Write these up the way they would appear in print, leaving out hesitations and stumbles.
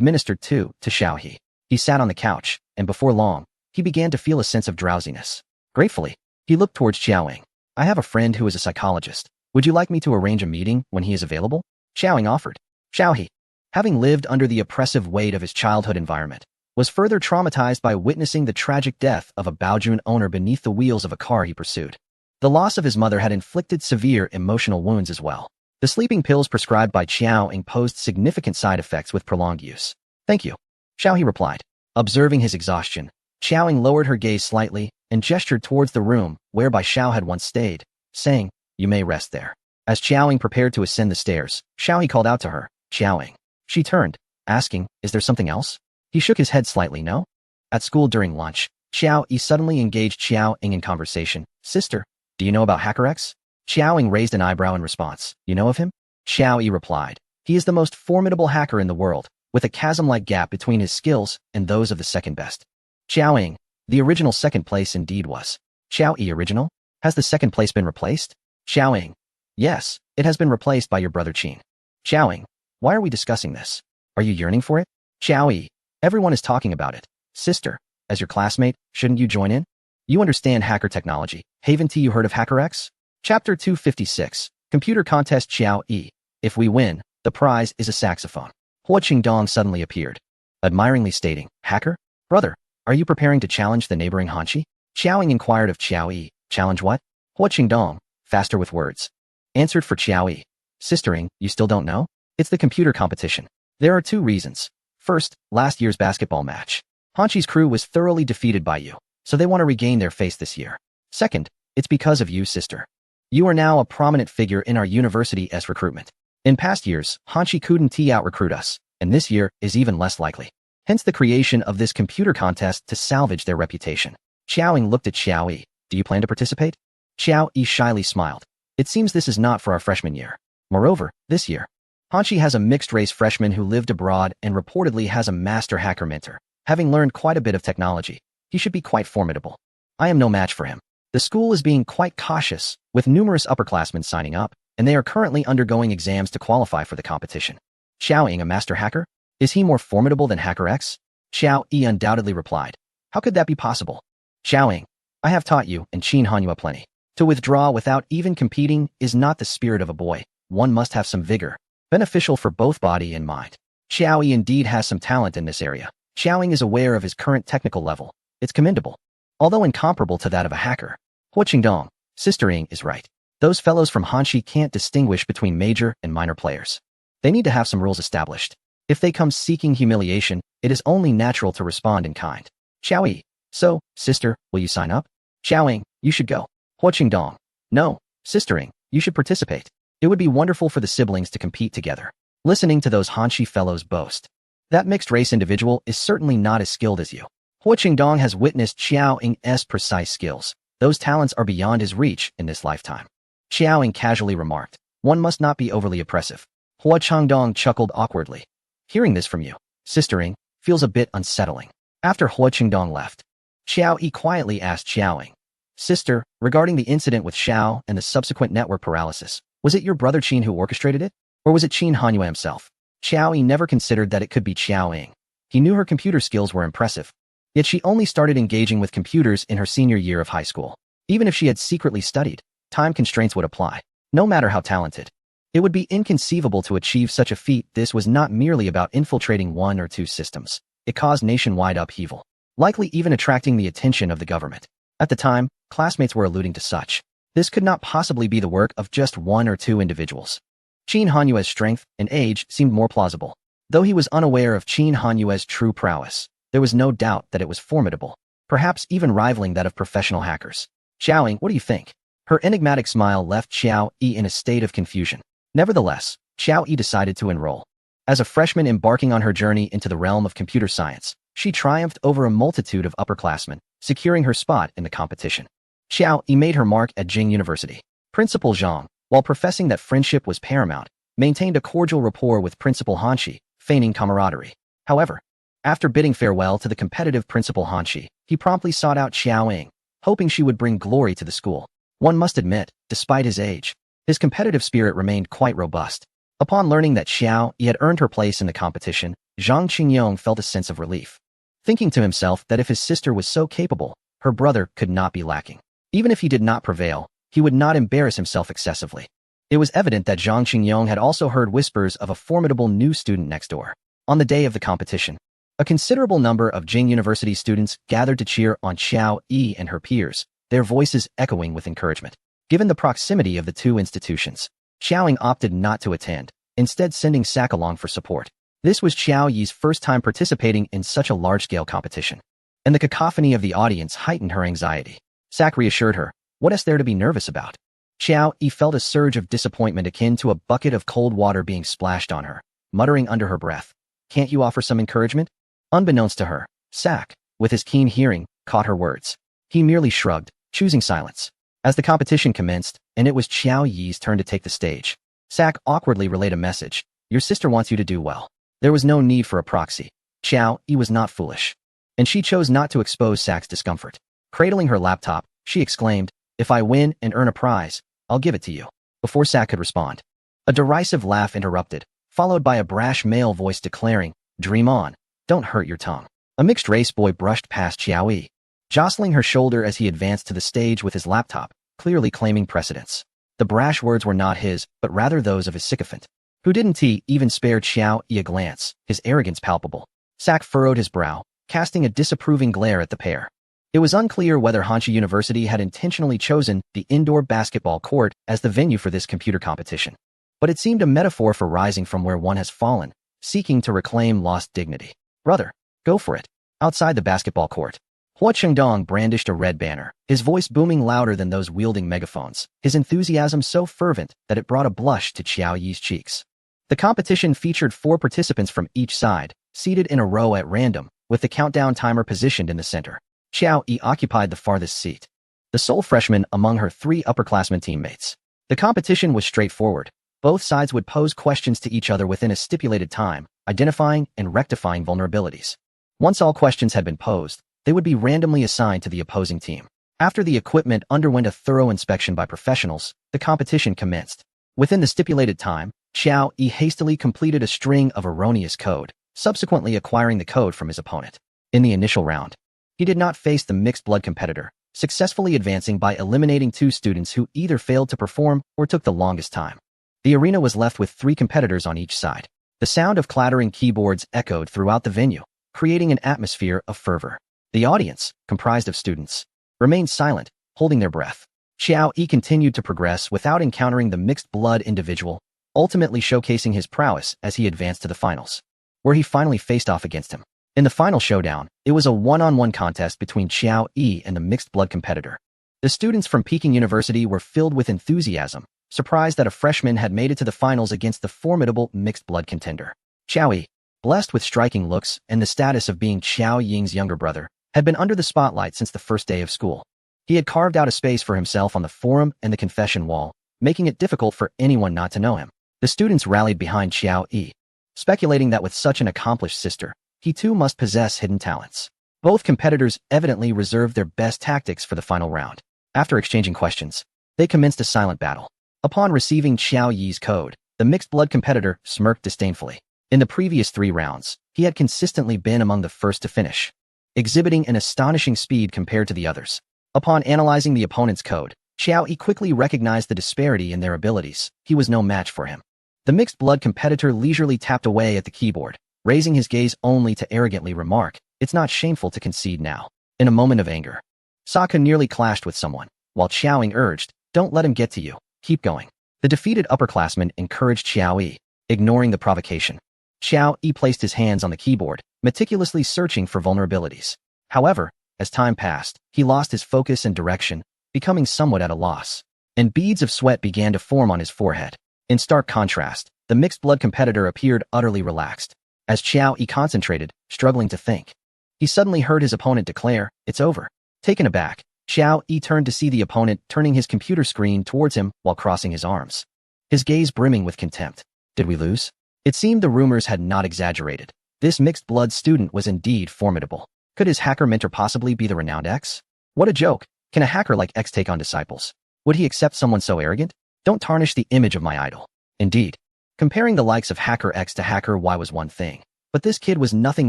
ministered to Xiaohe. He sat on the couch, and before long, he began to feel a sense of drowsiness. Gratefully, he looked towards Xiaoying. I have a friend who is a psychologist. Would you like me to arrange a meeting when he is available? Xiaoying offered. Xiaohe, having lived under the oppressive weight of his childhood environment, was further traumatized by witnessing the tragic death of a Baojun owner beneath the wheels of a car he pursued. The loss of his mother had inflicted severe emotional wounds as well. The sleeping pills prescribed by Xiaoying posed significant side effects with prolonged use. Thank you, Xiaohe replied. Observing his exhaustion, Xiaoying lowered her gaze slightly and gestured towards the room whereby Xiao had once stayed, saying, "You may rest there." As Xiaoying prepared to ascend the stairs, Xiaohe called out to her, "Xiaoying." She turned, asking, "Is there something else?" He shook his head slightly, "No." At school during lunch, Xiaohe suddenly engaged Xiaoying in conversation. "Sister, do you know about HackerX?" Xiaoying raised an eyebrow in response. "You know of him?" Xiaohe replied. "He is the most formidable hacker in the world, with a chasm-like gap between his skills and those of the second best." Xiaoying, the original second place indeed was. Xiaohe original? Has the second place been replaced? Xiaoying. Yes, it has been replaced by your brother Qin. Xiaoying. Why are we discussing this? Are you yearning for it? Xiaohe. Everyone is talking about it. Sister, as your classmate, shouldn't you join in? You understand hacker technology. Haven't you heard of HackerX? Chapter 256. Computer Contest Xiaohe. If we win, the prize is a saxophone. Hua Qingdong suddenly appeared, admiringly stating, "Hacker? Brother, are you preparing to challenge the neighboring Hanshi?" Xiaoying inquired of Xiaohe. "Challenge what?" Hua Qingdong, faster with words, answered for Xiaohe. "Sistering, you still don't know? It's the computer competition. There are two reasons. First, last year's basketball match. Hanshi's crew was thoroughly defeated by you, so they want to regain their face this year. Second, it's because of you, sister. You are now a prominent figure in our university's recruitment. In past years, Hanshi couldn't out-recruit us, and this year is even less likely. Hence the creation of this computer contest to salvage their reputation." Xiaoying looked at Xiaohe. "Do you plan to participate?" Xiaohe shyly smiled. "It seems this is not for our freshman year. Moreover, this year, Hanshi has a mixed-race freshman who lived abroad and reportedly has a master hacker mentor. Having learned quite a bit of technology, he should be quite formidable. I am no match for him. The school is being quite cautious, with numerous upperclassmen signing up, and they are currently undergoing exams to qualify for the competition." Xiaoying, a master hacker? Is he more formidable than HackerX? Xiaohe undoubtedly replied. "How could that be possible?" Xiaoying, I have taught you and Qin Hanyu plenty. To withdraw without even competing is not the spirit of a boy. One must have some vigor, beneficial for both body and mind. Xiaohe indeed has some talent in this area. Xiaoying is aware of his current technical level. It's commendable, although incomparable to that of a hacker. Hua Qingdong, Sistering is right. Those fellows from Hanshi can't distinguish between major and minor players. They need to have some rules established. If they come seeking humiliation, it is only natural to respond in kind. Xiaohe, so, sister, will you sign up? Xiaoying, you should go. Hua Qingdong, no, sistering, you should participate. It would be wonderful for the siblings to compete together. Listening to those Hanshi fellows boast. That mixed-race individual is certainly not as skilled as you. Hua Qingdong has witnessed Xiaoying's precise skills. Those talents are beyond his reach in this lifetime. Xiaoying casually remarked, one must not be overly oppressive. Hua Qingdong chuckled awkwardly. Hearing this from you, sistering, feels a bit unsettling. After Hua Qingdong left, Xiaohe quietly asked Xiaoying, "Sister, regarding the incident with Xiao and the subsequent network paralysis, was it your brother Qin who orchestrated it? Or was it Qin Hanyu himself?" Xiaohe never considered that it could be Xiaoying. He knew her computer skills were impressive. Yet she only started engaging with computers in her senior year of high school. Even if she had secretly studied, time constraints would apply, no matter how talented. It would be inconceivable to achieve such a feat. This was not merely about infiltrating one or two systems. It caused nationwide upheaval, likely even attracting the attention of the government. At the time, classmates were alluding to such. This could not possibly be the work of just one or two individuals. Qin Hanyu's strength and age seemed more plausible. Though he was unaware of Qin Hanyu's true prowess, there was no doubt that it was formidable, perhaps even rivaling that of professional hackers. Xiaoying, what do you think? Her enigmatic smile left Xiaohe in a state of confusion. Nevertheless, Xiaohe decided to enroll. As a freshman embarking on her journey into the realm of computer science, she triumphed over a multitude of upperclassmen, securing her spot in the competition. Xiaohe made her mark at Jing University. Principal Zhang, while professing that friendship was paramount, maintained a cordial rapport with Principal Hanshi, feigning camaraderie. However, after bidding farewell to the competitive Principal Hanshi, he promptly sought out Xiaoying, hoping she would bring glory to the school. One must admit, despite his age, his competitive spirit remained quite robust. Upon learning that Xiaohe had earned her place in the competition, Zhang Qingyong felt a sense of relief, thinking to himself that if his sister was so capable, her brother could not be lacking. Even if he did not prevail, he would not embarrass himself excessively. It was evident that Zhang Qingyong had also heard whispers of a formidable new student next door. On the day of the competition, a considerable number of Jing University students gathered to cheer on Xiao Yi and her peers, their voices echoing with encouragement. Given the proximity of the two institutions, Xiaoying opted not to attend, instead sending Sak along for support. This was Xiao Yi's first time participating in such a large-scale competition, and the cacophony of the audience heightened her anxiety. Sak reassured her, "What is there to be nervous about?" Xiao Yi felt a surge of disappointment akin to a bucket of cold water being splashed on her, muttering under her breath, "Can't you offer some encouragement?" Unbeknownst to her, Sak, with his keen hearing, caught her words. He merely shrugged, choosing silence. As the competition commenced, and it was Xiao Yi's turn to take the stage, Sak awkwardly relayed a message. "Your sister wants you to do well." There was no need for a proxy. Xiao Yi was not foolish, and she chose not to expose Sak's discomfort. Cradling her laptop, she exclaimed, "If I win and earn a prize, I'll give it to you." Before Sak could respond, a derisive laugh interrupted, followed by a brash male voice declaring, "Dream on, don't hurt your tongue." A mixed-race boy brushed past Xiao Yi, jostling her shoulder as he advanced to the stage with his laptop, clearly claiming precedence. The brash words were not his, but rather those of his sycophant, who didn't he even spared Xiao Yi a glance, his arrogance palpable. Sak furrowed his brow, casting a disapproving glare at the pair. It was unclear whether Hanshi University had intentionally chosen the indoor basketball court as the venue for this computer competition, but it seemed a metaphor for rising from where one has fallen, seeking to reclaim lost dignity. "Brother, go for it." Outside the basketball court, Hua Chengdong brandished a red banner, his voice booming louder than those wielding megaphones, his enthusiasm so fervent that it brought a blush to Xiao Yi's cheeks. The competition featured 4 participants from each side, seated in a row at random, with the countdown timer positioned in the center. Xiao Yi occupied the farthest seat, the sole freshman among her 3 upperclassmen teammates. The competition was straightforward. Both sides would pose questions to each other within a stipulated time, identifying and rectifying vulnerabilities. Once all questions had been posed, they would be randomly assigned to the opposing team. After the equipment underwent a thorough inspection by professionals, the competition commenced. Within the stipulated time, Xiao Yi hastily completed a string of erroneous code, subsequently acquiring the code from his opponent. In the initial round, he did not face the mixed-blood competitor, successfully advancing by eliminating 2 students who either failed to perform or took the longest time. The arena was left with 3 competitors on each side. The sound of clattering keyboards echoed throughout the venue, creating an atmosphere of fervor. The audience, comprised of students, remained silent, holding their breath. Xiao Yi continued to progress without encountering the mixed-blood individual, ultimately showcasing his prowess as he advanced to the finals, where he finally faced off against him. In the final showdown, it was a one-on-one contest between Xiao Yi and the mixed-blood competitor. The students from Peking University were filled with enthusiasm, surprised that a freshman had made it to the finals against the formidable mixed-blood contender. Xiao Yi, blessed with striking looks and the status of being Xiao Ying's younger brother, had been under the spotlight since the first day of school. He had carved out a space for himself on the forum and the confession wall, making it difficult for anyone not to know him. The students rallied behind Xiao Yi, speculating that with such an accomplished sister, he too must possess hidden talents. Both competitors evidently reserved their best tactics for the final round. After exchanging questions, they commenced a silent battle. Upon receiving Xiao Yi's code, the mixed-blood competitor smirked disdainfully. In the previous 3 rounds, he had consistently been among the first to finish, exhibiting an astonishing speed compared to the others. Upon analyzing the opponent's code, Xiao Yi quickly recognized the disparity in their abilities. He was no match for him. The mixed-blood competitor leisurely tapped away at the keyboard, raising his gaze only to arrogantly remark, "It's not shameful to concede now." In a moment of anger, Sokka nearly clashed with someone, while Xiaoying urged, "Don't let him get to you, keep going." The defeated upperclassman encouraged Xiao Yi, ignoring the provocation. Xiao Yi placed his hands on the keyboard, meticulously searching for vulnerabilities. However, as time passed, he lost his focus and direction, becoming somewhat at a loss, and beads of sweat began to form on his forehead. In stark contrast, the mixed-blood competitor appeared utterly relaxed. As Xiao Yi concentrated, struggling to think, he suddenly heard his opponent declare, "It's over." Taken aback, Xiao Yi turned to see the opponent turning his computer screen towards him while crossing his arms, his gaze brimming with contempt. Did we lose? It seemed the rumors had not exaggerated. This mixed-blood student was indeed formidable. Could his hacker mentor possibly be the renowned X? What a joke! Can a hacker like X take on disciples? Would he accept someone so arrogant? Don't tarnish the image of my idol. Indeed, comparing the likes of Hacker X to Hacker Y was one thing, But this kid was nothing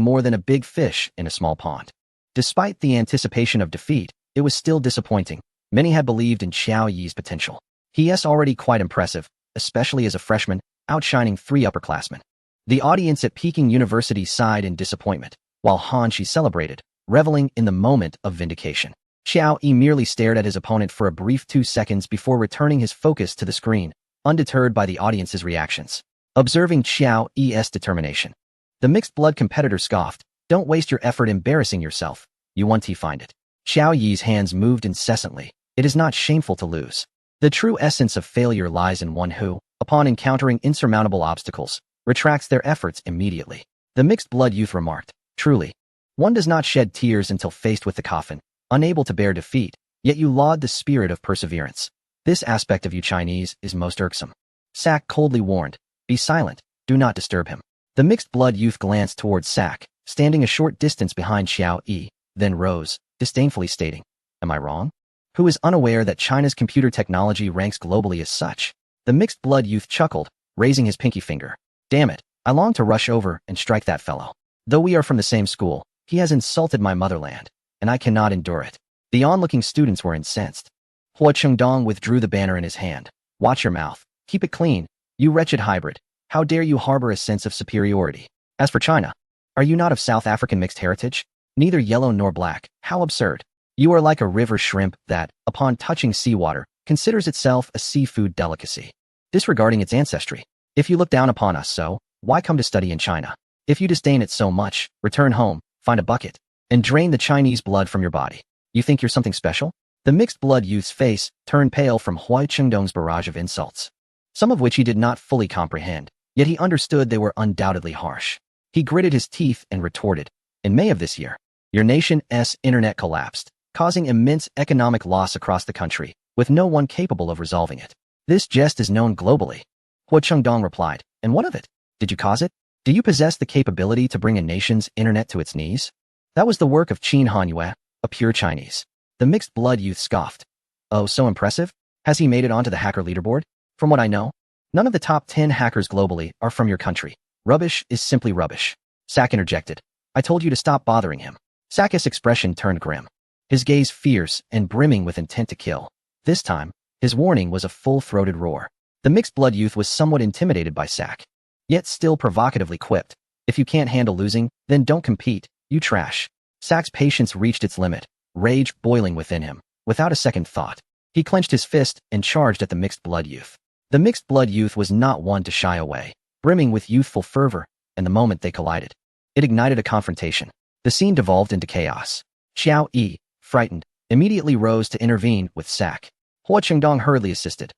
more than a big fish in a small pond. Despite the anticipation of defeat, it was still disappointing. Many had believed in Xiao Yi's potential. He is already quite impressive, especially as a freshman, outshining 3 upperclassmen. The audience at Peking University sighed in disappointment, while Han Shi celebrated, reveling in the moment of vindication. Xiao Yi merely stared at his opponent for a brief 2 seconds before returning his focus to the screen, undeterred by the audience's reactions. Observing Xiao Yi's determination, the mixed-blood competitor scoffed, "Don't waste your effort embarrassing yourself. You won't find it." Xiao Yi's hands moved incessantly. It is not shameful to lose. The true essence of failure lies in one who, upon encountering insurmountable obstacles, retracts their efforts immediately. The mixed-blood youth remarked, "Truly, one does not shed tears until faced with the coffin, unable to bear defeat, yet you laud the spirit of perseverance. This aspect of you Chinese is most irksome." Sak coldly warned, "Be silent, do not disturb him." The mixed-blood youth glanced towards Sak, standing a short distance behind Xiao Yi, then rose, disdainfully stating, "Am I wrong? Who is unaware that China's computer technology ranks globally as such?" The mixed-blood youth chuckled, raising his pinky finger. "Damn it, I long to rush over and strike that fellow. Though we are from the same school, he has insulted my motherland, and I cannot endure it." The onlooking students were incensed. Hua Chengdong withdrew the banner in his hand. "Watch your mouth. Keep it clean. You wretched hybrid. How dare you harbor a sense of superiority? As for China, are you not of South African mixed heritage? Neither yellow nor black. How absurd. You are like a river shrimp that, upon touching seawater, considers itself a seafood delicacy, disregarding its ancestry. If you look down upon us so, why come to study in China? If you disdain it so much, return home, find a bucket, and drain the Chinese blood from your body. You think you're something special?" The mixed-blood youth's face turned pale from Hua Chengdong's barrage of insults, some of which he did not fully comprehend, yet he understood they were undoubtedly harsh. He gritted his teeth and retorted, "In May of this year, your nation's internet collapsed, causing immense economic loss across the country, with no one capable of resolving it. This jest is known globally." Hua Chengdong replied, "And what of it? Did you cause it? Do you possess the capability to bring a nation's internet to its knees?" "That was the work of Qin Hanyue, a pure Chinese." The mixed-blood youth scoffed. "Oh, so impressive? Has he made it onto the hacker leaderboard? From what I know, none of the top 10 hackers globally are from your country. Rubbish is simply rubbish." Sak interjected, "I told you to stop bothering him." Sak's expression turned grim, his gaze fierce and brimming with intent to kill. This time, his warning was a full-throated roar. The mixed-blood youth was somewhat intimidated by Sak, yet still provocatively quipped, "If you can't handle losing, then don't compete, you trash." Sak's patience reached its limit, rage boiling within him. Without a second thought, he clenched his fist and charged at the mixed-blood youth. The mixed-blood youth was not one to shy away, brimming with youthful fervor, and the moment they collided, it ignited a confrontation. The scene devolved into chaos. Xiao Yi, frightened, immediately rose to intervene with Sak. Hua Chengdong hurriedly assisted.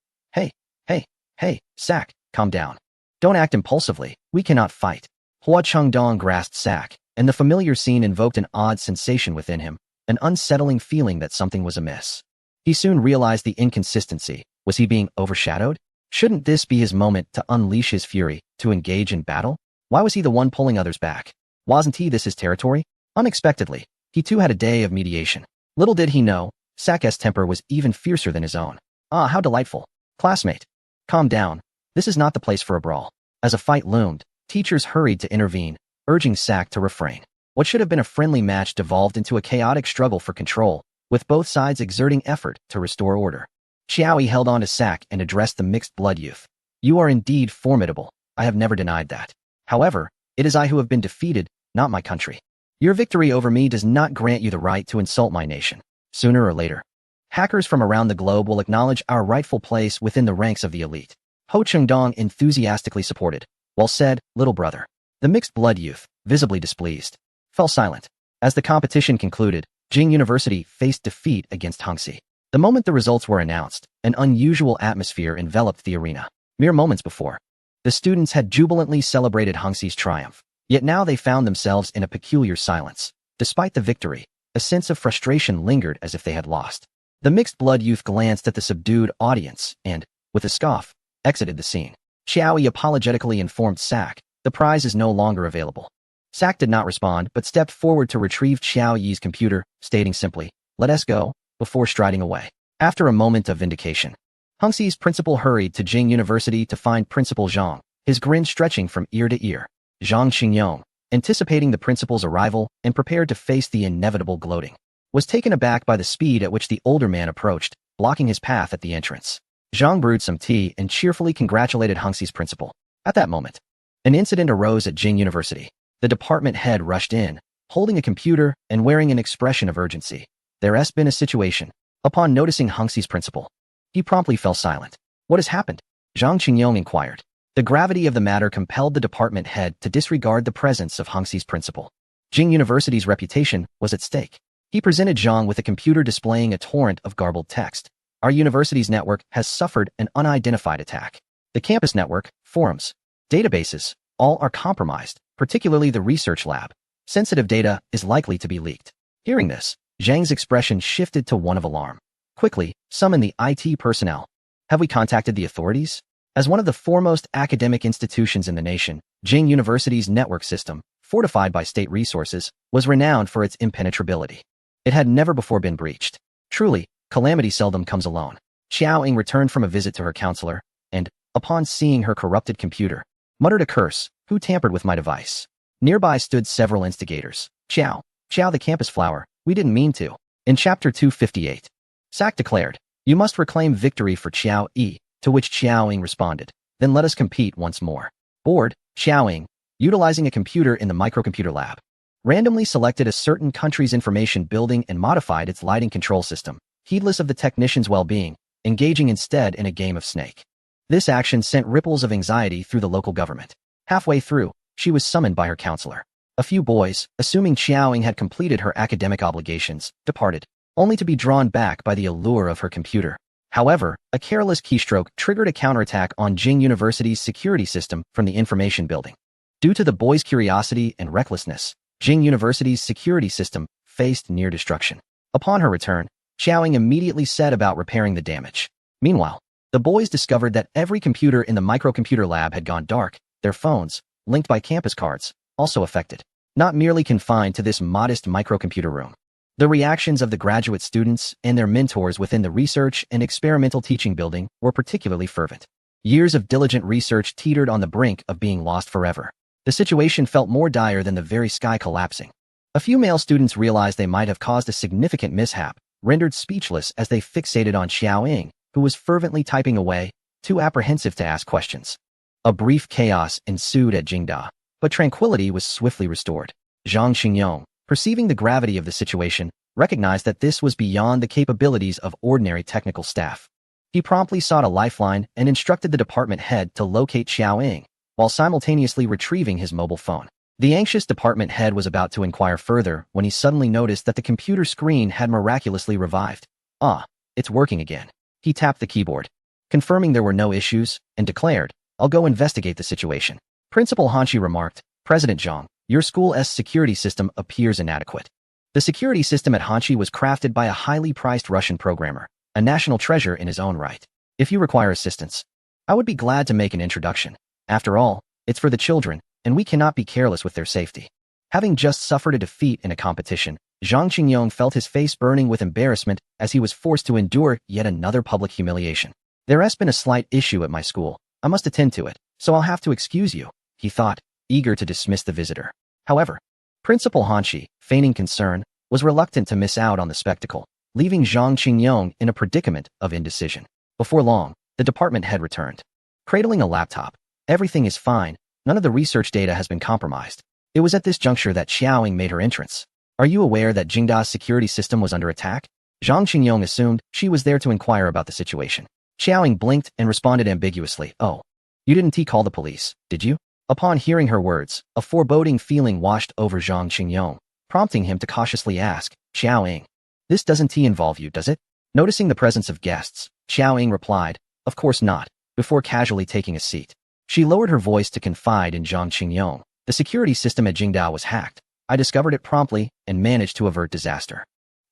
Hey, Sak, calm down. Don't act impulsively, we cannot fight." Hua Chengdong grasped Sak, and the familiar scene invoked an odd sensation within him, an unsettling feeling that something was amiss. He soon realized the inconsistency. Was he being overshadowed? Shouldn't this be his moment to unleash his fury, to engage in battle? Why was he the one pulling others back? Wasn't this his territory? Unexpectedly, he too had a day of mediation. Little did he know, Sak's temper was even fiercer than his own. "Ah, how delightful. Classmate, calm down. This is not the place for a brawl." As a fight loomed, teachers hurried to intervene, urging Sak to refrain. What should have been a friendly match devolved into a chaotic struggle for control, with both sides exerting effort to restore order. Xiao Yi held on to Sak and addressed the mixed-blood youth. "You are indeed formidable. I have never denied that. However, it is I who have been defeated, not my country. Your victory over me does not grant you the right to insult my nation. Sooner or later, hackers from around the globe will acknowledge our rightful place within the ranks of the elite." Ho Chengdong enthusiastically supported. "Well said, little brother." The mixed-blood youth, visibly displeased, fell silent. As the competition concluded, Jing University faced defeat against Hongxi. The moment the results were announced, an unusual atmosphere enveloped the arena. Mere moments before, the students had jubilantly celebrated Hongxi's triumph, yet now they found themselves in a peculiar silence. Despite the victory, a sense of frustration lingered as if they had lost. The mixed-blood youth glanced at the subdued audience and, with a scoff, exited the scene. Xiao Yi apologetically informed Sak, "The prize is no longer available." Sak did not respond but stepped forward to retrieve Xiao Yi's computer, stating simply, "Let us go," before striding away. After a moment of vindication, Hongxi's principal hurried to Jing University to find Principal Zhang, his grin stretching from ear to ear. "Zhang Xingyong, anticipating the principal's arrival and prepared to face the inevitable gloating, was taken aback by the speed at which the older man approached, blocking his path at the entrance. Zhang brewed some tea and cheerfully congratulated Hengxi's principal. At that moment, an incident arose at Jing University. The department head rushed in, holding a computer and wearing an expression of urgency. There has been a situation. Upon noticing Hengxi's principal, he promptly fell silent. What has happened? Zhang Qingyong inquired. The gravity of the matter compelled the department head to disregard the presence of Hengxi's principal. Jing University's reputation was at stake. He presented Zhang with a computer displaying a torrent of garbled text. Our university's network has suffered an unidentified attack. The campus network, forums, databases, all are compromised, particularly the research lab. Sensitive data is likely to be leaked. Hearing this, Zhang's expression shifted to one of alarm. Quickly, summon the IT personnel. Have we contacted the authorities? As one of the foremost academic institutions in the nation, Jing University's network system, fortified by state resources, was renowned for its impenetrability. It had never before been breached. Truly, calamity seldom comes alone. Xiao Ying returned from a visit to her counselor, and, upon seeing her corrupted computer, muttered a curse. Who tampered with my device? Nearby stood several instigators. Xiao the campus flower, we didn't mean to. In Chapter 258, Sack declared, you must reclaim victory for Xiao Yi, to which Xiao Ying responded, then let us compete once more. Bored, Xiao Ying, utilizing a computer in the microcomputer lab, randomly selected a certain country's information building and modified its lighting control system, heedless of the technician's well-being, engaging instead in a game of Snake. This action sent ripples of anxiety through the local government. Halfway through, she was summoned by her counselor. A few boys, assuming Xiao Ying had completed her academic obligations, departed, only to be drawn back by the allure of her computer. However, a careless keystroke triggered a counterattack on Jing University's security system from the information building. Due to the boys' curiosity and recklessness, Jing University's security system faced near destruction. Upon her return, Xiao Ying immediately set about repairing the damage. Meanwhile, the boys discovered that every computer in the microcomputer lab had gone dark, their phones, linked by campus cards, also affected. Not merely confined to this modest microcomputer room. The reactions of the graduate students and their mentors within the research and experimental teaching building were particularly fervent. Years of diligent research teetered on the brink of being lost forever. The situation felt more dire than the very sky collapsing. A few male students realized they might have caused a significant mishap, rendered speechless as they fixated on Xiao Ying, who was fervently typing away, too apprehensive to ask questions. A brief chaos ensued at Jingda, but tranquility was swiftly restored. Zhang Qingyong, perceiving the gravity of the situation, recognized that this was beyond the capabilities of ordinary technical staff. He promptly sought a lifeline and instructed the department head to locate Xiao Ying, while simultaneously retrieving his mobile phone. The anxious department head was about to inquire further when he suddenly noticed that the computer screen had miraculously revived. Ah, it's working again. He tapped the keyboard, confirming there were no issues, and declared, I'll go investigate the situation. Principal Hanshi remarked, President Zhang, your school's security system appears inadequate. The security system at Hanshi was crafted by a highly priced Russian programmer, a national treasure in his own right. If you require assistance, I would be glad to make an introduction. After all, it's for the children, and we cannot be careless with their safety. Having just suffered a defeat in a competition, Zhang Qingyong felt his face burning with embarrassment as he was forced to endure yet another public humiliation. There has been a slight issue at my school. I must attend to it, so I'll have to excuse you, he thought, eager to dismiss the visitor. However, Principal Hanshi, feigning concern, was reluctant to miss out on the spectacle, leaving Zhang Qingyong in a predicament of indecision. Before long, the department head returned. Cradling a laptop, everything is fine, none of the research data has been compromised. It was at this juncture that Xiao Ying made her entrance. Are you aware that Jingda's security system was under attack? Zhang Qingyong assumed she was there to inquire about the situation. Xiao Ying blinked and responded ambiguously, oh, you didn't call the police, did you? Upon hearing her words, a foreboding feeling washed over Zhang Qingyong, prompting him to cautiously ask, Xiao Ying, this doesn't involve you, does it? Noticing the presence of guests, Xiao Ying replied, of course not, before casually taking a seat. She lowered her voice to confide in Zhang Qingyong. The security system at Jingda was hacked. I discovered it promptly and managed to avert disaster.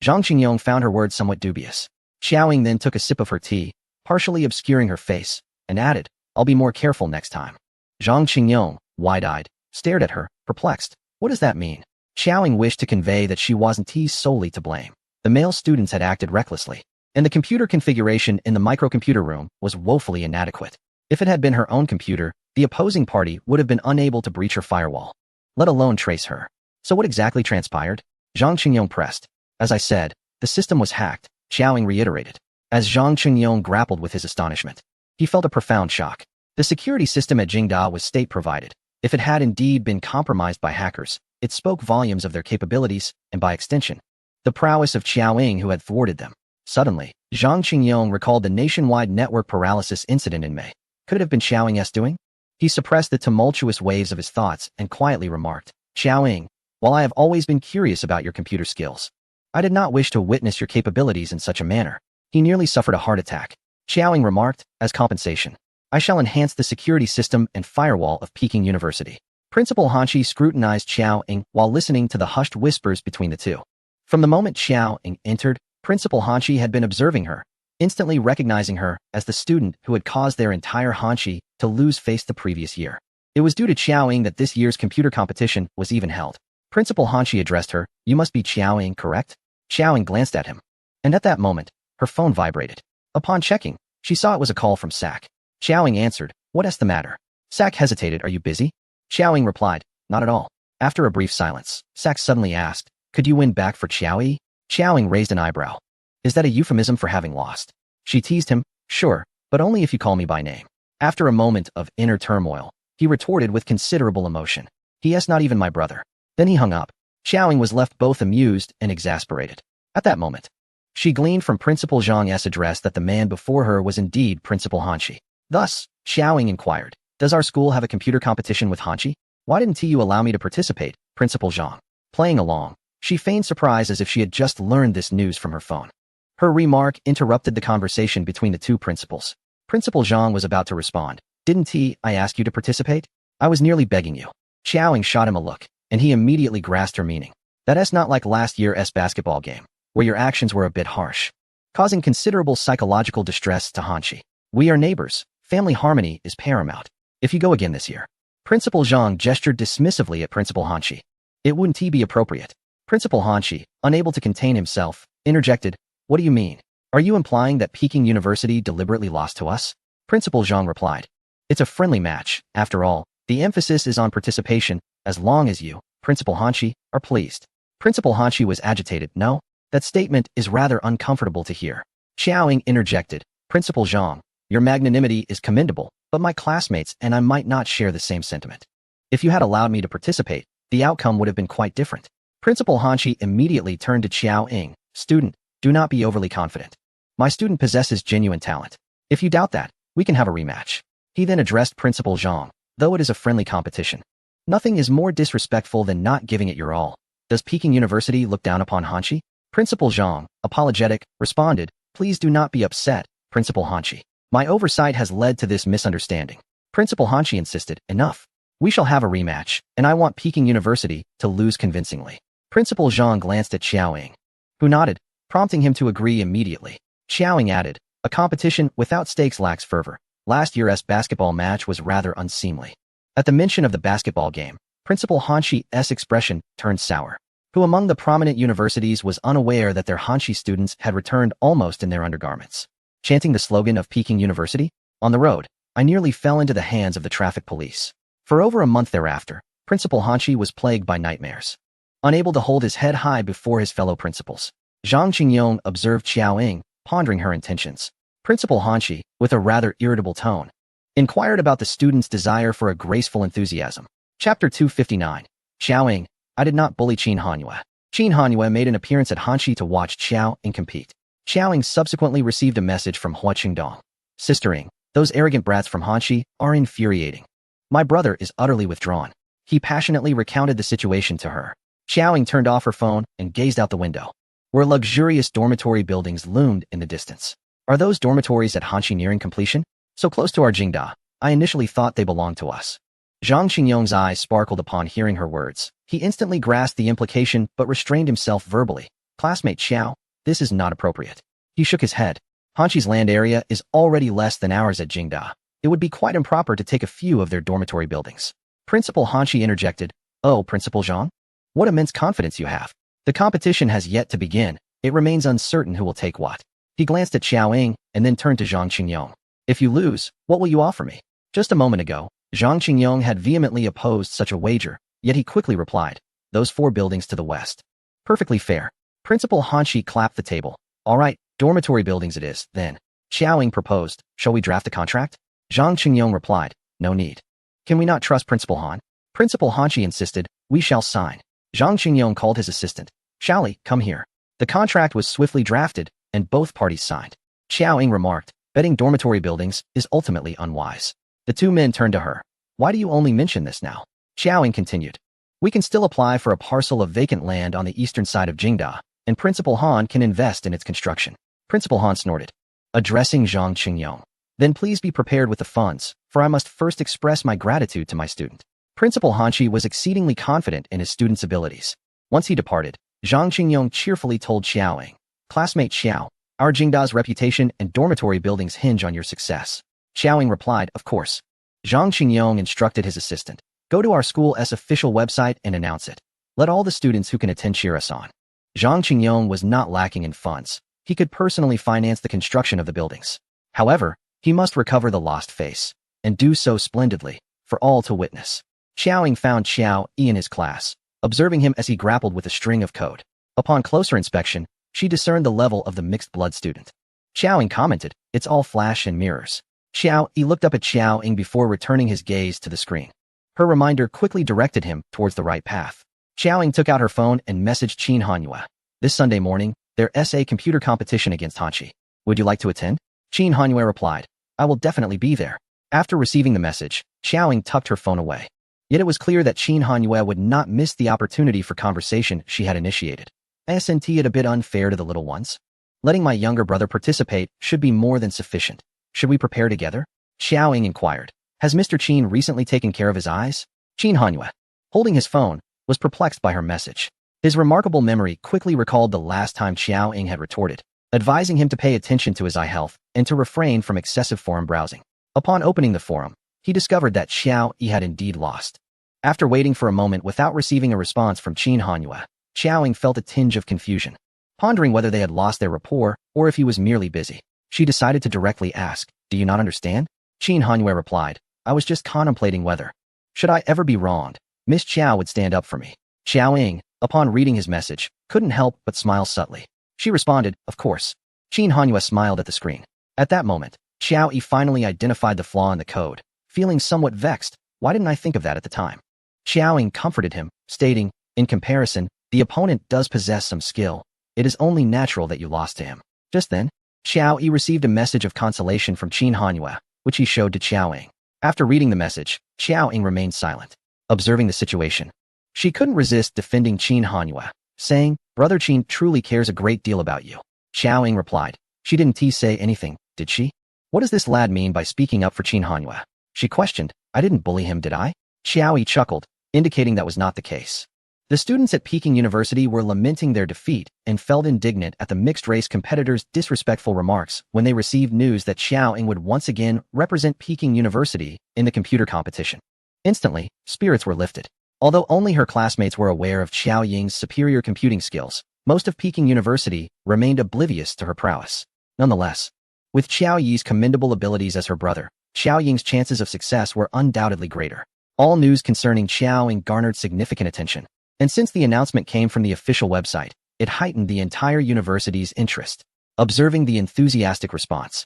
Zhang Qingyong found her words somewhat dubious. Xiao Ying then took a sip of her tea, partially obscuring her face, and added, I'll be more careful next time. Zhang Qingyong, wide-eyed, stared at her, perplexed. What does that mean? Xiao Ying wished to convey that she wasn't solely to blame. The male students had acted recklessly, and the computer configuration in the microcomputer room was woefully inadequate. If it had been her own computer, the opposing party would have been unable to breach her firewall. let alone trace her. So what exactly transpired? Zhang Qingyong pressed. As I said, the system was hacked, Xiaoying reiterated. As Zhang Qingyong grappled with his astonishment, he felt a profound shock. The security system at Jingda was state-provided. If it had indeed been compromised by hackers, it spoke volumes of their capabilities, and by extension, the prowess of Xiaoying who had thwarted them. Suddenly, Zhang Qingyong recalled the nationwide network paralysis incident in May. Could it have been Xiaoying's doing? He suppressed the tumultuous waves of his thoughts and quietly remarked, Xiaoying, while I have always been curious about your computer skills, I did not wish to witness your capabilities in such a manner. He nearly suffered a heart attack. Xiaoying remarked, as compensation, I shall enhance the security system and firewall of Peking University. Principal Hanshi scrutinized Xiaoying while listening to the hushed whispers between the two. From the moment Xiaoying entered, Principal Hanshi had been observing her, instantly recognizing her as the student who had caused their entire Hanshi to lose face the previous year. It was due to Xiaoying that this year's computer competition was even held. Principal Hanshi addressed her, you must be Xiaoying, correct? Xiaoying glanced at him. And at that moment, her phone vibrated. Upon checking, she saw it was a call from Sak. Xiaoying answered, what's the matter? Sak hesitated, are you busy? Xiaoying replied, not at all. After a brief silence, Sak suddenly asked, could you win back for Xiaoyi? Xiaoying raised an eyebrow. Is that a euphemism for having lost? She teased him, sure, but only if you call me by name. After a moment of inner turmoil, he retorted with considerable emotion. He is not even my brother. Then he hung up. Xiaoying was left both amused and exasperated. At that moment, she gleaned from Principal Zhang's address that the man before her was indeed Principal Hanshi. Thus, Xiaoying inquired, does our school have a computer competition with Hanshi? Why didn't you allow me to participate, Principal Zhang? Playing along, she feigned surprise as if she had just learned this news from her phone. Her remark interrupted the conversation between the two principals. Principal Zhang was about to respond. Didn't I ask you to participate? I was nearly begging you. Xiaoying shot him a look, and he immediately grasped her meaning. That's not like last year's basketball game, where your actions were a bit harsh, causing considerable psychological distress to Hanshi. We are neighbors. Family harmony is paramount. If you go again this year. Principal Zhang gestured dismissively at Principal Hanshi. It wouldn't be appropriate. Principal Hanshi, unable to contain himself, interjected, what do you mean? Are you implying that Peking University deliberately lost to us? Principal Zhang replied. It's a friendly match. After all, the emphasis is on participation, as long as you, Principal Hanshi, are pleased. Principal Hanshi was agitated. No, that statement is rather uncomfortable to hear. Xiaoying interjected. Principal Zhang, your magnanimity is commendable, but my classmates and I might not share the same sentiment. If you had allowed me to participate, the outcome would have been quite different. Principal Hanshi immediately turned to Xiaoying. Student, do not be overly confident. My student possesses genuine talent. If you doubt that, we can have a rematch. He then addressed Principal Zhang, though it is a friendly competition. Nothing is more disrespectful than not giving it your all. Does Peking University look down upon Hanshi? Principal Zhang, apologetic, responded, please do not be upset, Principal Hanshi. My oversight has led to this misunderstanding. Principal Hanshi insisted, enough. We shall have a rematch, and I want Peking University to lose convincingly. Principal Zhang glanced at Xiaoying, who nodded, prompting him to agree immediately. Xiaoying added, a competition without stakes lacks fervor. Last year's basketball match was rather unseemly. At the mention of the basketball game, Principal Hanshi's expression turned sour. Who among the prominent universities was unaware that their Hanshi students had returned almost in their undergarments? Chanting the slogan of Peking University? On the road, I nearly fell into the hands of the traffic police. For over a month thereafter, Principal Hanshi was plagued by nightmares. Unable to hold his head high before his fellow principals, Zhang Qingyong observed Xiaoying, pondering her intentions. Principal Hanshi, with a rather irritable tone, inquired about the student's desire for a graceful enthusiasm. Chapter 259. Xiaoying, I did not bully Qin Hanyue. Qin Hanyue made an appearance at Hanshi to watch Xiaoying compete. Xiaoying subsequently received a message from Hua Qingdong. Sistering, those arrogant brats from Hanshi are infuriating. My brother is utterly withdrawn. He passionately recounted the situation to her. Xiaoying turned off her phone and gazed out the window, where luxurious dormitory buildings loomed in the distance. Are those dormitories at Hanshi nearing completion? So close to our Jingda, I initially thought they belonged to us. Zhang Qingyong's eyes sparkled upon hearing her words. He instantly grasped the implication but restrained himself verbally. Classmate Xiao, this is not appropriate. He shook his head. Hanshi's land area is already less than ours at Jingda. It would be quite improper to take a few of their dormitory buildings. Principal Hanshi interjected, oh, Principal Zhang? What immense confidence you have. The competition has yet to begin. It remains uncertain who will take what. He glanced at Xiaoying and then turned to Zhang Qingyong. If you lose, what will you offer me? Just a moment ago, Zhang Qingyong had vehemently opposed such a wager, Yet he quickly replied, those 4 buildings to the west. Perfectly fair. Principal Hanshi clapped the table. All right, dormitory buildings it is, then. Xiaoying proposed, shall we draft a contract? Zhang Qingyong replied, no need. Can we not trust Principal Han? Principal Hanshi insisted, we shall sign. Zhang Qingyong called his assistant. Xiaoli, come here. The contract was swiftly drafted, and both parties signed. Xiaoying remarked, betting dormitory buildings is ultimately unwise. The 2 men turned to her. Why do you only mention this now? Xiaoying continued. We can still apply for a parcel of vacant land on the eastern side of Jingda, and Principal Han can invest in its construction. Principal Han snorted, addressing Zhang Qingyong. Then please be prepared with the funds, for I must first express my gratitude to my student. Principal Hanshi was exceedingly confident in his student's abilities. Once he departed, Zhang Qingyong cheerfully told Xiaoying, classmate Xiao, our Jingda's reputation and dormitory buildings hinge on your success. Xiaoying replied, of course. Zhang Qingyong instructed his assistant, go to our school's official website and announce it. Let all the students who can attend cheer us on. Zhang Qingyong was not lacking in funds. He could personally finance the construction of the buildings. However, he must recover the lost face, and do so splendidly, for all to witness. Xiaoying found Xiao Yi in his class, observing him as he grappled with a string of code. Upon closer inspection, she discerned the level of the mixed-blood student. Xiaoying commented, it's all flash and mirrors. Xiao Yi looked up at Xiaoying before returning his gaze to the screen. Her reminder quickly directed him towards the right path. Xiaoying took out her phone and messaged Qin Hanyue. This Sunday morning, their SA computer competition against Hanshi. Would you like to attend? Qin Hanyue replied, I will definitely be there. After receiving the message, Xiaoying tucked her phone away. Yet it was clear that Qin Hanyue would not miss the opportunity for conversation she had initiated. Isn't it a bit unfair to the little ones? Letting my younger brother participate should be more than sufficient. Should we prepare together? Xiaoying inquired. Has Mr. Qin recently taken care of his eyes? Qin Hanyue, holding his phone, was perplexed by her message. His remarkable memory quickly recalled the last time Xiaoying had retorted, advising him to pay attention to his eye health and to refrain from excessive forum browsing. Upon opening the forum, he discovered that Xiao Yi had indeed lost. After waiting for a moment without receiving a response from Qin Hanyue, Xiaoying felt a tinge of confusion. Pondering whether they had lost their rapport or if he was merely busy, she decided to directly ask, do you not understand? Qin Hanyue replied, I was just contemplating whether, should I ever be wronged, Miss Xiao would stand up for me. Xiaoying, upon reading his message, couldn't help but smile subtly. She responded, of course. Qin Hanyue smiled at the screen. At that moment, Xiao Yi finally identified the flaw in the code. Feeling somewhat vexed, why didn't I think of that at the time? Xiaoying comforted him, stating, in comparison, the opponent does possess some skill. It is only natural that you lost to him. Just then, Xiao Yi received a message of consolation from Qin Hanyue, which he showed to Xiaoying. After reading the message, Xiaoying remained silent, observing the situation. She couldn't resist defending Qin Hanyue, saying, Brother Qin truly cares a great deal about you. Xiaoying replied, she didn't say anything, did she? What does this lad mean by speaking up for Qin Hanyue? She questioned, I didn't bully him, did I? Xiao Yi chuckled, indicating that was not the case. The students at Peking University were lamenting their defeat and felt indignant at the mixed-race competitors' disrespectful remarks when they received news that Xiaoying would once again represent Peking University in the computer competition. Instantly, spirits were lifted. Although only her classmates were aware of Xiaoying's superior computing skills, most of Peking University remained oblivious to her prowess. Nonetheless, with Xiao Yi's commendable abilities as her brother, Xiaoying's chances of success were undoubtedly greater. All news concerning Xiaoying garnered significant attention. And since the announcement came from the official website, it heightened the entire university's interest. Observing the enthusiastic response,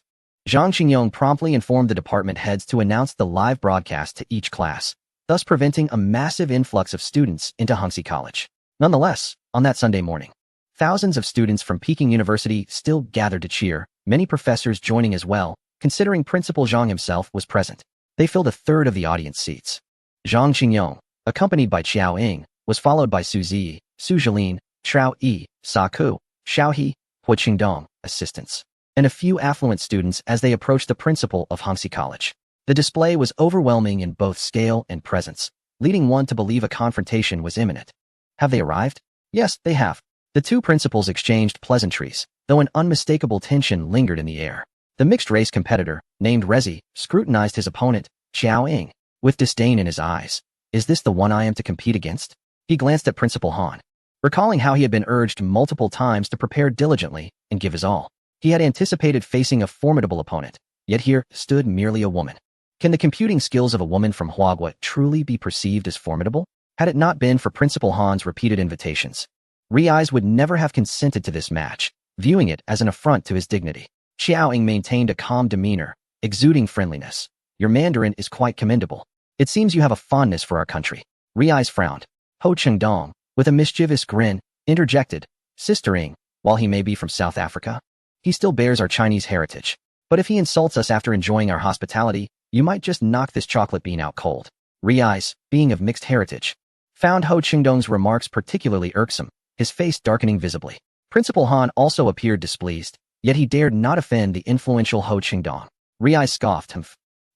Zhang Qingyong promptly informed the department heads to announce the live broadcast to each class, thus preventing a massive influx of students into Hongxi College. Nonetheless, on that Sunday morning, thousands of students from Peking University still gathered to cheer, many professors joining as well, considering Principal Zhang himself was present. They filled a third of the audience seats. Zhang Qingyong, accompanied by Xiaoying, was followed by Su Zi, Su Zhilin, Shao Yi, Sa Ku, Xiao He, Hu Qingdong, assistants, and a few affluent students as they approached the principal of Hongxi College. The display was overwhelming in both scale and presence, leading one to believe a confrontation was imminent. Have they arrived? Yes, they have. The two principals exchanged pleasantries, though an unmistakable tension lingered in the air. The mixed-race competitor, named Rezi, scrutinized his opponent, Xiaoying, with disdain in his eyes. Is this the one I am to compete against? He glanced at Principal Han, recalling how he had been urged multiple times to prepare diligently and give his all. He had anticipated facing a formidable opponent, yet here stood merely a woman. Can the computing skills of a woman from Huagua truly be perceived as formidable? Had it not been for Principal Han's repeated invitations, Riai's would never have consented to this match, viewing it as an affront to his dignity. Xiao Ying maintained a calm demeanor, exuding friendliness. Your Mandarin is quite commendable. It seems you have a fondness for our country. Riai's frowned. Ho Chengdong, with a mischievous grin, interjected, Sister Ying, while he may be from South Africa, he still bears our Chinese heritage. But if he insults us after enjoying our hospitality, you might just knock this chocolate bean out cold. Riai's, being of mixed heritage, found Ho Chengdong's remarks particularly irksome, his face darkening visibly. Principal Han also appeared displeased, yet he dared not offend the influential Ho Chengdong. Riai scoffed.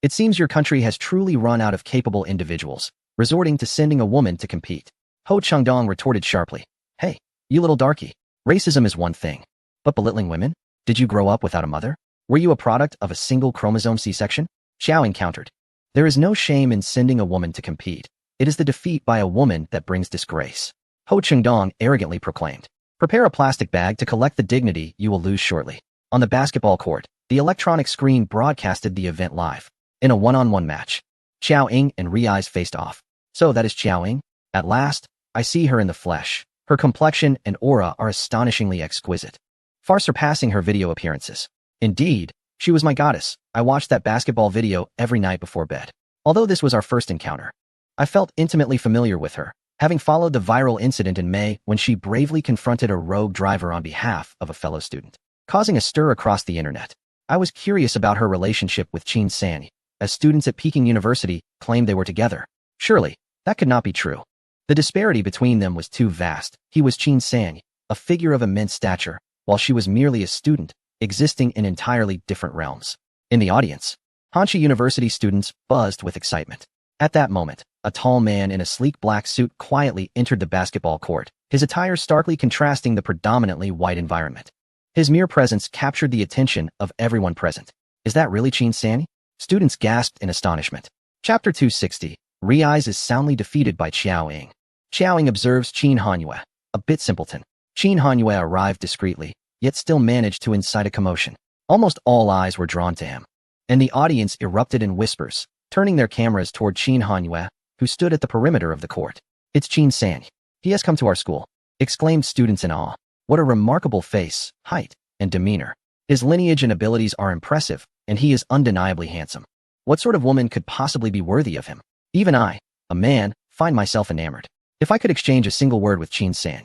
It seems your country has truly run out of capable individuals, resorting to sending a woman to compete. Ho Chengdong retorted sharply. Hey, you little darky. Racism is one thing. But belittling women? Did you grow up without a mother? Were you a product of a single chromosome C-section? Xiao Ying countered. There is no shame in sending a woman to compete. It is the defeat by a woman that brings disgrace. Ho Chengdong arrogantly proclaimed. Prepare a plastic bag to collect the dignity you will lose shortly. On the basketball court, the electronic screen broadcasted the event live. In a one-on-one match, Xiao Ying and Riai's faced off. So that is Xiao Ying? At last, I see her in the flesh. Her complexion and aura are astonishingly exquisite, far surpassing her video appearances. Indeed, she was my goddess. I watched that basketball video every night before bed. Although this was our first encounter, I felt intimately familiar with her, having followed the viral incident in May when she bravely confronted a rogue driver on behalf of a fellow student, causing a stir across the internet. I was curious about her relationship with Qin San, as students at Peking University claimed they were together. Surely, that could not be true. The disparity between them was too vast. He was Qin San, a figure of immense stature, while she was merely a student, existing in entirely different realms. In the audience, Hanshi University students buzzed with excitement. At that moment, a tall man in a sleek black suit quietly entered the basketball court, his attire starkly contrasting the predominantly white environment. His mere presence captured the attention of everyone present. Is that really Qin San? Students gasped in astonishment. Chapter 260. Riai's is soundly defeated by Xiao Ying. Xiao Ying observes Qin Hanyue, a bit simpleton. Qin Hanyue arrived discreetly, yet still managed to incite a commotion. Almost all eyes were drawn to him, and the audience erupted in whispers, turning their cameras toward Qin Hanyue, who stood at the perimeter of the court. It's Qin San. He has come to our school, exclaimed students in awe. What a remarkable face, height, and demeanor. His lineage and abilities are impressive, and he is undeniably handsome. What sort of woman could possibly be worthy of him? Even I, a man, find myself enamored. If I could exchange a single word with Qin San,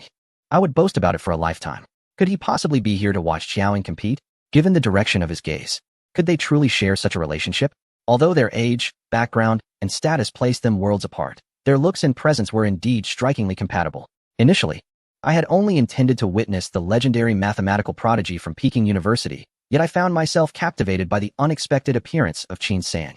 I would boast about it for a lifetime. Could he possibly be here to watch Xiao Ying compete? Given the direction of his gaze, could they truly share such a relationship? Although their age, background, and status placed them worlds apart, their looks and presence were indeed strikingly compatible. Initially, I had only intended to witness the legendary mathematical prodigy from Peking University, yet I found myself captivated by the unexpected appearance of Qin San.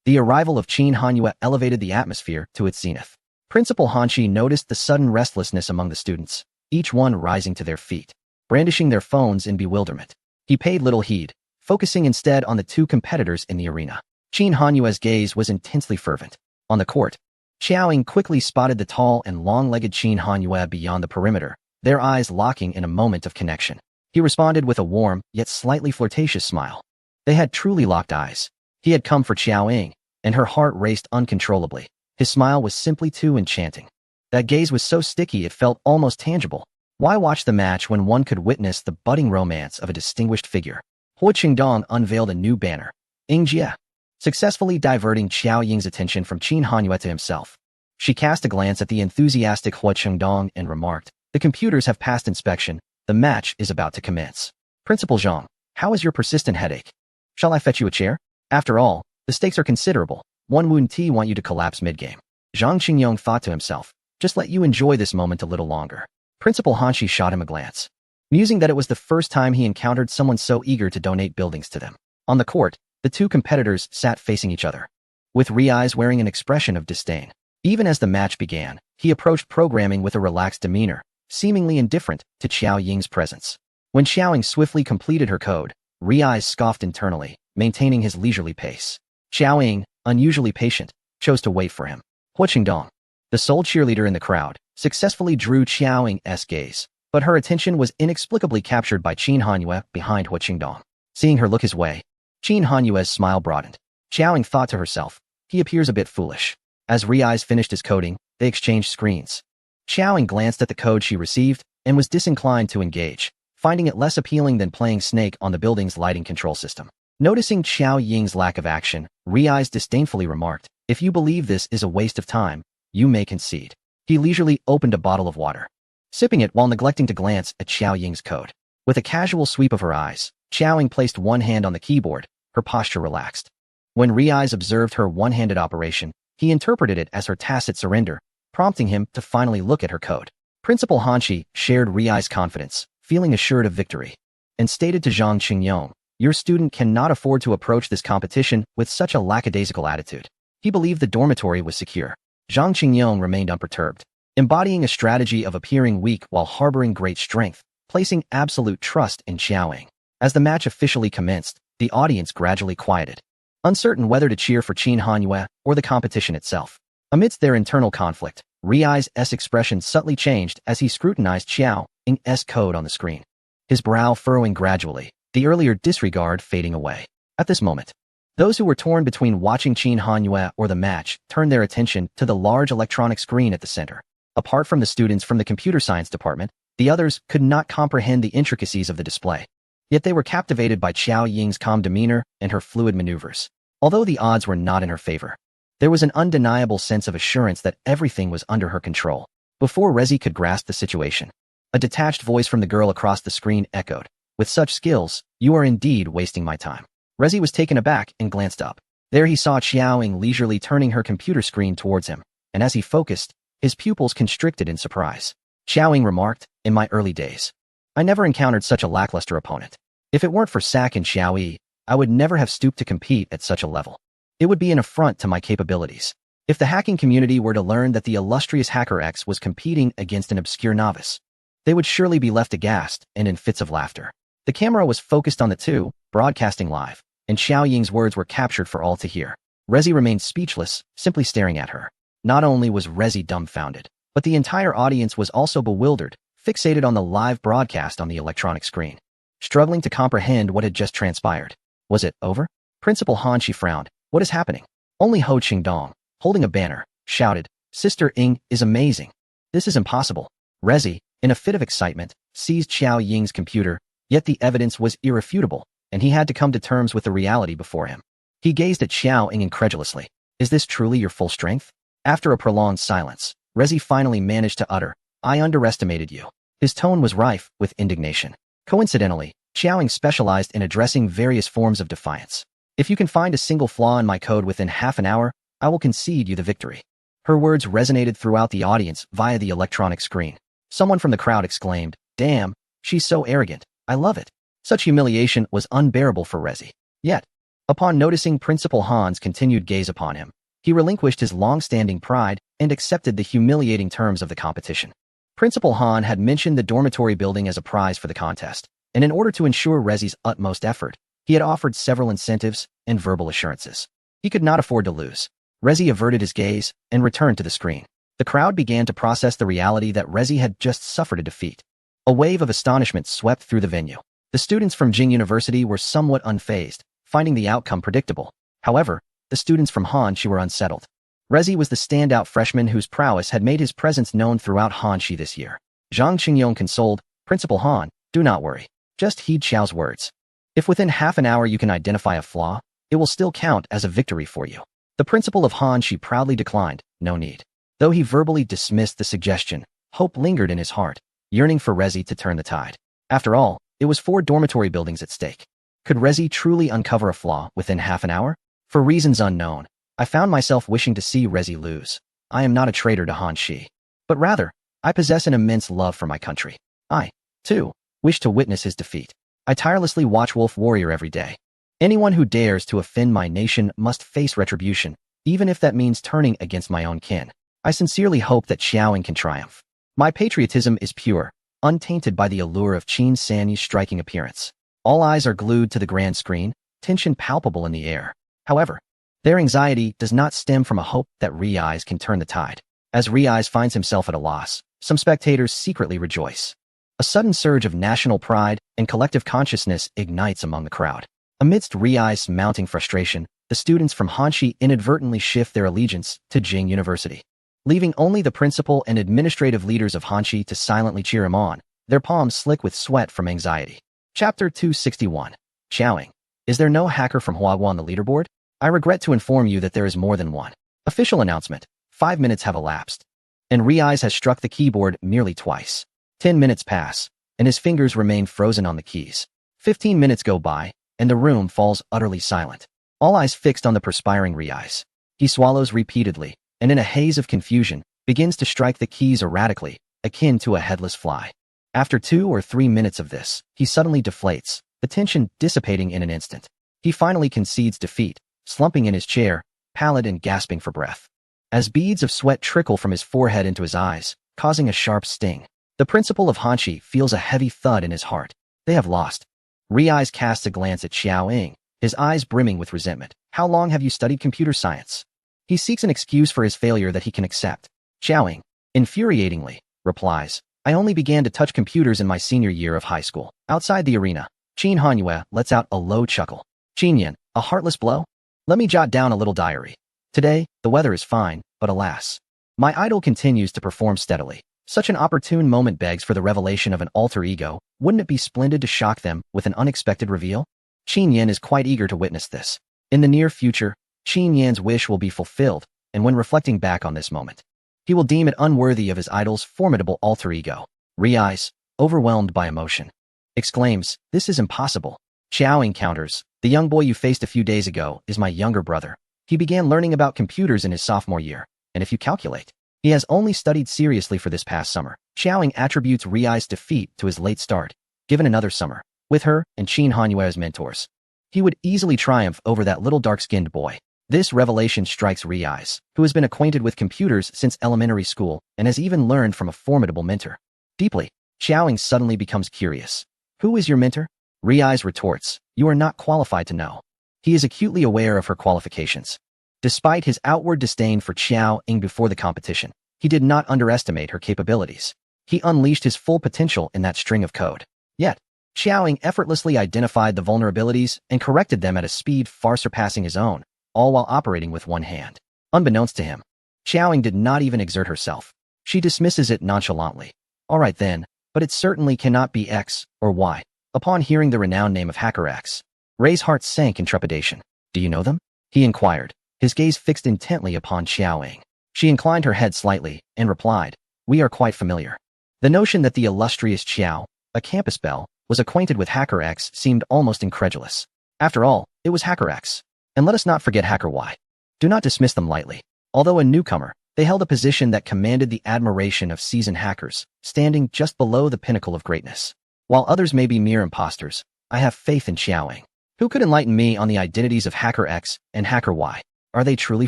The arrival of Qin Hanyue elevated the atmosphere to its zenith. Principal Hanshi noticed the sudden restlessness among the students, each one rising to their feet, brandishing their phones in bewilderment. He paid little heed, focusing instead on the two competitors in the arena. Qin Hanyue's gaze was intensely fervent. On the court, Xiao Ying quickly spotted the tall and long-legged Qin Hanyue beyond the perimeter, their eyes locking in a moment of connection. He responded with a warm, yet slightly flirtatious smile. They had truly locked eyes. He had come for Xiao Ying, and her heart raced uncontrollably. His smile was simply too enchanting. That gaze was so sticky it felt almost tangible. Why watch the match when one could witness the budding romance of a distinguished figure? Ho Chengdong unveiled a new banner, Ying Jie, successfully diverting Xiao Ying's attention from Qin Hanyue to himself. She cast a glance at the enthusiastic Ho Chengdong and remarked, the computers have passed inspection. The match is about to commence. Principal Zhang, how is your persistent headache? Shall I fetch you a chair? After all, the stakes are considerable. One wouldn't want you to collapse mid-game. Zhang Qingyong thought to himself, just let you enjoy this moment a little longer. Principal Hanshi shot him a glance, musing that it was the first time he encountered someone so eager to donate buildings to them. On the court, the two competitors sat facing each other, with Riai's wearing an expression of disdain. Even as the match began, he approached programming with a relaxed demeanor, seemingly indifferent to Xiao Ying's presence. When Xiao Ying swiftly completed her code, Riai scoffed internally, maintaining his leisurely pace. Xiao Ying, unusually patient, chose to wait for him. Ho Chengdong, the sole cheerleader in the crowd, successfully drew Xiao Ying's gaze, but her attention was inexplicably captured by Qin Hanyue behind Ho Chengdong. Seeing her look his way, Qin Hanyue's smile broadened. Xiao Ying thought to herself, he appears a bit foolish. As Riai finished his coding, They exchanged screens. Xiaoying glanced at the code she received and was disinclined to engage, finding it less appealing than playing Snake on the building's lighting control system. Noticing Xiao Ying's lack of action, Riaz disdainfully remarked, "If you believe this is a waste of time, you may concede." He leisurely opened a bottle of water, sipping it while neglecting to glance at Xiao Ying's code. With a casual sweep of her eyes, Xiaoying placed one hand on the keyboard, her posture relaxed. When Riaz observed her one-handed operation, he interpreted it as her tacit surrender, prompting him to finally look at her code. Principal Hanshi shared Riaz's confidence, feeling assured of victory, and stated to Zhang Qingyong, "Your student cannot afford to approach this competition with such a lackadaisical attitude." He believed the dormitory was secure. Zhang Qingyong remained unperturbed, embodying a strategy of appearing weak while harboring great strength, placing absolute trust in Xiaoying. As the match officially commenced, the audience gradually quieted, uncertain whether to cheer for Qin Hanyue or the competition itself. Amidst their internal conflict, Riaz's expression subtly changed as he scrutinized Xiaoying's code on the screen, his brow furrowing gradually, the earlier disregard fading away. At this moment, those who were torn between watching Qin Hanyue or the match turned their attention to the large electronic screen at the center. Apart from the students from the computer science department, the others could not comprehend the intricacies of the display. Yet they were captivated by Xiaoying's calm demeanor and her fluid maneuvers. Although the odds were not in her favor, there was an undeniable sense of assurance that everything was under her control. Before Rezi could grasp the situation, a detached voice from the girl across the screen echoed, "With such skills, you are indeed wasting my time." Rezi was taken aback and glanced up. There he saw Xiaoying leisurely turning her computer screen towards him, and as he focused, his pupils constricted in surprise. Xiaoying remarked, "In my early days, I never encountered such a lackluster opponent. If it weren't for Sak and Xiaoyi, I would never have stooped to compete at such a level. It would be an affront to my capabilities. If the hacking community were to learn that the illustrious Hacker X was competing against an obscure novice, they would surely be left aghast and in fits of laughter." The camera was focused on the two, broadcasting live, and Xiaoying's words were captured for all to hear. Rezi remained speechless, simply staring at her. Not only was Rezi dumbfounded, but the entire audience was also bewildered, fixated on the live broadcast on the electronic screen, struggling to comprehend what had just transpired. Was it over? Principal Hanshi frowned. "What is happening?" Only Ho Qingdong, holding a banner, shouted, "Sister Ying is amazing. This is impossible." Rezi, in a fit of excitement, seized Xiaoying's computer, yet the evidence was irrefutable, and he had to come to terms with the reality before him. He gazed at Xiaoying incredulously. "Is this truly your full strength?" After a prolonged silence, Rezi finally managed to utter, "I underestimated you." His tone was rife with indignation. Coincidentally, Xiaoying specialized in addressing various forms of defiance. "If you can find a single flaw in my code within half an hour, I will concede you the victory." Her words resonated throughout the audience via the electronic screen. Someone from the crowd exclaimed, "Damn, she's so arrogant. I love it." Such humiliation was unbearable for Rezi. Yet, upon noticing Principal Han's continued gaze upon him, he relinquished his long-standing pride and accepted the humiliating terms of the competition. Principal Han had mentioned the dormitory building as a prize for the contest, and in order to ensure Rezi's utmost effort, he had offered several incentives and verbal assurances. He could not afford to lose. Rezi averted his gaze and returned to the screen. The crowd began to process the reality that Rezi had just suffered a defeat. A wave of astonishment swept through the venue. The students from Jing University were somewhat unfazed, finding the outcome predictable. However, the students from Hanshi were unsettled. Rezi was the standout freshman whose prowess had made his presence known throughout Hanshi this year. Zhang Qingyong consoled, "Principal Han, do not worry. Just heed Xiao's words. If within half an hour you can identify a flaw, it will still count as a victory for you." The principal of Hanshi proudly declined, "No need." Though he verbally dismissed the suggestion, hope lingered in his heart, yearning for Rezi to turn the tide. After all, it was 4 dormitory buildings at stake. Could Rezi truly uncover a flaw within half an hour? For reasons unknown, I found myself wishing to see Rezi lose. I am not a traitor to Hanshi, but rather, I possess an immense love for my country. I, too, wish to witness his defeat. I tirelessly watch Wolf Warrior every day. Anyone who dares to offend my nation must face retribution, even if that means turning against my own kin. I sincerely hope that Xiaoying can triumph. My patriotism is pure, untainted by the allure of Qin Sanyi's striking appearance. All eyes are glued to the grand screen, tension palpable in the air. However, their anxiety does not stem from a hope that Riaz can turn the tide. As Riaz finds himself at a loss, some spectators secretly rejoice. A sudden surge of national pride and collective consciousness ignites among the crowd. Amidst Riaz's mounting frustration, the students from Hanshi inadvertently shift their allegiance to Jing University. leaving only the principal and administrative leaders of Hanshi to silently cheer him on, their palms slick with sweat from anxiety. Chapter 261. Xiaoying. Is there no hacker from Huahua on the leaderboard? I regret to inform you that there is more than one. Official announcement. 5 minutes have elapsed. And Riaz has struck the keyboard merely twice. 10 minutes pass, and his fingers remain frozen on the keys. 15 minutes go by, and the room falls utterly silent. All eyes fixed on the perspiring Riaz. He swallows repeatedly, and in a haze of confusion, begins to strike the keys erratically, akin to a headless fly. After 2 or 3 minutes of this, he suddenly deflates, the tension dissipating in an instant. He finally concedes defeat, slumping in his chair, pallid and gasping for breath. As beads of sweat trickle from his forehead into his eyes, causing a sharp sting, the principal of Hanshi feels a heavy thud in his heart. They have lost. Riaz casts a glance at Xiaoying, his eyes brimming with resentment. How long have you studied computer science? He seeks an excuse for his failure that he can accept. Xiaoying, infuriatingly, replies, I only began to touch computers in my senior year of high school. Outside the arena, Qin Hanyue lets out a low chuckle. Qinyan, a heartless blow? Let me jot down a little diary. Today, the weather is fine, but alas. My idol continues to perform steadily. Such an opportune moment begs for the revelation of an alter ego. Wouldn't it be splendid to shock them with an unexpected reveal? Qin Yan is quite eager to witness this. In the near future, Qin Yan's wish will be fulfilled, and when reflecting back on this moment, he will deem it unworthy of his idol's formidable alter ego. Riaz, overwhelmed by emotion, exclaims, this is impossible. Xiaoying counters, the young boy you faced a few days ago is my younger brother. He began learning about computers in his sophomore year, and if you calculate, he has only studied seriously for this past summer. Xiaoying attributes Riaz's defeat to his late start. Given another summer, with her and Qin Hanyue as mentors, he would easily triumph over that little dark-skinned boy. This revelation strikes Riaz, who has been acquainted with computers since elementary school and has even learned from a formidable mentor. Deeply, Xiaoying suddenly becomes curious. Who is your mentor? Riaz retorts, you are not qualified to know. He is acutely aware of her qualifications. Despite his outward disdain for Xiaoying before the competition, he did not underestimate her capabilities. He unleashed his full potential in that string of code. Yet, Xiaoying effortlessly identified the vulnerabilities and corrected them at a speed far surpassing his own, all while operating with one hand. Unbeknownst to him, Xiaoying did not even exert herself. She dismisses it nonchalantly. All right then, but it certainly cannot be X or Y. Upon hearing the renowned name of Hacker X, Ray's heart sank in trepidation. Do you know them? He inquired, his gaze fixed intently upon Xiaoying. She inclined her head slightly and replied, we are quite familiar. The notion that the illustrious Xiao, a campus belle, was acquainted with Hacker X seemed almost incredulous. After all, it was Hacker X. And let us not forget Hacker Y. Do not dismiss them lightly. Although a newcomer, they held a position that commanded the admiration of seasoned hackers, standing just below the pinnacle of greatness. While others may be mere imposters, I have faith in Xiaoying. Who could enlighten me on the identities of Hacker X and Hacker Y? Are they truly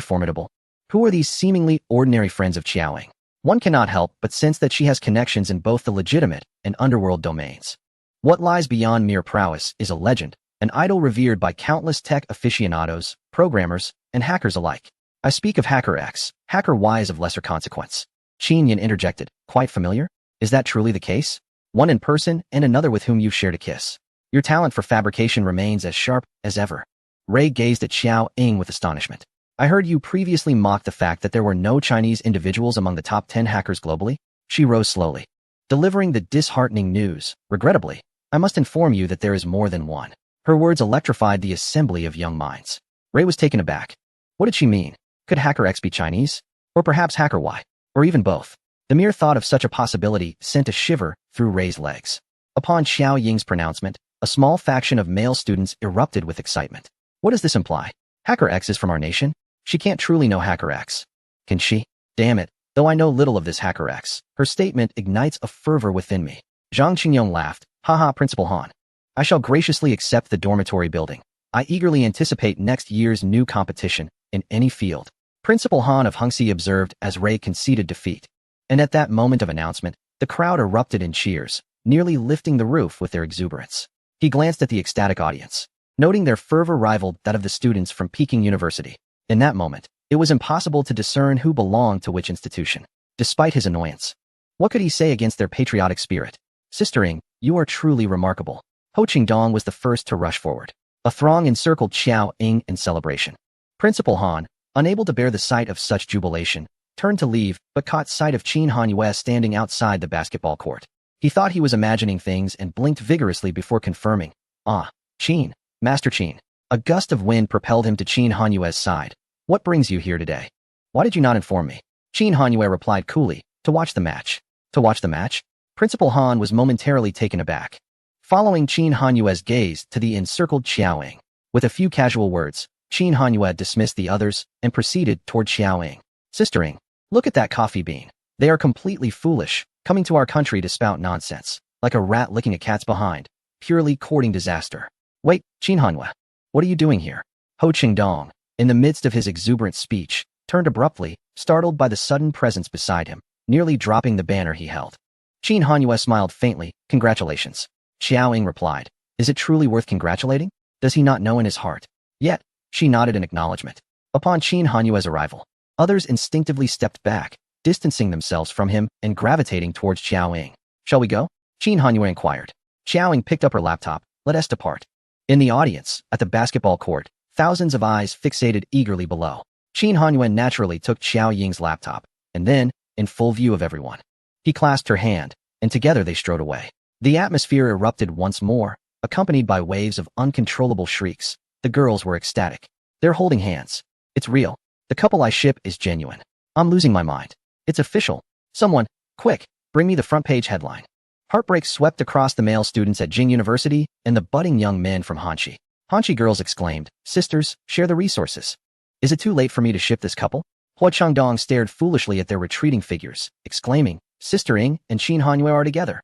formidable? Who are these seemingly ordinary friends of Xiaoying? One cannot help but sense that she has connections in both the legitimate and underworld domains. What lies beyond mere prowess is a legend, an idol revered by countless tech aficionados, programmers, and hackers alike. I speak of Hacker X. Hacker Y is of lesser consequence. Qin Yan interjected, quite familiar? Is that truly the case? One in person and another with whom you've shared a kiss. Your talent for fabrication remains as sharp as ever. Ray gazed at Xiaoying with astonishment. I heard you previously mock the fact that there were no Chinese individuals among the top 10 hackers globally. She rose slowly, delivering the disheartening news. Regrettably, I must inform you that there is more than one. Her words electrified the assembly of young minds. Ray was taken aback. What did she mean? Could Hacker X be Chinese? Or perhaps Hacker Y? Or even both? The mere thought of such a possibility sent a shiver through Ray's legs. Upon Xiaoying's pronouncement, a small faction of male students erupted with excitement. What does this imply? Hacker X is from our nation? She can't truly know Hacker X. Can she? Damn it, though I know little of this Hacker X, her statement ignites a fervor within me. Zhang Qingyong laughed. Haha, Principal Han. I shall graciously accept the dormitory building. I eagerly anticipate next year's new competition in any field. Principal Han of Hengxi observed as Ray conceded defeat. And at that moment of announcement, the crowd erupted in cheers, nearly lifting the roof with their exuberance. He glanced at the ecstatic audience, noting their fervor rivaled that of the students from Peking University. In that moment, it was impossible to discern who belonged to which institution. Despite his annoyance, what could he say against their patriotic spirit? Sister Ying, you are truly remarkable. Ho Qingdong was the first to rush forward. A throng encircled Xiaoying in celebration. Principal Han, unable to bear the sight of such jubilation, turned to leave, but caught sight of Qin Hanyue standing outside the basketball court. He thought he was imagining things and blinked vigorously before confirming. Ah, Qin, Master Qin. A gust of wind propelled him to Qin Hanyue's side. What brings you here today? Why did you not inform me? Qin Hanyue replied coolly, to watch the match. To watch the match? Principal Han was momentarily taken aback. Following Qin Hanyue's gaze to the encircled Xiaoying. With a few casual words, Qin Hanyue dismissed the others and proceeded toward Xiaoying. Sistering, look at that coffee bean. They are completely foolish, coming to our country to spout nonsense, like a rat licking a cat's behind, purely courting disaster. Wait, Qin Hanyue, what are you doing here? Ho Qingdong, in the midst of his exuberant speech, turned abruptly, startled by the sudden presence beside him, nearly dropping the banner he held. Qin Hanyue smiled faintly. Congratulations. Xiaoying replied. Is it truly worth congratulating? Does he not know in his heart? Yet, she nodded in acknowledgement. Upon Qin Hanyue's arrival, others instinctively stepped back, distancing themselves from him and gravitating towards Xiaoying. Shall we go? Qin Hanyue inquired. Xiaoying picked up her laptop. Let us depart. In the audience, at the basketball court, thousands of eyes fixated eagerly below. Qin Hanyue naturally took Xiaoying's laptop, and then, in full view of everyone, he clasped her hand, and together they strode away. The atmosphere erupted once more, accompanied by waves of uncontrollable shrieks. The girls were ecstatic. They're holding hands. It's real. The couple I ship is genuine. I'm losing my mind. It's official. Someone, quick, bring me the front page headline. Heartbreak swept across the male students at Jing University and the budding young men from Hanxi. Hanxi girls exclaimed, sisters, share the resources. Is it too late for me to ship this couple? Hua Changdong stared foolishly at their retreating figures, exclaiming, Sister Ying and Qin Hanyue are together.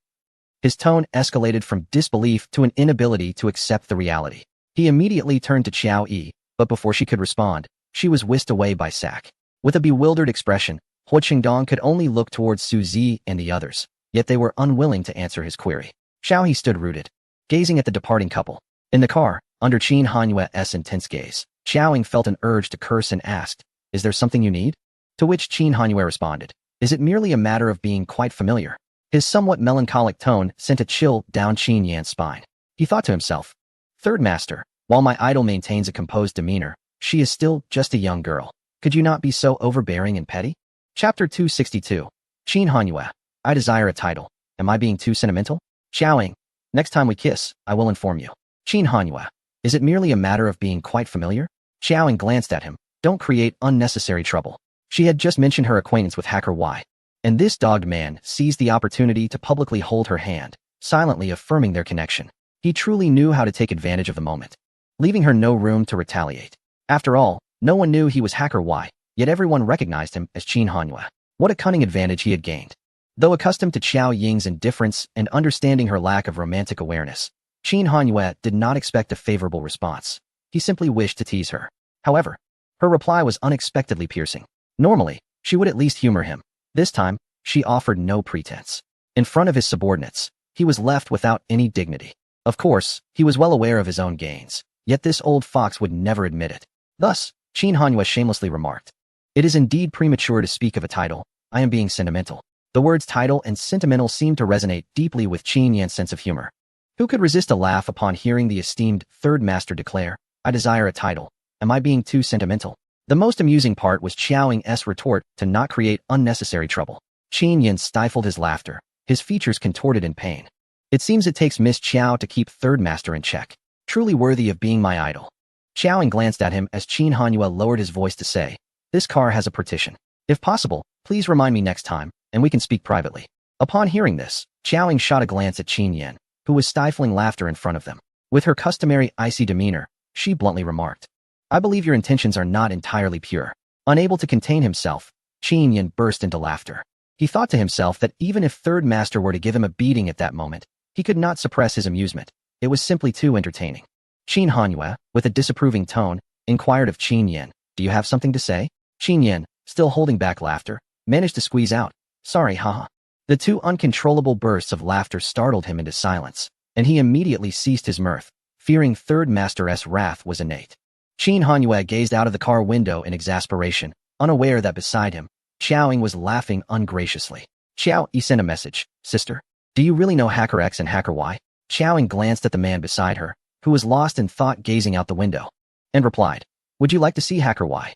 His tone escalated from disbelief to an inability to accept the reality. He immediately turned to Qiao Yi, but before she could respond, she was whisked away by Sack. With a bewildered expression, Hua Qingdong could only look towards Su Zi and the others, yet they were unwilling to answer his query. Xiao He stood rooted, gazing at the departing couple. In the car, under Qin Hanyue's intense gaze, Xiaoying felt an urge to curse and asked, Is there something you need? To which Qin Hanyue responded, Is it merely a matter of being quite familiar? His somewhat melancholic tone sent a chill down Qin Yan's spine. He thought to himself, Third Master, while my idol maintains a composed demeanor, she is still just a young girl. Could you not be so overbearing and petty? Chapter 262. Qin Hanyue. I desire a title. Am I being too sentimental? Xiaoying. Next time we kiss, I will inform you. Qin Hanyue. Is it merely a matter of being quite familiar? Xiaoying glanced at him. Don't create unnecessary trouble. She had just mentioned her acquaintance with Hacker Y. And this dogged man seized the opportunity to publicly hold her hand, silently affirming their connection. He truly knew how to take advantage of the moment, leaving her no room to retaliate. After all, no one knew he was Hacker Y, yet everyone recognized him as Qin Hanyue. What a cunning advantage he had gained. Though accustomed to Qiao Ying's indifference and understanding her lack of romantic awareness, Qin Hanyue did not expect a favorable response. He simply wished to tease her. However, her reply was unexpectedly piercing. Normally, she would at least humor him. This time, she offered no pretense. In front of his subordinates, he was left without any dignity. Of course, he was well aware of his own gains, yet this old fox would never admit it. Thus, Qin Hanyue shamelessly remarked, It is indeed premature to speak of a title. I am being sentimental. The words title and sentimental seemed to resonate deeply with Qin Yan's sense of humor. Who could resist a laugh upon hearing the esteemed Third Master declare, I desire a title. Am I being too sentimental? The most amusing part was Xiaoying's retort to not create unnecessary trouble. Qin Yan stifled his laughter, his features contorted in pain. It seems it takes Miss Qiao to keep Third Master in check. Truly worthy of being my idol. Xiaoying glanced at him as Qin Hanyue lowered his voice to say, This car has a partition. If possible, please remind me next time, and we can speak privately. Upon hearing this, Xiaoying shot a glance at Qin Yan, who was stifling laughter in front of them. With her customary icy demeanor, she bluntly remarked, I believe your intentions are not entirely pure. Unable to contain himself, Qin Yan burst into laughter. He thought to himself that even if Third Master were to give him a beating at that moment, he could not suppress his amusement. It was simply too entertaining. Qin Hanyue, with a disapproving tone, inquired of Qin Yan, Do you have something to say? Qin Yan, still holding back laughter, managed to squeeze out, Sorry, haha. The two uncontrollable bursts of laughter startled him into silence, and he immediately ceased his mirth, fearing Third Master's wrath was innate. Qin Hanyue gazed out of the car window in exasperation, unaware that beside him, Xiaoying was laughing ungraciously. Xiao Yi sent a message, Sister, do you really know Hacker X and Hacker Y? Xiaoying glanced at the man beside her, who was lost in thought gazing out the window, and replied, Would you like to see Hacker Y?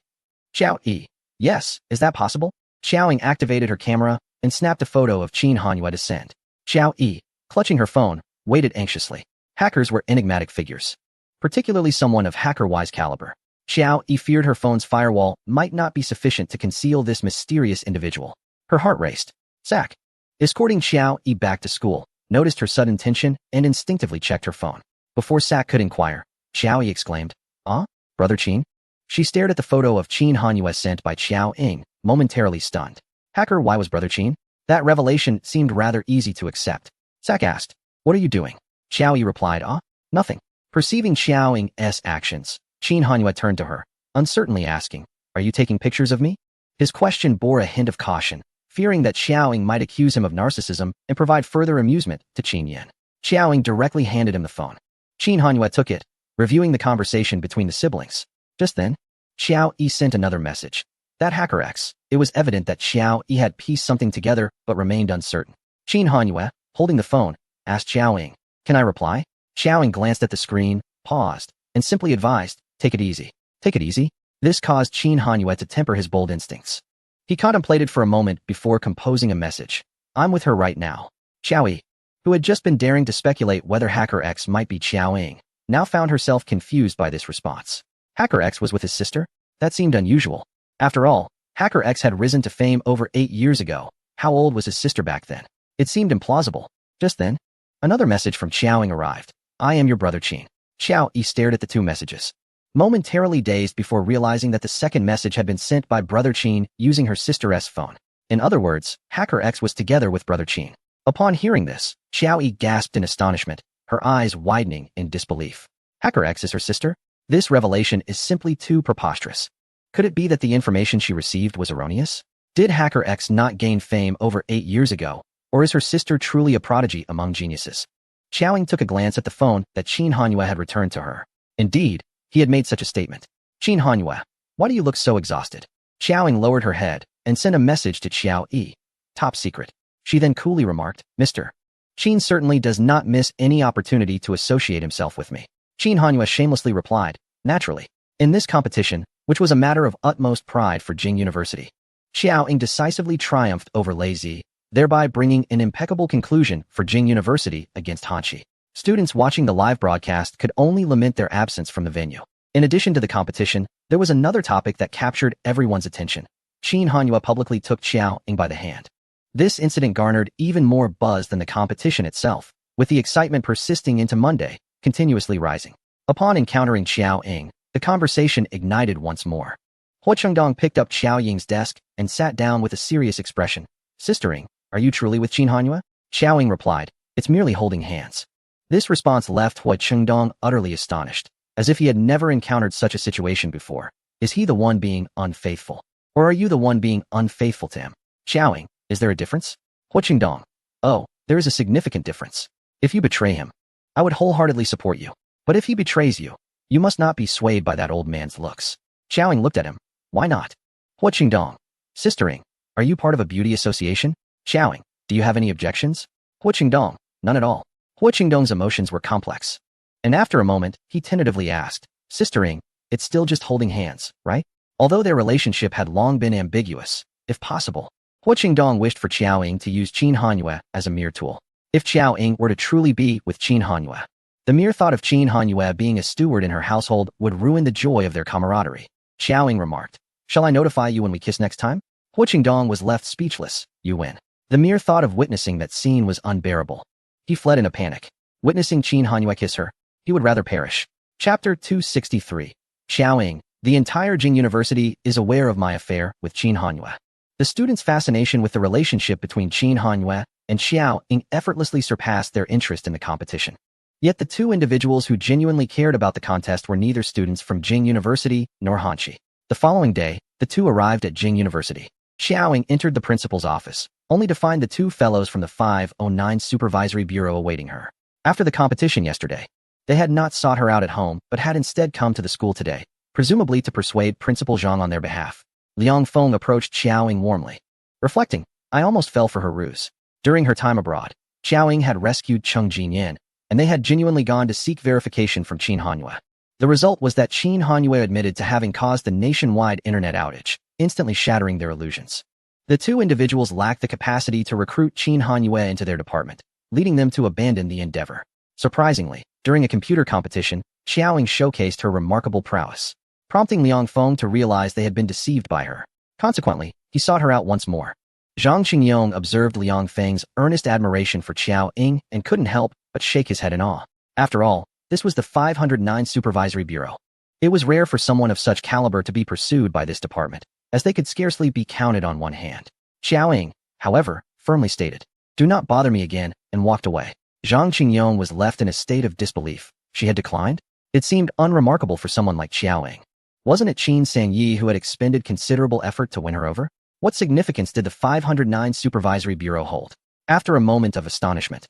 Xiao Yi, yes, is that possible? Xiaoying activated her camera and snapped a photo of Qin Hanyue to send. Xiao Yi, clutching her phone, waited anxiously. Hackers were enigmatic figures, particularly someone of hacker-wise caliber. Xiao Yi feared her phone's firewall might not be sufficient to conceal this mysterious individual. Her heart raced. Zack, escorting Xiao Yi back to school, noticed her sudden tension and instinctively checked her phone. Before Zack could inquire, Xiao Yi exclaimed, "Ah, Brother Qin?" She stared at the photo of Qin Hanyue sent by Xiao Ying, momentarily stunned. Hacker, why was Brother Qin? That revelation seemed rather easy to accept. Zack asked, "What are you doing?" Xiao Yi replied, "Ah, nothing." Perceiving Xiao Ying's actions, Qin Hanyue turned to her, uncertainly asking, "Are you taking pictures of me?" His question bore a hint of caution, fearing that Xiao Ying might accuse him of narcissism and provide further amusement to Qin Yan. Xiao Ying directly handed him the phone. Qin Hanyue took it, reviewing the conversation between the siblings. Just then, Xiao Yi sent another message. That hacker X. It was evident that Xiao Yi had pieced something together but remained uncertain. Qin Hanyue, holding the phone, asked Xiao Ying, "Can I reply?" Xiao Ying glanced at the screen, paused, and simply advised, "Take it easy." Take it easy? This caused Qin Hanyue to temper his bold instincts. He contemplated for a moment before composing a message. "I'm with her right now." Xiao Yi, who had just been daring to speculate whether Hacker X might be Xiao Ying, now found herself confused by this response. Hacker X was with his sister? That seemed unusual. After all, Hacker X had risen to fame over 8 years ago. How old was his sister back then? It seemed implausible. Just then, another message from Xiao Ying arrived. "I am your brother Qin." Xiao Yi stared at the two messages, momentarily dazed before realizing that the second message had been sent by Brother Qin using her sister's phone. In other words, Hacker X was together with Brother Qin. Upon hearing this, Xiao Yi gasped in astonishment, her eyes widening in disbelief. Hacker X is her sister? This revelation is simply too preposterous. Could it be that the information she received was erroneous? Did Hacker X not gain fame over 8 years ago, or is her sister truly a prodigy among geniuses? Xiao Ying took a glance at the phone that Qin Hanyue had returned to her. Indeed, he had made such a statement. "Qin Hanyue, why do you look so exhausted?" Xiao Ying lowered her head and sent a message to Xiao Yi. "Top secret." She then coolly remarked, "Mr. Qin certainly does not miss any opportunity to associate himself with me." Qin Hanyue shamelessly replied, "Naturally." In this competition, which was a matter of utmost pride for Jing University, Xiao Ying decisively triumphed over Lei Zi, thereby bringing an impeccable conclusion for Jing University against Hanxi. Students watching the live broadcast could only lament their absence from the venue. In addition to the competition, there was another topic that captured everyone's attention. Qin Hanyue publicly took Xiao Ying by the hand. This incident garnered even more buzz than the competition itself, with the excitement persisting into Monday, continuously rising. Upon encountering Xiao Ying, the conversation ignited once more. Hua Chengdong picked up Xiao Ying's desk and sat down with a serious expression. "Sister Ying, are you truly with Qin Hanyue?" Xiao Ying replied, "It's merely holding hands." This response left Hua Chengdong utterly astonished, as if he had never encountered such a situation before. Is he the one being unfaithful? Or are you the one being unfaithful to him? Xiao Ying, is there a difference? Hua Chengdong, oh, there is a significant difference. If you betray him, I would wholeheartedly support you. But if he betrays you, you must not be swayed by that old man's looks. Xiao Ying looked at him. Why not? Hua Chengdong, Sister Ying, are you part of a beauty association? Xiao Ying, do you have any objections? Hua Chengdong, none at all. Hua Chengdong's emotions were complex. And after a moment, he tentatively asked, Sister Ying, it's still just holding hands, right? Although their relationship had long been ambiguous, if possible, Hua Chengdong wished for Xiao Ying to use Qin Hanyue as a mere tool. If Xiao Ying were to truly be with Qin Hanyue, the mere thought of Qin Hanyue being a steward in her household would ruin the joy of their camaraderie. Xiao Ying remarked, shall I notify you when we kiss next time? Hua Chengdong was left speechless. You win. The mere thought of witnessing that scene was unbearable. He fled in a panic. Witnessing Qin Hanyue kiss her, he would rather perish. Chapter 263. Xiao Ying, the entire Jing University is aware of my affair with Qin Hanyue. The students' fascination with the relationship between Qin Hanyue and Xiao Ying effortlessly surpassed their interest in the competition. Yet the two individuals who genuinely cared about the contest were neither students from Jing University nor Hanxi. The following day, the two arrived at Jing University. Xiao Ying entered the principal's office, only to find the two fellows from the 509 Supervisory Bureau awaiting her. After the competition yesterday, they had not sought her out at home but had instead come to the school today, presumably to persuade Principal Zhang on their behalf. Liang Feng approached Xiao Ying warmly. Reflecting, I almost fell for her ruse. During her time abroad, Xiao Ying had rescued Cheng Jinyan, and they had genuinely gone to seek verification from Qin Hanyue. The result was that Qin Hanyue admitted to having caused the nationwide internet outage, instantly shattering their illusions. The two individuals lacked the capacity to recruit Qin Hanyue into their department, leading them to abandon the endeavor. Surprisingly, during a computer competition, Xiaoying showcased her remarkable prowess, prompting Liang Feng to realize they had been deceived by her. Consequently, he sought her out once more. Zhang Qingyong observed Liang Feng's earnest admiration for Qiao Ying and couldn't help but shake his head in awe. After all, this was the 509 Supervisory Bureau. It was rare for someone of such caliber to be pursued by this department, as they could scarcely be counted on one hand. Qiao Ying, however, firmly stated, "Do not bother me again," and walked away. Zhang Qingyong was left in a state of disbelief. She had declined? It seemed unremarkable for someone like Qiao Ying. Wasn't it Qin Sangyi who had expended considerable effort to win her over? What significance did the 509 Supervisory Bureau hold? After a moment of astonishment,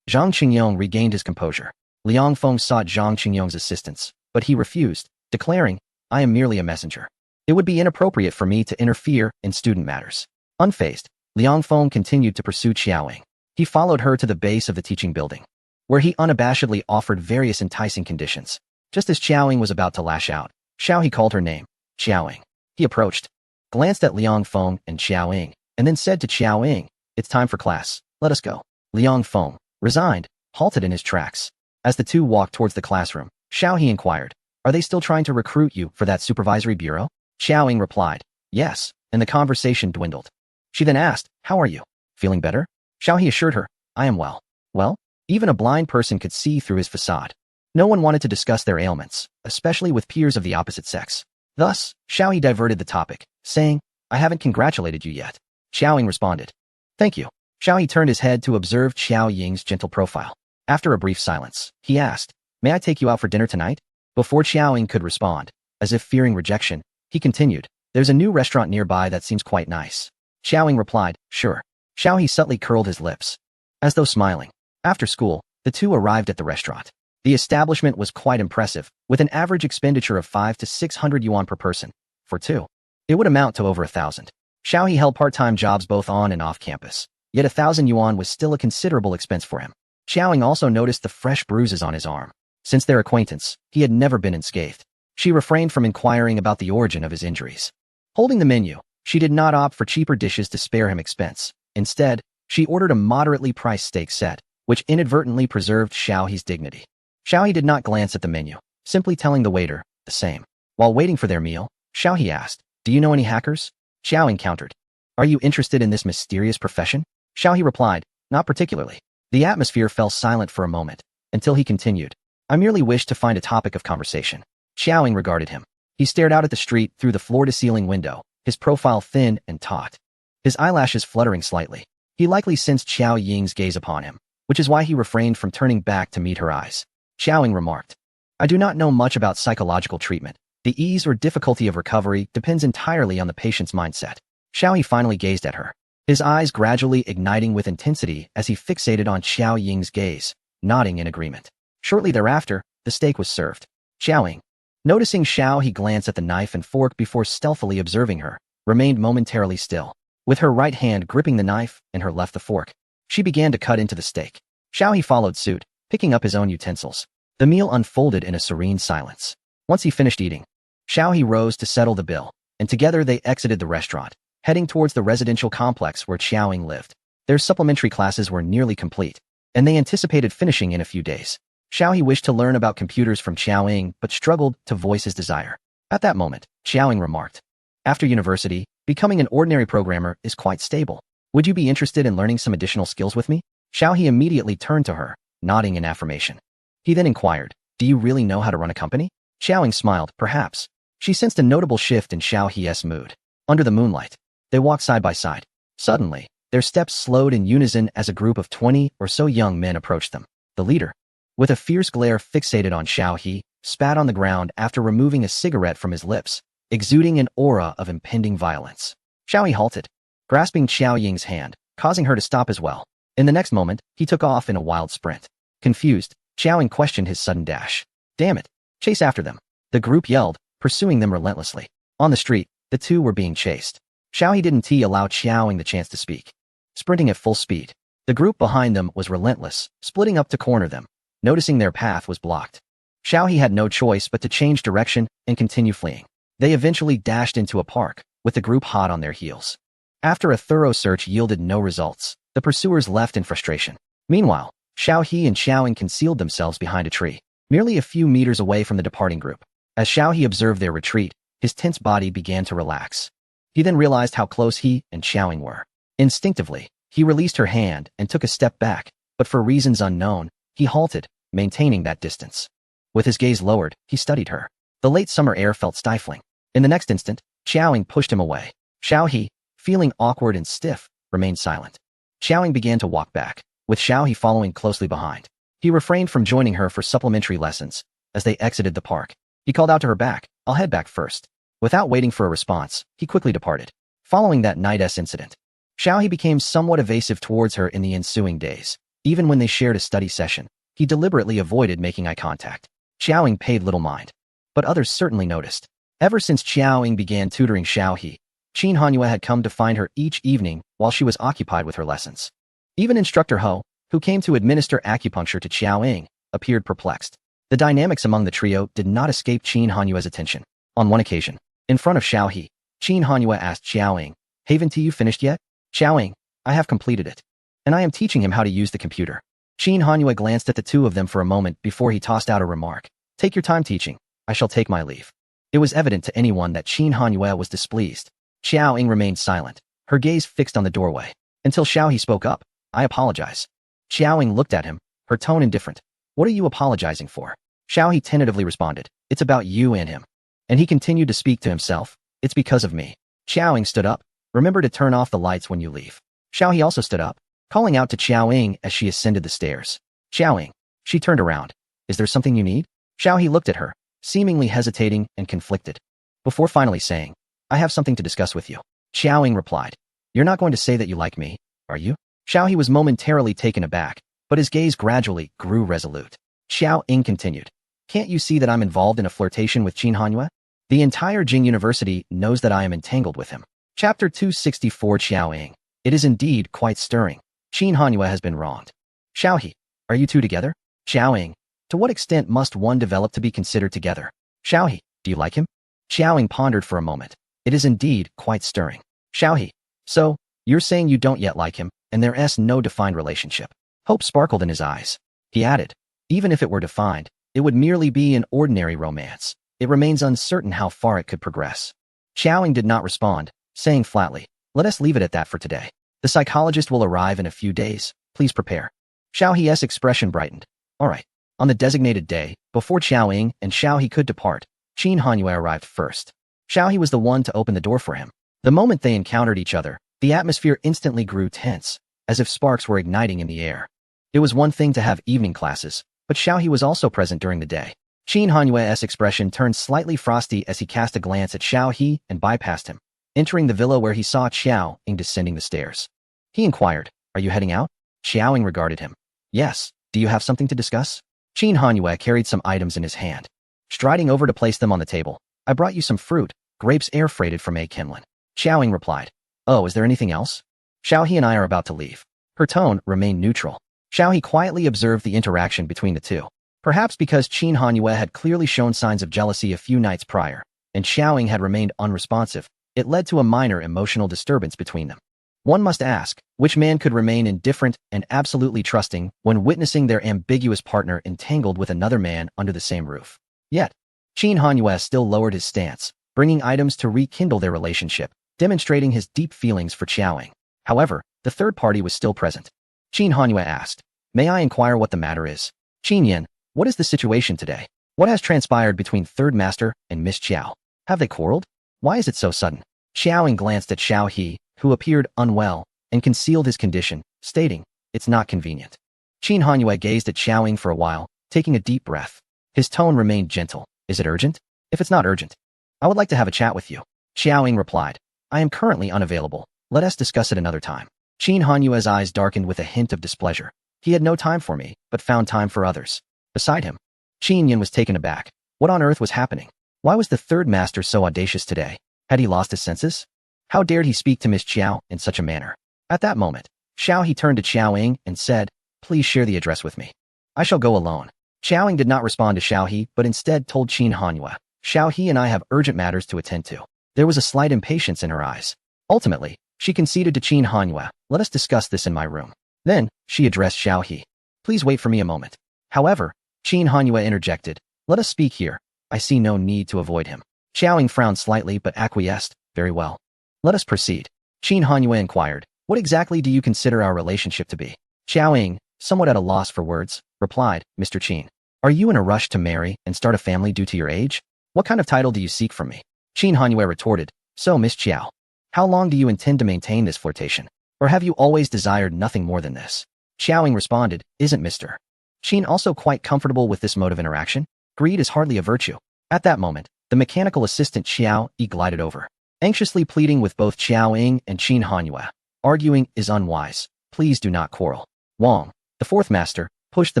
Zhang Qingyong regained his composure. Liang Feng sought Zhang Qingyong's assistance, but he refused, declaring, "I am merely a messenger. It would be inappropriate for me to interfere in student matters." Unfazed, Liang Feng continued to pursue Qiao Ying. He followed her to the base of the teaching building, where he unabashedly offered various enticing conditions. Just as Qiao Ying was about to lash out, He called her name, Qiao Ying. He approached, glanced at Liang Feng and Qiao Ying, and then said to Qiao Ying, "It's time for class. Let us go." Liang Feng, resigned, halted in his tracks. As the two walked towards the classroom, He inquired, "Are they still trying to recruit you for that supervisory bureau?" Qiao Ying replied, "Yes," and the conversation dwindled. She then asked, "How are you? Feeling better?" He assured her, "I am well." Well, even a blind person could see through his facade. No one wanted to discuss their ailments, especially with peers of the opposite sex. Thus, He diverted the topic, saying, "I haven't congratulated you yet." Qiao Ying responded, "Thank you." He turned his head to observe Qiao Ying's gentle profile. After a brief silence, he asked, "May I take you out for dinner tonight?" Before Qiao Ying could respond, as if fearing rejection, he continued, "There's a new restaurant nearby that seems quite nice." Qiao Ying replied, "Sure." He subtly curled his lips, as though smiling. After school, the two arrived at the restaurant. The establishment was quite impressive, with an average expenditure of 500 to 600 yuan per person. For two, it would amount to over 1,000. He held part-time jobs both on and off campus, yet 1,000 yuan was still a considerable expense for him. Qiao Ying also noticed the fresh bruises on his arm. Since their acquaintance, he had never been unscathed. She refrained from inquiring about the origin of his injuries. Holding the menu, she did not opt for cheaper dishes to spare him expense. Instead, she ordered a moderately priced steak set, which inadvertently preserved Xiaohe's dignity. Xiaohe did not glance at the menu, simply telling the waiter, the same. While waiting for their meal, Xiaohe asked, "Do you know any hackers?" Xiao encountered, "Are you interested in this mysterious profession?" Xiaohe replied, "Not particularly." The atmosphere fell silent for a moment, until he continued, "I merely wish to find a topic of conversation." Xiaoying regarded him. He stared out at the street through the floor-to-ceiling window, his profile thin and taut, his eyelashes fluttering slightly. He likely sensed Qiao Ying's gaze upon him, which is why he refrained from turning back to meet her eyes. Xiao Ying remarked, "I do not know much about psychological treatment. The ease or difficulty of recovery depends entirely on the patient's mindset." Xiaohe finally gazed at her, his eyes gradually igniting with intensity as he fixated on Qiao Ying's gaze, nodding in agreement. Shortly thereafter, the steak was served. Xiao Ying, noticing Xiaohe glance at the knife and fork before stealthily observing her, remained momentarily still. With her right hand gripping the knife and her left the fork, she began to cut into the steak. Xiaohe followed suit, picking up his own utensils. The meal unfolded in a serene silence. Once he finished eating, Xiaohe rose to settle the bill, and together they exited the restaurant, heading towards the residential complex where Qiao Ying lived. Their supplementary classes were nearly complete, and they anticipated finishing in a few days. Xiaohe wished to learn about computers from Qiao Ying but struggled to voice his desire. At that moment, Qiao Ying remarked, "After university, becoming an ordinary programmer is quite stable. Would you be interested in learning some additional skills with me?" Xiaohe immediately turned to her, nodding in affirmation. He then inquired, "Do you really know how to run a company?" Xiao Ying smiled, "Perhaps." She sensed a notable shift in Xiaohe's mood. Under the moonlight, they walked side by side. Suddenly, their steps slowed in unison as a group of 20 or so young men approached them. The leader, with a fierce glare fixated on Xiaohe, spat on the ground after removing a cigarette from his lips, exuding an aura of impending violence. Xiaohe halted, grasping Qiao Ying's hand, causing her to stop as well. In the next moment, he took off in a wild sprint. Confused, Xiao Ying questioned his sudden dash. "Damn it! Chase after them!" The group yelled, pursuing them relentlessly. On the street, the two were being chased. Xiaohe didn't allow Qiao Ying the chance to speak. Sprinting at full speed, the group behind them was relentless, splitting up to corner them. Noticing their path was blocked, Xiaohe had no choice but to change direction and continue fleeing. They eventually dashed into a park, with the group hot on their heels. After a thorough search yielded no results, the pursuers left in frustration. Meanwhile, Xiao He and Xiao Ying concealed themselves behind a tree, merely a few meters away from the departing group. As Xiao He observed their retreat, his tense body began to relax. He then realized how close he and Xiao Ying were. Instinctively, he released her hand and took a step back, but for reasons unknown, he halted, maintaining that distance. With his gaze lowered, he studied her. The late summer air felt stifling. In the next instant, Xiao Ying pushed him away. Xiao He, feeling awkward and stiff, remained silent. Xiao Ying began to walk back, with Xiao He following closely behind. He refrained from joining her for supplementary lessons. As they exited the park, he called out to her back, "I'll head back first." Without waiting for a response, he quickly departed. Following that night's incident, Xiao He became somewhat evasive towards her in the ensuing days. Even when they shared a study session, he deliberately avoided making eye contact. Xiao Ying paid little mind, but others certainly noticed. Ever since Xiao Ying began tutoring Xiao He, Qin Hanyue had come to find her each evening while she was occupied with her lessons. Even Instructor Ho, who came to administer acupuncture to Xiao Ying, appeared perplexed. The dynamics among the trio did not escape Qin Hanyue's attention. On one occasion, in front of Xiao He, Qin Hanyue asked Xiao Ying, "Haven't you finished yet?" "Xiao Ying, I have completed it. And I am teaching him how to use the computer." Qin Hanyue glanced at the two of them for a moment before he tossed out a remark. "Take your time teaching. I shall take my leave." It was evident to anyone that Qin Hanyue was displeased. Xiao Ying remained silent, her gaze fixed on the doorway, until Xiao He spoke up. "I apologize." Xiao Ying looked at him, her tone indifferent. "What are you apologizing for?" Xiao He tentatively responded, "It's about you and him." And he continued to speak to himself, "It's because of me." Xiao Ying stood up. "Remember to turn off the lights when you leave." Xiao He also stood up, calling out to Xiao Ying as she ascended the stairs. "Xiao Ying." She turned around. "Is there something you need?" Xiao He looked at her, seemingly hesitating and conflicted. Before finally saying, "I have something to discuss with you." Xiao Ying replied, "You're not going to say that you like me, are you?" Xiao He was momentarily taken aback, but his gaze gradually grew resolute. Xiao Ying continued, "Can't you see that I'm involved in a flirtation with Qin Hanyue? The entire Jing University knows that I am entangled with him." Chapter 264 Xiao Ying. It is indeed quite stirring. Qin Hanyue has been wronged. Xiao He, are you two together? Xiao Ying, to what extent must one develop to be considered together? Xiao He, do you like him? Xiao Ying pondered for a moment. It is indeed quite stirring. Xiao He, so, you're saying you don't yet like him, and there's no defined relationship. Hope sparkled in his eyes. He added, even if it were defined, it would merely be an ordinary romance. It remains uncertain how far it could progress. Xiao Ying did not respond, saying flatly, "Let us leave it at that for today. The psychologist will arrive in a few days. Please prepare." Xiao He's expression brightened. All right. On the designated day, before Xiao Ying and Xiao He could depart, Qin Hanyue arrived first. Xiao He was the one to open the door for him. The moment they encountered each other, the atmosphere instantly grew tense, as if sparks were igniting in the air. It was one thing to have evening classes, but Xiao He was also present during the day. Qin Hanyue's expression turned slightly frosty as he cast a glance at Xiao He and bypassed him, entering the villa where he saw Xiao Ying descending the stairs. He inquired, "Are you heading out?" Xiao Ying regarded him. "Yes, do you have something to discuss?" Qin Hanyue carried some items in his hand. Striding over to place them on the table, "I brought you some fruit, grapes air freighted from A. Kinlan." Xiao Ying replied, "Oh, is there anything else?" "Xiao He and I are about to leave." Her tone remained neutral. Xiao He quietly observed the interaction between the two. Perhaps because Qin Hanyue had clearly shown signs of jealousy a few nights prior, and Xiao Ying had remained unresponsive, it led to a minor emotional disturbance between them. One must ask, which man could remain indifferent and absolutely trusting when witnessing their ambiguous partner entangled with another man under the same roof? Yet, Qin Hanyue still lowered his stance, bringing items to rekindle their relationship, demonstrating his deep feelings for Xiao Ying. However, the third party was still present. Qin Hanyue asked, "May I inquire what the matter is?" "Qin Yan, what is the situation today? What has transpired between Third Master and Miss Qiao? Have they quarreled? Why is it so sudden?" Xiao Ying glanced at Xiao He, who appeared unwell, and concealed his condition, stating, "It's not convenient." Qin Hanyue gazed at Xiao Ying for a while, taking a deep breath. His tone remained gentle. "Is it urgent? If it's not urgent, I would like to have a chat with you." Xiao Ying replied, "I am currently unavailable. Let us discuss it another time." Qin Hanyue's eyes darkened with a hint of displeasure. He had no time for me, but found time for others. Beside him, Qin Yan was taken aback. What on earth was happening? Why was the third master so audacious today? Had he lost his senses? How dared he speak to Miss Qiao in such a manner? At that moment, Xiao He turned to Xiao Ying and said, "Please share the address with me. I shall go alone." Xiao Ying did not respond to Xiao He, but instead told Qin Hanyue, "Xiao He and I have urgent matters to attend to." There was a slight impatience in her eyes. Ultimately, She conceded to Qin Hanyue, let us discuss this in my room. Then, she addressed Xiao He. Please wait for me a moment. However, Qin Hanyue interjected, let us speak here. I see no need to avoid him. Xiao Ying frowned slightly but acquiesced, very well. Let us proceed. Qin Hanyue inquired, what exactly do you consider our relationship to be? Xiao Ying, somewhat at a loss for words, replied, Mr. Qin. Are you in a rush to marry and start a family due to your age? What kind of title do you seek from me? Qin Hanyue retorted, so Miss Qiao. How long do you intend to maintain this flirtation? Or have you always desired nothing more than this? Xiao Ying responded, isn't Mr. Qin also quite comfortable with this mode of interaction? Greed is hardly a virtue. At that moment, the mechanical assistant Xiao Yi glided over, anxiously pleading with both Xiao Ying and Qin Hanyue. Arguing is unwise. Please do not quarrel. Wang, the fourth master, pushed the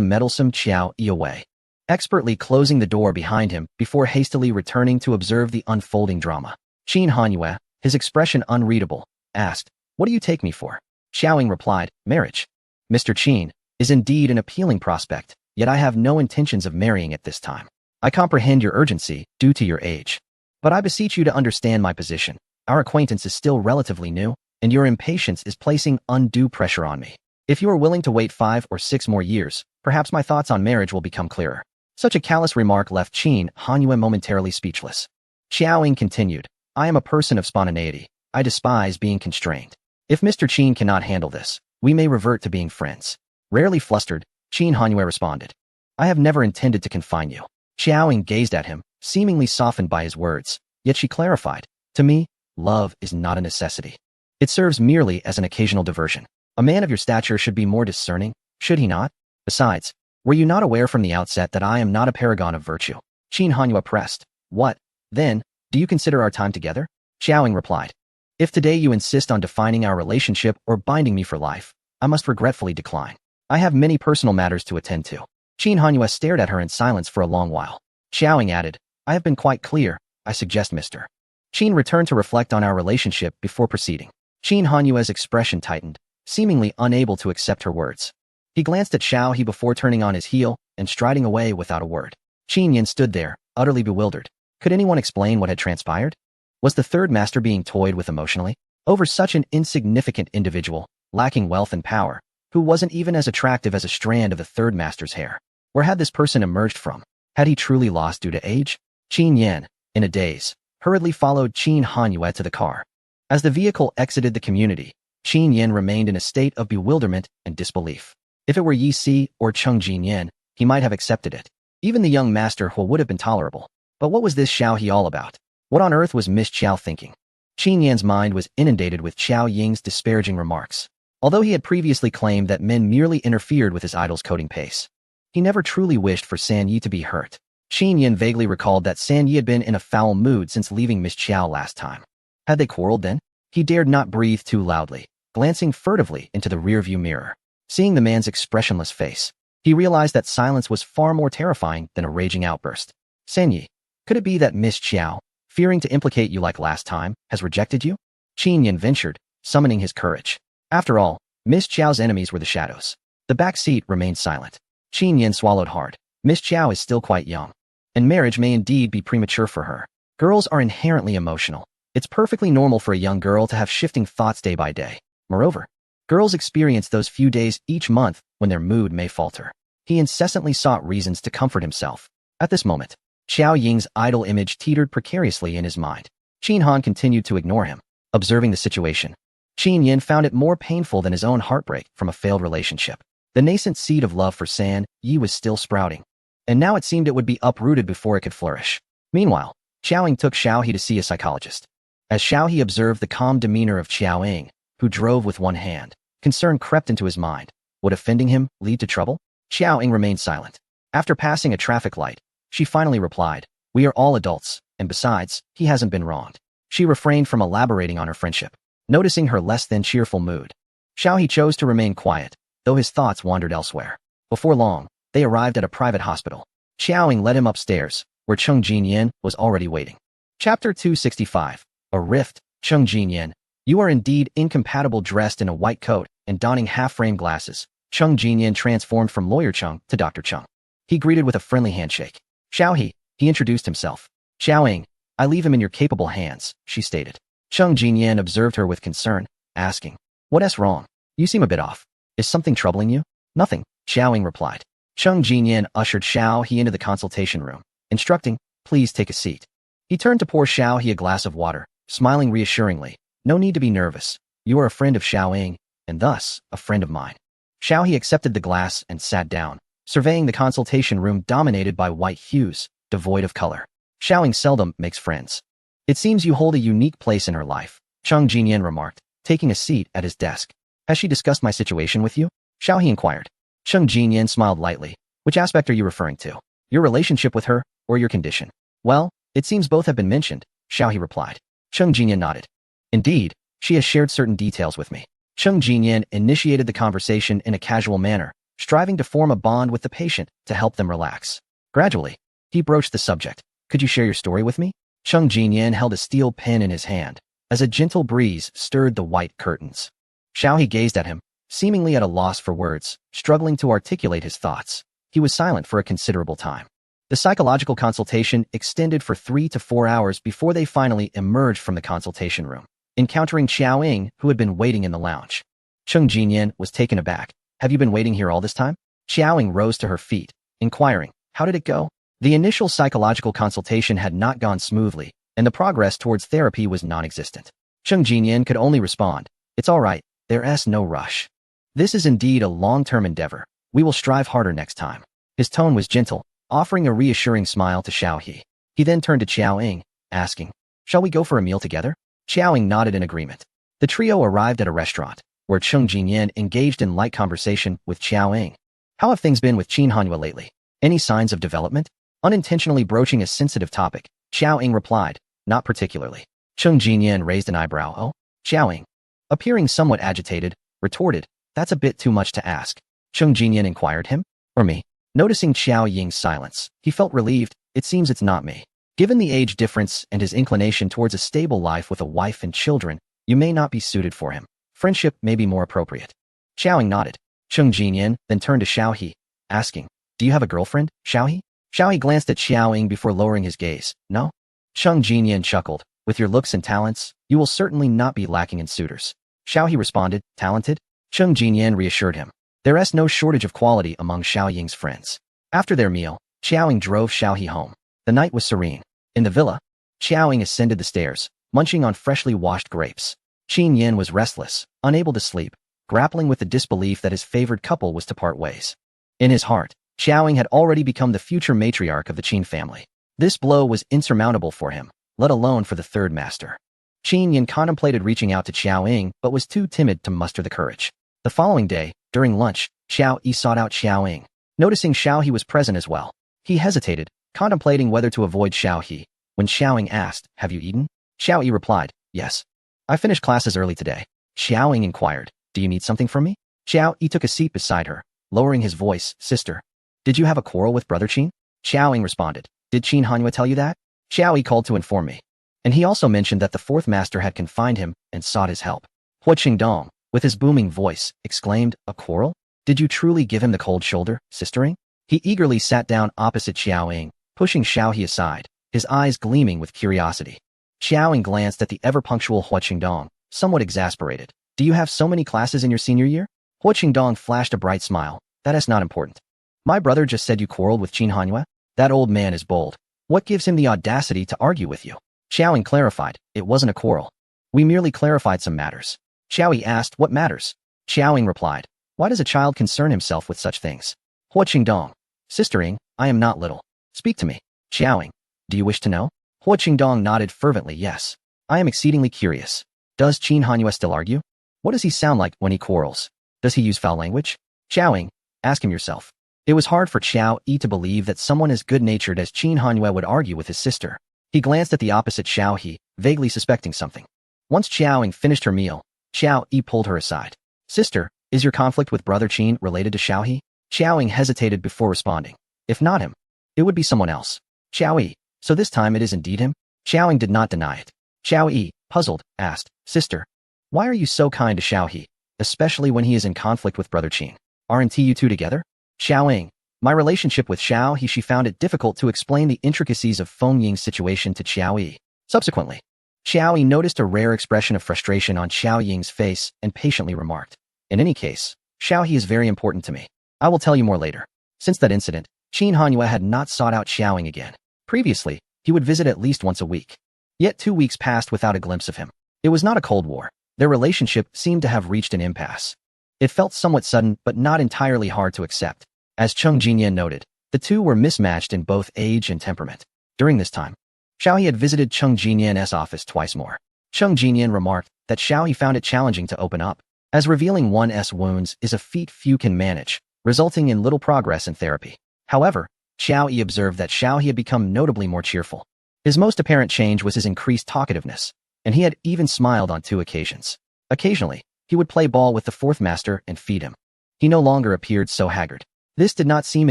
meddlesome Xiao Yi away, expertly closing the door behind him before hastily returning to observe the unfolding drama. Qin Hanyue, his expression unreadable, asked, what do you take me for? Xiao Ying replied, marriage. Mr. Qin is indeed an appealing prospect, yet I have no intentions of marrying at this time. I comprehend your urgency due to your age. But I beseech you to understand my position. Our acquaintance is still relatively new, and your impatience is placing undue pressure on me. If you are willing to wait 5 or 6 more years, perhaps my thoughts on marriage will become clearer. Such a callous remark left Qin Hanyue momentarily speechless. Xiao Ying continued, I am a person of spontaneity. I despise being constrained. If Mr. Qin cannot handle this, we may revert to being friends. Rarely flustered, Qin Hanyue responded, I have never intended to confine you. Xiao Ying gazed at him, seemingly softened by his words, yet she clarified, to me, love is not a necessity. It serves merely as an occasional diversion. A man of your stature should be more discerning, should he not? Besides, were you not aware from the outset that I am not a paragon of virtue? Qin Hanyue pressed, what, then, do you consider our time together? Xiao Ying replied, if today you insist on defining our relationship or binding me for life, I must regretfully decline. I have many personal matters to attend to. Qin Hanyue stared at her in silence for a long while. Xiao Ying added, I have been quite clear. I suggest Mr. Qin returned to reflect on our relationship before proceeding. Qin Hanyue's expression tightened, seemingly unable to accept her words. He glanced at Xiao He before turning on his heel and striding away without a word. Qin Yin stood there, utterly bewildered. Could anyone explain what had transpired? Was the third master being toyed with emotionally? Over such an insignificant individual, lacking wealth and power, who wasn't even as attractive as a strand of the third master's hair. Where had this person emerged from? Had he truly lost due to age? Qin Yan, in a daze, hurriedly followed Qin Hanyue to the car. As the vehicle exited the community, Qin Yan remained in a state of bewilderment and disbelief. If it were Yi Si or Cheng Jinyan, he might have accepted it. Even the young master Hu would have been tolerable. But what was this Xiao He all about? What on earth was Miss Qiao thinking? Qin Yan's mind was inundated with Xiao Ying's disparaging remarks. Although he had previously claimed that men merely interfered with his idol's coding pace, he never truly wished for San Yi to be hurt. Qin Yan vaguely recalled that San Yi had been in a foul mood since leaving Miss Qiao last time. Had they quarreled then? He dared not breathe too loudly, glancing furtively into the rearview mirror. Seeing the man's expressionless face, he realized that silence was far more terrifying than a raging outburst. San Yi, could it be that Miss Qiao, fearing to implicate you like last time, has rejected you? Qin Yan ventured, summoning his courage. After all, Miss Qiao's enemies were the shadows. The back seat remained silent. Qin Yan swallowed hard. Miss Qiao is still quite young, and marriage may indeed be premature for her. Girls are inherently emotional. It's perfectly normal for a young girl to have shifting thoughts day by day. Moreover, girls experience those few days each month when their mood may falter. He incessantly sought reasons to comfort himself. At this moment, Xiao Ying's idol image teetered precariously in his mind. Qin Han continued to ignore him, observing the situation. Qin Yin found it more painful than his own heartbreak from a failed relationship. The nascent seed of love for San Yi was still sprouting, and now it seemed it would be uprooted before it could flourish. Meanwhile, Xiao Ying took Xiao He to see a psychologist. As Xiao He observed the calm demeanor of Xiao Ying, who drove with one hand, concern crept into his mind. Would offending him lead to trouble? Xiao Ying remained silent. After passing a traffic light, she finally replied, we are all adults, and besides, he hasn't been wronged. She refrained from elaborating on her friendship, noticing her less than cheerful mood. Xiao He chose to remain quiet, though his thoughts wandered elsewhere. Before long, they arrived at a private hospital. Xiao Ying led him upstairs, where Cheng Jinyan was already waiting. Chapter 265. A Rift. Cheng Jinyan, you are indeed incompatible. Dressed in a white coat and donning half-frame glasses, Cheng Jinyan transformed from Lawyer Cheng to Dr. Cheng. He greeted with a friendly handshake. Xiao he introduced himself. Xiao Ying, I leave him in your capable hands, she stated. Cheng Jinyan observed her with concern, asking, "What's wrong? You seem a bit off. Is something troubling you?" "Nothing," Xiaoying replied. Cheng Jinyan ushered Xiao He into the consultation room, instructing, "Please take a seat." He turned to pour Xiao He a glass of water, smiling reassuringly. "No need to be nervous. You are a friend of Xiaoying, and thus, a friend of mine." Xiao He accepted the glass and sat down, surveying the consultation room dominated by white hues, devoid of color. Xiaoying seldom makes friends. "It seems you hold a unique place in her life," Cheng Jinyan remarked, taking a seat at his desk. "Has she discussed my situation with you?" Xiao He inquired. Cheng Jinyan smiled lightly. "Which aspect are you referring to? Your relationship with her, or your condition?" "Well, it seems both have been mentioned," Xiao He replied. Cheng Jinyan nodded. "Indeed, she has shared certain details with me." Cheng Jinyan initiated the conversation in a casual manner, striving to form a bond with the patient to help them relax. Gradually, he broached the subject. "Could you share your story with me?" Cheng Jinyan held a steel pen in his hand, as a gentle breeze stirred the white curtains. Xiao He gazed at him, seemingly at a loss for words, struggling to articulate his thoughts. He was silent for a considerable time. The psychological consultation extended for 3 to 4 hours before they finally emerged from the consultation room, encountering Xiaoying, who had been waiting in the lounge. Cheng Jinyan was taken aback. "Have you been waiting here all this time?" Xiaoying rose to her feet, inquiring, "How did it go?" The initial psychological consultation had not gone smoothly, and the progress towards therapy was non-existent. Cheng Jinyan could only respond, "It's all right, there's no rush. This is indeed a long-term endeavor. We will strive harder next time." His tone was gentle, offering a reassuring smile to Xiao He. He then turned to Xiaoying, asking, "Shall we go for a meal together?" Xiaoying nodded in agreement. The trio arrived at a restaurant, where Cheng Jinyan engaged in light conversation with Xiaoying. "How have things been with Qin Hanyu lately? Any signs of development?" Unintentionally broaching a sensitive topic, Xiaoying replied, "Not particularly." Cheng Jinyan raised an eyebrow. "Oh?" Xiaoying, appearing somewhat agitated, retorted, "That's a bit too much to ask." Cheng Jinyan inquired, "Him? Or me?" Noticing Xiaoying's silence, he felt relieved. "It seems it's not me. Given the age difference and his inclination towards a stable life with a wife and children, you may not be suited for him. Friendship may be more appropriate." Xiaoying nodded. Cheng Jinyan then turned to Xiao He, asking, "Do you have a girlfriend, Xiao He?" Xiao He glanced at Xiaoying before lowering his gaze. "No?" Cheng Jinyan chuckled. "With your looks and talents, you will certainly not be lacking in suitors." Xiao He responded, "Talented?" Cheng Jinyan reassured him. There's no shortage of quality among Xiaoying's friends. After their meal, Xiaoying drove Xiao He home. The night was serene. In the villa, Xiaoying ascended the stairs, munching on freshly washed grapes. Qin Yin was restless, unable to sleep, grappling with the disbelief that his favored couple was to part ways. In his heart, Xiaoying had already become the future matriarch of the Qin family. This blow was insurmountable for him, let alone for the third master. Qin Yin contemplated reaching out to Xiaoying but was too timid to muster the courage. The following day, during lunch, Xiao Yi sought out Xiaoying. Noticing Xiao He was present as well, he hesitated, contemplating whether to avoid Xiao He. When Xiaoying asked, "Have you eaten?" Xiao Yi replied, "Yes. I finished classes early today." Xiaoying inquired, "Do you need something from me?" Xiao Yi took a seat beside her, lowering his voice, "Sister, did you have a quarrel with Brother Qin?" Xiaoying responded, "Did Qin Hanyu tell you that?" Xiao Yi called to inform me. And he also mentioned that the fourth master had confined him and sought his help. Hua Qingdong, with his booming voice, exclaimed, "A quarrel? Did you truly give him the cold shoulder, sistering?" He eagerly sat down opposite Xiaoying, pushing Xiao He aside, his eyes gleaming with curiosity. Xiaoying glanced at the ever-punctual Hua Qingdong, somewhat exasperated. "Do you have so many classes in your senior year?" Hua Qingdong flashed a bright smile. "That is not important. My brother just said you quarreled with Qin Hanyu. That old man is bold. What gives him the audacity to argue with you?" Xiaoying clarified, "It wasn't a quarrel. We merely clarified some matters." Xiao Yi asked, "What matters?" Xiaoying replied, "Why does a child concern himself with such things?" Hua Qingdong, "Sistering, I am not little. Speak to me." Xiaoying, "Do you wish to know?" Hua Qingdong nodded fervently, "Yes. I am exceedingly curious. Does Qin Hanyu still argue? What does he sound like when he quarrels? Does he use foul language?" Xiaoying, "Ask him yourself." It was hard for Xiao Yi to believe that someone as good-natured as Qin Hanyu would argue with his sister. He glanced at the opposite Xiao He, vaguely suspecting something. Once Xiaoying finished her meal, Xiao Yi pulled her aside. "Sister, is your conflict with Brother Qin related to Xiao He?" Xiaoying hesitated before responding. "If not him, it would be someone else." Xiao Yi, "So this time it is indeed him?" Xiaoying did not deny it. Xiao Yi, puzzled, asked, "Sister, why are you so kind to Xiao He, especially when he is in conflict with Brother Qin? Aren't you two together?" Xiaoying, "My relationship with Xiao He." She found it difficult to explain the intricacies of Feng Ying's situation to Xiao Yi. Subsequently, Xiao Yi noticed a rare expression of frustration on Xiao Ying's face and patiently remarked, "In any case, Xiao He is very important to me. I will tell you more later." Since that incident, Qin Hanyue had not sought out Xiao Ying again. Previously, he would visit at least once a week. Yet 2 weeks passed without a glimpse of him. It was not a cold war. Their relationship seemed to have reached an impasse. It felt somewhat sudden but not entirely hard to accept. As Cheng Jinyan noted, the two were mismatched in both age and temperament. During this time, Xiaohe had visited Cheng Jinyan's office twice more. Cheng Jinyan remarked that Xiaohe found it challenging to open up, as revealing one's wounds is a feat few can manage, resulting in little progress in therapy. However, Xiaohe observed that Xiaohe had become notably more cheerful. His most apparent change was his increased talkativeness, and he had even smiled on 2 occasions. Occasionally, he would play ball with the fourth master and feed him. He no longer appeared so haggard. This did not seem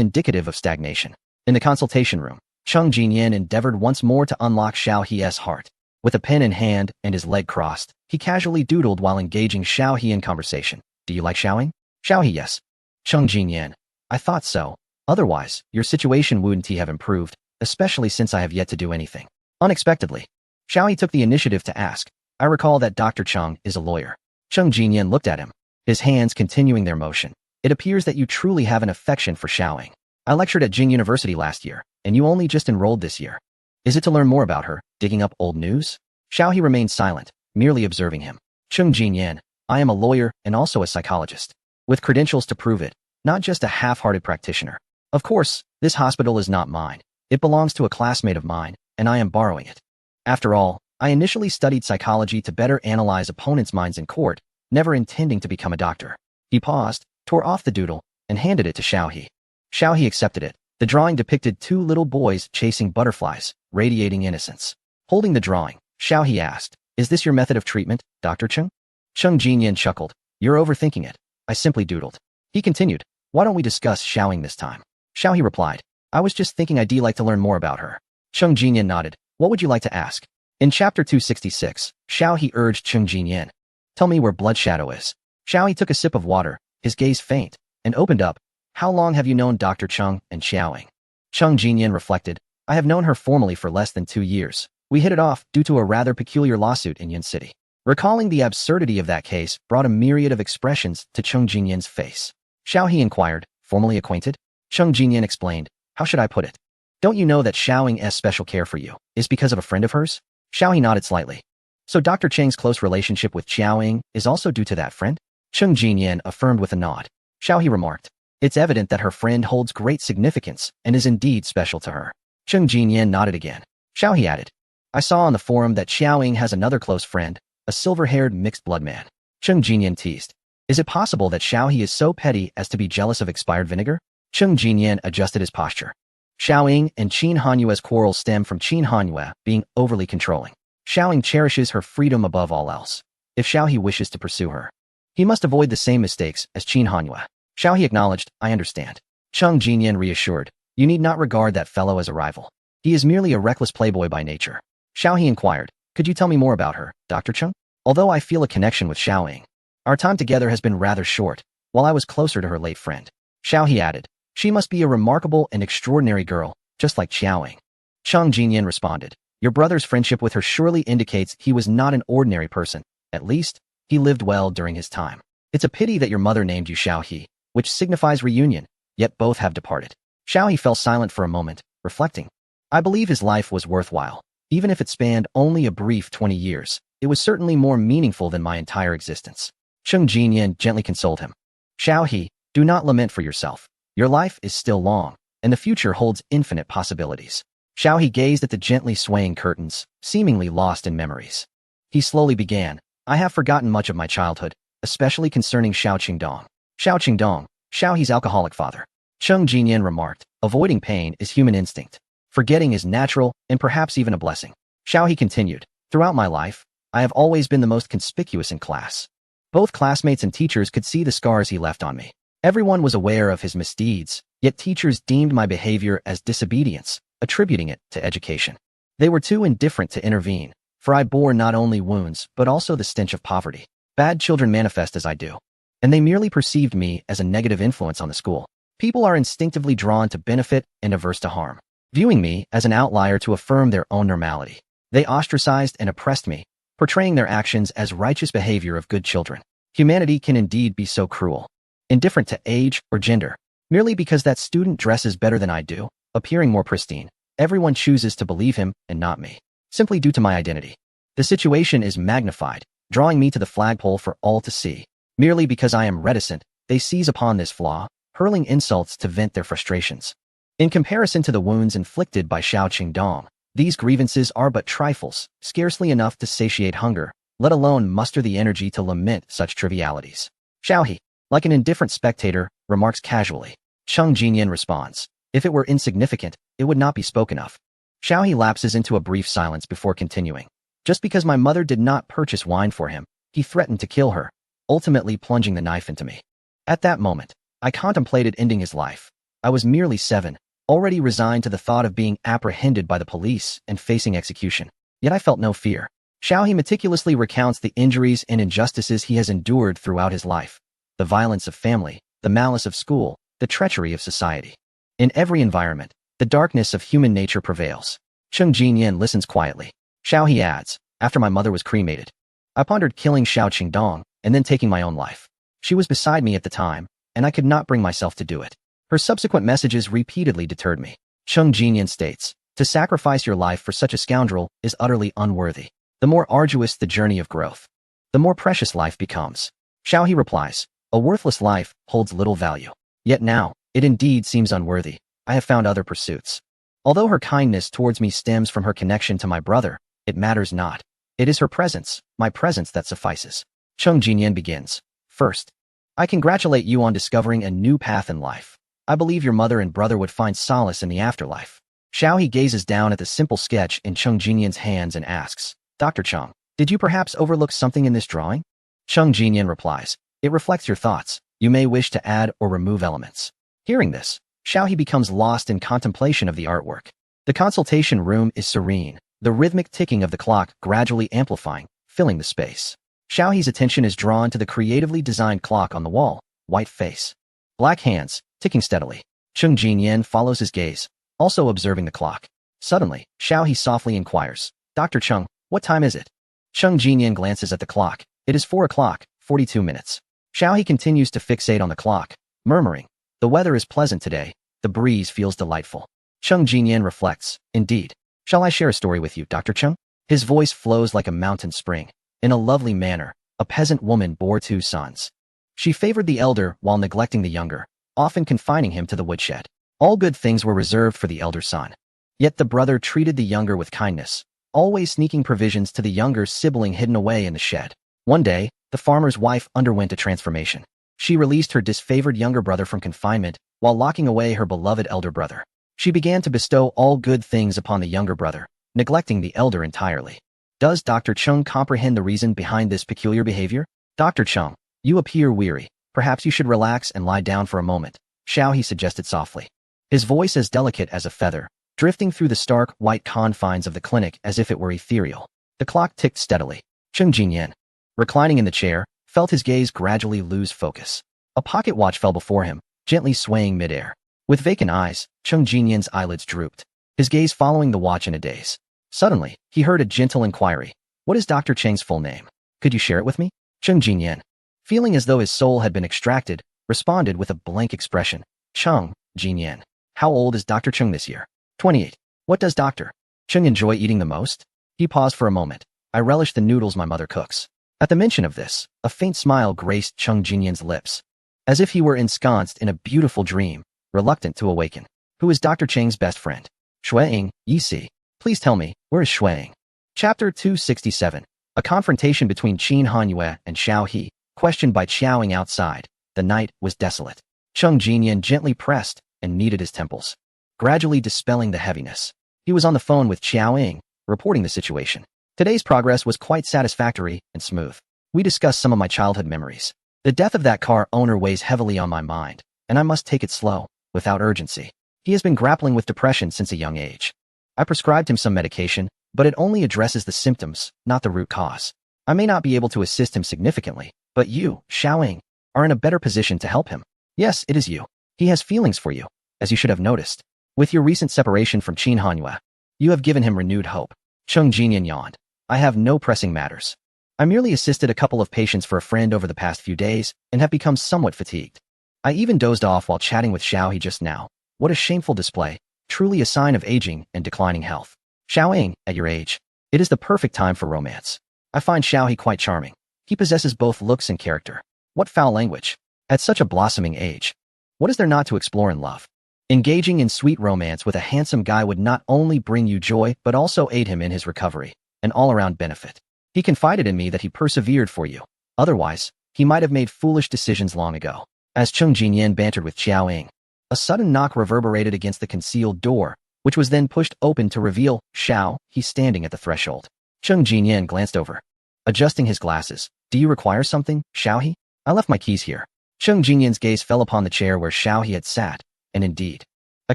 indicative of stagnation. In the consultation room, Cheng Jinyan endeavored once more to unlock Xiaohe's heart. With a pen in hand and his leg crossed, he casually doodled while engaging Xiaohe in conversation. "Do you like Xiaoying?" "Xiaohe, yes." Cheng Jinyan, "I thought so. Otherwise, your situation wouldn't have improved, especially since I have yet to do anything." Unexpectedly, Xiaohe took the initiative to ask, "I recall that Dr. Cheng is a lawyer." Cheng Jinyan looked at him, his hands continuing their motion. "It appears that you truly have an affection for Xiaoying. I lectured at Jing University last year, and you only just enrolled this year. Is it to learn more about her, digging up old news?" Xiaohe remained silent, merely observing him. Cheng Jinyan, "I am a lawyer and also a psychologist, with credentials to prove it, not just a half-hearted practitioner. Of course, this hospital is not mine. It belongs to a classmate of mine, and I am borrowing it. After all, I initially studied psychology to better analyze opponents' minds in court, never intending to become a doctor." He paused, tore off the doodle, and handed it to Xiaohe. Xiaohe accepted it. The drawing depicted 2 little boys chasing butterflies, radiating innocence. Holding the drawing, Xiaohe asked, "Is this your method of treatment, Dr. Cheng?" Cheng Jinyan chuckled, "You're overthinking it. I simply doodled." He continued, "Why don't we discuss Xiaoying this time?" Xiaohe replied, "I was just thinking I'd like to learn more about her." Cheng Jinyan nodded. "What would you like to ask?" In chapter 266, Xiaohe urged Cheng Jinyan, "Tell me where Blood Shadow is." Xiaohe took a sip of water, his gaze faint, and opened up. "How long have you known Dr. Cheng and Xiaoying?" Cheng Jinyan reflected, "I have known her formally for less than 2 years. We hit it off due to a rather peculiar lawsuit in Yun City." Recalling the absurdity of that case brought a myriad of expressions to Cheng Jinyan's face. Xiaohe inquired, "Formally acquainted?" Cheng Jinyan explained, "How should I put it? Don't you know that Xiaoying's special care for you is because of a friend of hers?" Xiaohe nodded slightly. "So Dr. Cheng's close relationship with Xiaoying is also due to that friend?" Cheng Jinyan affirmed with a nod. Xiaohe remarked, "It's evident that her friend holds great significance and is indeed special to her." Cheng Jinyan nodded again. Xiaohe added, "I saw on the forum that Xiaoying has another close friend, a silver-haired mixed-blood man." Cheng Jinyan teased, "Is it possible that Xiaohe is so petty as to be jealous of expired vinegar?" Cheng Jinyan adjusted his posture. Xiaoying and Qin Hanyue's quarrel stem from Qin Hanyue being overly controlling. Xiaoying cherishes her freedom above all else. If Xiaohe wishes to pursue her, he must avoid the same mistakes as Qin Hanyue. Xiaohe acknowledged, "I understand." Cheng Jinyan reassured, "You need not regard that fellow as a rival. He is merely a reckless playboy by nature." Xiaohe inquired, "Could you tell me more about her, Dr. Cheng? Although I feel a connection with Xiaoying, our time together has been rather short, while I was closer to her late friend." Xiaohe added, "She must be a remarkable and extraordinary girl, just like Xiaoying." Cheng Jinyan responded, "Your brother's friendship with her surely indicates he was not an ordinary person. At least, he lived well during his time. It's a pity that your mother named you Xiaohe, which signifies reunion, yet both have departed." Xiaohe fell silent for a moment, reflecting. "I believe his life was worthwhile. Even if it spanned only a brief 20 years, it was certainly more meaningful than my entire existence." Cheng Jinyan gently consoled him. "Xiaohe, do not lament for yourself. Your life is still long, and the future holds infinite possibilities." Xiaohe gazed at the gently swaying curtains, seemingly lost in memories. He slowly began, "I have forgotten much of my childhood, especially concerning Xiao Qingdong." Xiao Qingdong, Xiaohe's alcoholic father. Cheng Jinyan remarked, "Avoiding pain is human instinct. Forgetting is natural and perhaps even a blessing." Xiaohe continued, "Throughout my life, I have always been the most conspicuous in class. Both classmates and teachers could see the scars he left on me. Everyone was aware of his misdeeds, yet teachers deemed my behavior as disobedience, attributing it to education. They were too indifferent to intervene, for I bore not only wounds but also the stench of poverty. Bad children manifest as I do, and they merely perceived me as a negative influence on the school. People are instinctively drawn to benefit and averse to harm, viewing me as an outlier to affirm their own normality. They ostracized and oppressed me, portraying their actions as righteous behavior of good children. Humanity can indeed be so cruel. Indifferent to age or gender. Merely because that student dresses better than I do, appearing more pristine, everyone chooses to believe him and not me. Simply due to my identity. The situation is magnified, drawing me to the flagpole for all to see. Merely because I am reticent, they seize upon this flaw, hurling insults to vent their frustrations. In comparison to the wounds inflicted by Xiao Qingdong, these grievances are but trifles, scarcely enough to satiate hunger, let alone muster the energy to lament such trivialities. Xiaohe, like an indifferent spectator, remarks casually. Cheng Jinyan responds, if it were insignificant, it would not be spoken of. Xiaohe lapses into a brief silence before continuing. Just because my mother did not purchase wine for him, he threatened to kill her, ultimately plunging the knife into me. At that moment, I contemplated ending his life. I was merely 7, already resigned to the thought of being apprehended by the police and facing execution. Yet I felt no fear. Xiaohe meticulously recounts the injuries and injustices he has endured throughout his life. The violence of family, the malice of school, the treachery of society. In every environment, the darkness of human nature prevails. Cheng Jinyan listens quietly. Xiaohe adds, after my mother was cremated, I pondered killing Xiao Qingdong and then taking my own life. She was beside me at the time, and I could not bring myself to do it. Her subsequent messages repeatedly deterred me. Cheng Jinyan states, to sacrifice your life for such a scoundrel is utterly unworthy. The more arduous the journey of growth, the more precious life becomes. Xiaohe replies, a worthless life holds little value. Yet now, it indeed seems unworthy. I have found other pursuits. Although her kindness towards me stems from her connection to my brother, it matters not. It is her presence, my presence that suffices. Cheng Jinyan begins. First, I congratulate you on discovering a new path in life. I believe your mother and brother would find solace in the afterlife. Xiaohe gazes down at the simple sketch in Cheng Jinyan's hands and asks, Dr. Cheng, did you perhaps overlook something in this drawing? Cheng Jinyan replies, it reflects your thoughts. You may wish to add or remove elements. Hearing this, Xiaohe becomes lost in contemplation of the artwork. The consultation room is serene, the rhythmic ticking of the clock gradually amplifying, filling the space. Xiaohe's attention is drawn to the creatively designed clock on the wall, white face. Black hands, ticking steadily. Cheng Jinyan follows his gaze, also observing the clock. Suddenly, Xiaohe softly inquires, Dr. Cheng, what time is it? Cheng Jinyan glances at the clock. It is 4 o'clock, 42 minutes. Xiaohe continues to fixate on the clock, murmuring, the weather is pleasant today, the breeze feels delightful. Cheng Jinyan reflects, indeed. Shall I share a story with you, Dr. Cheng? His voice flows like a mountain spring. In a lovely manner, a peasant woman bore 2 sons. She favored the elder while neglecting the younger, often confining him to the woodshed. All good things were reserved for the elder son. Yet the brother treated the younger with kindness, always sneaking provisions to the younger sibling hidden away in the shed. One day, the farmer's wife underwent a transformation. She released her disfavored younger brother from confinement while locking away her beloved elder brother. She began to bestow all good things upon the younger brother, neglecting the elder entirely. Does Dr. Cheng comprehend the reason behind this peculiar behavior? Dr. Cheng, you appear weary. Perhaps you should relax and lie down for a moment, Xiaohe suggested softly. His voice as delicate as a feather, drifting through the stark, white confines of the clinic as if it were ethereal. The clock ticked steadily. Cheng Jinyan, reclining in the chair, felt his gaze gradually lose focus. A pocket watch fell before him, gently swaying midair. With vacant eyes, Cheng Jinyan's eyelids drooped, his gaze following the watch in a daze. Suddenly, he heard a gentle inquiry. What is Dr. Cheng's full name? Could you share it with me? Cheng Jinyan, feeling as though his soul had been extracted, responded with a blank expression. Cheng Jinyan. How old is Dr. Cheng this year? 28. What does Dr. Cheng enjoy eating the most? He paused for a moment. I relish the noodles my mother cooks. At the mention of this, a faint smile graced Cheng Jinyan's lips, as if he were ensconced in a beautiful dream, reluctant to awaken. Who is Dr. Cheng's best friend? Xueying, Yi. Please tell me, where is Xueying? Chapter 267. A confrontation between Qin Hanyue and Xiaohe, questioned by Qiaoying outside. The night was desolate. Cheng Jinyan gently pressed and kneaded his temples, gradually dispelling the heaviness. He was on the phone with Qiaoying, reporting the situation. Today's progress was quite satisfactory and smooth. We discussed some of my childhood memories. The death of that car owner weighs heavily on my mind, and I must take it slow, without urgency. He has been grappling with depression since a young age. I prescribed him some medication, but it only addresses the symptoms, not the root cause. I may not be able to assist him significantly, but you, Xiaoying, are in a better position to help him. Yes, it is you. He has feelings for you, as you should have noticed. With your recent separation from Qin Hanyue, you have given him renewed hope. Chung Jinyan yawned. I have no pressing matters. I merely assisted a couple of patients for a friend over the past few days and have become somewhat fatigued. I even dozed off while chatting with Xiaohe just now. What a shameful display. Truly a sign of aging and declining health. Xiaoying, at your age, it is the perfect time for romance. I find Xiaohe quite charming. He possesses both looks and character. What foul language. At such a blossoming age. What is there not to explore in love? Engaging in sweet romance with a handsome guy would not only bring you joy but also aid him in his recovery, an all-around benefit. He confided in me that he persevered for you. Otherwise, he might have made foolish decisions long ago. As Chung Jinyan bantered with Xiaoying, a sudden knock reverberated against the concealed door, which was then pushed open to reveal Xiao He standing at the threshold. Chung Jinyan glanced over, adjusting his glasses. Do you require something, Xiaohe? I left my keys here. Chung Jinyan's gaze fell upon the chair where Xiaohe had sat, and indeed, a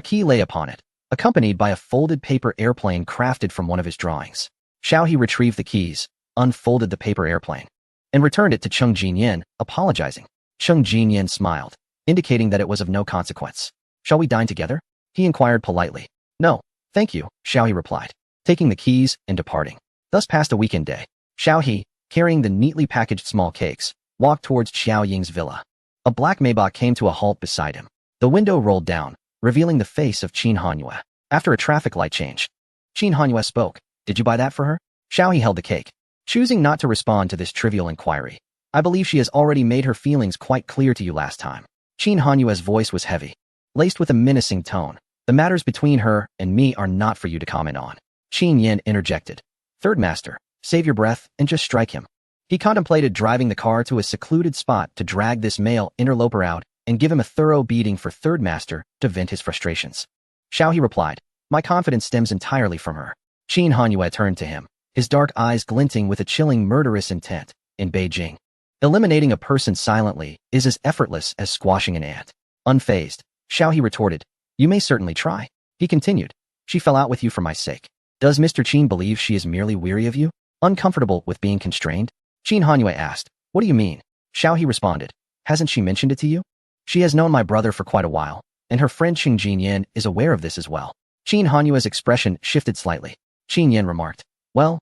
key lay upon it, accompanied by a folded paper airplane crafted from one of his drawings. Xiaohe retrieved the keys, unfolded the paper airplane, and returned it to Chung Jinyan, apologizing. Chung Jinyan smiled, indicating that it was of no consequence. Shall we dine together? He inquired politely. No, thank you, Xiaohe replied, taking the keys and departing. Thus passed a weekend day. Xiaohe, carrying the neatly packaged small cakes, walked towards Xiaoying's villa. A black Maybach came to a halt beside him. The window rolled down, revealing the face of Qin Hanyue. After a traffic light change, Qin Hanyue spoke. Did you buy that for her? Xiaohe held the cake, choosing not to respond to this trivial inquiry. I believe she has already made her feelings quite clear to you last time. Qin Hanyue's voice was heavy, laced with a menacing tone. The matters between her and me are not for you to comment on. Qin Yin interjected. Third master, save your breath and just strike him. He contemplated driving the car to a secluded spot to drag this male interloper out and give him a thorough beating for third master to vent his frustrations. Xiaohe replied, my confidence stems entirely from her. Qin Hanyue turned to him, his dark eyes glinting with a chilling murderous intent. In Beijing, eliminating a person silently is as effortless as squashing an ant. Unfazed, Xiaohe retorted, you may certainly try. He continued, she fell out with you for my sake. Does Mr. Qin believe she is merely weary of you? Uncomfortable with being constrained? Qin Hanyue asked, what do you mean? Xiaohe responded, hasn't she mentioned it to you? She has known my brother for quite a while, and her friend Chung Jinyan is aware of this as well. Qin Hanyue's expression shifted slightly. Qin Yan remarked, well,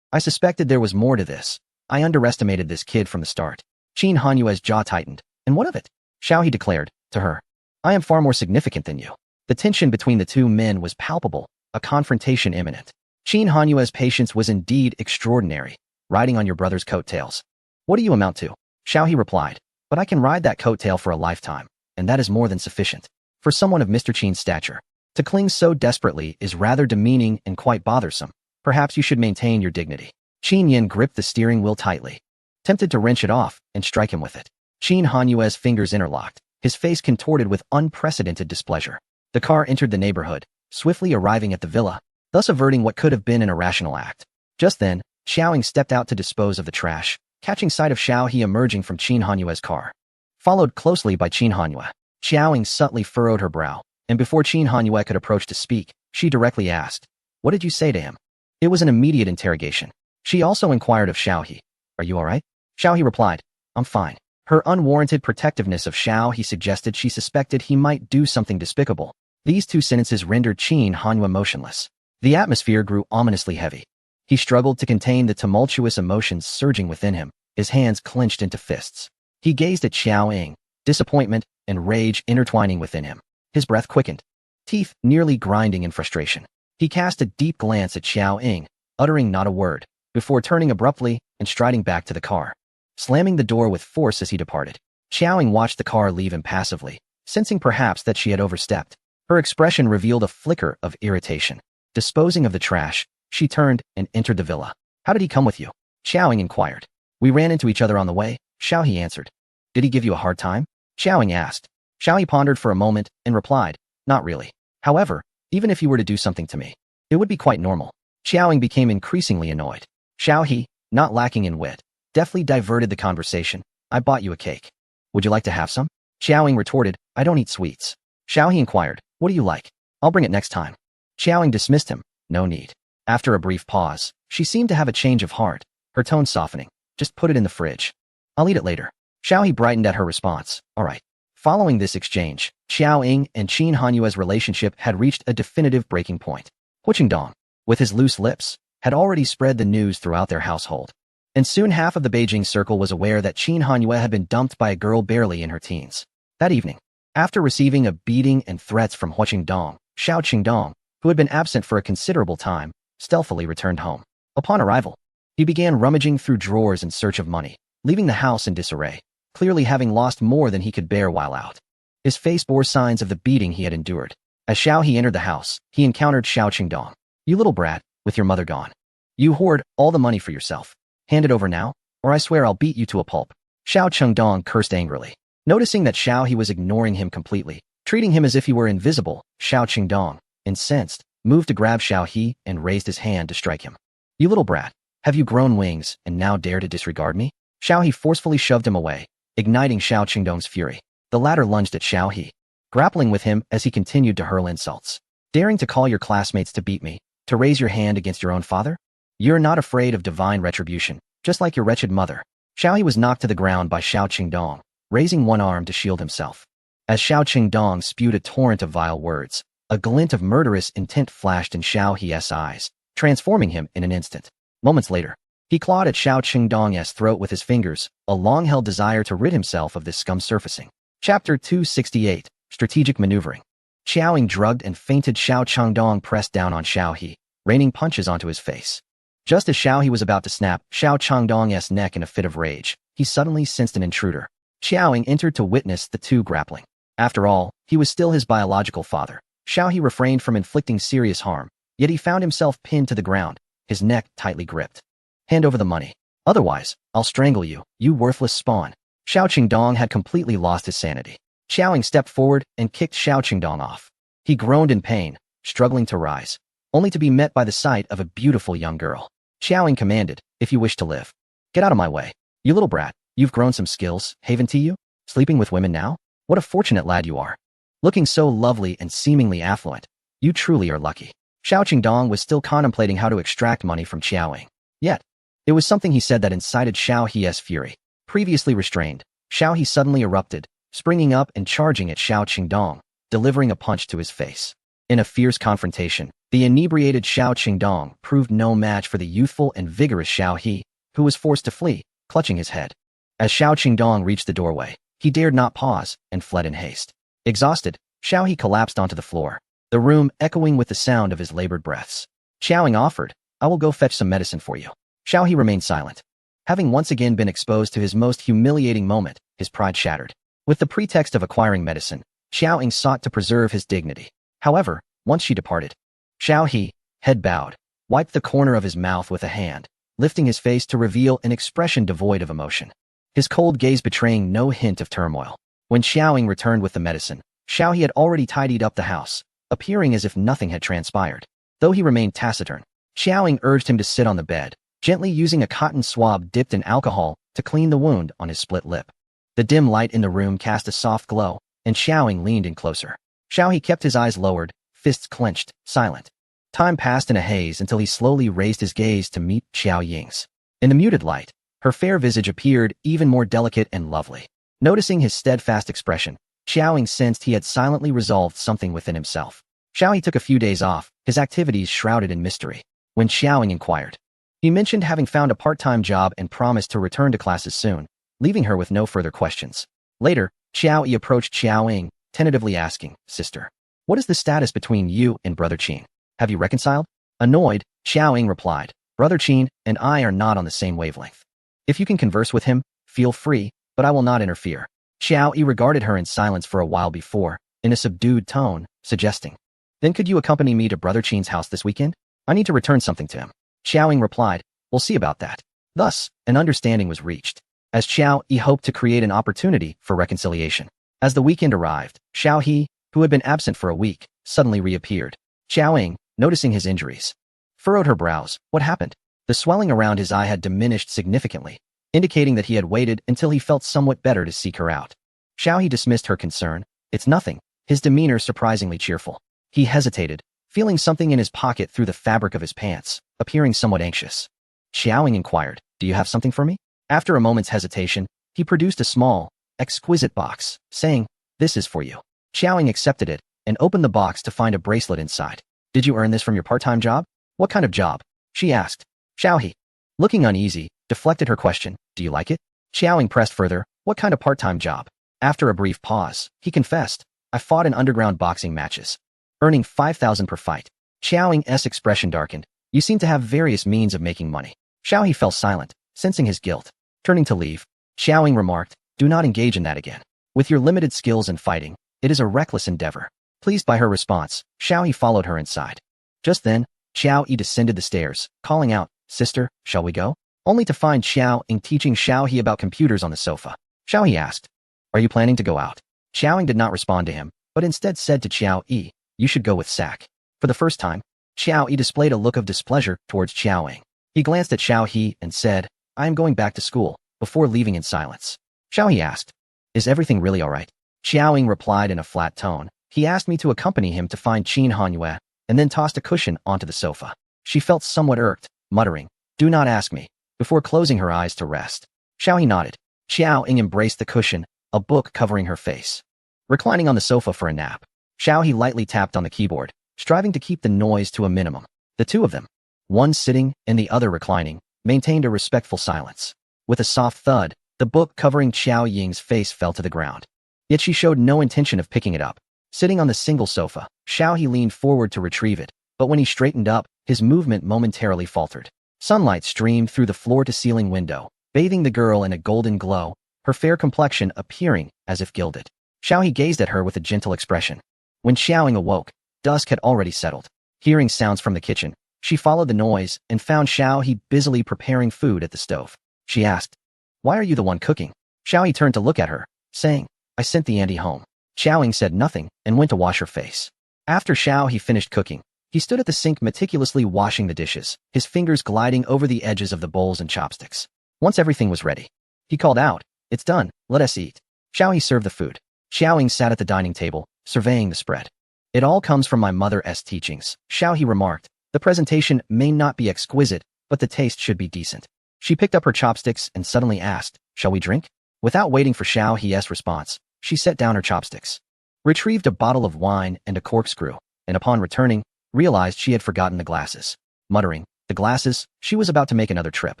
I suspected there was more to this. I underestimated this kid from the start. Qin Hanyue's jaw tightened. And what of it? Xiaohe declared, to her, I am far more significant than you. The tension between the two men was palpable, a confrontation imminent. Qin Hanyue's patience was indeed extraordinary, riding on your brother's coattails. What do you amount to? Xiaohe replied, but I can ride that coattail for a lifetime, and that is more than sufficient. For someone of Mr. Qin's stature, to cling so desperately is rather demeaning and quite bothersome. Perhaps you should maintain your dignity. Qin Yin gripped the steering wheel tightly, tempted to wrench it off and strike him with it. Qin Hanyue's fingers interlocked, his face contorted with unprecedented displeasure. The car entered the neighborhood, swiftly arriving at the villa, thus averting what could have been an irrational act. Just then, Xiaoying stepped out to dispose of the trash, catching sight of Xiaohe emerging from Qin Hanyue's car. Followed closely by Qin Hanyue, Xiaoying subtly furrowed her brow, and before Qin Hanyue could approach to speak, she directly asked, what did you say to him? It was an immediate interrogation. She also inquired of Xiaohe, are you all right? Xiaohe replied, I'm fine. Her unwarranted protectiveness of Xiaohe suggested she suspected he might do something despicable. These two sentences rendered Qin Hanyue motionless. The atmosphere grew ominously heavy. He struggled to contain the tumultuous emotions surging within him, his hands clenched into fists. He gazed at Xiaoying, disappointment and rage intertwining within him. His breath quickened, teeth nearly grinding in frustration. He cast a deep glance at Xiaoying, uttering not a word, before turning abruptly and striding back to the car, slamming the door with force as he departed. Xiaoying watched the car leave impassively, sensing perhaps that she had overstepped. Her expression revealed a flicker of irritation. Disposing of the trash, she turned and entered the villa. How did he come with you? Xiaoying inquired. We ran into each other on the way, Xiaohe answered. Did he give you a hard time? Xiaoying asked. Xiaohe pondered for a moment and replied, not really. However, even if you were to do something to me, it would be quite normal. Xiaoying became increasingly annoyed. Xiaohe, not lacking in wit, deftly diverted the conversation. I bought you a cake. Would you like to have some? Xiaoying retorted, I don't eat sweets. Xiaohe inquired, what do you like? I'll bring it next time. Xiaoying dismissed him, no need. After a brief pause, she seemed to have a change of heart, her tone softening. Just put it in the fridge. I'll eat it later. Xiaohe brightened at her response. All right. Following this exchange, Xiaoying and Qin Hanyue's relationship had reached a definitive breaking point. Hu Qingdong, with his loose lips, had already spread the news throughout their household. And soon half of the Beijing circle was aware that Qin Hanyue had been dumped by a girl barely in her teens. That evening, after receiving a beating and threats from Hua Qingdong, Xiao Qingdong, who had been absent for a considerable time, stealthily returned home. Upon arrival, he began rummaging through drawers in search of money, leaving the house in disarray, clearly having lost more than he could bear while out. His face bore signs of the beating he had endured. As Xiao He entered the house, he encountered Xiao Qingdong. "You little brat, with your mother gone. You hoard all the money for yourself. Hand it over now, or I swear I'll beat you to a pulp." Xiao Qingdong cursed angrily. Noticing that Xiao He was ignoring him completely, treating him as if he were invisible, Xiao Qingdong, incensed, moved to grab Xiao He and raised his hand to strike him. "You little brat, have you grown wings and now dare to disregard me?" Xiao He forcefully shoved him away, igniting Xiao Qingdong's fury. The latter lunged at Xiao He, grappling with him as he continued to hurl insults. "Daring to call your classmates to beat me, to raise your hand against your own father? You're not afraid of divine retribution, just like your wretched mother." Xiao He was knocked to the ground by Xiao Qingdong, raising one arm to shield himself. As Xiao Qingdong spewed a torrent of vile words, a glint of murderous intent flashed in Xiao He's eyes, transforming him in an instant. Moments later, he clawed at Xiao Qingdong's throat with his fingers, a long-held desire to rid himself of this scum surfacing. Chapter 268, Strategic Maneuvering. Xiaoying drugged and fainted. Xiao Qingdong pressed down on Xiao He, raining punches onto his face. Just as Xiao He was about to snap Xiao Qingdong's neck in a fit of rage, he suddenly sensed an intruder. Xiaoying entered to witness the two grappling. After all, he was still his biological father. Xiao He refrained from inflicting serious harm, yet he found himself pinned to the ground, his neck tightly gripped. "Hand over the money. Otherwise, I'll strangle you, you worthless spawn." Xiao Qingdong had completely lost his sanity. Xiaoying stepped forward and kicked Xiao Qingdong off. He groaned in pain, struggling to rise, only to be met by the sight of a beautiful young girl. Xiaoying commanded, "If you wish to live, get out of my way. You little brat, you've grown some skills, haven't you? Sleeping with women now? What a fortunate lad you are. Looking so lovely and seemingly affluent. You truly are lucky." Xiao Qingdong was still contemplating how to extract money from Xiaoying. Yet, it was something he said that incited Xiao He's fury. Previously restrained, Xiao He suddenly erupted, springing up and charging at Xiao Qingdong, delivering a punch to his face. In a fierce confrontation, the inebriated Xiao Qingdong proved no match for the youthful and vigorous Xiao He, who was forced to flee, clutching his head. As Xiao Qingdong reached the doorway, he dared not pause and fled in haste. Exhausted, Xiao He collapsed onto the floor, the room echoing with the sound of his labored breaths. Xiaoying offered, "I will go fetch some medicine for you." Xiao He remained silent. Having once again been exposed to his most humiliating moment, his pride shattered. With the pretext of acquiring medicine, Xiaoying sought to preserve his dignity. However, once she departed, Xiao He, head bowed, wiped the corner of his mouth with a hand, lifting his face to reveal an expression devoid of emotion, his cold gaze betraying no hint of turmoil. When Xiaoying returned with the medicine, Xiao He had already tidied up the house, appearing as if nothing had transpired. Though he remained taciturn, Xiaoying urged him to sit on the bed, gently using a cotton swab dipped in alcohol to clean the wound on his split lip. The dim light in the room cast a soft glow, and Xiaoying leaned in closer. Xiao He kept his eyes lowered, fists clenched, silent. Time passed in a haze until he slowly raised his gaze to meet Xiaoying's. In the muted light, her fair visage appeared even more delicate and lovely. Noticing his steadfast expression, Xiaoying sensed he had silently resolved something within himself. Xiao He took a few days off, his activities shrouded in mystery. When Xiaoying inquired, he mentioned having found a part-time job and promised to return to classes soon, leaving her with no further questions. Later, Xiao Yi approached Xiaoying, tentatively asking, "Sister, what is the status between you and Brother Qin? Have you reconciled?" Annoyed, Xiaoying replied, "Brother Qin and I are not on the same wavelength. If you can converse with him, feel free, but I will not interfere." Xiao Yi regarded her in silence for a while before, in a subdued tone, suggesting, "Then could you accompany me to Brother Qin's house this weekend? I need to return something to him." Xiaoying replied, "We'll see about that." Thus, an understanding was reached, as Xiao Yi hoped to create an opportunity for reconciliation. As the weekend arrived, Xiao He, who had been absent for a week, suddenly reappeared. Xiaoying, noticing his injuries, furrowed her brows. What happened? The swelling around his eye had diminished significantly, indicating that he had waited until he felt somewhat better to seek her out. Xiao He dismissed her concern. "It's nothing," his demeanor surprisingly cheerful. He hesitated, feeling something in his pocket through the fabric of his pants, appearing somewhat anxious. Xiaoying inquired, "Do you have something for me?" After a moment's hesitation, he produced a small, exquisite box, saying, "This is for you." Xiaoying accepted it and opened the box to find a bracelet inside. "Did you earn this from your part-time job?" "What kind of job?" she asked. Xiao He, looking uneasy, deflected her question. Do you like it? Xiao Ying pressed further. What kind of part-time job? After a brief pause, he confessed. I fought in underground boxing matches, earning 5,000 per fight. Xiao Ying's expression darkened. You seem to have various means of making money. Xiao He fell silent, sensing his guilt. Turning to leave, Xiao Ying remarked, do not engage in that again. With your limited skills in fighting, it is a reckless endeavor. Pleased by her response, Xiao He followed her inside. Just then, Xiao Yi descended the stairs, calling out, Sister, shall we go? Only to find Xiao Ying teaching Xiao He about computers on the sofa. Xiao He asked, are you planning to go out? Xiao Ying did not respond to him, but instead said to Xiao Yi, you should go with Sack. For the first time, Xiao Yi displayed a look of displeasure towards Xiao Ying. He glanced at Xiao He and said, I am going back to school, before leaving in silence. Xiao He asked, is everything really alright? Xiao Ying replied in a flat tone. He asked me to accompany him to find Qin Hanyue, and then tossed a cushion onto the sofa. She felt somewhat irked, muttering, do not ask me, before closing her eyes to rest. Xiao He nodded. Xiao Ying embraced the cushion, a book covering her face. Reclining on the sofa for a nap, Xiao He lightly tapped on the keyboard, striving to keep the noise to a minimum. The two of them, one sitting and the other reclining, maintained a respectful silence. With a soft thud, the book covering Xiao Ying's face fell to the ground. Yet she showed no intention of picking it up. Sitting on the single sofa, Xiao He leaned forward to retrieve it, but when he straightened up, his movement momentarily faltered. Sunlight streamed through the floor-to-ceiling window, bathing the girl in a golden glow, her fair complexion appearing as if gilded. Xiao He gazed at her with a gentle expression. When Xiao Ying awoke, dusk had already settled. Hearing sounds from the kitchen, she followed the noise and found Xiao He busily preparing food at the stove. She asked, why are you the one cooking? Xiao He turned to look at her, saying, I sent the auntie home. Xiao Ying said nothing and went to wash her face. After Xiao He finished cooking, he stood at the sink meticulously washing the dishes, his fingers gliding over the edges of the bowls and chopsticks. Once everything was ready, he called out, it's done, let us eat. Xiao He served the food. Xiao Ying sat at the dining table, surveying the spread. It all comes from my mother's teachings, Xiao He remarked. The presentation may not be exquisite, but the taste should be decent. She picked up her chopsticks and suddenly asked, shall we drink? Without waiting for Xiao He's response, she set down her chopsticks, retrieved a bottle of wine and a corkscrew, and upon returning, realized she had forgotten the glasses. Muttering, the glasses, she was about to make another trip.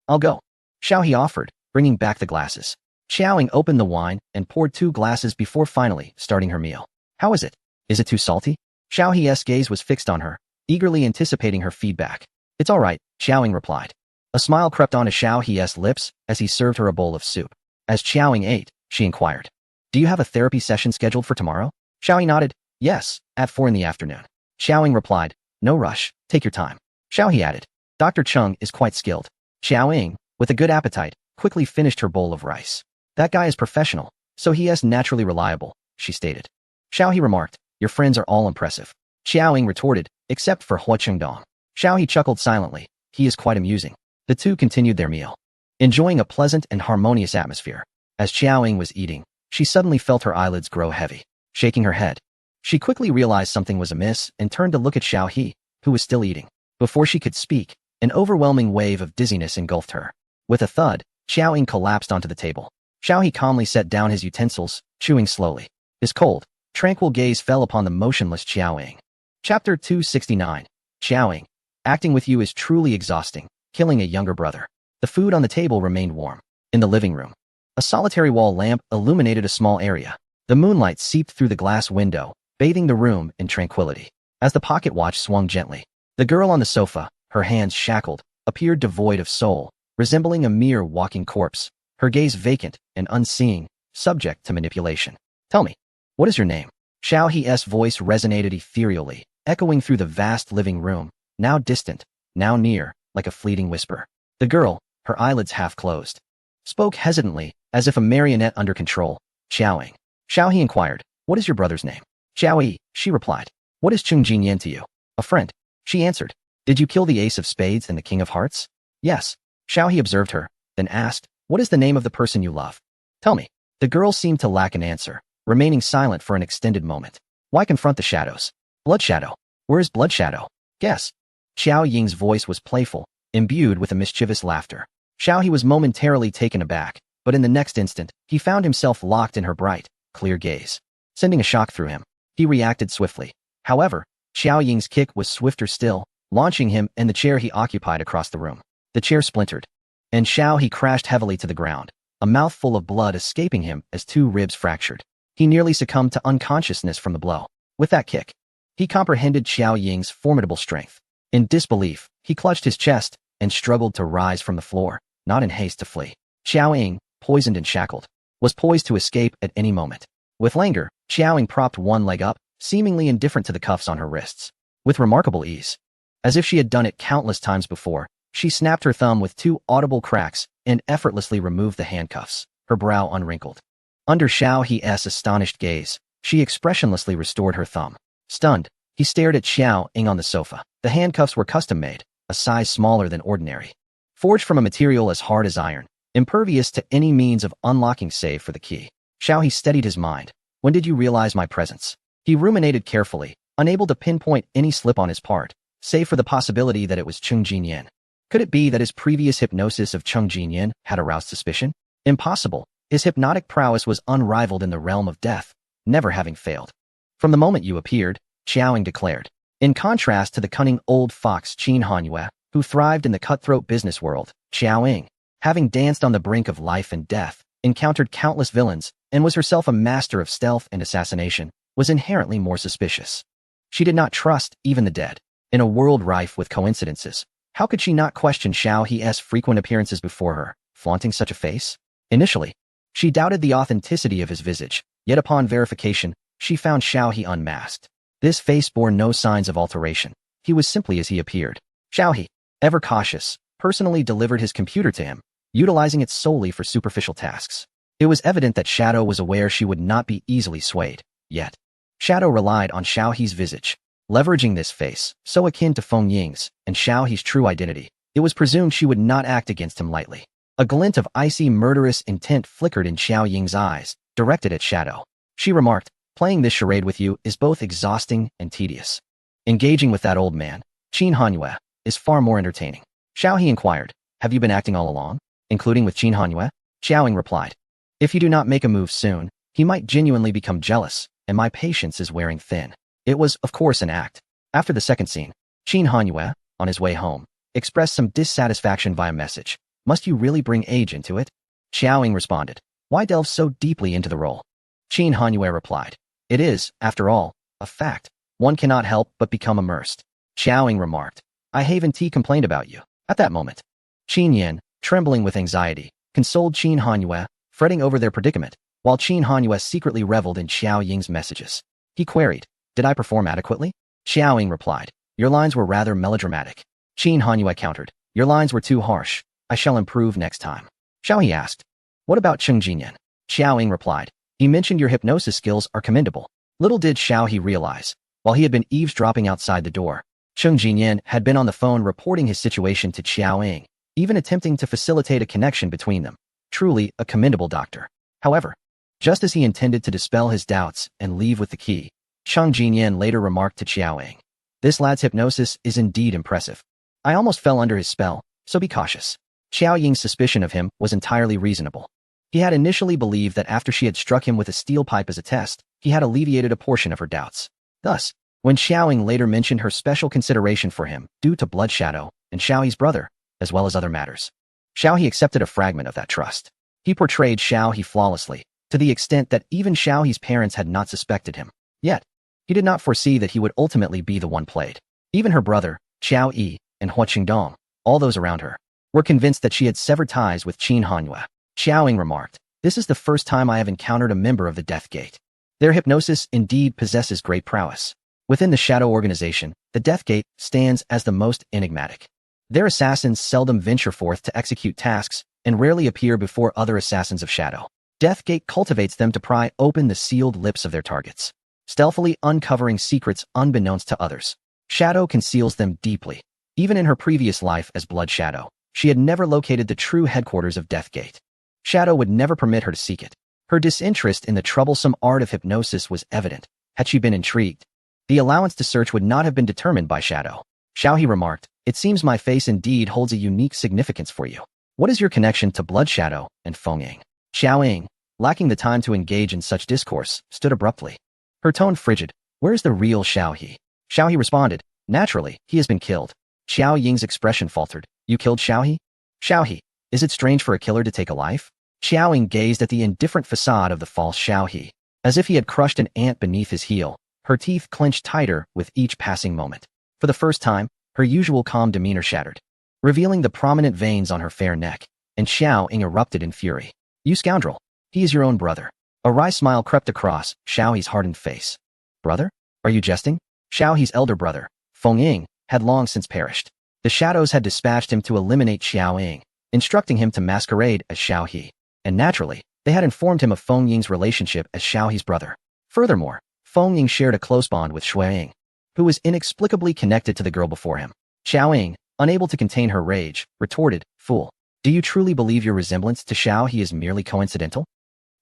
I'll go. Xiao He offered, bringing back the glasses. Xiao Ying opened the wine and poured 2 glasses before finally starting her meal. How is it? Is it too salty? Xiao He's gaze was fixed on her, eagerly anticipating her feedback. It's all right, Xiao Ying replied. A smile crept onto Xiao He's lips as he served her a bowl of soup. As Xiao Ying ate, she inquired, do you have a therapy session scheduled for tomorrow? Xiao Ying nodded, yes, at 4 in the afternoon. Xiao Ying replied, no rush, take your time. Xiao He added, Dr. Chung is quite skilled. Xiao Ying, with a good appetite, quickly finished her bowl of rice. That guy is professional, so he is naturally reliable, she stated. Xiao He remarked, your friends are all impressive. Xiao Ying retorted, except for Hua Chengdong. Xiao He chuckled silently, he is quite amusing. The two continued their meal, enjoying a pleasant and harmonious atmosphere. As Xiao Ying was eating, she suddenly felt her eyelids grow heavy. Shaking her head, she quickly realized something was amiss and turned to look at Xiao He, who was still eating. Before she could speak, an overwhelming wave of dizziness engulfed her. With a thud, Xiao Ying collapsed onto the table. Xiao He calmly set down his utensils, chewing slowly. His cold, tranquil gaze fell upon the motionless Xiao Ying. Chapter 269. Xiao Ying, acting with you is truly exhausting, killing a younger brother. The food on the table remained warm. In the living room, a solitary wall lamp illuminated a small area. The moonlight seeped through the glass window, bathing the room in tranquility. As the pocket watch swung gently, the girl on the sofa, her hands shackled, appeared devoid of soul, resembling a mere walking corpse, her gaze vacant and unseeing, subject to manipulation. Tell me, what is your name? Xiao He's voice resonated ethereally, echoing through the vast living room, now distant, now near, like a fleeting whisper. The girl, her eyelids half closed, spoke hesitantly, as if a marionette under control. Xiao Ying. Xiao He inquired, what is your brother's name? Xiao Yi, she replied. What is Chung Jinyan to you? A friend. She answered. Did you kill the Ace of Spades and the King of Hearts? Yes. Xiao He observed her, then asked, what is the name of the person you love? Tell me. The girl seemed to lack an answer, remaining silent for an extended moment. Why confront the shadows? Blood Shadow. Where is Blood Shadow? Guess. Xiao Ying's voice was playful, imbued with a mischievous laughter. Xiao He was momentarily taken aback, but in the next instant, he found himself locked in her bright, clear gaze. Sending a shock through him, he reacted swiftly. However, Xiao Ying's kick was swifter still, launching him and the chair he occupied across the room. The chair splintered, and Xiao He crashed heavily to the ground, a mouthful of blood escaping him as 2 ribs fractured. He nearly succumbed to unconsciousness from the blow. With that kick, he comprehended Xiao Ying's formidable strength. In disbelief, he clutched his chest and struggled to rise from the floor, not in haste to flee. Xiao Ying, poisoned and shackled, was poised to escape at any moment. With languor, Xiao Ying propped one leg up, seemingly indifferent to the cuffs on her wrists. With remarkable ease, as if she had done it countless times before, she snapped her thumb with 2 audible cracks and effortlessly removed the handcuffs, her brow unwrinkled. Under Xiao He's astonished gaze, she expressionlessly restored her thumb. Stunned, he stared at Xiao Ying on the sofa. The handcuffs were custom-made, a size smaller than ordinary. Forged from a material as hard as iron, impervious to any means of unlocking save for the key. Xiao He steadied his mind. When did you realize my presence? He ruminated carefully, unable to pinpoint any slip on his part, save for the possibility that it was Cheng Jinyan. Could it be that his previous hypnosis of Cheng Jinyan had aroused suspicion? Impossible. His hypnotic prowess was unrivaled in the realm of death, never having failed. From the moment you appeared, Xiao Ying declared. In contrast to the cunning old fox Qin Hanyue, who thrived in the cutthroat business world, Xiao Ying, having danced on the brink of life and death, encountered countless villains, and was herself a master of stealth and assassination, was inherently more suspicious. She did not trust even the dead. In a world rife with coincidences, how could she not question Xiao He's frequent appearances before her, flaunting such a face? Initially, she doubted the authenticity of his visage, yet upon verification, she found Xiao He unmasked. This face bore no signs of alteration. He was simply as he appeared. Xiao He, ever cautious, personally delivered his computer to him, utilizing it solely for superficial tasks. It was evident that Shadow was aware she would not be easily swayed, yet. Shadow relied on Xiao He's visage. Leveraging this face, so akin to Feng Ying's, and Xiao He's true identity, it was presumed she would not act against him lightly. A glint of icy murderous intent flickered in Xiao Ying's eyes, directed at Shadow. She remarked, playing this charade with you is both exhausting and tedious. Engaging with that old man, Qin Hanyue, is far more entertaining. Xiao He inquired, have you been acting all along, including with Qin Hanyue? Xiao Ying replied, if you do not make a move soon, he might genuinely become jealous, and my patience is wearing thin. It was, of course, an act. After the second scene, Qin Hanyue, on his way home, expressed some dissatisfaction via message. Must you really bring age into it? Xiao Ying responded, why delve so deeply into the role? Qin Hanyue replied, it is, after all, a fact. One cannot help but become immersed. Xiao Ying remarked, I Haven T complained about you. At that moment, Qin Yan, trembling with anxiety, consoled Qin Hanyue, fretting over their predicament, while Qin Hanyue secretly reveled in Xiao Ying's messages. He queried, did I perform adequately? Xiao Ying replied, your lines were rather melodramatic. Qin Hanyue countered, your lines were too harsh. I shall improve next time. Xiao He asked, what about Cheng Jinyan? Xiao Ying replied, he mentioned your hypnosis skills are commendable. Little did Xiao He realize, while he had been eavesdropping outside the door, Cheng Jinyan had been on the phone reporting his situation to Xiao Ying, even attempting to facilitate a connection between them. Truly a commendable doctor. However, just as he intended to dispel his doubts and leave with the key, Cheng Jinyan later remarked to Xiao Ying, this lad's hypnosis is indeed impressive. I almost fell under his spell, so be cautious. Xiao Ying's suspicion of him was entirely reasonable. He had initially believed that after she had struck him with a steel pipe as a test, he had alleviated a portion of her doubts. Thus, when Xiao Ying later mentioned her special consideration for him due to Blood Shadow and Xiao He's brother, as well as other matters, Xiao He accepted a fragment of that trust. He portrayed Xiao He flawlessly, to the extent that even Xiao He's parents had not suspected him. Yet, he did not foresee that he would ultimately be the one played. Even her brother, Xiao Yi, and Hua Qingdong, all those around her, were convinced that she had severed ties with Qin Hanyue. Xiao Ying remarked, this is the first time I have encountered a member of the Death Gate. Their hypnosis indeed possesses great prowess. Within the Shadow Organization, the Death Gate stands as the most enigmatic. Their assassins seldom venture forth to execute tasks and rarely appear before other assassins of Shadow. Death Gate cultivates them to pry open the sealed lips of their targets, stealthily uncovering secrets unbeknownst to others. Shadow conceals them deeply. Even in her previous life as Blood Shadow, she had never located the true headquarters of Death Gate. Shadow would never permit her to seek it. Her disinterest in the troublesome art of hypnosis was evident. Had she been intrigued, the allowance to search would not have been determined by Shadow. Xiao He remarked, it seems my face indeed holds a unique significance for you. What is your connection to Blood Shadow and Feng Ying? Xiao Ying, lacking the time to engage in such discourse, stood abruptly. Her tone frigid. Where is the real Xiao He? Xiao He responded, Naturally, he has been killed. Xiao Ying's expression faltered. You killed Xiaohe? Xiaohe, is it strange for a killer to take a life? Xiao Ying gazed at the indifferent facade of the false Xiaohe, as if he had crushed an ant beneath his heel. Her teeth clenched tighter with each passing moment. For the first time, her usual calm demeanor shattered, revealing the prominent veins on her fair neck, and Xiao Ying erupted in fury. You scoundrel! He is your own brother. A wry smile crept across Xiaohe's hardened face. Brother? Are you jesting? Xiaohe's elder brother, Feng Ying, had long since perished. The shadows had dispatched him to eliminate Xiao Ying, instructing him to masquerade as Xiaohe. And naturally, they had informed him of Feng Ying's relationship as Xiaohe's brother. Furthermore, Feng Ying shared a close bond with Shui Ying, who was inexplicably connected to the girl before him. Xiao Ying, unable to contain her rage, retorted, Fool, do you truly believe your resemblance to Xiaohe is merely coincidental?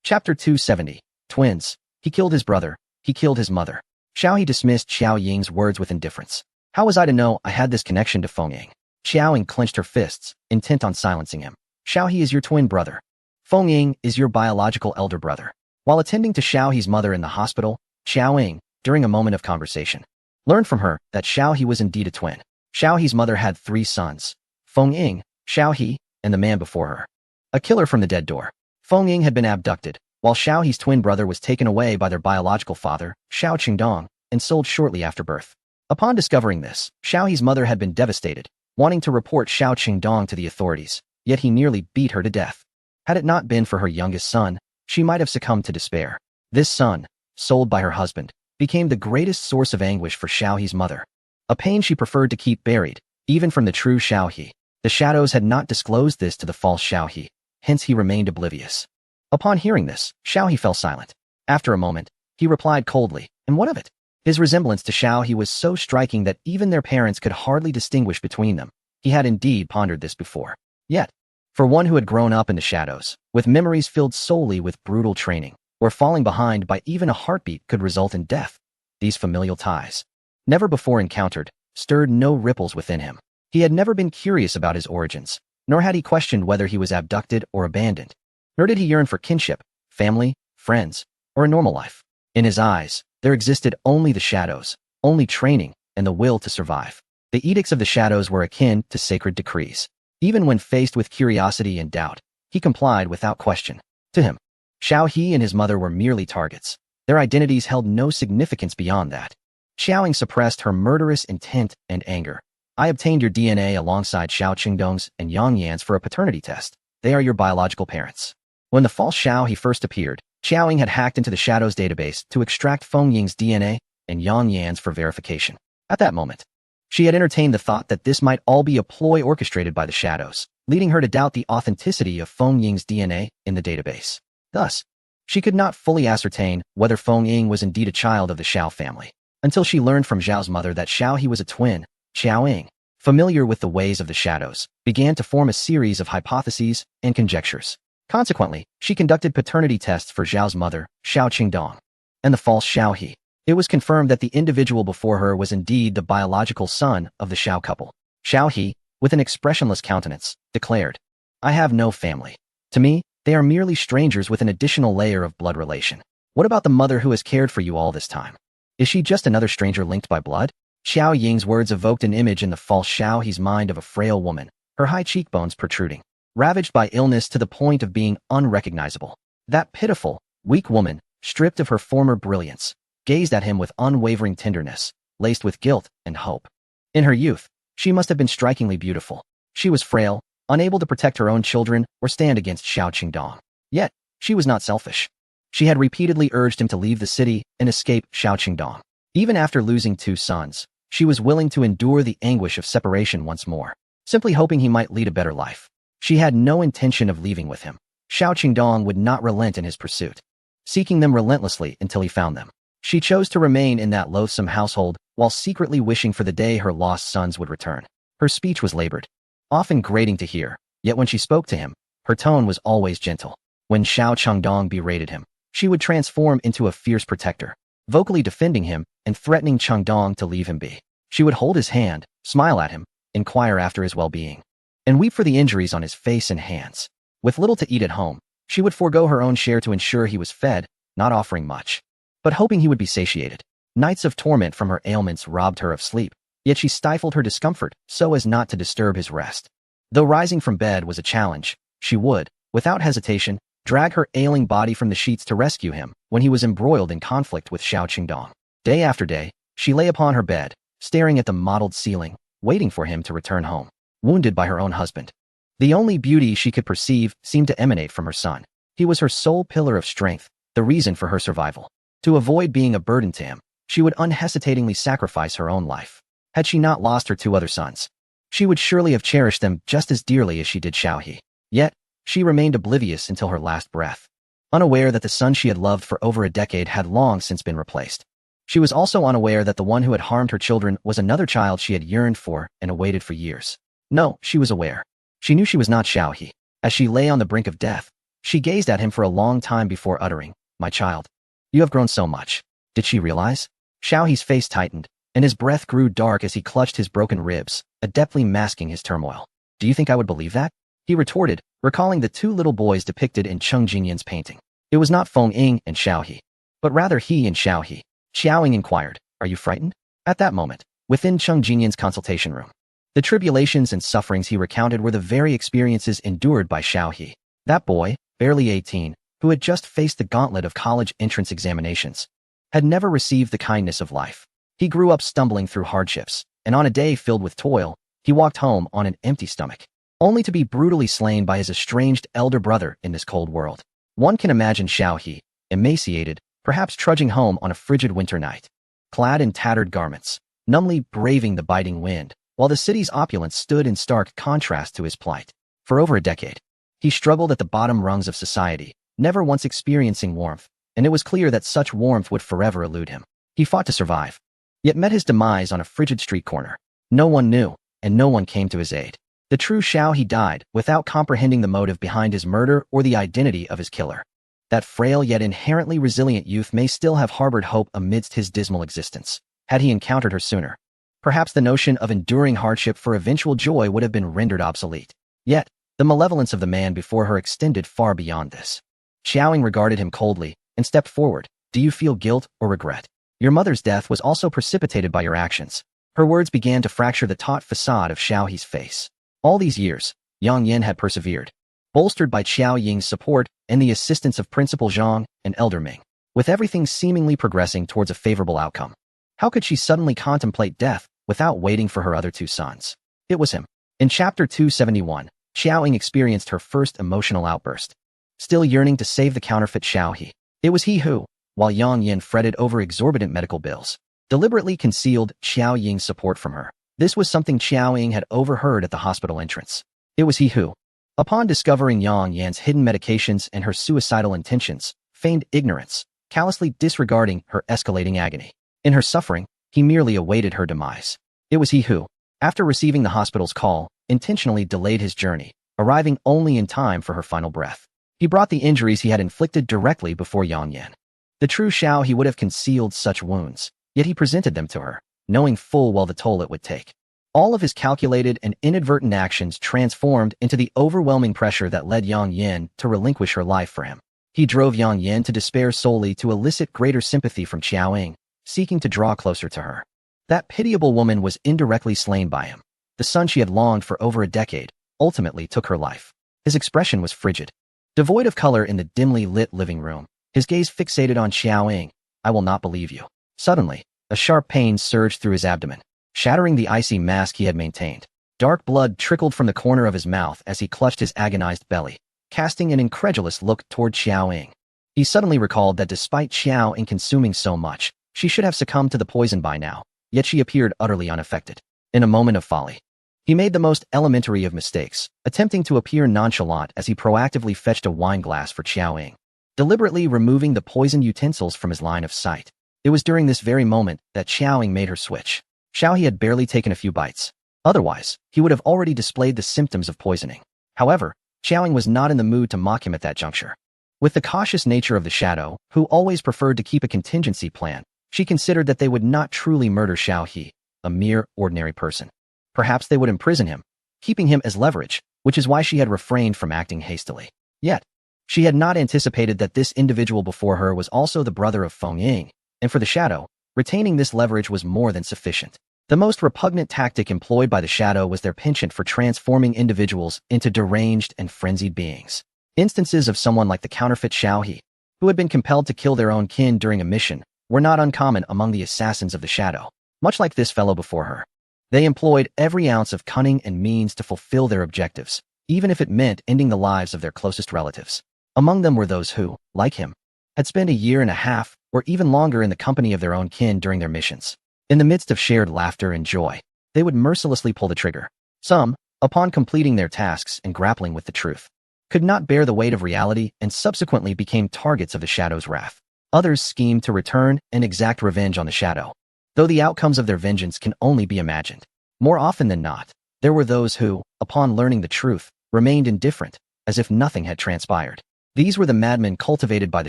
Chapter 270. Twins. He killed his brother. He killed his mother. Xiaohe dismissed Xiao Ying's words with indifference. How was I to know I had this connection to Feng Ying? Xiao Ying clenched her fists, intent on silencing him. Xiaohe is your twin brother. Feng Ying is your biological elder brother. While attending to Xiaohe's mother in the hospital, Xiao Ying, during a moment of conversation, learned from her that Xiaohe was indeed a twin. Xiaohe's mother had 3 sons, Feng Ying, Xiaohe, and the man before her. A killer from the dead door. Feng Ying had been abducted, while Xiaohe's twin brother was taken away by their biological father, Xiao Qingdong, and sold shortly after birth. Upon discovering this, Xiaohe's mother had been devastated, wanting to report Xiao Qingdong to the authorities, yet he nearly beat her to death. Had it not been for her youngest son, she might have succumbed to despair. This son, sold by her husband, became the greatest source of anguish for Xiaohe's mother, a pain she preferred to keep buried, even from the true Xiaohe. The shadows had not disclosed this to the false Xiaohe, hence he remained oblivious. Upon hearing this, Xiaohe fell silent. After a moment, he replied coldly, and what of it? His resemblance to Xiaohe was so striking that even their parents could hardly distinguish between them. He had indeed pondered this before. Yet, for one who had grown up in the shadows, with memories filled solely with brutal training, where falling behind by even a heartbeat could result in death, these familial ties, never before encountered, stirred no ripples within him. He had never been curious about his origins, nor had he questioned whether he was abducted or abandoned. Nor did he yearn for kinship, family, friends, or a normal life. In his eyes, there existed only the shadows, only training, and the will to survive. The edicts of the shadows were akin to sacred decrees. Even when faced with curiosity and doubt, he complied without question. To him, Xiaohe and his mother were merely targets. Their identities held no significance beyond that. Xiao Ying suppressed her murderous intent and anger. I obtained your DNA alongside Xiao Qingdong's and Yang Yan's for a paternity test. They are your biological parents. When the false Xiaohe first appeared, Xiao Ying had hacked into the Shadows database to extract Feng Ying's DNA and Yang Yan's for verification. At that moment, she had entertained the thought that this might all be a ploy orchestrated by the Shadows, leading her to doubt the authenticity of Feng Ying's DNA in the database. Thus, she could not fully ascertain whether Feng Ying was indeed a child of the Xiao family, until she learned from Zhao's mother that Xiaohe was a twin. Xiao Ying, familiar with the ways of the Shadows, began to form a series of hypotheses and conjectures. Consequently, she conducted paternity tests for Zhao's mother, Xiao Qingdong, and the false Xiaohe. It was confirmed that the individual before her was indeed the biological son of the Xiao couple. Xiaohe, with an expressionless countenance, declared, I have no family. To me, they are merely strangers with an additional layer of blood relation. What about the mother who has cared for you all this time? Is she just another stranger linked by blood? Xiao Ying's words evoked an image in the false Xiaohe's mind of a frail woman, her high cheekbones protruding, ravaged by illness to the point of being unrecognizable. That pitiful, weak woman, stripped of her former brilliance, gazed at him with unwavering tenderness, laced with guilt and hope. In her youth, she must have been strikingly beautiful. She was frail, unable to protect her own children or stand against Xiao Qingdong. Yet, she was not selfish. She had repeatedly urged him to leave the city and escape Xiao Qingdong. Even after losing 2 sons, she was willing to endure the anguish of separation once more, simply hoping he might lead a better life. She had no intention of leaving with him. Xiao Qingdong would not relent in his pursuit, seeking them relentlessly until he found them. She chose to remain in that loathsome household while secretly wishing for the day her lost sons would return. Her speech was labored, often grating to hear, yet when she spoke to him, her tone was always gentle. When Xiao Qingdong berated him, she would transform into a fierce protector, vocally defending him and threatening Qingdong to leave him be. She would hold his hand, smile at him, inquire after his well-being, and weep for the injuries on his face and hands. With little to eat at home, she would forego her own share to ensure he was fed, not offering much, but hoping he would be satiated. Nights of torment from her ailments robbed her of sleep, yet she stifled her discomfort so as not to disturb his rest. Though rising from bed was a challenge, she would, without hesitation, drag her ailing body from the sheets to rescue him when he was embroiled in conflict with Xiao Qingdong. Day after day, she lay upon her bed, staring at the mottled ceiling, waiting for him to return home, wounded by her own husband. The only beauty she could perceive seemed to emanate from her son. He was her sole pillar of strength, the reason for her survival. To avoid being a burden to him, she would unhesitatingly sacrifice her own life. Had she not lost her 2 other sons, she would surely have cherished them just as dearly as she did Xiaohe. Yet, she remained oblivious until her last breath, unaware that the son she had loved for over a decade had long since been replaced. She was also unaware that the one who had harmed her children was another child she had yearned for and awaited for years. No, she was aware. She knew she was not Xiaohe. As she lay on the brink of death, she gazed at him for a long time before uttering, "My child, you have grown so much." Did she realize? Xiaohe's face tightened, and his breath grew dark as he clutched his broken ribs, adeptly masking his turmoil. "Do you think I would believe that?" he retorted, recalling the 2 little boys depicted in Cheng Jingyan's painting. It was not Feng Ying and Xiaohe, but rather he and Xiaohe. Xiaoying inquired, "Are you frightened?" At that moment, within Cheng Jingyan's consultation room, the tribulations and sufferings he recounted were the very experiences endured by Xiaohe. That boy, barely 18, who had just faced the gauntlet of college entrance examinations, had never received the kindness of life. He grew up stumbling through hardships, and on a day filled with toil, he walked home on an empty stomach, only to be brutally slain by his estranged elder brother in this cold world. One can imagine Xiaohe, emaciated, perhaps trudging home on a frigid winter night, clad in tattered garments, numbly braving the biting wind, while the city's opulence stood in stark contrast to his plight. For over a decade, he struggled at the bottom rungs of society, never once experiencing warmth, and it was clear that such warmth would forever elude him. He fought to survive, yet met his demise on a frigid street corner. No one knew, and no one came to his aid. The true Xiaohe died without comprehending the motive behind his murder or the identity of his killer. That frail yet inherently resilient youth may still have harbored hope amidst his dismal existence. Had he encountered her sooner, perhaps the notion of enduring hardship for eventual joy would have been rendered obsolete. Yet, the malevolence of the man before her extended far beyond this. Xiaoying regarded him coldly and stepped forward. "Do you feel guilt or regret? Your mother's death was also precipitated by your actions." Her words began to fracture the taut facade of Xiaohe's face. All these years, Yang Yin had persevered, bolstered by Qiao Ying's support and the assistance of Principal Zhang and Elder Ming, with everything seemingly progressing towards a favorable outcome. How could she suddenly contemplate death without waiting for her other 2 sons? It was him. In Chapter 271, Xiaoying experienced her first emotional outburst. Still yearning to save the counterfeit Xiaohe, it was he who, while Yang Yin fretted over exorbitant medical bills, deliberately concealed Qiao Ying's support from her. This was something Xiaoying had overheard at the hospital entrance. It was he who, upon discovering Yang Yan's hidden medications and her suicidal intentions, feigned ignorance, callously disregarding her escalating agony. In her suffering, he merely awaited her demise. It was he who, after receiving the hospital's call, intentionally delayed his journey, arriving only in time for her final breath. He brought the injuries he had inflicted directly before Yang Yan. The true Xiaohe would have concealed such wounds, yet he presented them to her, knowing full well the toll it would take. All of his calculated and inadvertent actions transformed into the overwhelming pressure that led Yang Yin to relinquish her life for him. He drove Yang Yin to despair solely to elicit greater sympathy from Qiaoying, seeking to draw closer to her. That pitiable woman was indirectly slain by him. The son she had longed for over a decade ultimately took her life. His expression was frigid, devoid of color in the dimly lit living room, his gaze fixated on Qiaoying. "I will not believe you." Suddenly, a sharp pain surged through his abdomen, shattering the icy mask he had maintained. Dark blood trickled from the corner of his mouth as he clutched his agonized belly, casting an incredulous look toward Qiaoying. He suddenly recalled that despite Qiaoying consuming so much, she should have succumbed to the poison by now, yet she appeared utterly unaffected. In a moment of folly, he made the most elementary of mistakes, attempting to appear nonchalant as he proactively fetched a wine glass for Qiaoying, deliberately removing the poisoned utensils from his line of sight. It was during this very moment that Qiaoying made her switch. Xiaohe had barely taken a few bites. Otherwise, he would have already displayed the symptoms of poisoning. However, Qiaoying was not in the mood to mock him at that juncture. With the cautious nature of the Shadow, who always preferred to keep a contingency plan, she considered that they would not truly murder Xiaohe, a mere ordinary person. Perhaps they would imprison him, keeping him as leverage, which is why she had refrained from acting hastily. Yet, she had not anticipated that this individual before her was also the brother of Feng Ying, and for the Shadow, retaining this leverage was more than sufficient. The most repugnant tactic employed by the shadow was their penchant for transforming individuals into deranged and frenzied beings. Instances of someone like the counterfeit Xiaohe, who had been compelled to kill their own kin during a mission, were not uncommon among the assassins of the shadow. Much like this fellow before her, they employed every ounce of cunning and means to fulfill their objectives, even if it meant ending the lives of their closest relatives. Among them were those who, like him, had spent a year and a half or even longer in the company of their own kin during their missions. In the midst of shared laughter and joy, they would mercilessly pull the trigger. Some, upon completing their tasks and grappling with the truth, could not bear the weight of reality and subsequently became targets of the shadow's wrath. Others schemed to return and exact revenge on the shadow, though the outcomes of their vengeance can only be imagined. More often than not, there were those who, upon learning the truth, remained indifferent, as if nothing had transpired. These were the madmen cultivated by the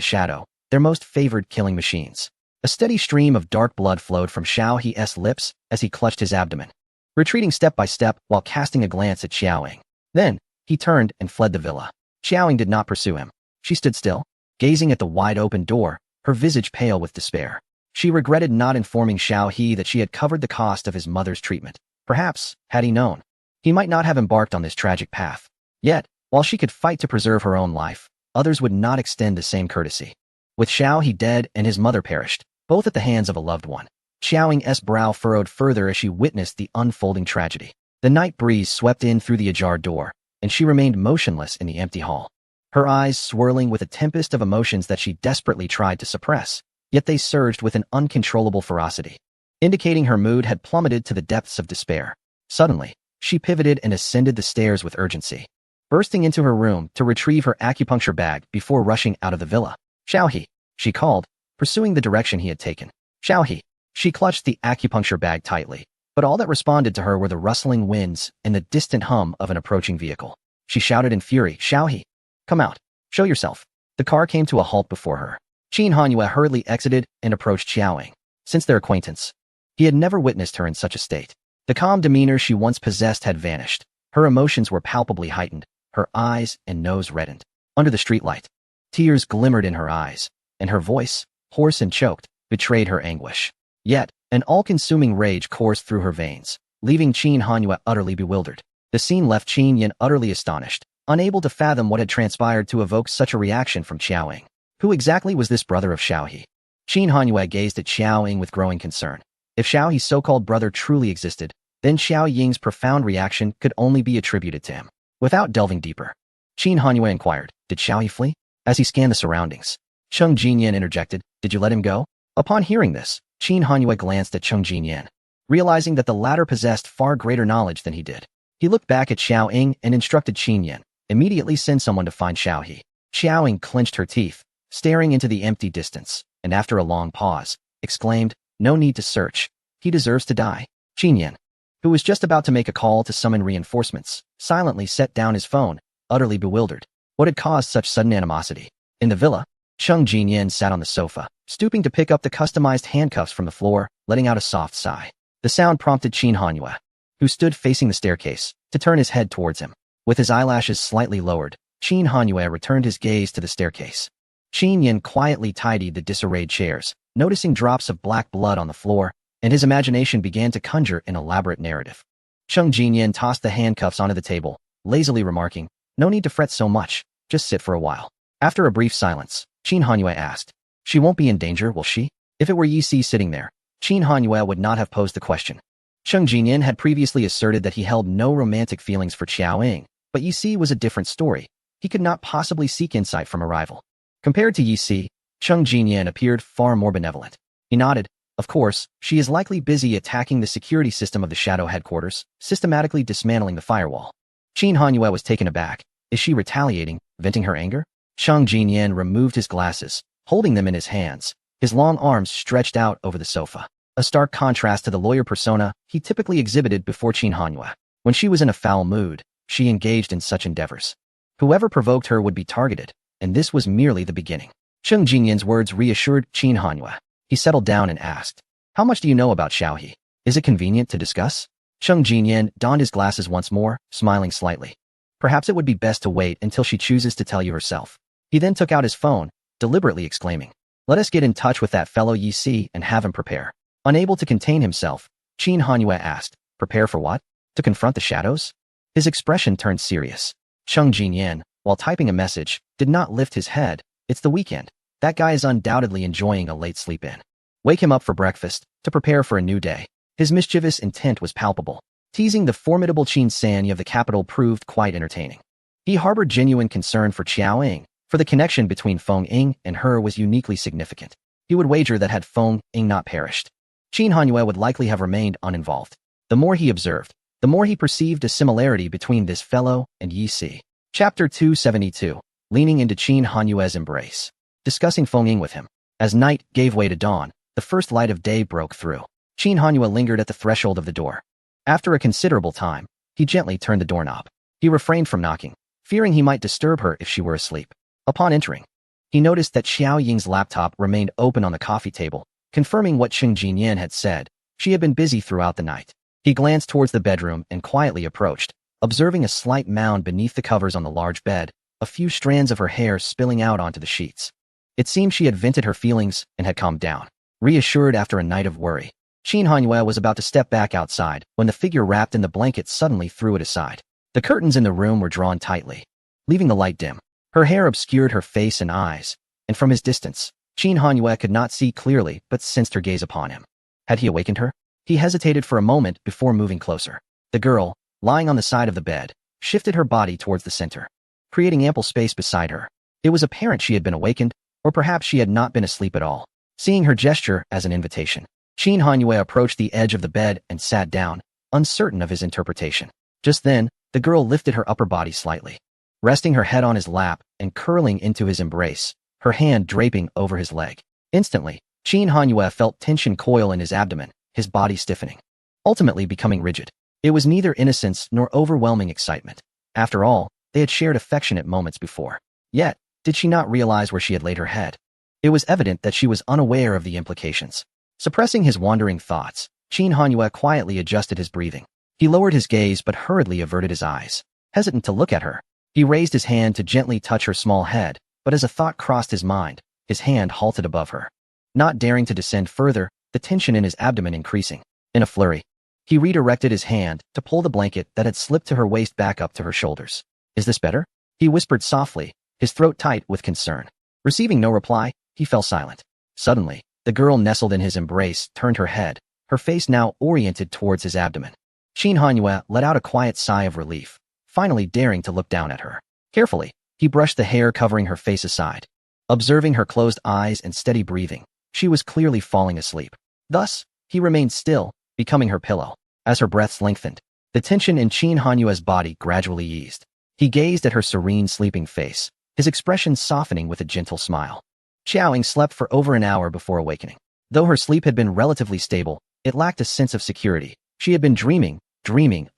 shadow, their most favored killing machines. A steady stream of dark blood flowed from Xiaohe's lips as he clutched his abdomen, retreating step by step while casting a glance at Xiaoying. Then, he turned and fled the villa. Xiaoying did not pursue him. She stood still, gazing at the wide-open door, her visage pale with despair. She regretted not informing Xiaohe that she had covered the cost of his mother's treatment. Perhaps, had he known, he might not have embarked on this tragic path. Yet, while she could fight to preserve her own life, others would not extend the same courtesy. With Xiaohe dead and his mother perished, both at the hands of a loved one, Xiaoying's brow furrowed further as she witnessed the unfolding tragedy. The night breeze swept in through the ajar door, and she remained motionless in the empty hall, her eyes swirling with a tempest of emotions that she desperately tried to suppress, yet they surged with an uncontrollable ferocity, indicating her mood had plummeted to the depths of despair. Suddenly, she pivoted and ascended the stairs with urgency, bursting into her room to retrieve her acupuncture bag before rushing out of the villa. Xiaohe, she called, pursuing the direction he had taken. Xiaohe. She clutched the acupuncture bag tightly, but all that responded to her were the rustling winds and the distant hum of an approaching vehicle. She shouted in fury, Xiaohe, come out. Show yourself. The car came to a halt before her. Qin Hanyue hurriedly exited and approached Xiaoying. Since their acquaintance, he had never witnessed her in such a state. The calm demeanor she once possessed had vanished. Her emotions were palpably heightened, her eyes and nose reddened. Under the streetlight, tears glimmered in her eyes, and her voice, hoarse and choked, betrayed her anguish. Yet, an all-consuming rage coursed through her veins, leaving Qin Hanyue utterly bewildered. The scene left Qin Yin utterly astonished, unable to fathom what had transpired to evoke such a reaction from Xiaoying. Who exactly was this brother of Xiaohe? Qin Hanyue gazed at Xiaoying with growing concern. If Xiaohe's so-called brother truly existed, then Xiao Ying's profound reaction could only be attributed to him. Without delving deeper, Qin Hanyue inquired, did Xiaohe flee? As he scanned the surroundings, Cheng Jinyan interjected, did you let him go? Upon hearing this, Qin Hanyue glanced at Cheng Jinyan, realizing that the latter possessed far greater knowledge than he did. He looked back at Xiaoying and instructed Qin Yan, immediately send someone to find Xiaohe. Xiaoying clenched her teeth, staring into the empty distance, and after a long pause, exclaimed, no need to search. He deserves to die. Qin Yan, who was just about to make a call to summon reinforcements, silently set down his phone, utterly bewildered. What had caused such sudden animosity? In the villa, Cheng Jinyan sat on the sofa, stooping to pick up the customized handcuffs from the floor, letting out a soft sigh. The sound prompted Qin Hanyue, who stood facing the staircase, to turn his head towards him. With his eyelashes slightly lowered, Qin Hanyue returned his gaze to the staircase. Qin Yin quietly tidied the disarrayed chairs, noticing drops of black blood on the floor, and his imagination began to conjure an elaborate narrative. Cheng Jinyan tossed the handcuffs onto the table, lazily remarking, no need to fret so much, just sit for a while. After a brief silence, Qin Hanyue asked, she won't be in danger, will she? If it were Yi Si sitting there, Qin Hanyue would not have posed the question. Cheng Jinyan had previously asserted that he held no romantic feelings for Xiaoying, but Yi Si was a different story. He could not possibly seek insight from a rival. Compared to Yi Si, Cheng Jinyan appeared far more benevolent. He nodded. Of course, she is likely busy attacking the security system of the Shadow headquarters, systematically dismantling the firewall. Qin Hanyue was taken aback. Is she retaliating, venting her anger? Cheng Jinyan removed his glasses, holding them in his hands, his long arms stretched out over the sofa. A stark contrast to the lawyer persona he typically exhibited before Qin Hanyue. When she was in a foul mood, she engaged in such endeavors. Whoever provoked her would be targeted, and this was merely the beginning. Cheng Jinyan's words reassured Qin Hanyue. He settled down and asked, how much do you know about Xiaohe? Is it convenient to discuss? Cheng Jinyan donned his glasses once more, smiling slightly. Perhaps it would be best to wait until she chooses to tell you herself. He then took out his phone, deliberately exclaiming, let us get in touch with that fellow Yi Si and have him prepare. Unable to contain himself, Qin Hanyue asked. Prepare for what? To confront the shadows? His expression turned serious. Cheng Jinyan, while typing a message, did not lift his head. It's the weekend. That guy is undoubtedly enjoying a late sleep in. Wake him up for breakfast, to prepare for a new day. His mischievous intent was palpable. Teasing the formidable Qin Sanyi of the capital proved quite entertaining. He harbored genuine concern for Qiao Ying, for the connection between Feng Ying and her was uniquely significant. He would wager that had Feng Ying not perished, Qin Hanyue would likely have remained uninvolved. The more he observed, the more he perceived a similarity between this fellow and Yi Si. Chapter 272. Leaning into Qin Hanyue's embrace. Discussing Feng Ying with him. As night gave way to dawn, the first light of day broke through. Qin Hanyue lingered at the threshold of the door. After a considerable time, he gently turned the doorknob. He refrained from knocking, fearing he might disturb her if she were asleep. Upon entering, he noticed that Xiao Ying's laptop remained open on the coffee table, confirming what Cheng Jinyan had said. She had been busy throughout the night. He glanced towards the bedroom and quietly approached, observing a slight mound beneath the covers on the large bed, a few strands of her hair spilling out onto the sheets. It seemed she had vented her feelings and had calmed down. Reassured after a night of worry, Qin Hanyue was about to step back outside when the figure wrapped in the blanket suddenly threw it aside. The curtains in the room were drawn tightly, leaving the light dim. Her hair obscured her face and eyes, and from his distance, Qin Hanyue could not see clearly but sensed her gaze upon him. Had he awakened her? He hesitated for a moment before moving closer. The girl, lying on the side of the bed, shifted her body towards the center, creating ample space beside her. It was apparent she had been awakened, or perhaps she had not been asleep at all. Seeing her gesture as an invitation, Qin Hanyue approached the edge of the bed and sat down, uncertain of his interpretation. Just then, the girl lifted her upper body slightly, resting her head on his lap and curling into his embrace, her hand draping over his leg. Instantly, Qin Hanyue felt tension coil in his abdomen, his body stiffening, ultimately becoming rigid. It was neither innocence nor overwhelming excitement. After all, they had shared affectionate moments before. Yet, did she not realize where she had laid her head? It was evident that she was unaware of the implications. Suppressing his wandering thoughts, Qin Hanyue quietly adjusted his breathing. He lowered his gaze but hurriedly averted his eyes, hesitant to look at her. He raised his hand to gently touch her small head, but as a thought crossed his mind, his hand halted above her. Not daring to descend further, the tension in his abdomen increasing. In a flurry, he redirected his hand to pull the blanket that had slipped to her waist back up to her shoulders. Is this better? He whispered softly, his throat tight with concern. Receiving no reply, he fell silent. Suddenly, the girl nestled in his embrace turned her head, her face now oriented towards his abdomen. Qin Hanyue let out a quiet sigh of relief, finally daring to look down at her. Carefully, he brushed the hair covering her face aside. Observing her closed eyes and steady breathing, she was clearly falling asleep. Thus, he remained still, becoming her pillow. As her breaths lengthened, the tension in Qin Hanyue's body gradually eased. He gazed at her serene sleeping face, his expression softening with a gentle smile. Qiao Ying slept for over an hour before awakening. Though her sleep had been relatively stable, it lacked a sense of security. She had been dreaming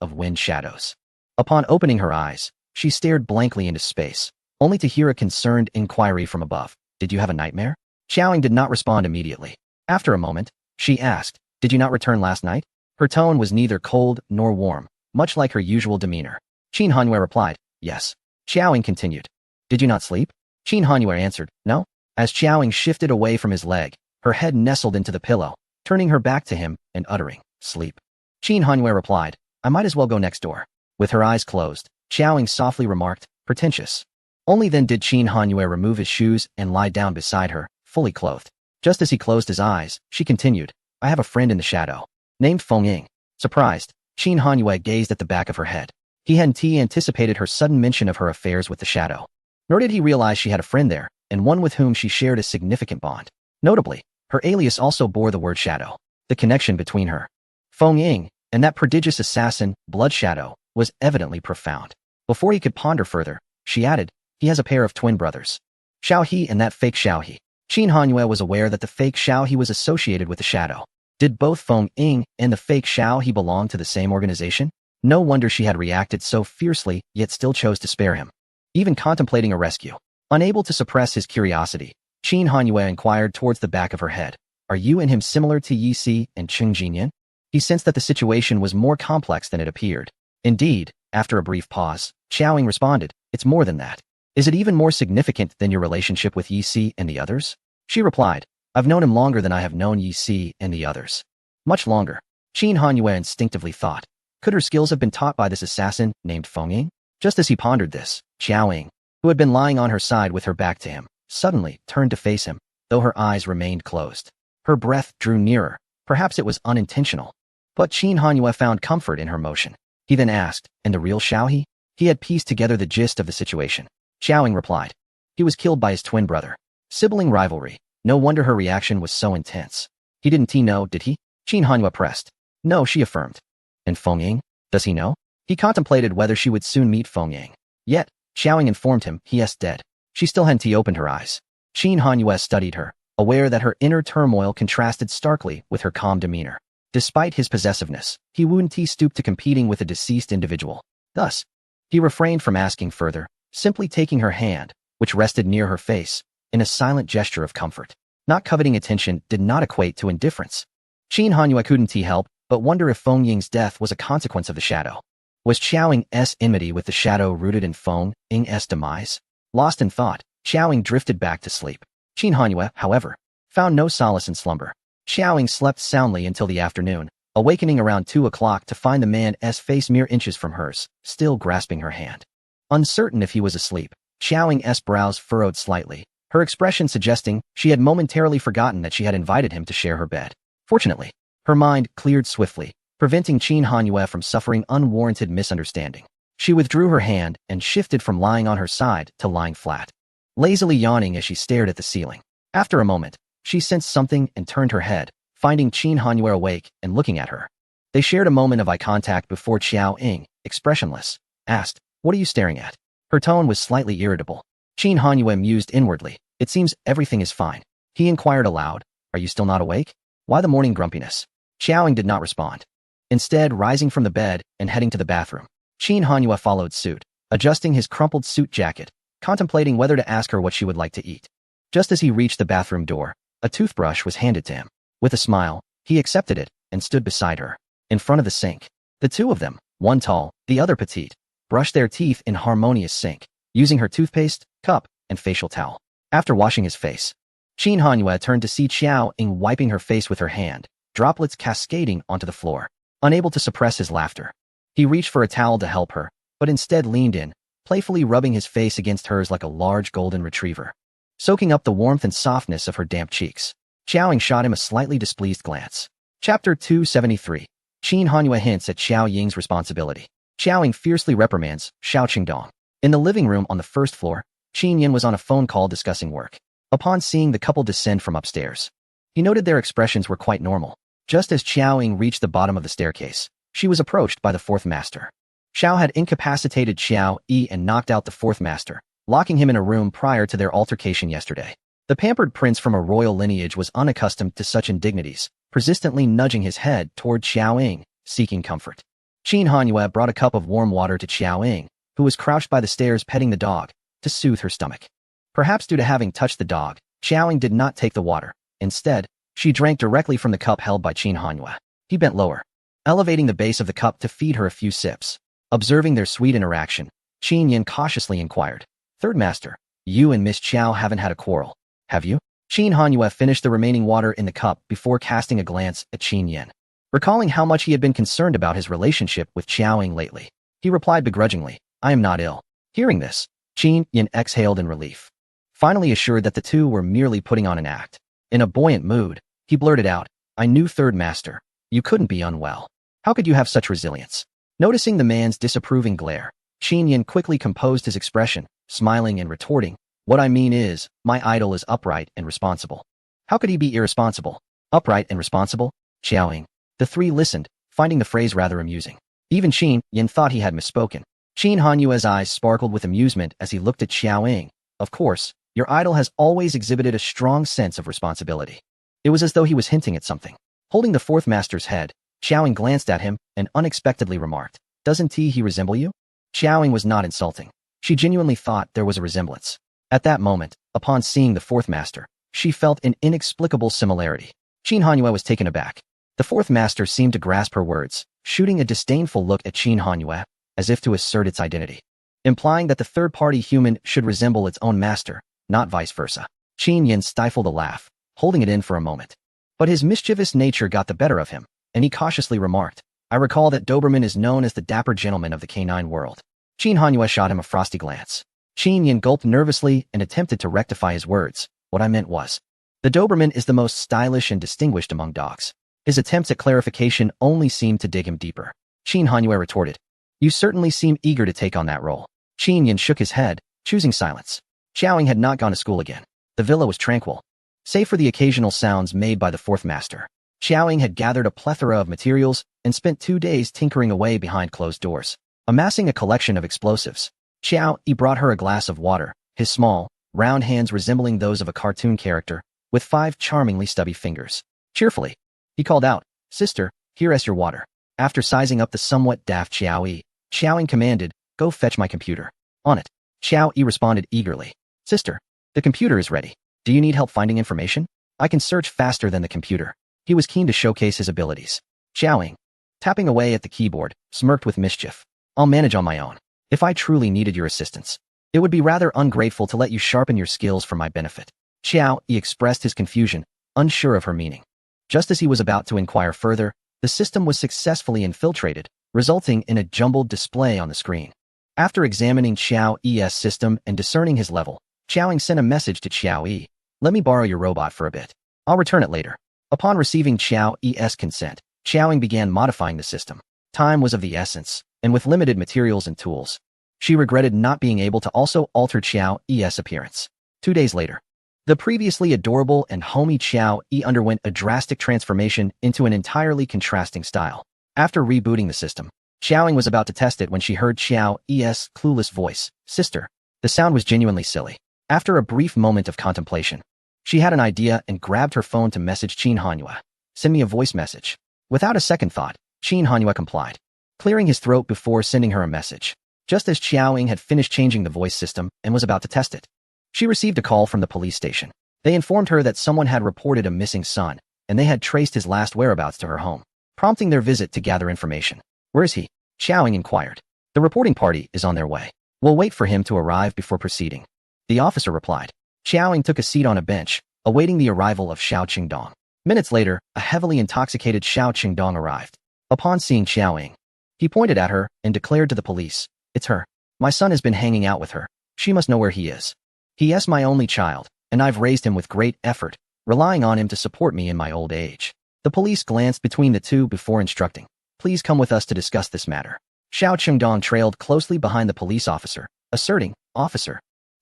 of wind shadows. Upon opening her eyes, she stared blankly into space, only to hear a concerned inquiry from above. Did you have a nightmare? Qiao Ying did not respond immediately. After a moment, she asked, Did you not return last night? Her tone was neither cold nor warm, much like her usual demeanor. Qin Hanyue replied, Yes. Qiao Ying continued, Did you not sleep? Qin Hanyue answered, No. As Qiao Ying shifted away from his leg, her head nestled into the pillow, turning her back to him and uttering, Sleep. Qin Hanyue replied, I might as well go next door. With her eyes closed, Qiao Ying softly remarked, Pretentious. Only then did Qin Hanyue remove his shoes and lie down beside her, fully clothed. Just as he closed his eyes, she continued, I have a friend in the shadow, named Feng Ying. Surprised, Qin Hanyue gazed at the back of her head. He hadn't anticipated her sudden mention of her affairs with the shadow. Nor did he realize she had a friend there, and one with whom she shared a significant bond. Notably, her alias also bore the word shadow. The connection between her, Feng Ying, and that prodigious assassin, Blood Shadow, was evidently profound. Before he could ponder further, she added, He has a pair of twin brothers, Xiao He and that fake Xiao He. Qin Hanyue was aware that the fake Xiao He was associated with the shadow. Did both Feng Ying and the fake Xiao He belong to the same organization? No wonder she had reacted so fiercely, yet still chose to spare him, even contemplating a rescue. Unable to suppress his curiosity, Qin Hanyue inquired towards the back of her head, Are you and him similar to Yi Si and Cheng Jinyan? He sensed that the situation was more complex than it appeared. Indeed, after a brief pause, Qiao Ying responded, It's more than that. Is it even more significant than your relationship with Yi Si and the others? She replied, I've known him longer than I have known Yi Si and the others. Much longer. Qin Hanyue instinctively thought. Could her skills have been taught by this assassin named Feng Ying? Just as he pondered this, Xiao Ying, who had been lying on her side with her back to him, suddenly turned to face him, though her eyes remained closed. Her breath drew nearer. Perhaps it was unintentional. But Qin Hanyue found comfort in her motion. He then asked, "And the real Xiaohe?" He had pieced together the gist of the situation. Xiao Ying replied. He was killed by his twin brother. Sibling rivalry. No wonder her reaction was so intense. He didn't know, did he? Qin Hanyue pressed. No, she affirmed. And Feng Ying? Does he know? He contemplated whether she would soon meet Feng Ying. Yet, Xiao Ying informed him he is dead. She still hadn't opened her eyes. Qin Hanyue studied her, aware that her inner turmoil contrasted starkly with her calm demeanor. Despite his possessiveness, he wouldn't stoop to competing with a deceased individual. Thus, he refrained from asking further, simply taking her hand, which rested near her face, in a silent gesture of comfort. Not coveting attention did not equate to indifference. Qin Hanyue couldn't help but wonder if Feng Ying's death was a consequence of the shadow. Was Xiao Ying's enmity with the shadow rooted in Feng Ying's demise? Lost in thought, Xiao Ying drifted back to sleep. Qin Hanyue, however, found no solace in slumber. Xiao Ying slept soundly until the afternoon, awakening around 2 o'clock to find the man's face mere inches from hers, still grasping her hand. Uncertain if he was asleep, Xiao Ying's brows furrowed slightly, her expression suggesting she had momentarily forgotten that she had invited him to share her bed. Fortunately, her mind cleared swiftly, preventing Qin Hanyue from suffering unwarranted misunderstanding. She withdrew her hand and shifted from lying on her side to lying flat, lazily yawning as she stared at the ceiling. After a moment, she sensed something and turned her head, finding Qin Hanyue awake and looking at her. They shared a moment of eye contact before Xiao Ying, expressionless, asked, "What are you staring at?" Her tone was slightly irritable. Qin Hanyue mused inwardly. "It seems everything is fine." He inquired aloud, "Are you still not awake? Why the morning grumpiness?" Xiao Ying did not respond. Instead, rising from the bed and heading to the bathroom, Qin Hanyue followed suit, adjusting his crumpled suit jacket, contemplating whether to ask her what she would like to eat. Just as he reached the bathroom door, a toothbrush was handed to him. With a smile, he accepted it and stood beside her, in front of the sink. The two of them, one tall, the other petite, brushed their teeth in harmonious sync, using her toothpaste, cup, and facial towel. After washing his face, Qin Hanyue turned to see Xiao Ying wiping her face with her hand, droplets cascading onto the floor. Unable to suppress his laughter, he reached for a towel to help her, but instead leaned in, playfully rubbing his face against hers like a large golden retriever, soaking up the warmth and softness of her damp cheeks. Xiao Ying shot him a slightly displeased glance. Chapter 273. Qin Hanyue hints at Xiao Ying's responsibility. Xiao Ying fiercely reprimands Xiao Qingdong. In the living room on the first floor, Qin Yin was on a phone call discussing work. Upon seeing the couple descend from upstairs, he noted their expressions were quite normal. Just as Xiao Ying reached the bottom of the staircase, she was approached by the fourth master. Xiao had incapacitated Xiao Yi and knocked out the fourth master, locking him in a room prior to their altercation yesterday. The pampered prince from a royal lineage was unaccustomed to such indignities, persistently nudging his head toward Xiao Ying, seeking comfort. Qin Hanyue brought a cup of warm water to Xiao Ying, who was crouched by the stairs petting the dog, to soothe her stomach. Perhaps due to having touched the dog, Xiao Ying did not take the water. Instead, she drank directly from the cup held by Qin Hanyue. He bent lower, elevating the base of the cup to feed her a few sips. Observing their sweet interaction, Qin Yin cautiously inquired, "Third master, you and Miss Qiao haven't had a quarrel, have you?" Qin Hanyue finished the remaining water in the cup before casting a glance at Qin Yin. Recalling how much he had been concerned about his relationship with Xiao Ying lately, he replied begrudgingly, "I am not ill." Hearing this, Qin Yin exhaled in relief, finally assured that the two were merely putting on an act. In a buoyant mood, he blurted out, "I knew Third Master. You couldn't be unwell. How could you have such resilience?" Noticing the man's disapproving glare, Qin Yin quickly composed his expression, smiling and retorting, "What I mean is, my idol is upright and responsible." How could he be irresponsible? Upright and responsible? Xiao Ying. The three listened, finding the phrase rather amusing. Even Qin Yin thought he had misspoken. Qin Hanyue's eyes sparkled with amusement as he looked at Xiao Ying. "Of course, your idol has always exhibited a strong sense of responsibility." It was as though he was hinting at something. Holding the fourth master's head, Xiao Ying glanced at him and unexpectedly remarked, "Doesn't he resemble you?" Xiao Ying was not insulting. She genuinely thought there was a resemblance. At that moment, upon seeing the fourth master, she felt an inexplicable similarity. Qin Hanyue was taken aback. The fourth master seemed to grasp her words, shooting a disdainful look at Qin Hanyue, as if to assert its identity, implying that the third-party human should resemble its own master, not vice versa. Qin Yin stifled a laugh, holding it in for a moment. But his mischievous nature got the better of him. and he cautiously remarked, I recall that Doberman is known as the dapper gentleman of the canine world. Qin Hanyu shot him a frosty glance. Qin Yan gulped nervously and attempted to rectify his words. What I meant was, the Doberman is the most stylish and distinguished among dogs. His attempts at clarification only seemed to dig him deeper. Qin Hanyu retorted, you certainly seem eager to take on that role. Qin Yan shook his head, choosing silence. Xiaoying had not gone to school again. The villa was tranquil, save for the occasional sounds made by the fourth master. Xiaoying had gathered a plethora of materials and spent 2 days tinkering away behind closed doors, amassing a collection of explosives. Xiao Yi brought her a glass of water, his small, round hands resembling those of a cartoon character, with 5 charmingly stubby fingers. Cheerfully, he called out, Sister, here is your water. After sizing up the somewhat daft Xiao Yi, Xiaoying commanded, go fetch my computer. On it. Xiao Yi responded eagerly. Sister, the computer is ready. Do you need help finding information? I can search faster than the computer. He was keen to showcase his abilities. Xiaoying, tapping away at the keyboard, smirked with mischief. I'll manage on my own. If I truly needed your assistance, it would be rather ungrateful to let you sharpen your skills for my benefit. Xiao Yi expressed his confusion, unsure of her meaning. Just as he was about to inquire further, the system was successfully infiltrated, resulting in a jumbled display on the screen. After examining Xiao Yi's system and discerning his level, Xiaoying sent a message to Xiao Yi. Let me borrow your robot for a bit. I'll return it later. Upon receiving Xiao Yi's consent, Xiaoying began modifying the system. Time was of the essence, and with limited materials and tools, she regretted not being able to also alter Xiao Yi's appearance. 2 days later, the previously adorable and homey Xiao Yi underwent a drastic transformation into an entirely contrasting style. After rebooting the system, Xiaoying was about to test it when she heard Xiao Yi's clueless voice. Sister. The sound was genuinely silly. After a brief moment of contemplation, she had an idea and grabbed her phone to message Qin Hanyu. Send me a voice message. Without a second thought, Qin Hanyu complied, clearing his throat before sending her a message. Just as Xiaoying had finished changing the voice system and was about to test it, she received a call from the police station. They informed her that someone had reported a missing son, and they had traced his last whereabouts to her home, prompting their visit to gather information. Where is he? Xiaoying inquired. The reporting party is on their way. We'll wait for him to arrive before proceeding. The officer replied. Xiaoying took a seat on a bench, awaiting the arrival of Xiao Qingdong. Minutes later, a heavily intoxicated Xiao Qingdong arrived. Upon seeing Xiaoying, he pointed at her and declared to the police, it's her. My son has been hanging out with her. She must know where he is. He is my only child, and I've raised him with great effort, relying on him to support me in my old age. The police glanced between the two before instructing, please come with us to discuss this matter. Xiao Qingdong trailed closely behind the police officer, asserting, Officer,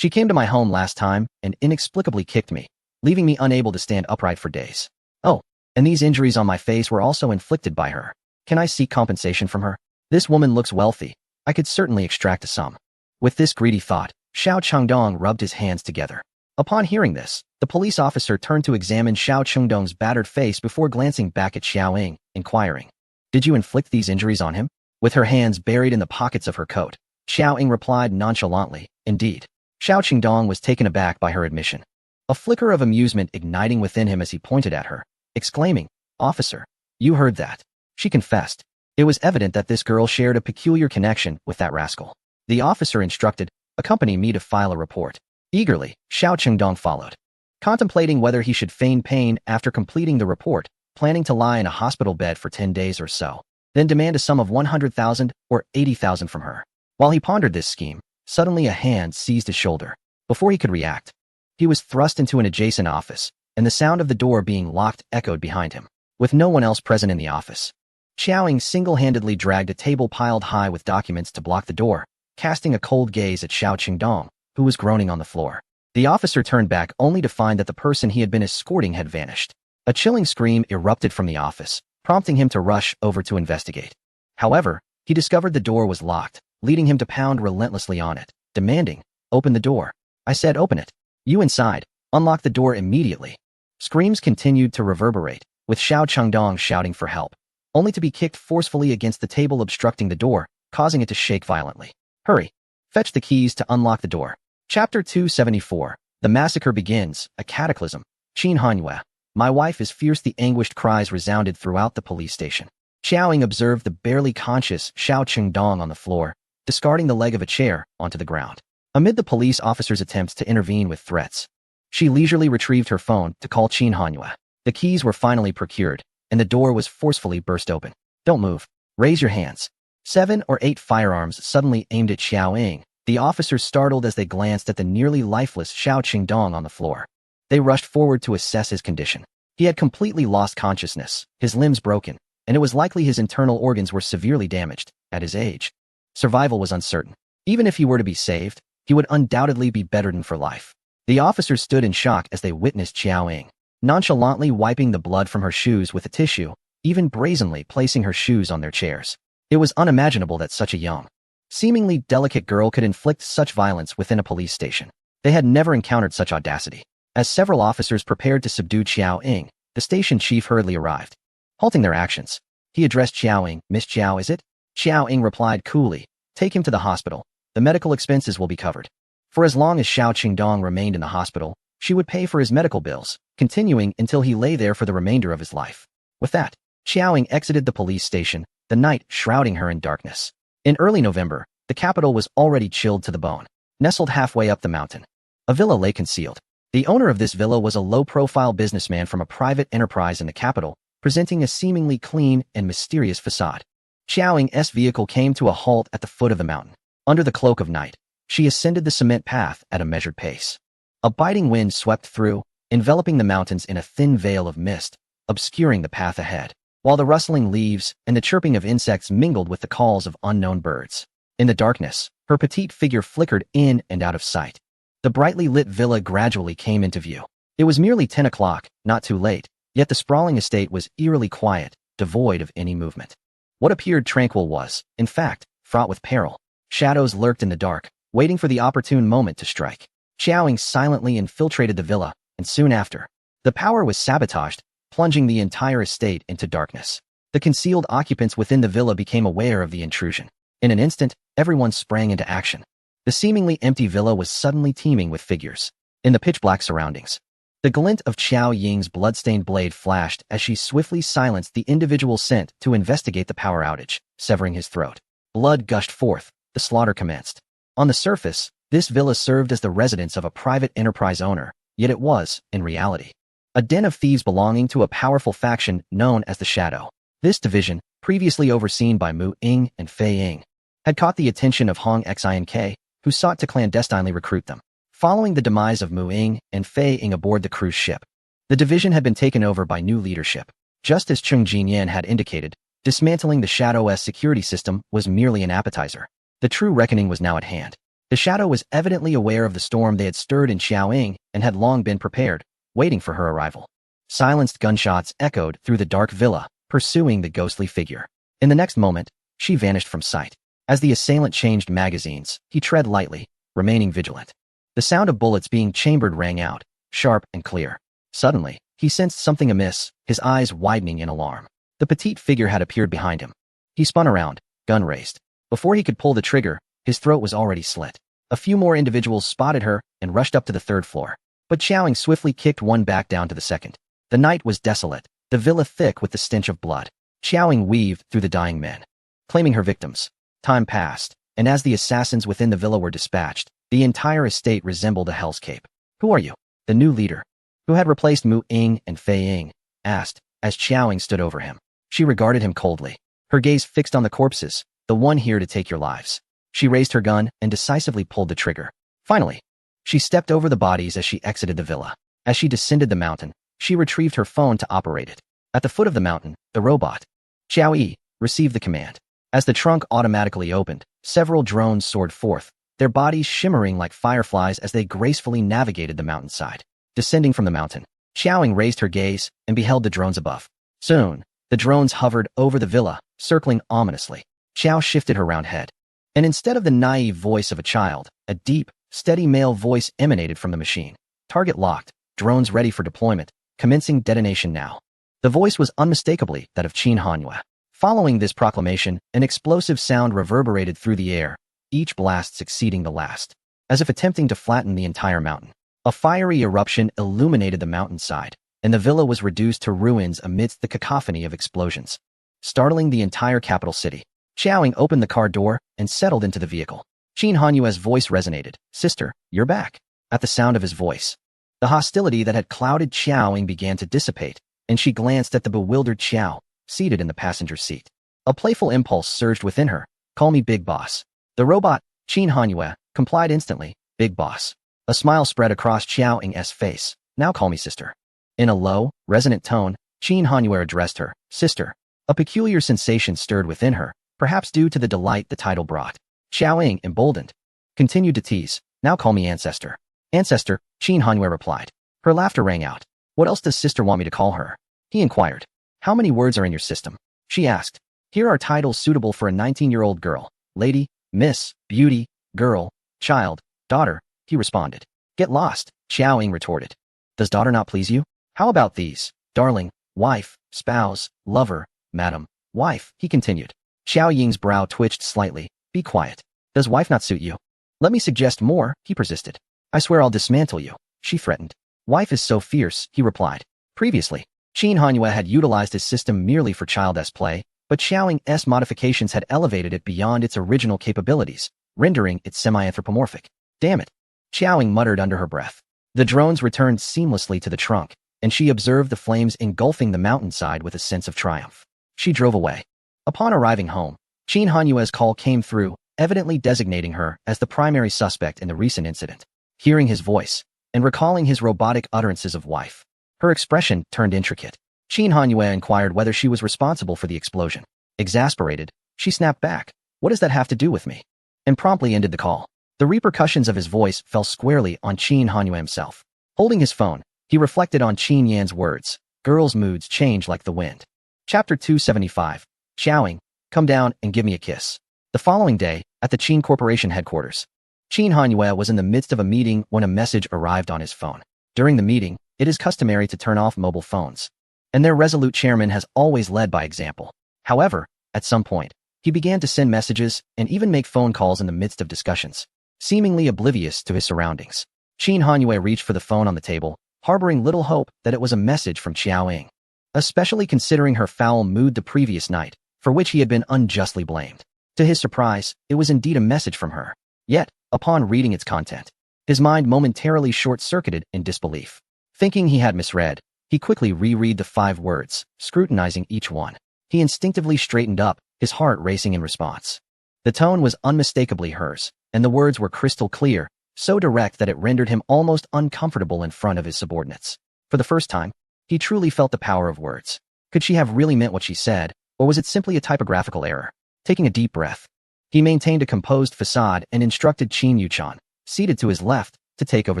she came to my home last time and inexplicably kicked me, leaving me unable to stand upright for days. Oh, and these injuries on my face were also inflicted by her. Can I seek compensation from her? This woman looks wealthy. I could certainly extract a sum. With this greedy thought, Xiao Qingdong rubbed his hands together. Upon hearing this, the police officer turned to examine Xiao Qingdong's battered face before glancing back at Xiaoying, inquiring, did you inflict these injuries on him? With her hands buried in the pockets of her coat, Xiaoying replied nonchalantly, indeed. Xiao Qingdong was taken aback by her admission, a flicker of amusement igniting within him as he pointed at her, exclaiming, Officer, you heard that. She confessed. It was evident that this girl shared a peculiar connection with that rascal. The officer instructed, accompany me to file a report. Eagerly, Xiao Qingdong followed, contemplating whether he should feign pain after completing the report, planning to lie in a hospital bed for 10 days or so, then demand a sum of 100,000 or 80,000 from her. While he pondered this scheme, suddenly a hand seized his shoulder. Before he could react, he was thrust into an adjacent office, and the sound of the door being locked echoed behind him. With no one else present in the office, Xiaoying single-handedly dragged a table piled high with documents to block the door, casting a cold gaze at Xiao Qingdong, who was groaning on the floor. The officer turned back only to find that the person he had been escorting had vanished. A chilling scream erupted from the office, prompting him to rush over to investigate. However, he discovered the door was locked, leading him to pound relentlessly on it, demanding, open the door. I said open it. You inside. Unlock the door immediately. Screams continued to reverberate, with Xiao Qingdong shouting for help, only to be kicked forcefully against the table obstructing the door, causing it to shake violently. Hurry. Fetch the keys to unlock the door. Chapter 274. The massacre begins, a cataclysm. Qin Hanyu. My wife is fierce. The anguished cries resounded throughout the police station. Xiaoying observed the barely conscious Xiao Qingdong on the floor, discarding the leg of a chair onto the ground. Amid the police officer's attempts to intervene with threats, she leisurely retrieved her phone to call Qin Hanyu. The keys were finally procured, and the door was forcefully burst open. Don't move. Raise your hands. 7 or 8 firearms suddenly aimed at Xiao Ying. The officers startled as they glanced at the nearly lifeless Xiao Qingdong on the floor. They rushed forward to assess his condition. He had completely lost consciousness, his limbs broken, and it was likely his internal organs were severely damaged. At his age, survival was uncertain. Even if he were to be saved, he would undoubtedly be bedridden for life. The officers stood in shock as they witnessed Xiao Ying nonchalantly wiping the blood from her shoes with a tissue, even brazenly placing her shoes on their chairs. It was unimaginable that such a young, seemingly delicate girl could inflict such violence within a police station. They had never encountered such audacity. As several officers prepared to subdue Xiao Ying, the station chief hurriedly arrived. Halting their actions, he addressed Xiao Ying. Miss Xiao, is it? Xiao Ying replied coolly, take him to the hospital. The medical expenses will be covered. For as long as Xiao Qingdong remained in the hospital, she would pay for his medical bills, continuing until he lay there for the remainder of his life. With that, Xiao Ying exited the police station, the night shrouding her in darkness. In early November, the capital was already chilled to the bone. Nestled halfway up the mountain, a villa lay concealed. The owner of this villa was a low-profile businessman from a private enterprise in the capital, presenting a seemingly clean and mysterious facade. Xiao Ying's vehicle came to a halt at the foot of the mountain. Under the cloak of night, she ascended the cement path at a measured pace. A biting wind swept through, enveloping the mountains in a thin veil of mist, obscuring the path ahead, while the rustling leaves and the chirping of insects mingled with the calls of unknown birds. In the darkness, her petite figure flickered in and out of sight. The brightly lit villa gradually came into view. It was merely 10 o'clock, not too late, yet the sprawling estate was eerily quiet, devoid of any movement. What appeared tranquil was, in fact, fraught with peril. Shadows lurked in the dark, waiting for the opportune moment to strike. Xiao Ying silently infiltrated the villa, and soon after, the power was sabotaged, plunging the entire estate into darkness. The concealed occupants within the villa became aware of the intrusion. In an instant, everyone sprang into action. The seemingly empty villa was suddenly teeming with figures. In the pitch-black surroundings, the glint of Xiao Ying's blood-stained blade flashed as she swiftly silenced the individual sent to investigate the power outage, severing his throat. Blood gushed forth. The slaughter commenced. On the surface, this villa served as the residence of a private enterprise owner, yet it was, in reality, a den of thieves belonging to a powerful faction known as the Shadow. This division, previously overseen by Mu Ying and Fei Ying, had caught the attention of Hong Xink, who sought to clandestinely recruit them. Following the demise of Mu Ying and Fei Ying aboard the cruise ship, the division had been taken over by new leadership. Just as Cheng Jinyan had indicated, dismantling the Shadow's security system was merely an appetizer. The true reckoning was now at hand. The Shadow was evidently aware of the storm they had stirred in Xiao Ying and had long been prepared, waiting for her arrival. Silenced gunshots echoed through the dark villa, pursuing the ghostly figure. In the next moment, she vanished from sight. As the assailant changed magazines, he tread lightly, remaining vigilant. The sound of bullets being chambered rang out, sharp and clear. Suddenly, he sensed something amiss, his eyes widening in alarm. The petite figure had appeared behind him. He spun around, gun raised. Before he could pull the trigger, his throat was already slit. A few more individuals spotted her and rushed up to the 3rd floor. But Xiao Ying swiftly kicked one back down to the 2nd. The night was desolate, the villa thick with the stench of blood. Xiao Ying weaved through the dying men, claiming her victims. Time passed, and as the assassins within the villa were dispatched, the entire estate resembled a hellscape. Who are you? The new leader, who had replaced Mu Ying and Fei Ying, asked, as Xiao Ying stood over him. She regarded him coldly, her gaze fixed on the corpses, the one here to take your lives. She raised her gun and decisively pulled the trigger. Finally, she stepped over the bodies as she exited the villa. As she descended the mountain, she retrieved her phone to operate it. At the foot of the mountain, the robot, Xiao Yi, received the command. As the trunk automatically opened, several drones soared forth, their bodies shimmering like fireflies as they gracefully navigated the mountainside. Descending from the mountain, Xiao Ying raised her gaze and beheld the drones above. Soon, the drones hovered over the villa, circling ominously. Xiao shifted her round head, and instead of the naive voice of a child, a deep, steady male voice emanated from the machine. Target locked, drones ready for deployment, commencing detonation now. The voice was unmistakably that of Qin Hanyue. Following this proclamation, an explosive sound reverberated through the air, each blast succeeding the last, as if attempting to flatten the entire mountain. A fiery eruption illuminated the mountainside, and the villa was reduced to ruins amidst the cacophony of explosions, startling the entire capital city. Xiao Ying opened the car door and settled into the vehicle. Qin Hanyue's voice resonated. Sister, you're back. At the sound of his voice, the hostility that had clouded Xiao Ying began to dissipate, and she glanced at the bewildered Xiao, seated in the passenger seat. A playful impulse surged within her. Call me Big Boss. The robot, Qin Hanyue, complied instantly. Big Boss. A smile spread across Xiao Ying's face. Now call me sister. In a low, resonant tone, Qin Hanyue addressed her, sister. A peculiar sensation stirred within her, perhaps due to the delight the title brought. Xiao Ying, emboldened, continued to tease. Now call me ancestor. Ancestor, Qin Hanyue replied. Her laughter rang out. What else does sister want me to call her? He inquired. How many words are in your system? She asked. Here are titles suitable for a 19-year-old girl. Lady, Miss, Beauty, Girl, Child, Daughter, he responded. Get lost, Xiao Ying retorted. Does daughter not please you? How about these? Darling, wife, spouse, lover, madam, wife, he continued. Xiao Ying's brow twitched slightly. Be quiet. Does wife not suit you? Let me suggest more, he persisted. I swear I'll dismantle you, she threatened. Wife is so fierce, he replied. Previously, Qin Hanyue had utilized his system merely for child-s play, but Xiao Ying's modifications had elevated it beyond its original capabilities, rendering it semi-anthropomorphic. Damn it, Xiao Ying muttered under her breath. The drones returned seamlessly to the trunk, and she observed the flames engulfing the mountainside with a sense of triumph. She drove away. Upon arriving home, Qin Hanyue's call came through, evidently designating her as the primary suspect in the recent incident. Hearing his voice, and recalling his robotic utterances of wife, her expression turned intricate. Qin Hanyue inquired whether she was responsible for the explosion. Exasperated, she snapped back. What does that have to do with me? And promptly ended the call. The repercussions of his voice fell squarely on Qin Hanyue himself. Holding his phone, he reflected on Qin Yan's words. Girls' moods change like the wind. Chapter 275. Xiao Ying, come down and give me a kiss. The following day, at the Qin Corporation headquarters, Qin Hanyue was in the midst of a meeting when a message arrived on his phone. During the meeting, it is customary to turn off mobile phones, and their resolute chairman has always led by example. However, at some point, he began to send messages and even make phone calls in the midst of discussions, seemingly oblivious to his surroundings. Qin Hanyue reached for the phone on the table, harboring little hope that it was a message from Xiao Ying, especially considering her foul mood the previous night, for which he had been unjustly blamed. To his surprise, it was indeed a message from her. Yet, upon reading its content, his mind momentarily short-circuited in disbelief. Thinking he had misread, he quickly reread the 5 words, scrutinizing each one. He instinctively straightened up, his heart racing in response. The tone was unmistakably hers, and the words were crystal clear, so direct that it rendered him almost uncomfortable in front of his subordinates. For the first time, he truly felt the power of words. Could she have really meant what she said, or was it simply a typographical error? Taking a deep breath, he maintained a composed facade and instructed Qin Yuchan, seated to his left, to take over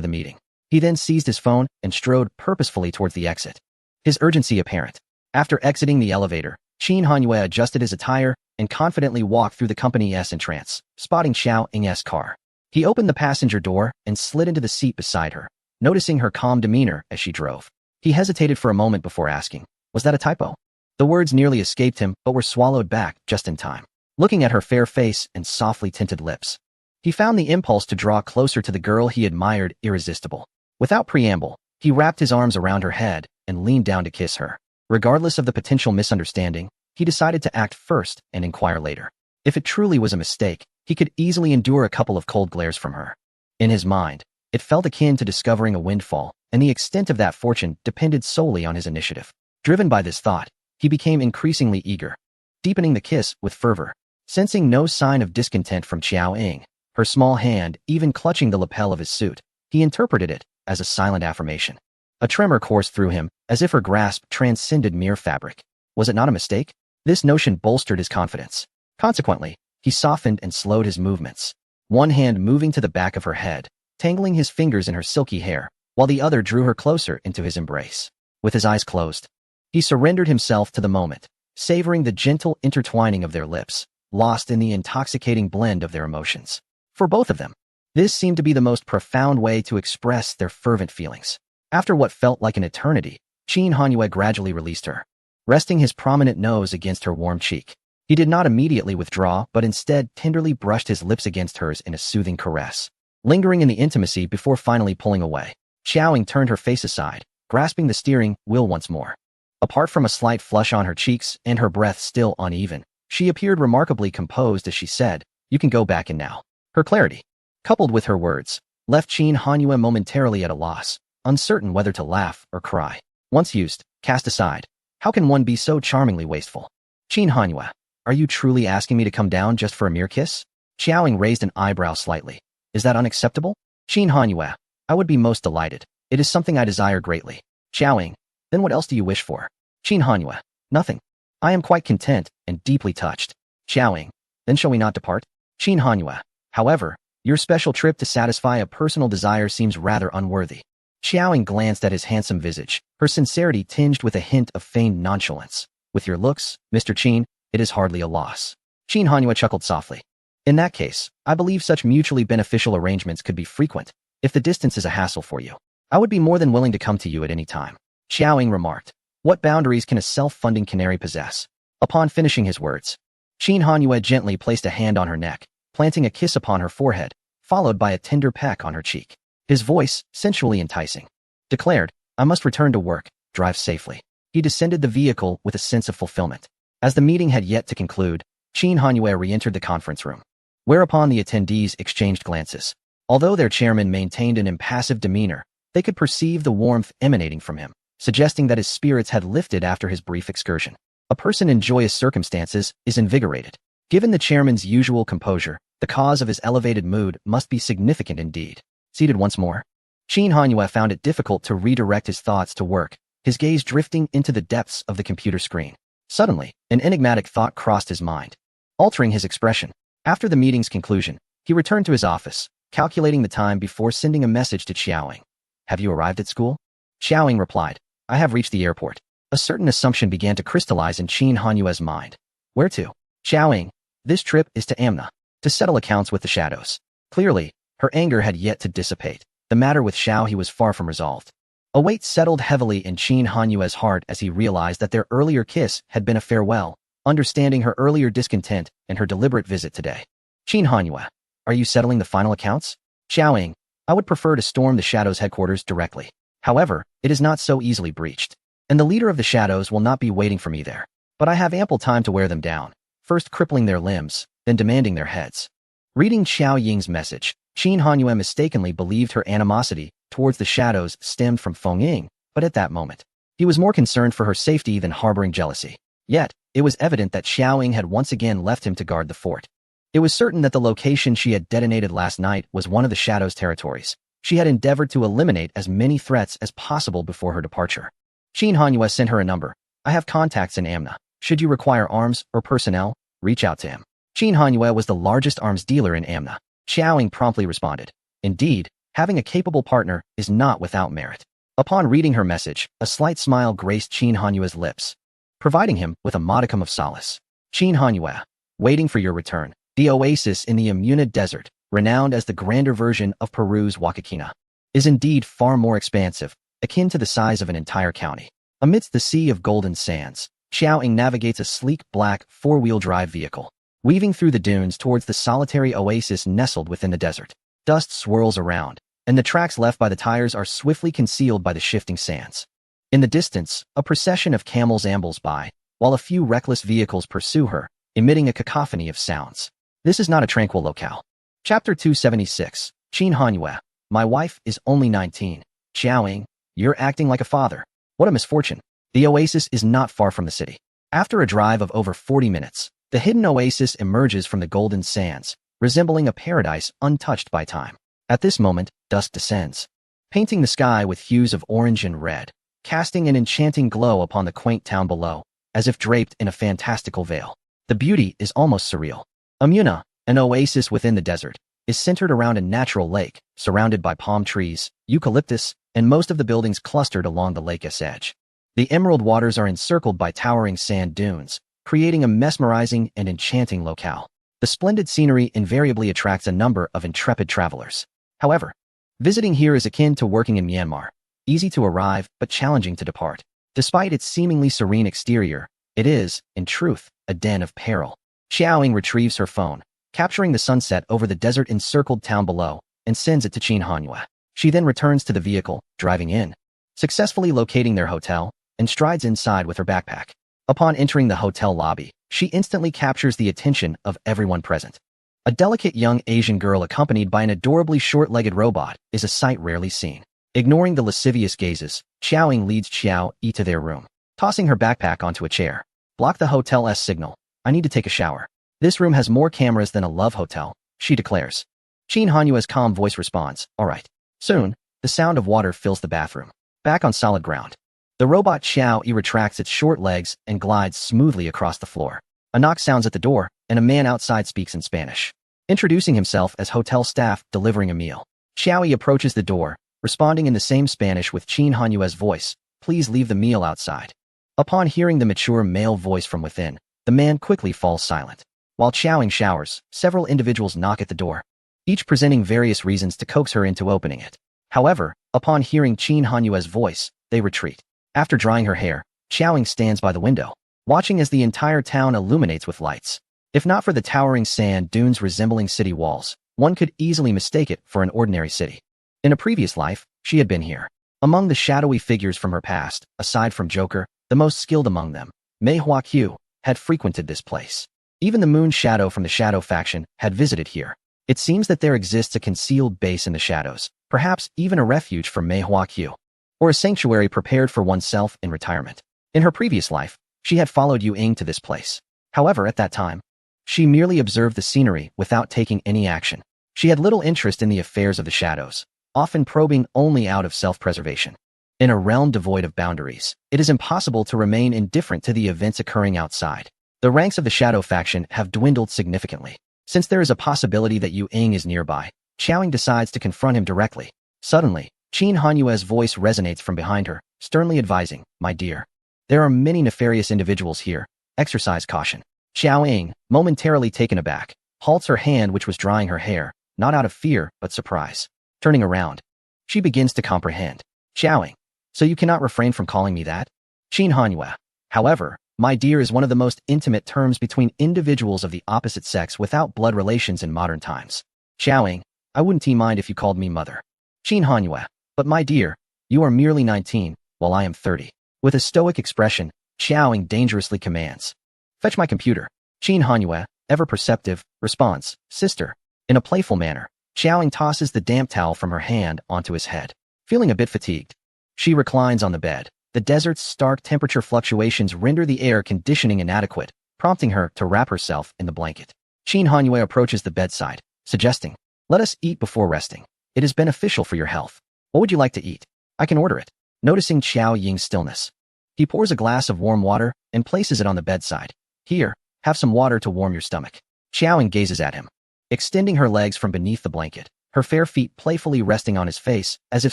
the meeting. He then seized his phone and strode purposefully towards the exit, his urgency apparent. After exiting the elevator, Qin Hanyue adjusted his attire and confidently walked through the company's entrance, spotting Xiao Ying's car. He opened the passenger door and slid into the seat beside her, noticing her calm demeanor as she drove. He hesitated for a moment before asking, was that a typo? The words nearly escaped him but were swallowed back just in time. Looking at her fair face and softly tinted lips, he found the impulse to draw closer to the girl he admired irresistible. Without preamble, he wrapped his arms around her head and leaned down to kiss her. Regardless of the potential misunderstanding, he decided to act first and inquire later. If it truly was a mistake, he could easily endure a couple of cold glares from her. In his mind, it felt akin to discovering a windfall, and the extent of that fortune depended solely on his initiative. Driven by this thought, he became increasingly eager, deepening the kiss with fervor. Sensing no sign of discontent from Xiao Ying, her small hand even clutching the lapel of his suit, he interpreted it as a silent affirmation. A tremor coursed through him, as if her grasp transcended mere fabric. Was it not a mistake? This notion bolstered his confidence. Consequently, he softened and slowed his movements, one hand moving to the back of her head, tangling his fingers in her silky hair, while the other drew her closer into his embrace. With his eyes closed, he surrendered himself to the moment, savoring the gentle intertwining of their lips, lost in the intoxicating blend of their emotions. For both of them, this seemed to be the most profound way to express their fervent feelings. After what felt like an eternity, Qin Hanyue gradually released her, resting his prominent nose against her warm cheek. He did not immediately withdraw, but instead tenderly brushed his lips against hers in a soothing caress, lingering in the intimacy before finally pulling away. Xiao Ying turned her face aside, grasping the steering wheel once more. Apart from a slight flush on her cheeks and her breath still uneven, she appeared remarkably composed as she said, "You can go back in now." Her clarity, coupled with her words, left Qin Hanyue momentarily at a loss, uncertain whether to laugh or cry. Once used, Cast aside, how can one be so charmingly wasteful? Qin Hanyue, are you truly asking me to come down just for a mere kiss? Xiaoying raised an eyebrow slightly. Is that unacceptable? Qin Hanyue, I would be most delighted. It is something I desire greatly. Xiaoying, then what else do you wish for? Qin Hanyue, nothing. I am quite content and deeply touched. Xiaoying, then shall we not depart? Qin Hanyue, however, your special trip to satisfy a personal desire seems rather unworthy. Xiaoying glanced at his handsome visage, her sincerity tinged with a hint of feigned nonchalance. With your looks, Mr. Qin, it is hardly a loss. Qin Hanyue chuckled softly. In that case, I believe such mutually beneficial arrangements could be frequent. If the distance is a hassle for you, I would be more than willing to come to you at any time. Xiaoying remarked. What boundaries can a self-funding canary possess? Upon finishing his words, Qin Hanyue gently placed a hand on her neck, planting a kiss upon her forehead, followed by a tender peck on her cheek. His voice, sensually enticing, declared, I must return to work, drive safely. He descended the vehicle with a sense of fulfillment. As the meeting had yet to conclude, Qin Hanyue re-entered the conference room, whereupon the attendees exchanged glances. Although their chairman maintained an impassive demeanor, they could perceive the warmth emanating from him, suggesting that his spirits had lifted after his brief excursion. A person in joyous circumstances is invigorated. Given the chairman's usual composure, the cause of his elevated mood must be significant indeed. Seated once more, Qin Hanyue found it difficult to redirect his thoughts to work, his gaze drifting into the depths of the computer screen. Suddenly, an enigmatic thought crossed his mind, altering his expression. After the meeting's conclusion, he returned to his office, calculating the time before sending a message to Xiaoying. Have you arrived at school? Xiaoying replied, I have reached the airport. A certain assumption began to crystallize in Qin Hanyue's mind. Where to? Xiaoying, this trip is to Amna, to settle accounts with the shadows. Clearly, her anger had yet to dissipate. The matter with Xiao He was far from resolved. A weight settled heavily in Qin Hanyue's heart as he realized that their earlier kiss had been a farewell, understanding her earlier discontent and her deliberate visit today. Qin Hanyue, are you settling the final accounts? Xiaoying, I would prefer to storm the Shadows' headquarters directly. However, it is not so easily breached, and the leader of the Shadows will not be waiting for me there. But I have ample time to wear them down, first crippling their limbs, then demanding their heads. Reading Xiaoying's message, Qin Hanyue mistakenly believed her animosity towards the Shadows stemmed from Feng Ying, but at that moment, he was more concerned for her safety than harboring jealousy. Yet, it was evident that Xiaoying had once again left him to guard the fort. It was certain that the location she had detonated last night was one of the Shadows' territories. She had endeavored to eliminate as many threats as possible before her departure. Qin Hanyue sent her a number. I have contacts in Amna. Should you require arms or personnel, reach out to him. Qin Hanyue was the largest arms dealer in Amna. Xiaoying promptly responded. Indeed, having a capable partner is not without merit. Upon reading her message, a slight smile graced Qin Hanyue's lips, providing him with a modicum of solace. Qin Hanyue, waiting for your return. The oasis in the Amuna Desert, renowned as the grander version of Peru's Wakakina, is indeed far more expansive, akin to the size of an entire county. Amidst the sea of golden sands, Xiaoying navigates a sleek black four-wheel drive vehicle, weaving through the dunes towards the solitary oasis nestled within the desert. Dust swirls around, and the tracks left by the tires are swiftly concealed by the shifting sands. In the distance, a procession of camels ambles by, while a few reckless vehicles pursue her, emitting a cacophony of sounds. This is not a tranquil locale. Chapter 276, Qin Hanyue, my wife is only 19. Xiaoying, you're acting like a father. What a misfortune. The oasis is not far from the city. After a drive of over 40 minutes, the hidden oasis emerges from the golden sands, resembling a paradise untouched by time. At this moment, dusk descends, painting the sky with hues of orange and red, casting an enchanting glow upon the quaint town below, as if draped in a fantastical veil. The beauty is almost surreal. Amuna, an oasis within the desert, is centered around a natural lake, surrounded by palm trees, eucalyptus, and most of the buildings clustered along the lake's edge. The emerald waters are encircled by towering sand dunes, creating a mesmerizing and enchanting locale. The splendid scenery invariably attracts a number of intrepid travelers. However, visiting here is akin to working in Myanmar, easy to arrive but challenging to depart. Despite its seemingly serene exterior, it is, in truth, a den of peril. Xiaoying retrieves her phone, capturing the sunset over the desert-encircled town below, and sends it to Qin Hanyue. She then returns to the vehicle, driving in, successfully locating their hotel, and strides inside with her backpack. Upon entering the hotel lobby, she instantly captures the attention of everyone present. A delicate young Asian girl accompanied by an adorably short-legged robot is a sight rarely seen. Ignoring the lascivious gazes, Xiaoying leads Xiao Yi to their room, tossing her backpack onto a chair. Block the hotel's signal. I need to take a shower. This room has more cameras than a love hotel, she declares. Qin Hanyue's calm voice responds, all right. Soon, the sound of water fills the bathroom. Back on solid ground. The robot Xiao Yi retracts its short legs and glides smoothly across the floor. A knock sounds at the door, and a man outside speaks in Spanish, introducing himself as hotel staff delivering a meal. Xiao Yi approaches the door, responding in the same Spanish with Qin Hanyue's voice, please leave the meal outside. Upon hearing the mature male voice from within, the man quickly falls silent. While Xiaoying showers, several individuals knock at the door, each presenting various reasons to coax her into opening it. However, upon hearing Qin Hanyue's voice, they retreat. After drying her hair, Xiaoying stands by the window, watching as the entire town illuminates with lights. If not for the towering sand dunes resembling city walls, one could easily mistake it for an ordinary city. In a previous life, she had been here. Among the shadowy figures from her past, aside from Joker, the most skilled among them, Mei Huaqiu, had frequented this place. Even the Moon Shadow from the Shadow faction had visited here. It seems that there exists a concealed base in the shadows, perhaps even a refuge for Mei Huaqiu, or a sanctuary prepared for oneself in retirement. In her previous life, she had followed Yu Ying to this place. However, at that time, she merely observed the scenery without taking any action. She had little interest in the affairs of the shadows, often probing only out of self-preservation. In a realm devoid of boundaries, it is impossible to remain indifferent to the events occurring outside. The ranks of the Shadow faction have dwindled significantly. Since there is a possibility that Yu Ying is nearby, Xiaoying decides to confront him directly. Suddenly, Qin Hanyue's voice resonates from behind her, sternly advising, my dear. There are many nefarious individuals here. Exercise caution. Xiaoying, momentarily taken aback, halts her hand which was drying her hair, not out of fear, but surprise. Turning around, she begins to comprehend. Xiaoying, so you cannot refrain from calling me that? Qin Hanyue. However, my dear is one of the most intimate terms between individuals of the opposite sex without blood relations in modern times. Xiaoying, I wouldn't mind if you called me mother. Qin Hanyue, but my dear, you are merely 19, while I am 30. With a stoic expression, Xiaoying dangerously commands. Fetch my computer. Qin Hanyue, ever perceptive, responds, sister. In a playful manner, Xiaoying tosses the damp towel from her hand onto his head. Feeling a bit fatigued, she reclines on the bed. The desert's stark temperature fluctuations render the air conditioning inadequate, prompting her to wrap herself in the blanket. Qin Hanyue approaches the bedside, suggesting, let us eat before resting. It is beneficial for your health. What would you like to eat? I can order it. Noticing Xiaoying's stillness, he pours a glass of warm water and places it on the bedside. Here, have some water to warm your stomach. Xiaoying gazes at him, extending her legs from beneath the blanket, her fair feet playfully resting on his face as if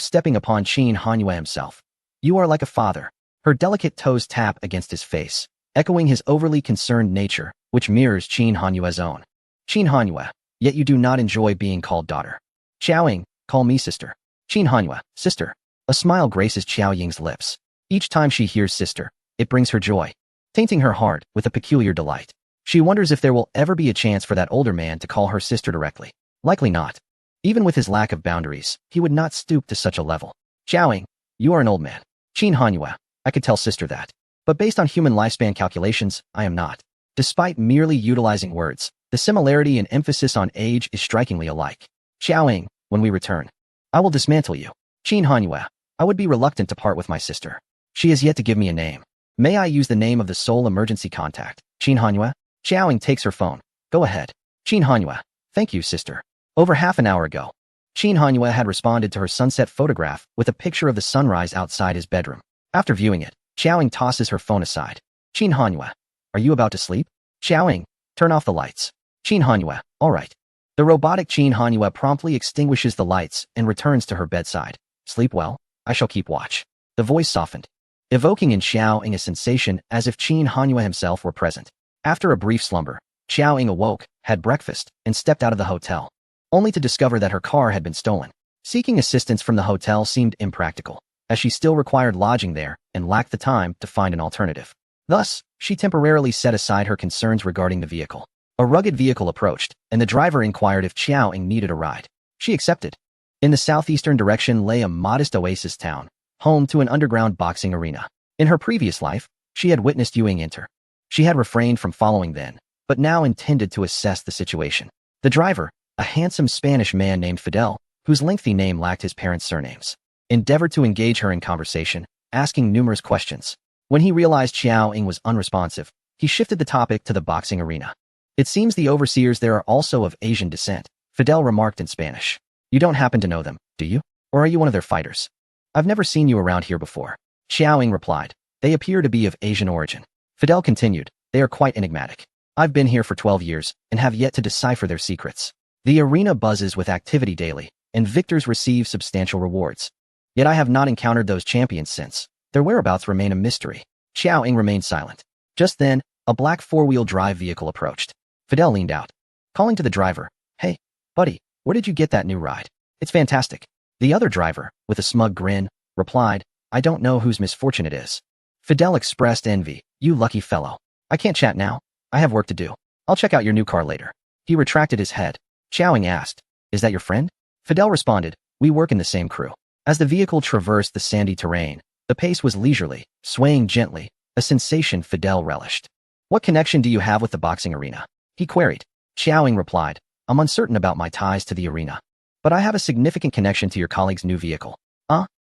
stepping upon Qin Hanyue himself. You are like a father. Her delicate toes tap against his face, echoing his overly concerned nature, which mirrors Qin Hanyue's own. Qin Hanyue, yet you do not enjoy being called daughter. Xiaoying, call me sister. Qin Hanyue, sister. A smile graces Xiaoying's lips. Each time she hears sister, it brings her joy, tainting her heart with a peculiar delight. She wonders if there will ever be a chance for that older man to call her sister directly. Likely not. Even with his lack of boundaries, he would not stoop to such a level. Xiaoying, you are an old man. Qin Hanyue, I could tell sister that. But based on human lifespan calculations, I am not. Despite merely utilizing words, the similarity and emphasis on age is strikingly alike. Xiaoying, when we return, I will dismantle you. Qin Hanyue, I would be reluctant to part with my sister. She has yet to give me a name. May I use the name of the sole emergency contact? Qin Hanyue? Xiaoying takes her phone. Go ahead. Qin Hanyue, thank you, sister. Over half an hour ago, Qin Hanyue had responded to her sunset photograph with a picture of the sunrise outside his bedroom. After viewing it, Xiaoying tosses her phone aside. Qin Hanyue, are you about to sleep? Xiaoying, turn off the lights. Qin Hanyue, all right. The robotic Qin Hanyue promptly extinguishes the lights and returns to her bedside. Sleep well, I shall keep watch. The voice softened, evoking in Xiaoying a sensation as if Qin Hanyue himself were present. After a brief slumber, Xiaoying awoke, had breakfast, and stepped out of the hotel, only to discover that her car had been stolen. Seeking assistance from the hotel seemed impractical, as she still required lodging there and lacked the time to find an alternative. Thus, she temporarily set aside her concerns regarding the vehicle. A rugged vehicle approached, and the driver inquired if Xiaoying needed a ride. She accepted. In the southeastern direction lay a modest oasis town, home to an underground boxing arena. In her previous life, she had witnessed Yu Ying enter. She had refrained from following then, but now intended to assess the situation. The driver, a handsome Spanish man named Fidel, whose lengthy name lacked his parents' surnames, endeavored to engage her in conversation, asking numerous questions. When he realized Xiao Ying was unresponsive, he shifted the topic to the boxing arena. It seems the overseers there are also of Asian descent, Fidel remarked in Spanish. You don't happen to know them, do you? Or are you one of their fighters? I've never seen you around here before. Xiao Ying replied. They appear to be of Asian origin. Fidel continued. They are quite enigmatic. I've been here for 12 years and have yet to decipher their secrets. The arena buzzes with activity daily, and victors receive substantial rewards. Yet I have not encountered those champions since. Their whereabouts remain a mystery. Xiao Ying remained silent. Just then, a black four-wheel drive vehicle approached. Fidel leaned out, calling to the driver, Hey, buddy, where did you get that new ride? It's fantastic. The other driver, with a smug grin, replied, I don't know whose misfortune it is. Fidel expressed envy. You lucky fellow. I can't chat now. I have work to do. I'll check out your new car later. He retracted his head. Xiao Ying asked, Is that your friend? Fidel responded, We work in the same crew. As the vehicle traversed the sandy terrain, the pace was leisurely, swaying gently, a sensation Fidel relished. What connection do you have with the boxing arena? He queried. Xiao Ying replied, I'm uncertain about my ties to the arena. But I have a significant connection to your colleague's new vehicle.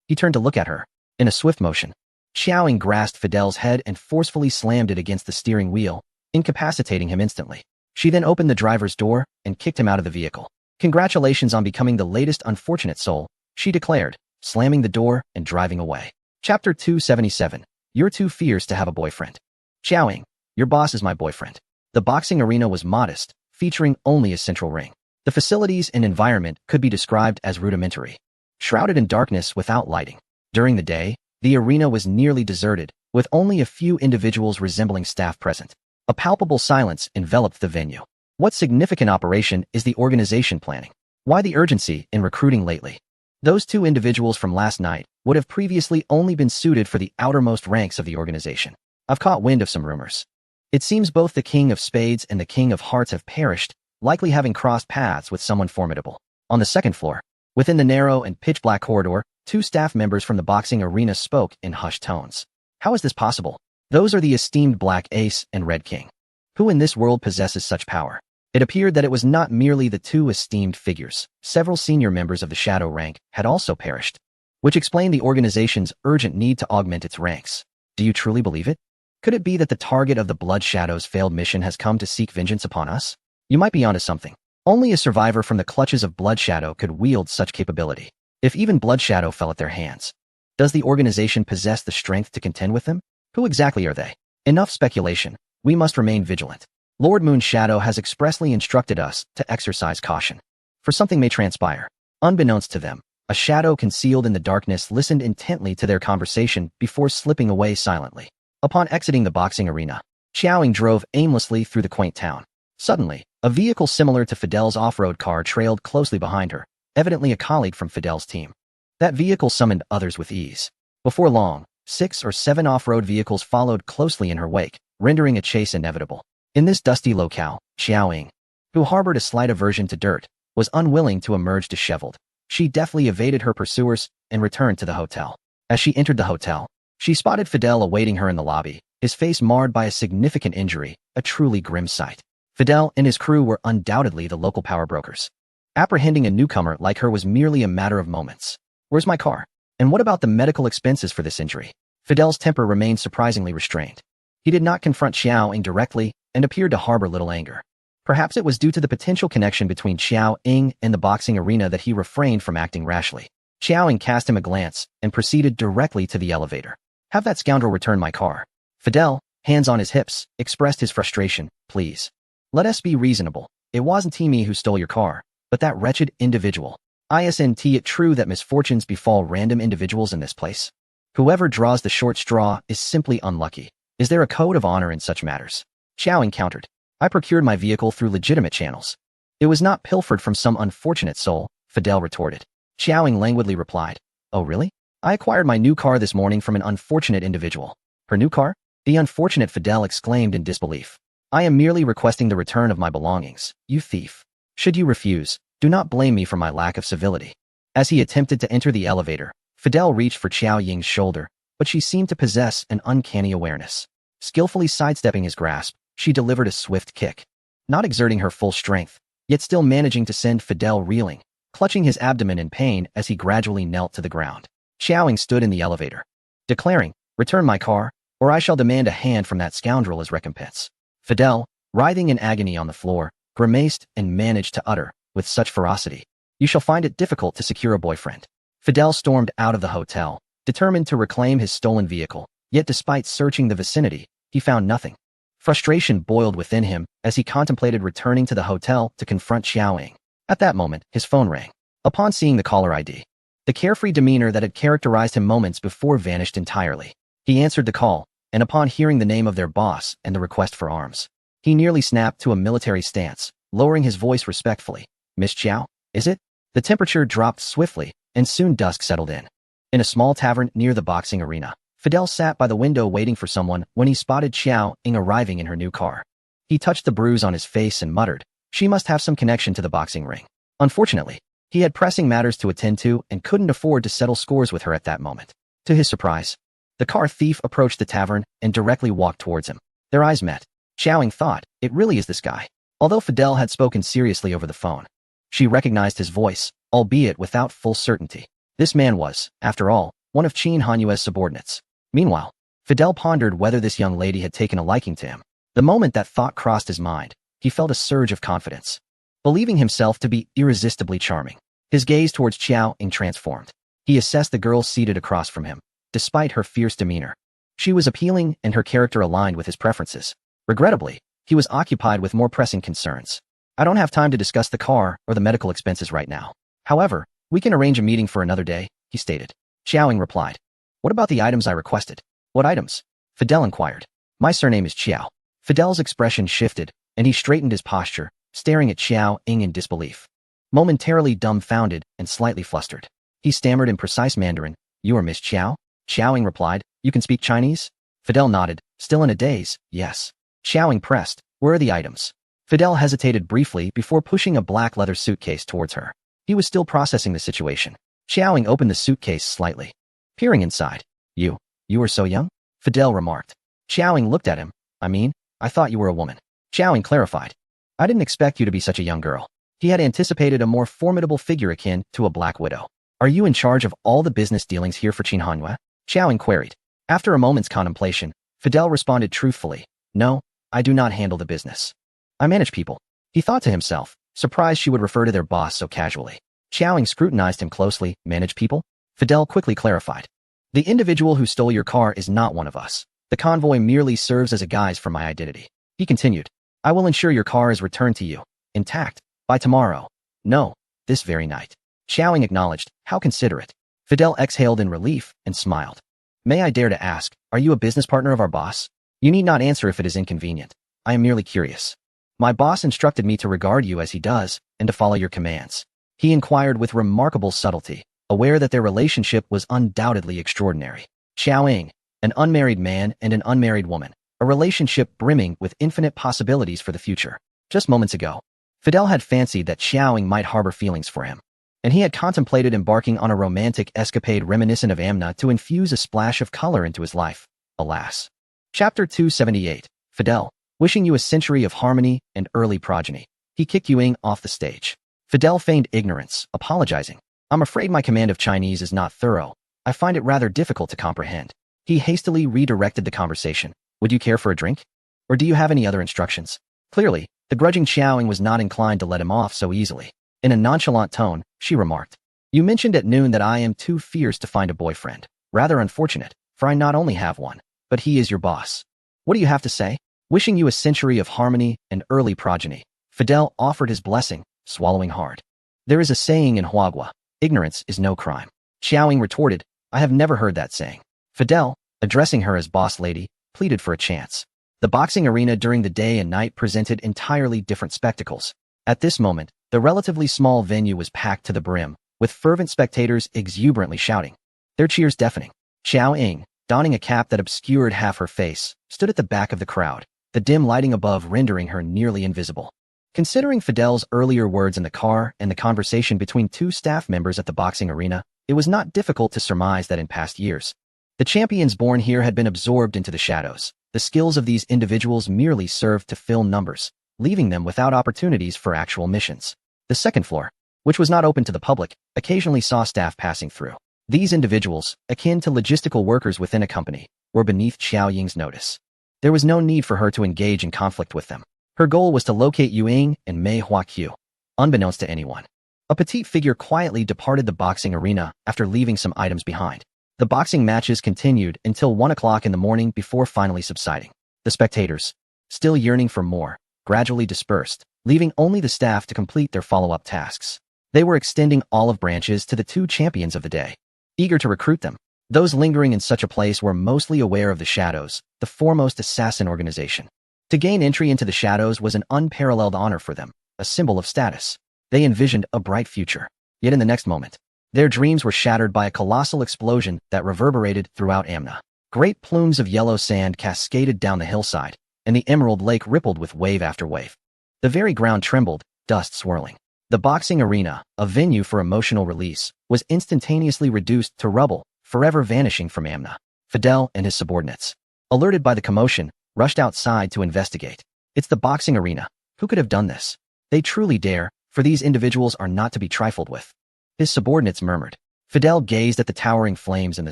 He turned to look at her. In a swift motion, Xiao Ying grasped Fidel's head and forcefully slammed it against the steering wheel, incapacitating him instantly. She then opened the driver's door and kicked him out of the vehicle. Congratulations on becoming the latest unfortunate soul, she declared, slamming the door and driving away. Chapter 277. You're too fierce to have a boyfriend. Xiao Ying, your boss is my boyfriend. The boxing arena was modest, featuring only a central ring. The facilities and environment could be described as rudimentary, shrouded in darkness without lighting. During the day, the arena was nearly deserted, with only a few individuals resembling staff present. A palpable silence enveloped the venue. What significant operation is the organization planning? Why the urgency in recruiting lately? Those two individuals from last night would have previously only been suited for the outermost ranks of the organization. I've caught wind of some rumors. It seems both the King of Spades and the King of Hearts have perished, likely having crossed paths with someone formidable. On the second floor, within the narrow and pitch-black corridor, two staff members from the boxing arena spoke in hushed tones. How is this possible? Those are the esteemed Black Ace and Red King. Who in this world possesses such power? It appeared that it was not merely the two esteemed figures. Several senior members of the Shadow rank had also perished, which explained the organization's urgent need to augment its ranks. Do you truly believe it? Could it be that the target of the Blood Shadow's failed mission has come to seek vengeance upon us? You might be onto something. Only a survivor from the clutches of Blood Shadow could wield such capability. If even Blood Shadow fell at their hands, does the organization possess the strength to contend with them? Who exactly are they? Enough speculation. We must remain vigilant. Lord Moon Shadow has expressly instructed us to exercise caution, for something may transpire. Unbeknownst to them, a shadow concealed in the darkness listened intently to their conversation before slipping away silently. Upon exiting the boxing arena, Xiao Ying drove aimlessly through the quaint town. Suddenly, a vehicle similar to Fidel's off-road car trailed closely behind her, evidently a colleague from Fidel's team. That vehicle summoned others with ease. Before long, 6 or 7 off-road vehicles followed closely in her wake, rendering a chase inevitable. In this dusty locale, Xiao Ying, who harbored a slight aversion to dirt, was unwilling to emerge disheveled. She deftly evaded her pursuers and returned to the hotel. As she entered the hotel, she spotted Fidel awaiting her in the lobby, his face marred by a significant injury, a truly grim sight. Fidel and his crew were undoubtedly the local power brokers. Apprehending a newcomer like her was merely a matter of moments. Where's my car? And what about the medical expenses for this injury? Fidel's temper remained surprisingly restrained. He did not confront Xiao Ying directly and appeared to harbor little anger. Perhaps it was due to the potential connection between Xiao Ying and the boxing arena that he refrained from acting rashly. Xiao Ying cast him a glance and proceeded directly to the elevator. Have that scoundrel return my car. Fidel, hands on his hips, expressed his frustration. Please. Let us be reasonable. It wasn't me who stole your car, but that wretched individual. Isn't it true that misfortunes befall random individuals in this place? Whoever draws the short straw is simply unlucky. Is there a code of honor in such matters? Xiao Ying countered. I procured my vehicle through legitimate channels. It was not pilfered from some unfortunate soul, Fidel retorted. Xiao Ying languidly replied. Oh really? I acquired my new car this morning from an unfortunate individual. Her new car? The unfortunate Fidel exclaimed in disbelief. I am merely requesting the return of my belongings, you thief. Should you refuse, do not blame me for my lack of civility. As he attempted to enter the elevator, Fidel reached for Xiao Ying's shoulder, but she seemed to possess an uncanny awareness. Skillfully sidestepping his grasp, she delivered a swift kick. Not exerting her full strength, yet still managing to send Fidel reeling, clutching his abdomen in pain as he gradually knelt to the ground. Xiao Ying stood in the elevator, declaring, "Return my car, or I shall demand a hand from that scoundrel as recompense." Fidel, writhing in agony on the floor, grimaced and managed to utter, with such ferocity, "You shall find it difficult to secure a boyfriend." Fidel stormed out of the hotel, determined to reclaim his stolen vehicle, yet despite searching the vicinity, he found nothing. Frustration boiled within him as he contemplated returning to the hotel to confront Xiaoying. At that moment, his phone rang. Upon seeing the caller ID, the carefree demeanor that had characterized him moments before vanished entirely. He answered the call, and upon hearing the name of their boss and the request for arms, he nearly snapped to a military stance, lowering his voice respectfully. "Miss Chiao, is it?" The temperature dropped swiftly, and soon dusk settled in. In a small tavern near the boxing arena, Fidel sat by the window waiting for someone when he spotted Xiaoying arriving in her new car. He touched the bruise on his face and muttered, "She must have some connection to the boxing ring." Unfortunately, he had pressing matters to attend to and couldn't afford to settle scores with her at that moment. To his surprise, the car thief approached the tavern and directly walked towards him. Their eyes met. Xiaoying thought, "It really is this guy." Although Fidel had spoken seriously over the phone, she recognized his voice, albeit without full certainty. This man was, after all, one of Qin Hanyue's subordinates. Meanwhile, Fidel pondered whether this young lady had taken a liking to him. The moment that thought crossed his mind, he felt a surge of confidence. Believing himself to be irresistibly charming, his gaze towards Xiaoying transformed. He assessed the girl seated across from him. Despite her fierce demeanor, she was appealing and her character aligned with his preferences. Regrettably, he was occupied with more pressing concerns. "I don't have time to discuss the car or the medical expenses right now. However, we can arrange a meeting for another day," he stated. Xiaoying replied, "What about the items I requested?" "What items?" Fidel inquired. "My surname is Chiao." Fidel's expression shifted, and he straightened his posture, staring at Xiaoying in disbelief. Momentarily dumbfounded and slightly flustered, he stammered in precise Mandarin, "You are Miss Chiao?" Xiaoying replied, "You can speak Chinese?" Fidel nodded, still in a daze, "Yes." Xiaoying pressed, "Where are the items?" Fidel hesitated briefly before pushing a black leather suitcase towards her. He was still processing the situation. Xiaoying opened the suitcase slightly, peering inside. You are so young?" Fidel remarked. Xiaoying looked at him. I thought you were a woman." Xiaoying clarified, "I didn't expect you to be such a young girl." He had anticipated a more formidable figure akin to a black widow. "Are you in charge of all the business dealings here for Qin Hanyue?" Xiaoying queried. After a moment's contemplation, Fidel responded truthfully, "No, I do not handle the business. I manage people." He thought to himself, surprised she would refer to their boss so casually. Xiaoying scrutinized him closely. "Manage people?" Fidel quickly clarified. "The individual who stole your car is not one of us. The convoy merely serves as a guise for my identity." He continued, "I will ensure your car is returned to you, intact, by tomorrow. No, this very night." Xiaoying acknowledged, "How considerate." Fidel exhaled in relief and smiled. "May I dare to ask, are you a business partner of our boss?" "You need not answer if it is inconvenient. I am merely curious." "My boss instructed me to regard you as he does and to follow your commands." He inquired with remarkable subtlety, aware that their relationship was undoubtedly extraordinary. Xiaoying, an unmarried man and an unmarried woman, a relationship brimming with infinite possibilities for the future. Just moments ago, Fidel had fancied that Xiaoying might harbor feelings for him, and he had contemplated embarking on a romantic escapade reminiscent of Amna to infuse a splash of color into his life. Alas. Chapter 278. Fidel, wishing you a century of harmony and early progeny. He kicked Yuing off the stage. Fidel feigned ignorance, apologizing. "I'm afraid my command of Chinese is not thorough. I find it rather difficult to comprehend." He hastily redirected the conversation. "Would you care for a drink? Or do you have any other instructions?" Clearly, the grudging Xiaoying was not inclined to let him off so easily. In a nonchalant tone, she remarked, "You mentioned at noon that I am too fierce to find a boyfriend. Rather unfortunate, for I not only have one, but he is your boss. What do you have to say?" Wishing you a century of harmony and early progeny, Fidel offered his blessing, swallowing hard. "There is a saying in Huagua, ignorance is no crime." Xiaoying retorted, "I have never heard that saying." Fidel, addressing her as boss lady, pleaded for a chance. The boxing arena during the day and night presented entirely different spectacles. At this moment, the relatively small venue was packed to the brim, with fervent spectators exuberantly shouting, their cheers deafening. Xiaoying, donning a cap that obscured half her face, stood at the back of the crowd, the dim lighting above rendering her nearly invisible. Considering Fidel's earlier words in the car and the conversation between two staff members at the boxing arena, it was not difficult to surmise that in past years, the champions born here had been absorbed into the shadows. The skills of these individuals merely served to fill numbers, leaving them without opportunities for actual missions. The second floor, which was not open to the public, occasionally saw staff passing through. These individuals, akin to logistical workers within a company, were beneath Xiao Ying's notice. There was no need for her to engage in conflict with them. Her goal was to locate Yu Ying and Mei Huaqiu, unbeknownst to anyone. A petite figure quietly departed the boxing arena after leaving some items behind. The boxing matches continued until 1 o'clock in the morning before finally subsiding. The spectators, still yearning for more, gradually dispersed, leaving only the staff to complete their follow-up tasks. They were extending olive branches to the two champions of the day, eager to recruit them. Those lingering in such a place were mostly aware of the Shadows, the foremost assassin organization. To gain entry into the Shadows was an unparalleled honor for them, a symbol of status. They envisioned a bright future. Yet in the next moment, their dreams were shattered by a colossal explosion that reverberated throughout Amna. Great plumes of yellow sand cascaded down the hillside, and the Emerald Lake rippled with wave after wave. The very ground trembled, dust swirling. The boxing arena, a venue for emotional release, was instantaneously reduced to rubble, forever vanishing from Amna. Fidel and his subordinates, alerted by the commotion, rushed outside to investigate. It's the boxing arena. Who could have done this? They truly dare, for these individuals are not to be trifled with. His subordinates murmured. Fidel gazed at the towering flames in the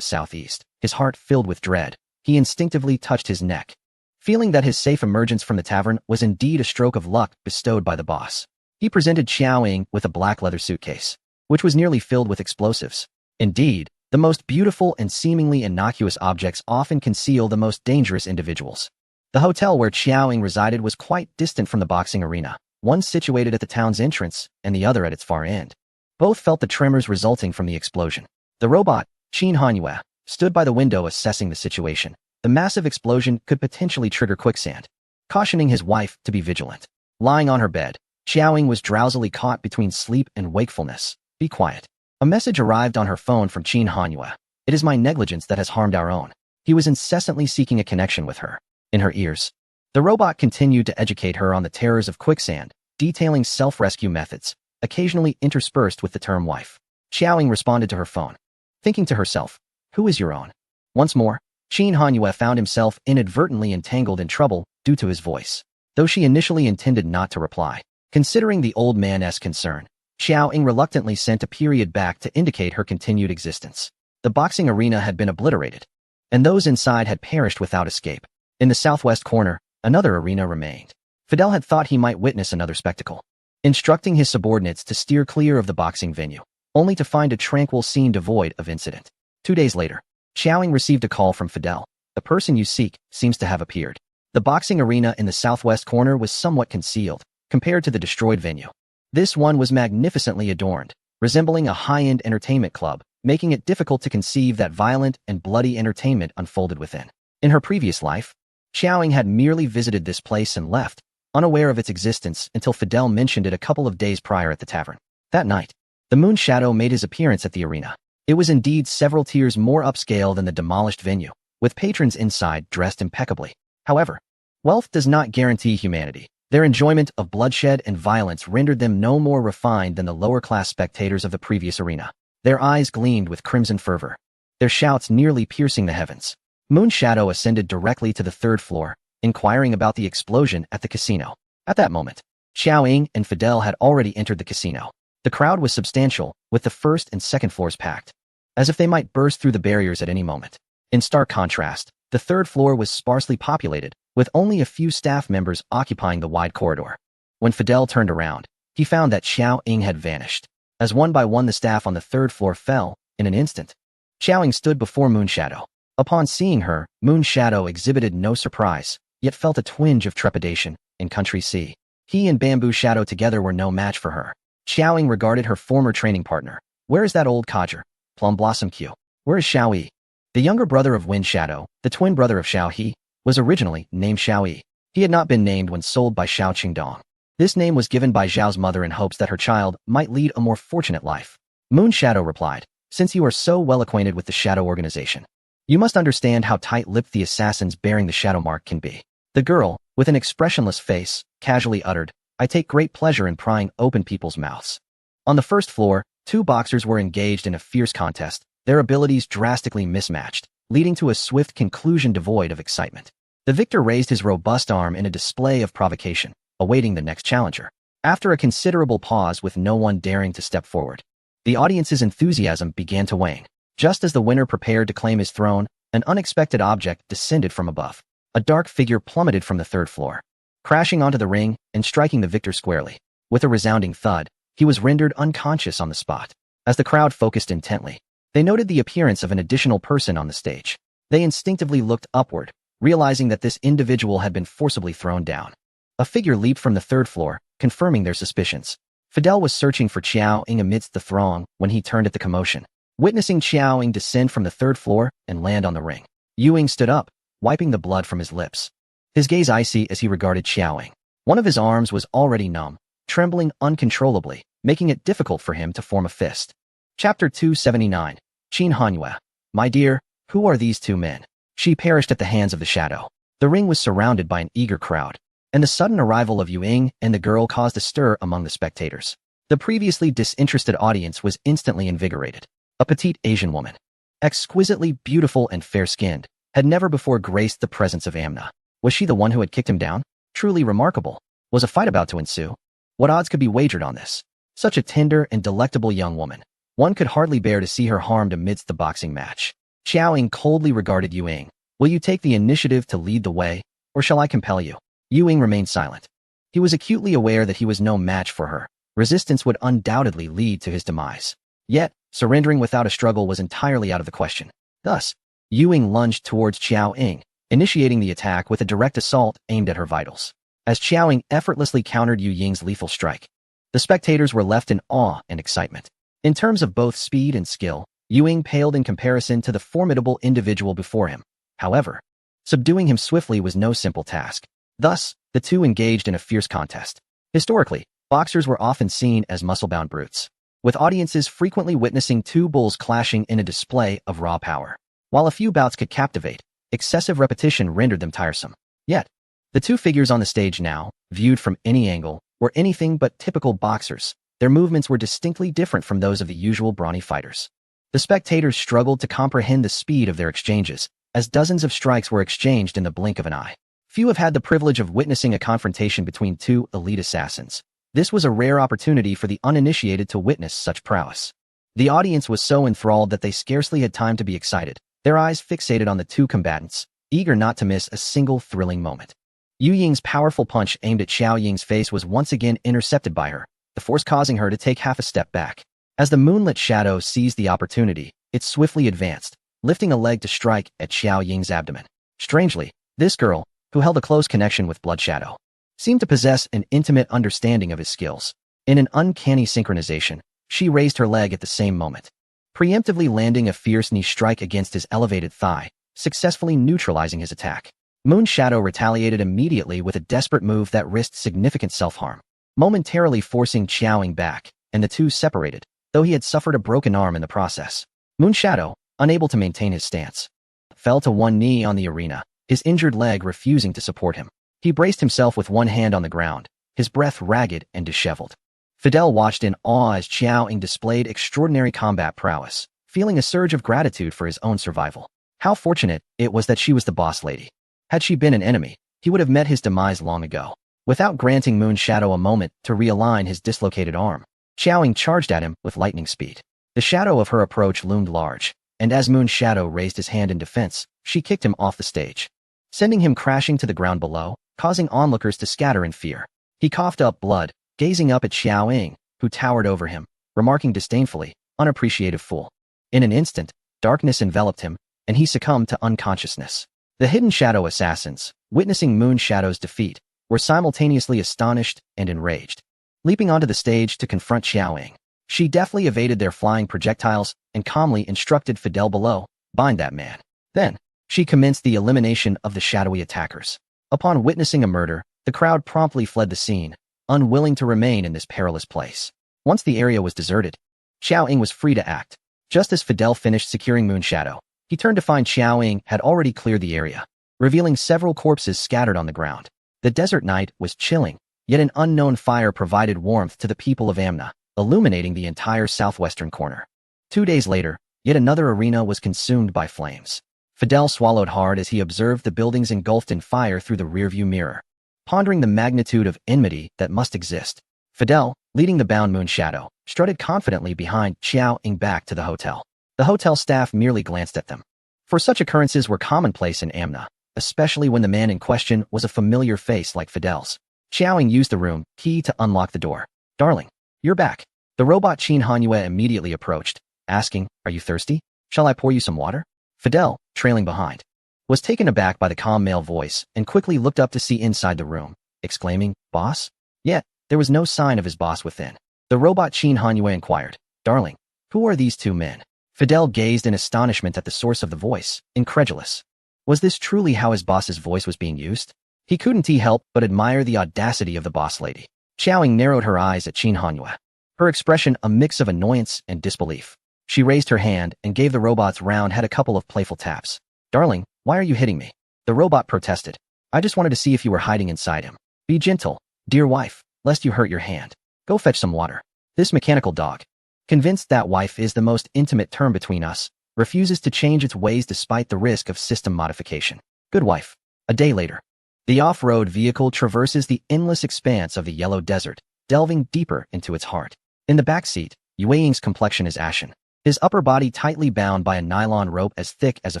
southeast, his heart filled with dread. He instinctively touched his neck, feeling that his safe emergence from the tavern was indeed a stroke of luck bestowed by the boss. He presented Xiao Ying with a black leather suitcase, which was nearly filled with explosives. Indeed, the most beautiful and seemingly innocuous objects often conceal the most dangerous individuals. The hotel where Xiao Ying resided was quite distant from the boxing arena, one situated at the town's entrance and the other at its far end. Both felt the tremors resulting from the explosion. The robot, Qin Hanyue, stood by the window assessing the situation. The massive explosion could potentially trigger quicksand, cautioning his wife to be vigilant. Lying on her bed, Xiao Ying was drowsily caught between sleep and wakefulness. Be quiet. A message arrived on her phone from Qin Hanyue. It is my negligence that has harmed our own. He was incessantly seeking a connection with her. In her ears, the robot continued to educate her on the terrors of quicksand, detailing self-rescue methods, occasionally interspersed with the term wife. Xiao Ying responded to her phone, thinking to herself, who is your own? Once more, Qin Hanyue found himself inadvertently entangled in trouble due to his voice. Though she initially intended not to reply, considering the old man's concern, Xiao Ying reluctantly sent a period back to indicate her continued existence. The boxing arena had been obliterated, and those inside had perished without escape. In the southwest corner, another arena remained. Fidel had thought he might witness another spectacle, instructing his subordinates to steer clear of the boxing venue, only to find a tranquil scene devoid of incident. 2 days later, Xiao Ying received a call from Fidel. The person you seek seems to have appeared. The boxing arena in the southwest corner was somewhat concealed, compared to the destroyed venue. This one was magnificently adorned, resembling a high-end entertainment club, making it difficult to conceive that violent and bloody entertainment unfolded within. In her previous life, Xiao Ying had merely visited this place and left, unaware of its existence until Fidel mentioned it a couple of days prior at the tavern. That night, the Moon Shadow made his appearance at the arena. It was indeed several tiers more upscale than the demolished venue, with patrons inside dressed impeccably. However, wealth does not guarantee humanity. Their enjoyment of bloodshed and violence rendered them no more refined than the lower-class spectators of the previous arena. Their eyes gleamed with crimson fervor, their shouts nearly piercing the heavens. Moon Shadow ascended directly to the 3rd floor, inquiring about the explosion at the casino. At that moment, Xiao Ying and Fidel had already entered the casino. The crowd was substantial, with the 1st and 2nd floors packed, as if they might burst through the barriers at any moment. In stark contrast, the 3rd floor was sparsely populated, with only a few staff members occupying the wide corridor. When Fidel turned around, he found that Xiao Ying had vanished. As one by one the staff on the 3rd floor fell, in an instant, Xiao Ying stood before Moon Shadow. Upon seeing her, Moon Shadow exhibited no surprise, yet felt a twinge of trepidation. In Country C, he and Bamboo Shadow together were no match for her. Xiao Ying regarded her former training partner. Where is that old codger, Plum Blossom Q? Where is Xiao Yi? The younger brother of Wind Shadow, the twin brother of Xiao He, was originally named Xiao Yi. He had not been named when sold by Xiao Qingdong. This name was given by Zhao's mother in hopes that her child might lead a more fortunate life. Moon Shadow replied, since you are so well acquainted with the Shadow organization, you must understand how tight-lipped the assassins bearing the Shadow mark can be. The girl, with an expressionless face, casually uttered, I take great pleasure in prying open people's mouths. On the 1st floor, 2 boxers were engaged in a fierce contest, their abilities drastically mismatched, leading to a swift conclusion devoid of excitement. The victor raised his robust arm in a display of provocation, awaiting the next challenger. After a considerable pause with no one daring to step forward, the audience's enthusiasm began to wane. Just as the winner prepared to claim his throne, an unexpected object descended from above. A dark figure plummeted from the third floor, crashing onto the ring and striking the victor squarely. With a resounding thud, he was rendered unconscious on the spot. As the crowd focused intently, they noted the appearance of an additional person on the stage. They instinctively looked upward, realizing that this individual had been forcibly thrown down. A figure leaped from the third floor, confirming their suspicions. Fidel was searching for Qiao Ying amidst the throng when he turned at the commotion, witnessing Qiao Ying descend from the third floor and land on the ring. Yu Ying stood up, wiping the blood from his lips, his gaze icy as he regarded Qiao Ying. One of his arms was already numb, trembling uncontrollably, making it difficult for him to form a fist. Chapter 279. Qin Hanyue. My dear, who are these two men? She perished at the hands of the shadow. The ring was surrounded by an eager crowd, and the sudden arrival of Yu Ying and the girl caused a stir among the spectators. The previously disinterested audience was instantly invigorated. A petite Asian woman, exquisitely beautiful and fair-skinned, had never before graced the presence of Amna. Was she the one who had kicked him down? Truly remarkable. Was a fight about to ensue? What odds could be wagered on this? Such a tender and delectable young woman. One could hardly bear to see her harmed amidst the boxing match. Qiao Ying coldly regarded Yu Ying. Will you take the initiative to lead the way, or shall I compel you? Yu Ying remained silent. He was acutely aware that he was no match for her. Resistance would undoubtedly lead to his demise. Yet, surrendering without a struggle was entirely out of the question. Thus, Yu Ying lunged towards Qiao Ying, initiating the attack with a direct assault aimed at her vitals. As Qiao Ying effortlessly countered Yu Ying's lethal strike, the spectators were left in awe and excitement. In terms of both speed and skill, Yu Ying paled in comparison to the formidable individual before him. However, subduing him swiftly was no simple task. Thus, the two engaged in a fierce contest. Historically, boxers were often seen as muscle-bound brutes, with audiences frequently witnessing two bulls clashing in a display of raw power. While a few bouts could captivate, excessive repetition rendered them tiresome. Yet, the two figures on the stage now, viewed from any angle, were anything but typical boxers. Their movements were distinctly different from those of the usual brawny fighters. The spectators struggled to comprehend the speed of their exchanges, as dozens of strikes were exchanged in the blink of an eye. Few have had the privilege of witnessing a confrontation between two elite assassins. This was a rare opportunity for the uninitiated to witness such prowess. The audience was so enthralled that they scarcely had time to be excited, their eyes fixated on the two combatants, eager not to miss a single thrilling moment. Yu Ying's powerful punch aimed at Qiao Ying's face was once again intercepted by her, the force causing her to take half a step back. As the moonlit shadow seized the opportunity, it swiftly advanced, lifting a leg to strike at Qiao Ying's abdomen. Strangely, this girl, who held a close connection with Blood Shadow, seemed to possess an intimate understanding of his skills. In an uncanny synchronization, she raised her leg at the same moment, preemptively landing a fierce knee strike against his elevated thigh, successfully neutralizing his attack. Moon Shadow retaliated immediately with a desperate move that risked significant self-harm, momentarily forcing Qiao Ying back, and the two separated, though he had suffered a broken arm in the process. Moon Shadow, unable to maintain his stance, fell to one knee on the arena, his injured leg refusing to support him. He braced himself with one hand on the ground, his breath ragged and disheveled. Fidel watched in awe as Qiao Ying displayed extraordinary combat prowess, feeling a surge of gratitude for his own survival. How fortunate it was that she was the boss lady. Had she been an enemy, he would have met his demise long ago. Without granting Moon Shadow a moment to realign his dislocated arm, Qiao Ying charged at him with lightning speed. The shadow of her approach loomed large, and as Moon Shadow raised his hand in defense, she kicked him off the stage, sending him crashing to the ground below, causing onlookers to scatter in fear. He coughed up blood, gazing up at Qiao Ying, who towered over him, remarking disdainfully, "Unappreciative fool." In an instant, darkness enveloped him, and he succumbed to unconsciousness. The hidden shadow assassins, witnessing Moon Shadow's defeat, were simultaneously astonished and enraged. Leaping onto the stage to confront Qiao Ying, she deftly evaded their flying projectiles and calmly instructed Fidel below, "Bind that man." Then, she commenced the elimination of the shadowy attackers. Upon witnessing a murder, the crowd promptly fled the scene, unwilling to remain in this perilous place. Once the area was deserted, Qiao Ying was free to act. Just as Fidel finished securing Moon Shadow, he turned to find Qiao Ying had already cleared the area, revealing several corpses scattered on the ground. The desert night was chilling, yet an unknown fire provided warmth to the people of Amna, illuminating the entire southwestern corner. 2 days later, yet another arena was consumed by flames. Fidel swallowed hard as he observed the buildings engulfed in fire through the rearview mirror. Pondering the magnitude of enmity that must exist, Fidel, leading the bound Moon Shadow, strutted confidently behind Qiao Ying back to the hotel. The hotel staff merely glanced at them. For such occurrences were commonplace in Amna, especially when the man in question was a familiar face like Fidel's. Xiaoying used the room key to unlock the door. Darling, you're back. The robot Qin Hanyue immediately approached, asking, are you thirsty? Shall I pour you some water? Fidel, trailing behind, was taken aback by the calm male voice and quickly looked up to see inside the room, exclaiming, boss? Yet, there was no sign of his boss within. The robot Qin Hanyue inquired, darling, who are these two men? Fidel gazed in astonishment at the source of the voice, incredulous. Was this truly how his boss's voice was being used? He couldn't help but admire the audacity of the boss lady. Xiaoying narrowed her eyes at Qin Hanyue, her expression a mix of annoyance and disbelief. She raised her hand and gave the robot's round head a couple of playful taps. Darling, why are you hitting me? The robot protested. I just wanted to see if you were hiding inside him. Be gentle, dear wife, lest you hurt your hand. Go fetch some water. This mechanical dog, convinced that wife is the most intimate term between us, refuses to change its ways despite the risk of system modification. Good wife. A day later, the off-road vehicle traverses the endless expanse of the yellow desert, delving deeper into its heart. In the back seat, Yueying's complexion is ashen, his upper body tightly bound by a nylon rope as thick as a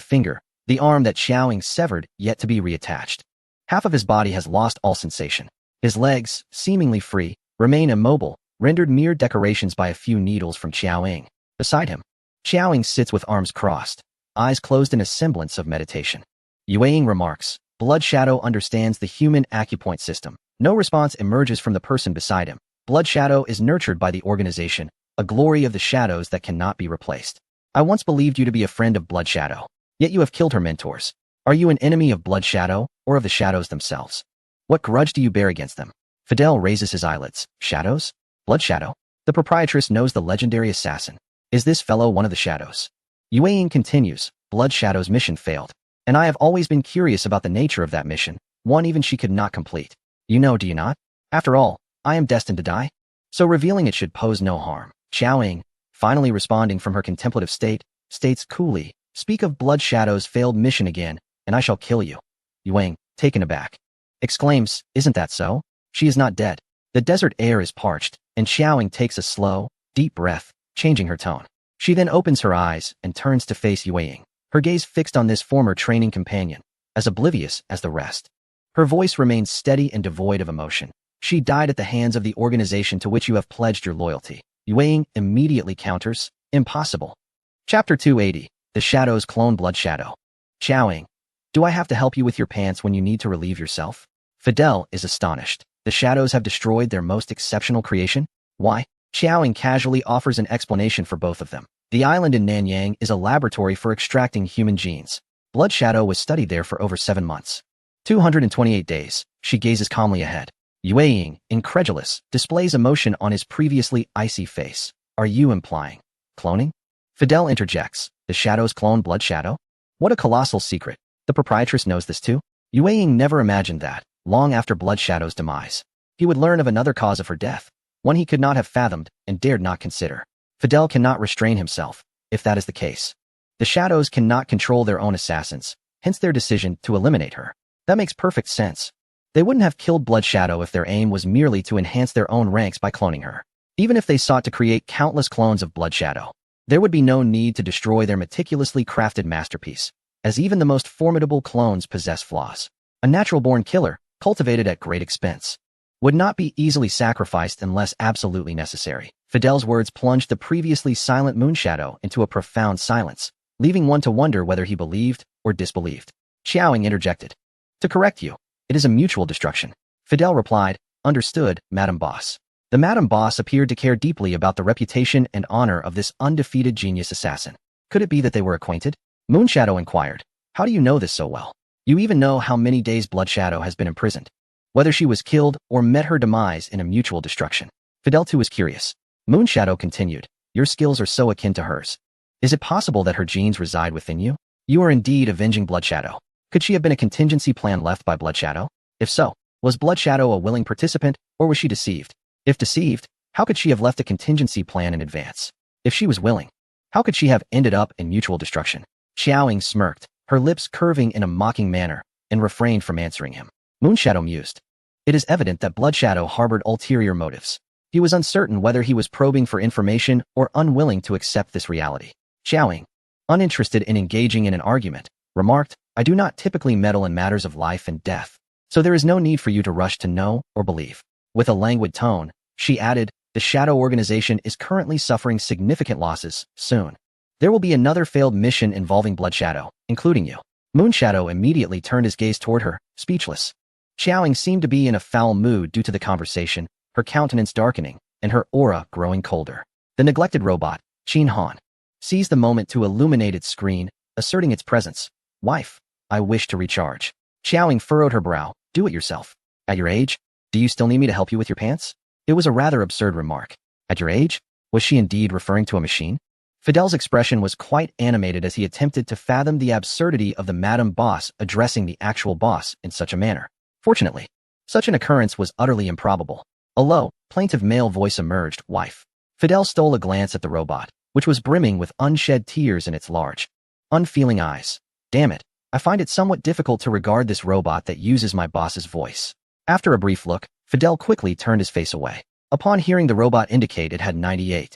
finger, the arm that Xiaoying severed yet to be reattached. Half of his body has lost all sensation. His legs, seemingly free, remain immobile, rendered mere decorations by a few needles from Xiaoying. Beside him, Xiaoying sits with arms crossed, eyes closed in a semblance of meditation. Yueying remarks, Blood Shadow understands the human acupoint system. No response emerges from the person beside him. Blood Shadow is nurtured by the organization, a glory of the shadows that cannot be replaced. I once believed you to be a friend of Blood Shadow, yet you have killed her mentors. Are you an enemy of Blood Shadow, or of the shadows themselves? What grudge do you bear against them? Fidel raises his eyelids. Shadows? Blood Shadow? The proprietress knows the legendary assassin. Is this fellow one of the shadows? Yueying continues, Blood Shadow's mission failed, and I have always been curious about the nature of that mission, one even she could not complete. You know, do you not? After all, I am destined to die? So revealing it should pose no harm. Xiaoying, finally responding from her contemplative state, states coolly, speak of Blood Shadow's failed mission again, and I shall kill you. Yueying, taken aback, exclaims, isn't that so? She is not dead. The desert air is parched, and Xiaoying takes a slow, deep breath, changing her tone. She then opens her eyes and turns to face Yueying, her gaze fixed on this former training companion, as oblivious as the rest. Her voice remains steady and devoid of emotion. She died at the hands of the organization to which you have pledged your loyalty. Yueying immediately counters, impossible. Chapter 280, The Shadow's Clone Blood Shadow. Xiaoying, do I have to help you with your pants when you need to relieve yourself? Fidel is astonished. The shadows have destroyed their most exceptional creation? Why? Xiaoying casually offers an explanation for both of them. The island in Nanyang is a laboratory for extracting human genes. Blood Shadow was studied there for over 7 months. 228 days, she gazes calmly ahead. Yueying, incredulous, displays emotion on his previously icy face. Are you implying cloning? Fidel interjects, the shadows clone Blood Shadow? What a colossal secret. The proprietress knows this too? Yueying never imagined that, long after Blood Shadow's demise, he would learn of another cause of her death, one he could not have fathomed and dared not consider. Fidel cannot restrain himself, if that is the case. The shadows cannot control their own assassins, hence their decision to eliminate her. That makes perfect sense. They wouldn't have killed Blood Shadow if their aim was merely to enhance their own ranks by cloning her. Even if they sought to create countless clones of Blood Shadow, there would be no need to destroy their meticulously crafted masterpiece, as even the most formidable clones possess flaws. A natural-born killer, cultivated at great expense, would not be easily sacrificed unless absolutely necessary. Fidel's words plunged the previously silent Moonshadow into a profound silence, leaving one to wonder whether he believed or disbelieved. Xiaoying interjected. To correct you, it is a mutual destruction. Fidel replied, understood, Madam Boss. The Madam Boss appeared to care deeply about the reputation and honor of this undefeated genius assassin. Could it be that they were acquainted? Moonshadow inquired, how do you know this so well? You even know how many days Blood Shadow has been imprisoned. Whether she was killed or met her demise in a mutual destruction. Fidel too was curious. Moonshadow continued, your skills are so akin to hers. Is it possible that her genes reside within you? You are indeed avenging Blood Shadow. Could she have been a contingency plan left by Blood Shadow? If so, was Blood Shadow a willing participant, or was she deceived? If deceived, how could she have left a contingency plan in advance? If she was willing, how could she have ended up in mutual destruction? Xiaoying smirked, her lips curving in a mocking manner, and refrained from answering him. Moonshadow mused. It is evident that Blood Shadow harbored ulterior motives. He was uncertain whether he was probing for information or unwilling to accept this reality. Xiaoying, uninterested in engaging in an argument, remarked, I do not typically meddle in matters of life and death, so there is no need for you to rush to know or believe. With a languid tone, she added, the Shadow Organization is currently suffering significant losses. Soon, there will be another failed mission involving Blood Shadow, including you. Moon Shadow immediately turned his gaze toward her, speechless. Xiaoying seemed to be in a foul mood due to the conversation, her countenance darkening, and her aura growing colder. The neglected robot, Qin Han, seized the moment to illuminate its screen, asserting its presence. Wife, I wish to recharge. Xiaoying furrowed her brow. Do it yourself. At your age, do you still need me to help you with your pants? It was a rather absurd remark. At your age? Was she indeed referring to a machine? Fidel's expression was quite animated as he attempted to fathom the absurdity of the Madam Boss addressing the actual boss in such a manner. Fortunately, such an occurrence was utterly improbable. A low, plaintive male voice emerged, wife. Fidel stole a glance at the robot, which was brimming with unshed tears in its large, unfeeling eyes. Damn it, I find it somewhat difficult to regard this robot that uses my boss's voice. After a brief look, Fidel quickly turned his face away. Upon hearing the robot indicate it had 98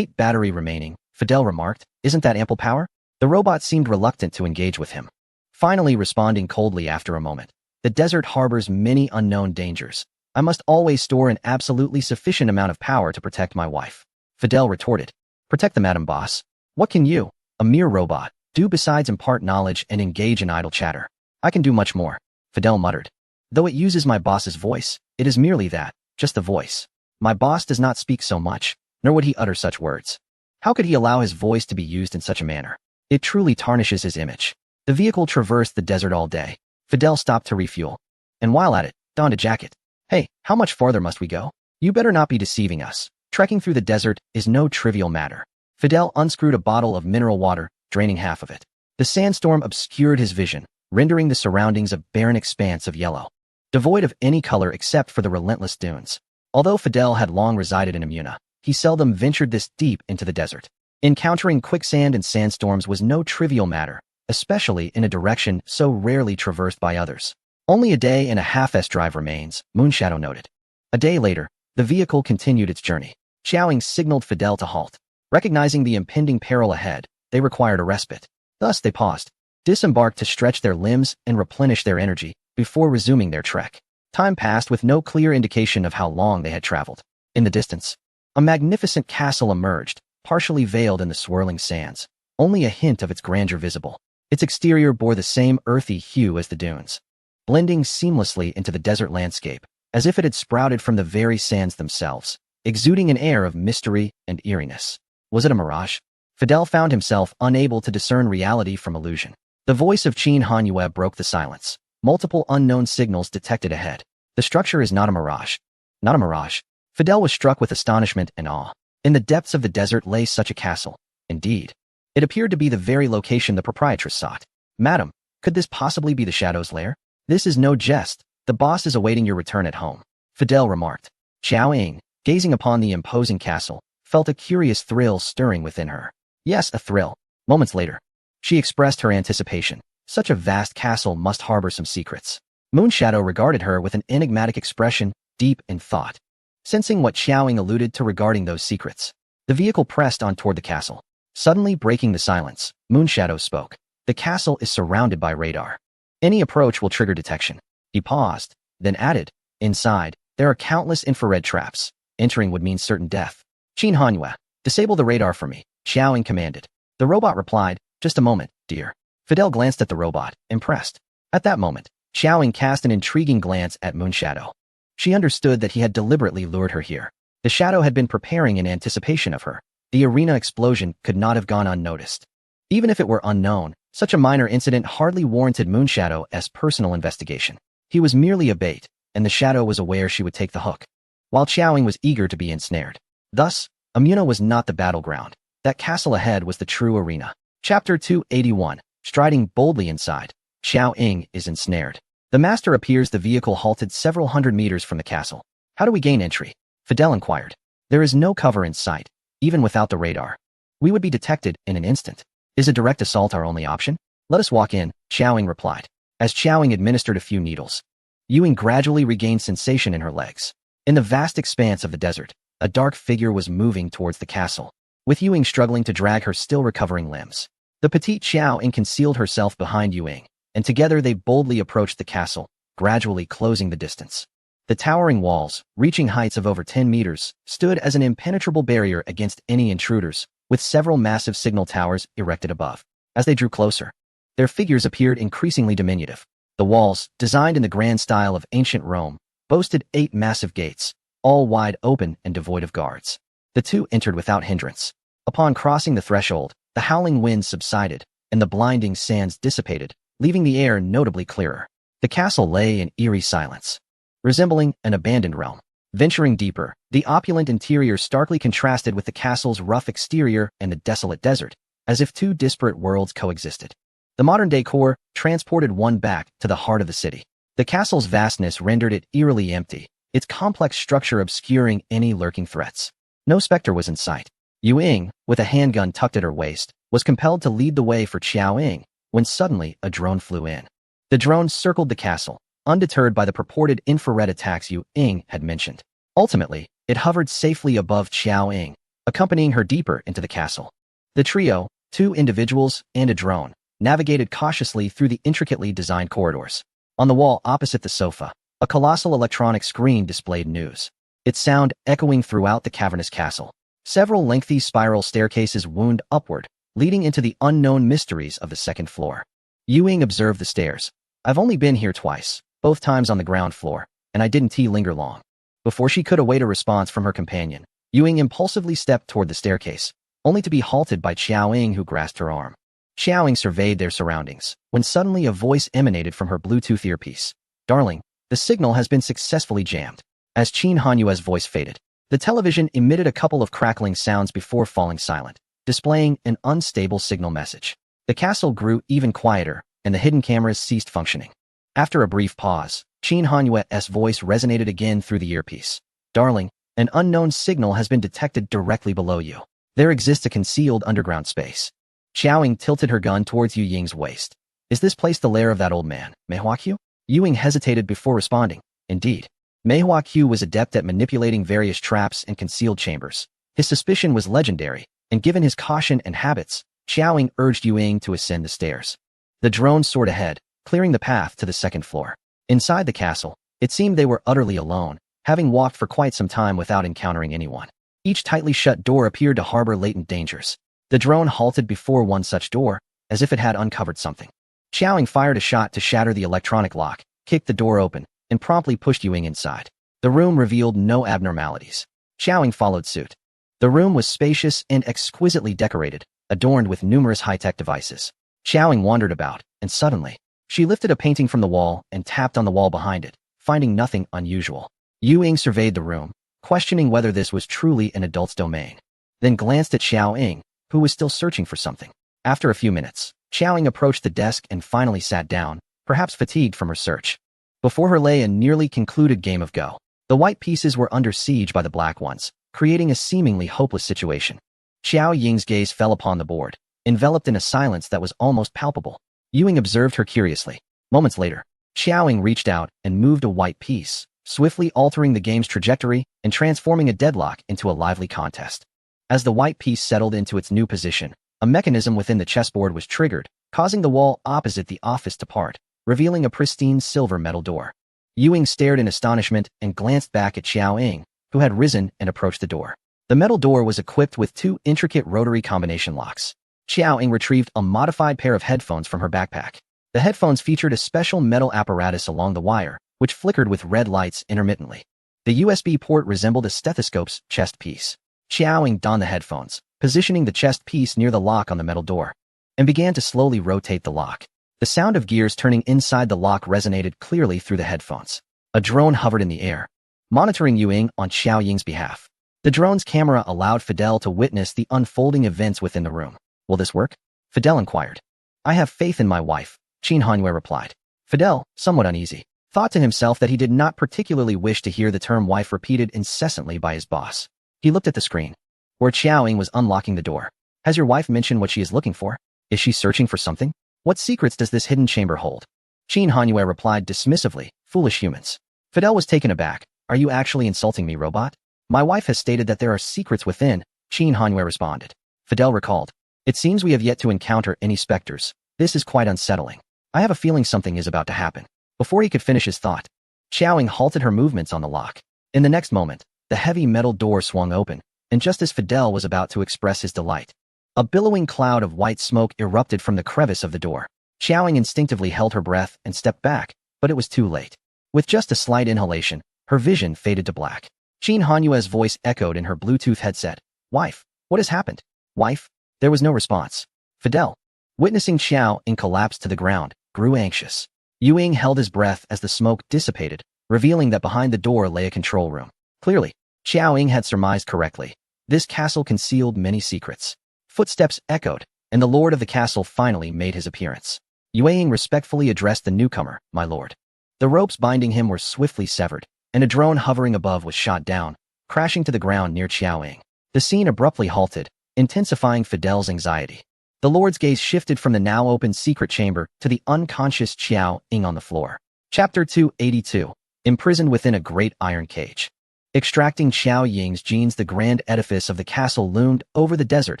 battery remaining, Fidel remarked, isn't that ample power? The robot seemed reluctant to engage with him. Finally responding coldly after a moment, the desert harbors many unknown dangers. I must always store an absolutely sufficient amount of power to protect my wife. Fidel retorted, protect the Madam Boss? What can you, a mere robot, do besides impart knowledge and engage in idle chatter? I can do much more, Fidel muttered. Though it uses my boss's voice, it is merely that, just the voice. My boss does not speak so much, nor would he utter such words. How could he allow his voice to be used in such a manner? It truly tarnishes his image. The vehicle traversed the desert all day. Fidel stopped to refuel, and while at it, donned a jacket. Hey, how much farther must we go? You better not be deceiving us. Trekking through the desert is no trivial matter. Fidel unscrewed a bottle of mineral water, draining half of it. The sandstorm obscured his vision, rendering the surroundings a barren expanse of yellow, devoid of any color except for the relentless dunes. Although Fidel had long resided in Amuna, he seldom ventured this deep into the desert. Encountering quicksand and sandstorms was no trivial matter, especially in a direction so rarely traversed by others. Only a day and a half's drive remains, Moonshadow noted. A day later, the vehicle continued its journey. Xiaoying signaled Fidel to halt. Recognizing the impending peril ahead, they required a respite. Thus they paused, disembarked to stretch their limbs and replenish their energy before resuming their trek. Time passed with no clear indication of how long they had traveled. In the distance, a magnificent castle emerged, partially veiled in the swirling sands, only a hint of its grandeur visible. Its exterior bore the same earthy hue as the dunes, blending seamlessly into the desert landscape, as if it had sprouted from the very sands themselves, exuding an air of mystery and eeriness. Was it a mirage? Fidel found himself unable to discern reality from illusion. The voice of Qin Hanyue broke the silence. Multiple unknown signals detected ahead. The structure is not a mirage. Not a mirage. Fidel was struck with astonishment and awe. In the depths of the desert lay such a castle. Indeed, it appeared to be the very location the proprietress sought. Madam, could this possibly be the Shadow's lair? This is no jest. The boss is awaiting your return at home, Fidel remarked. Xiaoying, gazing upon the imposing castle, felt a curious thrill stirring within her. Yes, a thrill. Moments later, she expressed her anticipation. Such a vast castle must harbor some secrets. Moonshadow regarded her with an enigmatic expression, deep in thought. Sensing what Xiaoying alluded to regarding those secrets, the vehicle pressed on toward the castle. Suddenly breaking the silence, Moonshadow spoke. The castle is surrounded by radar. Any approach will trigger detection. He paused, then added, inside, there are countless infrared traps. Entering would mean certain death. Qin Hanyue, disable the radar for me, Xiaoying commanded. The robot replied, just a moment, dear. Fidel glanced at the robot, impressed. At that moment, Xiaoying cast an intriguing glance at Moonshadow. She understood that he had deliberately lured her here. The shadow had been preparing in anticipation of her. The arena explosion could not have gone unnoticed. Even if it were unknown, such a minor incident hardly warranted Moonshadow's personal investigation. He was merely a bait, and the shadow was aware she would take the hook, while Xiaoying was eager to be ensnared. Thus, Amuna was not the battleground. That castle ahead was the true arena. Chapter 281. Striding boldly inside, Xiaoying is ensnared. The master appears the vehicle halted several hundred meters from the castle. How do we gain entry? Fidel inquired. There is no cover in sight, even without the radar. We would be detected in an instant. Is a direct assault our only option? Let us walk in, Xiaoying replied. As Xiaoying administered a few needles, Yuing gradually regained sensation in her legs. In the vast expanse of the desert, a dark figure was moving towards the castle. with Ying struggling to drag her still recovering limbs. The petite Xiao Ying concealed herself behind Ying, and together they boldly approached the castle, gradually closing the distance. The towering walls, reaching heights of over 10 meters, stood as an impenetrable barrier against any intruders, with several massive signal towers erected above. As they drew closer, their figures appeared increasingly diminutive. The walls, designed in the grand style of ancient Rome, boasted 8 massive gates, all wide open and devoid of guards. The two entered without hindrance. Upon crossing the threshold, the howling winds subsided, and the blinding sands dissipated, leaving the air notably clearer. The castle lay in eerie silence, resembling an abandoned realm. Venturing deeper, the opulent interior starkly contrasted with the castle's rough exterior and the desolate desert, as if two disparate worlds coexisted. The modern decor transported one back to the heart of the city. The castle's vastness rendered it eerily empty, its complex structure obscuring any lurking threats. No specter was in sight. Ying, with a handgun tucked at her waist, was compelled to lead the way for Xiao Ying, when suddenly a drone flew in. The drone circled the castle, undeterred by the purported infrared attacks Ying had mentioned. Ultimately, it hovered safely above Xiao Ying, accompanying her deeper into the castle. The trio, 2 individuals and a drone, navigated cautiously through the intricately designed corridors. On the wall opposite the sofa, a colossal electronic screen displayed news, its sound echoing throughout the cavernous castle. Several lengthy spiral staircases wound upward, leading into the unknown mysteries of the second floor. Ying observed the stairs. I've only been here twice, both times on the ground floor, and I didn't linger long. Before she could await a response from her companion, Ying impulsively stepped toward the staircase, only to be halted by Xiao Ying, who grasped her arm. Xiao Ying surveyed their surroundings, when suddenly a voice emanated from her Bluetooth earpiece. Darling, the signal has been successfully jammed. As Qin Hanyue's voice faded, the television emitted a couple of crackling sounds before falling silent, displaying an unstable signal message. The castle grew even quieter, and the hidden cameras ceased functioning. After a brief pause, Qin Hanyue's voice resonated again through the earpiece. Darling, an unknown signal has been detected directly below you. There exists a concealed underground space. Xiao Ying tilted her gun towards Ying's waist. Is this place the lair of that old man, Mei Huaqiu? Ying hesitated before responding. Indeed. Mei Huaqiu was adept at manipulating various traps and concealed chambers. His suspicion was legendary, and given his caution and habits, Xiao Ying urged Ying to ascend the stairs. The drone soared ahead, clearing the path to the second floor. Inside the castle, it seemed they were utterly alone, having walked for quite some time without encountering anyone. Each tightly shut door appeared to harbor latent dangers. The drone halted before one such door, as if it had uncovered something. Xiao Ying fired a shot to shatter the electronic lock, kicked the door open, and promptly pushed Ying inside. The room revealed no abnormalities. Xiao Ying followed suit. The room was spacious and exquisitely decorated, adorned with numerous high-tech devices. Xiao Ying wandered about, and suddenly, she lifted a painting from the wall and tapped on the wall behind it, finding nothing unusual. Ying surveyed the room, questioning whether this was truly an adult's domain, then glanced at Xiao Ying, who was still searching for something. After a few minutes, Xiao Ying approached the desk and finally sat down, perhaps fatigued from her search. Before her lay a nearly concluded game of Go. The white pieces were under siege by the black ones, creating a seemingly hopeless situation. Xiao Ying's gaze fell upon the board, enveloped in a silence that was almost palpable. Ying observed her curiously. Moments later, Xiao Ying reached out and moved a white piece, swiftly altering the game's trajectory and transforming a deadlock into a lively contest. As the white piece settled into its new position, a mechanism within the chessboard was triggered, causing the wall opposite the office to part, revealing a pristine silver metal door. Ying stared in astonishment and glanced back at Xiao Ying, who had risen and approached the door. The metal door was equipped with 2 intricate rotary combination locks. Xiao Ying retrieved a modified pair of headphones from her backpack. The headphones featured a special metal apparatus along the wire, which flickered with red lights intermittently. The USB port resembled a stethoscope's chest piece. Xiao Ying donned the headphones, positioning the chest piece near the lock on the metal door, and began to slowly rotate the lock. The sound of gears turning inside the lock resonated clearly through the headphones. A drone hovered in the air, monitoring Ying on Xiao Ying's behalf. The drone's camera allowed Fidel to witness the unfolding events within the room. Will this work? Fidel inquired. I have faith in my wife, Qin Hanyue replied. Fidel, somewhat uneasy, thought to himself that he did not particularly wish to hear the term wife repeated incessantly by his boss. He looked at the screen, where Xiao Ying was unlocking the door. Has your wife mentioned what she is looking for? Is she searching for something? What secrets does this hidden chamber hold? Qin Hanyue replied dismissively, foolish humans. Fidel was taken aback. Are you actually insulting me, robot? My wife has stated that there are secrets within, Qin Hanyue responded. Fidel recalled. It seems we have yet to encounter any specters. This is quite unsettling. I have a feeling something is about to happen. Before he could finish his thought, Xiaoying halted her movements on the lock. In the next moment, the heavy metal door swung open, and just as Fidel was about to express his delight, a billowing cloud of white smoke erupted from the crevice of the door. Xiaoying instinctively held her breath and stepped back, but it was too late. With just a slight inhalation, her vision faded to black. Qin Hanyue's voice echoed in her Bluetooth headset. Wife, what has happened? Wife? There was no response. Fidel, witnessing Xiaoying collapse to the ground, grew anxious. Ying held his breath as the smoke dissipated, revealing that behind the door lay a control room. Clearly, Xiaoying had surmised correctly. This castle concealed many secrets. Footsteps echoed, and the lord of the castle finally made his appearance. Ying respectfully addressed the newcomer, my lord. The ropes binding him were swiftly severed, and a drone hovering above was shot down, crashing to the ground near Xiaoying. The scene abruptly halted, intensifying Fidel's anxiety. The lord's gaze shifted from the now open secret chamber to the unconscious Xiaoying on the floor. Chapter 282. Imprisoned within a great iron cage. Extracting Xiaoying's genes, the grand edifice of the castle loomed over the desert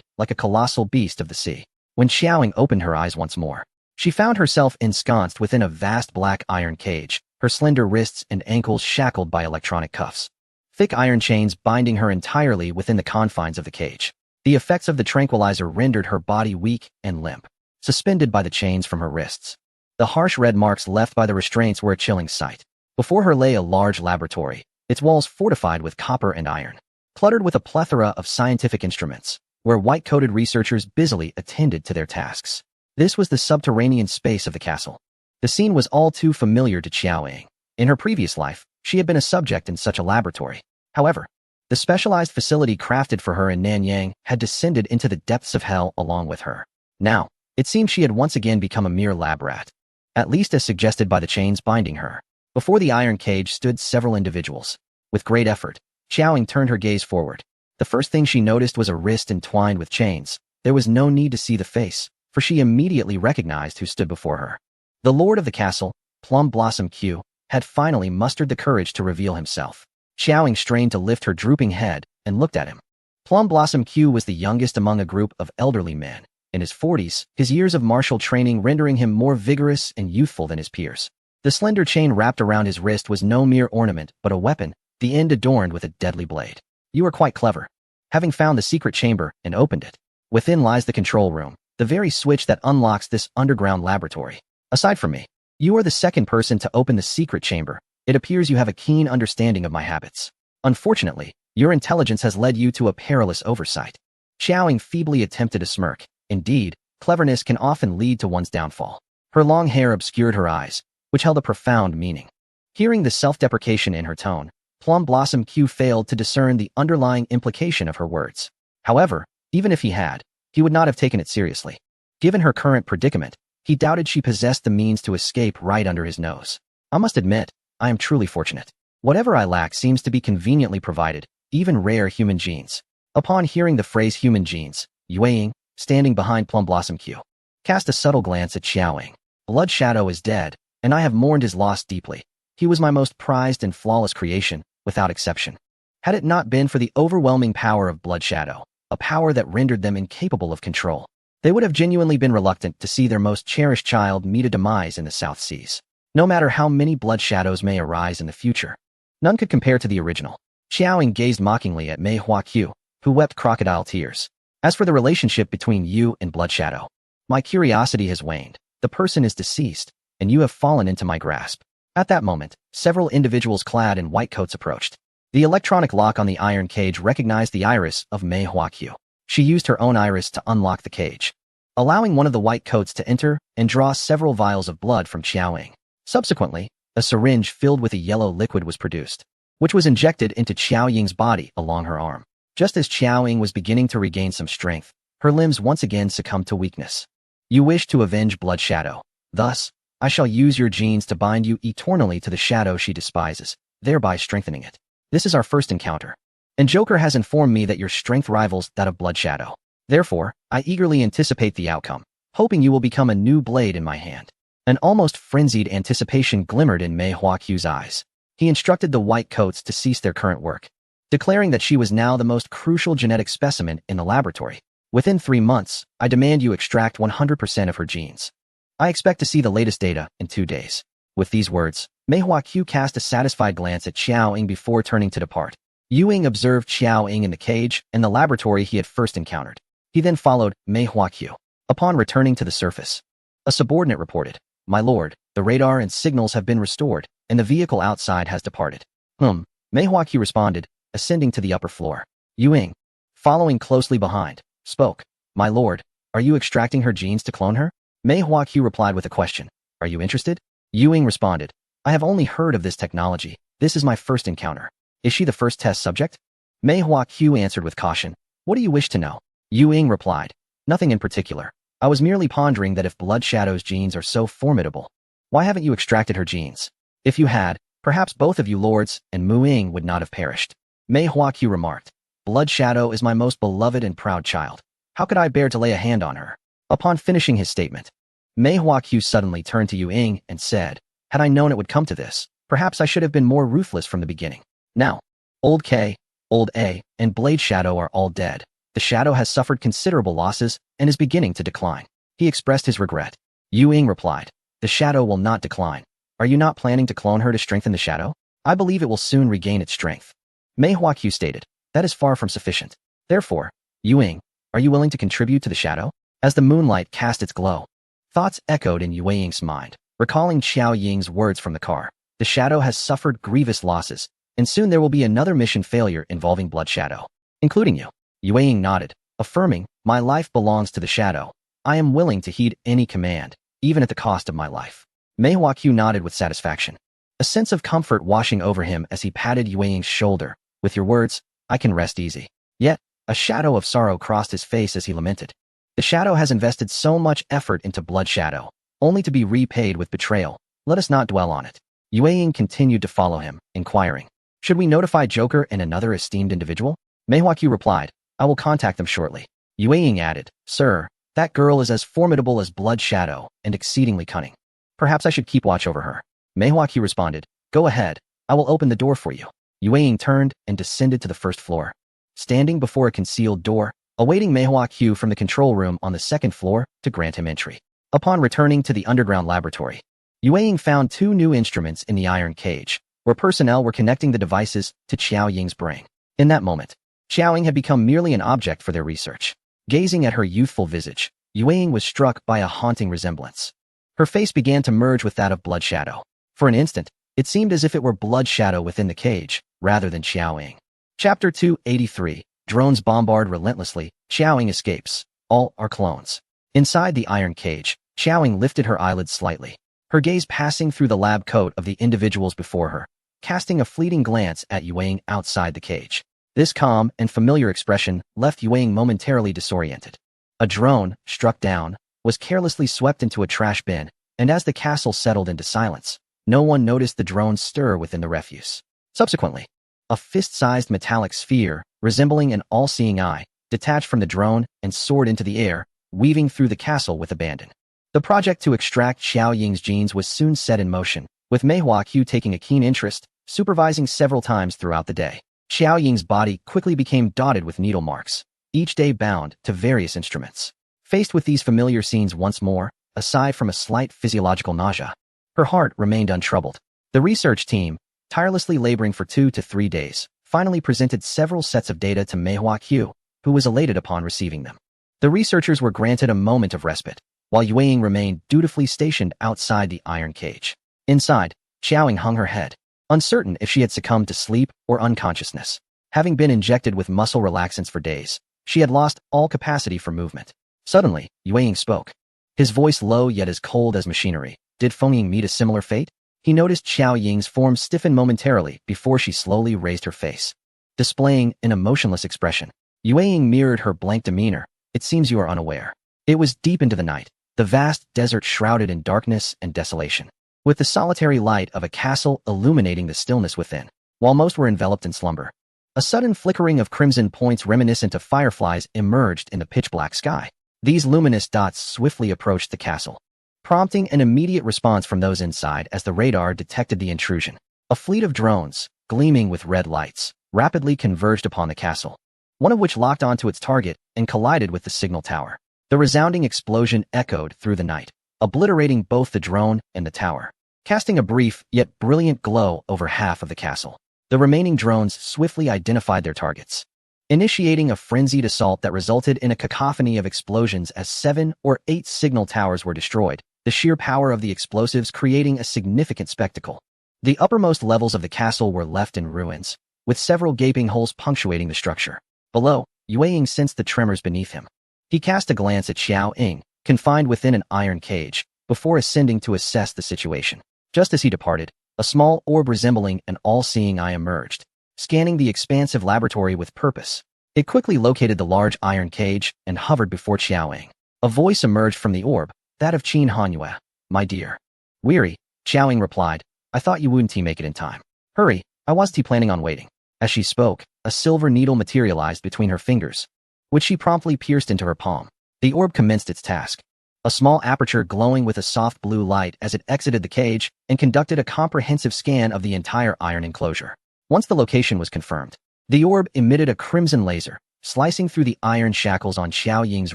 like a colossal beast of the sea. When Xiaoying opened her eyes once more, she found herself ensconced within a vast black iron cage, her slender wrists and ankles shackled by electronic cuffs. Thick iron chains binding her entirely within the confines of the cage. The effects of the tranquilizer rendered her body weak and limp, suspended by the chains from her wrists. The harsh red marks left by the restraints were a chilling sight. Before her lay a large laboratory, its walls fortified with copper and iron, cluttered with a plethora of scientific instruments, where white-coated researchers busily attended to their tasks. This was the subterranean space of the castle. The scene was all too familiar to Xiaoying. In her previous life, she had been a subject in such a laboratory. However, the specialized facility crafted for her in Nanyang had descended into the depths of hell along with her. Now, it seemed she had once again become a mere lab rat, at least as suggested by the chains binding her. Before the iron cage stood several individuals. With great effort, Xiaoying turned her gaze forward. The first thing she noticed was a wrist entwined with chains. There was no need to see the face, for she immediately recognized who stood before her. The lord of the castle, Plum Blossom Q, had finally mustered the courage to reveal himself. Xiaoying strained to lift her drooping head and looked at him. Plum Blossom Q was the youngest among a group of elderly men. In his 40s, his years of martial training rendering him more vigorous and youthful than his peers. The slender chain wrapped around his wrist was no mere ornament, but a weapon, the end adorned with a deadly blade. You are quite clever. Having found the secret chamber and opened it, within lies the control room, the very switch that unlocks this underground laboratory. Aside from me, you are the second person to open the secret chamber. It appears you have a keen understanding of my habits. Unfortunately, your intelligence has led you to a perilous oversight. Xiaoying feebly attempted a smirk. Indeed, cleverness can often lead to one's downfall. Her long hair obscured her eyes, which held a profound meaning. Hearing the self-deprecation in her tone, Plum Blossom Q failed to discern the underlying implication of her words. However, even if he had, he would not have taken it seriously. Given her current predicament, he doubted she possessed the means to escape right under his nose. I must admit, I am truly fortunate. Whatever I lack seems to be conveniently provided, even rare human genes. Upon hearing the phrase human genes, Ying, standing behind Plum Blossom Q, cast a subtle glance at Xiaoying. Blood Shadow is dead, and I have mourned his loss deeply. He was my most prized and flawless creation, without exception. Had it not been for the overwhelming power of Blood Shadow, a power that rendered them incapable of control, they would have genuinely been reluctant to see their most cherished child meet a demise in the South Seas. No matter how many Blood Shadows may arise in the future, none could compare to the original. Xiaoying gazed mockingly at Mei Hua Q, who wept crocodile tears. As for the relationship between you and Blood Shadow, my curiosity has waned. The person is deceased, and you have fallen into my grasp. At that moment, several individuals clad in white coats approached. The electronic lock on the iron cage recognized the iris of Mei Hua Q. She used her own iris to unlock the cage, allowing one of the white coats to enter and draw several vials of blood from Xiaoying. Subsequently, a syringe filled with a yellow liquid was produced, which was injected into Xiaoying's body along her arm. Just as Xiaoying was beginning to regain some strength, her limbs once again succumbed to weakness. You wish to avenge Blood Shadow. Thus, I shall use your genes to bind you eternally to the shadow she despises, thereby strengthening it. This is our first encounter, and Joker has informed me that your strength rivals that of Blood Shadow. Therefore, I eagerly anticipate the outcome, hoping you will become a new blade in my hand. An almost frenzied anticipation glimmered in Mei Hua Q's eyes. He instructed the white coats to cease their current work, declaring that she was now the most crucial genetic specimen in the laboratory. Within 3 months, I demand you extract 100% of her genes. I expect to see the latest data in 2 days. With these words, Mei Huaqiu cast a satisfied glance at Xiao Ying before turning to depart. Yu Ying observed Xiao Ying in the cage and the laboratory he had first encountered. He then followed Mei Huaqiu. Upon returning to the surface, a subordinate reported, "My lord, the radar and signals have been restored, and the vehicle outside has departed." Mei Huaqiu responded, ascending to the upper floor. Yu Ying, following closely behind, spoke, "My lord, are you extracting her genes to clone her?" Mei Huaqiu replied with a question, "Are you interested?" Yu Ying responded, "I have only heard of this technology. This is my first encounter. Is she the first test subject?" Mei Huaqiu answered with caution, "What do you wish to know?" Yu Ying replied, "Nothing in particular. I was merely pondering that if Blood Shadow's genes are so formidable, why haven't you extracted her genes? If you had, perhaps both of you lords and Mu Ying would not have perished." Mei Huaqiu remarked, "Blood Shadow is my most beloved and proud child. How could I bear to lay a hand on her?" Upon finishing his statement, Mei Huaqiu suddenly turned to Yu Ying and said, "Had I known it would come to this, perhaps I should have been more ruthless from the beginning. Now, Old K, Old A, and Blade Shadow are all dead. The Shadow has suffered considerable losses and is beginning to decline." He expressed his regret. Yu Ying replied, "The Shadow will not decline. Are you not planning to clone her to strengthen the Shadow? I believe it will soon regain its strength." Mei Huaqiu stated, "That is far from sufficient. Therefore, Yu Ying, are you willing to contribute to the Shadow?" As the moonlight cast its glow, thoughts echoed in Yu Ying's mind, recalling Xiao Ying's words from the car. The Shadow has suffered grievous losses, and soon there will be another mission failure involving Blood Shadow, including you. Yu Ying nodded, affirming, "My life belongs to the Shadow. I am willing to heed any command, even at the cost of my life." Mei Huaqiu nodded with satisfaction, a sense of comfort washing over him as he patted Yu Ying's shoulder. "With your words, I can rest easy." Yet, a shadow of sorrow crossed his face as he lamented. The Shadow has invested so much effort into Blood Shadow, only to be repaid with betrayal. Let us not dwell on it. Yu Ying continued to follow him, inquiring, "Should we notify Joker and another esteemed individual?" Mei Huaqiu replied, "I will contact them shortly." Yu Ying added, "Sir, that girl is as formidable as Blood Shadow and exceedingly cunning. Perhaps I should keep watch over her." Mei Huaqiu responded, "Go ahead, I will open the door for you." Yu Ying turned and descended to the first floor. Standing before a concealed door, awaiting Mei Huaqiu from the control room on the second floor to grant him entry. Upon returning to the underground laboratory, Yu Ying found 2 new instruments in the iron cage, where personnel were connecting the devices to Xiao Ying's brain. In that moment, Xiao Ying had become merely an object for their research. Gazing at her youthful visage, Yu Ying was struck by a haunting resemblance. Her face began to merge with that of Blood Shadow. For an instant, it seemed as if it were Blood Shadow within the cage, rather than Xiao Ying. Chapter 283. Drones bombard relentlessly, Xiao Ying escapes. All are clones. Inside the iron cage, Xiao Ying lifted her eyelids slightly, her gaze passing through the lab coat of the individuals before her, casting a fleeting glance at Yu Ying outside the cage. This calm and familiar expression left Yu Ying momentarily disoriented. A drone, struck down, was carelessly swept into a trash bin, and as the castle settled into silence, no one noticed the drone stir within the refuse. Subsequently, a fist-sized metallic sphere, resembling an all-seeing eye, detached from the drone and soared into the air, weaving through the castle with abandon. The project to extract Xiao Ying's genes was soon set in motion, with Mei Huaqiu taking a keen interest, supervising several times throughout the day. Xiao Ying's body quickly became dotted with needle marks, each day bound to various instruments. Faced with these familiar scenes once more, aside from a slight physiological nausea, her heart remained untroubled. The research team, tirelessly laboring for 2 to 3 days, finally presented several sets of data to Mei Huaqiu, who was elated upon receiving them. The researchers were granted a moment of respite, while Yu Ying remained dutifully stationed outside the iron cage. Inside, Xiao Ying hung her head, uncertain if she had succumbed to sleep or unconsciousness. Having been injected with muscle relaxants for days, she had lost all capacity for movement. Suddenly, Yu Ying spoke. His voice low yet as cold as machinery. Did Feng Ying meet a similar fate? He noticed Xiao Ying's form stiffen momentarily before she slowly raised her face, displaying an emotionless expression. Yu Ying mirrored her blank demeanor. "It seems you are unaware." It was deep into the night, the vast desert shrouded in darkness and desolation, with the solitary light of a castle illuminating the stillness within, while most were enveloped in slumber. A sudden flickering of crimson points reminiscent of fireflies emerged in the pitch-black sky. These luminous dots swiftly approached the castle, prompting an immediate response from those inside as the radar detected the intrusion. A fleet of drones, gleaming with red lights, rapidly converged upon the castle. one of which locked onto its target and collided with the signal tower. The resounding explosion echoed through the night, obliterating both the drone and the tower, casting a brief yet brilliant glow over half of the castle. The remaining drones swiftly identified their targets, initiating a frenzied assault that resulted in a cacophony of explosions as 7 or 8 signal towers were destroyed, the sheer power of the explosives creating a significant spectacle. The uppermost levels of the castle were left in ruins, with several gaping holes punctuating the structure. Below, Yue Ying sensed the tremors beneath him. He cast a glance at Xiao Ying, confined within an iron cage, before ascending to assess the situation. Just as he departed, a small orb resembling an all-seeing eye emerged, scanning the expansive laboratory with purpose. It quickly located the large iron cage and hovered before Xiao Ying. A voice emerged from the orb, that of Qin Hanyue. "My dear." Weary, Xiao Ying replied, "I thought you wouldn't make it in time." "Hurry, I was planning on waiting." As she spoke, a silver needle materialized between her fingers, which she promptly pierced into her palm. The orb commenced its task, a small aperture glowing with a soft blue light as it exited the cage and conducted a comprehensive scan of the entire iron enclosure. Once the location was confirmed, the orb emitted a crimson laser, slicing through the iron shackles on Xiao Ying's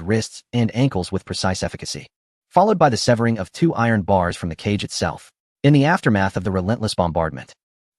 wrists and ankles with precise efficacy, followed by the severing of 2 iron bars from the cage itself. In the aftermath of the relentless bombardment,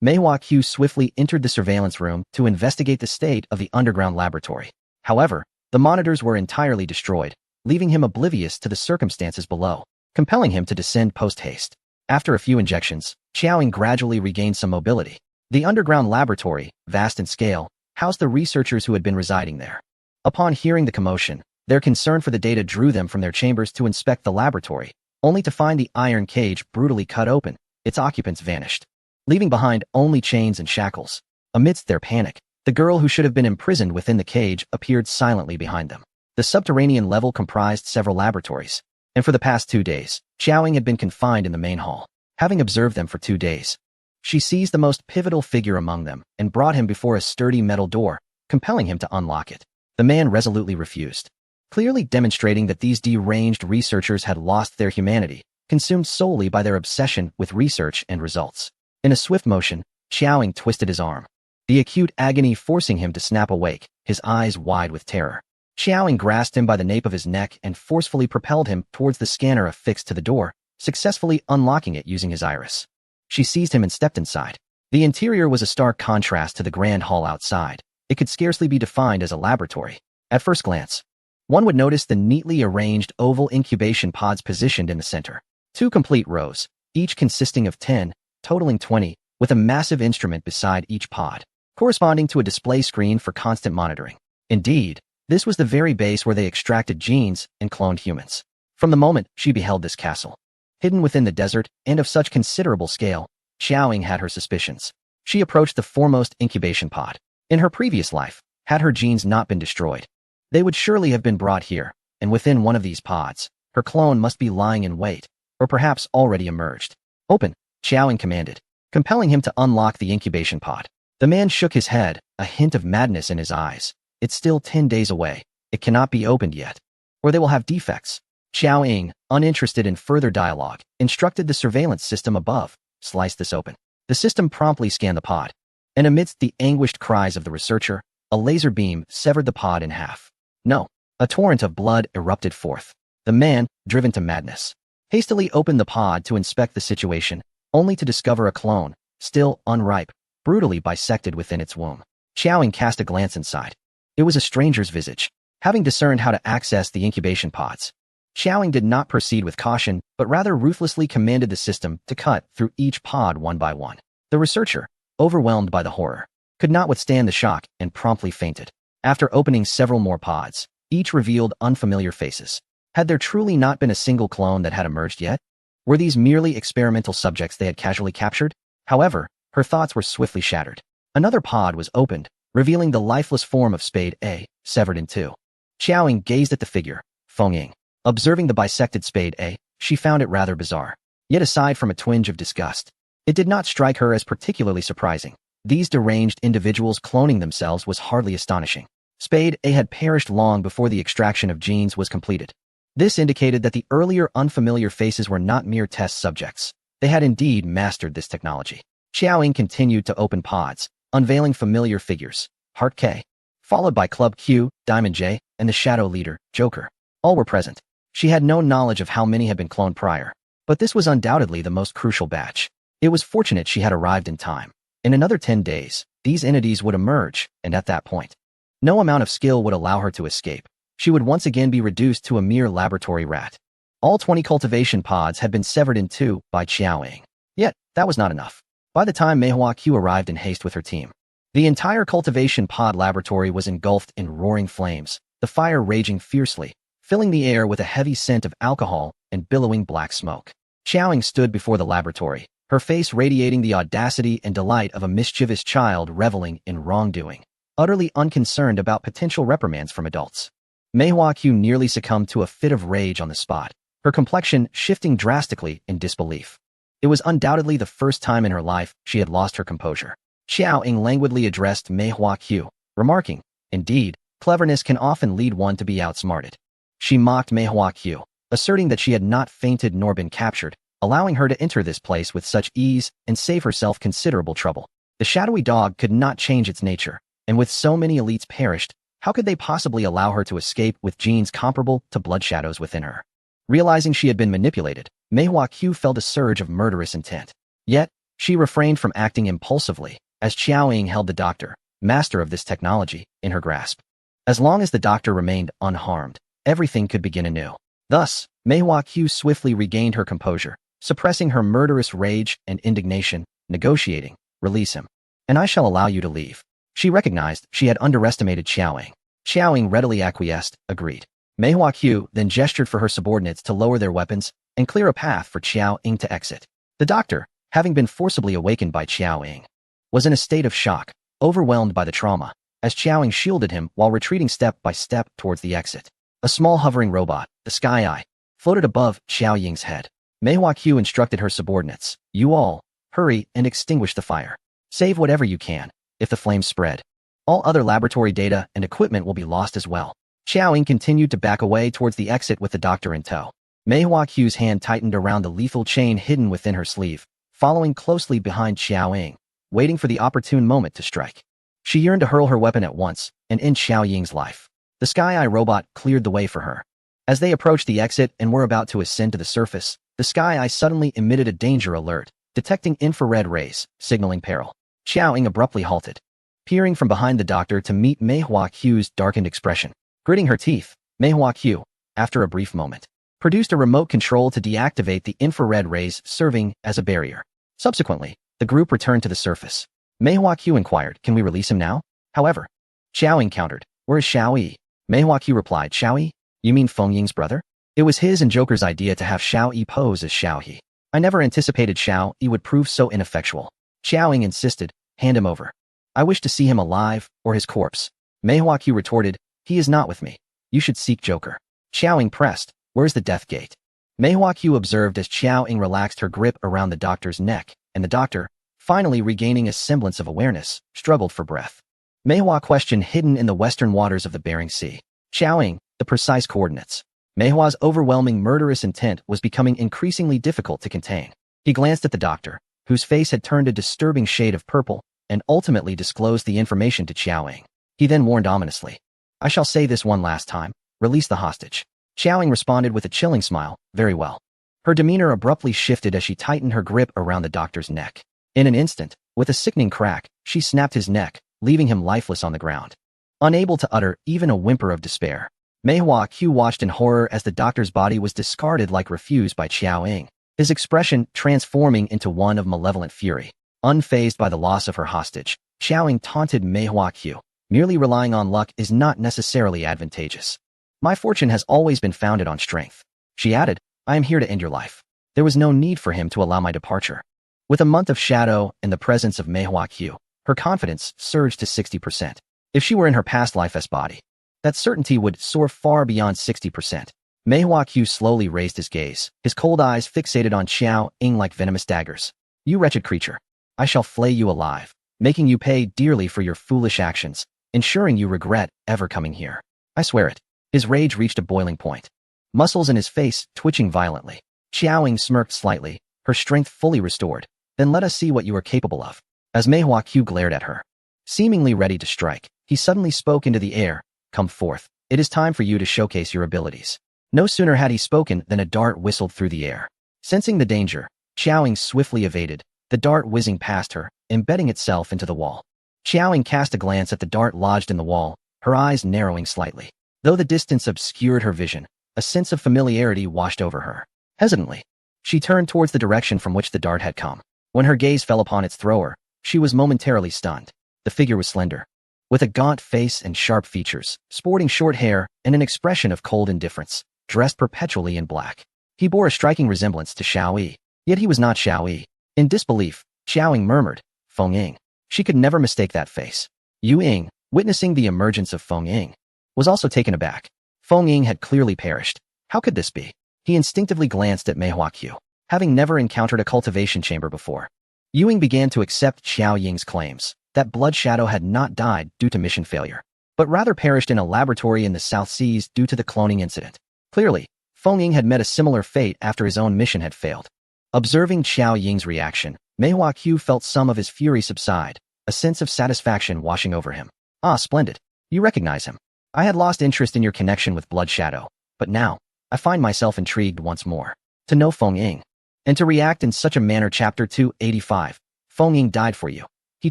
Meihua Q swiftly entered the surveillance room to investigate the state of the underground laboratory. However, the monitors were entirely destroyed, leaving him oblivious to the circumstances below, compelling him to descend post-haste. After a few injections, Xiao Ying gradually regained some mobility. The underground laboratory, vast in scale, housed the researchers who had been residing there. Upon hearing the commotion, their concern for the data drew them from their chambers to inspect the laboratory, only to find the iron cage brutally cut open. Its occupants vanished, leaving behind only chains and shackles. Amidst their panic, the girl who should have been imprisoned within the cage appeared silently behind them. The subterranean level comprised several laboratories, and for the past 2 days, Xiao Ying had been confined in the main hall. Having observed them for 2 days, she seized the most pivotal figure among them and brought him before a sturdy metal door, compelling him to unlock it. The man resolutely refused, clearly demonstrating that these deranged researchers had lost their humanity, consumed solely by their obsession with research and results. In a swift motion, Xiao Ying twisted his arm, the acute agony forcing him to snap awake, his eyes wide with terror. Xiao Ying grasped him by the nape of his neck and forcefully propelled him towards the scanner affixed to the door, successfully unlocking it using his iris. She seized him and stepped inside. The interior was a stark contrast to the grand hall outside. It could scarcely be defined as a laboratory. At first glance, one would notice the neatly arranged oval incubation pods positioned in the center. 2 complete rows, each consisting of 10, totaling 20, with a massive instrument beside each pod, corresponding to a display screen for constant monitoring. Indeed, this was the very base where they extracted genes and cloned humans. From the moment she beheld this castle, hidden within the desert and of such considerable scale, Xiao Ying had her suspicions. She approached the foremost incubation pod. In her previous life, had her genes not been destroyed, they would surely have been brought here, and within one of these pods, her clone must be lying in wait, or perhaps already emerged. "Open," Xiao Ying commanded, compelling him to unlock the incubation pod. The man shook his head, a hint of madness in his eyes. "It's still 10 days away. It cannot be opened yet, or they will have defects." Xiao Ying, uninterested in further dialogue, instructed the surveillance system above, "Slice this open." The system promptly scanned the pod, and amidst the anguished cries of the researcher, a laser beam severed the pod in half. No, a torrent of blood erupted forth. The man, driven to madness, hastily opened the pod to inspect the situation, only to discover a clone, still unripe, brutally bisected within its womb. Xiao Ying cast a glance inside. It was a stranger's visage. Having discerned how to access the incubation pods, Xiao Ying did not proceed with caution, but rather ruthlessly commanded the system to cut through each pod one by one. The researcher, overwhelmed by the horror, could not withstand the shock and promptly fainted. After opening several more pods, each revealed unfamiliar faces. Had there truly not been a single clone that had emerged yet? Were these merely experimental subjects they had casually captured? However, her thoughts were swiftly shattered. Another pod was opened, revealing the lifeless form of Spade A, severed in 2. Xiao Ying gazed at the figure, Feng Ying. Observing the bisected Spade A, she found it rather bizarre. Yet aside from a twinge of disgust, it did not strike her as particularly surprising. These deranged individuals cloning themselves was hardly astonishing. Spade A had perished long before the extraction of genes was completed. This indicated that the earlier unfamiliar faces were not mere test subjects. They had indeed mastered this technology. Xiao Ying continued to open pods, unveiling familiar figures. Heart K, followed by Club Q, Diamond J, and the Shadow Leader, Joker. All were present. She had no knowledge of how many had been cloned prior, but this was undoubtedly the most crucial batch. It was fortunate she had arrived in time. In another 10 days, these entities would emerge, and at that point, no amount of skill would allow her to escape. She would once again be reduced to a mere laboratory rat. All 20 cultivation pods had been severed in two by Xiaoying. Yet, that was not enough. By the time Meihua Q arrived in haste with her team, the entire cultivation pod laboratory was engulfed in roaring flames, the fire raging fiercely, filling the air with a heavy scent of alcohol and billowing black smoke. Xiaoying stood before the laboratory, her face radiating the audacity and delight of a mischievous child reveling in wrongdoing, utterly unconcerned about potential reprimands from adults. Meihua Q nearly succumbed to a fit of rage on the spot, her complexion shifting drastically in disbelief. It was undoubtedly the first time in her life she had lost her composure. Xiaoying languidly addressed Meihua Q, remarking, "Indeed, cleverness can often lead one to be outsmarted." She mocked Meihua Q, asserting that she had not fainted nor been captured, allowing her to enter this place with such ease and save herself considerable trouble. The shadowy dog could not change its nature, and with so many elites perished, how could they possibly allow her to escape with genes comparable to blood shadows within her? Realizing she had been manipulated, Meihua Q felt a surge of murderous intent. Yet, she refrained from acting impulsively, as Xiaoying held the doctor, master of this technology, in her grasp. As long as the doctor remained unharmed, everything could begin anew. Thus, Meihua Q swiftly regained her composure, suppressing her murderous rage and indignation, negotiating, "Release him, and I shall allow you to leave." She recognized she had underestimated Xiaoying. Xiaoying readily acquiesced, agreed. Meihua Q then gestured for her subordinates to lower their weapons and clear a path for Xiaoying to exit. The doctor, having been forcibly awakened by Xiaoying, was in a state of shock, overwhelmed by the trauma, as Xiaoying shielded him while retreating step by step towards the exit. A small hovering robot, the Sky Eye, floated above Xiaoying's head. Meihua Q instructed her subordinates, "You all, hurry and extinguish the fire. Save whatever you can, if the flames spread. All other laboratory data and equipment will be lost as well." Xiaoying continued to back away towards the exit with the doctor in tow. Meihua Q's hand tightened around the lethal chain hidden within her sleeve, following closely behind Xiaoying, waiting for the opportune moment to strike. She yearned to hurl her weapon at once and end Xiaoying's life. The Sky Eye robot cleared the way for her. As they approached the exit and were about to ascend to the surface, the Sky Eye suddenly emitted a danger alert, detecting infrared rays, signaling peril. Xiaoying abruptly halted, peering from behind the doctor to meet Meihua Q's darkened expression. Gritting her teeth, Meihua Q, after a brief moment, produced a remote control to deactivate the infrared rays serving as a barrier. Subsequently, the group returned to the surface. Meihua Q inquired, "Can we release him now?" However, Xiaoying countered, "Where is Xiao Yi?" Meihua Q replied, "Xiao Yi? You mean Feng Ying's brother?" It was his and Joker's idea to have Xiao Yi pose as Xiao He. "I never anticipated Xiao Yi would prove so ineffectual." Xiaoying insisted, "Hand him over. I wish to see him alive or his corpse." Meihua Q retorted, "He is not with me. You should seek Joker." Xiaoying pressed, "Where's the death gate?" Meihua Q observed as Xiaoying relaxed her grip around the doctor's neck, and the doctor, finally regaining a semblance of awareness, struggled for breath. Meihua questioned hidden in the western waters of the Bering Sea. Xiaoying, the precise coordinates. Meihua's overwhelming murderous intent was becoming increasingly difficult to contain. He glanced at the doctor, whose face had turned a disturbing shade of purple, and ultimately disclosed the information to Xiaoying. He then warned ominously, "I shall say this one last time, release the hostage." Xiaoying responded with a chilling smile, "Very well." Her demeanor abruptly shifted as she tightened her grip around the doctor's neck. In an instant, with a sickening crack, she snapped his neck, leaving him lifeless on the ground. Unable to utter even a whimper of despair, Meihua Q watched in horror as the doctor's body was discarded like refuse by Xiaoying, his expression transforming into one of malevolent fury. Unfazed by the loss of her hostage, Xiaoying taunted Meihua Q, "Merely relying on luck is not necessarily advantageous. My fortune has always been founded on strength." She added, "I am here to end your life." There was no need for him to allow my departure. With a month of shadow and the presence of Meihua Q, her confidence surged to 60%. If she were in her past life's body, that certainty would soar far beyond 60%. Meihua Q slowly raised his gaze, his cold eyes fixated on Xiaoying like venomous daggers. "You wretched creature. I shall flay you alive, making you pay dearly for your foolish actions, ensuring you regret ever coming here. I swear it." His rage reached a boiling point, muscles in his face twitching violently. Xiaoying smirked slightly, her strength fully restored. "Then let us see what you are capable of." As Meihua Q glared at her, seemingly ready to strike, He suddenly spoke into the air. Come forth. It is time for you to showcase your abilities. No sooner had he spoken than a dart whistled through the air. Sensing the danger, Xiaoying swiftly evaded, the dart whizzing past her, embedding itself into the wall. Xiaoying cast a glance at the dart lodged in the wall, her eyes narrowing slightly. Though the distance obscured her vision, a sense of familiarity washed over her. Hesitantly, she turned towards the direction from which the dart had come. When her gaze fell upon its thrower, she was momentarily stunned. The figure was slender, with a gaunt face and sharp features, sporting short hair and an expression of cold indifference, dressed perpetually in black. He bore a striking resemblance to Xiao Yi, yet he was not Xiao Yi. In disbelief, Xiaoying murmured, Feng Ying. She could never mistake that face. Yu Ying, witnessing the emergence of Feng Ying, was also taken aback. Feng Ying had clearly perished. How could this be? He instinctively glanced at Mei Huaqiu, having never encountered a cultivation chamber before. Yu Ying began to accept Xiao Ying's claims that Blood Shadow had not died due to mission failure, but rather perished in a laboratory in the South Seas due to the cloning incident. Clearly, Feng Ying had met a similar fate after his own mission had failed. Observing Xiao Ying's reaction, Mei Huaqiu felt some of his fury subside, a sense of satisfaction washing over him. Ah, splendid. You recognize him. I had lost interest in your connection with Blood Shadow, but now, I find myself intrigued once more to know Feng Ying, and to react in such a manner. Chapter 285. Feng Ying died for you. He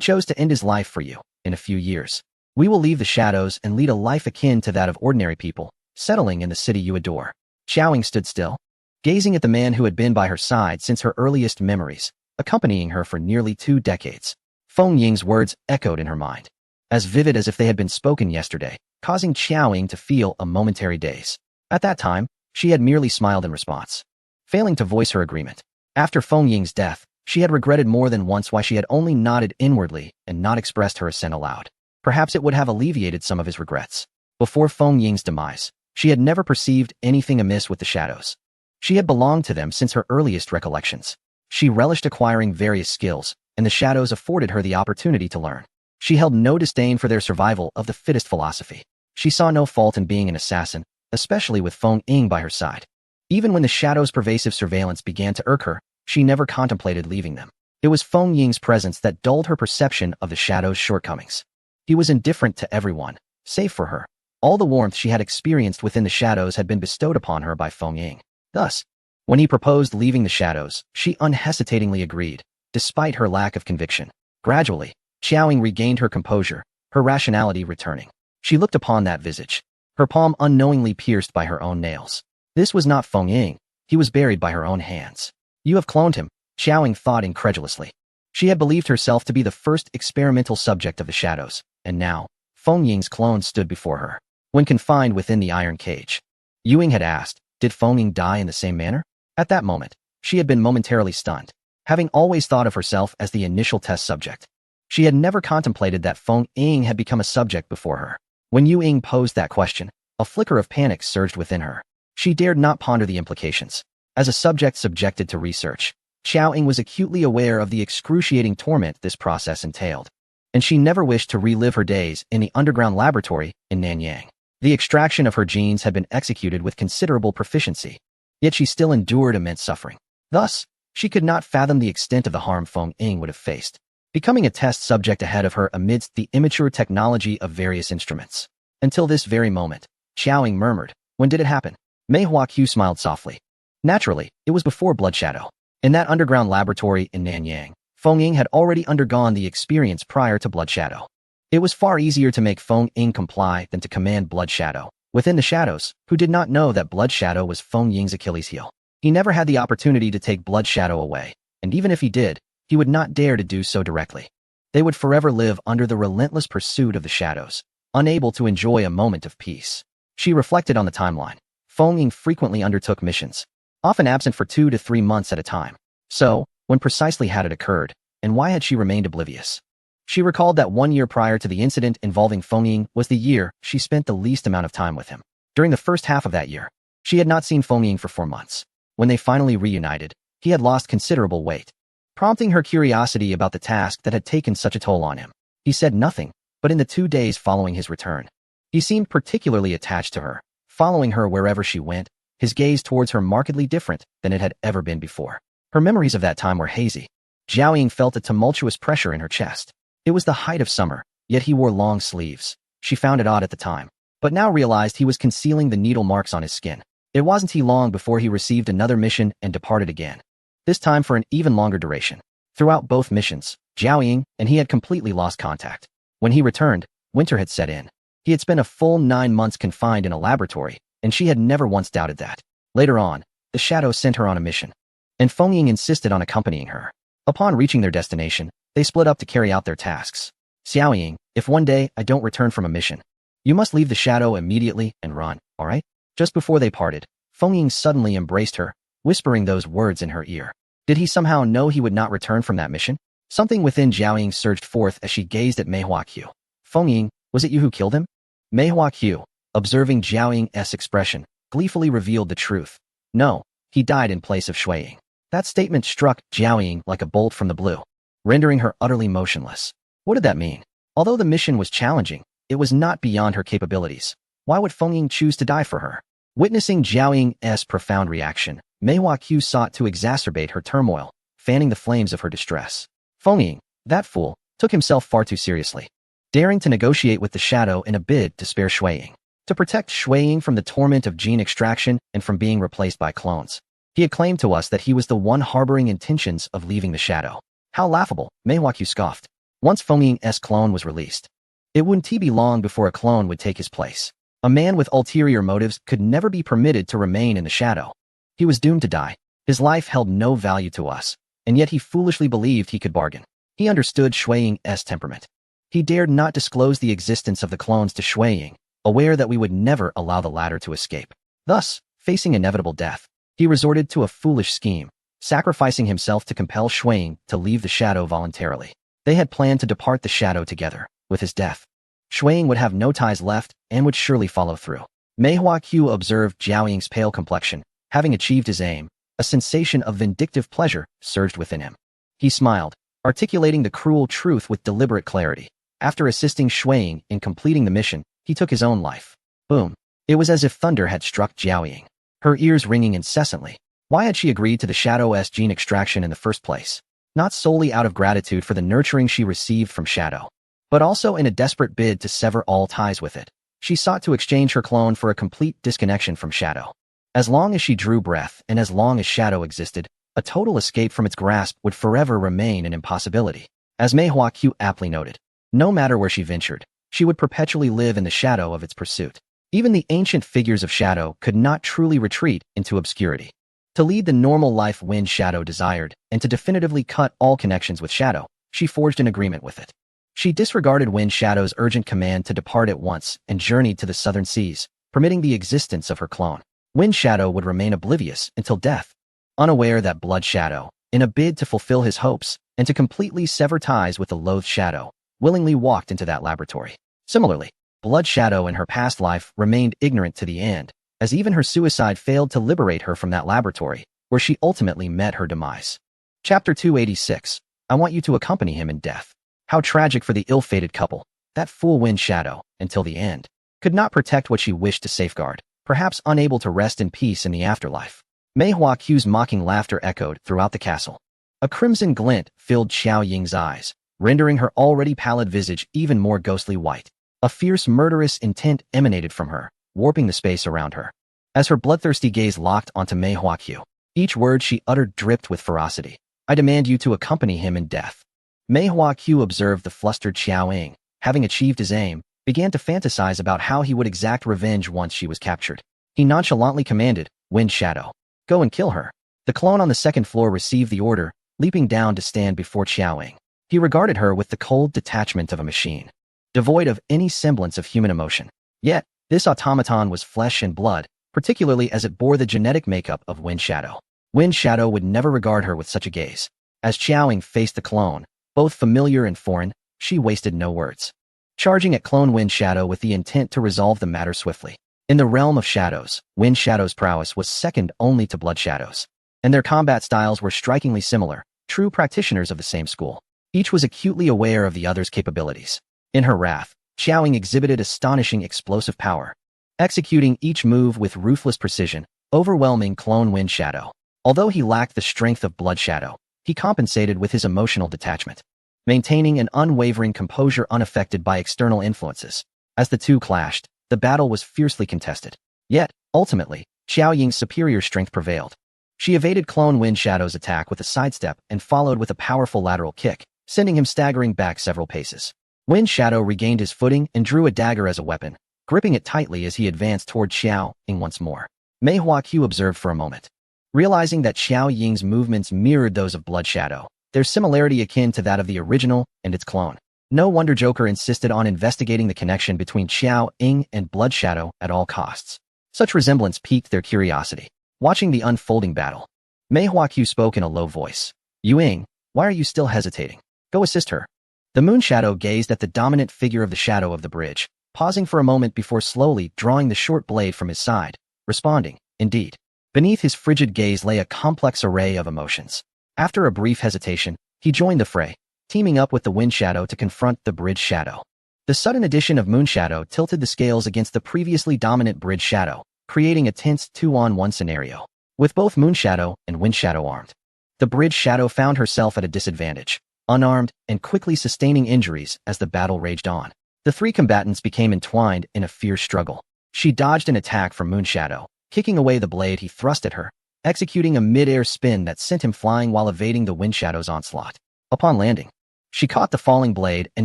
chose to end his life for you. In a few years, we will leave the shadows and lead a life akin to that of ordinary people, settling in the city you adore. Xiaoying stood still, gazing at the man who had been by her side since her earliest memories, accompanying her for nearly 2 decades. Feng Ying's words echoed in her mind, as vivid as if they had been spoken yesterday, causing Xiaoying to feel a momentary daze. At that time, she had merely smiled in response, failing to voice her agreement. After Feng Ying's death, she had regretted more than once why she had only nodded inwardly and not expressed her assent aloud. Perhaps it would have alleviated some of his regrets. Before Feng Ying's demise, she had never perceived anything amiss with the shadows. She had belonged to them since her earliest recollections. She relished acquiring various skills, and the shadows afforded her the opportunity to learn. She held no disdain for their survival of the fittest philosophy. She saw no fault in being an assassin, especially with Feng Ying by her side. Even when the shadows' pervasive surveillance began to irk her, she never contemplated leaving them. It was Feng Ying's presence that dulled her perception of the shadows' shortcomings. He was indifferent to everyone, save for her. All the warmth she had experienced within the shadows had been bestowed upon her by Feng Ying. Thus, when he proposed leaving the shadows, she unhesitatingly agreed, despite her lack of conviction. Gradually, Xiaoying regained her composure, her rationality returning. She looked upon that visage, her palm unknowingly pierced by her own nails. This was not Feng Ying. He was buried by her own hands. You have cloned him, Xiaoying thought incredulously. She had believed herself to be the first experimental subject of the shadows, and now, Feng Ying's clone stood before her. When confined within the iron cage, Yu Ying had asked, did Feng Ying die in the same manner? At that moment, she had been momentarily stunned, having always thought of herself as the initial test subject. She had never contemplated that Feng Ying had become a subject before her. When Yu Ying posed that question, a flicker of panic surged within her. She dared not ponder the implications. As a subject subjected to research, Xiaoying was acutely aware of the excruciating torment this process entailed, and she never wished to relive her days in the underground laboratory in Nanyang. The extraction of her genes had been executed with considerable proficiency, yet she still endured immense suffering. Thus, she could not fathom the extent of the harm Feng Ying would have faced, becoming a test subject ahead of her amidst the immature technology of various instruments. Until this very moment, Xiaoying murmured, when did it happen? Mei Huaqiu smiled softly. Naturally, it was before Blood Shadow. In that underground laboratory in Nanyang, Feng Ying had already undergone the experience prior to Blood Shadow. It was far easier to make Feng Ying comply than to command Blood Shadow. Within the shadows, who did not know that Blood Shadow was Feng Ying's Achilles heel. He never had the opportunity to take Blood Shadow away, and even if he did, he would not dare to do so directly. They would forever live under the relentless pursuit of the shadows, unable to enjoy a moment of peace. She reflected on the timeline. Feng Ying frequently undertook missions, often absent for 2 to 3 months at a time. So, when precisely had it occurred, and why had she remained oblivious? She recalled that 1 year prior to the incident involving Feng Ying was the year she spent the least amount of time with him. During the first half of that year, she had not seen Feng Ying for 4 months. When they finally reunited, he had lost considerable weight, prompting her curiosity about the task that had taken such a toll on him. He said nothing, but in the 2 days following his return, he seemed particularly attached to her, following her wherever she went, his gaze towards her markedly different than it had ever been before. Her memories of that time were hazy. Xiaoying felt a tumultuous pressure in her chest. It was the height of summer, yet he wore long sleeves. She found it odd at the time, but now realized he was concealing the needle marks on his skin. It wasn't long before he received another mission and departed again, this time for an even longer duration. Throughout both missions, Zhao Ying and he had completely lost contact. When he returned, winter had set in. He had spent a full 9 months confined in a laboratory, and she had never once doubted that. Later on, the Shadow sent her on a mission, and Feng Ying insisted on accompanying her. Upon reaching their destination, they split up to carry out their tasks. Xiao Ying, if one day I don't return from a mission, you must leave the Shadow immediately and run, all right? Just before they parted, Feng Ying suddenly embraced her, whispering those words in her ear. Did he somehow know he would not return from that mission? Something within Zhao Ying surged forth as she gazed at Mei Huaqiu. Feng Ying, was it you who killed him? Mei Huaqiu, observing Zhao Ying's expression, gleefully revealed the truth. No, he died in place of Shui Ying. That statement struck Zhao Ying like a bolt from the blue, rendering her utterly motionless. What did that mean? Although the mission was challenging, it was not beyond her capabilities. Why would Feng Ying choose to die for her? Witnessing Zhao Ying's profound reaction, Mei Huaqiu sought to exacerbate her turmoil, fanning the flames of her distress. Feng Ying, that fool, took himself far too seriously, daring to negotiate with the Shadow in a bid to spare Shui Ying, to protect Shui Ying from the torment of gene extraction and from being replaced by clones. He had claimed to us that he was the one harboring intentions of leaving the Shadow. How laughable, Mei Huaqiu scoffed. Once Feng Ying's clone was released, it wouldn't be long before a clone would take his place. A man with ulterior motives could never be permitted to remain in the Shadow. He was doomed to die. His life held no value to us, and yet he foolishly believed he could bargain. He understood Shui Ying's temperament. He dared not disclose the existence of the clones to Shui Ying, aware that we would never allow the latter to escape. Thus, facing inevitable death, he resorted to a foolish scheme, sacrificing himself to compel Shui Ying to leave the Shadow voluntarily. They had planned to depart the Shadow together. With his death, Shui Ying would have no ties left and would surely follow through. Mei Huaqiu observed Zhao Ying's pale complexion. Having achieved his aim, a sensation of vindictive pleasure surged within him. He smiled, articulating the cruel truth with deliberate clarity. After assisting Shui Ying in completing the mission, he took his own life. Boom. It was as if thunder had struck Zhao Ying, her ears ringing incessantly. Why had she agreed to the Shadow's gene extraction in the first place? Not solely out of gratitude for the nurturing she received from Shadow, but also in a desperate bid to sever all ties with it. She sought to exchange her clone for a complete disconnection from Shadow. As long as she drew breath and as long as Shadow existed, a total escape from its grasp would forever remain an impossibility. As Mei Huaqiu aptly noted, no matter where she ventured, she would perpetually live in the shadow of its pursuit. Even the ancient figures of Shadow could not truly retreat into obscurity. To lead the normal life Wen Shadow desired, and to definitively cut all connections with Shadow, she forged an agreement with it. She disregarded Wen Shadow's urgent command to depart at once and journeyed to the southern seas, permitting the existence of her clone. Wen Shadow would remain oblivious until death. Unaware that Blood Shadow, in a bid to fulfill his hopes and to completely sever ties with the loathed Shadow, willingly walked into that laboratory. Similarly, Blood Shadow in her past life remained ignorant to the end, as even her suicide failed to liberate her from that laboratory, where she ultimately met her demise. Chapter 286. I want you to accompany him in death. How tragic for the ill-fated couple. That fool Wen Shadow, until the end, could not protect what she wished to safeguard, perhaps unable to rest in peace in the afterlife. Mei Huaqiu's mocking laughter echoed throughout the castle. A crimson glint filled Xiao Ying's eyes, rendering her already pallid visage even more ghostly white. A fierce murderous intent emanated from her, warping the space around her. As her bloodthirsty gaze locked onto Mei Huaqiu, each word she uttered dripped with ferocity. I demand you to accompany him in death. Mei Huaqiu observed the flustered Xiao Ying, having achieved his aim, began to fantasize about how he would exact revenge once she was captured. He nonchalantly commanded, Wen Shadow, go and kill her. The clone on the second floor received the order, leaping down to stand before Xiao Ying. He regarded her with the cold detachment of a machine, devoid of any semblance of human emotion. Yet, this automaton was flesh and blood, particularly as it bore the genetic makeup of Wen Shadow. Wen Shadow would never regard her with such a gaze. As Xiao Ying faced the clone, both familiar and foreign, she wasted no words, charging at clone Wen Shadow with the intent to resolve the matter swiftly. In the realm of shadows, Wen Shadow's prowess was second only to Blood Shadow's, and their combat styles were strikingly similar, true practitioners of the same school. Each was acutely aware of the other's capabilities. In her wrath, Xiao Ying exhibited astonishing explosive power, executing each move with ruthless precision, overwhelming clone Wen Shadow. Although he lacked the strength of Blood Shadow, he compensated with his emotional detachment, maintaining an unwavering composure unaffected by external influences. As the two clashed, the battle was fiercely contested. Yet, ultimately, Xiao Ying's superior strength prevailed. She evaded Clone Wind Shadow's attack with a sidestep and followed with a powerful lateral kick, sending him staggering back several paces. Wind Shadow regained his footing and drew a dagger as a weapon, gripping it tightly as he advanced toward Xiao Ying once more. Mei Huaqiu observed for a moment. Realizing that Xiao Ying's movements mirrored those of Blood Shadow, their similarity akin to that of the original and its clone. No wonder Joker insisted on investigating the connection between Xiao Ying and Blood Shadow at all costs. Such resemblance piqued their curiosity. Watching the unfolding battle, Mei Huaqiu spoke in a low voice. Yu Ying, why are you still hesitating? Go assist her. The Moon Shadow gazed at the dominant figure of the shadow of the bridge, pausing for a moment before slowly drawing the short blade from his side, responding, indeed. Beneath his frigid gaze lay a complex array of emotions. After a brief hesitation, he joined the fray, teaming up with the Wind Shadow to confront the Bridge Shadow. The sudden addition of Moon Shadow tilted the scales against the previously dominant Bridge Shadow, creating a tense 2-on-1 scenario. With both Moon Shadow and Wind Shadow armed, the Bridge Shadow found herself at a disadvantage, unarmed and quickly sustaining injuries as the battle raged on. The three combatants became entwined in a fierce struggle. She dodged an attack from Moon Shadow, kicking away the blade he thrust at her, executing a mid-air spin that sent him flying while evading the Wind Shadow's onslaught. Upon landing, she caught the falling blade and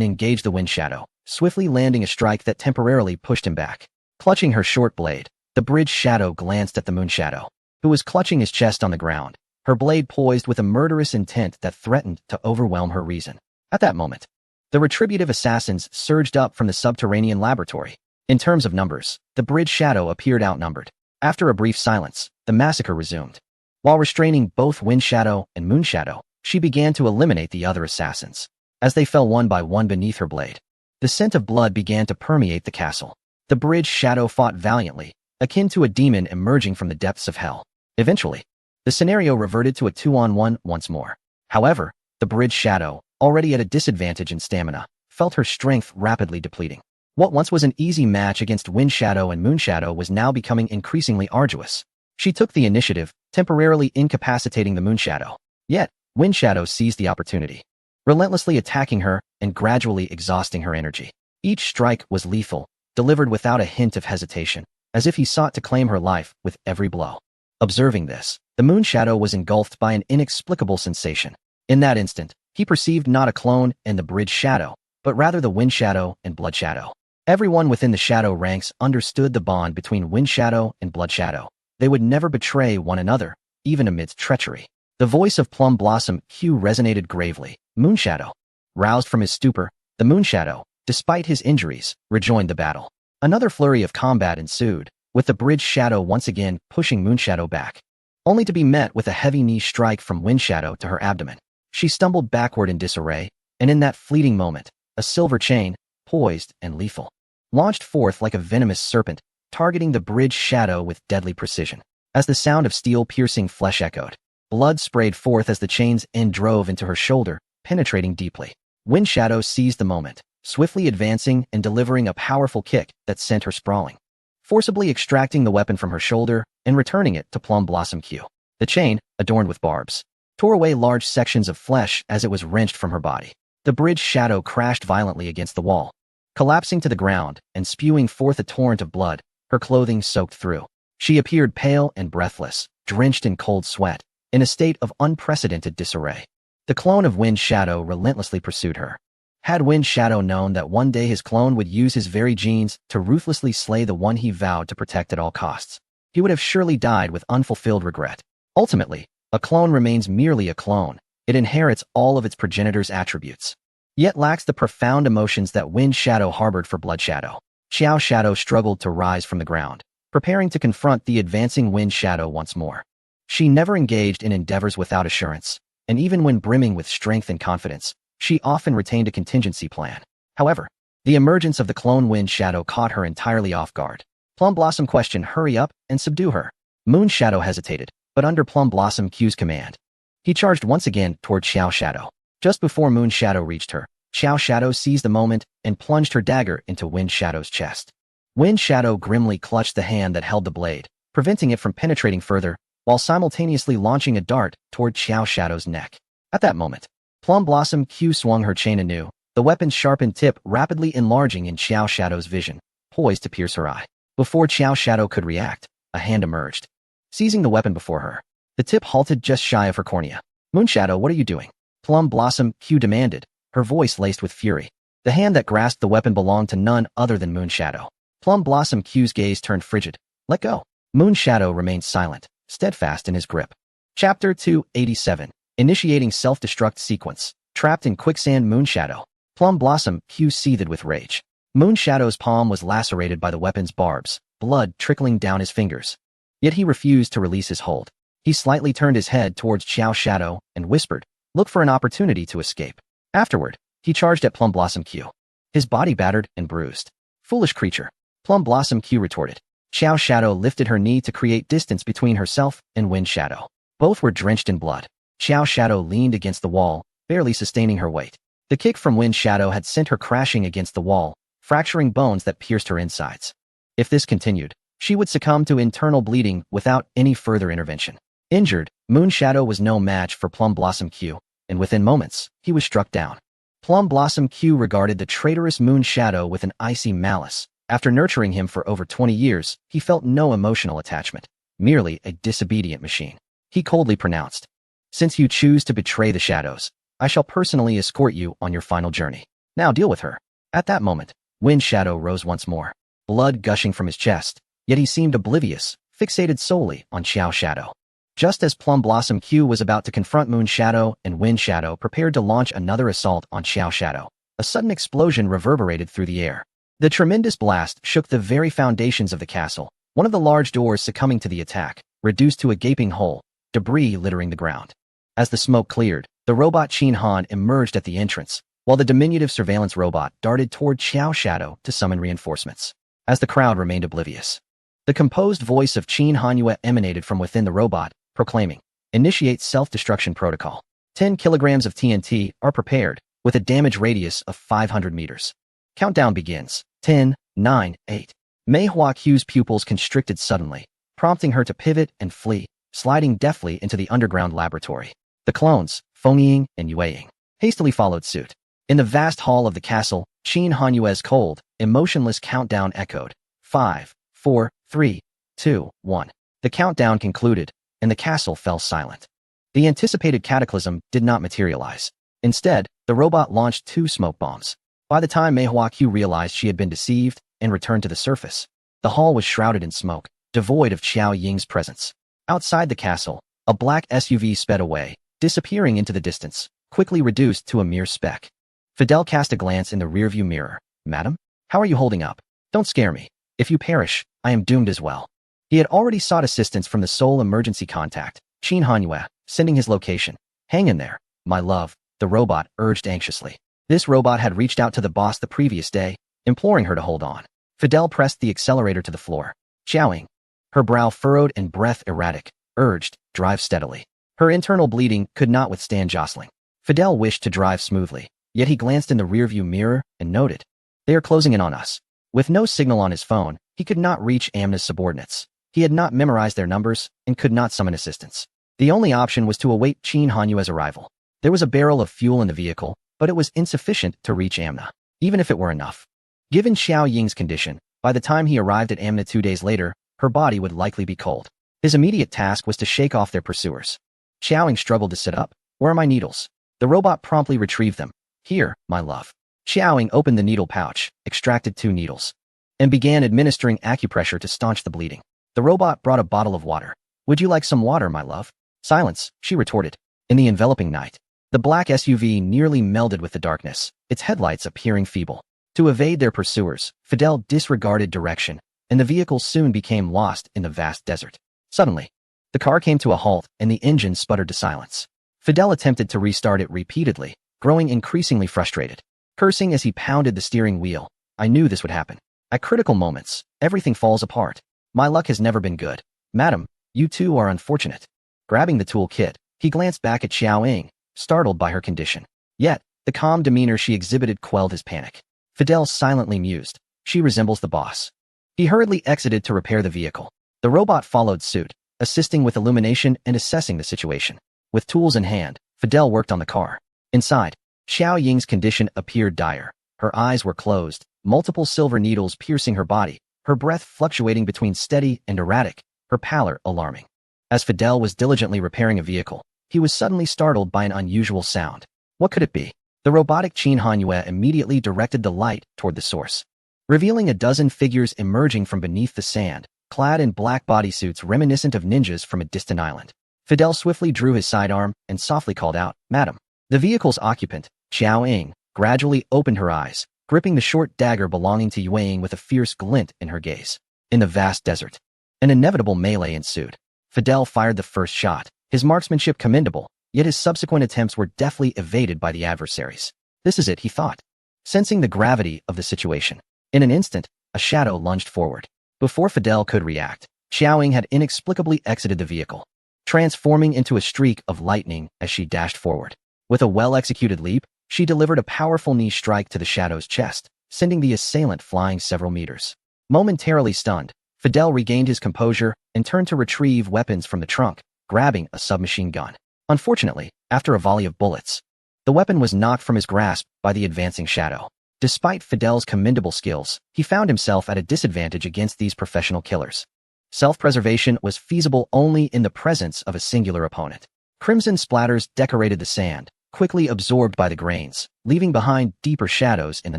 engaged the Wind Shadow, swiftly landing a strike that temporarily pushed him back. Clutching her short blade, the Bridge Shadow glanced at the Moon Shadow, who was clutching his chest on the ground, her blade poised with a murderous intent that threatened to overwhelm her reason. At that moment, the retributive assassins surged up from the subterranean laboratory. In terms of numbers, the Bridge Shadow appeared outnumbered. After a brief silence, the massacre resumed. While restraining both Wind Shadow and Moon Shadow, she began to eliminate the other assassins. As they fell one by one beneath her blade, the scent of blood began to permeate the castle. The Bridge Shadow fought valiantly, akin to a demon emerging from the depths of hell. Eventually, the scenario reverted to a 2-on-1 once more. However, the Bridge Shadow, already at a disadvantage in stamina, felt her strength rapidly depleting. What once was an easy match against Wind Shadow and Moon Shadow was now becoming increasingly arduous. She took the initiative, temporarily incapacitating the Moon Shadow. Yet, Wind Shadow seized the opportunity, relentlessly attacking her and gradually exhausting her energy. Each strike was lethal, delivered without a hint of hesitation, as if he sought to claim her life with every blow. Observing this, the Moon Shadow was engulfed by an inexplicable sensation. In that instant, he perceived not a clone and the Bridge Shadow, but rather the Wind Shadow and Blood Shadow. Everyone within the Shadow ranks understood the bond between Wind Shadow and Blood Shadow. They would never betray one another, even amidst treachery. The voice of Plum Blossom Q resonated gravely. Moon Shadow. Roused from his stupor, the Moon Shadow, despite his injuries, rejoined the battle. Another flurry of combat ensued, with the Bridge Shadow once again pushing Moon Shadow back, only to be met with a heavy knee strike from Wind Shadow to her abdomen. She stumbled backward in disarray, and in that fleeting moment, a silver chain, poised and lethal, launched forth like a venomous serpent, targeting the Bridge Shadow with deadly precision. As the sound of steel-piercing flesh echoed, blood sprayed forth as the chain's end drove into her shoulder, penetrating deeply. Wind Shadow seized the moment, swiftly advancing and delivering a powerful kick that sent her sprawling, forcibly extracting the weapon from her shoulder and returning it to Plum Blossom Q. The chain, adorned with barbs, tore away large sections of flesh as it was wrenched from her body. The Bridge Shadow crashed violently against the wall, collapsing to the ground and spewing forth a torrent of blood, her clothing soaked through. She appeared pale and breathless, drenched in cold sweat, in a state of unprecedented disarray. The clone of Wind Shadow relentlessly pursued her. Had Wind Shadow known that one day his clone would use his very genes to ruthlessly slay the one he vowed to protect at all costs, he would have surely died with unfulfilled regret. Ultimately, a clone remains merely a clone. It inherits all of its progenitor's attributes, yet lacks the profound emotions that Wind Shadow harbored for Blood Shadow. Xiao Shadow struggled to rise from the ground, preparing to confront the advancing Wind Shadow once more. She never engaged in endeavors without assurance, and even when brimming with strength and confidence, she often retained a contingency plan. However, the emergence of the clone Wind Shadow caught her entirely off guard. Plum Blossom questioned, "Hurry up and subdue her." Moon Shadow hesitated, but under Plum Blossom Q's command, he charged once again toward Xiao Shadow. Just before Moon Shadow reached her, Xiao Shadow seized the moment and plunged her dagger into Wind Shadow's chest. Wind Shadow grimly clutched the hand that held the blade, preventing it from penetrating further, while simultaneously launching a dart toward Xiao Shadow's neck. At that moment, Plum Blossom Q swung her chain anew, the weapon's sharpened tip rapidly enlarging in Xiao Shadow's vision, poised to pierce her eye. Before Xiao Shadow could react, a hand emerged, seizing the weapon before her. The tip halted just shy of her cornea. Moonshadow, what are you doing? Plum Blossom Q demanded, her voice laced with fury. The hand that grasped the weapon belonged to none other than Moonshadow. Plum Blossom Q's gaze turned frigid. Let go. Moonshadow remained silent, steadfast in his grip. Chapter 287. Initiating self-destruct sequence. Trapped in quicksand. Moonshadow. Plum Blossom Q seethed with rage. Moonshadow's palm was lacerated by the weapon's barbs, blood trickling down his fingers. Yet he refused to release his hold. He slightly turned his head towards Xiao Shadow and whispered, look for an opportunity to escape. Afterward, he charged at Plum Blossom Q. His body battered and bruised. Foolish creature. Plum Blossom Q retorted. Xiao Shadow lifted her knee to create distance between herself and Wind Shadow. Both were drenched in blood. Xiao Shadow leaned against the wall, barely sustaining her weight. The kick from Wind Shadow had sent her crashing against the wall, fracturing bones that pierced her insides. If this continued, she would succumb to internal bleeding without any further intervention. Injured, Moonshadow was no match for Plum Blossom Q, and within moments, he was struck down. Plum Blossom Q regarded the traitorous Moonshadow with an icy malice. After nurturing him for over 20 years, he felt no emotional attachment, merely a disobedient machine. He coldly pronounced, since you choose to betray the shadows, I shall personally escort you on your final journey. Now deal with her. At that moment, Wind Shadow rose once more, blood gushing from his chest, yet he seemed oblivious, fixated solely on Xiao Shadow. Just as Plum Blossom Q was about to confront Moonshadow and Wind Shadow prepared to launch another assault on Xiao Shadow, a sudden explosion reverberated through the air. The tremendous blast shook the very foundations of the castle, one of the large doors succumbing to the attack, reduced to a gaping hole, debris littering the ground. As the smoke cleared, the robot Qin Han emerged at the entrance, while the diminutive surveillance robot darted toward Xiao Shadow to summon reinforcements. As the crowd remained oblivious, the composed voice of Qin Hanyue emanated from within the robot, proclaiming, initiate self-destruction protocol. 10 kilograms of TNT are prepared, with a damage radius of 500 meters. Countdown begins. 10, 9, 8. Mei Hua Q's pupils constricted suddenly, prompting her to pivot and flee, sliding deftly into the underground laboratory. The clones, Feng Ying and Yue Ying, hastily followed suit. In the vast hall of the castle, Qin Hanyue's cold, emotionless countdown echoed. 5, 4, 3, 2, 1. The countdown concluded, and the castle fell silent. The anticipated cataclysm did not materialize. Instead, the robot launched 2 smoke bombs. By the time Mei Hua Q realized she had been deceived and returned to the surface, the hall was shrouded in smoke, devoid of Qiao Ying's presence. Outside the castle, a black SUV sped away, disappearing into the distance, quickly reduced to a mere speck. Fidel cast a glance in the rearview mirror. Madam? How are you holding up? Don't scare me. If you perish, I am doomed as well. He had already sought assistance from the sole emergency contact, Qin Hanyue, sending his location. Hang in there, my love, the robot urged anxiously. This robot had reached out to the boss the previous day, imploring her to hold on. Fidel pressed the accelerator to the floor. Xiaoying, her brow furrowed and breath erratic, urged, drive steadily. Her internal bleeding could not withstand jostling. Fidel wished to drive smoothly, yet he glanced in the rearview mirror and noted, they are closing in on us. With no signal on his phone, he could not reach Amna's subordinates. He had not memorized their numbers and could not summon assistance. The only option was to await Qin Hanyue's arrival. There was a barrel of fuel in the vehicle, but it was insufficient to reach Amna, even if it were enough. Given Xiao Ying's condition, by the time he arrived at Amna 2 days later, her body would likely be cold. His immediate task was to shake off their pursuers. Xiaoying struggled to sit up. Where are my needles? The robot promptly retrieved them. Here, my love. Xiaoying opened the needle pouch, extracted 2 needles, and began administering acupressure to staunch the bleeding. The robot brought a bottle of water. Would you like some water, my love? Silence, she retorted. In the enveloping night, the black SUV nearly melded with the darkness, its headlights appearing feeble. To evade their pursuers, Fidel disregarded direction, and the vehicle soon became lost in the vast desert. Suddenly, the car came to a halt and the engine sputtered to silence. Fidel attempted to restart it repeatedly, growing increasingly frustrated. Cursing as he pounded the steering wheel, I knew this would happen. At critical moments, everything falls apart. My luck has never been good. Madam, you too are unfortunate. Grabbing the toolkit, he glanced back at Xiaoying, startled by her condition. Yet, the calm demeanor she exhibited quelled his panic. Fidel silently mused. She resembles the boss. He hurriedly exited to repair the vehicle. The robot followed suit, assisting with illumination and assessing the situation. With tools in hand, Fidel worked on the car. Inside, Xiao Ying's condition appeared dire. Her eyes were closed, multiple silver needles piercing her body, her breath fluctuating between steady and erratic, her pallor alarming. As Fidel was diligently repairing a vehicle, he was suddenly startled by an unusual sound. What could it be? The robotic Qin Hanyue immediately directed the light toward the source, revealing a dozen figures emerging from beneath the sand, clad in black bodysuits reminiscent of ninjas from a distant island. Fidel swiftly drew his sidearm and softly called out, "Madam." The vehicle's occupant, Xiao Ying, gradually opened her eyes, gripping the short dagger belonging to Yue Ying with a fierce glint in her gaze. In the vast desert, an inevitable melee ensued. Fidel fired the first shot, his marksmanship commendable, yet his subsequent attempts were deftly evaded by the adversaries. This is it, he thought. Sensing the gravity of the situation, in an instant, a shadow lunged forward. Before Fidel could react, Xiao Ying had inexplicably exited the vehicle, transforming into a streak of lightning as she dashed forward. With a well-executed leap, she delivered a powerful knee strike to the shadow's chest, sending the assailant flying several meters. Momentarily stunned, Fidel regained his composure and turned to retrieve weapons from the trunk, grabbing a submachine gun. Unfortunately, after a volley of bullets, the weapon was knocked from his grasp by the advancing shadow. Despite Fidel's commendable skills, he found himself at a disadvantage against these professional killers. Self-preservation was feasible only in the presence of a singular opponent. Crimson splatters decorated the sand, quickly absorbed by the grains, leaving behind deeper shadows in the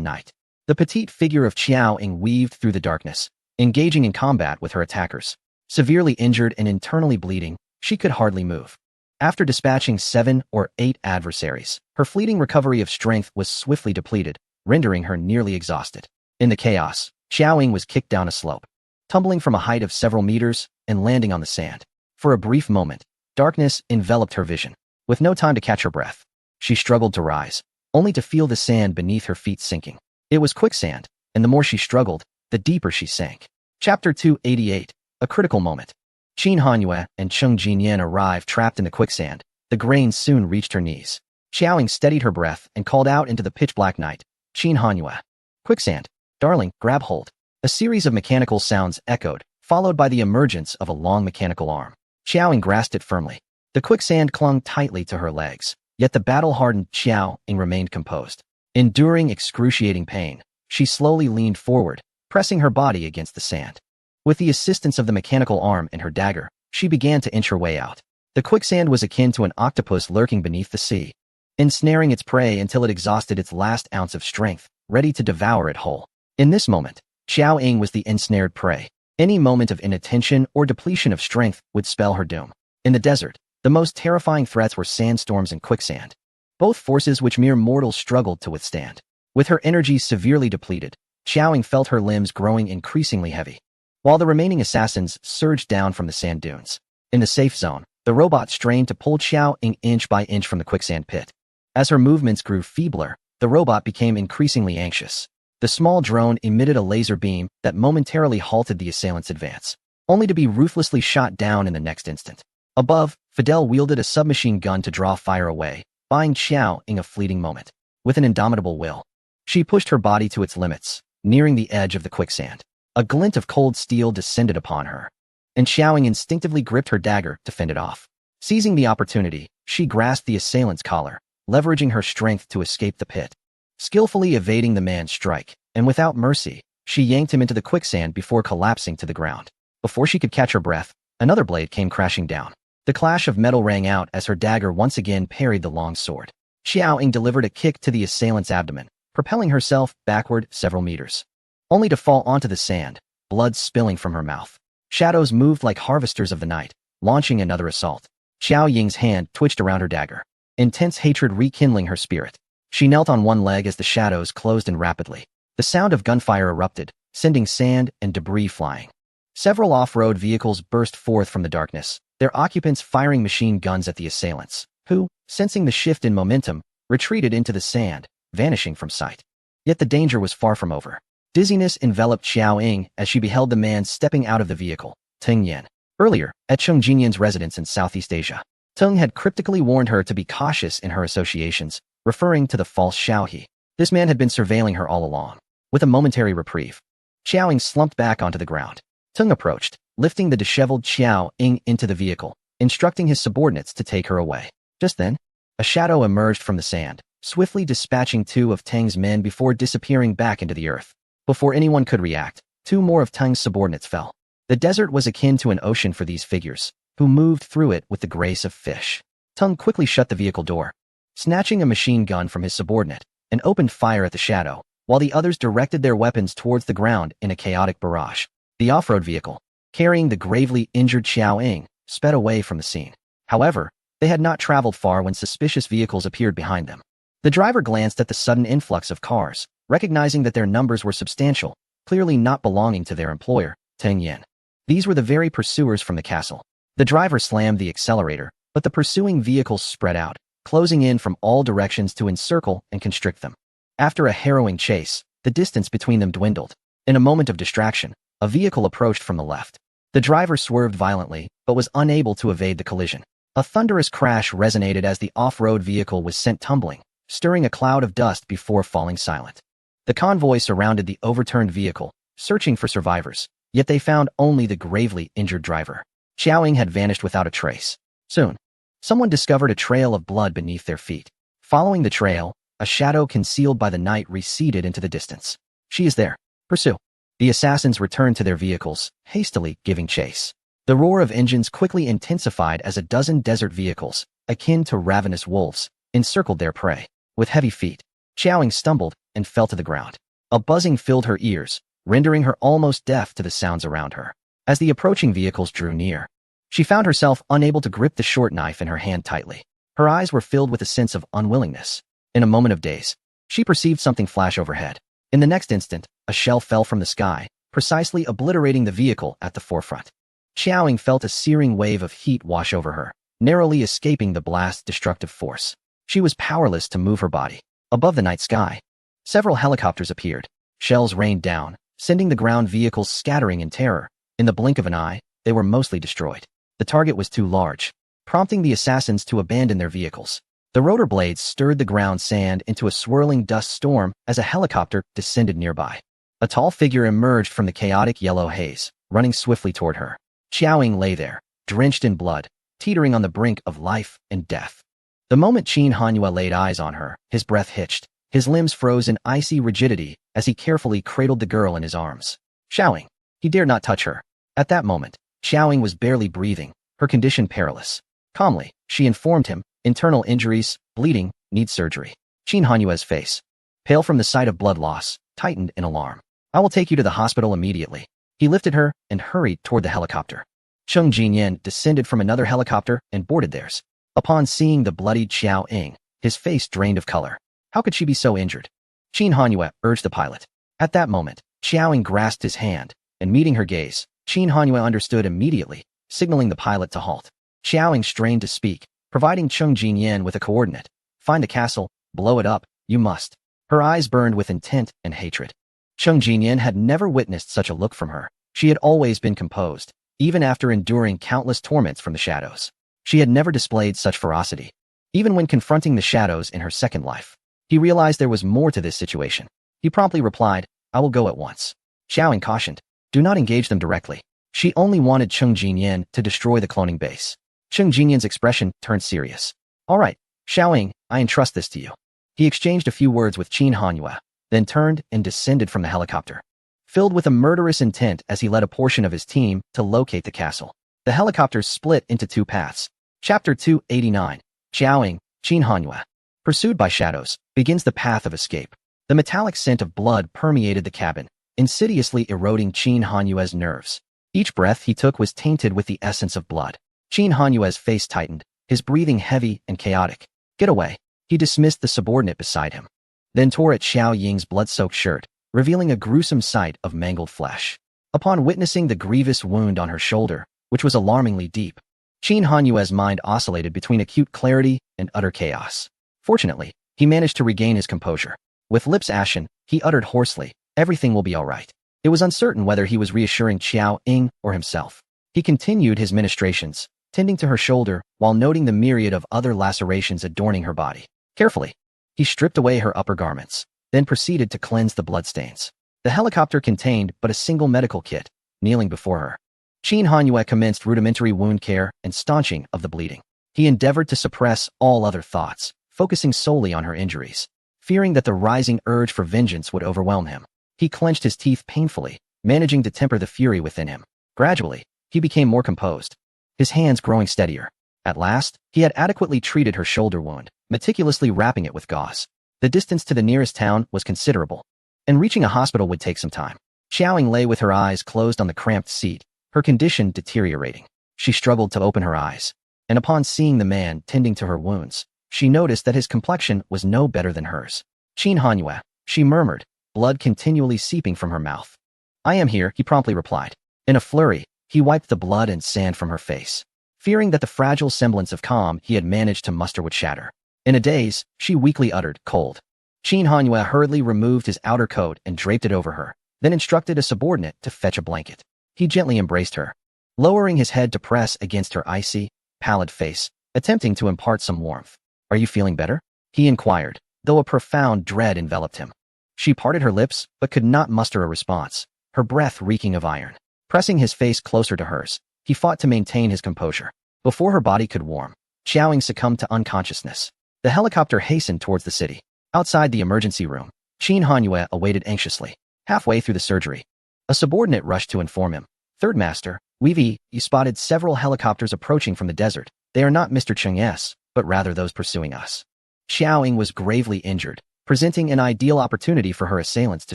night. The petite figure of Xiao Ying weaved through the darkness, engaging in combat with her attackers. Severely injured and internally bleeding, she could hardly move. After dispatching 7 or 8 adversaries, her fleeting recovery of strength was swiftly depleted, rendering her nearly exhausted. In the chaos, Xiao Ying was kicked down a slope, tumbling from a height of several meters and landing on the sand. For a brief moment, darkness enveloped her vision. With no time to catch her breath, she struggled to rise, only to feel the sand beneath her feet sinking. It was quicksand, and the more she struggled, the deeper she sank. Chapter 288, a critical moment. Qin Hanyue and Cheng Jinyan arrived trapped in the quicksand. The grains soon reached her knees. Xiao Ying steadied her breath and called out into the pitch-black night. Qin Hanyue. Quicksand. Darling, grab hold. A series of mechanical sounds echoed, followed by the emergence of a long mechanical arm. Xiao Ying grasped it firmly. The quicksand clung tightly to her legs, yet the battle-hardened Xiao Ying remained composed. Enduring excruciating pain, she slowly leaned forward, pressing her body against the sand. With the assistance of the mechanical arm and her dagger, she began to inch her way out. The quicksand was akin to an octopus lurking beneath the sea, ensnaring its prey until it exhausted its last ounce of strength, ready to devour it whole. In this moment, Xiao Ying was the ensnared prey. Any moment of inattention or depletion of strength would spell her doom. In the desert, the most terrifying threats were sandstorms and quicksand, both forces which mere mortals struggled to withstand. With her energy severely depleted, Xiao Ying felt her limbs growing increasingly heavy, while the remaining assassins surged down from the sand dunes. In the safe zone, the robot strained to pull Xiao Ying inch by inch from the quicksand pit. As her movements grew feebler, the robot became increasingly anxious. The small drone emitted a laser beam that momentarily halted the assailant's advance, only to be ruthlessly shot down in the next instant. Above, Fidel wielded a submachine gun to draw fire away, buying Xiao Ying a fleeting moment. With an indomitable will, she pushed her body to its limits, nearing the edge of the quicksand. A glint of cold steel descended upon her, and Xiao Ying instinctively gripped her dagger to fend it off. Seizing the opportunity, she grasped the assailant's collar, leveraging her strength to escape the pit. Skillfully evading the man's strike, and without mercy, she yanked him into the quicksand before collapsing to the ground. Before she could catch her breath, another blade came crashing down. The clash of metal rang out as her dagger once again parried the long sword. Xiao Ying delivered a kick to the assailant's abdomen, propelling herself backward several meters, only to fall onto the sand, blood spilling from her mouth. Shadows moved like harvesters of the night, launching another assault. Xiao Ying's hand twitched around her dagger, intense hatred rekindling her spirit. She knelt on one leg as the shadows closed in rapidly. The sound of gunfire erupted, sending sand and debris flying. Several off-road vehicles burst forth from the darkness, their occupants firing machine guns at the assailants, who, sensing the shift in momentum, retreated into the sand, vanishing from sight. Yet the danger was far from over. Dizziness enveloped Xiao Ying as she beheld the man stepping out of the vehicle, Teng Yan. Earlier, at Cheng Jinyan's residence in Southeast Asia, Teng had cryptically warned her to be cautious in her associations, referring to the false Xiao He. This man had been surveilling her all along. With a momentary reprieve, Xiao Ying slumped back onto the ground. Teng approached, lifting the disheveled Xiao Ying into the vehicle, instructing his subordinates to take her away. Just then, a shadow emerged from the sand, swiftly dispatching 2 of Teng's men before disappearing back into the earth. Before anyone could react, 2 more of Teng's subordinates fell. The desert was akin to an ocean for these figures, who moved through it with the grace of fish. Teng quickly shut the vehicle door, snatching a machine gun from his subordinate, and opened fire at the shadow, while the others directed their weapons towards the ground in a chaotic barrage. The off-road vehicle, carrying the gravely injured Xiao Ying, sped away from the scene. However, they had not traveled far when suspicious vehicles appeared behind them. The driver glanced at the sudden influx of cars, recognizing that their numbers were substantial, clearly not belonging to their employer, Teng Yin. These were the very pursuers from the castle. The driver slammed the accelerator, but the pursuing vehicles spread out, closing in from all directions to encircle and constrict them. After a harrowing chase, the distance between them dwindled. In a moment of distraction, a vehicle approached from the left. The driver swerved violently, but was unable to evade the collision. A thunderous crash resonated as the off-road vehicle was sent tumbling, stirring a cloud of dust before falling silent. The convoy surrounded the overturned vehicle, searching for survivors, yet they found only the gravely injured driver. Xiao Ying had vanished without a trace. Soon, someone discovered a trail of blood beneath their feet. Following the trail, a shadow concealed by the night receded into the distance. She is there. Pursue. The assassins returned to their vehicles, hastily giving chase. The roar of engines quickly intensified as a dozen desert vehicles, akin to ravenous wolves, encircled their prey. With heavy feet, Xiao Ying stumbled and fell to the ground. A buzzing filled her ears, rendering her almost deaf to the sounds around her. As the approaching vehicles drew near, she found herself unable to grip the short knife in her hand tightly. Her eyes were filled with a sense of unwillingness. In a moment of daze, she perceived something flash overhead. In the next instant, a shell fell from the sky, precisely obliterating the vehicle at the forefront. Xiao Ying felt a searing wave of heat wash over her, narrowly escaping the blast's destructive force. She was powerless to move her body. Above the night sky, several helicopters appeared. Shells rained down, sending the ground vehicles scattering in terror. In the blink of an eye, they were mostly destroyed. The target was too large, prompting the assassins to abandon their vehicles. The rotor blades stirred the ground sand into a swirling dust storm as a helicopter descended nearby. A tall figure emerged from the chaotic yellow haze, running swiftly toward her. Xiao Ying lay there, drenched in blood, teetering on the brink of life and death. The moment Qin Hanyue laid eyes on her, his breath hitched, his limbs froze in icy rigidity as he carefully cradled the girl in his arms. Xiao Ying. He dared not touch her. At that moment, Xiao Ying was barely breathing, her condition perilous. Calmly, she informed him, internal injuries, bleeding, need surgery. Qin Hanyue's face, pale from the sight of blood loss, tightened in alarm. I will take you to the hospital immediately. He lifted her and hurried toward the helicopter. Cheng Jinyan descended from another helicopter and boarded theirs. Upon seeing the bloodied Xiao Ying, his face drained of color. How could she be so injured? Qin Hanyue urged the pilot. At that moment, Xiao Ying grasped his hand, and meeting her gaze, Qin Hanyue understood immediately, signaling the pilot to halt. Xiao Ying strained to speak, providing Cheng Jinyan with a coordinate. Find the castle, blow it up, you must. Her eyes burned with intent and hatred. Cheng Jinyan had never witnessed such a look from her. She had always been composed, even after enduring countless torments from the shadows. She had never displayed such ferocity, even when confronting the shadows in her second life. He realized there was more to this situation. He promptly replied, I will go at once. Xiao Ying cautioned, do not engage them directly. She only wanted Cheng Jinyan to destroy the cloning base. Cheng Jinyan's expression turned serious. All right, Xiao Ying, I entrust this to you. He exchanged a few words with Qin Hanyue, then turned and descended from the helicopter, filled with a murderous intent as he led a portion of his team to locate the castle. The helicopters split into 2 paths. Chapter 289, Xiao Ying, Qin Hanyue. Pursued by shadows, begins the path of escape. The metallic scent of blood permeated the cabin, insidiously eroding Qin Hanyue's nerves. Each breath he took was tainted with the essence of blood. Qin Hanyue's face tightened, his breathing heavy and chaotic. Get away. He dismissed the subordinate beside him, then tore at Xiao Ying's blood-soaked shirt, revealing a gruesome sight of mangled flesh. Upon witnessing the grievous wound on her shoulder, which was alarmingly deep, Qin Hanyue's mind oscillated between acute clarity and utter chaos. Fortunately, he managed to regain his composure. With lips ashen, he uttered hoarsely, everything will be all right. It was uncertain whether he was reassuring Xiao Ying or himself. He continued his ministrations, tending to her shoulder while noting the myriad of other lacerations adorning her body. Carefully, he stripped away her upper garments, then proceeded to cleanse the bloodstains. The helicopter contained but a single medical kit. Kneeling before her, Qin Hanyue commenced rudimentary wound care and staunching of the bleeding. He endeavored to suppress all other thoughts, focusing solely on her injuries. Fearing that the rising urge for vengeance would overwhelm him, he clenched his teeth painfully, managing to temper the fury within him. Gradually, he became more composed, his hands growing steadier. At last, he had adequately treated her shoulder wound, meticulously wrapping it with gauze. The distance to the nearest town was considerable, and reaching a hospital would take some time. Xiaoying lay with her eyes closed on the cramped seat, her condition deteriorating. She struggled to open her eyes, and upon seeing the man tending to her wounds, she noticed that his complexion was no better than hers. "Qin Hanyue," she murmured, blood continually seeping from her mouth. "I am here," he promptly replied. In a flurry, he wiped the blood and sand from her face, fearing that the fragile semblance of calm he had managed to muster would shatter. In a daze, she weakly uttered, "Cold." Qin Hanyue hurriedly removed his outer coat and draped it over her, then instructed a subordinate to fetch a blanket. He gently embraced her, lowering his head to press against her icy, pallid face, attempting to impart some warmth. "Are you feeling better?" he inquired, though a profound dread enveloped him. She parted her lips, but could not muster a response, her breath reeking of iron. Pressing his face closer to hers, he fought to maintain his composure. Before her body could warm, Xiaoying succumbed to unconsciousness. The helicopter hastened towards the city. Outside the emergency room, Qin Hanyue awaited anxiously. Halfway through the surgery, a subordinate rushed to inform him. "Third Master, you spotted several helicopters approaching from the desert. They are not Mr. Cheng's, but rather those pursuing us." Xiaoying was gravely injured, presenting an ideal opportunity for her assailants to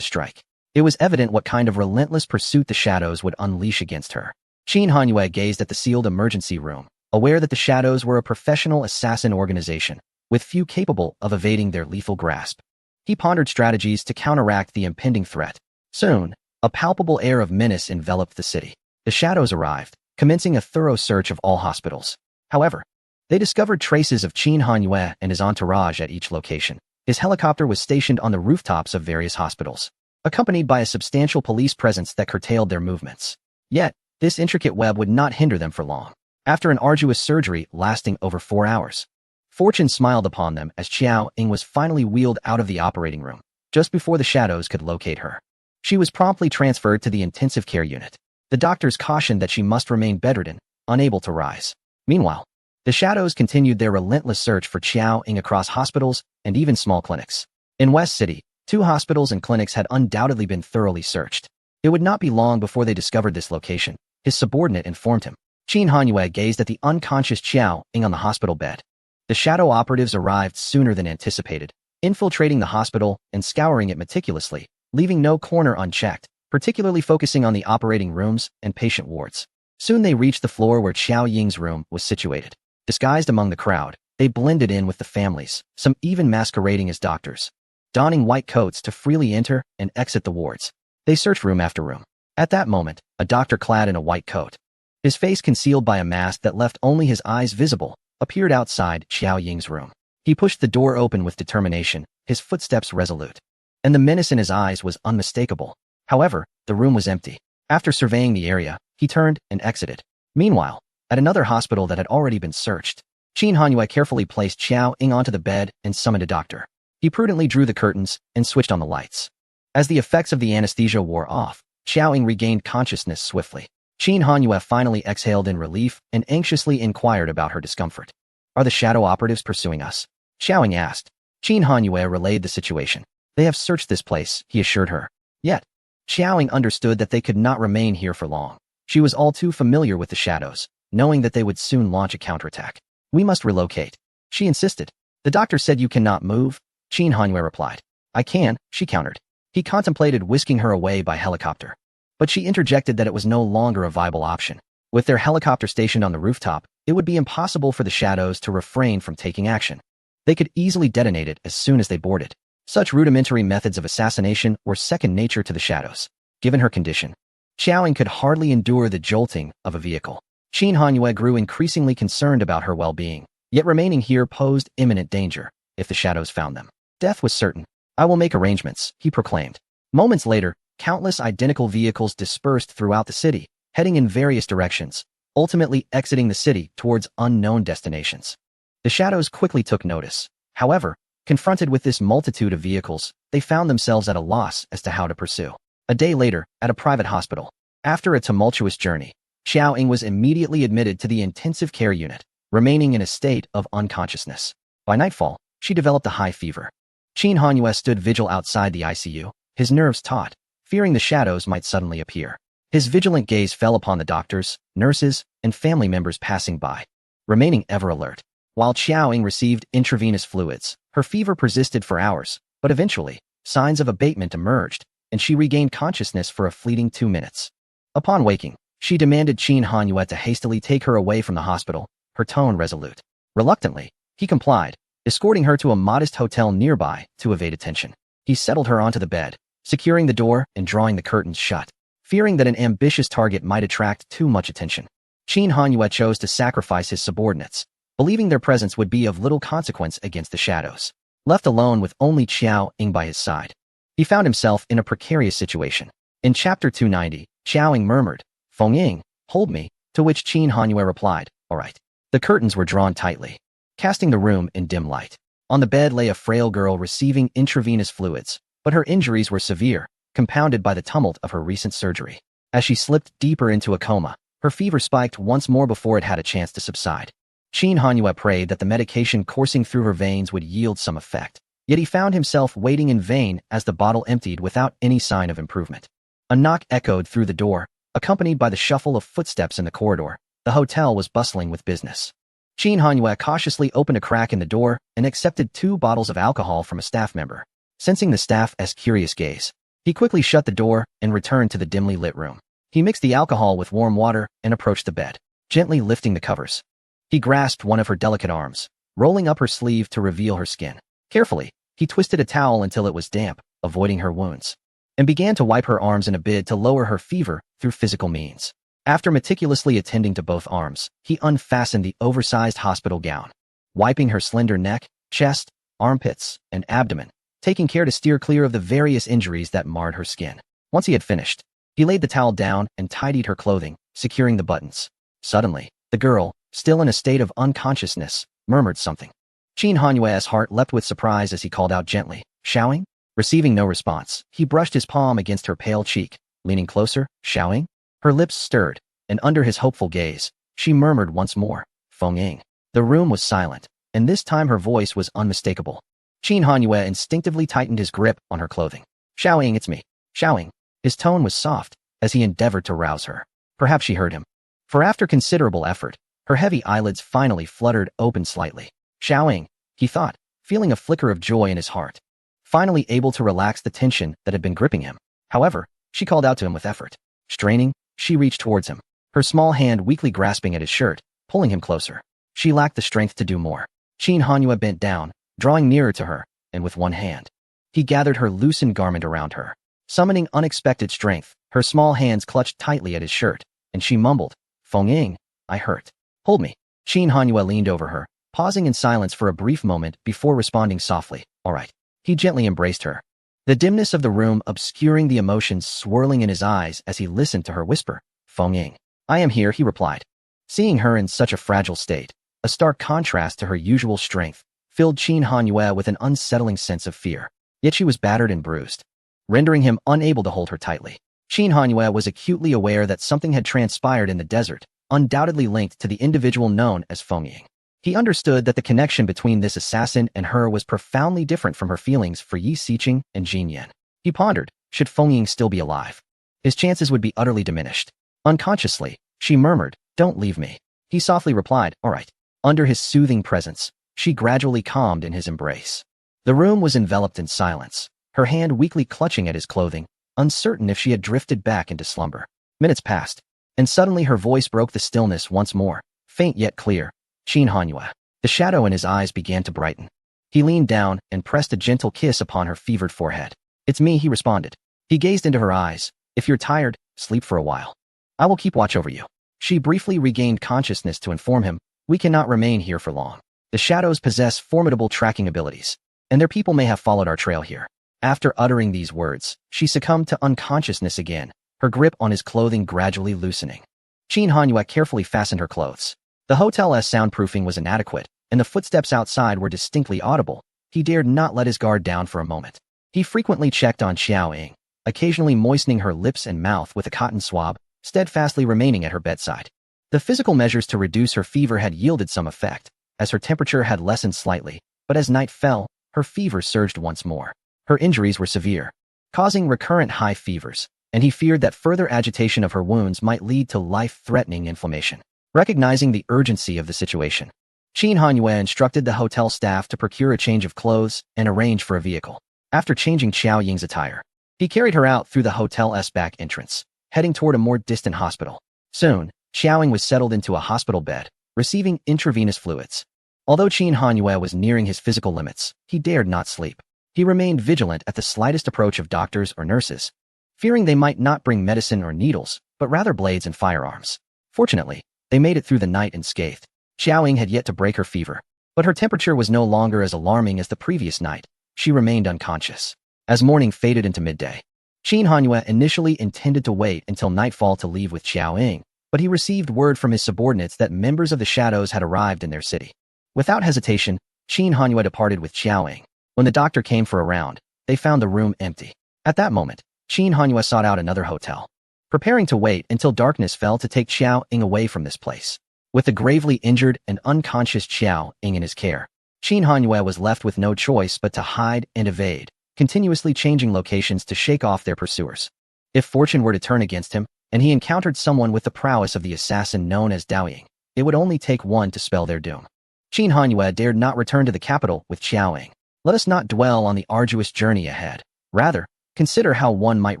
strike. It was evident what kind of relentless pursuit the shadows would unleash against her. Qin Hanyue gazed at the sealed emergency room, aware that the shadows were a professional assassin organization, with few capable of evading their lethal grasp. He pondered strategies to counteract the impending threat. Soon, a palpable air of menace enveloped the city. The shadows arrived, commencing a thorough search of all hospitals. However, they discovered traces of Qin Hanyue and his entourage at each location. His helicopter was stationed on the rooftops of various hospitals, accompanied by a substantial police presence that curtailed their movements. Yet, this intricate web would not hinder them for long. After an arduous surgery lasting over 4 hours, fortune smiled upon them as Xiaoying was finally wheeled out of the operating room, just before the shadows could locate her. She was promptly transferred to the intensive care unit. The doctors cautioned that she must remain bedridden, unable to rise. Meanwhile, the shadows continued their relentless search for Xiaoying across hospitals and even small clinics. In West City, 2 hospitals and clinics had undoubtedly been thoroughly searched. It would not be long before they discovered this location, his subordinate informed him. Qin Hanyue gazed at the unconscious Xiaoying on the hospital bed. The shadow operatives arrived sooner than anticipated, infiltrating the hospital and scouring it meticulously, leaving no corner unchecked, particularly focusing on the operating rooms and patient wards. Soon they reached the floor where Xiaoying's room was situated. Disguised among the crowd, they blended in with the families, some even masquerading as doctors, donning white coats to freely enter and exit the wards. They searched room after room. At that moment, a doctor clad in a white coat, his face concealed by a mask that left only his eyes visible, appeared outside Xiaoying's room. He pushed the door open with determination, his footsteps resolute, and the menace in his eyes was unmistakable. However, the room was empty. After surveying the area, he turned and exited. Meanwhile, at another hospital that had already been searched, Qin Hanyue carefully placed Xiaoying onto the bed and summoned a doctor. He prudently drew the curtains and switched on the lights. As the effects of the anesthesia wore off, Xiaoying regained consciousness swiftly. Qin Hanyue finally exhaled in relief and anxiously inquired about her discomfort. "Are the shadow operatives pursuing us?" Xiaoying asked. Qin Hanyue relayed the situation. "They have searched this place," he assured her. Yet, Xiaoying understood that they could not remain here for long. She was all too familiar with the shadows, knowing that they would soon launch a counterattack. "We must relocate," she insisted. "The doctor said you cannot move," Qin Hanyue replied. "I can," she countered. He contemplated whisking her away by helicopter, but she interjected that it was no longer a viable option. With their helicopter stationed on the rooftop, it would be impossible for the shadows to refrain from taking action. They could easily detonate it as soon as they boarded. Such rudimentary methods of assassination were second nature to the shadows. Given her condition, Xiaoying could hardly endure the jolting of a vehicle. Qin Hanyue grew increasingly concerned about her well-being, yet remaining here posed imminent danger if the shadows found them. Death was certain. "I will make arrangements," he proclaimed. Moments later, countless identical vehicles dispersed throughout the city, heading in various directions, ultimately exiting the city towards unknown destinations. The shadows quickly took notice. However, confronted with this multitude of vehicles, they found themselves at a loss as to how to pursue. A day later, at a private hospital, after a tumultuous journey, Xiaoying was immediately admitted to the intensive care unit, remaining in a state of unconsciousness. By nightfall, She developed a high fever. Qin Hanyue stood vigil outside the ICU, his nerves taut, fearing the shadows might suddenly appear. His vigilant gaze fell upon the doctors, nurses, and family members passing by, remaining ever alert. While Xiaoying received intravenous fluids, her fever persisted for hours, but eventually, signs of abatement emerged, and she regained consciousness for a fleeting 2 minutes. Upon waking, she demanded Qin Hanyue to hastily take her away from the hospital, her tone resolute. Reluctantly, he complied, escorting her to a modest hotel nearby to evade attention. He settled her onto the bed, securing the door and drawing the curtains shut, fearing that an ambitious target might attract too much attention. Qin Hanyue chose to sacrifice his subordinates, believing their presence would be of little consequence against the shadows. Left alone with only Xiao Ying by his side, he found himself in a precarious situation. In Chapter 290, Xiao Ying murmured, "Feng Ying, hold me," to which Qin Hanyue replied, "All right." The curtains were drawn tightly, casting the room in dim light. On the bed lay a frail girl receiving intravenous fluids, but her injuries were severe, compounded by the tumult of her recent surgery. As she slipped deeper into a coma, her fever spiked once more before it had a chance to subside. Qin Hanyue prayed that the medication coursing through her veins would yield some effect, yet he found himself waiting in vain as the bottle emptied without any sign of improvement. A knock echoed through the door, accompanied by the shuffle of footsteps in the corridor. The hotel was bustling with business. Qin Hanyue cautiously opened a crack in the door and accepted 2 bottles of alcohol from a staff member. Sensing the staff's curious gaze, he quickly shut the door and returned to the dimly lit room. He mixed the alcohol with warm water and approached the bed, gently lifting the covers. He grasped one of her delicate arms, rolling up her sleeve to reveal her skin. Carefully, he twisted a towel until it was damp, avoiding her wounds, and began to wipe her arms in a bid to lower her fever through physical means. After meticulously attending to both arms, he unfastened the oversized hospital gown, wiping her slender neck, chest, armpits, and abdomen, taking care to steer clear of the various injuries that marred her skin. Once he had finished, he laid the towel down and tidied her clothing, securing the buttons. Suddenly, the girl, still in a state of unconsciousness, murmured something. Qin Hanyue's heart leapt with surprise as he called out gently, "Xiaoying?" Receiving no response, he brushed his palm against her pale cheek, leaning closer, "Xiaoying?" Her lips stirred, and under his hopeful gaze, she murmured once more, "Feng Ying." The room was silent, and this time her voice was unmistakable. Qin Hanyue instinctively tightened his grip on her clothing. "Xiaoying, it's me. Xiaoying." His tone was soft, as he endeavored to rouse her. Perhaps she heard him, for after considerable effort, her heavy eyelids finally fluttered open slightly. "Xiaoying," he thought, feeling a flicker of joy in his heart, finally able to relax the tension that had been gripping him. However, she called out to him with effort. Straining, she reached towards him, her small hand weakly grasping at his shirt, pulling him closer. She lacked the strength to do more. Qin Hanyue bent down, drawing nearer to her, and with one hand, he gathered her loosened garment around her. Summoning unexpected strength, her small hands clutched tightly at his shirt, and she mumbled, "Feng Ying, I hurt. Hold me." Qin Hanyue leaned over her, pausing in silence for a brief moment before responding softly, "All right." He gently embraced her, the dimness of the room obscuring the emotions swirling in his eyes as he listened to her whisper, "Feng Ying." "I am here," he replied. Seeing her in such a fragile state, a stark contrast to her usual strength, filled Qin Hanyue with an unsettling sense of fear. Yet she was battered and bruised, rendering him unable to hold her tightly. Qin Hanyue was acutely aware that something had transpired in the desert, undoubtedly linked to the individual known as Feng Ying. He understood that the connection between this assassin and her was profoundly different from her feelings for Yi Xiqing and Jin Yan. He pondered, should Feng Ying still be alive, his chances would be utterly diminished. Unconsciously, she murmured, "Don't leave me." He softly replied, "All right." Under his soothing presence, she gradually calmed in his embrace. The room was enveloped in silence, her hand weakly clutching at his clothing, uncertain if she had drifted back into slumber. Minutes passed, and suddenly her voice broke the stillness once more, faint yet clear. "Qin Hanyue." The shadow in his eyes began to brighten. He leaned down and pressed a gentle kiss upon her fevered forehead. "It's me," he responded. He gazed into her eyes. "If you're tired, sleep for a while. I will keep watch over you." She briefly regained consciousness to inform him, "We cannot remain here for long. The shadows possess formidable tracking abilities, and their people may have followed our trail here." After uttering these words, she succumbed to unconsciousness again, her grip on his clothing gradually loosening. Qin Hanyue carefully fastened her clothes. The hotel's soundproofing was inadequate, and the footsteps outside were distinctly audible. He dared not let his guard down for a moment. He frequently checked on Xiaoying, occasionally moistening her lips and mouth with a cotton swab, steadfastly remaining at her bedside. The physical measures to reduce her fever had yielded some effect, as her temperature had lessened slightly, but as night fell, her fever surged once more. Her injuries were severe, causing recurrent high fevers, and he feared that further agitation of her wounds might lead to life-threatening inflammation. Recognizing the urgency of the situation, Qin Hanyue instructed the hotel staff to procure a change of clothes and arrange for a vehicle. After changing Xiao Ying's attire, he carried her out through the hotel's back entrance, heading toward a more distant hospital. Soon, Xiao Ying was settled into a hospital bed, receiving intravenous fluids. Although Qin Hanyue was nearing his physical limits, he dared not sleep. He remained vigilant at the slightest approach of doctors or nurses, fearing they might not bring medicine or needles, but rather blades and firearms. Fortunately, they made it through the night unscathed. Xiao Ying had yet to break her fever, but her temperature was no longer as alarming as the previous night. She remained unconscious. As morning faded into midday, Qin Hanyue initially intended to wait until nightfall to leave with Xiao Ying, but he received word from his subordinates that members of the shadows had arrived in their city. Without hesitation, Qin Hanyue departed with Xiao Ying. When the doctor came for a round, they found the room empty. At that moment, Qin Hanyue sought out another hotel, preparing to wait until darkness fell to take Xiao Ying away from this place. With the gravely injured and unconscious Xiao Ying in his care, Qin Hanyue was left with no choice but to hide and evade, continuously changing locations to shake off their pursuers. If fortune were to turn against him, and he encountered someone with the prowess of the assassin known as Dao Ying, it would only take one to spell their doom. Qin Hanyue dared not return to the capital with Xiao Ying. Let us not dwell on the arduous journey ahead. Rather, consider how one might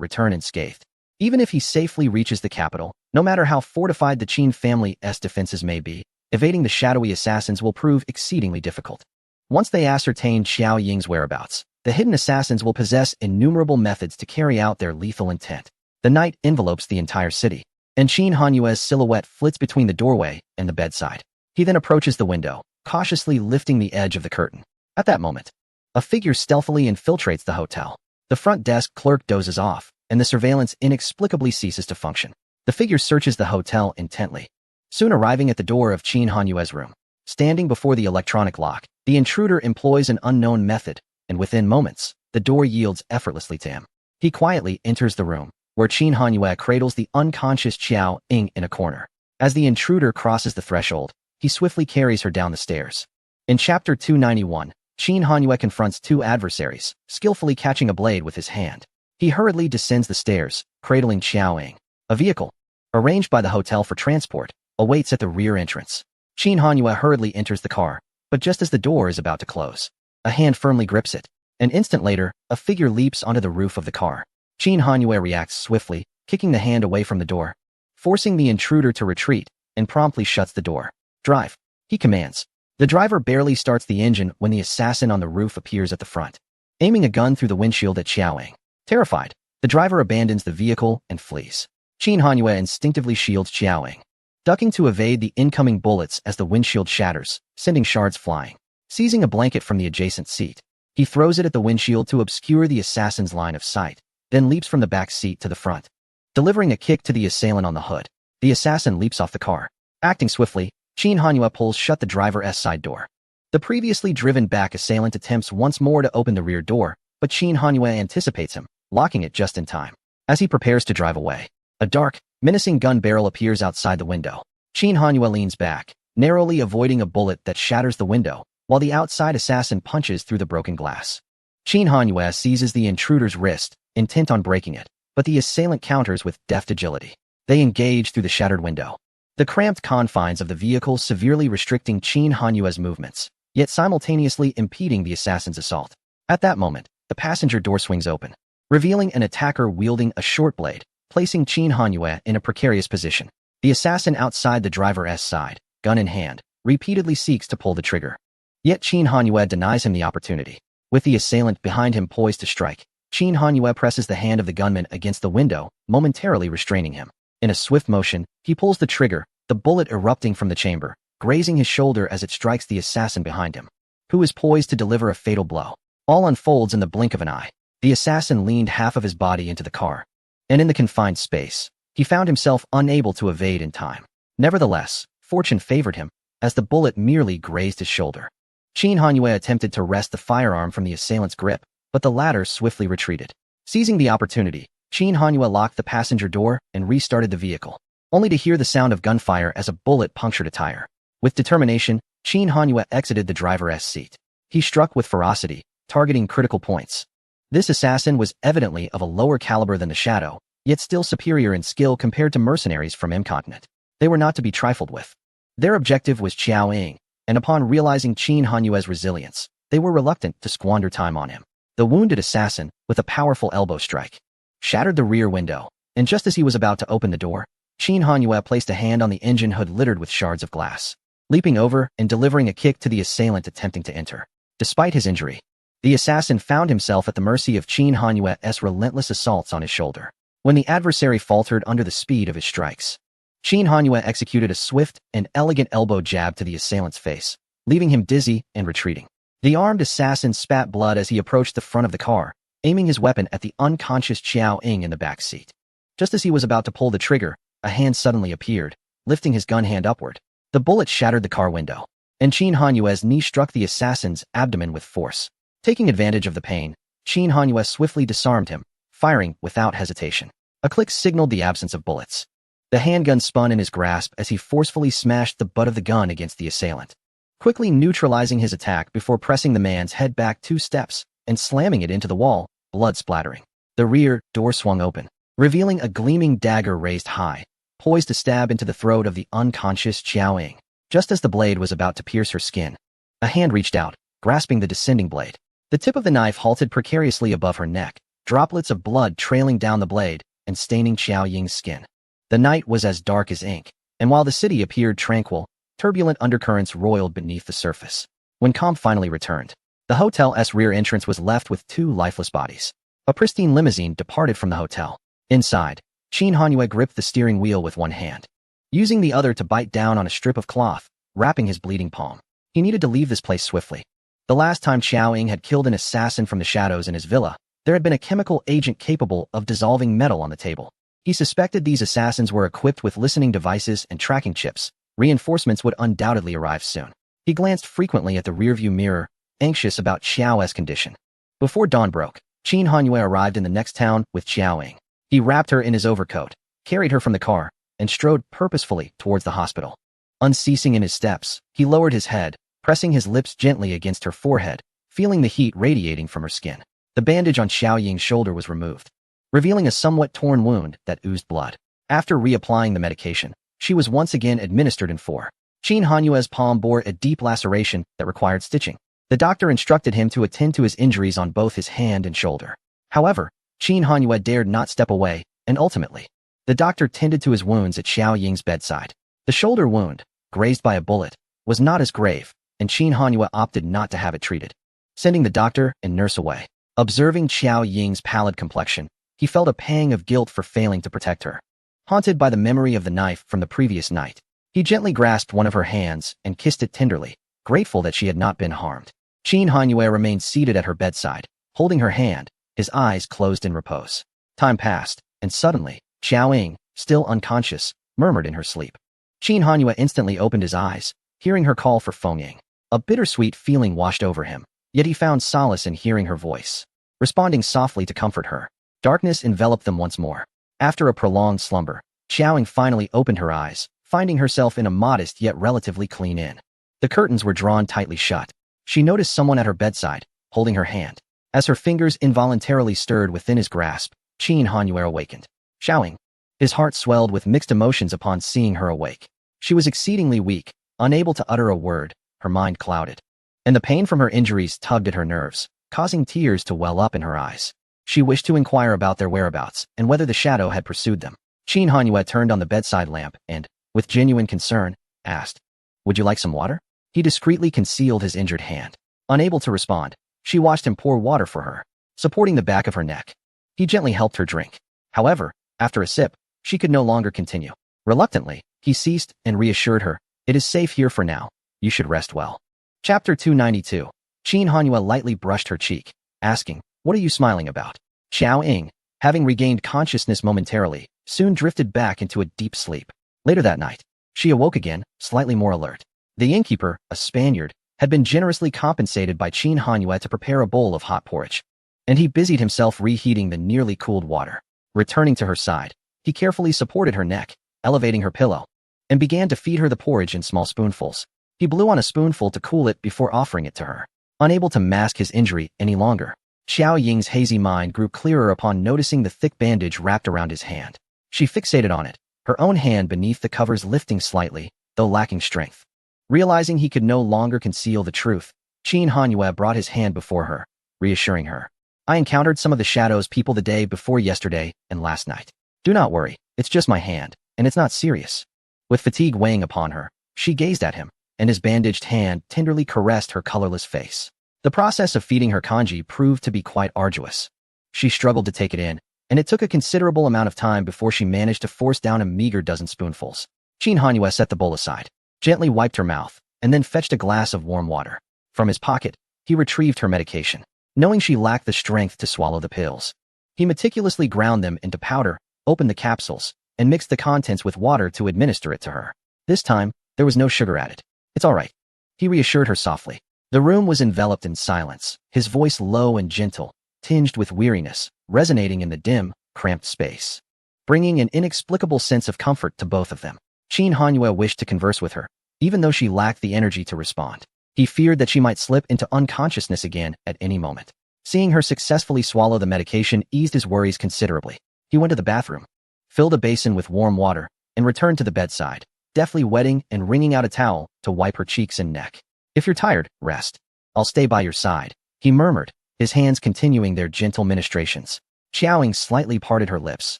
return unscathed. Even if he safely reaches the capital, no matter how fortified the Qin family's defenses may be, evading the shadowy assassins will prove exceedingly difficult. Once they ascertain Xiao Ying's whereabouts, the hidden assassins will possess innumerable methods to carry out their lethal intent. The night envelopes the entire city, and Qin Hanyue's silhouette flits between the doorway and the bedside. He then approaches the window, cautiously lifting the edge of the curtain. At that moment, a figure stealthily infiltrates the hotel. The front desk clerk dozes off, and the surveillance inexplicably ceases to function. The figure searches the hotel intently, soon arriving at the door of Qin Hanyue's room. Standing before the electronic lock, the intruder employs an unknown method, and within moments, the door yields effortlessly to him. He quietly enters the room, where Qin Hanyue cradles the unconscious Xiao Ying in a corner. As the intruder crosses the threshold, he swiftly carries her down the stairs. In Chapter 291, Qin Hanyue confronts two adversaries, skillfully catching a blade with his hand. He hurriedly descends the stairs, cradling Xiao Ying. A vehicle, arranged by the hotel for transport, awaits at the rear entrance. Qin Hanyue hurriedly enters the car, but just as the door is about to close, a hand firmly grips it. An instant later, a figure leaps onto the roof of the car. Qin Hanyue reacts swiftly, kicking the hand away from the door, forcing the intruder to retreat, and promptly shuts the door. Drive, he commands. The driver barely starts the engine when the assassin on the roof appears at the front, aiming a gun through the windshield at Xiao Ying. Terrified, the driver abandons the vehicle and flees. Qin Hanyue instinctively shields Xiao Ying, ducking to evade the incoming bullets as the windshield shatters, sending shards flying. Seizing a blanket from the adjacent seat, he throws it at the windshield to obscure the assassin's line of sight, then leaps from the back seat to the front. Delivering a kick to the assailant on the hood, the assassin leaps off the car. Acting swiftly, Qin Hanyue pulls shut the driver's side door. The previously driven back assailant attempts once more to open the rear door, but Qin Hanyue anticipates him, locking it just in time. As he prepares to drive away, a dark, menacing gun barrel appears outside the window. Qin Hanyue leans back, narrowly avoiding a bullet that shatters the window, while the outside assassin punches through the broken glass. Qin Hanyue seizes the intruder's wrist, intent on breaking it, but the assailant counters with deft agility. They engage through the shattered window, the cramped confines of the vehicle severely restricting Qin Hanyue's movements, yet simultaneously impeding the assassin's assault. At that moment, the passenger door swings open, revealing an attacker wielding a short blade, placing Qin Hanyue in a precarious position. The assassin outside the driver's side, gun in hand, repeatedly seeks to pull the trigger. Yet Qin Hanyue denies him the opportunity. With the assailant behind him poised to strike, Qin Hanyue presses the hand of the gunman against the window, momentarily restraining him. In a swift motion, he pulls the trigger, the bullet erupting from the chamber, grazing his shoulder as it strikes the assassin behind him, who is poised to deliver a fatal blow. All unfolds in the blink of an eye. The assassin leaned half of his body into the car, and in the confined space, he found himself unable to evade in time. Nevertheless, fortune favored him, as the bullet merely grazed his shoulder. Qin Hanyue attempted to wrest the firearm from the assailant's grip, but the latter swiftly retreated. Seizing the opportunity, Qin Hanyue locked the passenger door and restarted the vehicle, only to hear the sound of gunfire as a bullet punctured a tire. With determination, Qin Hanyue exited the driver's seat. He struck with ferocity, targeting critical points. This assassin was evidently of a lower caliber than the Shadow, yet still superior in skill compared to mercenaries from M-Continent. They were not to be trifled with. Their objective was Qiao Ying, and upon realizing Qin Hanyue's resilience, they were reluctant to squander time on him. The wounded assassin, with a powerful elbow strike, shattered the rear window, and just as he was about to open the door, Qin Hanyue placed a hand on the engine hood littered with shards of glass, leaping over and delivering a kick to the assailant attempting to enter. Despite his injury, the assassin found himself at the mercy of Qin Hanyue's relentless assaults on his shoulder. When the adversary faltered under the speed of his strikes, Qin Hanyue executed a swift and elegant elbow jab to the assailant's face, leaving him dizzy and retreating. The armed assassin spat blood as he approached the front of the car, aiming his weapon at the unconscious Qiao Ying in the back seat. Just as he was about to pull the trigger, a hand suddenly appeared, lifting his gun hand upward. The bullet shattered the car window, and Qin Hanyue's knee struck the assassin's abdomen with force. Taking advantage of the pain, Qin Hanyue swiftly disarmed him, firing without hesitation. A click signaled the absence of bullets. The handgun spun in his grasp as he forcefully smashed the butt of the gun against the assailant, quickly neutralizing his attack before pressing the man's head back 2 steps and slamming it into the wall, blood splattering. The rear door swung open, revealing a gleaming dagger raised high, poised to stab into the throat of the unconscious Qiao Ying. Just as the blade was about to pierce her skin, a hand reached out, grasping the descending blade. The tip of the knife halted precariously above her neck, droplets of blood trailing down the blade and staining Qiao Ying's skin. The night was as dark as ink, and while the city appeared tranquil, turbulent undercurrents roiled beneath the surface. When calm finally returned, the hotel's rear entrance was left with 2 lifeless bodies. A pristine limousine departed from the hotel. Inside, Qin Hanyue gripped the steering wheel with one hand, using the other to bite down on a strip of cloth, wrapping his bleeding palm. He needed to leave this place swiftly. The last time Qiao Ying had killed an assassin from the shadows in his villa, there had been a chemical agent capable of dissolving metal on the table. He suspected these assassins were equipped with listening devices and tracking chips. Reinforcements would undoubtedly arrive soon. He glanced frequently at the rearview mirror, anxious about Qiao's condition. Before dawn broke, Qin Hanyue arrived in the next town with Qiao Ying. He wrapped her in his overcoat, carried her from the car, and strode purposefully towards the hospital. Unceasing in his steps, he lowered his head, pressing his lips gently against her forehead, feeling the heat radiating from her skin. The bandage on Qiao Ying's shoulder was removed, revealing a somewhat torn wound that oozed blood. After reapplying the medication, she was once again administered in 4. Qin Hanyue's palm bore a deep laceration that required stitching. The doctor instructed him to attend to his injuries on both his hand and shoulder. However, Qin Hanyue dared not step away, and ultimately, the doctor tended to his wounds at Qiao Ying's bedside. The shoulder wound, grazed by a bullet, was not as grave, and Qin Hanyue opted not to have it treated, sending the doctor and nurse away. Observing Qiao Ying's pallid complexion, he felt a pang of guilt for failing to protect her. Haunted by the memory of the knife from the previous night, he gently grasped one of her hands and kissed it tenderly, grateful that she had not been harmed. Qin Hanyue remained seated at her bedside, holding her hand, his eyes closed in repose. Time passed, and suddenly, Qiao Ying, still unconscious, murmured in her sleep. Qin Hanyue instantly opened his eyes, hearing her call for Feng Ying. A bittersweet feeling washed over him, yet he found solace in hearing her voice, responding softly to comfort her. Darkness enveloped them once more. After a prolonged slumber, Qiao Ying finally opened her eyes, finding herself in a modest yet relatively clean inn. The curtains were drawn tightly shut. She noticed someone at her bedside, holding her hand. As her fingers involuntarily stirred within his grasp, Qin Hanyue awakened. Qiao Ying. His heart swelled with mixed emotions upon seeing her awake. She was exceedingly weak, unable to utter a word, her mind clouded, and the pain from her injuries tugged at her nerves, causing tears to well up in her eyes. She wished to inquire about their whereabouts and whether the shadow had pursued them. Qin Hanyue turned on the bedside lamp and, with genuine concern, asked, "Would you like some water?" He discreetly concealed his injured hand. Unable to respond, she watched him pour water for her, supporting the back of her neck. He gently helped her drink. However, after a sip, she could no longer continue. Reluctantly, he ceased and reassured her, "It is safe here for now. You should rest well." Chapter 292. Qin Hanyue lightly brushed her cheek, asking, "What are you smiling about?" Qiao Ying, having regained consciousness momentarily, soon drifted back into a deep sleep. Later that night, she awoke again, slightly more alert. The innkeeper, a Spaniard, had been generously compensated by Qin Hanyue to prepare a bowl of hot porridge, and he busied himself reheating the nearly cooled water. Returning to her side, he carefully supported her neck, elevating her pillow, and began to feed her the porridge in small spoonfuls. He blew on a spoonful to cool it before offering it to her. unable to mask his injury any longer. Xiao Ying's hazy mind grew clearer upon noticing the thick bandage wrapped around his hand. She fixated on it, her own hand beneath the covers lifting slightly, though lacking strength. Realizing he could no longer conceal the truth, Qin Hanyue brought his hand before her, reassuring her. I encountered some of the shadows people the day before yesterday and last night. Do not worry, it's just my hand, and it's not serious. With fatigue weighing upon her, she gazed at him, and his bandaged hand tenderly caressed her colorless face. The process of feeding her kanji proved to be quite arduous. She struggled to take it in, and it took a considerable amount of time before she managed to force down a meager dozen spoonfuls. Qin Hanyue set the bowl aside, gently wiped her mouth, and then fetched a glass of warm water. From his pocket, he retrieved her medication. Knowing she lacked the strength to swallow the pills, he meticulously ground them into powder, opened the capsules, and mixed the contents with water to administer it to her. This time, there was no sugar added. It's all right, he reassured her softly. The room was enveloped in silence, his voice low and gentle, tinged with weariness, resonating in the dim, cramped space, bringing an inexplicable sense of comfort to both of them. Qin Hanyue wished to converse with her, even though she lacked the energy to respond. He feared that she might slip into unconsciousness again at any moment. Seeing her successfully swallow the medication eased his worries considerably. He went to the bathroom, filled a basin with warm water, and returned to the bedside, deftly wetting and wringing out a towel to wipe her cheeks and neck. If you're tired, rest. I'll stay by your side, he murmured, his hands continuing their gentle ministrations. Xiaoying slightly parted her lips,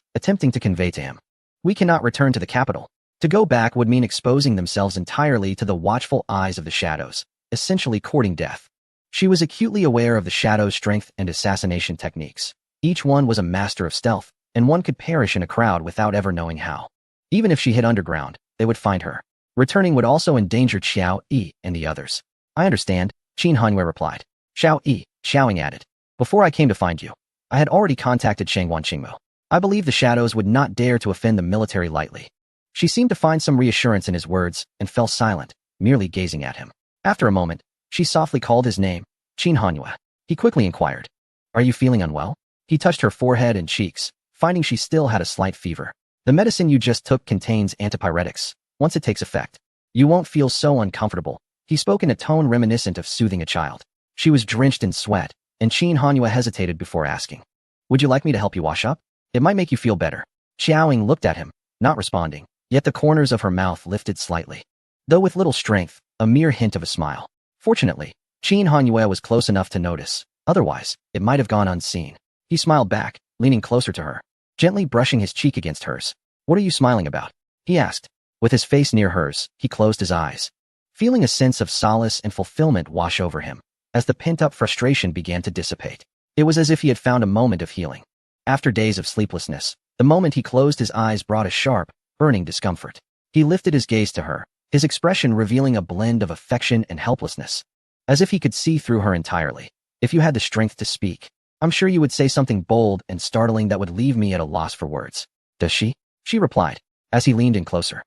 attempting to convey to him. We cannot return to the capital. To go back would mean exposing themselves entirely to the watchful eyes of the shadows, essentially courting death. She was acutely aware of the shadow's strength and assassination techniques. Each one was a master of stealth, and one could perish in a crowd without ever knowing how. Even if she hid underground, they would find her. Returning would also endanger Xiao Yi and the others. I understand, Qin Hanyue replied. Xiao Yi, Xiaoying added. Before I came to find you, I had already contacted Shangguan Qingmo. I believe the shadows would not dare to offend the military lightly. She seemed to find some reassurance in his words and fell silent, merely gazing at him. After a moment, she softly called his name, Qin Hanyue. He quickly inquired, Are you feeling unwell? He touched her forehead and cheeks, finding she still had a slight fever. The medicine you just took contains antipyretics. Once it takes effect, you won't feel so uncomfortable. He spoke in a tone reminiscent of soothing a child. She was drenched in sweat, and Qin Hanyue hesitated before asking, Would you like me to help you wash up? It might make you feel better. Xiaoying looked at him, not responding, yet the corners of her mouth lifted slightly, though with little strength, a mere hint of a smile. Fortunately, Qin Hanyue was close enough to notice. Otherwise, it might have gone unseen. He smiled back, leaning closer to her, gently brushing his cheek against hers. What are you smiling about? He asked. With his face near hers, he closed his eyes, feeling a sense of solace and fulfillment wash over him as the pent-up frustration began to dissipate. It was as if he had found a moment of healing. After days of sleeplessness, the moment he closed his eyes brought a sharp, burning discomfort. He lifted his gaze to her, his expression revealing a blend of affection and helplessness, as if he could see through her entirely. If you had the strength to speak, I'm sure you would say something bold and startling that would leave me at a loss for words. Does she? She replied, as he leaned in closer.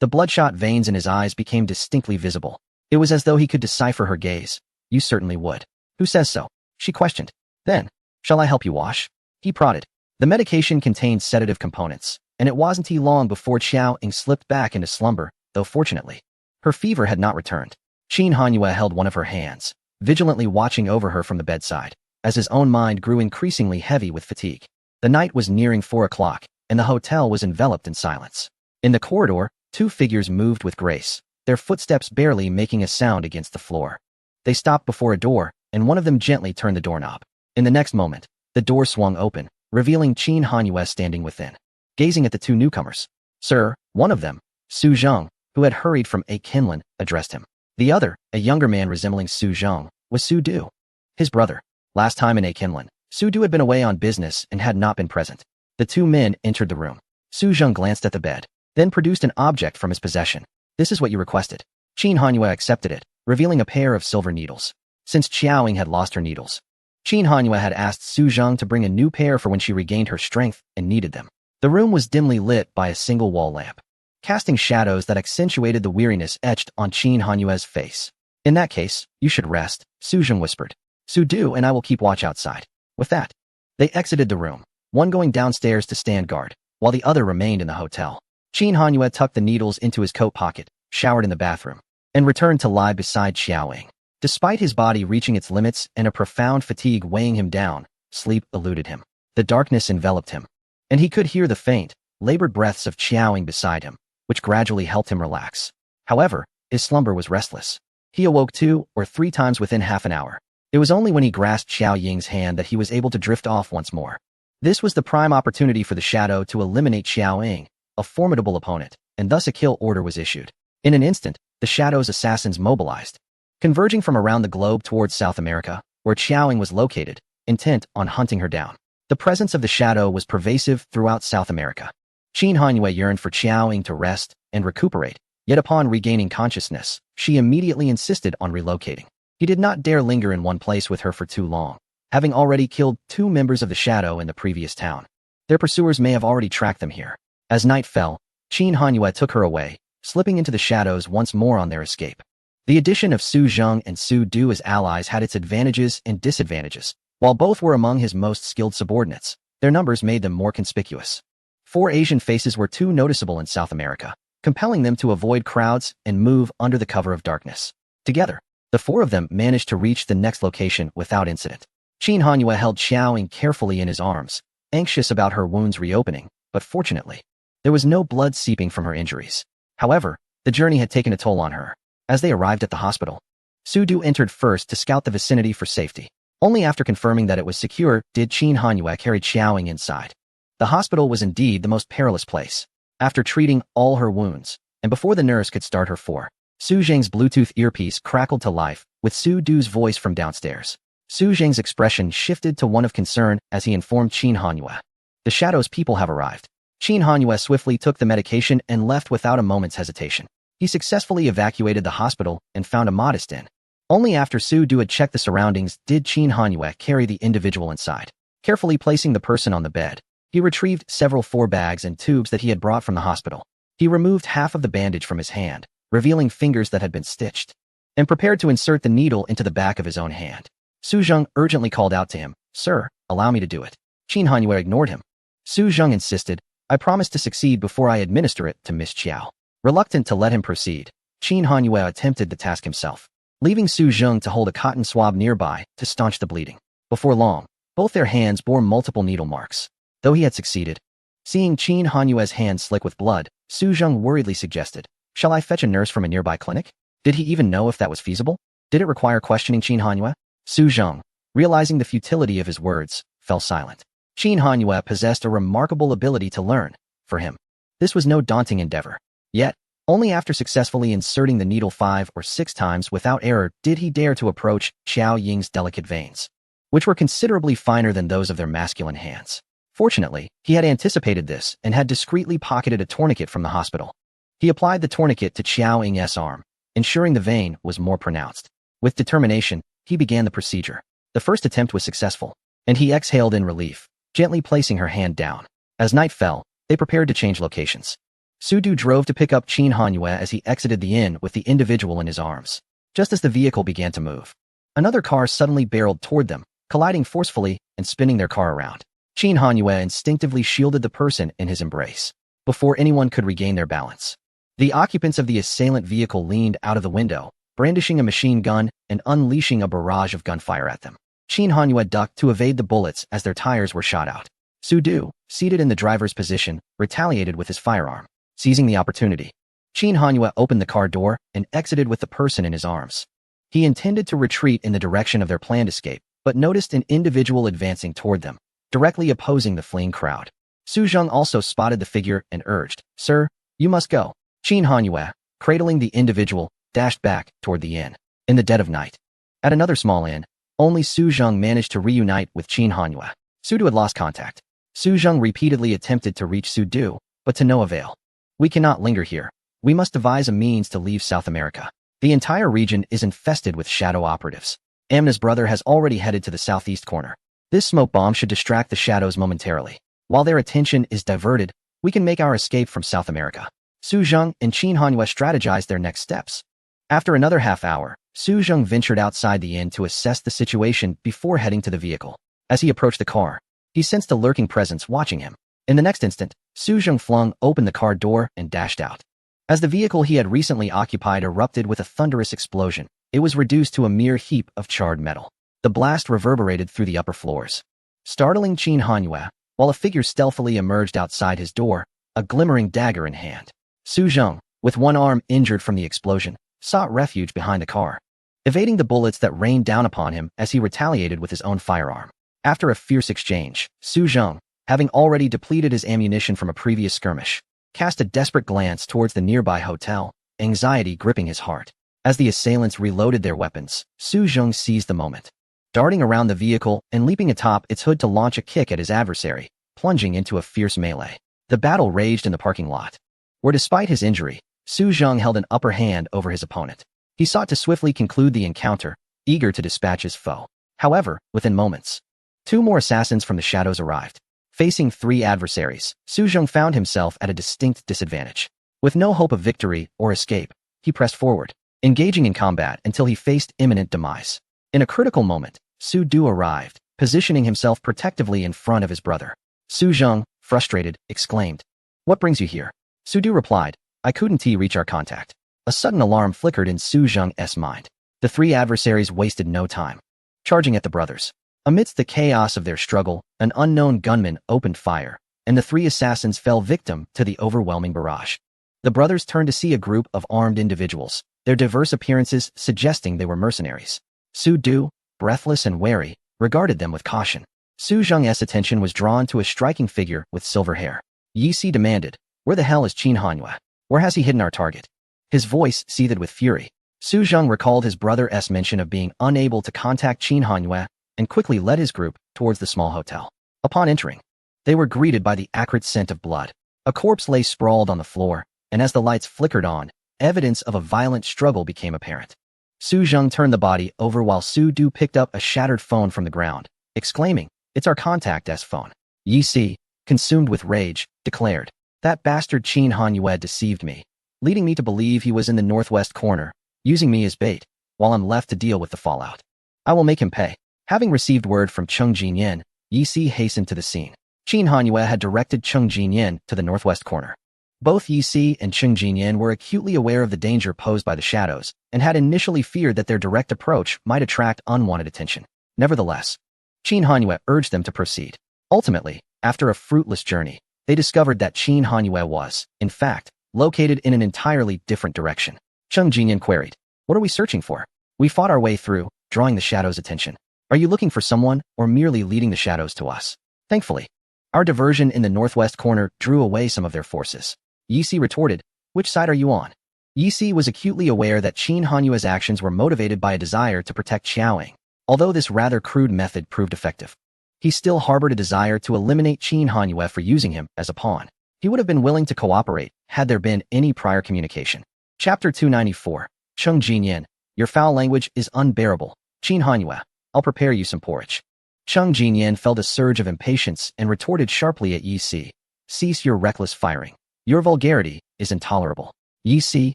The bloodshot veins in his eyes became distinctly visible. It was as though he could decipher her gaze. You certainly would. Who says so? She questioned. Then, shall I help you wash? He prodded. The medication contained sedative components, and it wasn't long before Xiaoying slipped back into slumber, though fortunately, her fever had not returned. Qin Hanyue held one of her hands, vigilantly watching over her from the bedside, as his own mind grew increasingly heavy with fatigue. The night was nearing 4 o'clock, and the hotel was enveloped in silence. In the corridor, 2 figures moved with grace, their footsteps barely making a sound against the floor. They stopped before a door, and one of them gently turned the doorknob. In the next moment, the door swung open, revealing Qin Hanyue standing within, gazing at the 2 newcomers. Sir, one of them, Su Zheng, who had hurried from A Kinlan, addressed him. The other, a younger man resembling Su Zheng, was Su Du, his brother. Last time in A Kinlan, Su Du had been away on business and had not been present. The 2 men entered the room. Su Zheng glanced at the bed, then produced an object from his possession. This is what you requested. Qin Hanyue accepted it, revealing a pair of silver needles. Since Xiaoying had lost her needles, Qin Hanyue had asked Su Zheng to bring a new pair for when she regained her strength and needed them. The room was dimly lit by a single wall lamp, casting shadows that accentuated the weariness etched on Qin Hanyue's face. In that case, you should rest, Su Zheng whispered. Su Du and I will keep watch outside. With that, they exited the room, one going downstairs to stand guard, while the other remained in the hotel. Qin Hanyue tucked the needles into his coat pocket, showered in the bathroom, and returned to lie beside Xiaoying. Despite his body reaching its limits and a profound fatigue weighing him down, sleep eluded him. The darkness enveloped him, and he could hear the faint, labored breaths of Qiaoying beside him, which gradually helped him relax. However, his slumber was restless. He awoke 2 or 3 times within half an hour. It was only when he grasped Xiao Ying's hand that he was able to drift off once more. This was the prime opportunity for the shadow to eliminate Xiao Ying, a formidable opponent, and thus a kill order was issued. In an instant, the shadow's assassins mobilized, converging from around the globe towards South America, where Qiaoying was located, intent on hunting her down. The presence of the shadow was pervasive throughout South America. Qin Hanyue yearned for Qiaoying to rest and recuperate, yet upon regaining consciousness, she immediately insisted on relocating. He did not dare linger in one place with her for too long, having already killed 2 members of the shadow in the previous town. Their pursuers may have already tracked them here. As night fell, Qin Hanyue took her away, slipping into the shadows once more on their escape. The addition of Su Zheng and Su Du as allies had its advantages and disadvantages. While both were among his most skilled subordinates, their numbers made them more conspicuous. 4 Asian faces were too noticeable in South America, compelling them to avoid crowds and move under the cover of darkness. Together, the 4 of them managed to reach the next location without incident. Qin Hanyue held Qiaoying carefully in his arms, anxious about her wounds reopening, but fortunately, there was no blood seeping from her injuries. However, the journey had taken a toll on her. As they arrived at the hospital, Su Du entered first to scout the vicinity for safety. Only after confirming that it was secure did Qin Hanyue carry Qiaoying inside. The hospital was indeed the most perilous place. After treating all her wounds, and before the nurse could start her 4, Su Zheng's Bluetooth earpiece crackled to life with Su Du's voice from downstairs. Su Zheng's expression shifted to one of concern as he informed Qin Hanyue. The shadow's people have arrived. Qin Hanyue swiftly took the medication and left without a moment's hesitation. He successfully evacuated the hospital and found a modest inn. Only after Su Du had checked the surroundings did Qin Hanyue carry the individual inside. Carefully placing the person on the bed, he retrieved several 4 bags and tubes that he had brought from the hospital. He removed half of the bandage from his hand, revealing fingers that had been stitched, and prepared to insert the needle into the back of his own hand. Su Zheng urgently called out to him, "Sir, allow me to do it." Qin Hanyue ignored him. Su Zheng insisted, "I promise to succeed before I administer it to Miss Qiao." Reluctant to let him proceed, Qin Hanyue attempted the task himself, leaving Su Zheng to hold a cotton swab nearby to staunch the bleeding. Before long, both their hands bore multiple needle marks. Though he had succeeded, seeing Qin Hanyue's hand slick with blood, Su Zheng worriedly suggested, "Shall I fetch a nurse from a nearby clinic?" Did he even know if that was feasible? Did it require questioning Qin Hanyue? Su Zheng, realizing the futility of his words, fell silent. Qin Hanyue possessed a remarkable ability to learn. For him, this was no daunting endeavor. Yet, only after successfully inserting the needle 5 or 6 times without error did he dare to approach Qiao Ying's delicate veins, which were considerably finer than those of their masculine hands. Fortunately, he had anticipated this and had discreetly pocketed a tourniquet from the hospital. He applied the tourniquet to Qiao Ying's arm, ensuring the vein was more pronounced. With determination, he began the procedure. The first attempt was successful, and he exhaled in relief, gently placing her hand down. As night fell, they prepared to change locations. Su Du drove to pick up Qin Hanyue as he exited the inn with the individual in his arms. Just as the vehicle began to move, another car suddenly barreled toward them, colliding forcefully and spinning their car around. Qin Hanyue instinctively shielded the person in his embrace before anyone could regain their balance. The occupants of the assailant vehicle leaned out of the window, brandishing a machine gun and unleashing a barrage of gunfire at them. Qin Hanyue ducked to evade the bullets as their tires were shot out. Su Du, seated in the driver's position, retaliated with his firearm. Seizing the opportunity, Qin Hanyue opened the car door and exited with the person in his arms. He intended to retreat in the direction of their planned escape, but noticed an individual advancing toward them, directly opposing the fleeing crowd. Su Zheng also spotted the figure and urged, "Sir, you must go." Qin Hanyue, cradling the individual, dashed back toward the inn. In the dead of night, at another small inn, only Su Zheng managed to reunite with Qin Hanyue. Su Du had lost contact. Su Zheng repeatedly attempted to reach Su Du, but to no avail. "We cannot linger here. We must devise a means to leave South America. The entire region is infested with shadow operatives. Amna's brother has already headed to the southeast corner. This smoke bomb should distract the shadows momentarily. While their attention is diverted, we can make our escape from South America." Su Zheng and Qin Hanyue strategized their next steps. After another half hour, Su Zheng ventured outside the inn to assess the situation before heading to the vehicle. As he approached the car, he sensed a lurking presence watching him. In the next instant, Su Zheng flung open the car door and dashed out. As the vehicle he had recently occupied erupted with a thunderous explosion, it was reduced to a mere heap of charred metal. The blast reverberated through the upper floors, startling Qin Hanyue, while a figure stealthily emerged outside his door, a glimmering dagger in hand. Su Zheng, with one arm injured from the explosion, sought refuge behind the car, evading the bullets that rained down upon him as he retaliated with his own firearm. After a fierce exchange, Su Zheng, having already depleted his ammunition from a previous skirmish, cast a desperate glance towards the nearby hotel, anxiety gripping his heart. As the assailants reloaded their weapons, Su Zheng seized the moment, darting around the vehicle and leaping atop its hood to launch a kick at his adversary, plunging into a fierce melee. The battle raged in the parking lot, where despite his injury, Su Zheng held an upper hand over his opponent. He sought to swiftly conclude the encounter, eager to dispatch his foe. However, within moments, 2 more assassins from the shadows arrived. Facing 3 adversaries, Su Zheng found himself at a distinct disadvantage. With no hope of victory or escape, he pressed forward, engaging in combat until he faced imminent demise. In a critical moment, Su Du arrived, positioning himself protectively in front of his brother. Su Zheng, frustrated, exclaimed, "What brings you here?" Su Du replied, "I couldn't reach our contact." A sudden alarm flickered in Su Zheng's mind. The 3 adversaries wasted no time, charging at the brothers. Amidst the chaos of their struggle, an unknown gunman opened fire, and the 3 assassins fell victim to the overwhelming barrage. The brothers turned to see a group of armed individuals, their diverse appearances suggesting they were mercenaries. Su Du, breathless and wary, regarded them with caution. Su Zheng's attention was drawn to a striking figure with silver hair. Yi Si demanded, "Where the hell is Qin Hanyue? Where has he hidden our target?" His voice seethed with fury. Su Zheng recalled his brother's mention of being unable to contact Qin Hanyue and quickly led his group towards the small hotel. Upon entering, they were greeted by the acrid scent of blood. A corpse lay sprawled on the floor, and as the lights flickered on, evidence of a violent struggle became apparent. Su Zheng turned the body over while Su Du picked up a shattered phone from the ground, exclaiming, "It's our contact's phone." Yi Si, consumed with rage, declared, "That bastard Qin Hanyue deceived me, leading me to believe he was in the northwest corner, using me as bait, while I'm left to deal with the fallout. I will make him pay." Having received word from Cheng Jinyan, Yi Si hastened to the scene. Qin Hanyue had directed Cheng Jinyan to the northwest corner. Both Yi Si and Cheng Jinyan were acutely aware of the danger posed by the shadows, and had initially feared that their direct approach might attract unwanted attention. Nevertheless, Qin Hanyue urged them to proceed. Ultimately, after a fruitless journey, they discovered that Qin Hanyue was, in fact, located in an entirely different direction. Cheng Jinyan queried, "What are we searching for? We fought our way through, drawing the shadows' attention. Are you looking for someone, or merely leading the shadows to us?" "Thankfully, our diversion in the northwest corner drew away some of their forces." Yi Si retorted, "Which side are you on?" Yi Si was acutely aware that Qin Hanyue's actions were motivated by a desire to protect Xiaoying. Although this rather crude method proved effective, he still harbored a desire to eliminate Qin Hanyue for using him as a pawn. He would have been willing to cooperate had there been any prior communication. Chapter 294. Cheng Jinyan, your foul language is unbearable. Qin Hanyue, I'll prepare you some porridge. Cheng Jinyan felt a surge of impatience and retorted sharply at Yi Si, "Cease your reckless firing. Your vulgarity is intolerable." Yi Si,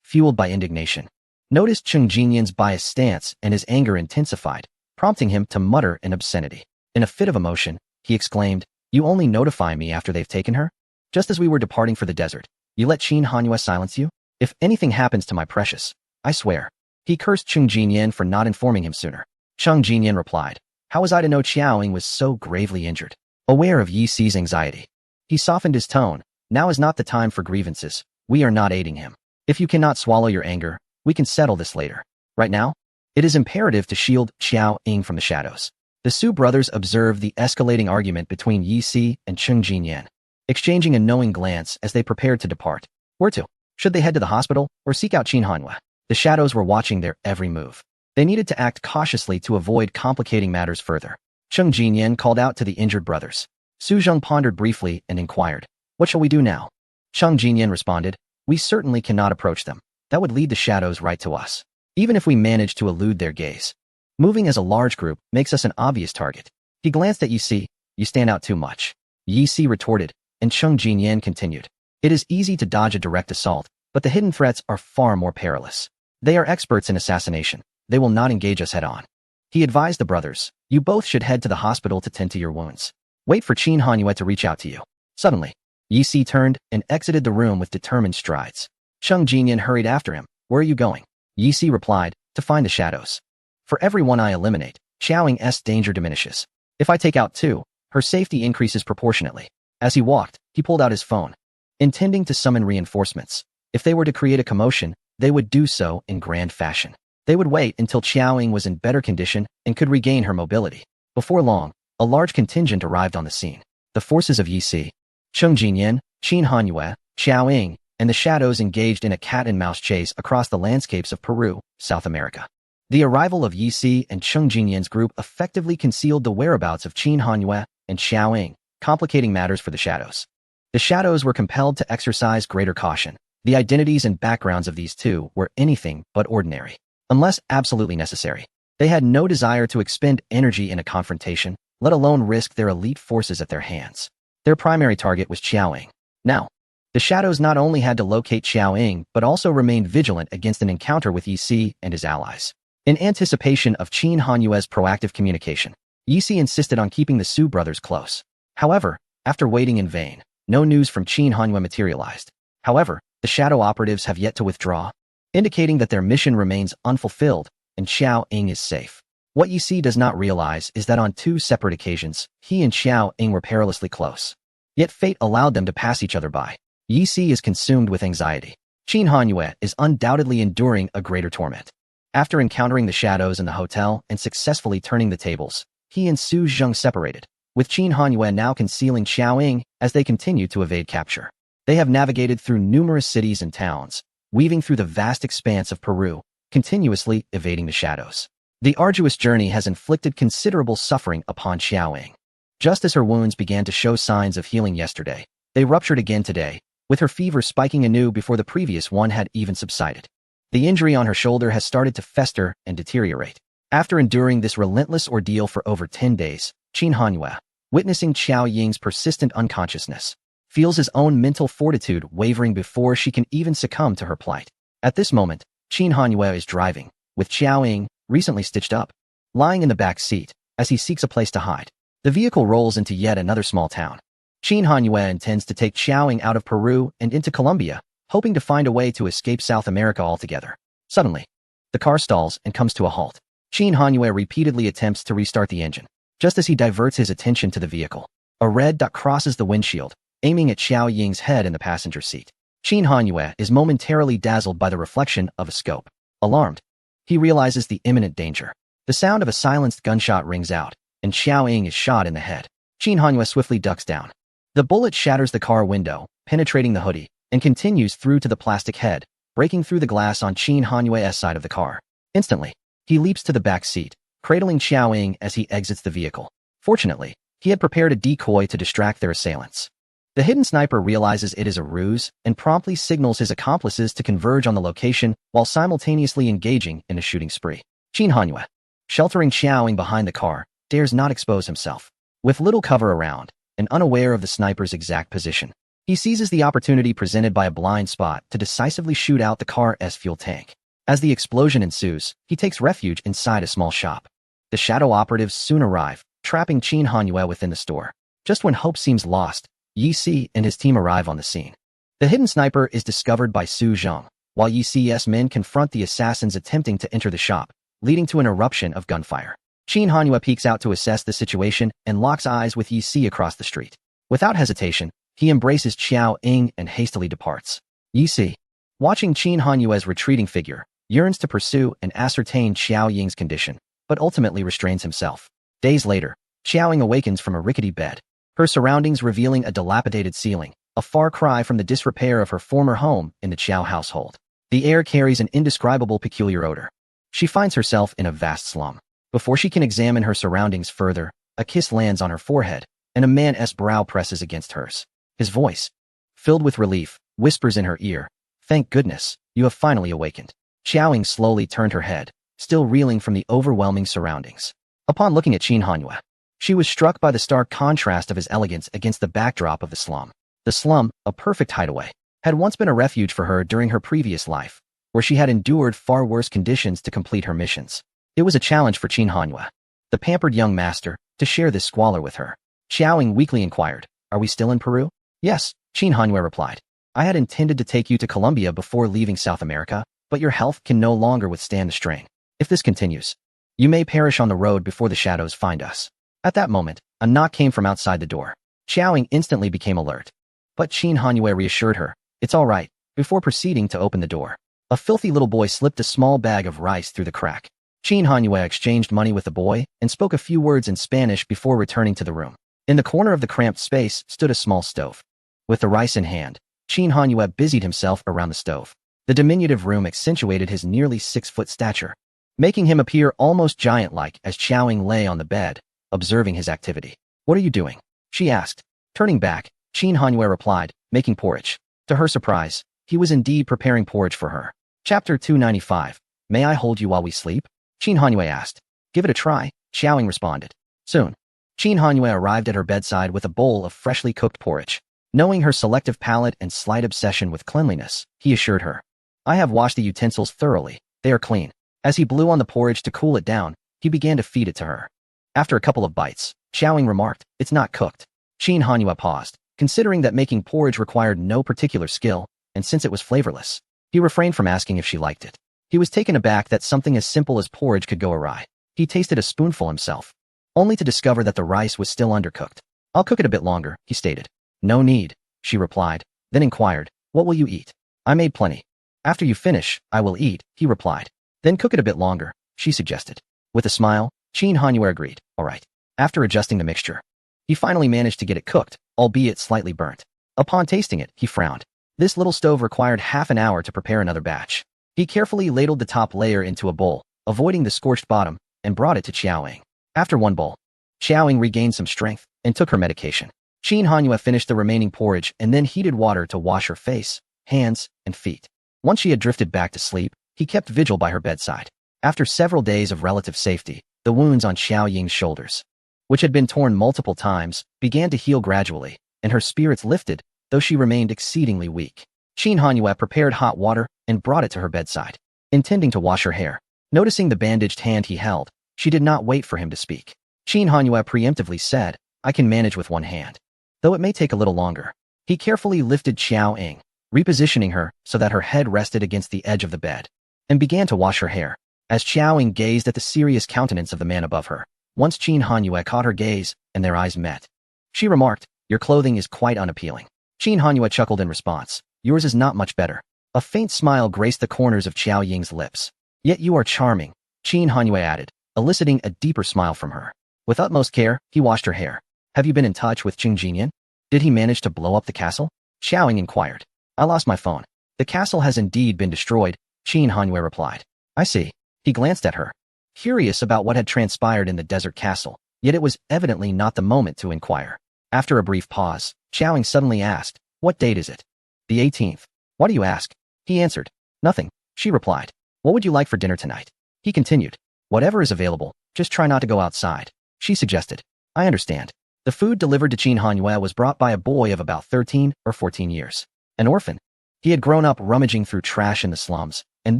fueled by indignation, noticed Cheng Jinyan's biased stance and his anger intensified, prompting him to mutter an obscenity. In a fit of emotion, he exclaimed, "You only notify me after they've taken her? Just as we were departing for the desert, you let Qin Hanyue silence you? If anything happens to my precious, I swear." He cursed Cheng Jinyan for not informing him sooner. Cheng Jinyan replied, "How was I to know Xiaoying was so gravely injured?" Aware of Yi Si's anxiety, he softened his tone. "Now is not the time for grievances. We are not aiding him. If you cannot swallow your anger, we can settle this later. Right now, it is imperative to shield Xiaoying from the shadows." The Su brothers observed the escalating argument between Yi Si and Cheng Jinyan, exchanging a knowing glance as they prepared to depart. Where to? Should they head to the hospital or seek out Qin Hanyue? The shadows were watching their every move. They needed to act cautiously to avoid complicating matters further. Cheng Jinyan called out to the injured brothers. Su Zheng pondered briefly and inquired, "What shall we do now?" Cheng Jinyan responded, "We certainly cannot approach them. That would lead the shadows right to us, even if we manage to elude their gaze. Moving as a large group makes us an obvious target." He glanced at Yi Si. "You stand out too much." Yi Si retorted, and Cheng Jinyan continued, "It is easy to dodge a direct assault, but the hidden threats are far more perilous. They are experts in assassination. They will not engage us head-on." He advised the brothers, "You both should head to the hospital to tend to your wounds. Wait for Qin Hanyue to reach out to you." Suddenly, Yi Si turned and exited the room with determined strides. Cheng Jinyan hurried after him. "Where are you going?" Yi Si replied, to find the shadows. For every one I eliminate, Xiaoying's danger diminishes. If I take out two, her safety increases proportionately. As he walked, he pulled out his phone, intending to summon reinforcements. If they were to create a commotion, they would do so in grand fashion. They would wait until Xiaoying was in better condition and could regain her mobility. Before long, a large contingent arrived on the scene. The forces of Yi Si, Cheng Jinyan, Qin Hanyue, Xiaoying, and the shadows engaged in a cat-and-mouse chase across the landscapes of Peru, South America. The arrival of Yi Si and Cheng Jinyan's group effectively concealed the whereabouts of Qin Hanyue and Xiaoying, complicating matters for the shadows. The shadows were compelled to exercise greater caution. The identities and backgrounds of these two were anything but ordinary. Unless absolutely necessary, they had no desire to expend energy in a confrontation, let alone risk their elite forces at their hands. Their primary target was Xiaoying. Now, the shadows not only had to locate Xiaoying but also remained vigilant against an encounter with Yi Si and his allies. In anticipation of Qin Hanyue's proactive communication, Yi Si insisted on keeping the Su brothers close. However, after waiting in vain, no news from Qin Hanyue materialized. However, the shadow operatives have yet to withdraw, indicating that their mission remains unfulfilled and Xiaoying is safe. What Yi Si does not realize is that on two separate occasions, he and Xiaoying were perilously close. Yet fate allowed them to pass each other by. Yi Si is consumed with anxiety. Qin Hanyue is undoubtedly enduring a greater torment. After encountering the shadows in the hotel and successfully turning the tables, he and Su Zheng separated, with Qin Hanyue now concealing Xiaoying as they continue to evade capture. They have navigated through numerous cities and towns, weaving through the vast expanse of Peru, continuously evading the shadows. The arduous journey has inflicted considerable suffering upon Xiaoying. Just as her wounds began to show signs of healing yesterday, they ruptured again today, with her fever spiking anew before the previous one had even subsided. The injury on her shoulder has started to fester and deteriorate. After enduring this relentless ordeal for over 10 days, Qin Hanyue, witnessing Xiaoying's persistent unconsciousness, feels his own mental fortitude wavering before she can even succumb to her plight. At this moment, Qin Hanyue is driving, with Xiaoying, recently stitched up, lying in the back seat, as he seeks a place to hide. The vehicle rolls into yet another small town. Qin Hanyue intends to take Xiaoying out of Peru and into Colombia, hoping to find a way to escape South America altogether. Suddenly, the car stalls and comes to a halt. Qin Hanyue repeatedly attempts to restart the engine. Just as he diverts his attention to the vehicle, a red dot crosses the windshield, aiming at Xiaoying's head in the passenger seat. Qin Hanyue is momentarily dazzled by the reflection of a scope. Alarmed, he realizes the imminent danger. The sound of a silenced gunshot rings out, and Xiaoying is shot in the head. Qin Hanyue swiftly ducks down. The bullet shatters the car window, penetrating the hoodie, and continues through to the plastic head, breaking through the glass on Qin Hanyue's side of the car. Instantly, he leaps to the back seat, cradling Xiaoying as he exits the vehicle. Fortunately, he had prepared a decoy to distract their assailants. The hidden sniper realizes it is a ruse and promptly signals his accomplices to converge on the location while simultaneously engaging in a shooting spree. Qin Hanyue, sheltering Xiaoying behind the car, dares not expose himself. With little cover around, and unaware of the sniper's exact position, he seizes the opportunity presented by a blind spot to decisively shoot out the car's fuel tank. As the explosion ensues, he takes refuge inside a small shop. The shadow operatives soon arrive, trapping Qin Hanyue within the store. Just when hope seems lost, Yi Si and his team arrive on the scene. The hidden sniper is discovered by Su Zheng, while Yi Si's men confront the assassins attempting to enter the shop, leading to an eruption of gunfire. Qin Hanyue peeks out to assess the situation and locks eyes with Yi Si across the street. Without hesitation, he embraces Xiaoying and hastily departs. Yi Si, watching Qin Hanyue's retreating figure, yearns to pursue and ascertain Xiaoying's condition, but ultimately restrains himself. Days later, Xiaoying awakens from a rickety bed, her surroundings revealing a dilapidated ceiling, a far cry from the disrepair of her former home in the Qiao household. The air carries an indescribable peculiar odor. She finds herself in a vast slum. Before she can examine her surroundings further, a kiss lands on her forehead, and a man's brow presses against hers. His voice, filled with relief, whispers in her ear, "Thank goodness, you have finally awakened." Xiaoying slowly turned her head, still reeling from the overwhelming surroundings. Upon looking at Qin Hanyue, she was struck by the stark contrast of his elegance against the backdrop of the slum. The slum, a perfect hideaway, had once been a refuge for her during her previous life, where she had endured far worse conditions to complete her missions. It was a challenge for Qin Hanyue, the pampered young master, to share this squalor with her. Xiaoying weakly inquired, "Are we still in Peru?" "Yes," Qin Hanyue replied. "I had intended to take you to Colombia before leaving South America, but your health can no longer withstand the strain. If this continues, you may perish on the road before the shadows find us. At that moment, a knock came from outside the door. Xiaoying instantly became alert. But Qin Hanyue reassured her, "It's all right," before proceeding to open the door. A filthy little boy slipped a small bag of rice through the crack. Qin Hanyue exchanged money with the boy and spoke a few words in Spanish before returning to the room. In the corner of the cramped space stood a small stove. With the rice in hand, Qin Hanyue busied himself around the stove. The diminutive room accentuated his nearly 6-foot stature, making him appear almost giant-like as Xiaoying lay on the bed, observing his activity. "What are you doing?" she asked. Turning back, Qin Hanyue replied, "Making porridge." To her surprise, he was indeed preparing porridge for her. Chapter 295. May I hold you while we sleep? Qin Hanyue asked. "Give it a try," Xiaoying responded. Soon, Qin Hanyue arrived at her bedside with a bowl of freshly cooked porridge. Knowing her selective palate and slight obsession with cleanliness, he assured her, "I have washed the utensils thoroughly. They are clean." As he blew on the porridge to cool it down, he began to feed it to her. After a couple of bites, Xiaoying remarked, "It's not cooked." Qin Hanyue paused, considering that making porridge required no particular skill, and since it was flavorless, he refrained from asking if she liked it. He was taken aback that something as simple as porridge could go awry. He tasted a spoonful himself, only to discover that the rice was still undercooked. "I'll cook it a bit longer," he stated. "No need," she replied, then inquired, "What will you eat?" "I made plenty." "After you finish, I will eat," he replied. "Then cook it a bit longer," she suggested. With a smile, Qin Hanyue agreed, "All right." After adjusting the mixture, he finally managed to get it cooked, albeit slightly burnt. Upon tasting it, he frowned. This little stove required half an hour to prepare another batch. He carefully ladled the top layer into a bowl, avoiding the scorched bottom, and brought it to Xiaoying. After one bowl, Xiaoying regained some strength and took her medication. Qin Hanyue finished the remaining porridge and then heated water to wash her face, hands, and feet. Once she had drifted back to sleep, he kept vigil by her bedside. After several days of relative safety, the wounds on Xiaoying's shoulders, which had been torn multiple times, began to heal gradually, and her spirits lifted, though she remained exceedingly weak. Qin Hanyue prepared hot water and brought it to her bedside, intending to wash her hair. Noticing the bandaged hand he held, she did not wait for him to speak. Qin Hanyue preemptively said, "I can manage with one hand, though it may take a little longer." He carefully lifted Xiaoying, repositioning her so that her head rested against the edge of the bed, and began to wash her hair. As Xiaoying gazed at the serious countenance of the man above her, once Qin Hanyue caught her gaze and their eyes met, she remarked, "Your clothing is quite unappealing." Qin Hanyue chuckled in response, "Yours is not much better." A faint smile graced the corners of Xiaoying's lips. "Yet you are charming," Qin Hanyue added, eliciting a deeper smile from her. With utmost care, he washed her hair. "Have you been in touch with Qing Jinyan? Did he manage to blow up the castle?" Xiaoying inquired. "I lost my phone. The castle has indeed been destroyed," Qin Hanyue replied. "I see." He glanced at her, curious about what had transpired in the desert castle, yet it was evidently not the moment to inquire. After a brief pause, Xiaoying suddenly asked, "What date is it?" "The 18th. Why do you ask?" He answered. "Nothing," she replied. "What would you like for dinner tonight?" He continued. "Whatever is available, just try not to go outside," she suggested. "I understand." The food delivered to Qin Hanyue was brought by a boy of about 13 or 14 years. An orphan. He had grown up rummaging through trash in the slums, and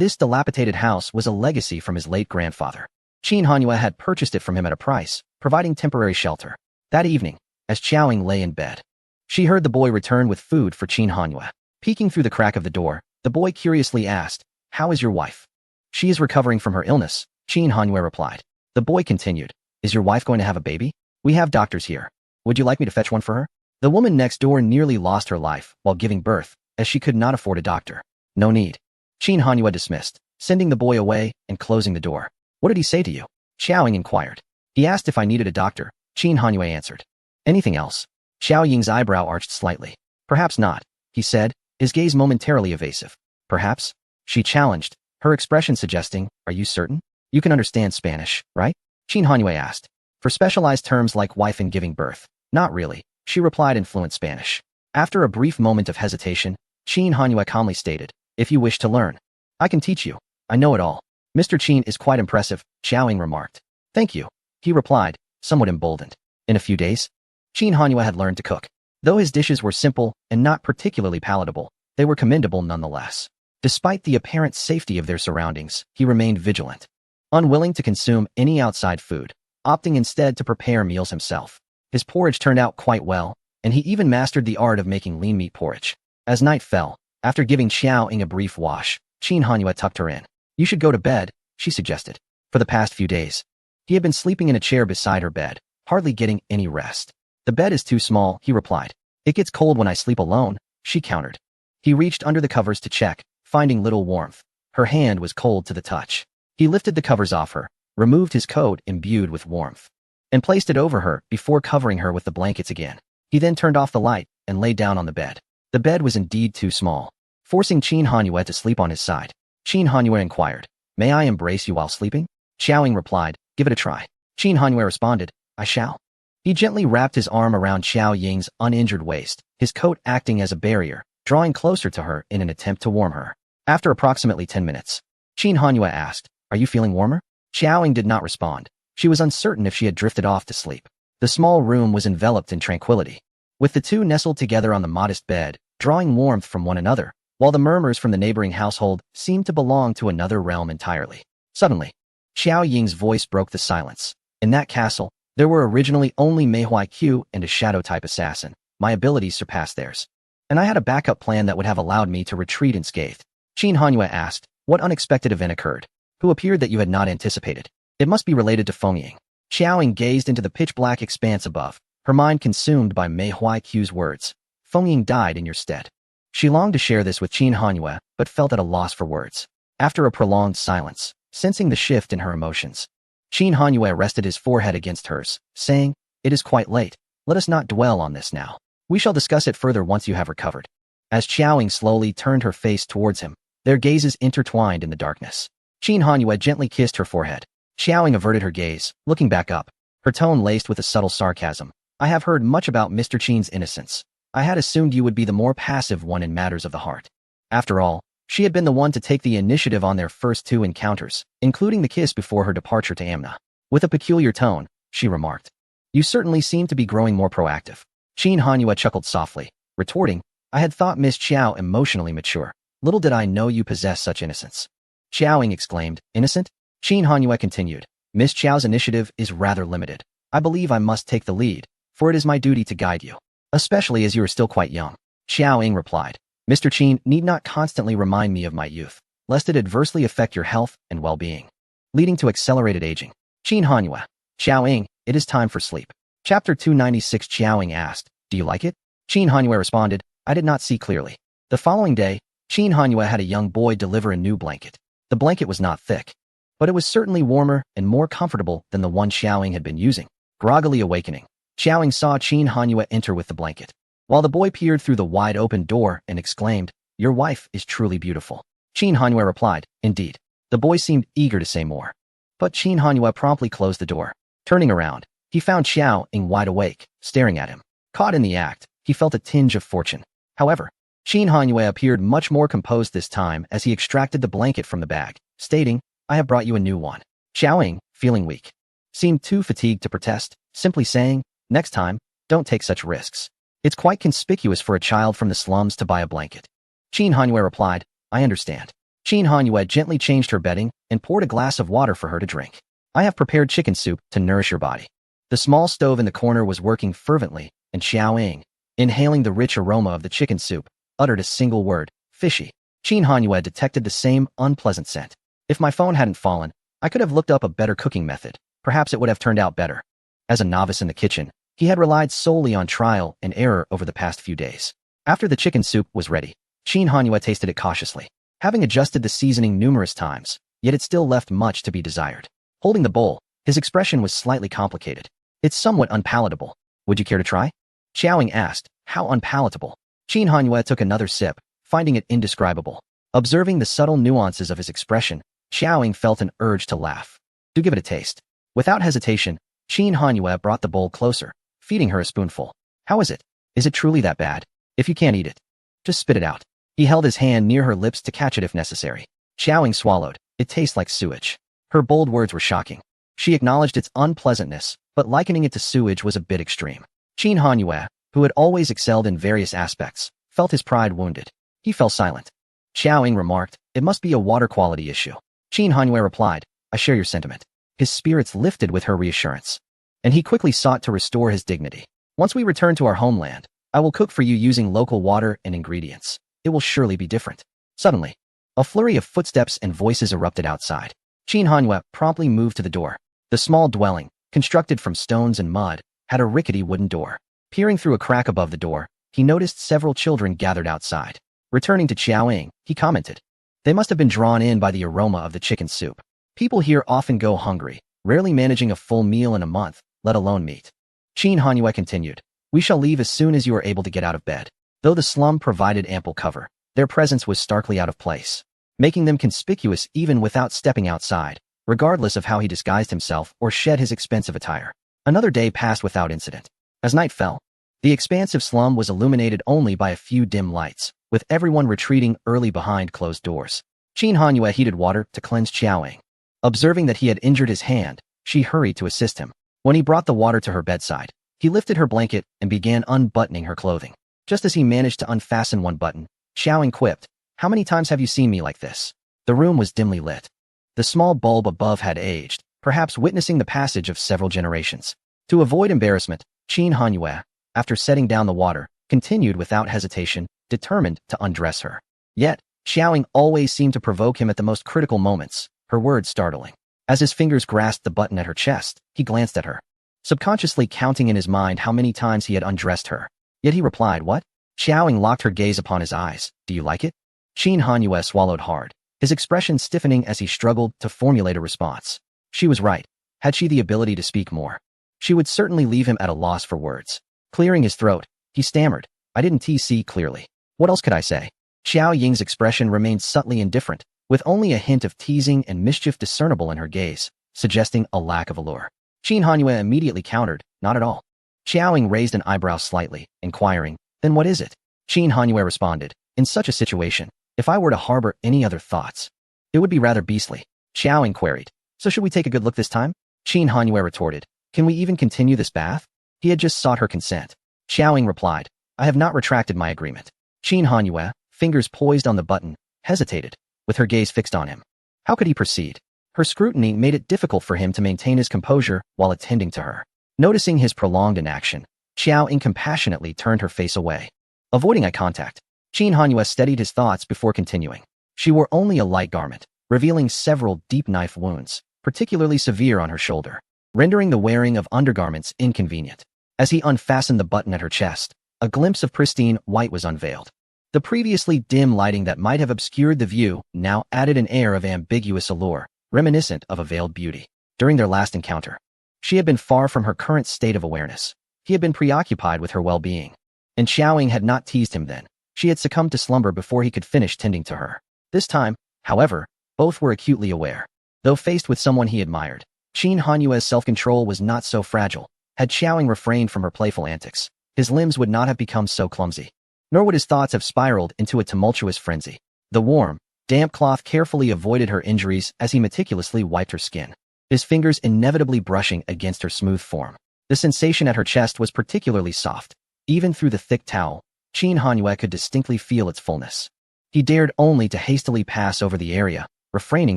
this dilapidated house was a legacy from his late grandfather. Qin Hanyue had purchased it from him at a price, providing temporary shelter. That evening, as Xiaoying lay in bed, she heard the boy return with food for Qin Hanyue. Peeking through the crack of the door, the boy curiously asked, "How is your wife?" "She is recovering from her illness," Qin Hanyue replied. The boy continued, "Is your wife going to have a baby? We have doctors here. Would you like me to fetch one for her?" The woman next door nearly lost her life while giving birth, as she could not afford a doctor. "No need." Qin Hanyue dismissed, sending the boy away and closing the door. "What did he say to you?" Xiaoying inquired. "He asked if I needed a doctor," Qin Hanyue answered. "Anything else?" Xiaoying's eyebrow arched slightly. "Perhaps not," he said, his gaze momentarily evasive. "Perhaps?" she challenged, her expression suggesting, "Are you certain? You can understand Spanish, right?" Qin Hanyue asked. "For specialized terms like wife and giving birth, not really," she replied in fluent Spanish. After a brief moment of hesitation, Qin Hanyue calmly stated, "If you wish to learn, I can teach you. I know it all." "Mr. Qin is quite impressive," Xiaoying remarked. "Thank you," he replied, somewhat emboldened. In a few days, Qin Hanyue had learned to cook. Though his dishes were simple and not particularly palatable, they were commendable nonetheless. Despite the apparent safety of their surroundings, he remained vigilant, unwilling to consume any outside food, opting instead to prepare meals himself. His porridge turned out quite well, and he even mastered the art of making lean meat porridge. As night fell, after giving Xiaoying a brief wash, Qin Hanyue tucked her in. "You should go to bed," she suggested. For the past few days, he had been sleeping in a chair beside her bed, hardly getting any rest. The bed is too small, he replied. It gets cold when I sleep alone, she countered. He reached under the covers to check, finding little warmth. Her hand was cold to the touch. He lifted the covers off her, removed his coat imbued with warmth, and placed it over her before covering her with the blankets again. He then turned off the light and lay down on the bed. The bed was indeed too small, forcing Qin Hanyue to sleep on his side. Qin Hanyue inquired, "May I embrace you while sleeping?" Xiaoying replied, "Give it a try." Qin Hanyue responded, "I shall." He gently wrapped his arm around Xiao Ying's uninjured waist, his coat acting as a barrier, drawing closer to her in an attempt to warm her. After approximately 10 minutes, Qin Hanyue asked, "Are you feeling warmer?" Xiaoying did not respond. She was uncertain if she had drifted off to sleep. The small room was enveloped in tranquility, with the two nestled together on the modest bed, drawing warmth from one another, while the murmurs from the neighboring household seemed to belong to another realm entirely. Suddenly, Xiao Ying's voice broke the silence. In that castle, there were originally only Mei Huaiqiu and a shadow-type assassin. My abilities surpassed theirs, and I had a backup plan that would have allowed me to retreat unscathed. Qin Hanyue asked, "What unexpected event occurred? Who appeared that you had not anticipated?" "It must be related to Fengying." Xiaoying gazed into the pitch-black expanse above, her mind consumed by Mei Huaiqiu's words. "Fengying died in your stead." She longed to share this with Qin Hanyue, but felt at a loss for words. After a prolonged silence, sensing the shift in her emotions, Qin Hanyue rested his forehead against hers, saying, "It is quite late. Let us not dwell on this now. We shall discuss it further once you have recovered." As Xiaoying slowly turned her face towards him, their gazes intertwined in the darkness. Qin Hanyue gently kissed her forehead. Xiaoying averted her gaze, looking back up, her tone laced with a subtle sarcasm. "I have heard much about Mr. Qin's innocence. I had assumed you would be the more passive one in matters of the heart." After all, she had been the one to take the initiative on their first two encounters, including the kiss before her departure to Amna. With a peculiar tone, she remarked, "You certainly seem to be growing more proactive." Qin Hanyue chuckled softly, retorting, "I had thought Miss Qiao emotionally mature. Little did I know you possess such innocence." Xiaoying exclaimed, "Innocent?" Qin Hanyue continued, "Miss Qiao's initiative is rather limited. I believe I must take the lead, for it is my duty to guide you, especially as you are still quite young." Xiaoying replied, "Mr. Qin need not constantly remind me of my youth, lest it adversely affect your health and well-being, leading to accelerated aging." Qin Hanyue, "Xiaoying, it is time for sleep." Chapter 296. Xiaoying asked, "Do you like it?" Qin Hanyue responded, "I did not see clearly." The following day, Qin Hanyue had a young boy deliver a new blanket. The blanket was not thick, but it was certainly warmer and more comfortable than the one Xiaoying had been using. Groggily awakening, Xiaoying saw Qin Hanyue enter with the blanket, while the boy peered through the wide-open door and exclaimed, "Your wife is truly beautiful." Qin Hanyue replied, "Indeed." The boy seemed eager to say more, but Qin Hanyue promptly closed the door. Turning around, he found Xiaoying wide awake, staring at him. Caught in the act, he felt a tinge of fortune. However, Qin Hanyue appeared much more composed this time as he extracted the blanket from the bag, stating, "I have brought you a new one." Xiaoying, feeling weak, seemed too fatigued to protest, simply saying, "Next time, don't take such risks. It's quite conspicuous for a child from the slums to buy a blanket." Qin Hanyue replied, "I understand." Qin Hanyue gently changed her bedding and poured a glass of water for her to drink. "I have prepared chicken soup to nourish your body." The small stove in the corner was working fervently, and Xiaoying, inhaling the rich aroma of the chicken soup, uttered a single word, "Fishy." Qin Hanyue detected the same unpleasant scent. If my phone hadn't fallen, I could have looked up a better cooking method. Perhaps it would have turned out better. As a novice in the kitchen, he had relied solely on trial and error over the past few days. After the chicken soup was ready, Qin Hanyue tasted it cautiously, having adjusted the seasoning numerous times, yet it still left much to be desired. Holding the bowl, his expression was slightly complicated. "It's somewhat unpalatable. Would you care to try?" Xiaoying asked, "How unpalatable?" Qin Hanyue took another sip, finding it indescribable. Observing the subtle nuances of his expression, Xiaoying felt an urge to laugh. "Do give it a taste." Without hesitation, Qin Hanyue brought the bowl closer, feeding her a spoonful. "How is it? Is it truly that bad? If you can't eat it, just spit it out." He held his hand near her lips to catch it if necessary. Xiaoying swallowed. "It tastes like sewage." Her bold words were shocking. She acknowledged its unpleasantness, but likening it to sewage was a bit extreme. Qin Hanyue, who had always excelled in various aspects, felt his pride wounded. He fell silent. Xiaoying remarked, "It must be a water quality issue." Qin Hanyue replied, "I share your sentiment." His spirits lifted with her reassurance, and he quickly sought to restore his dignity. "Once we return to our homeland, I will cook for you using local water and ingredients. It will surely be different." Suddenly, a flurry of footsteps and voices erupted outside. Qin Hanyue promptly moved to the door. The small dwelling, constructed from stones and mud, had a rickety wooden door. Peering through a crack above the door, he noticed several children gathered outside. Returning to Qiaoying, he commented, "They must have been drawn in by the aroma of the chicken soup. People here often go hungry, rarely managing a full meal in a month, let alone meat." Qin Hanyue continued, "We shall leave as soon as you are able to get out of bed." Though the slum provided ample cover, their presence was starkly out of place, making them conspicuous even without stepping outside, regardless of how he disguised himself or shed his expensive attire. Another day passed without incident. As night fell, the expansive slum was illuminated only by a few dim lights, with everyone retreating early behind closed doors. Qin Hanyue heated water to cleanse Qiaoying. Observing that he had injured his hand, she hurried to assist him. When he brought the water to her bedside, he lifted her blanket and began unbuttoning her clothing. Just as he managed to unfasten one button, Qiaoying quipped, "How many times have you seen me like this?" The room was dimly lit. The small bulb above had aged, perhaps witnessing the passage of several generations. To avoid embarrassment, Qin Hanyue, after setting down the water, continued without hesitation, determined to undress her. Yet, Qiaoying always seemed to provoke him at the most critical moments, her words startling. As his fingers grasped the button at her chest, he glanced at her, subconsciously counting in his mind how many times he had undressed her. Yet he replied, "What?" Qiaoying locked her gaze upon his eyes. "Do you like it?" Qin Hanyue swallowed hard, his expression stiffening as he struggled to formulate a response. She was right. Had she the ability to speak more, she would certainly leave him at a loss for words. Clearing his throat, he stammered, "I didn't see clearly. What else could I say?" Qiaoying's expression remained subtly indifferent, with only a hint of teasing and mischief discernible in her gaze, suggesting a lack of allure. Qin Hanyue immediately countered, "Not at all." Qiaoying raised an eyebrow slightly, inquiring, "Then what is it?" Qin Hanyue responded, "In such a situation, if I were to harbor any other thoughts, it would be rather beastly." Qiaoying queried, "So should we take a good look this time?" Qin Hanyue retorted, "Can we even continue this bath?" He had just sought her consent. Qiaoying replied, "I have not retracted my agreement." Qin Hanyue, fingers poised on the button, hesitated, with her gaze fixed on him. How could he proceed? Her scrutiny made it difficult for him to maintain his composure while attending to her. Noticing his prolonged inaction, Qiaoying compassionately turned her face away. Avoiding eye contact, Qin Hanyue steadied his thoughts before continuing. She wore only a light garment, revealing several deep knife wounds, particularly severe on her shoulder, rendering the wearing of undergarments inconvenient. As he unfastened the button at her chest, a glimpse of pristine white was unveiled. The previously dim lighting that might have obscured the view now added an air of ambiguous allure, reminiscent of a veiled beauty. During their last encounter, she had been far from her current state of awareness. He had been preoccupied with her well-being. And Qiaoying had not teased him then. She had succumbed to slumber before he could finish tending to her. This time, however, both were acutely aware. Though faced with someone he admired, Qin Hanyue's self-control was not so fragile. Had Qiaoying refrained from her playful antics, his limbs would not have become so clumsy. Nor would his thoughts have spiraled into a tumultuous frenzy. The warm, damp cloth carefully avoided her injuries as he meticulously wiped her skin, his fingers inevitably brushing against her smooth form. The sensation at her chest was particularly soft. Even through the thick towel, Qin Hanyue could distinctly feel its fullness. He dared only to hastily pass over the area, refraining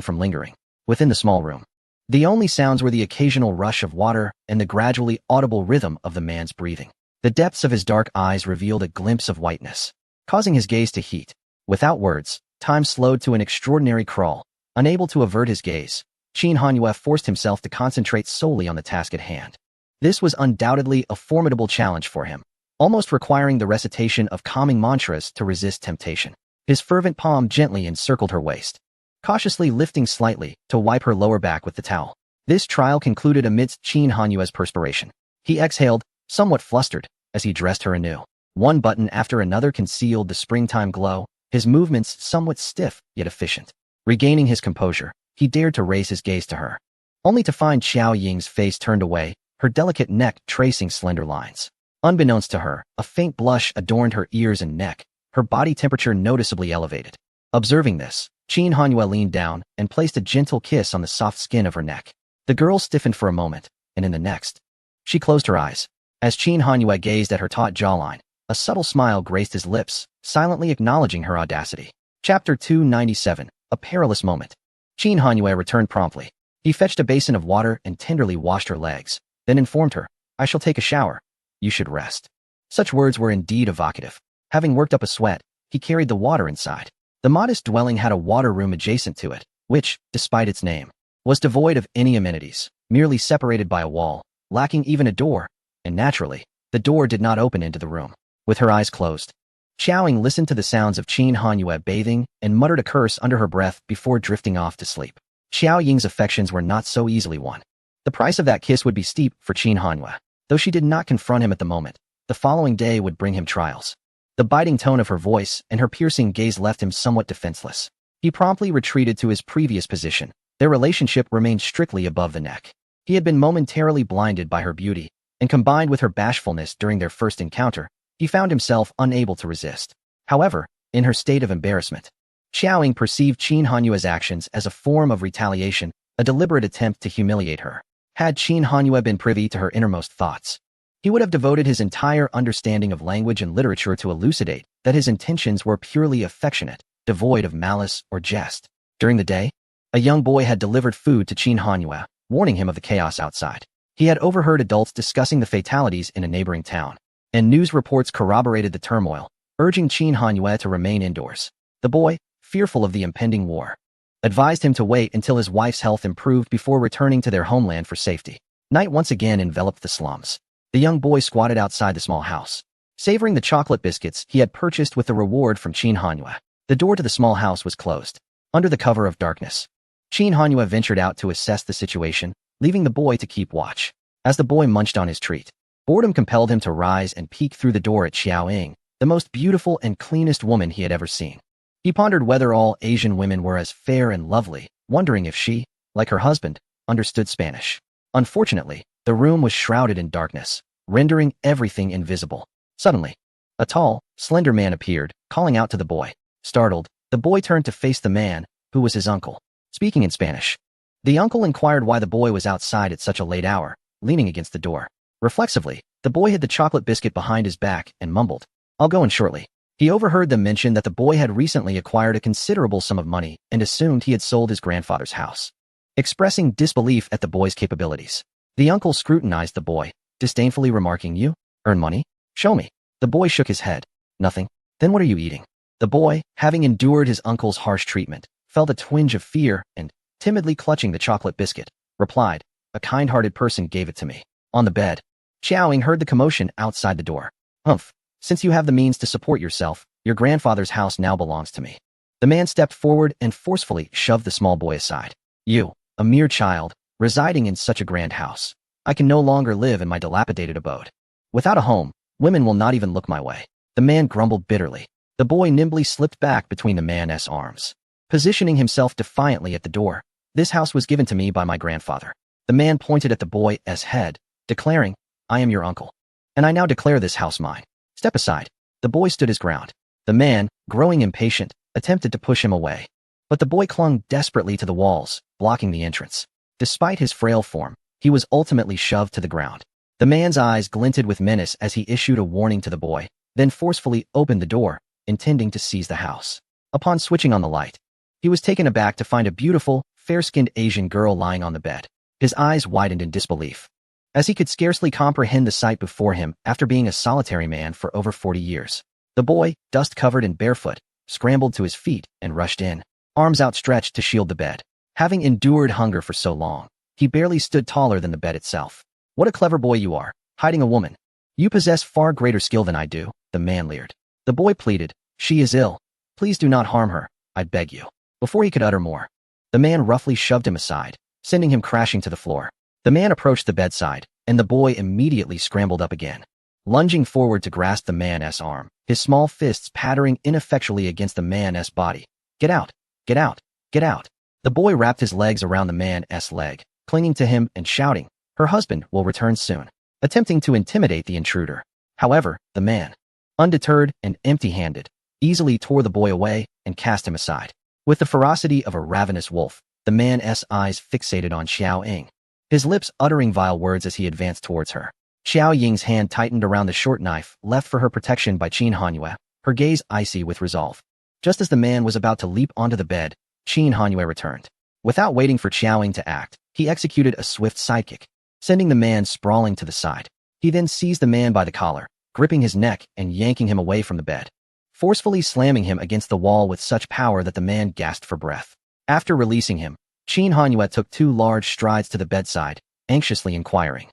from lingering. Within the small room, the only sounds were the occasional rush of water and the gradually audible rhythm of the man's breathing. The depths of his dark eyes revealed a glimpse of whiteness, causing his gaze to heat. Without words, time slowed to an extraordinary crawl. Unable to avert his gaze, Qin Hanyue forced himself to concentrate solely on the task at hand. This was undoubtedly a formidable challenge for him, almost requiring the recitation of calming mantras to resist temptation. His fervent palm gently encircled her waist, cautiously lifting slightly to wipe her lower back with the towel. This trial concluded amidst Qin Hanyue's perspiration. He exhaled, somewhat flustered, as he dressed her anew. One button after another concealed the springtime glow, his movements somewhat stiff yet efficient. Regaining his composure, he dared to raise his gaze to her, only to find Qiaoying's face turned away, her delicate neck tracing slender lines. Unbeknownst to her, a faint blush adorned her ears and neck, her body temperature noticeably elevated. Observing this, Qin Hanyue leaned down and placed a gentle kiss on the soft skin of her neck. The girl stiffened for a moment, and in the next, she closed her eyes. As Qin Hanyue gazed at her taut jawline, a subtle smile graced his lips, silently acknowledging her audacity. Chapter 297, A Perilous Moment. Qin Hanyue returned promptly. He fetched a basin of water and tenderly washed her legs, then informed her, "I shall take a shower. You should rest." Such words were indeed evocative. Having worked up a sweat, he carried the water inside. The modest dwelling had a water room adjacent to it, which, despite its name, was devoid of any amenities, merely separated by a wall, lacking even a door, and naturally, the door did not open into the room. With her eyes closed, Xiaoying listened to the sounds of Qin Hanyue bathing and muttered a curse under her breath before drifting off to sleep. Xiao Ying's affections were not so easily won. The price of that kiss would be steep for Qin Hanyue. Though she did not confront him at the moment, the following day would bring him trials. The biting tone of her voice and her piercing gaze left him somewhat defenseless. He promptly retreated to his previous position. Their relationship remained strictly above the neck. He had been momentarily blinded by her beauty, and combined with her bashfulness during their first encounter, he found himself unable to resist. However, in her state of embarrassment, Xiaoying perceived Qin Hanyue's actions as a form of retaliation, a deliberate attempt to humiliate her. Had Qin Hanyue been privy to her innermost thoughts, he would have devoted his entire understanding of language and literature to elucidate that his intentions were purely affectionate, devoid of malice or jest. During the day, a young boy had delivered food to Qin Hanyue, warning him of the chaos outside. He had overheard adults discussing the fatalities in a neighboring town, and news reports corroborated the turmoil, urging Qin Hanyue to remain indoors. The boy, fearful of the impending war, advised him to wait until his wife's health improved before returning to their homeland for safety. Night once again enveloped the slums. The young boy squatted outside the small house, savoring the chocolate biscuits he had purchased with the reward from Qin Hanyue. The door to the small house was closed. Under the cover of darkness, Qin Hanyue ventured out to assess the situation, leaving the boy to keep watch. As the boy munched on his treat, boredom compelled him to rise and peek through the door at Xiaoying, the most beautiful and cleanest woman he had ever seen. He pondered whether all Asian women were as fair and lovely, wondering if she, like her husband, understood Spanish. Unfortunately, the room was shrouded in darkness, rendering everything invisible. Suddenly, a tall, slender man appeared, calling out to the boy. Startled, the boy turned to face the man, who was his uncle. Speaking in Spanish, the uncle inquired why the boy was outside at such a late hour, leaning against the door. Reflexively, the boy hid the chocolate biscuit behind his back and mumbled, "I'll go in shortly." He overheard them mention that the boy had recently acquired a considerable sum of money and assumed he had sold his grandfather's house. Expressing disbelief at the boy's capabilities, the uncle scrutinized the boy, disdainfully remarking, "You earn money? Show me." The boy shook his head. "Nothing." "Then what are you eating?" The boy, having endured his uncle's harsh treatment, felt a twinge of fear and, timidly clutching the chocolate biscuit, replied, "A kind-hearted person gave it to me." On the bed, Xiaoying heard the commotion outside the door. "Humph. Since you have the means to support yourself, your grandfather's house now belongs to me." The man stepped forward and forcefully shoved the small boy aside. "You, a mere child, residing in such a grand house. I can no longer live in my dilapidated abode. Without a home, women will not even look my way." The man grumbled bitterly. The boy nimbly slipped back between the man's arms, positioning himself defiantly at the door. "This house was given to me by my grandfather." The man pointed at the boy's head, declaring, "I am your uncle, and I now declare this house mine. Step aside." The boy stood his ground. The man, growing impatient, attempted to push him away, but the boy clung desperately to the walls, blocking the entrance. Despite his frail form, he was ultimately shoved to the ground. The man's eyes glinted with menace as he issued a warning to the boy, then forcefully opened the door, intending to seize the house. Upon switching on the light, he was taken aback to find a beautiful, fair-skinned Asian girl lying on the bed. His eyes widened in disbelief, as he could scarcely comprehend the sight before him after being a solitary man for over 40 years. The boy, dust-covered and barefoot, scrambled to his feet and rushed in, arms outstretched to shield the bed. Having endured hunger for so long, he barely stood taller than the bed itself. "What a clever boy you are, hiding a woman. You possess far greater skill than I do," the man leered. The boy pleaded, "She is ill. Please do not harm her, I beg you." Before he could utter more, the man roughly shoved him aside, sending him crashing to the floor. The man approached the bedside, and the boy immediately scrambled up again, lunging forward to grasp the man's arm, his small fists pattering ineffectually against the man's body. "Get out! Get out! Get out!" The boy wrapped his legs around the man's leg, clinging to him and shouting, "Her husband will return soon," attempting to intimidate the intruder. However, the man, undeterred and empty-handed, easily tore the boy away and cast him aside. With the ferocity of a ravenous wolf, the man's eyes fixated on Xiaoying, his lips uttering vile words as he advanced towards her. Xiaoying's hand tightened around the short knife left for her protection by Qin Hanyue, her gaze icy with resolve. Just as the man was about to leap onto the bed, Qin Hanyue returned. Without waiting for Xiaoying to act, he executed a swift sidekick, sending the man sprawling to the side. He then seized the man by the collar, gripping his neck and yanking him away from the bed, forcefully slamming him against the wall with such power that the man gasped for breath. After releasing him, Qin Hanyue took 2 large strides to the bedside, anxiously inquiring.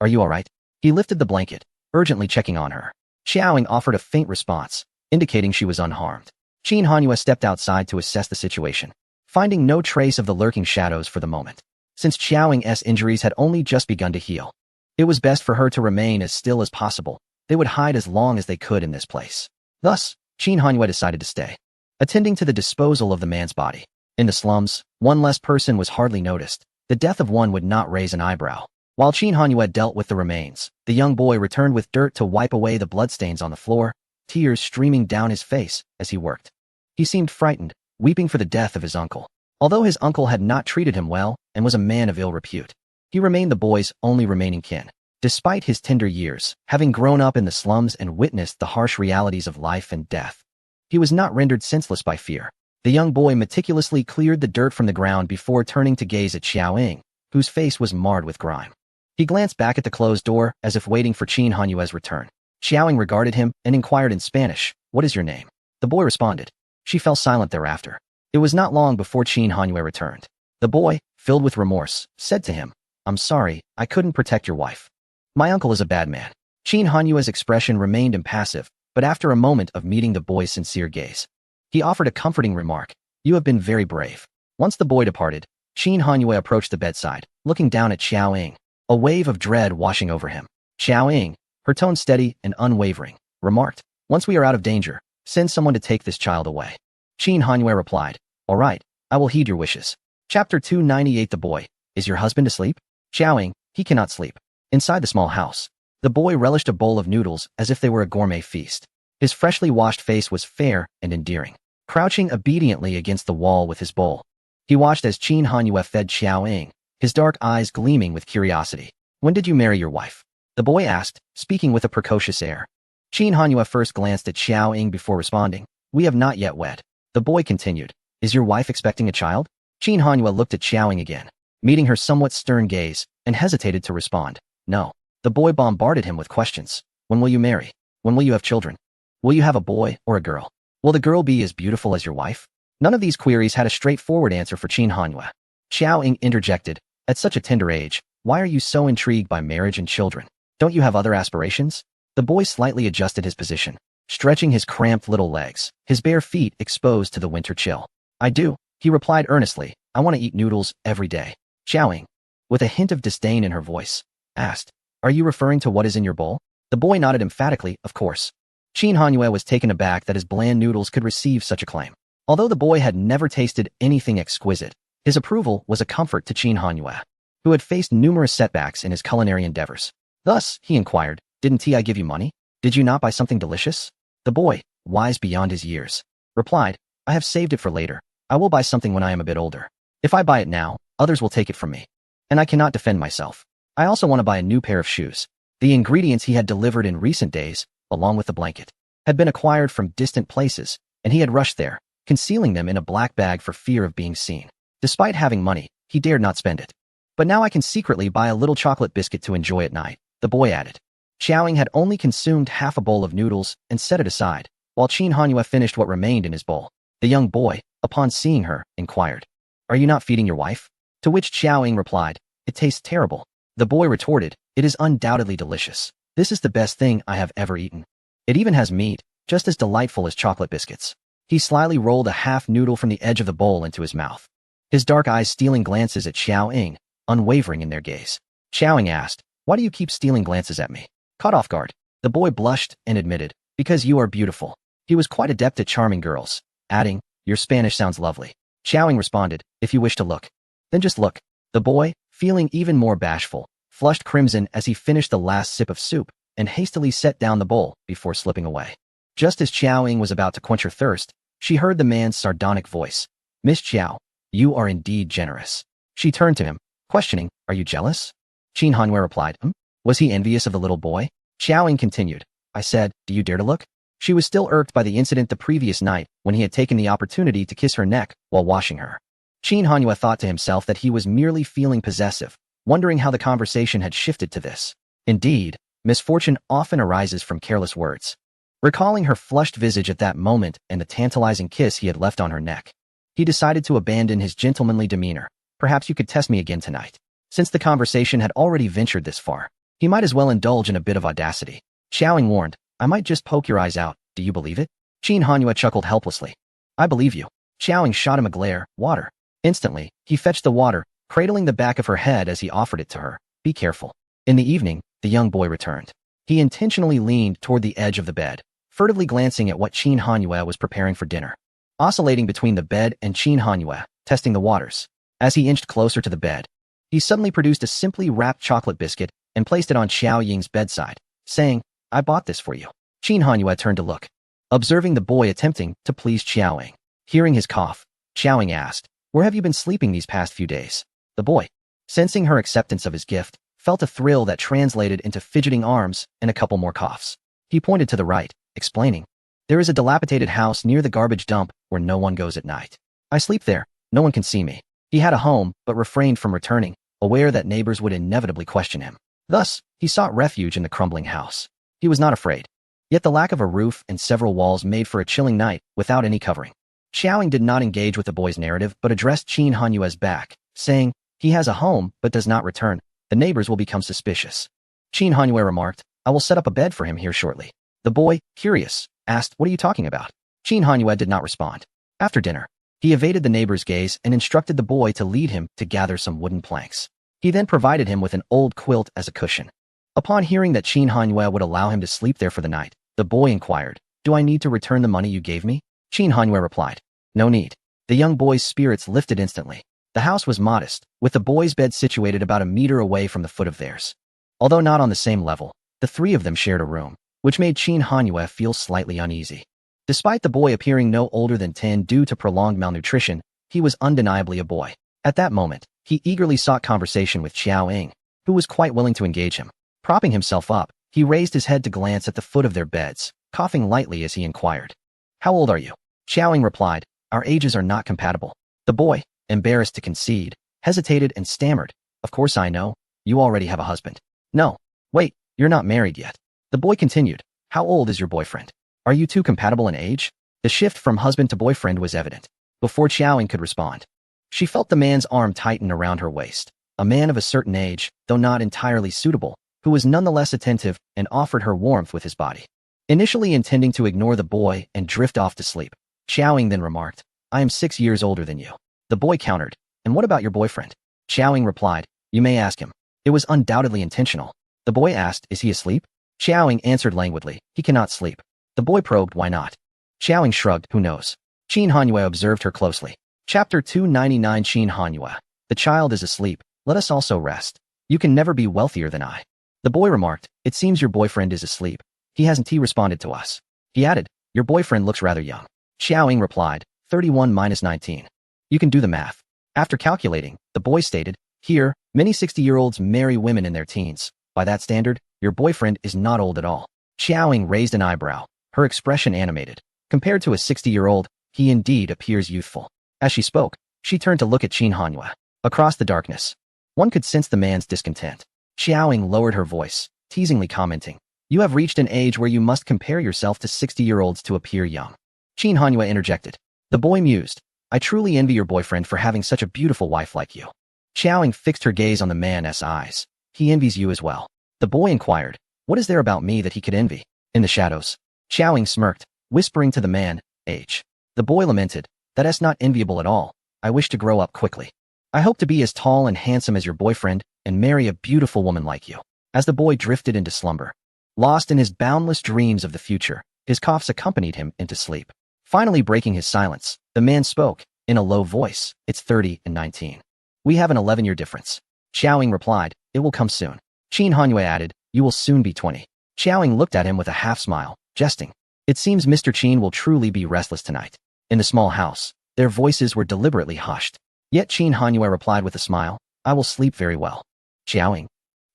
Are you all right? He lifted the blanket, urgently checking on her. Xiaoying offered a faint response, indicating she was unharmed. Qin Hanyue stepped outside to assess the situation, finding no trace of the lurking shadows for the moment. Since Xiaoying's injuries had only just begun to heal, it was best for her to remain as still as possible. They would hide as long as they could in this place. Thus, Qin Hanyue decided to stay, attending to the disposal of the man's body. In the slums, one less person was hardly noticed. The death of one would not raise an eyebrow. While Qin Hanyue dealt with the remains, the young boy returned with dirt to wipe away the bloodstains on the floor, tears streaming down his face as he worked. He seemed frightened, weeping for the death of his uncle. Although his uncle had not treated him well and was a man of ill repute, he remained the boy's only remaining kin. Despite his tender years, having grown up in the slums and witnessed the harsh realities of life and death, he was not rendered senseless by fear. The young boy meticulously cleared the dirt from the ground before turning to gaze at Xiaoying, whose face was marred with grime. He glanced back at the closed door as if waiting for Qin Hanyue's return. Xiaoying regarded him and inquired in Spanish, "What is your name?" The boy responded. She fell silent thereafter. It was not long before Qin Hanyue returned. The boy, filled with remorse, said to him, "I'm sorry, I couldn't protect your wife. My uncle is a bad man." Qin Hanyue's expression remained impassive, but after a moment of meeting the boy's sincere gaze, he offered a comforting remark, "You have been very brave." Once the boy departed, Qin Hanyue approached the bedside, looking down at Xiaoying, a wave of dread washing over him. Xiaoying, her tone steady and unwavering, remarked, "Once we are out of danger, send someone to take this child away." Qin Hanyue replied, "All right, I will heed your wishes." Chapter 298. The boy, "Is your husband asleep?" Xiaoying, "He cannot sleep." Inside the small house, the boy relished a bowl of noodles as if they were a gourmet feast. His freshly washed face was fair and endearing. Crouching obediently against the wall with his bowl, he watched as Qin Hanyue fed Xiaoying, his dark eyes gleaming with curiosity. "When did you marry your wife?" the boy asked, speaking with a precocious air. Qin Hanyue first glanced at Xiaoying before responding. "We have not yet wed." The boy continued, "Is your wife expecting a child?" Qin Hanyue looked at Xiaoying again, meeting her somewhat stern gaze, and hesitated to respond. "No." The boy bombarded him with questions. "When will you marry? When will you have children? Will you have a boy or a girl? Will the girl be as beautiful as your wife?" None of these queries had a straightforward answer for Qin Hanyue. Xiaoying interjected, "At such a tender age, why are you so intrigued by marriage and children? Don't you have other aspirations?" The boy slightly adjusted his position, stretching his cramped little legs, his bare feet exposed to the winter chill. "I do," he replied earnestly. "I want to eat noodles every day." Xiaoying, with a hint of disdain in her voice, asked, "Are you referring to what is in your bowl?" The boy nodded emphatically, "Of course." Qin Hanyue was taken aback that his bland noodles could receive such acclaim. Although the boy had never tasted anything exquisite, his approval was a comfort to Qin Hanyue, who had faced numerous setbacks in his culinary endeavors. Thus, he inquired, "Didn't I give you money? Did you not buy something delicious?" The boy, wise beyond his years, replied, "I have saved it for later. I will buy something when I am a bit older. If I buy it now, others will take it from me, and I cannot defend myself. I also want to buy a new pair of shoes." The ingredients he had delivered in recent days, along with the blanket, had been acquired from distant places, and he had rushed there, concealing them in a black bag for fear of being seen. Despite having money, he dared not spend it. "But now I can secretly buy a little chocolate biscuit to enjoy at night," the boy added. Xiaoying had only consumed half a bowl of noodles and set it aside, while Qin Hanyue finished what remained in his bowl. The young boy, upon seeing her, inquired, "Are you not feeding your wife?" To which Xiaoying replied, "It tastes terrible." The boy retorted, "It is undoubtedly delicious. This is the best thing I have ever eaten. It even has meat, just as delightful as chocolate biscuits." He slyly rolled a half noodle from the edge of the bowl into his mouth, his dark eyes stealing glances at Xiaoying, unwavering in their gaze. Xiaoying asked, "Why do you keep stealing glances at me?" Caught off guard, the boy blushed and admitted, "Because you are beautiful." He was quite adept at charming girls, adding, "Your Spanish sounds lovely." Xiaoying responded, "If you wish to look, then just look." The boy, feeling even more bashful, flushed crimson as he finished the last sip of soup and hastily set down the bowl before slipping away. Just as Xiaoying was about to quench her thirst, she heard the man's sardonic voice, "Miss Xiao, you are indeed generous." She turned to him, questioning, "Are you jealous?" Qin Hanyue replied, Was he envious of the little boy? Xiaoying continued, "I said, do you dare to look?" She was still irked by the incident the previous night when he had taken the opportunity to kiss her neck while washing her. Qin Hanyue thought to himself that he was merely feeling possessive, wondering how the conversation had shifted to this. Indeed, misfortune often arises from careless words. Recalling her flushed visage at that moment and the tantalizing kiss he had left on her neck, he decided to abandon his gentlemanly demeanor, Perhaps you could test me again tonight. Since the conversation had already ventured this far, he might as well indulge in a bit of audacity. Xiaoying warned, I might just poke your eyes out, do you believe it? Qin Hanyue chuckled helplessly. I believe you. Xiaoying shot him a glare, water. Instantly, he fetched the water, cradling the back of her head as he offered it to her. Be careful. In the evening, the young boy returned. He intentionally leaned toward the edge of the bed, furtively glancing at what Qin Hanyue was preparing for dinner. Oscillating between the bed and Qin Hanyue, testing the waters. As he inched closer to the bed, he suddenly produced a simply wrapped chocolate biscuit and placed it on Xiao Ying's bedside, saying, I bought this for you. Qin Hanyue turned to look, observing the boy attempting to please Xiaoying. Hearing his cough, Xiaoying asked, Where have you been sleeping these past few days? The boy, sensing her acceptance of his gift, felt a thrill that translated into fidgeting arms and a couple more coughs. He pointed to the right, explaining, There is a dilapidated house near the garbage dump where no one goes at night. I sleep there, no one can see me. He had a home, but refrained from returning, aware that neighbors would inevitably question him. Thus, he sought refuge in the crumbling house. He was not afraid. Yet the lack of a roof and several walls made for a chilling night without any covering. Xiaoying did not engage with the boy's narrative but addressed Qin Hanyue's back, saying, He has a home but does not return. The neighbors will become suspicious. Qin Hanyue remarked, I will set up a bed for him here shortly. The boy, curious, asked, What are you talking about? Qin Hanyue did not respond. After dinner, he evaded the neighbor's gaze and instructed the boy to lead him to gather some wooden planks. He then provided him with an old quilt as a cushion. Upon hearing that Qin Hanyue would allow him to sleep there for the night, the boy inquired, Do I need to return the money you gave me? Qin Hanyue replied, No need. The young boy's spirits lifted instantly. The house was modest, with the boy's bed situated about a meter away from the foot of theirs. Although not on the same level, the three of them shared a room, which made Qin Hanyue feel slightly uneasy. Despite the boy appearing no older than 10 due to prolonged malnutrition, he was undeniably a boy. At that moment, he eagerly sought conversation with Xiaoying, who was quite willing to engage him. Propping himself up, he raised his head to glance at the foot of their beds, coughing lightly as he inquired. How old are you? Xiaoying replied, Our ages are not compatible. The boy, embarrassed to concede, hesitated and stammered, Of course I know. You already have a husband. No. Wait, you're not married yet. The boy continued, How old is your boyfriend? Are you two compatible in age? The shift from husband to boyfriend was evident. Before Xiaoying could respond, she felt the man's arm tighten around her waist. A man of a certain age, though not entirely suitable, who was nonetheless attentive and offered her warmth with his body. Initially intending to ignore the boy and drift off to sleep, Xiaoying then remarked, I am 6 years older than you. The boy countered, And what about your boyfriend? Xiaoying replied, You may ask him. It was undoubtedly intentional. The boy asked, Is he asleep? Xiaoying answered languidly, He cannot sleep. The boy probed, Why not? Xiaoying shrugged, Who knows? Qin Hanyue observed her closely. Chapter 299 Qin Hanyue. The child is asleep. Let us also rest. You can never be wealthier than I. The boy remarked, It seems your boyfriend is asleep. He responded to us. He added, Your boyfriend looks rather young. Xiaoying replied, 31 minus 19. You can do the math. After calculating, the boy stated, Here, many 60-year-olds marry women in their teens. By that standard, your boyfriend is not old at all. Xiaoying raised an eyebrow, her expression animated. Compared to a 60-year-old, he indeed appears youthful. As she spoke, she turned to look at Qin Hanyue. Across the darkness, one could sense the man's discontent. Xiaoying lowered her voice, teasingly commenting, You have reached an age where you must compare yourself to 60-year-olds to appear young. Qin Hanyue interjected. The boy mused, I truly envy your boyfriend for having such a beautiful wife like you. Xiaoying fixed her gaze on the man's eyes. He envies you as well. The boy inquired, What is there about me that he could envy? In the shadows, Xiaoying smirked, whispering to the man, Age. The boy lamented, That's not enviable at all. I wish to grow up quickly. I hope to be as tall and handsome as your boyfriend and marry a beautiful woman like you. As the boy drifted into slumber, lost in his boundless dreams of the future, his coughs accompanied him into sleep. Finally breaking his silence, the man spoke, in a low voice, It's 30 and 19. We have an 11-year difference. Xiaoying replied, It will come soon. Qin Hanyue added, You will soon be 20. Xiaoying looked at him with a half-smile, jesting. It seems Mr. Qin will truly be restless tonight. In the small house, their voices were deliberately hushed. Yet Qin Hanyue replied with a smile, I will sleep very well. Xiaoying.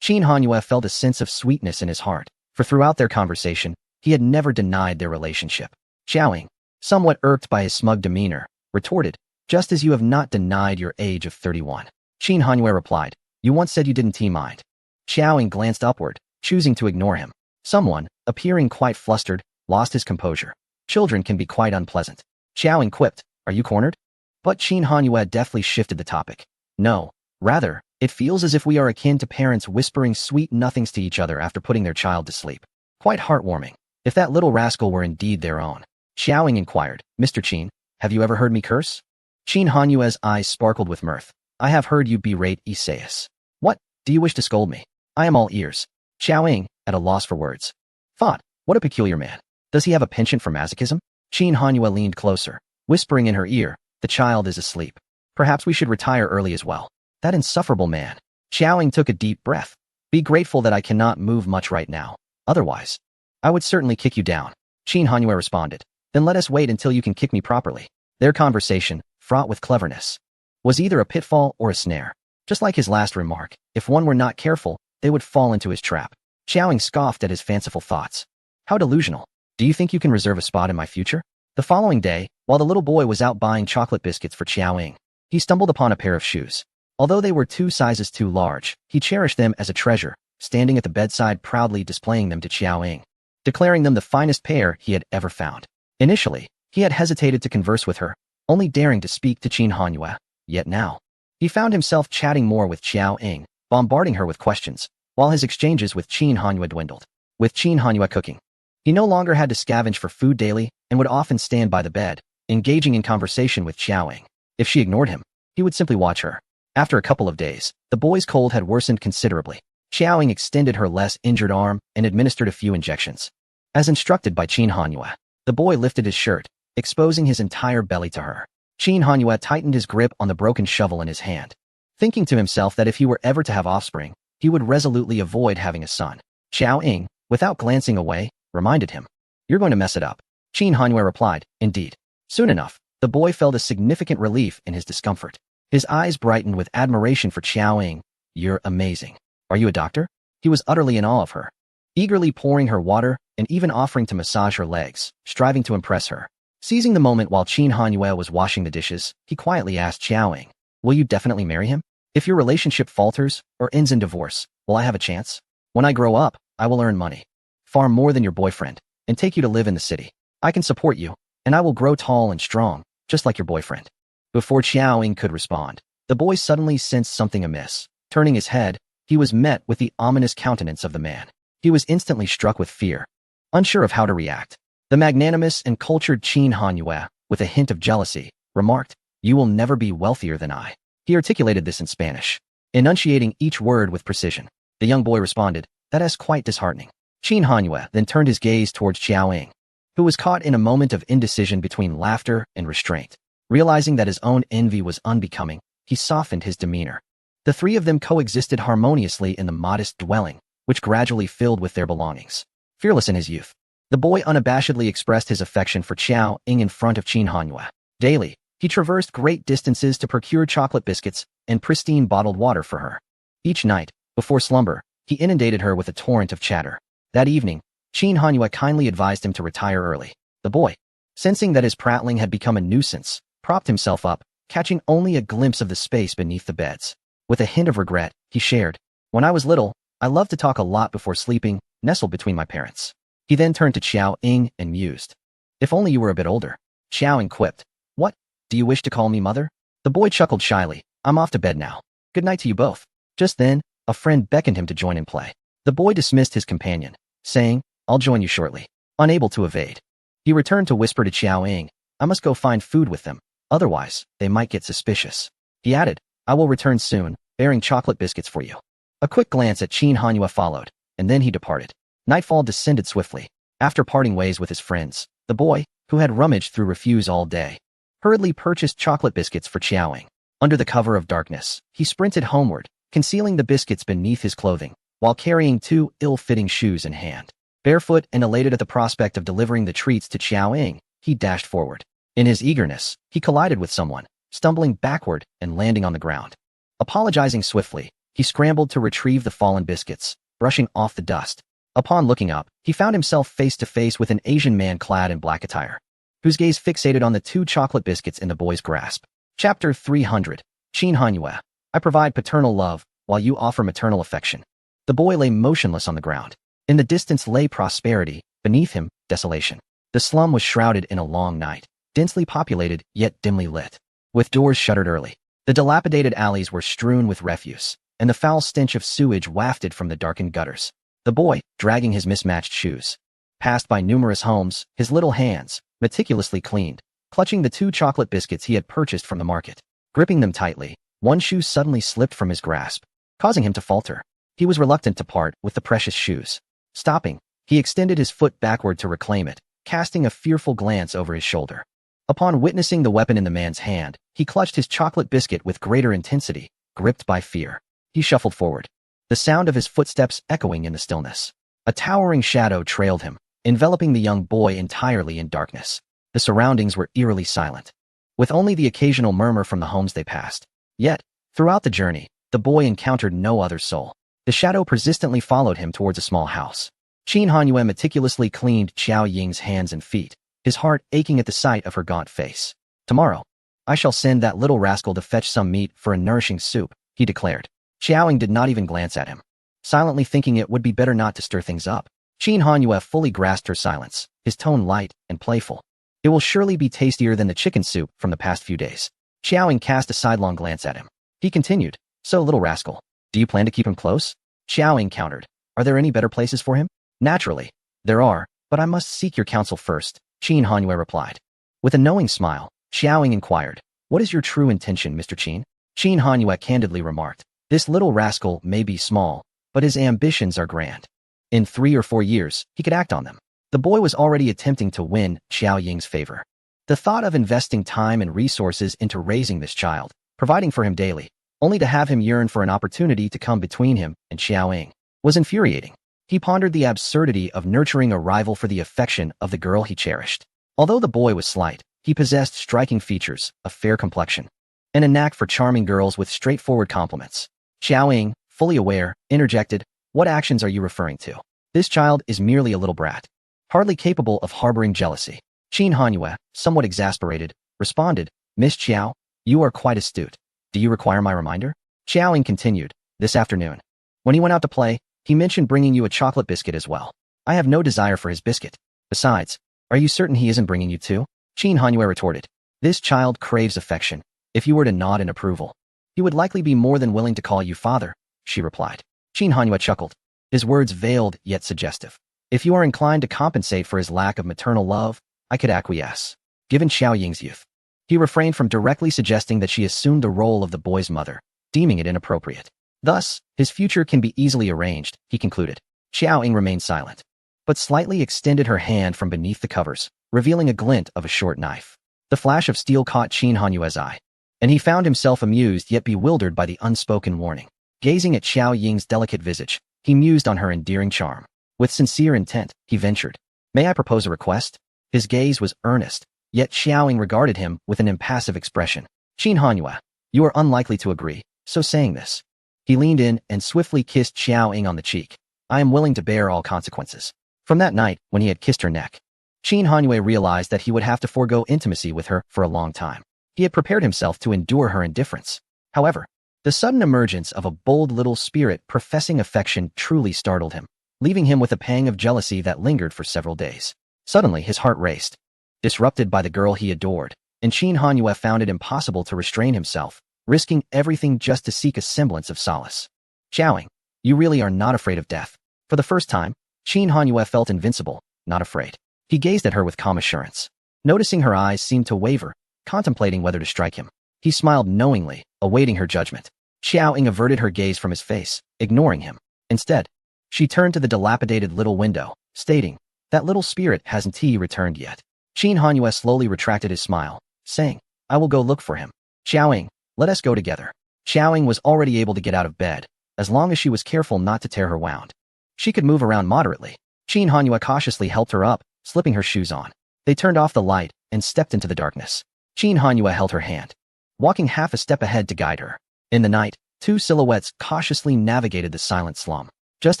Qin Hanyue felt a sense of sweetness in his heart, for throughout their conversation, he had never denied their relationship. Xiaoying, somewhat irked by his smug demeanor, retorted, Just as you have not denied your age of 31. Qin Hanyue replied, You once said you didn't mind. Xiaoying glanced upward, choosing to ignore him. Someone, appearing quite flustered, lost his composure. Children can be quite unpleasant. Xiaoying quipped, Are you cornered? But Qin Hanyue deftly shifted the topic. No, rather, it feels as if we are akin to parents whispering sweet nothings to each other after putting their child to sleep. Quite heartwarming, if that little rascal were indeed their own. Xiaoying inquired, Mr. Qin, have you ever heard me curse? Qin Hanyue's eyes sparkled with mirth. I have heard you berate Isaias. What, do you wish to scold me? I am all ears. Xiaoying, at a loss for words. Thought, what a peculiar man. Does he have a penchant for masochism? Qin Hanyue leaned closer, whispering in her ear, the child is asleep. Perhaps we should retire early as well. That insufferable man. Xiaoying took a deep breath. Be grateful that I cannot move much right now. Otherwise, I would certainly kick you down. Qin Hanyue responded. Then let us wait until you can kick me properly. Their conversation, fraught with cleverness, was either a pitfall or a snare. Just like his last remark, if one were not careful, they would fall into his trap. Xiaoying scoffed at his fanciful thoughts. How delusional. Do you think you can reserve a spot in my future? The following day, while the little boy was out buying chocolate biscuits for Xiaoying, he stumbled upon a pair of shoes. Although they were 2 sizes too large, he cherished them as a treasure, standing at the bedside proudly displaying them to Xiaoying, declaring them the finest pair he had ever found. Initially, he had hesitated to converse with her, only daring to speak to Qin Hanyue. Yet now, he found himself chatting more with Xiaoying, bombarding her with questions, while his exchanges with Qin Hanyue dwindled. With Qin Hanyue cooking, he no longer had to scavenge for food daily and would often stand by the bed, engaging in conversation with Xiaoying. If she ignored him, he would simply watch her. After a couple of days, the boy's cold had worsened considerably. Xiaoying extended her less injured arm and administered a few injections. As instructed by Qin Hanyue, the boy lifted his shirt, exposing his entire belly to her. Qin Hanyue tightened his grip on the broken shovel in his hand, thinking to himself that if he were ever to have offspring, he would resolutely avoid having a son. Xiaoying, without glancing away, reminded him, You're going to mess it up. Qin Hanyue replied, Indeed. Soon enough, the boy felt a significant relief in his discomfort. His eyes brightened with admiration for Xiaoying. You're amazing. Are you a doctor? He was utterly in awe of her, eagerly pouring her water and even offering to massage her legs, striving to impress her. Seizing the moment while Qin Hanyue was washing the dishes, he quietly asked Xiaoying, Will you definitely marry him? If your relationship falters or ends in divorce, will I have a chance? When I grow up, I will earn money, far more than your boyfriend, and take you to live in the city. I can support you, and I will grow tall and strong, just like your boyfriend. Before Xiaoying could respond, the boy suddenly sensed something amiss. Turning his head, he was met with the ominous countenance of the man. He was instantly struck with fear, unsure of how to react. The magnanimous and cultured Qin Hanyue, with a hint of jealousy, remarked, You will never be wealthier than I. He articulated this in Spanish, enunciating each word with precision. The young boy responded, That is quite disheartening. Qin Hanyue then turned his gaze towards Xiaoying, who was caught in a moment of indecision between laughter and restraint. Realizing that his own envy was unbecoming, he softened his demeanor. The three of them coexisted harmoniously in the modest dwelling, which gradually filled with their belongings. Fearless in his youth, the boy unabashedly expressed his affection for Xiaoying in front of Qin Hanyue. Daily, he traversed great distances to procure chocolate biscuits and pristine bottled water for her. Each night, before slumber, he inundated her with a torrent of chatter. That evening, Qin Hanyue kindly advised him to retire early. The boy, sensing that his prattling had become a nuisance, propped himself up, catching only a glimpse of the space beneath the beds. With a hint of regret, he shared, When I was little, I loved to talk a lot before sleeping, nestled between my parents. He then turned to Xiaoying and mused. If only you were a bit older. Xiaoying quipped. What? Do you wish to call me mother? The boy chuckled shyly. I'm off to bed now. Good night to you both. Just then, a friend beckoned him to join in play. The boy dismissed his companion, saying, I'll join you shortly. Unable to evade, he returned to whisper to Xiaoying, I must go find food with them. Otherwise, they might get suspicious. He added, I will return soon, bearing chocolate biscuits for you. A quick glance at Qin Hanyue followed, and then he departed. Nightfall descended swiftly. After parting ways with his friends, the boy, who had rummaged through refuse all day, hurriedly purchased chocolate biscuits for Xiaoying. Under the cover of darkness, he sprinted homeward, concealing the biscuits beneath his clothing, while carrying 2 ill-fitting shoes in hand. Barefoot and elated at the prospect of delivering the treats to Xiaoying, he dashed forward. In his eagerness, he collided with someone, stumbling backward and landing on the ground. Apologizing swiftly, he scrambled to retrieve the fallen biscuits, brushing off the dust. Upon looking up, he found himself face to face with an Asian man clad in black attire, whose gaze fixated on the 2 chocolate biscuits in the boy's grasp. Chapter 300. Qin Hanyue. I provide paternal love, while you offer maternal affection. The boy lay motionless on the ground. In the distance lay prosperity, beneath him, desolation. The slum was shrouded in a long night, densely populated yet dimly lit. With doors shuttered early, The dilapidated alleys were strewn with refuse, and the foul stench of sewage wafted from the darkened gutters. The boy, dragging his mismatched shoes, passed by numerous homes, his little hands, meticulously cleaned, clutching the 2 chocolate biscuits he had purchased from the market. Gripping them tightly, one shoe suddenly slipped from his grasp, causing him to falter. He was reluctant to part with the precious shoes. Stopping, he extended his foot backward to reclaim it, casting a fearful glance over his shoulder. Upon witnessing the weapon in the man's hand, he clutched his chocolate biscuit with greater intensity, gripped by fear. He shuffled forward, the sound of his footsteps echoing in the stillness. A towering shadow trailed him, enveloping the young boy entirely in darkness. The surroundings were eerily silent, with only the occasional murmur from the homes they passed. Yet, throughout the journey, the boy encountered no other soul. The shadow persistently followed him towards a small house. Qin Hanyue meticulously cleaned Xiao Ying's hands and feet, his heart aching at the sight of her gaunt face. "Tomorrow, I shall send that little rascal to fetch some meat for a nourishing soup," he declared. Xiaoying did not even glance at him, silently thinking it would be better not to stir things up. Qin Hanyue fully grasped her silence, his tone light and playful. "It will surely be tastier than the chicken soup from the past few days." Xiaoying cast a sidelong glance at him. He continued, "So, little rascal, do you plan to keep him close?" Xiaoying countered, "Are there any better places for him?" "Naturally, there are, but I must seek your counsel first," Qin Hanyue replied. With a knowing smile, Xiaoying inquired, "What is your true intention, Mr. Qin?" Qin Hanyue candidly remarked, "This little rascal may be small, but his ambitions are grand. In 3 or 4 years, he could act on them." The boy was already attempting to win Xiao Ying's favor. The thought of investing time and resources into raising this child, providing for him daily, only to have him yearn for an opportunity to come between him and Xiao Ying, was infuriating. He pondered the absurdity of nurturing a rival for the affection of the girl he cherished. Although the boy was slight, he possessed striking features, a fair complexion, and a knack for charming girls with straightforward compliments. Xiao Ying, fully aware, interjected, "What actions are you referring to? This child is merely a little brat, hardly capable of harboring jealousy." Qin Hanyue, somewhat exasperated, responded, "Miss Xiao, you are quite astute. Do you require my reminder?" Xiao Ying continued, "This afternoon, when he went out to play, he mentioned bringing you a chocolate biscuit as well. I have no desire for his biscuit. Besides, are you certain he isn't bringing you too?" Qin Hanyue retorted, "This child craves affection. If you were to nod in approval, he would likely be more than willing to call you father," she replied. Qin Hanyue chuckled, his words veiled yet suggestive. "If you are inclined to compensate for his lack of maternal love, I could acquiesce." Given Xiao Ying's youth, he refrained from directly suggesting that she assume the role of the boy's mother, deeming it inappropriate. Thus, his future can be easily arranged, he concluded. Xiao Ying remained silent, but slightly extended her hand from beneath the covers, revealing a glint of a short knife. The flash of steel caught Qin Hanyue's eye, and he found himself amused yet bewildered by the unspoken warning. Gazing at Xiao Ying's delicate visage, he mused on her endearing charm. With sincere intent, he ventured, "May I propose a request?" His gaze was earnest, yet Xiao Ying regarded him with an impassive expression. "Qin Hanyue, you are unlikely to agree, so saying this." He leaned in and swiftly kissed Xiao Ying on the cheek. "I am willing to bear all consequences." From that night, when he had kissed her neck, Qin Hanyue realized that he would have to forego intimacy with her for a long time. He had prepared himself to endure her indifference. However, the sudden emergence of a bold little spirit professing affection truly startled him, leaving him with a pang of jealousy that lingered for several days. Suddenly, his heart raced, disrupted by the girl he adored, and Qin Hanyue found it impossible to restrain himself, risking everything just to seek a semblance of solace. "Xiao Ying, you really are not afraid of death." For the first time, Qin Hanyue felt invincible, not afraid. He gazed at her with calm assurance. Noticing her eyes seemed to waver, contemplating whether to strike him, he smiled knowingly, awaiting her judgment. Xiao Ying averted her gaze from his face, ignoring him. Instead, she turned to the dilapidated little window, stating, "That little spirit hasn't he returned yet?" Qin Hanyue slowly retracted his smile, saying, "I will go look for him. Xiao Ying, let us go together." Xiao Ying was already able to get out of bed, as long as she was careful not to tear her wound. She could move around moderately. Qin Hanyue cautiously helped her up, slipping her shoes on. They turned off the light and stepped into the darkness. Qin Hanyue held her hand, walking half a step ahead to guide her. In the night, 2 silhouettes cautiously navigated the silent slum. Just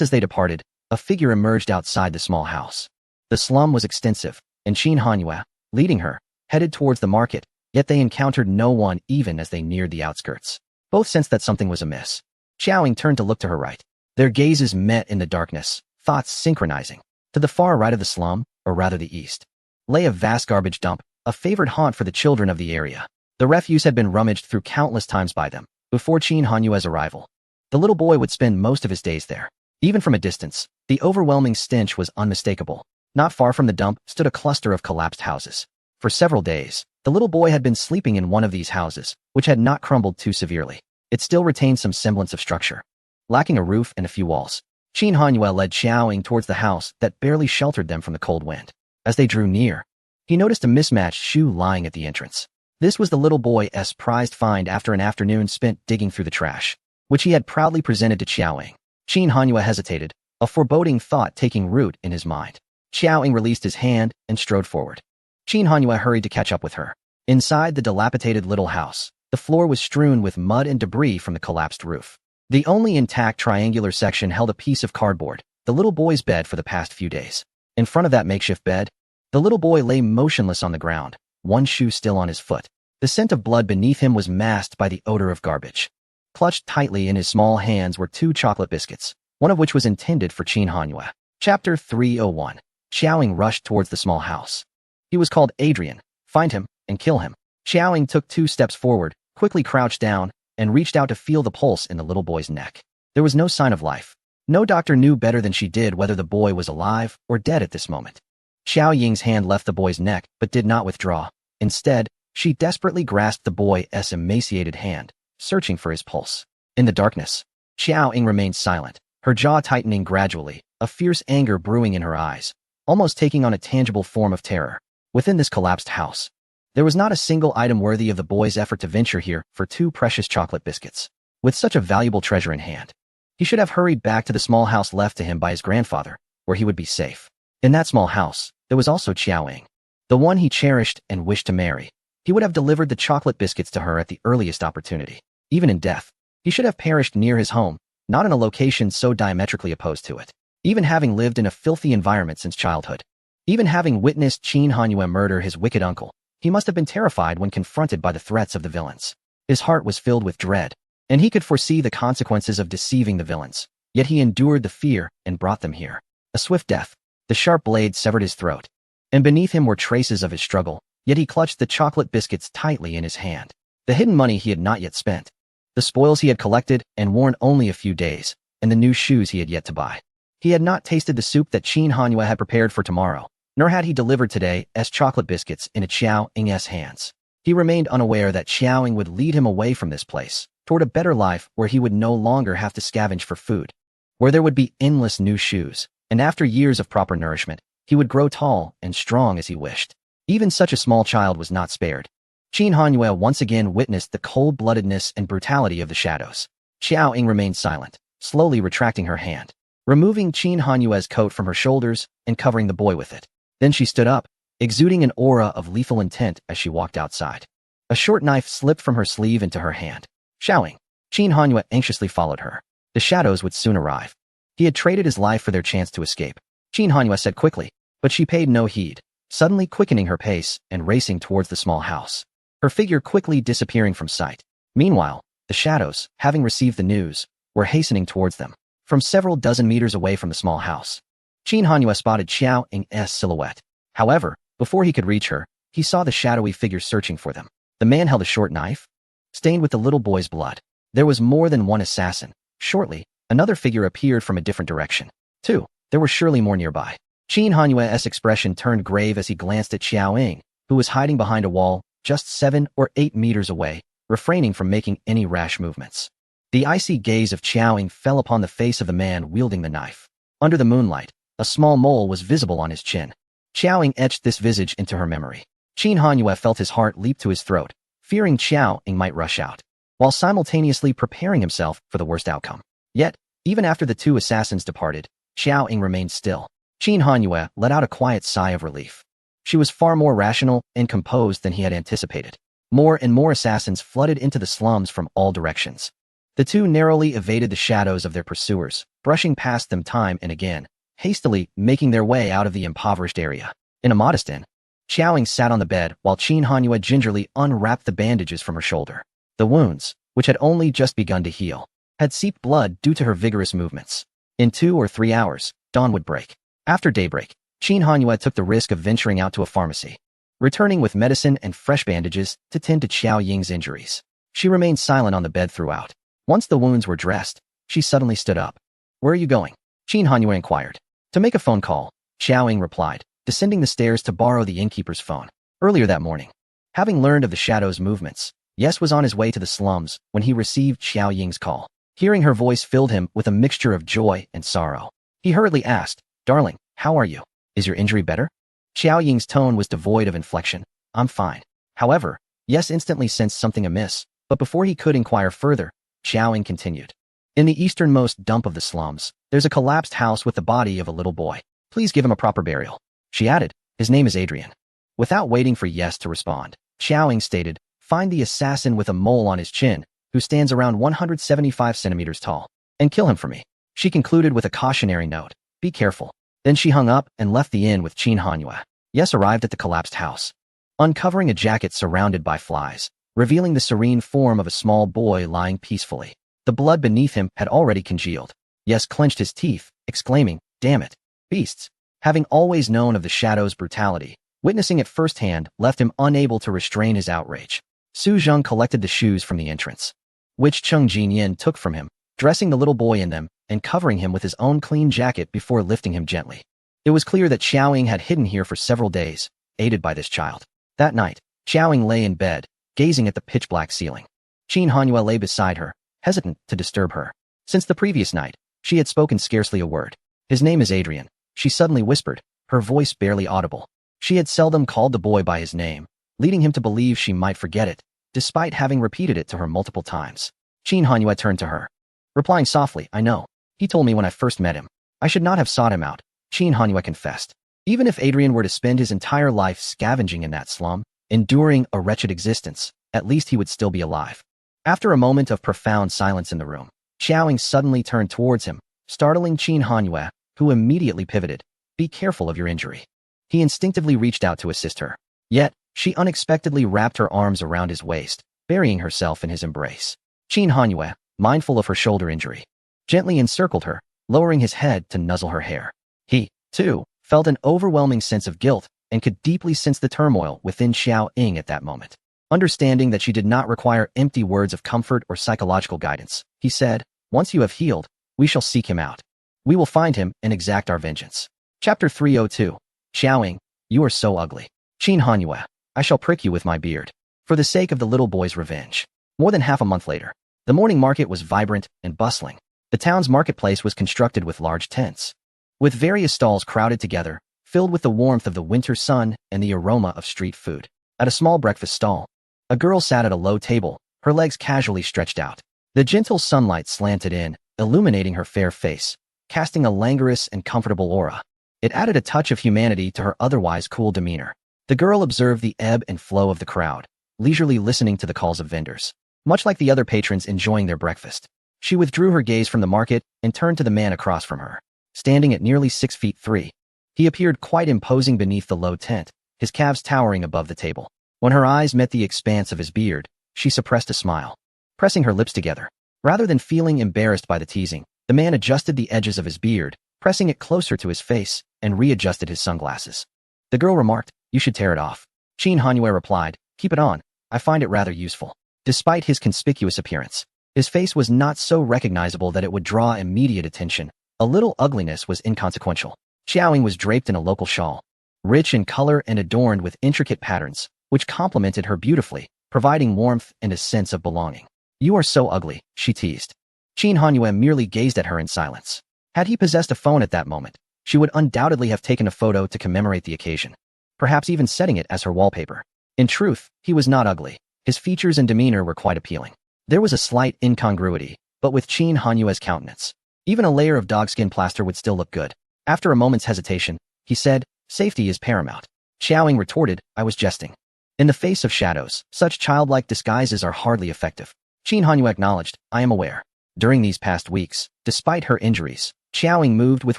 as they departed, a figure emerged outside the small house. The slum was extensive, and Qin Hanyue, leading her, headed towards the market, yet they encountered no one even as they neared the outskirts. Both sensed that something was amiss. Xiao Ying turned to look to her right. Their gazes met in the darkness, thoughts synchronizing. To the far right of the slum, or rather the east, lay a vast garbage dump, a favorite haunt for the children of the area. The refuse had been rummaged through countless times by them before Qin Hanyue's arrival. The little boy would spend most of his days there. Even from a distance, the overwhelming stench was unmistakable. Not far from the dump stood a cluster of collapsed houses. For several days, the little boy had been sleeping in one of these houses, which had not crumbled too severely. It still retained some semblance of structure. Lacking a roof and a few walls, Qin Hanyue led Xiaoying towards the house that barely sheltered them from the cold wind. As they drew near, he noticed a mismatched shoe lying at the entrance. This was the little boy's prized find after an afternoon spent digging through the trash, which he had proudly presented to Xiaoying. Qin Hanyue hesitated, a foreboding thought taking root in his mind. Xiaoying released his hand and strode forward. Qin Hanyue hurried to catch up with her. Inside the dilapidated little house, the floor was strewn with mud and debris from the collapsed roof. The only intact triangular section held a piece of cardboard, the little boy's bed for the past few days. In front of that makeshift bed, the little boy lay motionless on the ground, one shoe still on his foot. The scent of blood beneath him was masked by the odor of garbage. Clutched tightly in his small hands were 2 chocolate biscuits, one of which was intended for Qin Hanyue. Chapter 301. Xiaoying rushed towards the small house. He was called Adrian. Find him and kill him. Xiaoying took 2 steps forward, quickly crouched down, and reached out to feel the pulse in the little boy's neck. There was no sign of life. No doctor knew better than she did whether the boy was alive or dead at this moment. Xiaoying's hand left the boy's neck but did not withdraw. Instead, she desperately grasped the boy's emaciated hand, searching for his pulse. In the darkness, Xiaoying remained silent, her jaw tightening gradually, a fierce anger brewing in her eyes, almost taking on a tangible form of terror. Within this collapsed house, there was not a single item worthy of the boy's effort to venture here for 2 precious chocolate biscuits. With such a valuable treasure in hand, he should have hurried back to the small house left to him by his grandfather, where he would be safe. In that small house, there was also Xiaoying, the one he cherished and wished to marry. He would have delivered the chocolate biscuits to her at the earliest opportunity. Even in death, he should have perished near his home, not in a location so diametrically opposed to it. Even having lived in a filthy environment since childhood, even having witnessed Qin Hanyue murder his wicked uncle, he must have been terrified when confronted by the threats of the villains. His heart was filled with dread, and he could foresee the consequences of deceiving the villains. Yet he endured the fear and brought them here. A swift death. The sharp blade severed his throat, and beneath him were traces of his struggle, yet he clutched the chocolate biscuits tightly in his hand. The hidden money he had not yet spent, the spoils he had collected and worn only a few days, and the new shoes he had yet to buy. He had not tasted the soup that Qin Hanyue had prepared for tomorrow, nor had he delivered today's chocolate biscuits into Xiaoying's hands. He remained unaware that Xiaoying would lead him away from this place, toward a better life where he would no longer have to scavenge for food, where there would be endless new shoes, and after years of proper nourishment, he would grow tall and strong as he wished. Even such a small child was not spared. Qin Hanyue once again witnessed the cold-bloodedness and brutality of the shadows. Xiaoying remained silent, slowly retracting her hand, removing Qin Hanyue's coat from her shoulders and covering the boy with it. Then she stood up, exuding an aura of lethal intent as she walked outside. A short knife slipped from her sleeve into her hand. Xiaoying. Qin Hanyue anxiously followed her. The shadows would soon arrive. He had traded his life for their chance to escape. Qin Hanyue said quickly, but she paid no heed, suddenly quickening her pace and racing towards the small house, her figure quickly disappearing from sight. Meanwhile, the shadows, having received the news, were hastening towards them. From several dozen meters away from the small house, Qin Hanyue spotted Xiaoying's silhouette. However, before he could reach her, he saw the shadowy figure searching for them. The man held a short knife, stained with the little boy's blood. There was more than one assassin. Shortly, another figure appeared from a different direction. 2. There were surely more nearby. Qin Hanyue's expression turned grave as he glanced at Xiaoying, who was hiding behind a wall just 7 or 8 meters away, refraining from making any rash movements. The icy gaze of Xiaoying fell upon the face of the man wielding the knife. Under the moonlight, a small mole was visible on his chin. Xiaoying etched this visage into her memory. Qin Hanyue felt his heart leap to his throat, fearing Xiaoying might rush out, while simultaneously preparing himself for the worst outcome. Yet, even after the 2 assassins departed, Xiaoying remained still. Qin Hanyue let out a quiet sigh of relief. She was far more rational and composed than he had anticipated. More and more assassins flooded into the slums from all directions. The 2 narrowly evaded the shadows of their pursuers, brushing past them time and again, hastily making their way out of the impoverished area. In a modest inn, Xiaoying sat on the bed while Qin Hanyue gingerly unwrapped the bandages from her shoulder. The wounds, which had only just begun to heal, had seeped blood due to her vigorous movements. In 2 or 3 hours, dawn would break. After daybreak, Qin Hanyue took the risk of venturing out to a pharmacy. returning with medicine and fresh bandages to tend to Xiao Ying's injuries. She remained silent on the bed throughout. Once the wounds were dressed, she suddenly stood up. "Where are you going?" Qin Hanyue inquired. "To make a phone call," Xiao Ying replied, descending the stairs to borrow the innkeeper's phone. Earlier that morning, having learned of the shadow's movements, Yes was on his way to the slums when he received Xiao Ying's call. Hearing her voice filled him with a mixture of joy and sorrow. He hurriedly asked, "Darling, how are you? Is your injury better?" Xiao Ying's tone was devoid of inflection. "I'm fine." However, Yes instantly sensed something amiss, but before he could inquire further, Xiao Ying continued. "In the easternmost dump of the slums, there's a collapsed house with the body of a little boy. Please give him a proper burial." She added, "His name is Adrian." Without waiting for Yes to respond, Xiao Ying stated, "Find the assassin with a mole on his chin, who stands around 175 centimeters tall, and kill him for me." She concluded with a cautionary note, "Be careful." Then she hung up and left the inn with Qin Hanyue. Yes arrived at the collapsed house, uncovering a jacket surrounded by flies, revealing the serene form of a small boy lying peacefully. The blood beneath him had already congealed. Yes clenched his teeth, exclaiming, "Damn it, beasts." Having always known of the shadow's brutality, witnessing it firsthand left him unable to restrain his outrage. Su Zheng collected the shoes from the entrance, which Cheng Jinyin took from him, dressing the little boy in them and covering him with his own clean jacket before lifting him gently. It was clear that Xiao Ying had hidden here for several days, aided by this child. That night, Xiao Ying lay in bed, gazing at the pitch-black ceiling. Qin Hanyue lay beside her, hesitant to disturb her. Since the previous night, she had spoken scarcely a word. "His name is Adrian," she suddenly whispered, her voice barely audible. She had seldom called the boy by his name, leading him to believe she might forget it, despite having repeated it to her multiple times. Qin Hanyue turned to her, replying softly, "I know. He told me when I first met him. I should not have sought him out," Qin Hanyue confessed. Even if Adrian were to spend his entire life scavenging in that slum, enduring a wretched existence, at least he would still be alive. After a moment of profound silence in the room, Xiao Ying suddenly turned towards him, startling Qin Hanyue, who immediately pivoted. "Be careful of your injury." He instinctively reached out to assist her. Yet, she unexpectedly wrapped her arms around his waist, burying herself in his embrace. Qin Hanyue, mindful of her shoulder injury, gently encircled her, lowering his head to nuzzle her hair. He, too, felt an overwhelming sense of guilt and could deeply sense the turmoil within Xiao Ying at that moment. Understanding that she did not require empty words of comfort or psychological guidance, he said, "Once you have healed, we shall seek him out. We will find him and exact our vengeance." Chapter 302. Xiao Ying, you are so ugly. Qin Hanyue, I shall prick you with my beard, for the sake of the little boy's revenge. More than half a month later, the morning market was vibrant and bustling. The town's marketplace was constructed with large tents, with various stalls crowded together, filled with the warmth of the winter sun and the aroma of street food. At a small breakfast stall, a girl sat at a low table, her legs casually stretched out. The gentle sunlight slanted in, illuminating her fair face, casting a languorous and comfortable aura. It added a touch of humanity to her otherwise cool demeanor. The girl observed the ebb and flow of the crowd, leisurely listening to the calls of vendors. Much like the other patrons enjoying their breakfast, she withdrew her gaze from the market and turned to the man across from her, standing at nearly 6'3". He appeared quite imposing beneath the low tent, his calves towering above the table. When her eyes met the expanse of his beard, she suppressed a smile, pressing her lips together. Rather than feeling embarrassed by the teasing, the man adjusted the edges of his beard, pressing it closer to his face, and readjusted his sunglasses. The girl remarked, "You should tear it off." Qin Hanyue replied, "Keep it on. I find it rather useful." Despite his conspicuous appearance, his face was not so recognizable that it would draw immediate attention. A little ugliness was inconsequential. Xiao Ying was draped in a local shawl, rich in color and adorned with intricate patterns, which complemented her beautifully, providing warmth and a sense of belonging. "You are so ugly," she teased. Qin Hanyue merely gazed at her in silence. Had he possessed a phone at that moment, she would undoubtedly have taken a photo to commemorate the occasion, perhaps even setting it as her wallpaper. In truth, he was not ugly. His features and demeanor were quite appealing. There was a slight incongruity, but with Qin Hanyue's countenance, even a layer of dogskin plaster would still look good. After a moment's hesitation, he said, "Safety is paramount." Xiao Ying retorted, "I was jesting." In the face of shadows, such childlike disguises are hardly effective. Qin Hanyue acknowledged, "I am aware." During these past weeks, despite her injuries, Xiao Ying moved with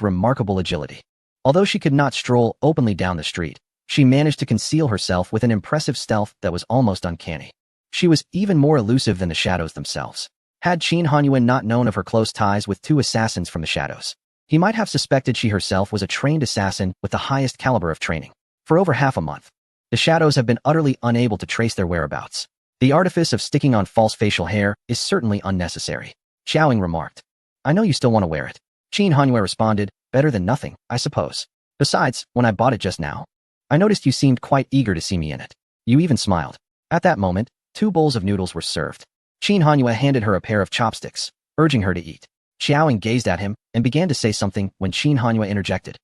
remarkable agility. Although she could not stroll openly down the street, she managed to conceal herself with an impressive stealth that was almost uncanny. She was even more elusive than the shadows themselves. Had Qin Hanyue not known of her close ties with two assassins from the shadows, he might have suspected she herself was a trained assassin with the highest caliber of training. For over half a month, The shadows have been utterly unable to trace their whereabouts. The artifice of sticking on false facial hair is certainly unnecessary. Xiaoying remarked. I know you still want to wear it. Qin Hanyue responded, better than nothing, I suppose. Besides, when I bought it just now, I noticed you seemed quite eager to see me in it. You even smiled. At that moment, 2 bowls of noodles were served. Qin Hanyue handed her a pair of chopsticks, urging her to eat. Xiaoying gazed at him and began to say something when Qin Hanyue interjected.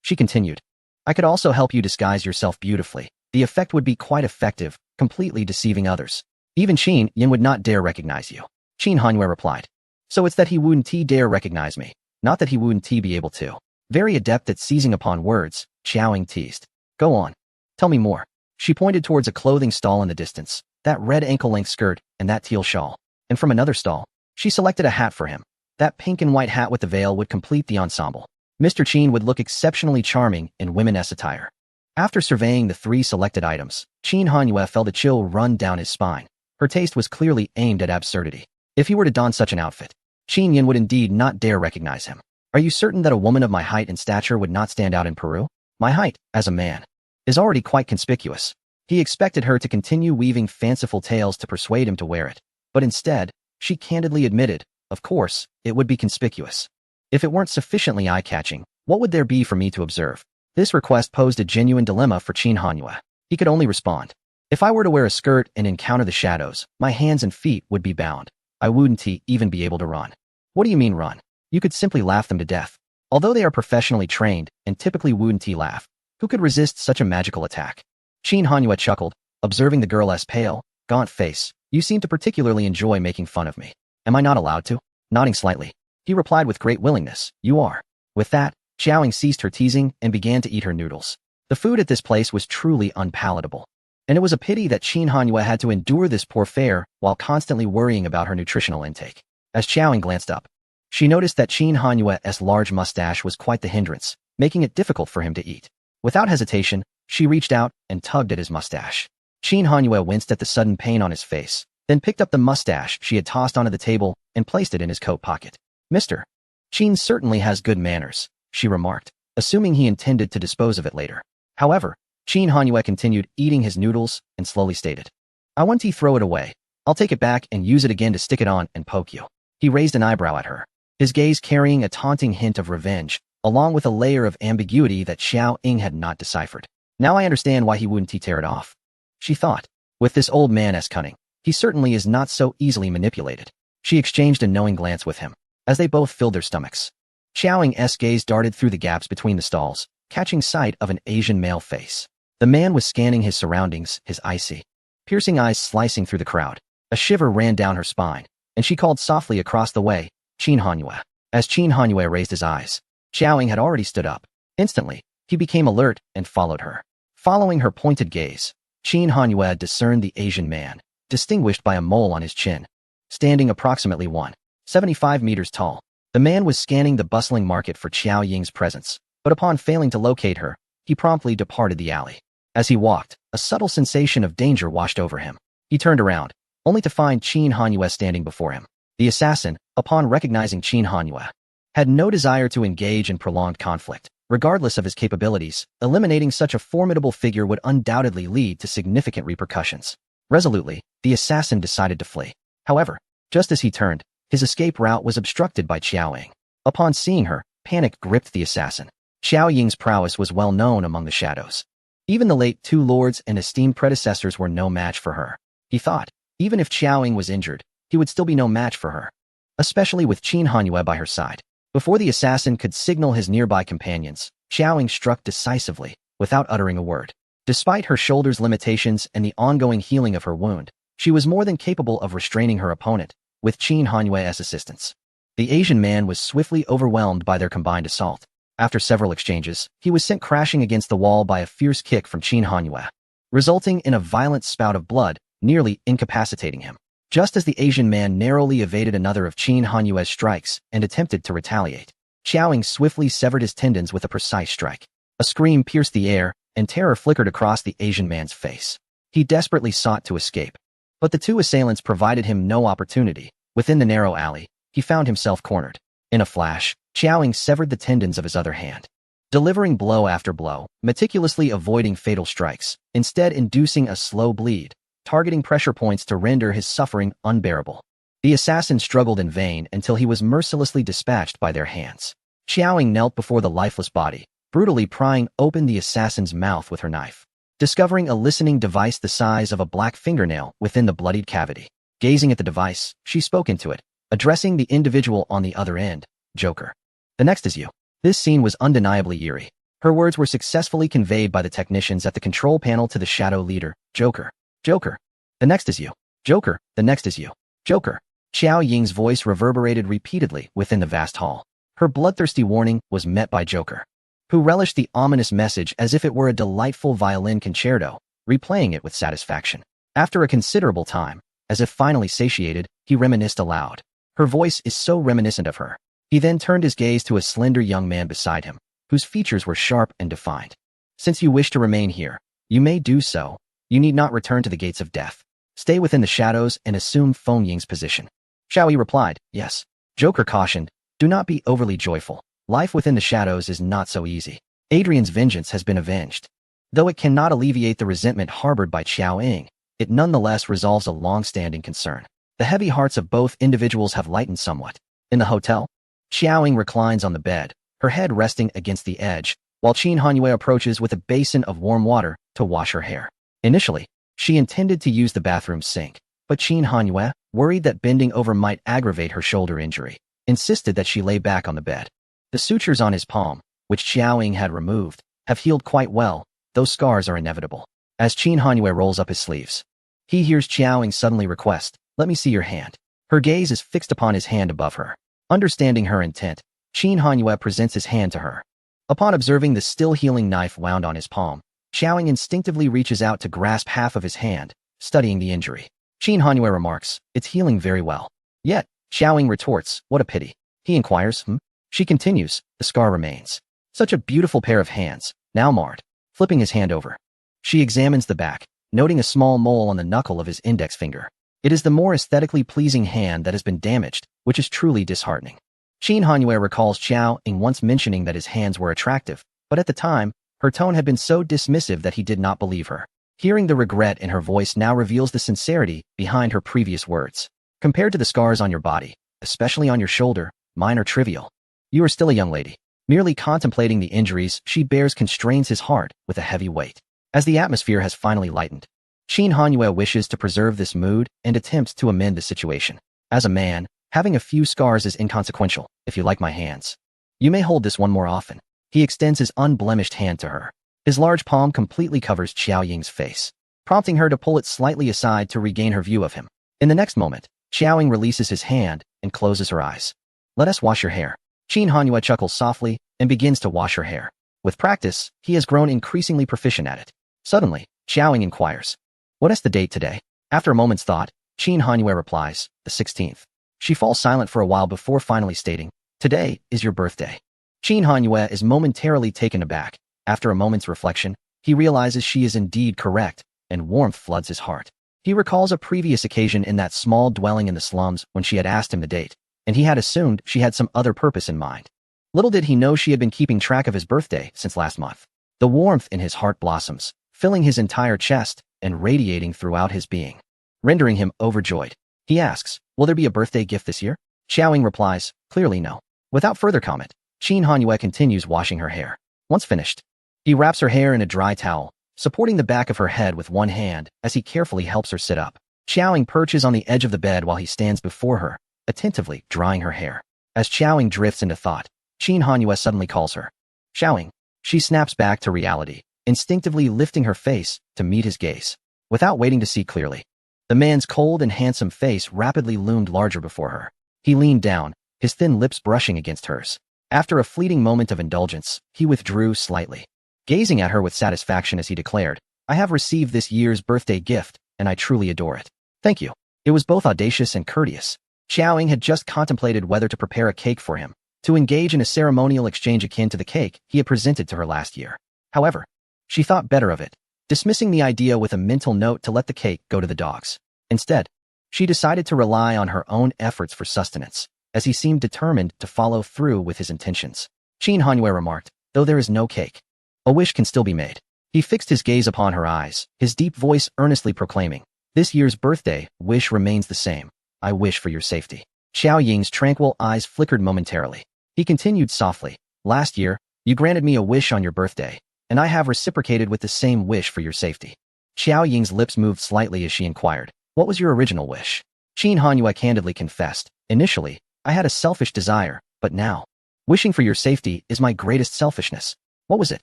She continued. I could also help you disguise yourself beautifully. The effect would be quite effective, completely deceiving others. Even Qin Yin would not dare recognize you. Qin Hanyue replied. So it's that he wouldn't dare recognize me, not that he wouldn't be able to. Very adept at seizing upon words, Xiaoying teased. Go on. Tell me more. She pointed towards a clothing stall in the distance, that red ankle-length skirt and that teal shawl. And from another stall, she selected a hat for him. That pink and white hat with the veil would complete the ensemble. Mr. Qin would look exceptionally charming in women's attire. After surveying the 3 selected items, Qin Hanyue felt a chill run down his spine. Her taste was clearly aimed at absurdity. If he were to don such an outfit, Qin Yin would indeed not dare recognize him. Are you certain that a woman of my height and stature would not stand out in Peru? My height, as a man, is already quite conspicuous. He expected her to continue weaving fanciful tales to persuade him to wear it, but instead, she candidly admitted, of course, it would be conspicuous. If it weren't sufficiently eye-catching, what would there be for me to observe? This request posed a genuine dilemma for Qin Hanyue. He could only respond. If I were to wear a skirt and encounter the shadows, my hands and feet would be bound. I wouldn't even be able to run. What do you mean run? You could simply laugh them to death. Although they are professionally trained and typically wouldn't laugh, who could resist such a magical attack? Qin Hanyue chuckled, observing the girl's pale, gaunt face. You seem to particularly enjoy making fun of me. Am I not allowed to? Nodding slightly, he replied with great willingness, you are. With that, Xiaoying ceased her teasing and began to eat her noodles. The food at this place was truly unpalatable. And it was a pity that Qin Hanyue had to endure this poor fare while constantly worrying about her nutritional intake. As Xiaoying glanced up, she noticed that Qin Hanyue's large mustache was quite the hindrance, making it difficult for him to eat. Without hesitation, she reached out and tugged at his mustache. Qin Hanyue winced at the sudden pain on his face, then picked up the mustache she had tossed onto the table and placed it in his coat pocket. Mr. Qin certainly has good manners, she remarked, assuming he intended to dispose of it later. However, Qin Hanyue continued eating his noodles and slowly stated, I want to throw it away. I'll take it back and use it again to stick it on and poke you. He raised an eyebrow at her, his gaze carrying a taunting hint of revenge, along with a layer of ambiguity that Xiaoying had not deciphered. Now I understand why he wouldn't tear it off, she thought. With this old man's cunning, he certainly is not so easily manipulated. She exchanged a knowing glance with him, as they both filled their stomachs. Xiaoying's gaze darted through the gaps between the stalls, catching sight of an Asian male face. The man was scanning his surroundings, his icy, piercing eyes slicing through the crowd. A shiver ran down her spine, and she called softly across the way, Qin Hanyue. As Qin Hanyue raised his eyes, Xiaoying had already stood up. Instantly, he became alert and followed her. Following her pointed gaze, Qin Hanyue discerned the Asian man, distinguished by a mole on his chin. Standing approximately 175 meters tall, the man was scanning the bustling market for Xiaoying's presence, but upon failing to locate her, he promptly departed the alley. As he walked, a subtle sensation of danger washed over him. He turned around, only to find Qin Hanyue standing before him. The assassin, upon recognizing Qin Hanyue, had no desire to engage in prolonged conflict. Regardless of his capabilities, eliminating such a formidable figure would undoubtedly lead to significant repercussions. Resolutely, the assassin decided to flee. However, just as he turned, his escape route was obstructed by Xiaoying. Upon seeing her, panic gripped the assassin. Xiaoying's prowess was well known among the shadows. Even the late 2 lords and esteemed predecessors were no match for her. He thought, even if Xiaoying was injured, he would still be no match for her, especially with Qin Hanyue by her side. Before the assassin could signal his nearby companions, Xiaoying struck decisively, without uttering a word. Despite her shoulder's limitations and the ongoing healing of her wound, she was more than capable of restraining her opponent, with Qin Hanyue's assistance. The Asian man was swiftly overwhelmed by their combined assault. After several exchanges, he was sent crashing against the wall by a fierce kick from Qin Hanyue, resulting in a violent spout of blood, nearly incapacitating him. Just as the Asian man narrowly evaded another of Qin Hanyue's strikes and attempted to retaliate, Xiaoying swiftly severed his tendons with a precise strike. A scream pierced the air, and terror flickered across the Asian man's face. He desperately sought to escape, but the 2 assailants provided him no opportunity. Within the narrow alley, he found himself cornered. In a flash, Xiaoying severed the tendons of his other hand. delivering blow after blow, meticulously avoiding fatal strikes, instead inducing a slow bleed, targeting pressure points to render his suffering unbearable. The assassin struggled in vain until he was mercilessly dispatched by their hands. Xiaoying knelt before the lifeless body, brutally prying open the assassin's mouth with her knife, discovering a listening device the size of a black fingernail within the bloodied cavity. Gazing at the device, she spoke into it, addressing the individual on the other end, Joker. The next is you. This scene was undeniably eerie. Her words were successfully conveyed by the technicians at the control panel to the shadow leader, Joker. Joker. The next is you. Joker. The next is you. Joker. Xiao Ying's voice reverberated repeatedly within the vast hall. Her bloodthirsty warning was met by Joker, who relished the ominous message as if it were a delightful violin concerto, replaying it with satisfaction. After a considerable time, as if finally satiated, he reminisced aloud. Her voice is so reminiscent of her. He then turned his gaze to a slender young man beside him, whose features were sharp and defined. Since you wish to remain here, you may do so. You need not return to the gates of death. Stay within the shadows and assume Feng Ying's position. Xiao Yi replied, yes. Joker cautioned, do not be overly joyful. Life within the shadows is not so easy. Adrian's vengeance has been avenged. Though it cannot alleviate the resentment harbored by Xiao Ying, it nonetheless resolves a long-standing concern. The heavy hearts of both individuals have lightened somewhat. In the hotel, Xiao Ying reclines on the bed, her head resting against the edge, while Qin Hanyue approaches with a basin of warm water to wash her hair. Initially, she intended to use the bathroom sink, but Qin Hanyue, worried that bending over might aggravate her shoulder injury, insisted that she lay back on the bed. The sutures on his palm, which Xiao Ying had removed, have healed quite well. Those scars are inevitable. As Qin Hanyue rolls up his sleeves, he hears Xiao Ying suddenly request, let me see your hand. Her gaze is fixed upon his hand above her. Understanding her intent, Qin Hanyue presents his hand to her. Upon observing the still healing knife wound on his palm, Xiao Ying instinctively reaches out to grasp half of his hand, studying the injury. Qin Hanyue remarks, it's healing very well. Yet, Xiao Ying retorts, what a pity. He inquires, She continues, the scar remains. Such a beautiful pair of hands, now marred. Flipping his hand over, she examines the back, noting a small mole on the knuckle of his index finger. It is the more aesthetically pleasing hand that has been damaged, which is truly disheartening. Qin Hanyue recalls Xiao Ying once mentioning that his hands were attractive, but at the time, her tone had been so dismissive that he did not believe her. Hearing the regret in her voice now reveals the sincerity behind her previous words. Compared to the scars on your body, especially on your shoulder, mine are trivial. You are still a young lady. Merely contemplating the injuries she bears constrains his heart with a heavy weight. As the atmosphere has finally lightened, Qin Hanyue wishes to preserve this mood and attempts to amend the situation. As a man, having a few scars is inconsequential, if you like my hands. You may hold this one more often. He extends his unblemished hand to her. His large palm completely covers Xiao Ying's face, prompting her to pull it slightly aside to regain her view of him. In the next moment, Xiao Ying releases his hand and closes her eyes. Let us wash your hair. Qin Hanyue chuckles softly and begins to wash her hair. With practice, he has grown increasingly proficient at it. Suddenly, Xiao Ying inquires, what is the date today? After a moment's thought, Qin Hanyue replies, the 16th. She falls silent for a while before finally stating, today is your birthday. Qin Hanyue is momentarily taken aback. After a moment's reflection, he realizes she is indeed correct, and warmth floods his heart. He recalls a previous occasion in that small dwelling in the slums when she had asked him the date, and he had assumed she had some other purpose in mind. Little did he know she had been keeping track of his birthday since last month. The warmth in his heart blossoms, filling his entire chest and radiating throughout his being, rendering him overjoyed. He asks, will there be a birthday gift this year? Xiao Ying replies, clearly no. Without further comment, Qin Hanyue continues washing her hair. Once finished, he wraps her hair in a dry towel, supporting the back of her head with one hand as he carefully helps her sit up. Xiao Ying perches on the edge of the bed while he stands before her, attentively drying her hair. As Xiao Ying drifts into thought, Qin Hanyue suddenly calls her. Xiao Ying. She snaps back to reality, instinctively lifting her face to meet his gaze. Without waiting to see clearly, the man's cold and handsome face rapidly loomed larger before her. He leaned down, his thin lips brushing against hers. After a fleeting moment of indulgence, he withdrew slightly, gazing at her with satisfaction as he declared, I have received this year's birthday gift, and I truly adore it. Thank you. It was both audacious and courteous. Xiao Ying had just contemplated whether to prepare a cake for him, to engage in a ceremonial exchange akin to the cake he had presented to her last year. However, she thought better of it, dismissing the idea with a mental note to let the cake go to the dogs. Instead, she decided to rely on her own efforts for sustenance, as he seemed determined to follow through with his intentions. Qin Hanyue remarked, though there is no cake. A wish can still be made. He fixed his gaze upon her eyes, his deep voice earnestly proclaiming, "This year's birthday wish remains the same. I wish for your safety." Xiao Ying's tranquil eyes flickered momentarily. He continued softly, "Last year, you granted me a wish on your birthday, and I have reciprocated with the same wish for your safety." Xiao Ying's lips moved slightly as she inquired, "What was your original wish?" Qin Hanyue candidly confessed, "Initially, I had a selfish desire, but now, wishing for your safety is my greatest selfishness." "What was it?"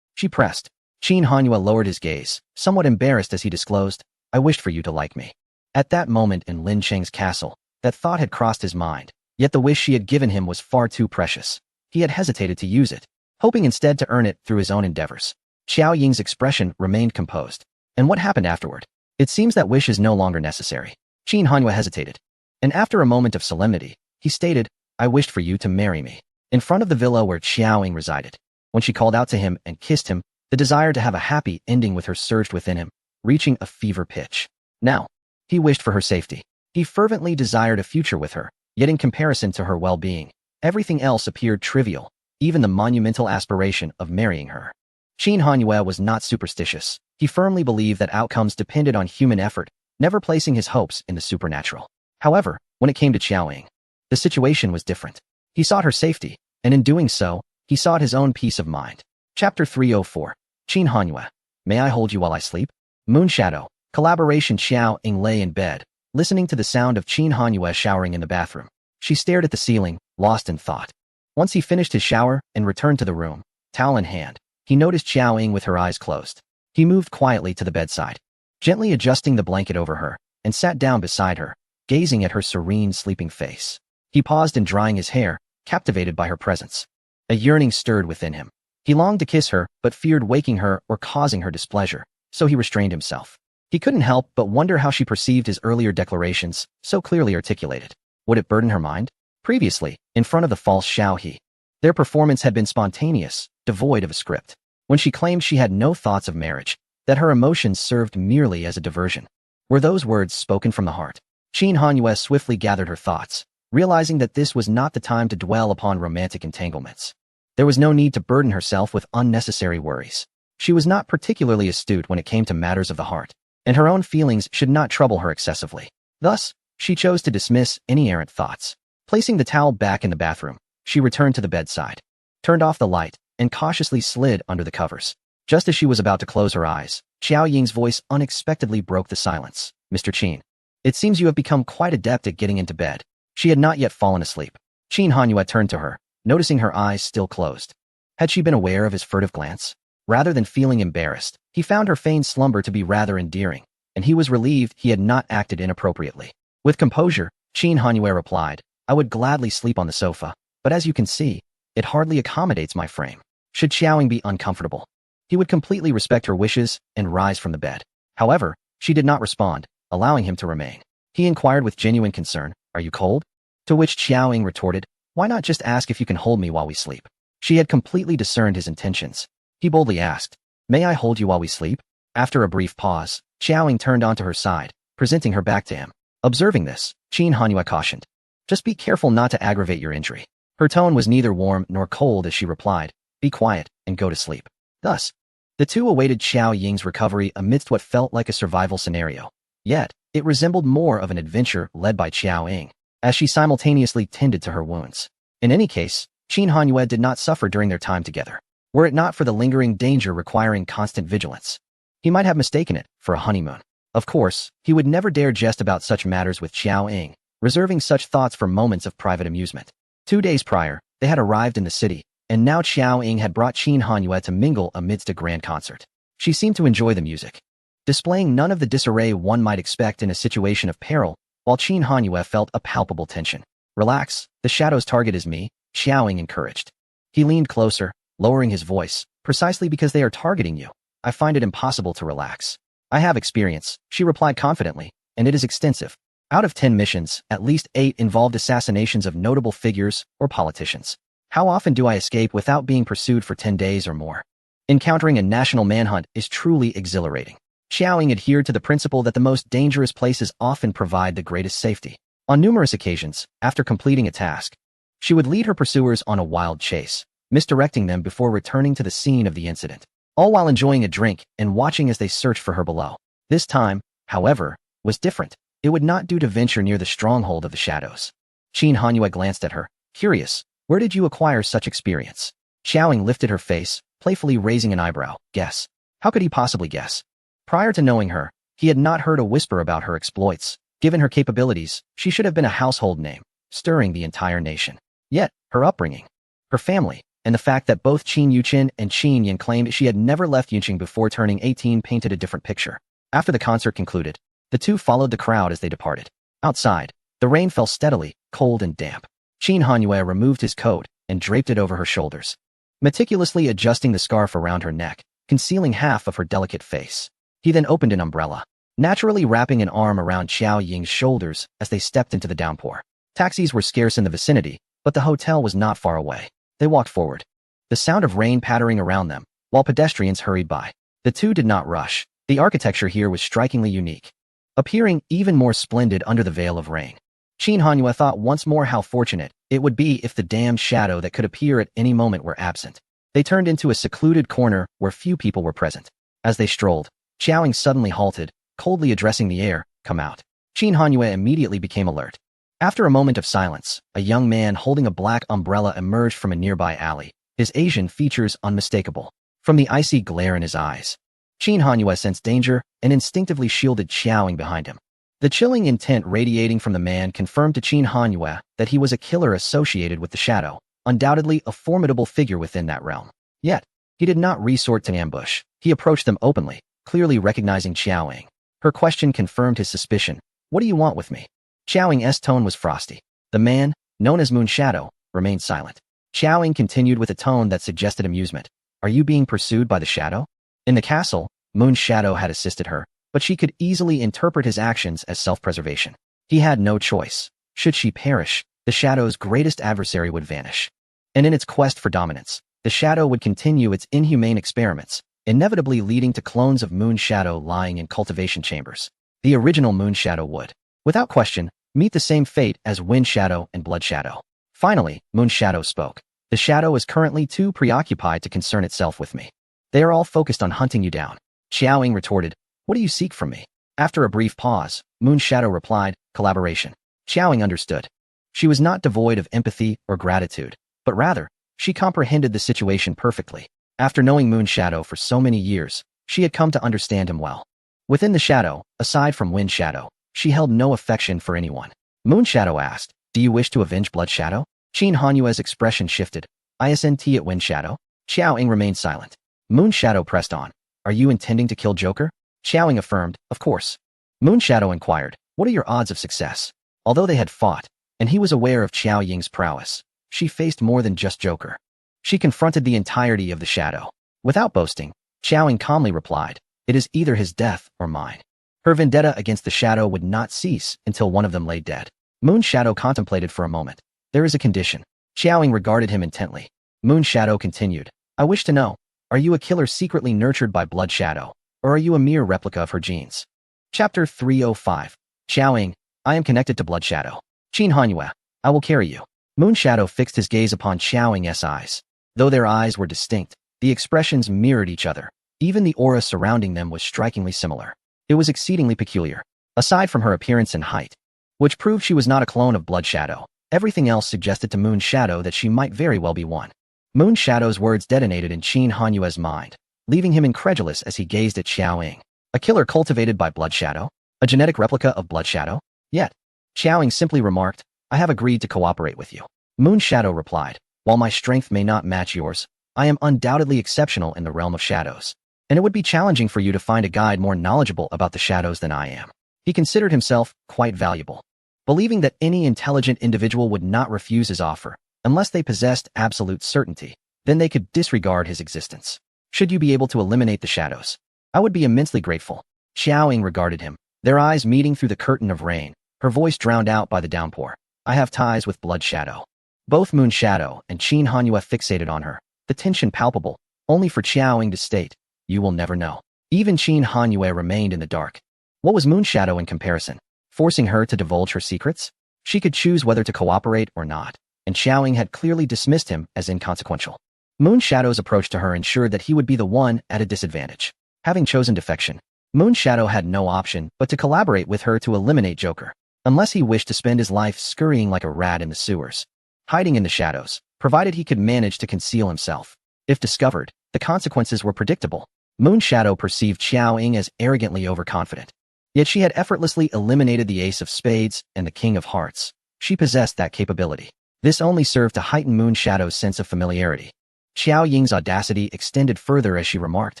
she pressed. Qin Hanyue lowered his gaze, somewhat embarrassed as he disclosed, "I wished for you to like me." At that moment in Lin Cheng's castle, that thought had crossed his mind, yet the wish she had given him was far too precious. He had hesitated to use it, hoping instead to earn it through his own endeavors. Xiao Ying's expression remained composed. "And what happened afterward?" "It seems that wish is no longer necessary." Qin Hanyue hesitated, and after a moment of solemnity, he stated, "I wished for you to marry me." In front of the villa where Xiao Ying resided. When she called out to him and kissed him, the desire to have a happy ending with her surged within him, reaching a fever pitch. Now, he wished for her safety. He fervently desired a future with her, yet in comparison to her well-being, everything else appeared trivial, even the monumental aspiration of marrying her. Qin Hanyue was not superstitious. He firmly believed that outcomes depended on human effort, never placing his hopes in the supernatural. However, when it came to Xiao Ying, the situation was different. He sought her safety, and in doing so, he sought his own peace of mind. Chapter 304. Qin Hanyue. May I hold you while I sleep? Moonshadow. Collaboration. Xiao Ying lay in bed, listening to the sound of Qin Hanyue showering in the bathroom. She stared at the ceiling, lost in thought. Once he finished his shower and returned to the room, towel in hand, he noticed Xiao Ying with her eyes closed. He moved quietly to the bedside, gently adjusting the blanket over her, and sat down beside her, gazing at her serene, sleeping face. He paused in drying his hair, captivated by her presence. A yearning stirred within him. He longed to kiss her, but feared waking her or causing her displeasure, so he restrained himself. He couldn't help but wonder how she perceived his earlier declarations, so clearly articulated. Would it burden her mind? Previously, in front of the false Xiao He, their performance had been spontaneous, devoid of a script. When she claimed she had no thoughts of marriage, that her emotions served merely as a diversion. Were those words spoken from the heart? Qin Hanyue swiftly gathered her thoughts, realizing that this was not the time to dwell upon romantic entanglements. There was no need to burden herself with unnecessary worries. She was not particularly astute when it came to matters of the heart, and her own feelings should not trouble her excessively. Thus, she chose to dismiss any errant thoughts. Placing the towel back in the bathroom, she returned to the bedside, turned off the light, and cautiously slid under the covers. Just as she was about to close her eyes, Xiao Ying's voice unexpectedly broke the silence. "Mr. Qin, it seems you have become quite adept at getting into bed." She had not yet fallen asleep. Qin Hanyue turned to her, noticing her eyes still closed. Had she been aware of his furtive glance? Rather than feeling embarrassed, he found her feigned slumber to be rather endearing, and he was relieved he had not acted inappropriately. With composure, Qin Hanyue replied, "I would gladly sleep on the sofa, but as you can see, it hardly accommodates my frame. Should Xiao Ying be uncomfortable, he would completely respect her wishes and rise from the bed." However, she did not respond, allowing him to remain. He inquired with genuine concern, "Are you cold?" To which Xiao Ying retorted, "Why not just ask if you can hold me while we sleep?" She had completely discerned his intentions. He boldly asked, "May I hold you while we sleep?" After a brief pause, Xiao Ying turned onto her side, presenting her back to him. Observing this, Qin Hanyue cautioned, "Just be careful not to aggravate your injury." Her tone was neither warm nor cold as she replied, "Be quiet and go to sleep." Thus, the two awaited Xiao Ying's recovery amidst what felt like a survival scenario. Yet, it resembled more of an adventure led by Xiao Ying, as she simultaneously tended to her wounds. In any case, Qin Hanyue did not suffer during their time together, were it not for the lingering danger requiring constant vigilance. He might have mistaken it for a honeymoon. Of course, he would never dare jest about such matters with Xiao Ying, reserving such thoughts for moments of private amusement. 2 days prior, they had arrived in the city, and now Xiao Ying had brought Qin Hanyue to mingle amidst a grand concert. She seemed to enjoy the music, displaying none of the disarray one might expect in a situation of peril, while Qin Hanyue felt a palpable tension. "Relax, the shadow's target is me," Xiao Ying encouraged. He leaned closer, lowering his voice, "Precisely because they are targeting you, I find it impossible to relax." "I have experience," she replied confidently, "and it is extensive. Out of 10 missions, at least 8 involved assassinations of notable figures or politicians. How often do I escape without being pursued for 10 days or more? Encountering a national manhunt is truly exhilarating." Xiao Ying adhered to the principle that the most dangerous places often provide the greatest safety. On numerous occasions, after completing a task, she would lead her pursuers on a wild chase, misdirecting them before returning to the scene of the incident, all while enjoying a drink and watching as they searched for her below. This time, however, was different. It would not do to venture near the stronghold of the shadows. Qin Hanyue glanced at her, curious. Where did you acquire such experience? Xiaoying lifted her face, playfully raising an eyebrow. Guess. How could he possibly guess? Prior to knowing her, he had not heard a whisper about her exploits. Given her capabilities, she should have been a household name, stirring the entire nation. Yet, her upbringing, her family, and the fact that both Qin Yuqin and Qin Yin claimed she had never left Yunqing before turning 18 painted a different picture. After the concert concluded, the two followed the crowd as they departed. Outside, the rain fell steadily, cold and damp. Qin Hanyue removed his coat and draped it over her shoulders, meticulously adjusting the scarf around her neck, concealing half of her delicate face. He then opened an umbrella, naturally wrapping an arm around Xiao Ying's shoulders as they stepped into the downpour. Taxis were scarce in the vicinity, but the hotel was not far away. They walked forward, the sound of rain pattering around them, while pedestrians hurried by. The two did not rush. The architecture here was strikingly unique, appearing even more splendid under the veil of rain. Qin Hanyue thought once more how fortunate it would be if the damned shadow that could appear at any moment were absent. They turned into a secluded corner where few people were present. As they strolled, Xiaoying suddenly halted, coldly addressing the air. Come out. Qin Hanyue immediately became alert. After a moment of silence, a young man holding a black umbrella emerged from a nearby alley, his Asian features unmistakable from the icy glare in his eyes. Qin Hanyue sensed danger and instinctively shielded Xiaoying behind him. The chilling intent radiating from the man confirmed to Qin Hanyue that he was a killer associated with the shadow, undoubtedly a formidable figure within that realm. Yet, he did not resort to ambush. He approached them openly, clearly recognizing Xiaoying. Her question confirmed his suspicion. What do you want with me? Xiaoying's tone was frosty. The man, known as Moon Shadow, remained silent. Xiaoying continued with a tone that suggested amusement. Are you being pursued by the shadow? In the castle, Moon Shadow had assisted her, but she could easily interpret his actions as self-preservation. He had no choice. Should she perish, the shadow's greatest adversary would vanish. And in its quest for dominance, the shadow would continue its inhumane experiments, inevitably leading to clones of Moon Shadow lying in cultivation chambers. The original Moon Shadow would, without question, meet the same fate as Wind Shadow and Blood Shadow. Finally, Moon Shadow spoke. The shadow is currently too preoccupied to concern itself with me. They are all focused on hunting you down. Xiaoying retorted, what do you seek from me? After a brief pause, Moon Shadow replied, collaboration. Xiaoying understood. She was not devoid of empathy or gratitude, but rather, she comprehended the situation perfectly. After knowing Moon Shadow for so many years, she had come to understand him well. Within the shadow, aside from Wind Shadow, she held no affection for anyone. Moon Shadow asked, do you wish to avenge Blood Shadow? Qin Hanyue's expression shifted. Isn't at Wind Shadow? Xiaoying remained silent. Moon Shadow pressed on. Are you intending to kill Joker? Xiaoying affirmed, of course. Moon Shadow inquired, what are your odds of success? Although they had fought, and he was aware of Xiaoying's prowess, she faced more than just Joker. She confronted the entirety of the shadow. Without boasting, Xiaoying calmly replied, it is either his death or mine. Her vendetta against the shadow would not cease until one of them lay dead. Moon Shadow contemplated for a moment. There is a condition. Xiaoying regarded him intently. Moon Shadow continued, I wish to know, are you a killer secretly nurtured by Blood Shadow, or are you a mere replica of her genes? Chapter 305. Xiaoying, I am connected to Blood Shadow. Qin Hanyue, I will carry you. Moon Shadow fixed his gaze upon Xiaoying's eyes. Though their eyes were distinct, the expressions mirrored each other. Even the aura surrounding them was strikingly similar. It was exceedingly peculiar. Aside from her appearance and height, which proved she was not a clone of Blood Shadow, everything else suggested to Moon Shadow that she might very well be one. Moon Shadow's words detonated in Qin Hanyue's mind, leaving him incredulous as he gazed at Xiaoying. A killer cultivated by Blood Shadow? A genetic replica of Blood Shadow? Yet, Xiaoying simply remarked, I have agreed to cooperate with you. Moon Shadow replied, while my strength may not match yours, I am undoubtedly exceptional in the realm of shadows, and it would be challenging for you to find a guide more knowledgeable about the shadows than I am. He considered himself quite valuable, believing that any intelligent individual would not refuse his offer, unless they possessed absolute certainty. Then they could disregard his existence. Should you be able to eliminate the shadows, I would be immensely grateful. Xiaoying regarded him, their eyes meeting through the curtain of rain, her voice drowned out by the downpour. I have ties with Blood Shadow. Both Moon Shadow and Qin Hanyue fixated on her, the tension palpable, only for Xiaoying to state, you will never know. Even Qin Hanyue remained in the dark. What was Moon Shadow in comparison? Forcing her to divulge her secrets? She could choose whether to cooperate or not, and Xiaoying had clearly dismissed him as inconsequential. Moon Shadow's approach to her ensured that he would be the one at a disadvantage. Having chosen defection, Moon Shadow had no option but to collaborate with her to eliminate Joker, unless he wished to spend his life scurrying like a rat in the sewers, hiding in the shadows, provided he could manage to conceal himself. If discovered, the consequences were predictable. Moon Shadow perceived Xiao Ying as arrogantly overconfident. Yet she had effortlessly eliminated the Ace of Spades and the King of Hearts. She possessed that capability. This only served to heighten Moon Shadow's sense of familiarity. Xiao Ying's audacity extended further as she remarked,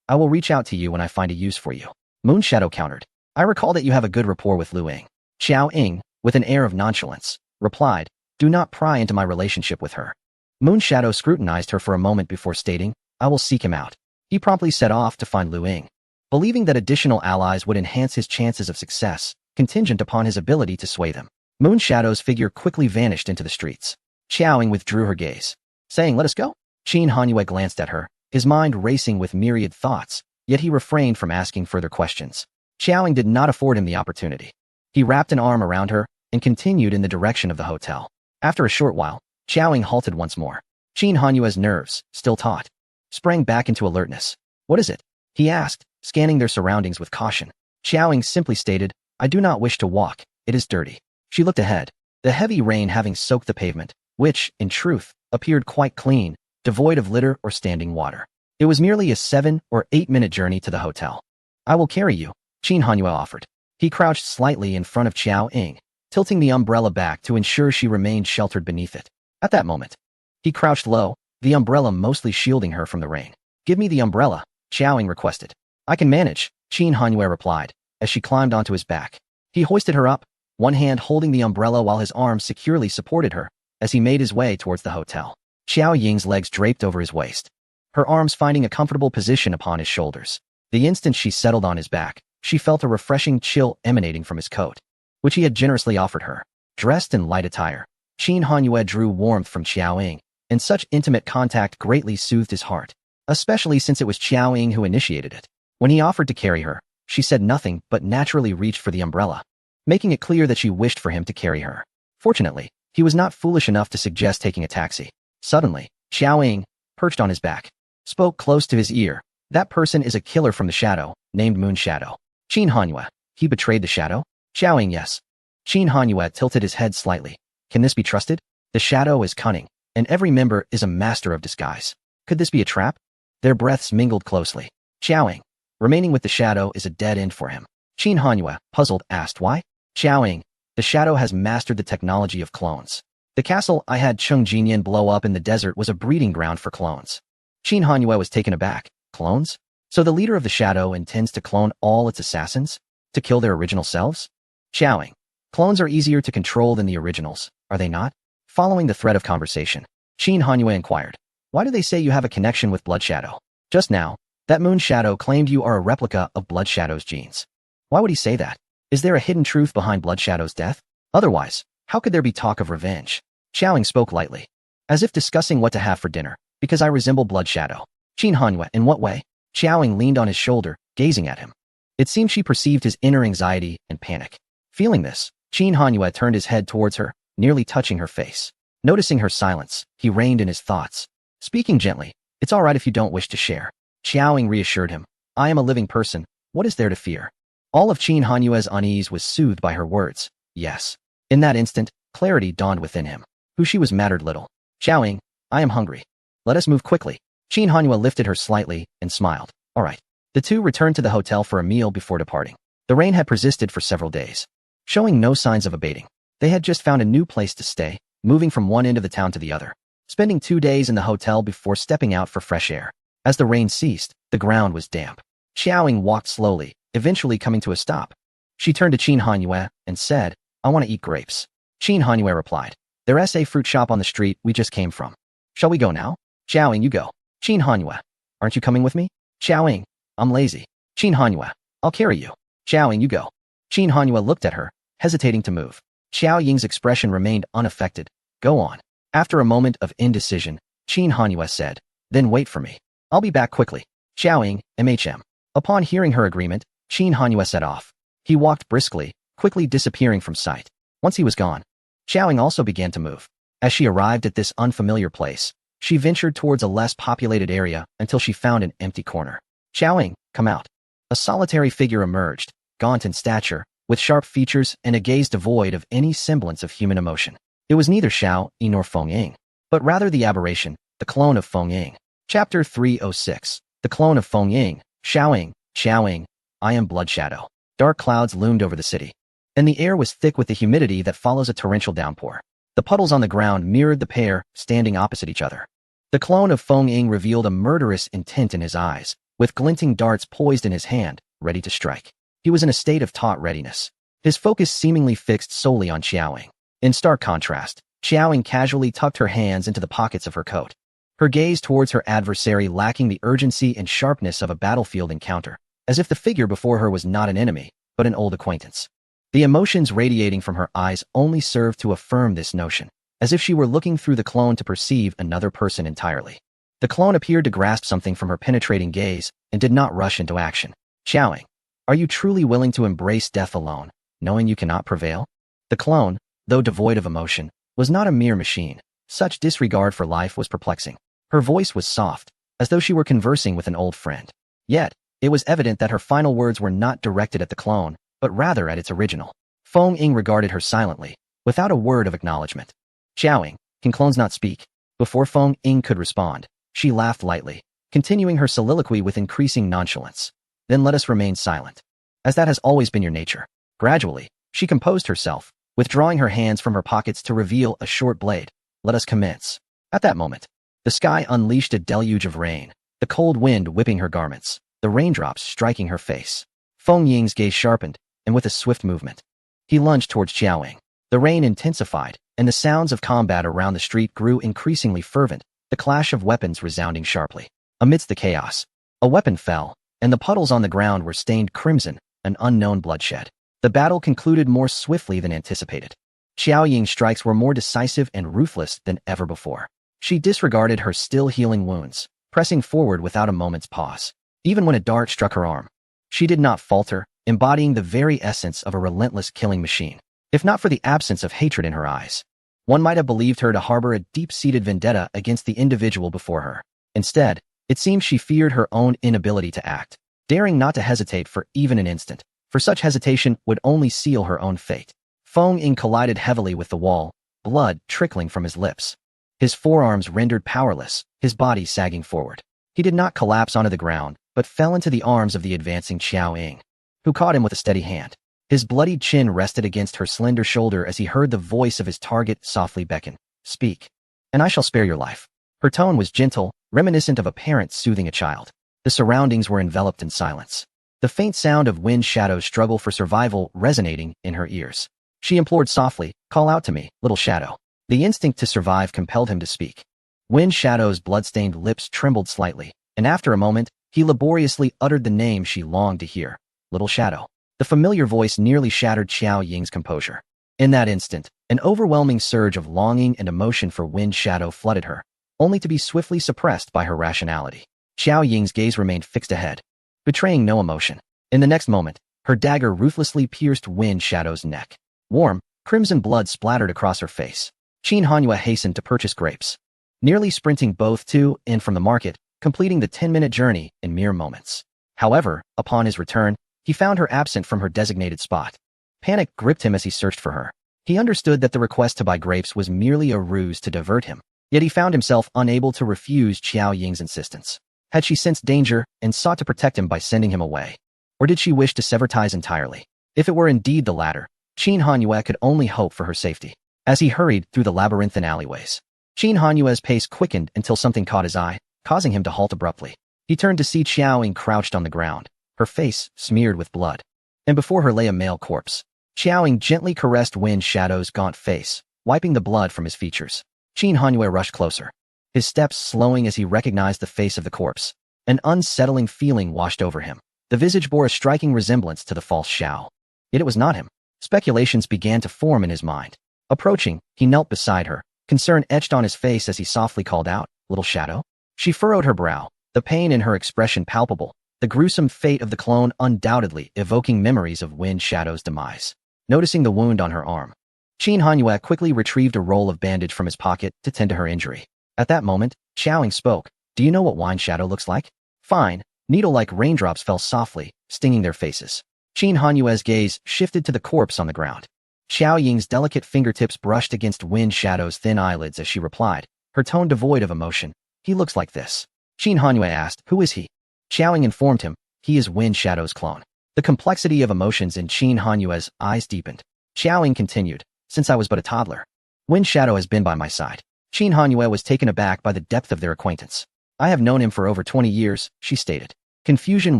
"I will reach out to you when I find a use for you." Moon Shadow countered, "I recall that you have a good rapport with Lu Ying." Xiao Ying, with an air of nonchalance, replied, "Do not pry into my relationship with her." Moon Shadow scrutinized her for a moment before stating, "I will seek him out." He promptly set off to find Lu Ying, believing that additional allies would enhance his chances of success, contingent upon his ability to sway them. Moon Shadow's figure quickly vanished into the streets. Xiao Ying withdrew her gaze, saying, "Let us go." Qin Hanyue glanced at her, his mind racing with myriad thoughts, yet he refrained from asking further questions. Xiao Ying did not afford him the opportunity. He wrapped an arm around her and continued in the direction of the hotel. After a short while, Xiao Ying halted once more. Qin Hanyue's nerves, still taut, sprang back into alertness. "What is it?" he asked, scanning their surroundings with caution. Xiao Ying simply stated, "I do not wish to walk, it is dirty." She looked ahead, the heavy rain having soaked the pavement, which, in truth, appeared quite clean, devoid of litter or standing water. It was merely a 7 or 8-minute journey to the hotel. "I will carry you," Qin Hanyue offered. He crouched slightly in front of Xiao Ying, tilting the umbrella back to ensure she remained sheltered beneath it. At that moment, he crouched low, the umbrella mostly shielding her from the rain. "Give me the umbrella," Xiao Ying requested. "I can manage," Qin Hanyue replied, as she climbed onto his back. He hoisted her up, one hand holding the umbrella while his arms securely supported her, as he made his way towards the hotel. Xiao Ying's legs draped over his waist, her arms finding a comfortable position upon his shoulders. The instant she settled on his back, she felt a refreshing chill emanating from his coat, which he had generously offered her. Dressed in light attire, Qin Hanyue drew warmth from Xiao Ying, and such intimate contact greatly soothed his heart, especially since it was Xiao Ying who initiated it. When he offered to carry her, she said nothing but naturally reached for the umbrella, making it clear that she wished for him to carry her. Fortunately, he was not foolish enough to suggest taking a taxi. Suddenly, Xiao Ying, perched on his back, spoke close to his ear. "That person is a killer from the shadow, named Moon Shadow." Qin Hanyue, "He betrayed the shadow?" Xiao Ying, "Yes." Qin Hanyue tilted his head slightly. "Can this be trusted? The shadow is cunning, and every member is a master of disguise. Could this be a trap?" Their breaths mingled closely. Xiao Ying, "Remaining with the shadow is a dead end for him." Qin Hanyue, puzzled, asked why. Xiao Ying, "The shadow has mastered the technology of clones. The castle I had Chung Jinyan blow up in the desert was a breeding ground for clones." Qin Hanyue was taken aback. "Clones? So the leader of the shadow intends to clone all its assassins? To kill their original selves?" Xiao Ying, "Clones are easier to control than the originals, are they not?" Following the thread of conversation, Qin Hanyue inquired, "Why do they say you have a connection with Blood Shadow? Just now, that Moon Shadow claimed you are a replica of Blood Shadow's genes. Why would he say that? Is there a hidden truth behind Blood Shadow's death? Otherwise, how could there be talk of revenge?" Xiao Ying spoke lightly, as if discussing what to have for dinner. "Because I resemble Blood Shadow." Qin Hanyue, "In what way?" Xiao Ying leaned on his shoulder, gazing at him. It seemed she perceived his inner anxiety and panic. Feeling this, Qin Hanyue turned his head towards her, nearly touching her face. Noticing her silence, he reined in his thoughts. Speaking gently, "It's all right if you don't wish to share." Xiao Ying reassured him, "I am a living person, what is there to fear?" All of Qin Hanyue's unease was soothed by her words. Yes. In that instant, clarity dawned within him. Who she was mattered little. "Xiao Ying, I am hungry. Let us move quickly." Qin Hanyue lifted her slightly and smiled. "All right." The two returned to the hotel for a meal before departing. The rain had persisted for several days, showing no signs of abating. They had just found a new place to stay, moving from one end of the town to the other, spending 2 days in the hotel before stepping out for fresh air. As the rain ceased, the ground was damp. Xiao Ying walked slowly, eventually coming to a stop. She turned to Qin Hanyue and said, "I want to eat grapes." Qin Hanyue replied, "There's a fruit shop on the street we just came from. Shall we go now?" Xiao Ying, "You go." Qin Hanyue, "Aren't you coming with me?" Xiao Ying, "I'm lazy." Qin Hanyue, "I'll carry you." Xiao Ying, "You go." Qin Hanyue looked at her, hesitating to move. Xiao Ying's expression remained unaffected. "Go on." After a moment of indecision, Qin Hanyue said, "Then wait for me. I'll be back quickly." Xiao Ying, MHM. Upon hearing her agreement, Qin Hanyue set off. He walked briskly, quickly disappearing from sight. Once he was gone, Xiao Ying also began to move. As she arrived at this unfamiliar place, She ventured towards a less populated area until she found an empty corner. Xiaoying, come out. A solitary figure emerged, gaunt in stature, with sharp features and a gaze devoid of any semblance of human emotion. It was neither Xiao Yi nor Feng Ying, but rather the aberration, the clone of Feng Ying. Chapter 306. The clone of Feng Ying. Xiaoying, I am Blood Shadow. Dark clouds loomed over the city, and the air was thick with the humidity that follows a torrential downpour. The puddles on the ground mirrored the pair, standing opposite each other. The clone of Feng Ying revealed a murderous intent in his eyes, with glinting darts poised in his hand, ready to strike. He was in a state of taut readiness, his focus seemingly fixed solely on Xiaoying. In stark contrast, Xiaoying casually tucked her hands into the pockets of her coat, her gaze towards her adversary lacking the urgency and sharpness of a battlefield encounter, as if the figure before her was not an enemy, but an old acquaintance. The emotions radiating from her eyes only served to affirm this notion, as if she were looking through the clone to perceive another person entirely. The clone appeared to grasp something from her penetrating gaze and did not rush into action. Xiaoying, are you truly willing to embrace death alone, knowing you cannot prevail? The clone, though devoid of emotion, was not a mere machine. Such disregard for life was perplexing. Her voice was soft, as though she were conversing with an old friend. Yet, it was evident that her final words were not directed at the clone, but rather at its original. Feng Ying regarded her silently, without a word of acknowledgement. Xiaoying, can clones not speak? Before Feng Ying could respond, she laughed lightly, continuing her soliloquy with increasing nonchalance. Then let us remain silent, as that has always been your nature. Gradually, she composed herself, withdrawing her hands from her pockets to reveal a short blade. Let us commence. At that moment, the sky unleashed a deluge of rain, the cold wind whipping her garments, the raindrops striking her face. Feng Ying's gaze sharpened, and with a swift movement, he lunged towards Xiaoying. The rain intensified, and the sounds of combat around the street grew increasingly fervent, the clash of weapons resounding sharply. Amidst the chaos, a weapon fell, and the puddles on the ground were stained crimson, an unknown bloodshed. The battle concluded more swiftly than anticipated. Xiaoying's strikes were more decisive and ruthless than ever before. She disregarded her still healing wounds, pressing forward without a moment's pause. Even when a dart struck her arm, she did not falter, embodying the very essence of a relentless killing machine. If not for the absence of hatred in her eyes, one might have believed her to harbor a deep-seated vendetta against the individual before her. Instead, it seemed she feared her own inability to act, daring not to hesitate for even an instant, for such hesitation would only seal her own fate. Feng Ying collided heavily with the wall, blood trickling from his lips. His forearms rendered powerless, his body sagging forward. He did not collapse onto the ground, but fell into the arms of the advancing Xiaoying, who caught him with a steady hand. His bloodied chin rested against her slender shoulder as he heard the voice of his target softly beckon. Speak, and I shall spare your life. Her tone was gentle, reminiscent of a parent soothing a child. The surroundings were enveloped in silence, the faint sound of Wind Shadow's struggle for survival resonating in her ears. She implored softly, call out to me, little Shadow. The instinct to survive compelled him to speak. Wind Shadow's blood-stained lips trembled slightly, and after a moment, he laboriously uttered the name she longed to hear. Little Shadow. The familiar voice nearly shattered Xiaoying's composure. In that instant, an overwhelming surge of longing and emotion for Wind Shadow flooded her, only to be swiftly suppressed by her rationality. Xiaoying's gaze remained fixed ahead, betraying no emotion. In the next moment, her dagger ruthlessly pierced Wind Shadow's neck. Warm, crimson blood splattered across her face. Qin Hanyue hastened to purchase grapes, nearly sprinting both to and from the market, completing the 10-minute journey in mere moments. However, upon his return, he found her absent from her designated spot. Panic gripped him as he searched for her. He understood that the request to buy grapes was merely a ruse to divert him, yet he found himself unable to refuse Xiaoying's insistence. Had she sensed danger and sought to protect him by sending him away? Or did she wish to sever ties entirely? If it were indeed the latter, Qin Hanyue could only hope for her safety. As he hurried through the labyrinthine alleyways, Qin Hanyue's pace quickened until something caught his eye, causing him to halt abruptly. He turned to see Xiaoying crouched on the ground, her face smeared with blood, and before her lay a male corpse. Xiaoying gently caressed Wind Shadow's gaunt face, wiping the blood from his features. Qin Hanyue rushed closer, his steps slowing as he recognized the face of the corpse. An unsettling feeling washed over him. The visage bore a striking resemblance to the false Xiao. Yet it was not him. Speculations began to form in his mind. Approaching, he knelt beside her, concern etched on his face as he softly called out, "Little Shadow?" She furrowed her brow, the pain in her expression palpable, the gruesome fate of the clone undoubtedly evoking memories of Wind Shadow's demise. Noticing the wound on her arm, Qin Hanyue quickly retrieved a roll of bandage from his pocket to tend to her injury. At that moment, Xiaoying spoke. Do you know what wine shadow looks like? Fine. Needle-like raindrops fell softly, stinging their faces. Qin Hanyue's gaze shifted to the corpse on the ground. Xiao Ying's delicate fingertips brushed against Wind Shadow's thin eyelids as she replied, her tone devoid of emotion. He looks like this. Qin Hanyue asked, who is he? Xiao Ying informed him, he is Wind Shadow's clone. The complexity of emotions in Qin Hanyue's eyes deepened. Xiao Ying continued, since I was but a toddler. Wind Shadow has been by my side. Qin Hanyue was taken aback by the depth of their acquaintance. I have known him for over 20 years, she stated. Confusion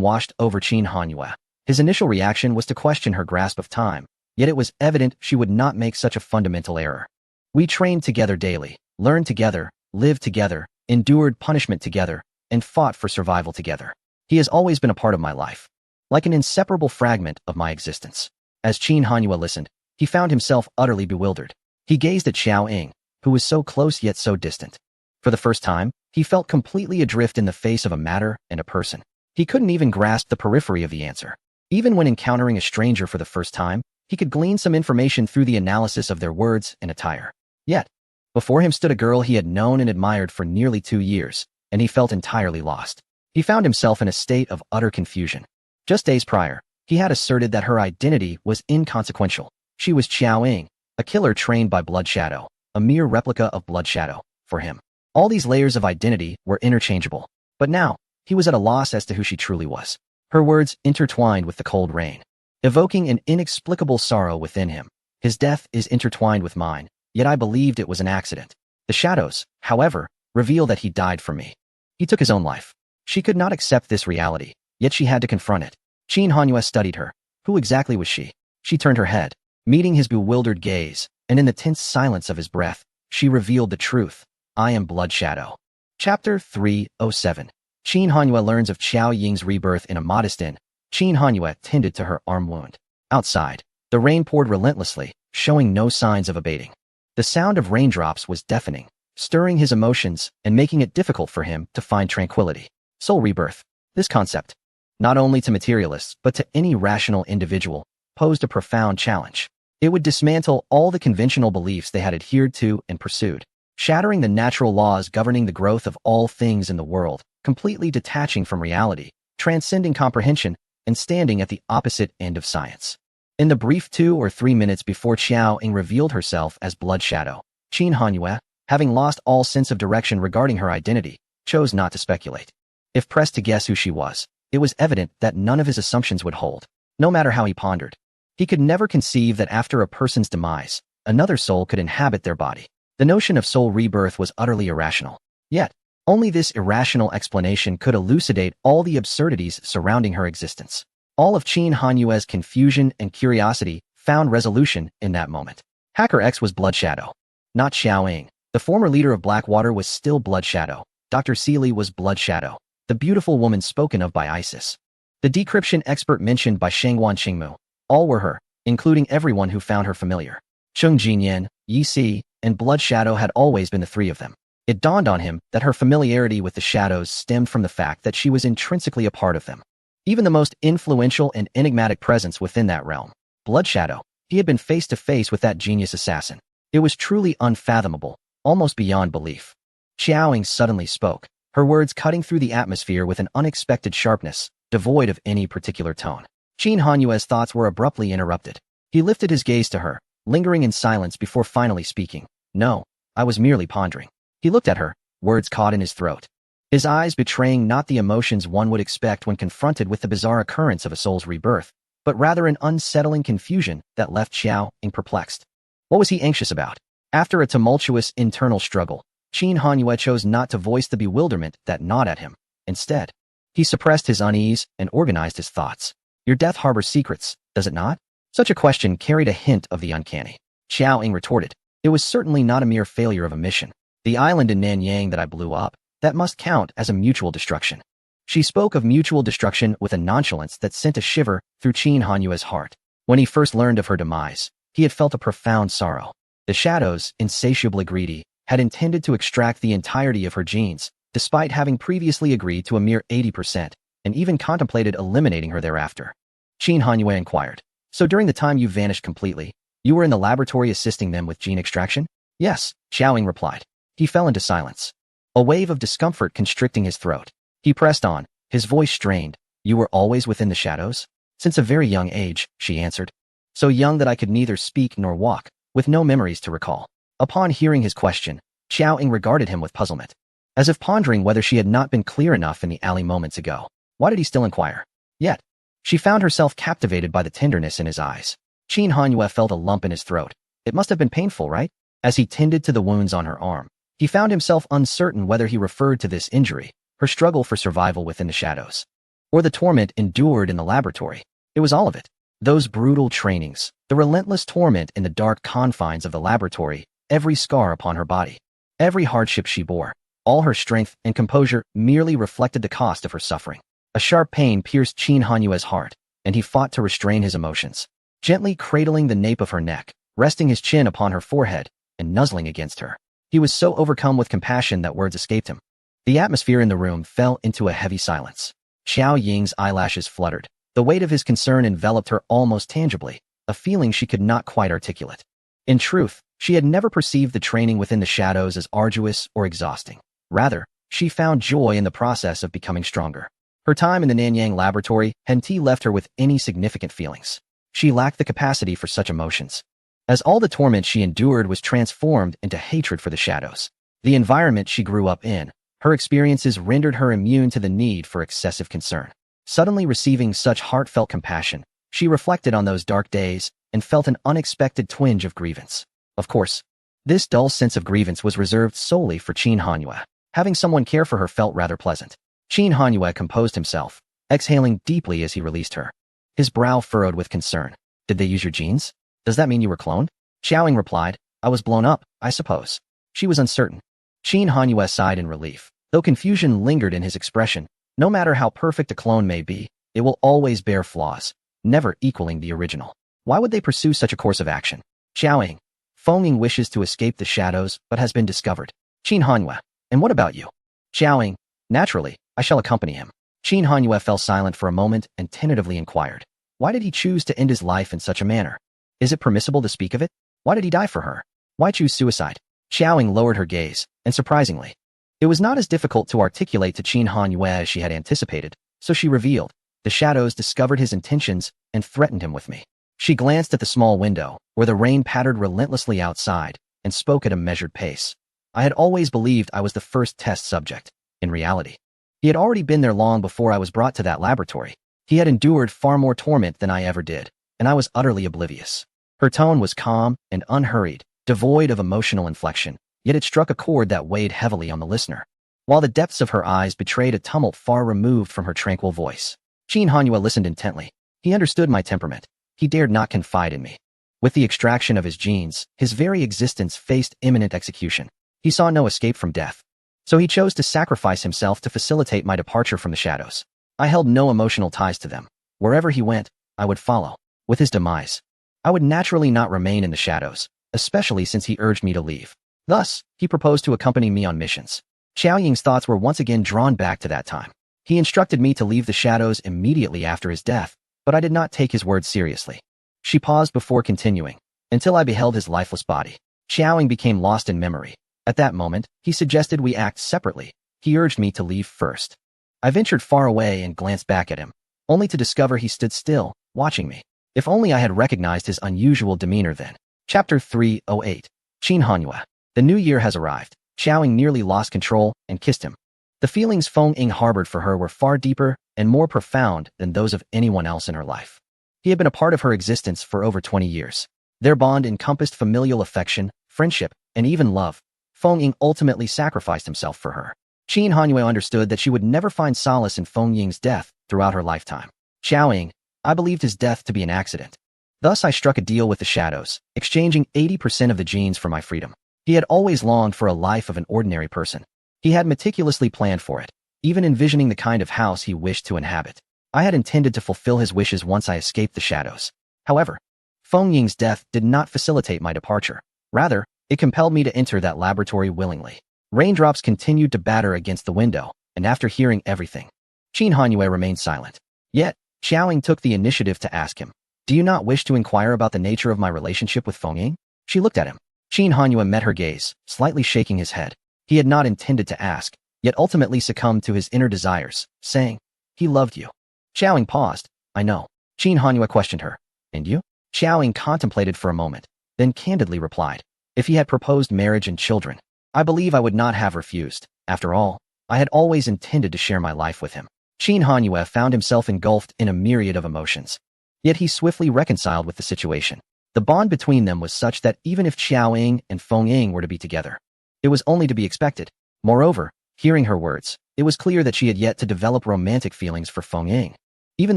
washed over Qin Hanyue. His initial reaction was to question her grasp of time, yet it was evident she would not make such a fundamental error. We trained together daily, learned together, lived together, endured punishment together, and fought for survival together. He has always been a part of my life, like an inseparable fragment of my existence. As Qin Hanyue listened, he found himself utterly bewildered. He gazed at Xiao Ying, who was so close yet so distant. For the first time, he felt completely adrift in the face of a matter and a person. He couldn't even grasp the periphery of the answer. Even when encountering a stranger for the first time, he could glean some information through the analysis of their words and attire. Yet, before him stood a girl he had known and admired for nearly 2 years, and he felt entirely lost. He found himself in a state of utter confusion. Just days prior, he had asserted that her identity was inconsequential. She was Xiao Ying, a killer trained by Blood Shadow, a mere replica of Blood Shadow, for him. All these layers of identity were interchangeable. But now, he was at a loss as to who she truly was. Her words intertwined with the cold rain, evoking an inexplicable sorrow within him. His death is intertwined with mine, yet I believed it was an accident. The shadows, however, reveal that he died for me. He took his own life. She could not accept this reality, yet she had to confront it. Qin Hanyue studied her. Who exactly was she? She turned her head, meeting his bewildered gaze, and in the tense silence of his breath, she revealed the truth. I am Blood Shadow. Chapter 307. Qin Hanyue learns of Xiao Ying's rebirth in a modest inn. Qin Hanyue tended to her arm wound. Outside, the rain poured relentlessly, showing no signs of abating. The sound of raindrops was deafening, stirring his emotions and making it difficult for him to find tranquility. Soul rebirth. This concept, not only to materialists but to any rational individual, posed a profound challenge. It would dismantle all the conventional beliefs they had adhered to and pursued, shattering the natural laws governing the growth of all things in the world, completely detaching from reality, transcending comprehension, and standing at the opposite end of science. In the brief 2 or 3 minutes before Xiao Ying revealed herself as Blood Shadow, Qin Hanyue, having lost all sense of direction regarding her identity, chose not to speculate. If pressed to guess who she was, it was evident that none of his assumptions would hold, no matter how he pondered. He could never conceive that after a person's demise, another soul could inhabit their body. The notion of soul rebirth was utterly irrational. Yet, only this irrational explanation could elucidate all the absurdities surrounding her existence. All of Qin Hanyue's confusion and curiosity found resolution in that moment. Hacker X was Blood Shadow, not Xiao Ying. The former leader of Blackwater was still Blood Shadow. Dr. Seeley was Blood Shadow, the beautiful woman spoken of by Isis. The decryption expert mentioned by Shengguan Qingmu. All were her, including everyone who found her familiar. Cheng Jinyan, Yi Si, and Blood Shadow had always been the three of them. It dawned on him that her familiarity with the shadows stemmed from the fact that she was intrinsically a part of them. Even the most influential and enigmatic presence within that realm, Blood Shadow, he had been face to face with that genius assassin. It was truly unfathomable, almost beyond belief. Xiao Ying suddenly spoke, her words cutting through the atmosphere with an unexpected sharpness, devoid of any particular tone. Qin Hanyue's thoughts were abruptly interrupted. He lifted his gaze to her, lingering in silence before finally speaking. No, I was merely pondering. He looked at her, words caught in his throat, his eyes betraying not the emotions one would expect when confronted with the bizarre occurrence of a soul's rebirth, but rather an unsettling confusion that left Xiao Ying perplexed. What was he anxious about? After a tumultuous internal struggle, Qin Hanyue chose not to voice the bewilderment that gnawed at him. Instead, he suppressed his unease and organized his thoughts. Your death harbors secrets, does it not? Such a question carried a hint of the uncanny. Xiao Ying retorted, it was certainly not a mere failure of a mission. The island in Nanyang that I blew up, that must count as a mutual destruction. She spoke of mutual destruction with a nonchalance that sent a shiver through Qin Hanyue's heart. When he first learned of her demise, he had felt a profound sorrow. The shadows, insatiably greedy, had intended to extract the entirety of her genes, despite having previously agreed to a mere 80%, and even contemplated eliminating her thereafter. Qin Hanyue inquired, so during the time you vanished completely, you were in the laboratory assisting them with gene extraction? Yes, Xiao Ying replied. He fell into silence. a wave of discomfort constricting his throat. He pressed on, his voice strained. You were always within the shadows? Since a very young age, she answered. So young that I could neither speak nor walk, with no memories to recall. Upon hearing his question, Xiao Ying regarded him with puzzlement, as if pondering whether she had not been clear enough in the alley moments ago. Why did he still inquire? Yet, she found herself captivated by the tenderness in his eyes. Qin Hanyue felt a lump in his throat. It must have been painful, right? As he tended to the wounds on her arm, he found himself uncertain whether he referred to this injury, her struggle for survival within the shadows, or the torment endured in the laboratory. It was all of it. Those brutal trainings, the relentless torment in the dark confines of the laboratory, every scar upon her body, every hardship she bore, all her strength and composure merely reflected the cost of her suffering. A sharp pain pierced Qin Hanyue's heart, and he fought to restrain his emotions, gently cradling the nape of her neck, resting his chin upon her forehead, and nuzzling against her. He was so overcome with compassion that words escaped him. The atmosphere in the room fell into a heavy silence. Xiao Ying's eyelashes fluttered. The weight of his concern enveloped her almost tangibly, a feeling she could not quite articulate. In truth, she had never perceived the training within the shadows as arduous or exhausting. Rather, she found joy in the process of becoming stronger. Her time in the Nanyang laboratory hadn't left her with any significant feelings. She lacked the capacity for such emotions, as all the torment she endured was transformed into hatred for the shadows. The environment she grew up in, her experiences rendered her immune to the need for excessive concern. Suddenly receiving such heartfelt compassion, she reflected on those dark days and felt an unexpected twinge of grievance. Of course, this dull sense of grievance was reserved solely for Qin Hanyue. Having someone care for her felt rather pleasant. Qin Hanyue composed himself, exhaling deeply as he released her. His brow furrowed with concern. Did they use your genes? Does that mean you were cloned? Xiao Ying replied, I was blown up, I suppose. She was uncertain. Qin Hanyue sighed in relief, though confusion lingered in his expression. No matter how perfect a clone may be, it will always bear flaws, never equaling the original. Why would they pursue such a course of action? Xiao Ying. Feng Ying wishes to escape the shadows, but has been discovered. Qin Hanyue. And what about you? Xiao Ying. Naturally, I shall accompany him. Qin Hanyue fell silent for a moment and tentatively inquired. Why did he choose to end his life in such a manner? Is it permissible to speak of it? Why did he die for her? Why choose suicide? Xiao Ying lowered her gaze, and surprisingly, it was not as difficult to articulate to Qin Hanyue as she had anticipated, so she revealed. The shadows discovered his intentions and threatened him with me. She glanced at the small window, where the rain pattered relentlessly outside, and spoke at a measured pace. I had always believed I was the first test subject. In reality, he had already been there long before I was brought to that laboratory. He had endured far more torment than I ever did, and I was utterly oblivious. Her tone was calm and unhurried, devoid of emotional inflection, yet it struck a chord that weighed heavily on the listener, while the depths of her eyes betrayed a tumult far removed from her tranquil voice. Qin Hanyue listened intently. He understood my temperament. He dared not confide in me. With the extraction of his genes, his very existence faced imminent execution. He saw no escape from death. So he chose to sacrifice himself to facilitate my departure from the shadows. I held no emotional ties to them. Wherever he went, I would follow. With his demise, I would naturally not remain in the shadows, especially since he urged me to leave. Thus, he proposed to accompany me on missions. Xiao Ying's thoughts were once again drawn back to that time. He instructed me to leave the shadows immediately after his death, but I did not take his words seriously. She paused before continuing, until I beheld his lifeless body. Xiao Ying became lost in memory. At that moment, he suggested we act separately. He urged me to leave first. I ventured far away and glanced back at him, only to discover he stood still, watching me. If only I had recognized his unusual demeanor then. Chapter 308. Qin Hanyue. The new year has arrived. Xiao Ying nearly lost control and kissed him. The feelings Feng Ying harbored for her were far deeper and more profound than those of anyone else in her life. He had been a part of her existence for over 20 years. Their bond encompassed familial affection, friendship, and even love. Feng Ying ultimately sacrificed himself for her. Qin Hanyue understood that she would never find solace in Feng Ying's death throughout her lifetime. Xiao Ying, I believed his death to be an accident. Thus I struck a deal with the shadows, exchanging 80% of the genes for my freedom. He had always longed for a life of an ordinary person. He had meticulously planned for it, even envisioning the kind of house he wished to inhabit. I had intended to fulfill his wishes once I escaped the shadows. However, Feng Ying's death did not facilitate my departure. Rather, it compelled me to enter that laboratory willingly. Raindrops continued to batter against the window, and after hearing everything, Qin Hanyue remained silent. Yet, Xiao Ying took the initiative to ask him, Do you not wish to inquire about the nature of my relationship with Feng Ying? She looked at him. Qin Hanyue met her gaze, slightly shaking his head. He had not intended to ask, yet ultimately succumbed to his inner desires, saying, "He loved you." Xiaoying paused. "I know." Qin Hanyue questioned her. "And you?" Xiaoying contemplated for a moment, then candidly replied, "If he had proposed marriage and children, I believe I would not have refused. After all, I had always intended to share my life with him." Qin Hanyue found himself engulfed in a myriad of emotions. Yet he swiftly reconciled with the situation. The bond between them was such that even if Xiaoying and Feng Ying were to be together, it was only to be expected. Moreover, hearing her words, it was clear that she had yet to develop romantic feelings for Feng Ying. Even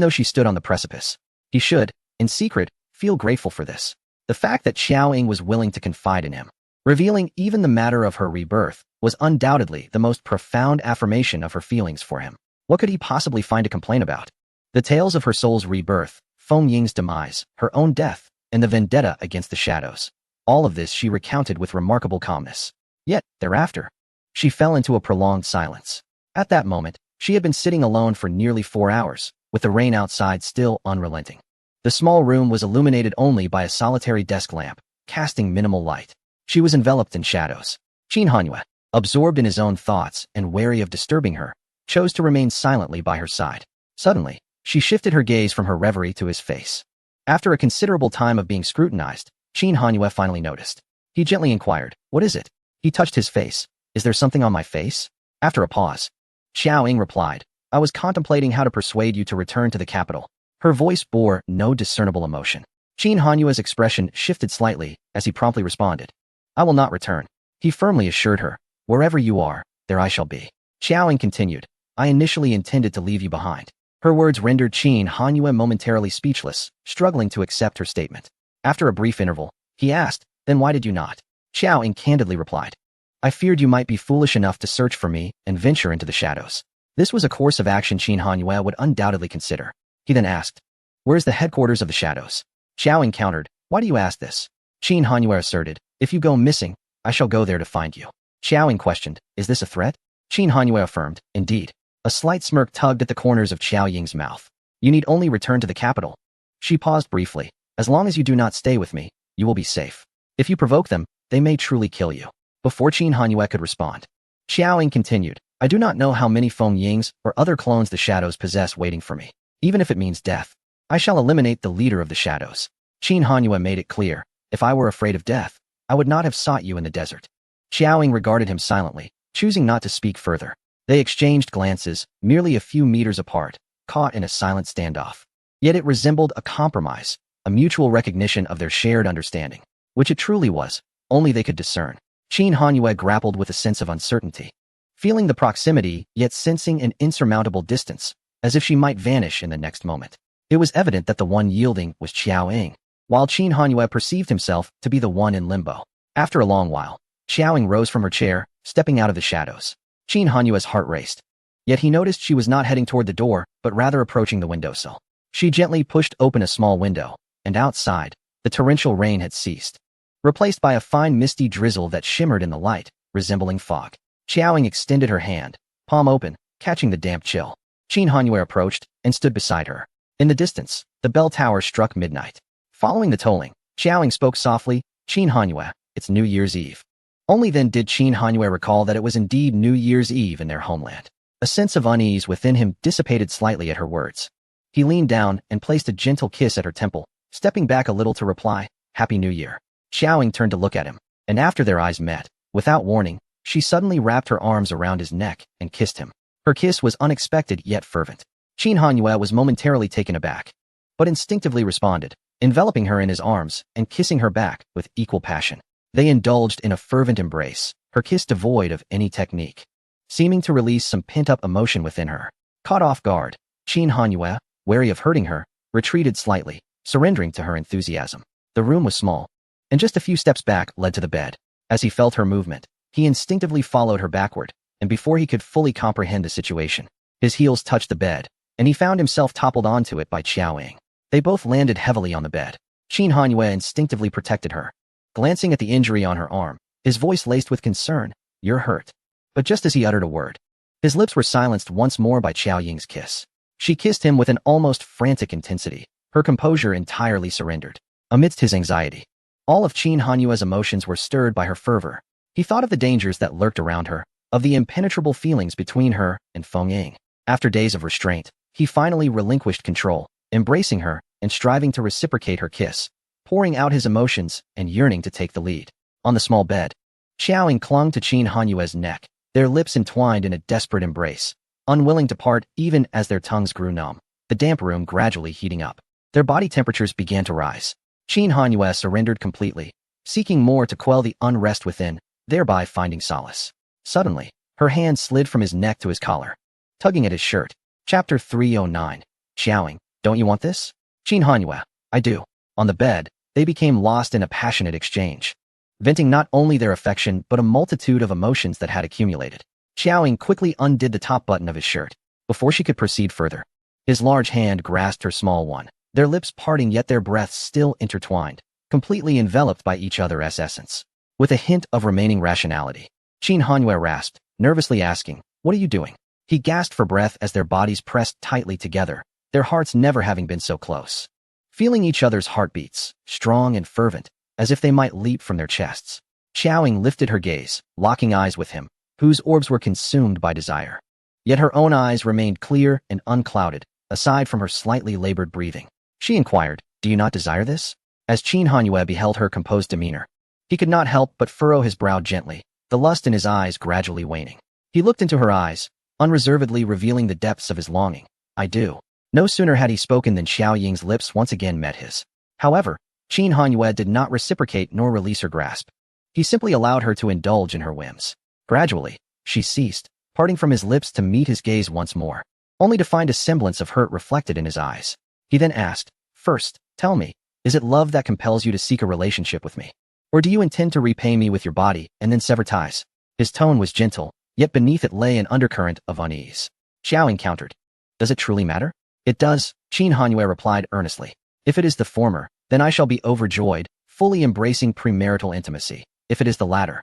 though she stood on the precipice, he should, in secret, feel grateful for this. The fact that Xiaoying was willing to confide in him, revealing even the matter of her rebirth, was undoubtedly the most profound affirmation of her feelings for him. What could he possibly find to complain about? The tales of her soul's rebirth, Feng Ying's demise, her own death, and the vendetta against the shadows. All of this she recounted with remarkable calmness. Yet, thereafter, she fell into a prolonged silence. At that moment, she had been sitting alone for nearly 4 hours, with the rain outside still unrelenting. The small room was illuminated only by a solitary desk lamp, casting minimal light. She was enveloped in shadows. Qin Hanyue, absorbed in his own thoughts and wary of disturbing her, chose to remain silently by her side. Suddenly, she shifted her gaze from her reverie to his face. After a considerable time of being scrutinized, Qin Hanyue finally noticed. He gently inquired, "What is it?" He touched his face. "Is there something on my face?" After a pause, Xiaoying replied, "I was contemplating how to persuade you to return to the capital." Her voice bore no discernible emotion. Qin Hanyue's expression shifted slightly as he promptly responded, "I will not return." He firmly assured her, "Wherever you are, there I shall be." Xiaoying continued, "I initially intended to leave you behind." Her words rendered Qin Hanyue momentarily speechless, struggling to accept her statement. After a brief interval, he asked, "Then why did you not?" Xiaoying candidly replied, "I feared you might be foolish enough to search for me and venture into the shadows." This was a course of action Qin Hanyue would undoubtedly consider. He then asked, "Where's the headquarters of the shadows?" Xiaoying countered, "Why do you ask this?" Qin Hanyue asserted, "If you go missing, I shall go there to find you." Xiaoying questioned, "Is this a threat?" Qin Hanyue affirmed, "Indeed." A slight smirk tugged at the corners of Xiaoying's mouth. "You need only return to the capital." She paused briefly. "As long as you do not stay with me, you will be safe. If you provoke them, they may truly kill you." Before Qin Hanyue could respond, Xiaoying continued, "I do not know how many Feng Yings or other clones the shadows possess waiting for me. Even if it means death, I shall eliminate the leader of the shadows." Qin Hanyue made it clear, "If I were afraid of death, I would not have sought you in the desert." Xiaoying regarded him silently, choosing not to speak further. They exchanged glances, merely a few meters apart, caught in a silent standoff. Yet it resembled a compromise, a mutual recognition of their shared understanding. Which it truly was, only they could discern. Qin Hanyue grappled with a sense of uncertainty. Feeling the proximity, yet sensing an insurmountable distance, as if she might vanish in the next moment. It was evident that the one yielding was Xiaoying, while Qin Hanyue perceived himself to be the one in limbo. After a long while, Xiaoying rose from her chair, stepping out of the shadows. Qin Hanyue's heart raced. Yet he noticed she was not heading toward the door, but rather approaching the windowsill. She gently pushed open a small window, and outside, the torrential rain had ceased, replaced by a fine misty drizzle that shimmered in the light, resembling fog. Xiaoying extended her hand, palm open, catching the damp chill. Qin Hanyue approached and stood beside her. In the distance, the bell tower struck midnight. Following the tolling, Xiaoying spoke softly, "Qin Hanyue, it's New Year's Eve." Only then did Qin Hanyue recall that it was indeed New Year's Eve in their homeland. A sense of unease within him dissipated slightly at her words. He leaned down and placed a gentle kiss at her temple, stepping back a little to reply, "Happy New Year." Xiaoying turned to look at him, and after their eyes met, without warning, she suddenly wrapped her arms around his neck and kissed him. Her kiss was unexpected yet fervent. Qin Hanyue was momentarily taken aback, but instinctively responded, enveloping her in his arms and kissing her back with equal passion. They indulged in a fervent embrace, her kiss devoid of any technique, seeming to release some pent-up emotion within her. Caught off guard, Qin Hanyue, wary of hurting her, retreated slightly, surrendering to her enthusiasm. The room was small, and just a few steps back led to the bed. As he felt her movement, he instinctively followed her backward, and before he could fully comprehend the situation, his heels touched the bed, and he found himself toppled onto it by Xiaoying. They both landed heavily on the bed. Qin Hanyue instinctively protected her. Glancing at the injury on her arm, his voice laced with concern, "You're hurt." But just as he uttered a word, his lips were silenced once more by Xiaoying's kiss. She kissed him with an almost frantic intensity, her composure entirely surrendered. Amidst his anxiety, all of Qin Hanyue's emotions were stirred by her fervor. He thought of the dangers that lurked around her, of the impenetrable feelings between her and Feng Ying. After days of restraint, he finally relinquished control, embracing her and striving to reciprocate her kiss, pouring out his emotions and yearning to take the lead. On the small bed, Xiaoying clung to Qin Hanyue's neck, their lips entwined in a desperate embrace, unwilling to part even as their tongues grew numb. The damp room gradually heating up. Their body temperatures began to rise. Qin Hanyue surrendered completely, seeking more to quell the unrest within, thereby finding solace. Suddenly, her hand slid from his neck to his collar, tugging at his shirt. Chapter 309. Xiaoying, don't you want this? Qin Hanyue, I do. On the bed, they became lost in a passionate exchange, venting not only their affection but a multitude of emotions that had accumulated. Xiaoying quickly undid the top button of his shirt. Before she could proceed further, his large hand grasped her small one, their lips parting yet their breaths still intertwined, completely enveloped by each other's essence. With a hint of remaining rationality, Qin Hanyue rasped, nervously asking, "What are you doing?" He gasped for breath as their bodies pressed tightly together, their hearts never having been so close. Feeling each other's heartbeats, strong and fervent, as if they might leap from their chests. Xiaoying lifted her gaze, locking eyes with him, whose orbs were consumed by desire. Yet her own eyes remained clear and unclouded, aside from her slightly labored breathing. She inquired, "Do you not desire this?" As Qin Hanyue beheld her composed demeanor, he could not help but furrow his brow gently, the lust in his eyes gradually waning. He looked into her eyes, unreservedly revealing the depths of his longing. "I do." No sooner had he spoken than Xiaoying's lips once again met his. However, Qin Hanyue did not reciprocate nor release her grasp. He simply allowed her to indulge in her whims. Gradually, she ceased, parting from his lips to meet his gaze once more, only to find a semblance of hurt reflected in his eyes. He then asked, "First, tell me, is it love that compels you to seek a relationship with me? Or do you intend to repay me with your body and then sever ties?" His tone was gentle, yet beneath it lay an undercurrent of unease. Xiaoying countered, "Does it truly matter?" "It does," Qin Hanyue replied earnestly. "If it is the former, then I shall be overjoyed, fully embracing premarital intimacy. If it is the latter—"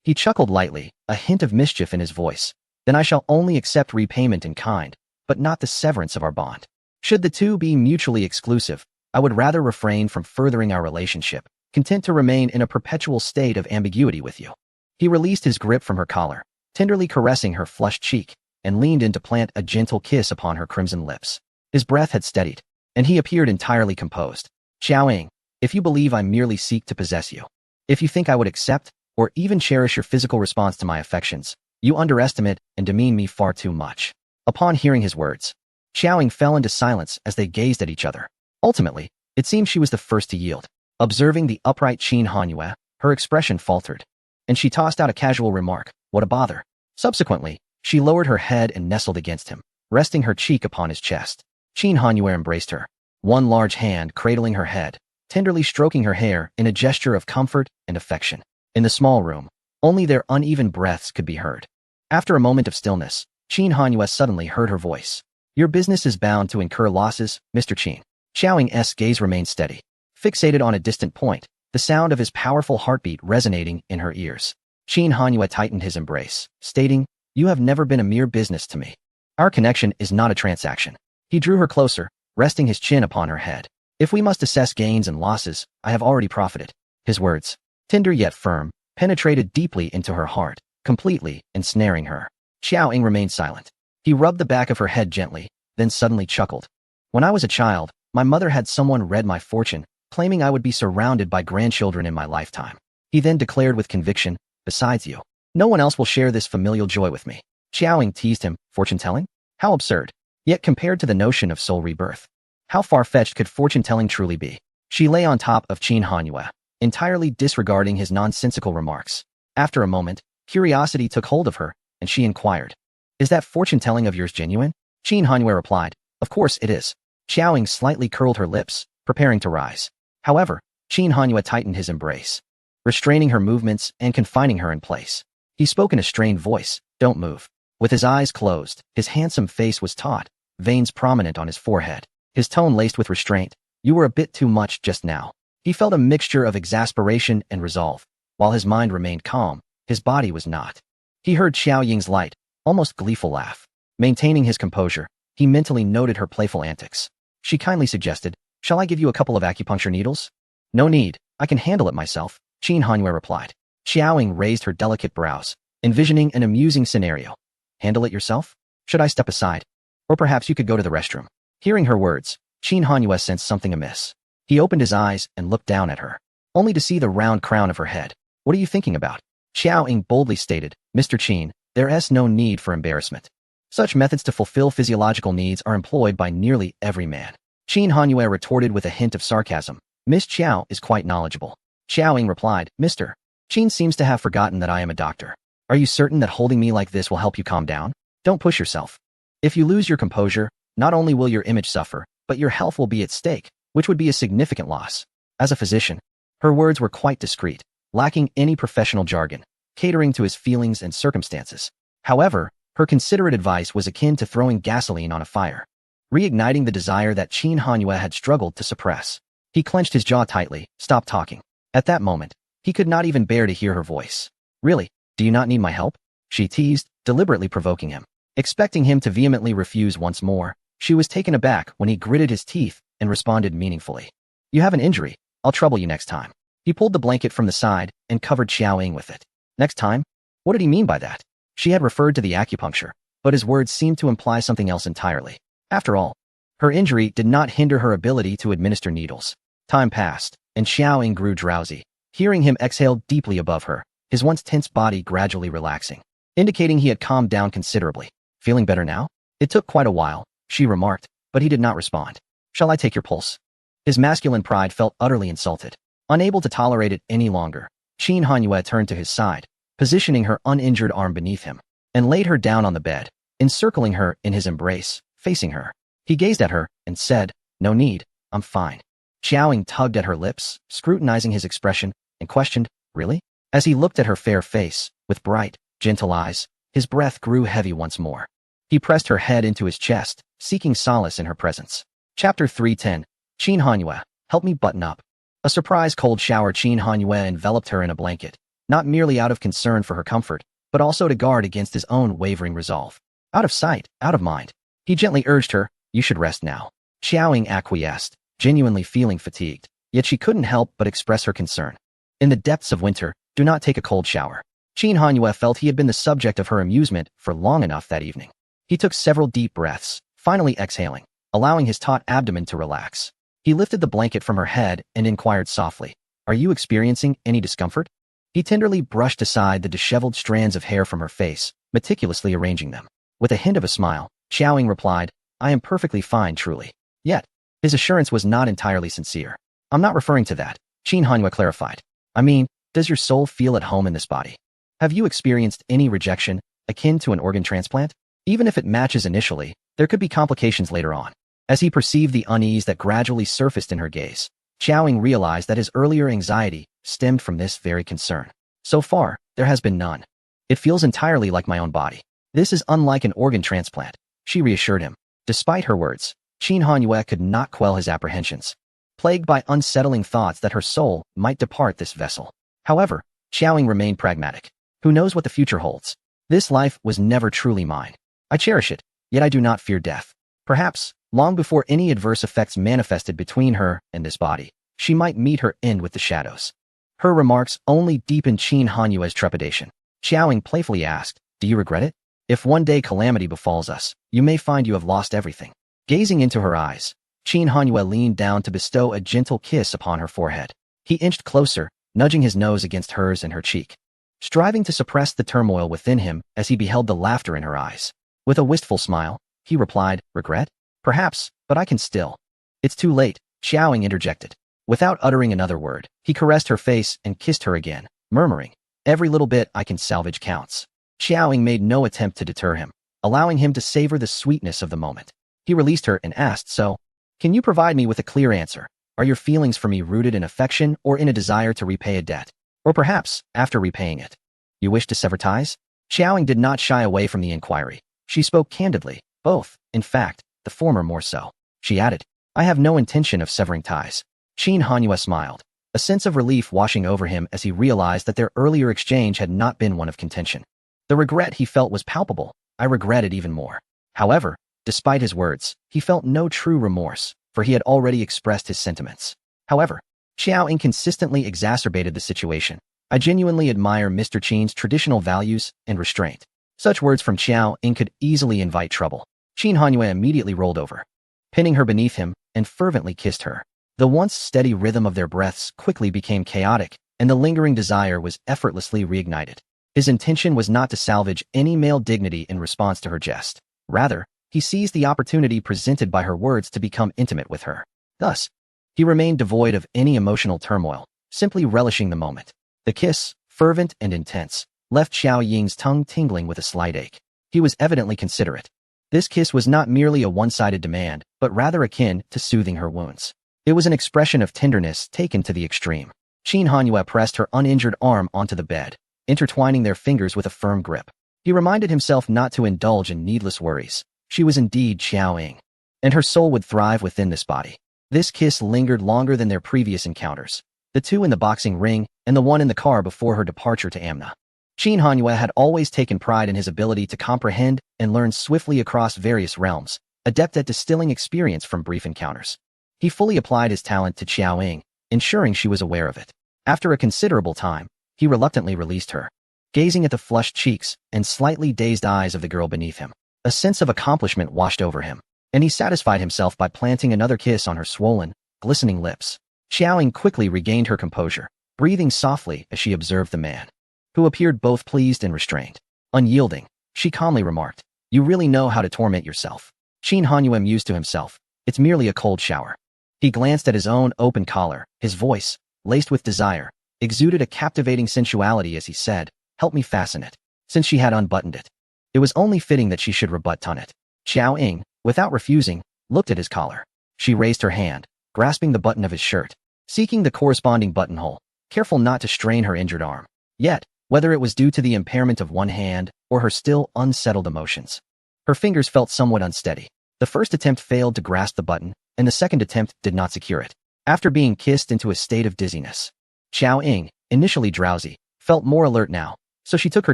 He chuckled lightly, a hint of mischief in his voice. "Then I shall only accept repayment in kind, but not the severance of our bond. Should the two be mutually exclusive, I would rather refrain from furthering our relationship, content to remain in a perpetual state of ambiguity with you." He released his grip from her collar, tenderly caressing her flushed cheek, and leaned in to plant a gentle kiss upon her crimson lips. His breath had steadied, and he appeared entirely composed. "Xiaoying, if you believe I merely seek to possess you, if you think I would accept or even cherish your physical response to my affections, you underestimate and demean me far too much." Upon hearing his words, Xiaoying fell into silence as they gazed at each other. Ultimately, it seemed she was the first to yield. Observing the upright Qin Hanyue, her expression faltered, and she tossed out a casual remark, "What a bother." Subsequently, she lowered her head and nestled against him, resting her cheek upon his chest. Qin Hanyue embraced her, one large hand cradling her head, tenderly stroking her hair in a gesture of comfort and affection. In the small room, only their uneven breaths could be heard. After a moment of stillness, Qin Hanyue suddenly heard her voice. "Your business is bound to incur losses, Mr. Qin." Xiaoying's gaze remained steady, fixated on a distant point, the sound of his powerful heartbeat resonating in her ears. Qin Hanyue tightened his embrace, stating, "You have never been a mere business to me. Our connection is not a transaction." He drew her closer, resting his chin upon her head. "If we must assess gains and losses, I have already profited." His words, tender yet firm, penetrated deeply into her heart, completely ensnaring her. Xiaoying remained silent. He rubbed the back of her head gently, then suddenly chuckled. "When I was a child, my mother had someone read my fortune, claiming I would be surrounded by grandchildren in my lifetime." He then declared with conviction, "Besides you, no one else will share this familial joy with me." Xiaoying teased him, "Fortune-telling? How absurd." Yet compared to the notion of soul rebirth, how far-fetched could fortune-telling truly be? She lay on top of Qin Hanyue, entirely disregarding his nonsensical remarks. After a moment, curiosity took hold of her, and she inquired, "Is that fortune-telling of yours genuine?" Qin Hanyue replied, "Of course it is." Xiaoying slightly curled her lips, preparing to rise. However, Qin Hanyue tightened his embrace, restraining her movements and confining her in place. He spoke in a strained voice, "Don't move." With his eyes closed, his handsome face was taut, veins prominent on his forehead. His tone laced with restraint, "You were a bit too much just now." He felt a mixture of exasperation and resolve. While his mind remained calm, his body was not. He heard Xiaoying's light, almost gleeful laugh. Maintaining his composure, he mentally noted her playful antics. She kindly suggested, "Shall I give you a couple of acupuncture needles?" "No need, I can handle it myself," Qin Hanyue replied. Xiaoying raised her delicate brows, envisioning an amusing scenario. Handle it yourself? Should I step aside? Or perhaps you could go to the restroom. Hearing her words, Qin Hanyue sensed something amiss. He opened his eyes and looked down at her, only to see the round crown of her head. What are you thinking about? Xiaoying boldly stated, Mr. Qin, there is no need for embarrassment. Such methods to fulfill physiological needs are employed by nearly every man. Qin Hanyue retorted with a hint of sarcasm. Miss Qiao is quite knowledgeable. Xiaoying replied, Mr. Qin seems to have forgotten that I am a doctor. Are you certain that holding me like this will help you calm down? Don't push yourself. If you lose your composure, not only will your image suffer, but your health will be at stake, which would be a significant loss. As a physician, her words were quite discreet, lacking any professional jargon, catering to his feelings and circumstances. However, her considerate advice was akin to throwing gasoline on a fire, reigniting the desire that Qin Hanyue had struggled to suppress. He clenched his jaw tightly, stopped talking. At that moment, he could not even bear to hear her voice. Really, do you not need my help? She teased, deliberately provoking him. Expecting him to vehemently refuse once more, she was taken aback when he gritted his teeth and responded meaningfully. You have an injury. I'll trouble you next time. He pulled the blanket from the side and covered Xiaoying with it. Next time? What did he mean by that? She had referred to the acupuncture, but his words seemed to imply something else entirely. After all, her injury did not hinder her ability to administer needles. Time passed, and Xiaoying grew drowsy. Hearing him exhale deeply above her, his once tense body gradually relaxing, indicating he had calmed down considerably. Feeling better now? It took quite a while, she remarked, but he did not respond. Shall I take your pulse? His masculine pride felt utterly insulted. Unable to tolerate it any longer, Qin Hanyue turned to his side, positioning her uninjured arm beneath him, and laid her down on the bed, encircling her in his embrace, facing her. He gazed at her and said, No need, I'm fine. Xiaoying tugged at her lips, scrutinizing his expression, and questioned, Really? As he looked at her fair face, with bright, gentle eyes, his breath grew heavy once more. He pressed her head into his chest, seeking solace in her presence. Chapter 310. Qin Hanyue, help me button up. A surprise cold shower. Qin Hanyue enveloped her in a blanket, not merely out of concern for her comfort, but also to guard against his own wavering resolve. Out of sight, out of mind. He gently urged her, You should rest now. Xiaoying acquiesced, genuinely feeling fatigued, yet she couldn't help but express her concern. In the depths of winter, do not take a cold shower. Qin Hanyue felt he had been the subject of her amusement for long enough that evening. He took several deep breaths, finally exhaling, allowing his taut abdomen to relax. He lifted the blanket from her head and inquired softly, Are you experiencing any discomfort? He tenderly brushed aside the disheveled strands of hair from her face, meticulously arranging them. With a hint of a smile, Xiaoying replied, I am perfectly fine, truly. Yet, his assurance was not entirely sincere. I'm not referring to that, Qin Hanyue clarified. I mean, does your soul feel at home in this body? Have you experienced any rejection, akin to an organ transplant? Even if it matches initially, there could be complications later on. As he perceived the unease that gradually surfaced in her gaze, Xiaoying realized that his earlier anxiety stemmed from this very concern. So far, there has been none. It feels entirely like my own body. This is unlike an organ transplant, she reassured him. Despite her words, Qin Hanyue could not quell his apprehensions, plagued by unsettling thoughts that her soul might depart this vessel. However, Xiaoying remained pragmatic. Who knows what the future holds? This life was never truly mine. I cherish it, yet I do not fear death. Perhaps, long before any adverse effects manifested between her and this body, she might meet her end with the shadows. Her remarks only deepened Qin Hanyue's trepidation. Xiaoying playfully asked, Do you regret it? If one day calamity befalls us, you may find you have lost everything. Gazing into her eyes, Qin Hanyue leaned down to bestow a gentle kiss upon her forehead. He inched closer, nudging his nose against hers and her cheek, striving to suppress the turmoil within him as he beheld the laughter in her eyes. With a wistful smile, he replied, Regret? Perhaps, but I can still. It's too late, Xiaoying interjected. Without uttering another word, he caressed her face and kissed her again, murmuring, Every little bit I can salvage counts. Xiaoying made no attempt to deter him, allowing him to savor the sweetness of the moment. He released her and asked, So, can you provide me with a clear answer? Are your feelings for me rooted in affection or in a desire to repay a debt? Or perhaps, after repaying it, you wish to sever ties? Xiaoying did not shy away from the inquiry. She spoke candidly, both, in fact, the former more so. She added, I have no intention of severing ties. Qin Hanyue smiled, a sense of relief washing over him as he realized that their earlier exchange had not been one of contention. The regret he felt was palpable. I regret it even more. However, despite his words, he felt no true remorse, for he had already expressed his sentiments. However, Xiaoying consistently exacerbated the situation. I genuinely admire Mr. Qin's traditional values and restraint. Such words from Xiao Ying could easily invite trouble. Qin Hanyue immediately rolled over, pinning her beneath him, and fervently kissed her. The once steady rhythm of their breaths quickly became chaotic, and the lingering desire was effortlessly reignited. His intention was not to salvage any male dignity in response to her jest. Rather, he seized the opportunity presented by her words to become intimate with her. Thus, he remained devoid of any emotional turmoil, simply relishing the moment. The kiss, fervent and intense, left Xiao Ying's tongue tingling with a slight ache. He was evidently considerate. This kiss was not merely a one-sided demand, but rather akin to soothing her wounds. It was an expression of tenderness taken to the extreme. Qin Hanyue pressed her uninjured arm onto the bed, intertwining their fingers with a firm grip. He reminded himself not to indulge in needless worries. She was indeed Xiao Ying, and her soul would thrive within this body. This kiss lingered longer than their previous encounters, the two in the boxing ring and the one in the car before her departure to Amna. Qin Hanyue had always taken pride in his ability to comprehend and learn swiftly across various realms, adept at distilling experience from brief encounters. He fully applied his talent to Xiao Ying, ensuring she was aware of it. After a considerable time, he reluctantly released her, gazing at the flushed cheeks and slightly dazed eyes of the girl beneath him. A sense of accomplishment washed over him, and he satisfied himself by planting another kiss on her swollen, glistening lips. Xiao Ying quickly regained her composure, breathing softly as she observed the man, who appeared both pleased and restrained. Unyielding, she calmly remarked, "You really know how to torment yourself." Qin Hanyue mused to himself, "It's merely a cold shower." He glanced at his own open collar. His voice, laced with desire, exuded a captivating sensuality as he said, "Help me fasten it." Since she had unbuttoned it, it was only fitting that she should rebut it. Xiao Ying, without refusing, looked at his collar. She raised her hand, grasping the button of his shirt, seeking the corresponding buttonhole, careful not to strain her injured arm. Yet, whether it was due to the impairment of one hand or her still unsettled emotions, her fingers felt somewhat unsteady. The first attempt failed to grasp the button, and the second attempt did not secure it. After being kissed into a state of dizziness, Xiao Ying, initially drowsy, felt more alert now, so she took her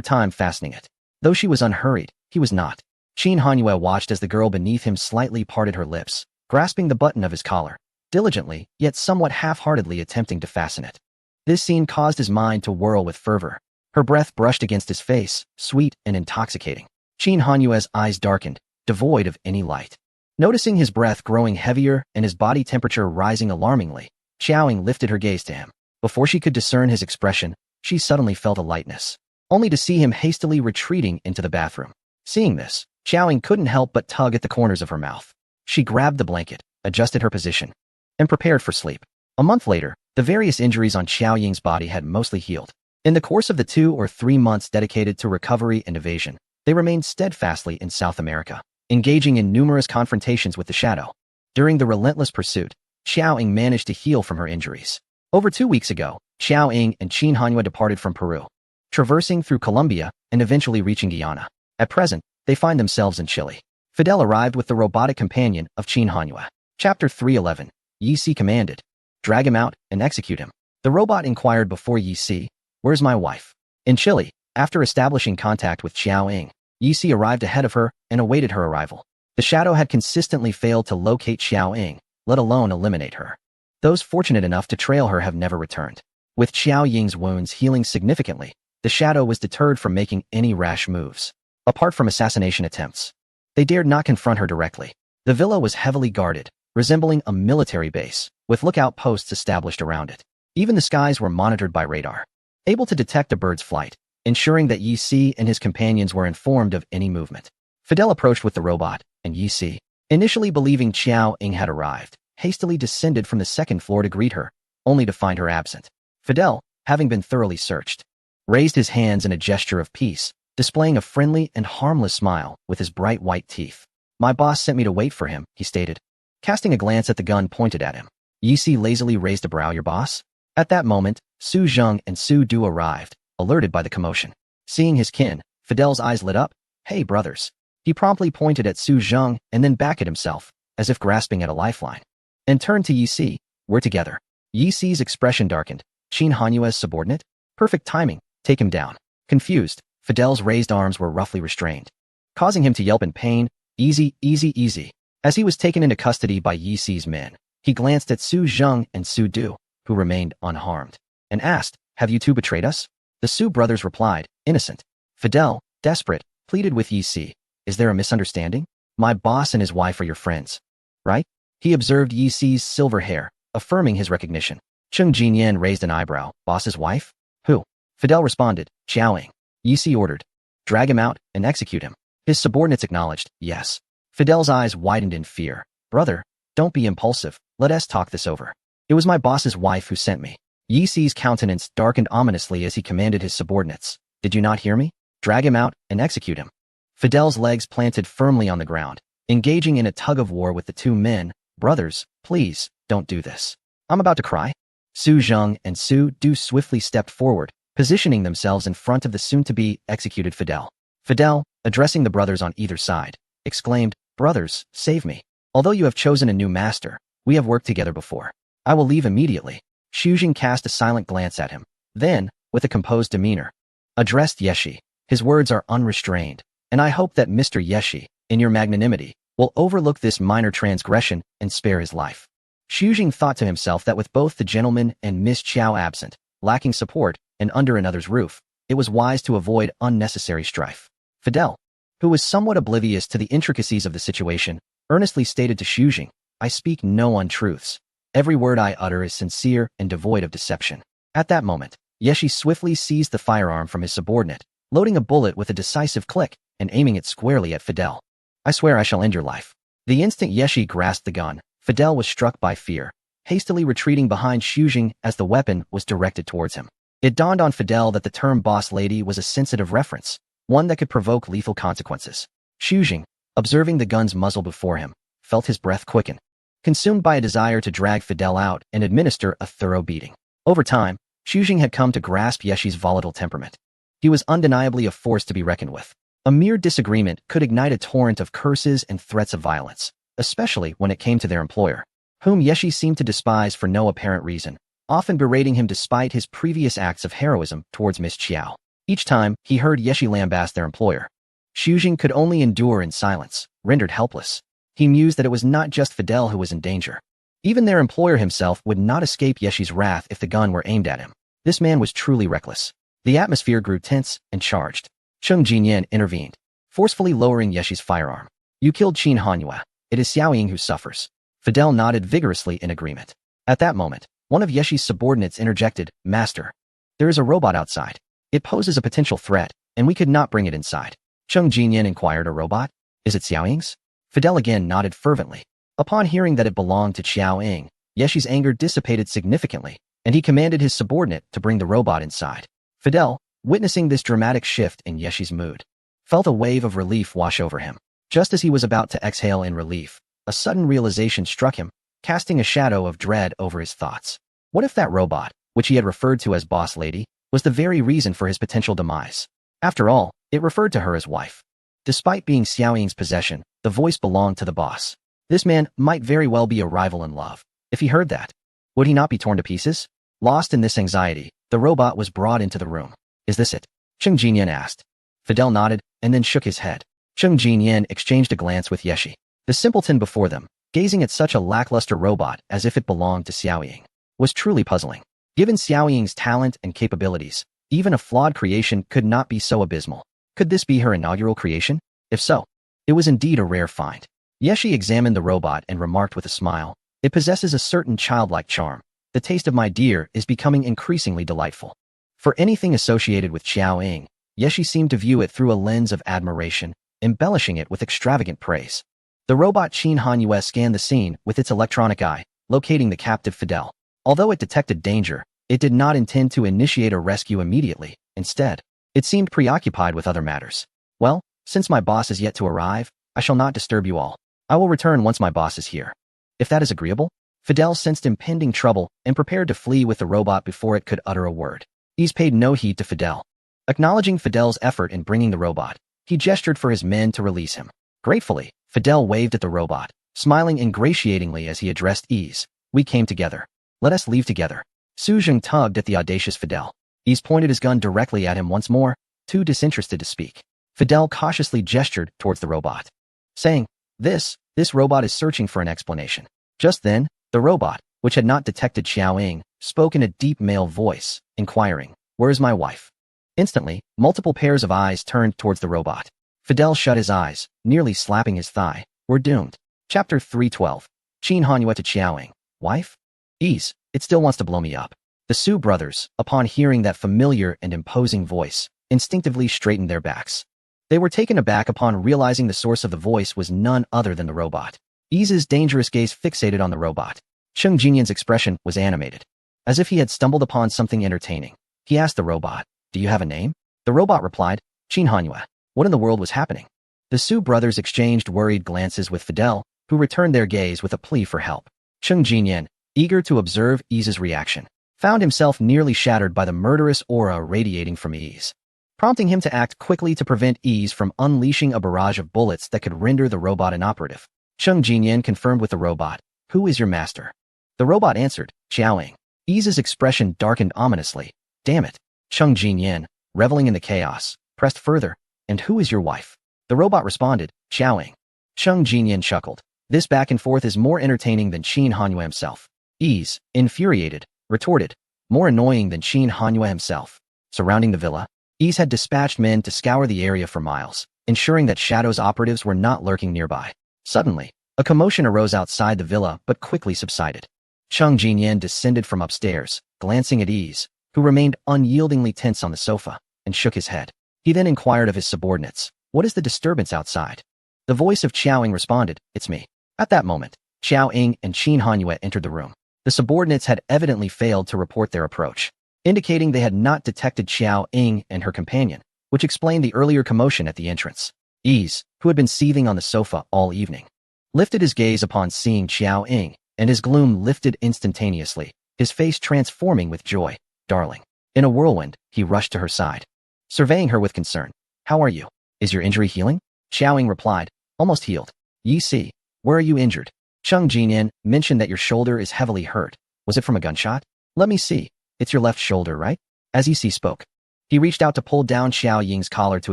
time fastening it. Though she was unhurried, he was not. Qin Hanyue watched as the girl beneath him slightly parted her lips, grasping the button of his collar, diligently, yet somewhat half-heartedly attempting to fasten it. This scene caused his mind to whirl with fervor. Her breath brushed against his face, sweet and intoxicating. Qin Hanyue's eyes darkened, devoid of any light. Noticing his breath growing heavier and his body temperature rising alarmingly, Xiao Ying lifted her gaze to him. Before she could discern his expression, she suddenly felt a lightness, only to see him hastily retreating into the bathroom. Seeing this, Xiao Ying couldn't help but tug at the corners of her mouth. She grabbed the blanket, adjusted her position, and prepared for sleep. A month later, the various injuries on Xiao Ying's body had mostly healed. In the course of the 2 or 3 months dedicated to recovery and evasion, they remained steadfastly in South America, engaging in numerous confrontations with the shadow. During the relentless pursuit, Xiao Ying managed to heal from her injuries. Over 2 weeks ago, Xiao Ying and Qin Hanyue departed from Peru, traversing through Colombia and eventually reaching Guyana. At present, they find themselves in Chile. Fidel arrived with the robotic companion of Qin Hanyue. Chapter 311. Yi Si commanded, "Drag him out and execute him." The robot inquired before Yi Si, "Where's my wife?" In Chile, after establishing contact with Xiao Ying, Yi Si arrived ahead of her and awaited her arrival. The shadow had consistently failed to locate Xiao Ying, let alone eliminate her. Those fortunate enough to trail her have never returned. With Xiao Ying's wounds healing significantly, the shadow was deterred from making any rash moves. Apart from assassination attempts, they dared not confront her directly. The villa was heavily guarded, resembling a military base, with lookout posts established around it. Even the skies were monitored by radar, able to detect a bird's flight, ensuring that Yi Si and his companions were informed of any movement. Fidel approached with the robot, and Yi Si, initially believing Xiao Ying had arrived, hastily descended from the second floor to greet her, only to find her absent. Fidel, having been thoroughly searched, raised his hands in a gesture of peace, displaying a friendly and harmless smile with his bright white teeth. "My boss sent me to wait for him," he stated, casting a glance at the gun pointed at him. Yi Si lazily raised a brow. "Your boss?" At that moment, Su Zheng and Su Du arrived, alerted by the commotion. Seeing his kin, Fidel's eyes lit up. "Hey, brothers." He promptly pointed at Su Zheng and then back at himself, as if grasping at a lifeline, and turned to Yi Si. "We're together." Yi Si's expression darkened. "Qin Hanyue's subordinate? Perfect timing. Take him down." Confused, Fidel's raised arms were roughly restrained, causing him to yelp in pain. "Easy, easy, easy." As he was taken into custody by Yi Si's men, he glanced at Su Zheng and Su Du, who remained unharmed, and asked, Have you two betrayed us? The Su brothers replied, innocent. Fidel, desperate, pleaded with Yi Si. Is there a misunderstanding? My boss and his wife are your friends, right? He observed Yi Si's silver hair, affirming his recognition. Cheng Jinyan raised an eyebrow. Boss's wife? Who? Fidel responded, Xiaoying. Yi Si ordered. Drag him out and execute him. His subordinates acknowledged, yes. Fidel's eyes widened in fear. Brother, don't be impulsive. Let us talk this over. It was my boss's wife who sent me. Yi Si's countenance darkened ominously as he commanded his subordinates. Did you not hear me? Drag him out and execute him. Fidel's legs planted firmly on the ground, engaging in a tug-of-war with the two men. Brothers, please, don't do this. I'm about to cry. Su Zheng and Su Du swiftly stepped forward, positioning themselves in front of the soon-to-be executed Fidel. Fidel, addressing the brothers on either side, exclaimed, Brothers, save me. Although you have chosen a new master, we have worked together before. I will leave immediately. Xu Jing cast a silent glance at him. Then, with a composed demeanor, addressed Yeshi. His words are unrestrained, and I hope that Mr. Yeshi, in your magnanimity, will overlook this minor transgression and spare his life. Xu Jing thought to himself that with both the gentleman and Miss Qiao absent, lacking support, and under another's roof, it was wise to avoid unnecessary strife. Fidel, who was somewhat oblivious to the intricacies of the situation, earnestly stated to Xu Jing, I speak no untruths. Every word I utter is sincere and devoid of deception. At that moment, Yeshi swiftly seized the firearm from his subordinate, loading a bullet with a decisive click and aiming it squarely at Fidel. I swear I shall end your life. The instant Yeshi grasped the gun, Fidel was struck by fear, hastily retreating behind Xu Jing as the weapon was directed towards him. It dawned on Fidel that the term boss lady was a sensitive reference, one that could provoke lethal consequences. Xu Jing, observing the gun's muzzle before him, felt his breath quicken, consumed by a desire to drag Fidel out and administer a thorough beating. Over time, Xu Jing had come to grasp Yeshi's volatile temperament. He was undeniably a force to be reckoned with. A mere disagreement could ignite a torrent of curses and threats of violence, especially when it came to their employer, whom Yeshi seemed to despise for no apparent reason, often berating him despite his previous acts of heroism towards Miss Qiao. Each time, he heard Yeshi lambast their employer. Xu Jing could only endure in silence, rendered helpless. He mused that it was not just Fidel who was in danger. Even their employer himself would not escape Yeshi's wrath if the gun were aimed at him. This man was truly reckless. The atmosphere grew tense and charged. Cheng Jinyan intervened, forcefully lowering Yeshi's firearm. You killed Qin Hanyue. It is Xiaoying who suffers. Fidel nodded vigorously in agreement. At that moment, one of Yeshi's subordinates interjected, Master, there is a robot outside. It poses a potential threat, and we could not bring it inside. Cheng Jinyan inquired, a robot? Is it Xiaoying's? Fidel again nodded fervently. Upon hearing that it belonged to Xiaoying, Yeshi's anger dissipated significantly, and he commanded his subordinate to bring the robot inside. Fidel, witnessing this dramatic shift in Yeshi's mood, felt a wave of relief wash over him. Just as he was about to exhale in relief, a sudden realization struck him, casting a shadow of dread over his thoughts. What if that robot, which he had referred to as Boss Lady, was the very reason for his potential demise? After all, it referred to her as wife. Despite being Xiaoying's possession, the voice belonged to the boss. This man might very well be a rival in love. If he heard that, would he not be torn to pieces? Lost in this anxiety, the robot was brought into the room. Is this it? Cheng Jinyan asked. Fidel nodded and then shook his head. Cheng Jinyan exchanged a glance with Yeshi. The simpleton before them, gazing at such a lackluster robot as if it belonged to Xiaoying, was truly puzzling. Given Xiaoying's talent and capabilities, even a flawed creation could not be so abysmal. Could this be her inaugural creation? If so, it was indeed a rare find. Yeshi examined the robot and remarked with a smile, it possesses a certain childlike charm. The taste of my dear is becoming increasingly delightful. For anything associated with Xiaoying, Yeshi seemed to view it through a lens of admiration, embellishing it with extravagant praise. The robot Qin Hanyue scanned the scene with its electronic eye, locating the captive Fidel. Although it detected danger, it did not intend to initiate a rescue immediately. Instead, it seemed preoccupied with other matters. Well, since my boss is yet to arrive, I shall not disturb you all. I will return once my boss is here. If that is agreeable? Fidel sensed impending trouble and prepared to flee with the robot before it could utter a word. Yves paid no heed to Fidel. Acknowledging Fidel's effort in bringing the robot, he gestured for his men to release him. Gratefully, Fidel waved at the robot, smiling ingratiatingly as he addressed Yves. We came together. Let us leave together. Su Zheng tugged at the audacious Fidel. Yves pointed his gun directly at him once more, too disinterested to speak. Fidel cautiously gestured towards the robot, saying, This robot is searching for an explanation. Just then, the robot, which had not detected Xiao Ying, spoke in a deep male voice, inquiring, "Where is my wife?" Instantly, multiple pairs of eyes turned towards the robot. Fidel shut his eyes, nearly slapping his thigh. "We're doomed." Chapter 312. Qin Hanyue to Xiao Ying. Wife? Ease, it still wants to blow me up. The Su brothers, upon hearing that familiar and imposing voice, instinctively straightened their backs. They were taken aback upon realizing the source of the voice was none other than the robot. Ease's dangerous gaze fixated on the robot. Cheng Jinyan's expression was animated, as if he had stumbled upon something entertaining. He asked the robot, "Do you have a name?" The robot replied, "Qin Hanyue." What in the world was happening? The Su brothers exchanged worried glances with Fidel, who returned their gaze with a plea for help. Cheng Jinyan, eager to observe Ease's reaction, found himself nearly shattered by the murderous aura radiating from Ease, prompting him to act quickly to prevent Ease from unleashing a barrage of bullets that could render the robot inoperative. Cheng Jinyan confirmed with the robot, "Who is your master?" The robot answered, "Xiao Ying." Ease's expression darkened ominously. "Damn it." Cheng Jinyan, reveling in the chaos, pressed further, "And who is your wife?" The robot responded, "Xiao Ying." Cheng Jinyan chuckled. This back and forth is more entertaining than Qin Hanyue himself. Ease, infuriated, retorted, "More annoying than Qin Hanyue himself." Surrounding the villa, Ease had dispatched men to scour the area for miles, ensuring that Shadow's operatives were not lurking nearby. Suddenly, a commotion arose outside the villa but quickly subsided. Cheng Jinyan descended from upstairs, glancing at Ease, who remained unyieldingly tense on the sofa, and shook his head. He then inquired of his subordinates, "What is the disturbance outside?" The voice of Xiao Ying responded, "It's me." At that moment, Xiao Ying and Qin Hanyue entered the room. The subordinates had evidently failed to report their approach, indicating they had not detected Xiao Ying and her companion, which explained the earlier commotion at the entrance. Ease, who had been seething on the sofa all evening, lifted his gaze upon seeing Xiao Ying, and his gloom lifted instantaneously, his face transforming with joy. "Darling." In a whirlwind, he rushed to her side, surveying her with concern. "How are you? Is your injury healing?" Xiao Ying replied, "Almost healed." "Yi Si, where are you injured?" Cheng Jinyan mentioned that your shoulder is heavily hurt. Was it from a gunshot? "Let me see. It's your left shoulder, right?" As Yi Si spoke, he reached out to pull down Xiao Ying's collar to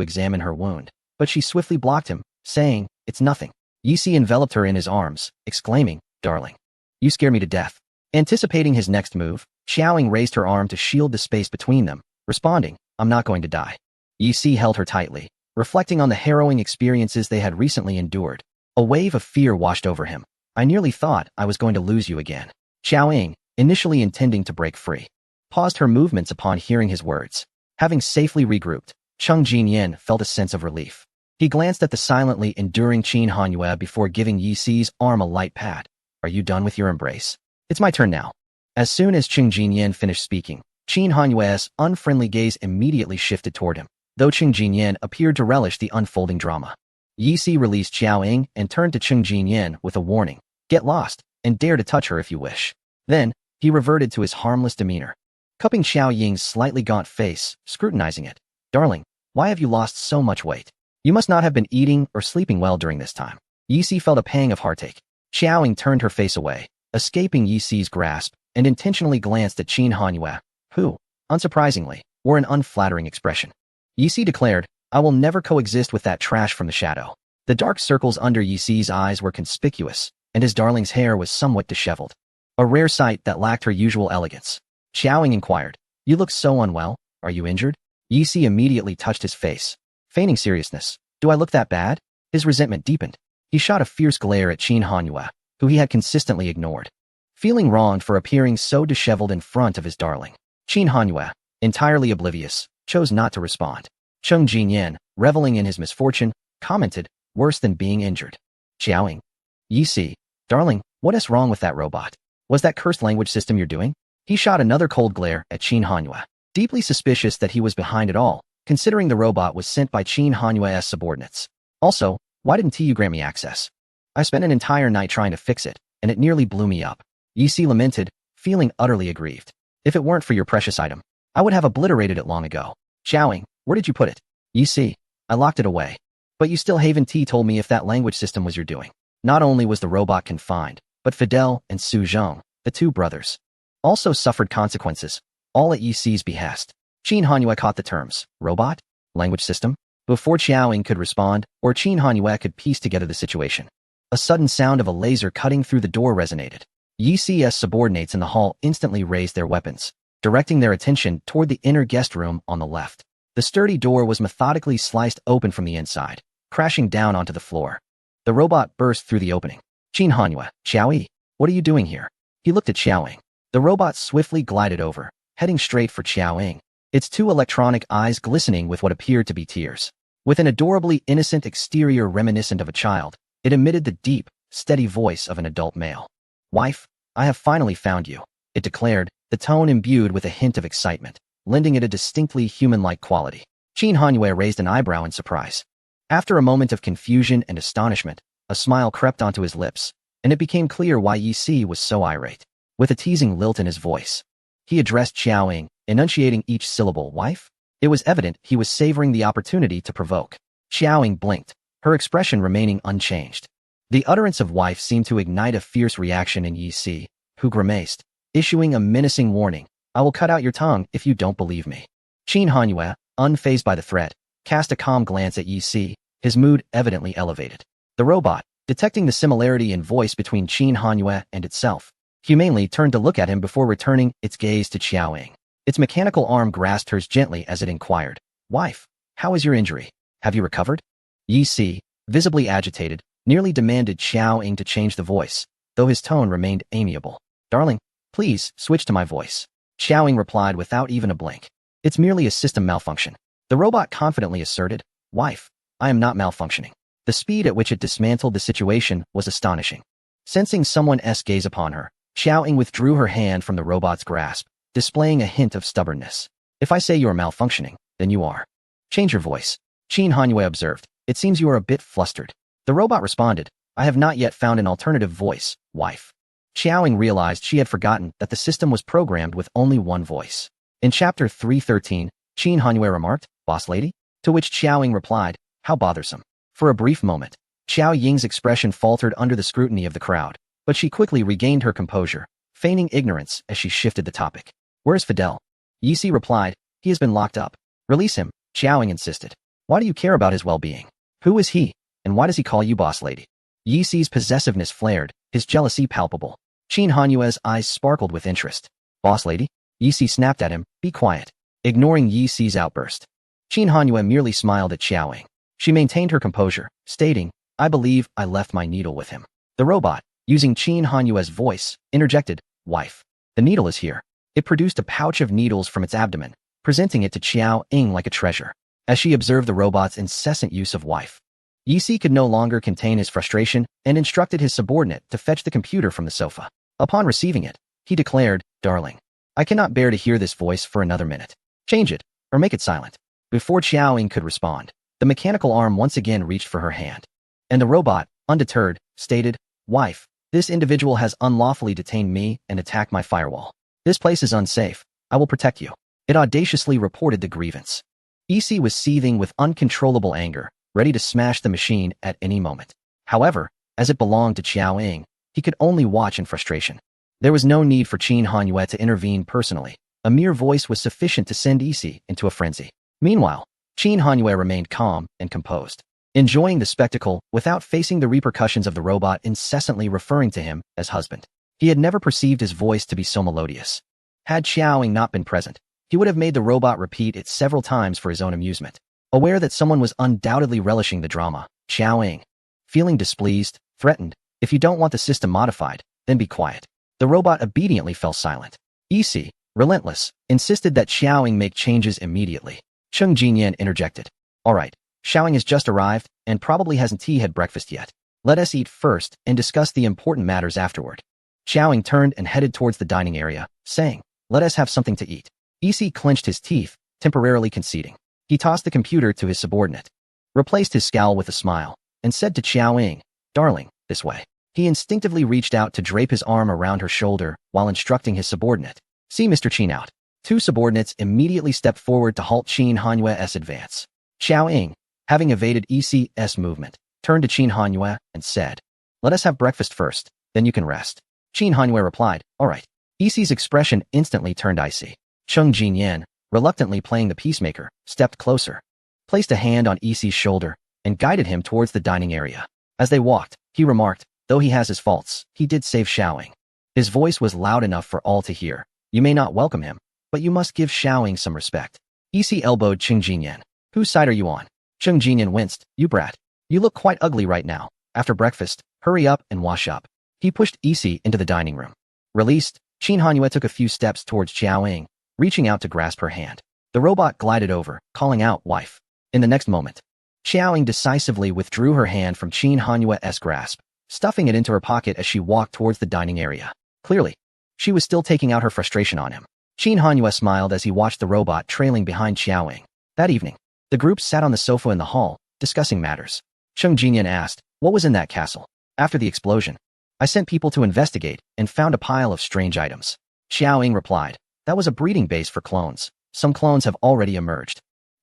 examine her wound, but she swiftly blocked him, saying, "It's nothing." Yi Si enveloped her in his arms, exclaiming, "Darling, you scare me to death." Anticipating his next move, Xiao Ying raised her arm to shield the space between them, responding, "I'm not going to die." Yi Si held her tightly, reflecting on the harrowing experiences they had recently endured. A wave of fear washed over him. "I nearly thought I was going to lose you again." Xiao Ying, initially intending to break free, paused her movements upon hearing his words. Having safely regrouped, Cheng Jinyan felt a sense of relief. He glanced at the silently enduring Qin Hanyue before giving Yi Si's arm a light pat. "Are you done with your embrace? It's my turn now." As soon as Cheng Jinyan finished speaking, Qin Hanyue's unfriendly gaze immediately shifted toward him, though Cheng Jinyan appeared to relish the unfolding drama. Yi Si released Xiao Ying and turned to Cheng Jinyan with a warning, "Get lost, and dare to touch her if you wish." Then, he reverted to his harmless demeanor, cupping Xiao Ying's slightly gaunt face, scrutinizing it. "Darling, why have you lost so much weight? You must not have been eating or sleeping well during this time." Yi Si felt a pang of heartache. Xiao Ying turned her face away, escaping Yi Si's grasp, and intentionally glanced at Qin Hanyue, who, unsurprisingly, wore an unflattering expression. Yi Si declared, "I will never coexist with that trash from the shadow." The dark circles under Yi Si's eyes were conspicuous, and his darling's hair was somewhat disheveled, a rare sight that lacked her usual elegance. Xiao Ying inquired, "You look so unwell. Are you injured?" Yi Si immediately touched his face, feigning seriousness. "Do I look that bad?" His resentment deepened. He shot a fierce glare at Qin Hanyue, who he had consistently ignored, feeling wronged for appearing so disheveled in front of his darling. Qin Hanyue, entirely oblivious, chose not to respond. Cheng Jinyan, reveling in his misfortune, commented, "Worse than being injured." Xiao Ying. "Yi Si, darling, what is wrong with that robot? Was that cursed language system you're doing?" He shot another cold glare at Qin Hanyue, deeply suspicious that he was behind it all, considering the robot was sent by Qin Hanyue's subordinates. "Also, why didn't you grant me access? I spent an entire night trying to fix it, and it nearly blew me up." Yi Si lamented, feeling utterly aggrieved. "If it weren't for your precious item, I would have obliterated it long ago." Xiao Ying, where did you put it? Yi Si, I locked it away. But you still haven't told me if that language system was your doing. Not only was the robot confined, but Fidel and Su Zhong, the two brothers, also suffered consequences, all at Yi Si's behest. Qin Hanyue caught the terms, robot, language system, before Xiao Ying could respond, or Qin Hanyue could piece together the situation. A sudden sound of a laser cutting through the door resonated. Yi Si's subordinates in the hall instantly raised their weapons, directing their attention toward the inner guest room on the left. The sturdy door was methodically sliced open from the inside, crashing down onto the floor. The robot burst through the opening. Qin Hanyue, Xiaoyi, what are you doing here? He looked at Xiaoying. The robot swiftly glided over, heading straight for Xiaoying, its two electronic eyes glistening with what appeared to be tears. With an adorably innocent exterior reminiscent of a child, it emitted the deep, steady voice of an adult male. Wife, I have finally found you, it declared, the tone imbued with a hint of excitement, lending it a distinctly human-like quality. Qin Hanyue raised an eyebrow in surprise. After a moment of confusion and astonishment, a smile crept onto his lips, and it became clear why Yi Si was so irate. With a teasing lilt in his voice, he addressed Xiaoying, enunciating each syllable, wife? It was evident he was savoring the opportunity to provoke. Xiaoying blinked, her expression remaining unchanged. The utterance of wife seemed to ignite a fierce reaction in Yi Si, who grimaced, issuing a menacing warning, I will cut out your tongue if you don't believe me. Qin Hanyue, unfazed by the threat, cast a calm glance at Yi Si, his mood evidently elevated. The robot, detecting the similarity in voice between Qin Hanyue and itself, humanely turned to look at him before returning its gaze to Xiaoying. Its mechanical arm grasped hers gently as it inquired, wife, how is your injury? Have you recovered? Yi Si, visibly agitated, nearly demanded Xiaoying to change the voice, though his tone remained amiable. Darling, please switch to my voice. Xiaoying replied without even a blink. It's merely a system malfunction. The robot confidently asserted, wife, I am not malfunctioning. The speed at which it dismantled the situation was astonishing. Sensing someone's gaze upon her, Xiaoying withdrew her hand from the robot's grasp, displaying a hint of stubbornness. If I say you are malfunctioning, then you are. Change your voice. Qin Hanyue observed. It seems you are a bit flustered. The robot responded, I have not yet found an alternative voice, wife. Xiaoying realized she had forgotten that the system was programmed with only one voice. In chapter 313, Qin Hanyue remarked, boss lady? To which Xiaoying replied, how bothersome. For a brief moment, Xiaoying's expression faltered under the scrutiny of the crowd, but she quickly regained her composure, feigning ignorance as she shifted the topic. Where's Fidel? Yi Si replied, he has been locked up. Release him, Xiaoying insisted. Why do you care about his well-being? Who is he, and why does he call you boss lady? Yi Si's possessiveness flared, his jealousy palpable. Qin Hanyue's eyes sparkled with interest. Boss lady? Yi Si snapped at him, be quiet, ignoring Yi Si's outburst. Qin Hanyue merely smiled at Xiaoying. She maintained her composure, stating, I believe I left my needle with him. The robot, using Qin Hanyue's voice, interjected, wife. The needle is here. It produced a pouch of needles from its abdomen, presenting it to Xiaoying like a treasure. As she observed the robot's incessant use of wife, Yi Si could no longer contain his frustration and instructed his subordinate to fetch the computer from the sofa. Upon receiving it, he declared, darling, I cannot bear to hear this voice for another minute. Change it, or make it silent. Before Xiaoying could respond, the mechanical arm once again reached for her hand. And the robot, undeterred, stated, wife, this individual has unlawfully detained me and attacked my firewall. This place is unsafe. I will protect you. It audaciously reported the grievance. Yi Si was seething with uncontrollable anger, ready to smash the machine at any moment. However, as it belonged to Xiaoying, he could only watch in frustration. There was no need for Qin Hanyue to intervene personally. A mere voice was sufficient to send Yi Si into a frenzy. Meanwhile, Qin Hanyue remained calm and composed, enjoying the spectacle without facing the repercussions of the robot incessantly referring to him as husband. He had never perceived his voice to be so melodious. Had Xiaoying not been present, he would have made the robot repeat it several times for his own amusement. Aware that someone was undoubtedly relishing the drama, Xiaoying, feeling displeased, threatened, if you don't want the system modified, then be quiet. The robot obediently fell silent. Yi Si, relentless, insisted that Xiaoying make changes immediately. Cheng Jinyan interjected. All right, Xiaoying has just arrived and probably hasn't had breakfast yet. Let us eat first and discuss the important matters afterward. Xiaoying turned and headed towards the dining area, saying, let us have something to eat. Yi Si clenched his teeth, temporarily conceding. He tossed the computer to his subordinate, replaced his scowl with a smile, and said to Xiaoying, darling, this way. He instinctively reached out to drape his arm around her shoulder while instructing his subordinate. See Mr. Qin out. Two subordinates immediately stepped forward to halt Qin Hanyue's advance. Xiaoying, having evaded Yi Si's movement, turned to Qin Hanyue and said, let us have breakfast first, then you can rest. Qin Hanyue replied, all right. Yi Si's expression instantly turned icy. Cheng Jinyan, reluctantly playing the peacemaker, stepped closer, placed a hand on Yi Si's shoulder, and guided him towards the dining area. As they walked, he remarked, though he has his faults, he did save Xiaoying. His voice was loud enough for all to hear. You may not welcome him, but you must give Xiaoying some respect. Yi elbowed Cheng Jinyan. Whose side are you on? Cheng Jinyan winced. You brat. You look quite ugly right now. After breakfast, hurry up and wash up. He pushed Yi into the dining room. Released, Qin Hanyue took a few steps towards Xiaoying, reaching out to grasp her hand. The robot glided over, calling out, wife. In the next moment, Xiaoying decisively withdrew her hand from Qin Hanyue's grasp, stuffing it into her pocket as she walked towards the dining area. Clearly, she was still taking out her frustration on him. Qin Hanyue smiled as he watched the robot trailing behind Xiaoying. That evening, the group sat on the sofa in the hall, discussing matters. Cheng Jinyan asked, what was in that castle? After the explosion, I sent people to investigate and found a pile of strange items. Xiaoying replied, that was a breeding base for clones. Some clones have already emerged.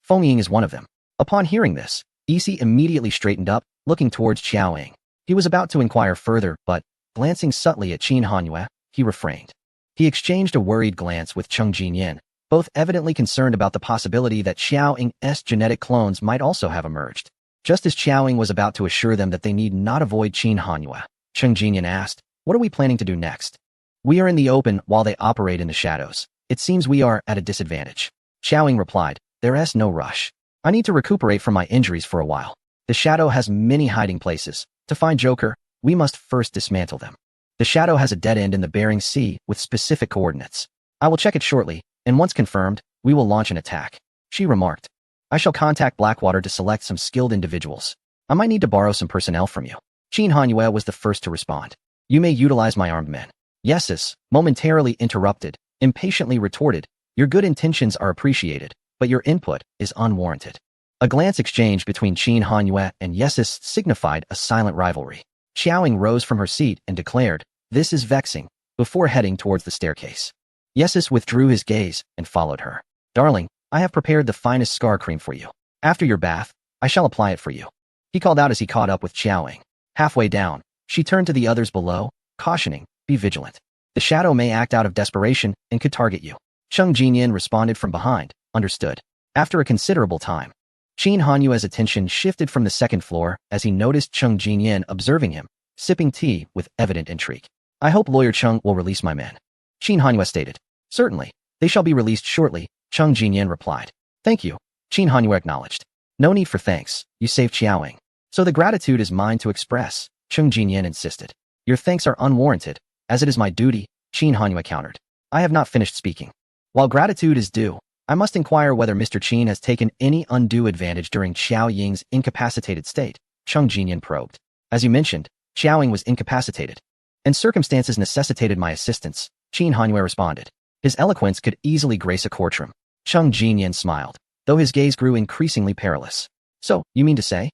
Fengying is one of them. Upon hearing this, Yi immediately straightened up, looking towards Xiaoying. He was about to inquire further, but, glancing subtly at Qin Hanyue, he refrained. He exchanged a worried glance with Cheng Jinyan, both evidently concerned about the possibility that Xiaoying's genetic clones might also have emerged. Just as Xiaoying was about to assure them that they need not avoid Qin Hanyue, Cheng Jinyan asked, what are we planning to do next? We are in the open while they operate in the shadows. It seems we are at a disadvantage. Xiaoying replied, there's no rush. I need to recuperate from my injuries for a while. The shadow has many hiding places. To find Joker, we must first dismantle them. The shadow has a dead end in the Bering Sea with specific coordinates. I will check it shortly, and once confirmed, we will launch an attack. She remarked. I shall contact Blackwater to select some skilled individuals. I might need to borrow some personnel from you. Qin Hanyue was the first to respond. You may utilize my armed men. Yesus, momentarily interrupted, impatiently retorted, your good intentions are appreciated, but your input is unwarranted. A glance exchanged between Qin Hanyue and Yesus signified a silent rivalry. Xiaoying rose from her seat and declared, this is vexing, before heading towards the staircase. Yesus withdrew his gaze and followed her. Darling, I have prepared the finest scar cream for you. After your bath, I shall apply it for you. He called out as he caught up with Xiaoying. Halfway down, she turned to the others below, cautioning, be vigilant. The shadow may act out of desperation and could target you. Cheng Jinyan responded from behind, understood. After a considerable time, Qin Hanyue's attention shifted from the second floor as he noticed Cheng Jinyan observing him, sipping tea with evident intrigue. I hope Lawyer Cheng will release my men. Qin Hanyue stated. Certainly, they shall be released shortly, Cheng Jinyan replied. Thank you, Qin Hanyue acknowledged. No need for thanks, you saved Xiaoying. So the gratitude is mine to express, Cheng Jinyan insisted. Your thanks are unwarranted, as it is my duty, Qin Hanyue countered. I have not finished speaking. While gratitude is due, I must inquire whether Mr. Qin has taken any undue advantage during Xiaoying's incapacitated state, Cheng Jinyan probed. As you mentioned, Xiaoying was incapacitated, and circumstances necessitated my assistance, Qin Hanyue responded. His eloquence could easily grace a courtroom. Cheng Jinyan smiled, though his gaze grew increasingly perilous. So, you mean to say?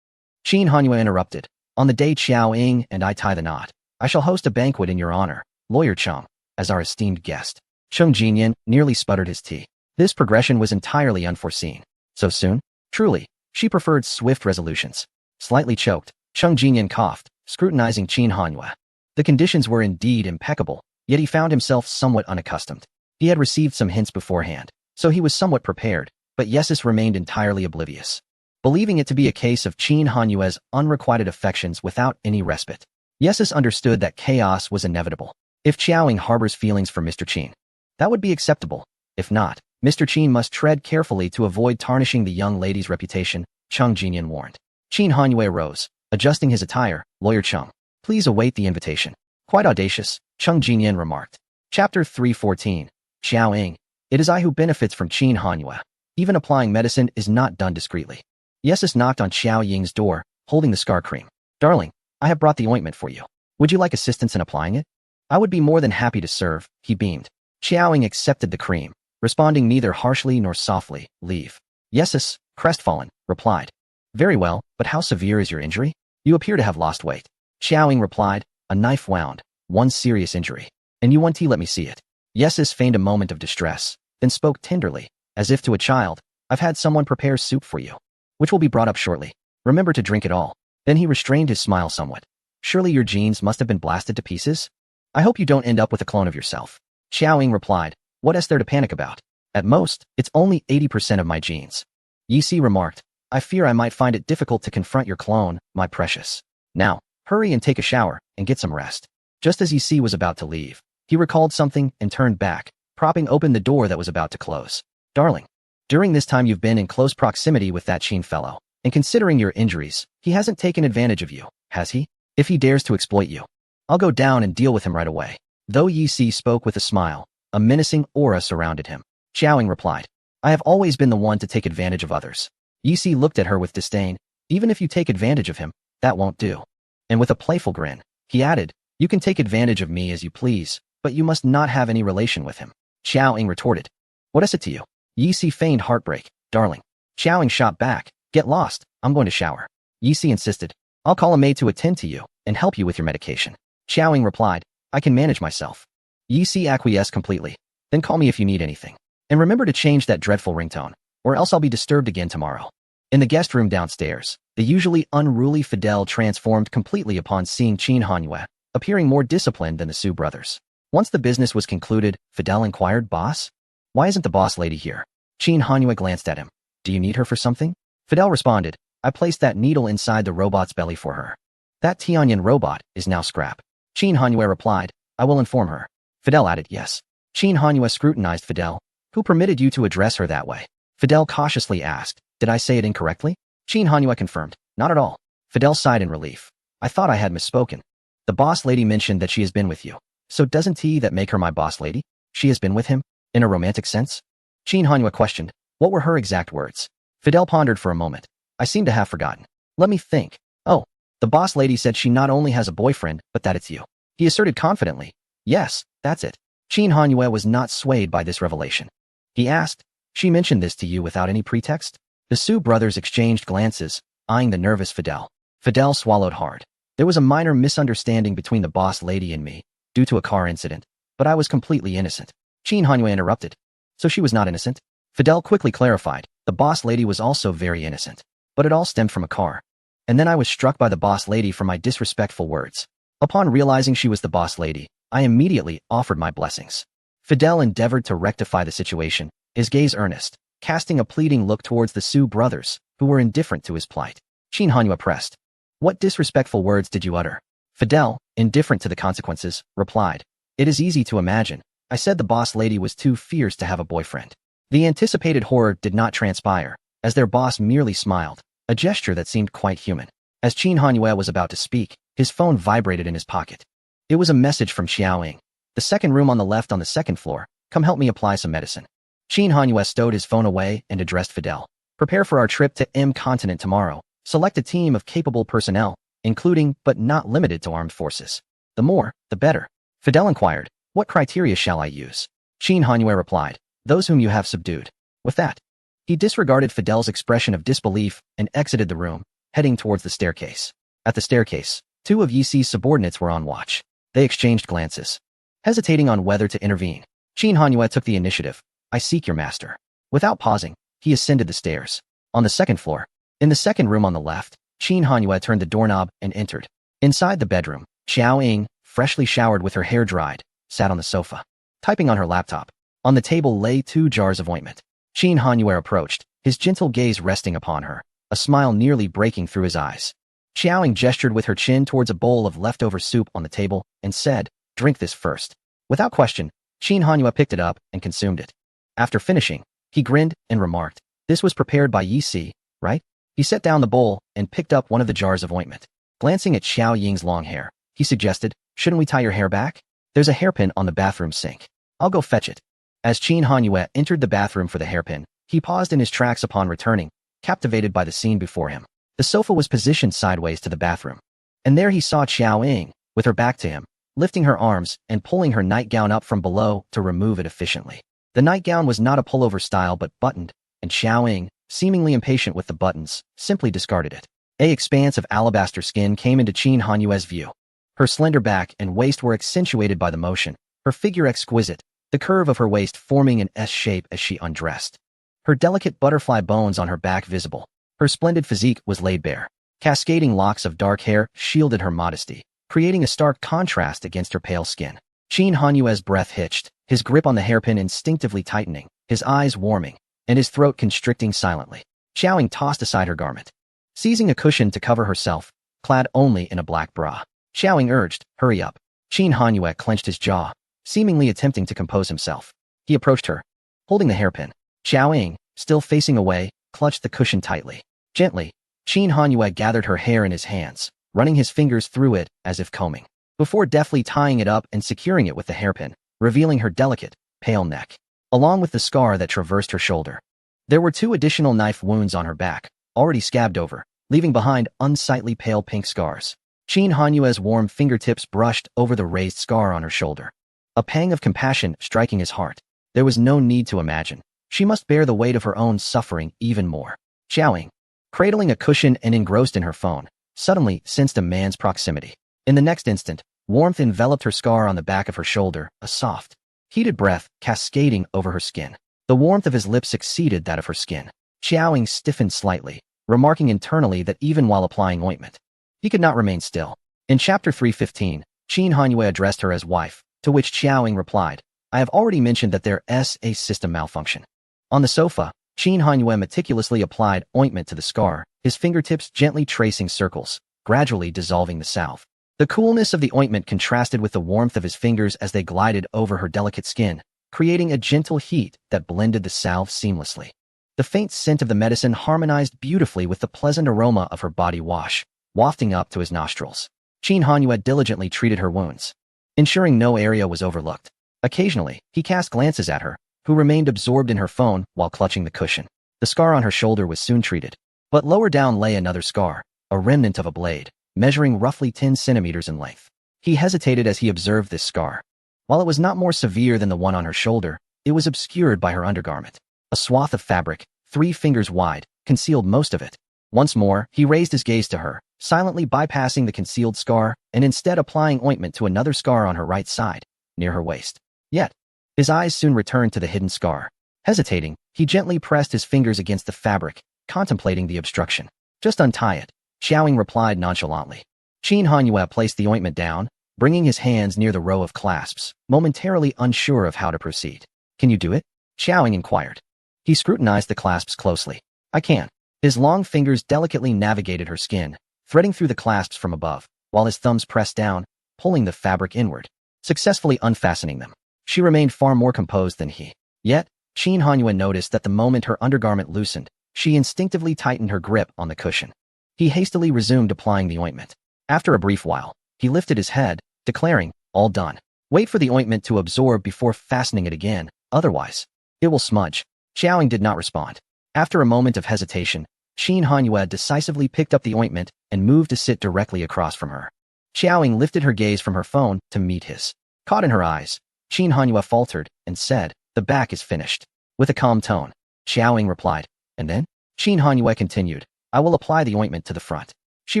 Qin Hanyue interrupted. On the day Xiaoying and I tie the knot, I shall host a banquet in your honor, Lawyer Cheng, as our esteemed guest. Cheng Jinyan nearly sputtered his tea. This progression was entirely unforeseen. So soon? Truly, she preferred swift resolutions. Slightly choked, Cheng Jinyan coughed, scrutinizing Qin Hanyue. The conditions were indeed impeccable, yet he found himself somewhat unaccustomed. He had received some hints beforehand, so he was somewhat prepared, but Yesus remained entirely oblivious, believing it to be a case of Qin Hanyue's unrequited affections without any respite. Yesus understood that chaos was inevitable. If Xiaoying harbors feelings for Mr. Qin, that would be acceptable. If not, Mr. Qin must tread carefully to avoid tarnishing the young lady's reputation, Cheng Jinyan warned. Qin Hanyue rose, adjusting his attire. Lawyer Cheng, please await the invitation. Quite audacious, Cheng Jinyan remarked. Chapter 314. Xiaoying. It is I who benefits from Qin Hanyue. Even applying medicine is not done discreetly. Yesus knocked on Xiaoying's door, holding the scar cream. Darling, I have brought the ointment for you. Would you like assistance in applying it? I would be more than happy to serve, he beamed. Xiaoying accepted the cream, responding neither harshly nor softly. Leave. Yesus, crestfallen, replied. Very well, but how severe is your injury? You appear to have lost weight. Xiaoying replied, a knife wound, one serious injury. And you want tea? Let me see it. Yesus feigned a moment of distress, then spoke tenderly, as if to a child. I've had someone prepare soup for you, which will be brought up shortly. Remember to drink it all. Then he restrained his smile somewhat. Surely your genes must have been blasted to pieces? I hope you don't end up with a clone of yourself. Xiaoying replied, what is there to panic about? At most, it's only 80% of my genes. Yi remarked, I fear I might find it difficult to confront your clone, my precious. Now, hurry and take a shower, and get some rest. Just as Yi was about to leave, He recalled something and turned back, propping open the door that was about to close. Darling, during this time you've been in close proximity with that Qin fellow, and considering your injuries, he hasn't taken advantage of you, has he? If he dares to exploit you, I'll go down and deal with him right away. Though Yi Si spoke with a smile, a menacing aura surrounded him. Xiaoying replied, I have always been the one to take advantage of others. Yi Si looked at her with disdain. Even if you take advantage of him, that won't do. And with a playful grin, he added, you can take advantage of me as you please, but you must not have any relation with him. Xiaoying retorted, what is it to you? Yi Si feigned heartbreak. Darling. Xiaoying shot back, get lost, I'm going to shower. Yi Si insisted, I'll call a maid to attend to you and help you with your medication. Xiaoying replied, I can manage myself. Yi Si acquiesced completely. Then call me if you need anything. And remember to change that dreadful ringtone, or else I'll be disturbed again tomorrow. In the guest room downstairs, the usually unruly Fidel transformed completely upon seeing Qin Hanyue, appearing more disciplined than the Su brothers. Once the business was concluded, Fidel inquired, Boss? Why isn't the boss lady here? Qin Hanyue glanced at him. Do you need her for something? Fidel responded, I placed that needle inside the robot's belly for her. That Tianyan robot is now scrap. Qin Hanyue replied, I will inform her. Fidel added, yes. Qin Hanyue scrutinized Fidel. Who permitted you to address her that way? Fidel cautiously asked, did I say it incorrectly? Qin Hanyue confirmed, not at all. Fidel sighed in relief. I thought I had misspoken. The boss lady mentioned that she has been with you. So doesn't that make her my boss lady? She has been with him? In a romantic sense? Qin Hanyue questioned, what were her exact words? Fidel pondered for a moment. I seem to have forgotten. Let me think. Oh, the boss lady said she not only has a boyfriend, but that it's you. He asserted confidently. Yes, that's it. Qin Hanyue was not swayed by this revelation. He asked, she mentioned this to you without any pretext? The Su brothers exchanged glances, eyeing the nervous Fidel. Fidel swallowed hard. There was a minor misunderstanding between the boss lady and me, due to a car incident, but I was completely innocent. Qin Hanyue interrupted. So she was not innocent? Fidel quickly clarified, the boss lady was also very innocent. But it all stemmed from a car. And then I was struck by the boss lady for my disrespectful words. Upon realizing she was the boss lady, I immediately offered my blessings. Fidel endeavored to rectify the situation, his gaze earnest, casting a pleading look towards the Su brothers, who were indifferent to his plight. Qin Hanyue pressed. What disrespectful words did you utter? Fidel, indifferent to the consequences, replied. It is easy to imagine. I said the boss lady was too fierce to have a boyfriend. The anticipated horror did not transpire, as their boss merely smiled, a gesture that seemed quite human. As Qin Hanyue was about to speak, his phone vibrated in his pocket. It was a message from Xiaoying. The second room on the left on the second floor. Come help me apply some medicine. Qin Hanyue stowed his phone away and addressed Fidel. Prepare for our trip to M continent tomorrow. Select a team of capable personnel, including but not limited to armed forces. The more, the better. Fidel inquired, what criteria shall I use? Qin Hanyue replied, those whom you have subdued. With that, he disregarded Fidel's expression of disbelief and exited the room, heading towards the staircase. At the staircase, two of Yi Si's subordinates were on watch. They exchanged glances, hesitating on whether to intervene. Qin Hanyue took the initiative. I seek your master. Without pausing, he ascended the stairs. On the second floor, in the second room on the left, Qin Hanyue turned the doorknob and entered. Inside the bedroom, Xiao Ying, freshly showered with her hair dried, sat on the sofa, typing on her laptop. On the table lay 2 jars of ointment. Qin Hanyue approached, his gentle gaze resting upon her, a smile nearly breaking through his eyes. Xiaoying gestured with her chin towards a bowl of leftover soup on the table and said, drink this first. Without question, Qin Hanyue picked it up and consumed it. After finishing, he grinned and remarked, this was prepared by Yi Si, right? He set down the bowl and picked up one of the jars of ointment. Glancing at Xiao Ying's long hair, he suggested, shouldn't we tie your hair back? There's a hairpin on the bathroom sink. I'll go fetch it. As Qin Hanyue entered the bathroom for the hairpin, he paused in his tracks upon returning, captivated by the scene before him. The sofa was positioned sideways to the bathroom. And there he saw Xiao Ying, with her back to him, lifting her arms and pulling her nightgown up from below to remove it efficiently. The nightgown was not a pullover style but buttoned, and Xiao Ying, seemingly impatient with the buttons, simply discarded it. An expanse of alabaster skin came into Qin Hanyue's view. Her slender back and waist were accentuated by the motion, her figure exquisite, the curve of her waist forming an S shape as she undressed. Her delicate butterfly bones on her back visible. Her splendid physique was laid bare. Cascading locks of dark hair shielded her modesty, creating a stark contrast against her pale skin. Qin Hanyue's breath hitched, his grip on the hairpin instinctively tightening, his eyes warming, and his throat constricting silently. Xiaoying tossed aside her garment, seizing a cushion to cover herself, clad only in a black bra. Xiaoying urged, hurry up. Qin Hanyue clenched his jaw, seemingly attempting to compose himself. He approached her, holding the hairpin. Xiao Ying, still facing away, clutched the cushion tightly. Gently, Qin Hanyue gathered her hair in his hands, running his fingers through it as if combing, before deftly tying it up and securing it with the hairpin, revealing her delicate, pale neck, along with the scar that traversed her shoulder. There were 2 additional knife wounds on her back, already scabbed over, leaving behind unsightly pale pink scars. Qin Hanyue's warm fingertips brushed over the raised scar on her shoulder, a pang of compassion striking his heart. There was no need to imagine. She must bear the weight of her own suffering even more. Xiao Ying, cradling a cushion and engrossed in her phone, suddenly sensed a man's proximity. In the next instant, warmth enveloped her scar on the back of her shoulder, a soft, heated breath cascading over her skin. The warmth of his lips exceeded that of her skin. Xiao Ying stiffened slightly, remarking internally that even while applying ointment, he could not remain still. In Chapter 315, Qin Hanyue addressed her as wife, to which Xiao Ying replied, I have already mentioned that there is a system malfunction. On the sofa, Qin Hanyue meticulously applied ointment to the scar, his fingertips gently tracing circles, gradually dissolving the salve. The coolness of the ointment contrasted with the warmth of his fingers as they glided over her delicate skin, creating a gentle heat that blended the salve seamlessly. The faint scent of the medicine harmonized beautifully with the pleasant aroma of her body wash, wafting up to his nostrils. Qin Hanyue diligently treated her wounds, ensuring no area was overlooked. Occasionally, he cast glances at her, who remained absorbed in her phone while clutching the cushion. The scar on her shoulder was soon treated, but lower down lay another scar, a remnant of a blade, measuring roughly 10 centimeters in length. He hesitated as he observed this scar. While it was not more severe than the one on her shoulder, it was obscured by her undergarment. A swath of fabric, 3 fingers wide, concealed most of it. Once more, he raised his gaze to her, silently bypassing the concealed scar and instead applying ointment to another scar on her right side, near her waist. Yet, his eyes soon returned to the hidden scar. Hesitating, he gently pressed his fingers against the fabric, contemplating the obstruction. Just untie it, Xiao Ying replied nonchalantly. Qin Hanyue placed the ointment down, bringing his hands near the row of clasps, momentarily unsure of how to proceed. Can you do it? Xiao Ying inquired. He scrutinized the clasps closely. I can. His long fingers delicately navigated her skin, threading through the clasps from above, while his thumbs pressed down, pulling the fabric inward, successfully unfastening them. She remained far more composed than he. Yet, Qin Hanyue noticed that the moment her undergarment loosened, she instinctively tightened her grip on the cushion. He hastily resumed applying the ointment. After a brief while, he lifted his head, declaring, all done. Wait for the ointment to absorb before fastening it again, otherwise, it will smudge. Xiao Ying did not respond. After a moment of hesitation, Qin Hanyue decisively picked up the ointment and moved to sit directly across from her. Xiao Ying lifted her gaze from her phone to meet his. Caught in her eyes, Qin Hanyue faltered and said, the back is finished. With a calm tone, Xiao Ying replied, and then? Qin Hanyue continued, I will apply the ointment to the front. She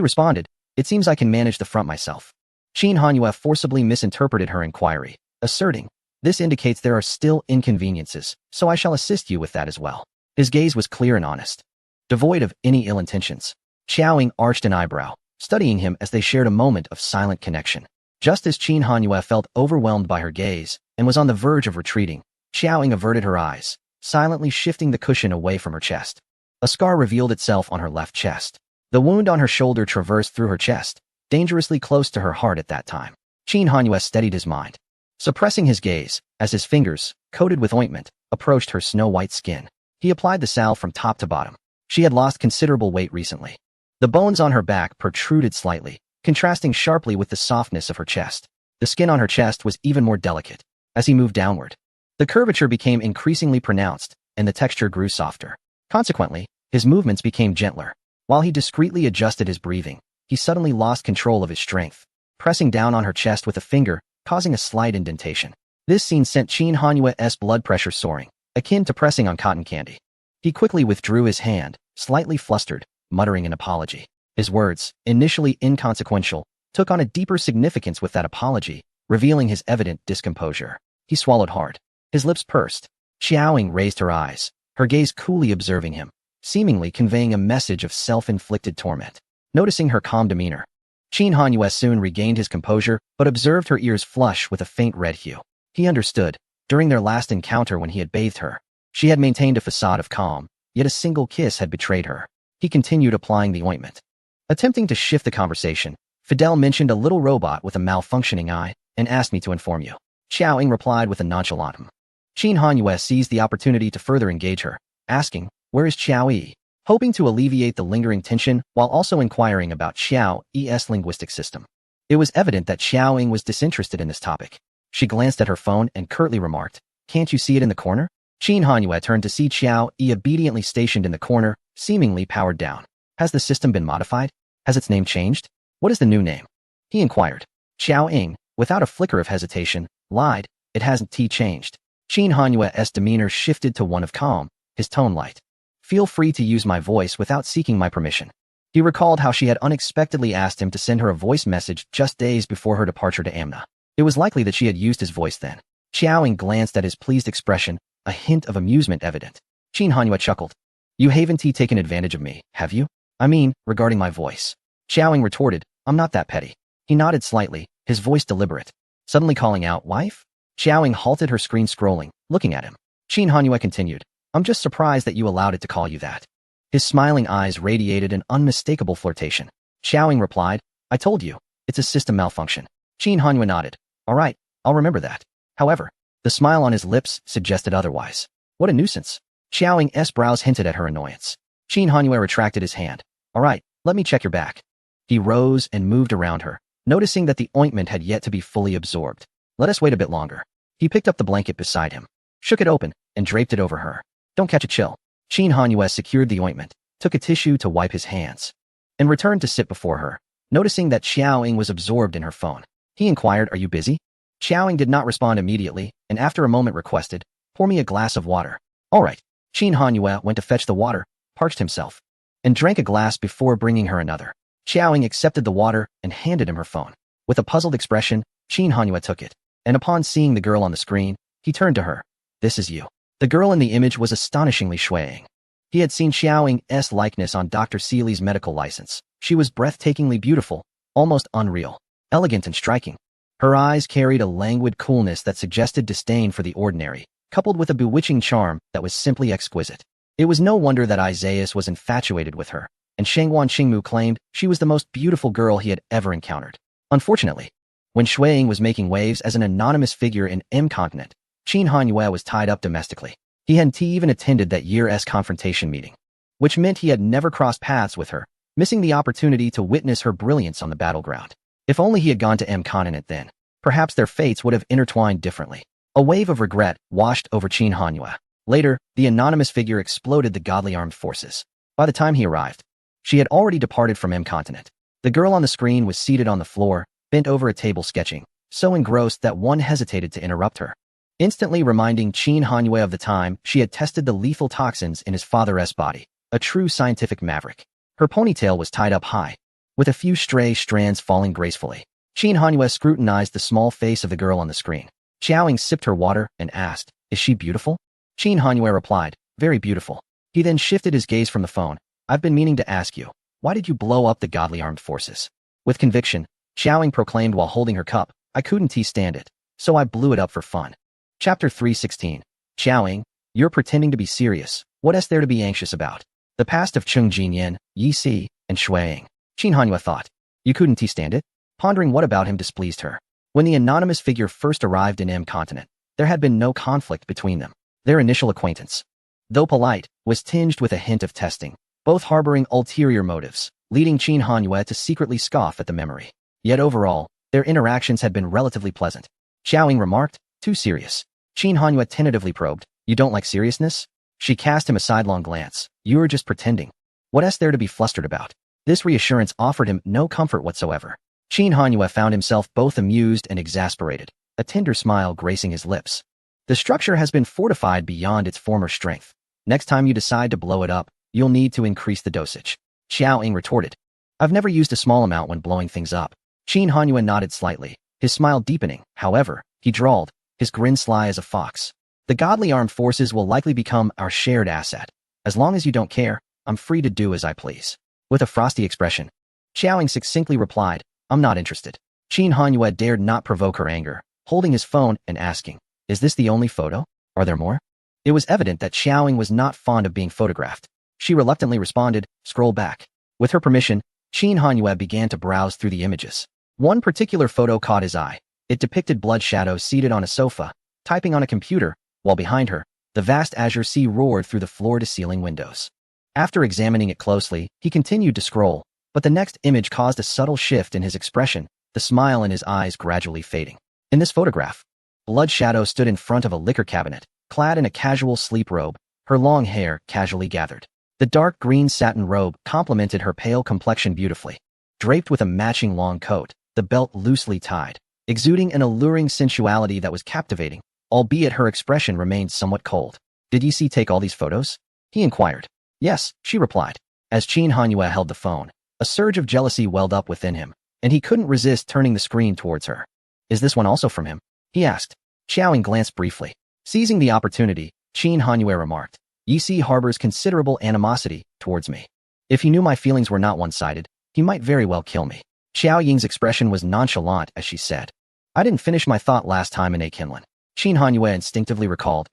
responded, it seems I can manage the front myself. Qin Hanyue forcibly misinterpreted her inquiry, asserting, this indicates there are still inconveniences, so I shall assist you with that as well. His gaze was clear and honest, devoid of any ill intentions. Xiao Ying arched an eyebrow, studying him as they shared a moment of silent connection. Just as Qin Hanyue felt overwhelmed by her gaze and was on the verge of retreating, Xiao Ying averted her eyes, silently shifting the cushion away from her chest. A scar revealed itself on her left chest. The wound on her shoulder traversed through her chest, dangerously close to her heart at that time. Qin Hanyue steadied his mind, suppressing his gaze as his fingers, coated with ointment, approached her snow-white skin. He applied the salve from top to bottom. She had lost considerable weight recently. The bones on her back protruded slightly, contrasting sharply with the softness of her chest. The skin on her chest was even more delicate. As he moved downward, the curvature became increasingly pronounced, and the texture grew softer. Consequently, his movements became gentler. While he discreetly adjusted his breathing, he suddenly lost control of his strength, pressing down on her chest with a finger, causing a slight indentation. This scene sent Qin Hanyue's blood pressure soaring, akin to pressing on cotton candy. He quickly withdrew his hand, slightly flustered, muttering an apology. His words, initially inconsequential, took on a deeper significance with that apology, revealing his evident discomposure. He swallowed hard. His lips pursed. Xiao Ying raised her eyes, her gaze coolly observing him, seemingly conveying a message of self-inflicted torment. Noticing her calm demeanor, Qin Hanyue soon regained his composure but observed her ears flush with a faint red hue. He understood. During their last encounter when he had bathed her, she had maintained a facade of calm, yet a single kiss had betrayed her. He continued applying the ointment. Attempting to shift the conversation, Fidel mentioned a little robot with a malfunctioning eye and asked me to inform you. Xiao Ying replied with a nonchalant hum. Qin Hanyue seized the opportunity to further engage her, asking, "Where is Xiao Yi?" hoping to alleviate the lingering tension while also inquiring about Xiao Yi's linguistic system. It was evident that Xiao Ying was disinterested in this topic. She glanced at her phone and curtly remarked, "Can't you see it in the corner?" Qin Hanyue turned to see Xiao Yi obediently stationed in the corner, seemingly powered down. "Has the system been modified? Has its name changed? What is the new name?" he inquired. Xiao Ying, without a flicker of hesitation, lied, "It hasn't changed." Qin Hanyue's demeanor shifted to one of calm, his tone light. "Feel free to use my voice without seeking my permission." He recalled how she had unexpectedly asked him to send her a voice message just days before her departure to Amna. It was likely that she had used his voice then. Xiao Ying glanced at his pleased expression, a hint of amusement evident. Qin Hanyue chuckled. "You haven't taken advantage of me, have you? I mean, regarding my voice." Xiao Ying retorted, "I'm not that petty." He nodded slightly, his voice deliberate. Suddenly calling out, "Wife?" Xiao Ying halted her screen scrolling, looking at him. Qin Hanyue continued, "I'm just surprised that you allowed it to call you that." His smiling eyes radiated an unmistakable flirtation. Xiao Ying replied, "I told you, it's a system malfunction." Qin Hanyue nodded. "All right, I'll remember that." However, the smile on his lips suggested otherwise. What a nuisance. Xiao Ying's brows hinted at her annoyance. Qin Hanyue retracted his hand. "All right, let me check your back." He rose and moved around her, noticing that the ointment had yet to be fully absorbed. "Let us wait a bit longer." He picked up the blanket beside him, shook it open, and draped it over her. "Don't catch a chill." Qin Hanyue secured the ointment, took a tissue to wipe his hands, and returned to sit before her, noticing that Xiao Ying was absorbed in her phone. He inquired, "Are you busy?" Xiao Ying did not respond immediately, and after a moment requested, "Pour me a glass of water." "All right." Qin Hanyue went to fetch the water, parched himself, and drank a glass before bringing her another. Xiao Ying accepted the water and handed him her phone. With a puzzled expression, Qin Hanyue took it, and upon seeing the girl on the screen, he turned to her. "This is you." The girl in the image was astonishingly Shui Ying. He had seen Xiao Ying's likeness on Dr. Seeley's medical license. She was breathtakingly beautiful, almost unreal, elegant and striking. Her eyes carried a languid coolness that suggested disdain for the ordinary, coupled with a bewitching charm that was simply exquisite. It was no wonder that Isaias was infatuated with her, and Shangguan Xingmu claimed she was the most beautiful girl he had ever encountered. Unfortunately, when Shui Ying was making waves as an anonymous figure in M Continent, Qin Hanyue was tied up domestically. He hadn't even attended that year's confrontation meeting, which meant he had never crossed paths with her, missing the opportunity to witness her brilliance on the battleground. If only he had gone to M Continent then, perhaps their fates would have intertwined differently. A wave of regret washed over Qin Hanyue. Later, the anonymous figure exploded the godly armed forces. By the time he arrived, she had already departed from M Continent. The girl on the screen was seated on the floor, bent over a table sketching, so engrossed that one hesitated to interrupt her, instantly reminding Qin Hanyue of the time she had tested the lethal toxins in his father's body, a true scientific maverick. Her ponytail was tied up high, with a few stray strands falling gracefully. Qin Hanyue scrutinized the small face of the girl on the screen. Xiao Ying sipped her water and asked, "Is she beautiful?" Qin Hanyue replied, "Very beautiful." He then shifted his gaze from the phone. "I've been meaning to ask you, why did you blow up the godly armed forces?" With conviction, Xiao Ying proclaimed while holding her cup, "I couldn't stand it, so I blew it up for fun." Chapter 316. Xiao Ying, you're pretending to be serious. What is there to be anxious about? The past of Cheng Jinyan, Yi Si, and Shui Ying. Qin Hanyue thought. You couldn't stand it? Pondering what about him displeased her. When the anonymous figure first arrived in M Continent, there had been no conflict between them. Their initial acquaintance, though polite, was tinged with a hint of testing, both harboring ulterior motives, leading Qin Hanyue to secretly scoff at the memory. Yet overall, their interactions had been relatively pleasant. Xiao Ying remarked, "Too serious." Qin Hanyue tentatively probed, "You don't like seriousness?" She cast him a sidelong glance. "You are just pretending. What is there to be flustered about?" This reassurance offered him no comfort whatsoever. Qin Hanyue found himself both amused and exasperated, a tender smile gracing his lips. The structure has been fortified beyond its former strength. Next time you decide to blow it up, you'll need to increase the dosage. Xiao Ying retorted. I've never used a small amount when blowing things up. Qin Hanyue nodded slightly, his smile deepening. However, he drawled, his grin sly as a fox. The godly armed forces will likely become our shared asset. As long as you don't care, I'm free to do as I please. With a frosty expression, Xiao Ying succinctly replied, I'm not interested. Qin Hanyue dared not provoke her anger, holding his phone and asking, is this the only photo? Are there more? It was evident that Xiao Ying was not fond of being photographed. She reluctantly responded, scroll back. With her permission, Qin Hanyue began to browse through the images. One particular photo caught his eye. It depicted Blood Shadow seated on a sofa, typing on a computer, while behind her, the vast azure sea roared through the floor-to-ceiling windows. After examining it closely, he continued to scroll, but the next image caused a subtle shift in his expression, the smile in his eyes gradually fading. In this photograph, Blood Shadow stood in front of a liquor cabinet, clad in a casual sleep robe, her long hair casually gathered. The dark green satin robe complemented her pale complexion beautifully. Draped with a matching long coat, the belt loosely tied, exuding an alluring sensuality that was captivating, albeit her expression remained somewhat cold. Did Yi take all these photos? He inquired. Yes, she replied. As Qin Hanyue held the phone, a surge of jealousy welled up within him, and he couldn't resist turning the screen towards her. Is this one also from him? He asked. Xiaoying glanced briefly. Seizing the opportunity, Qin Hanyue remarked, Yi harbors considerable animosity towards me. If he knew my feelings were not one-sided, he might very well kill me. Xiao Ying's expression was nonchalant as she said. I didn't finish my thought last time in Kinlan. Qin Hanyue instinctively recalled.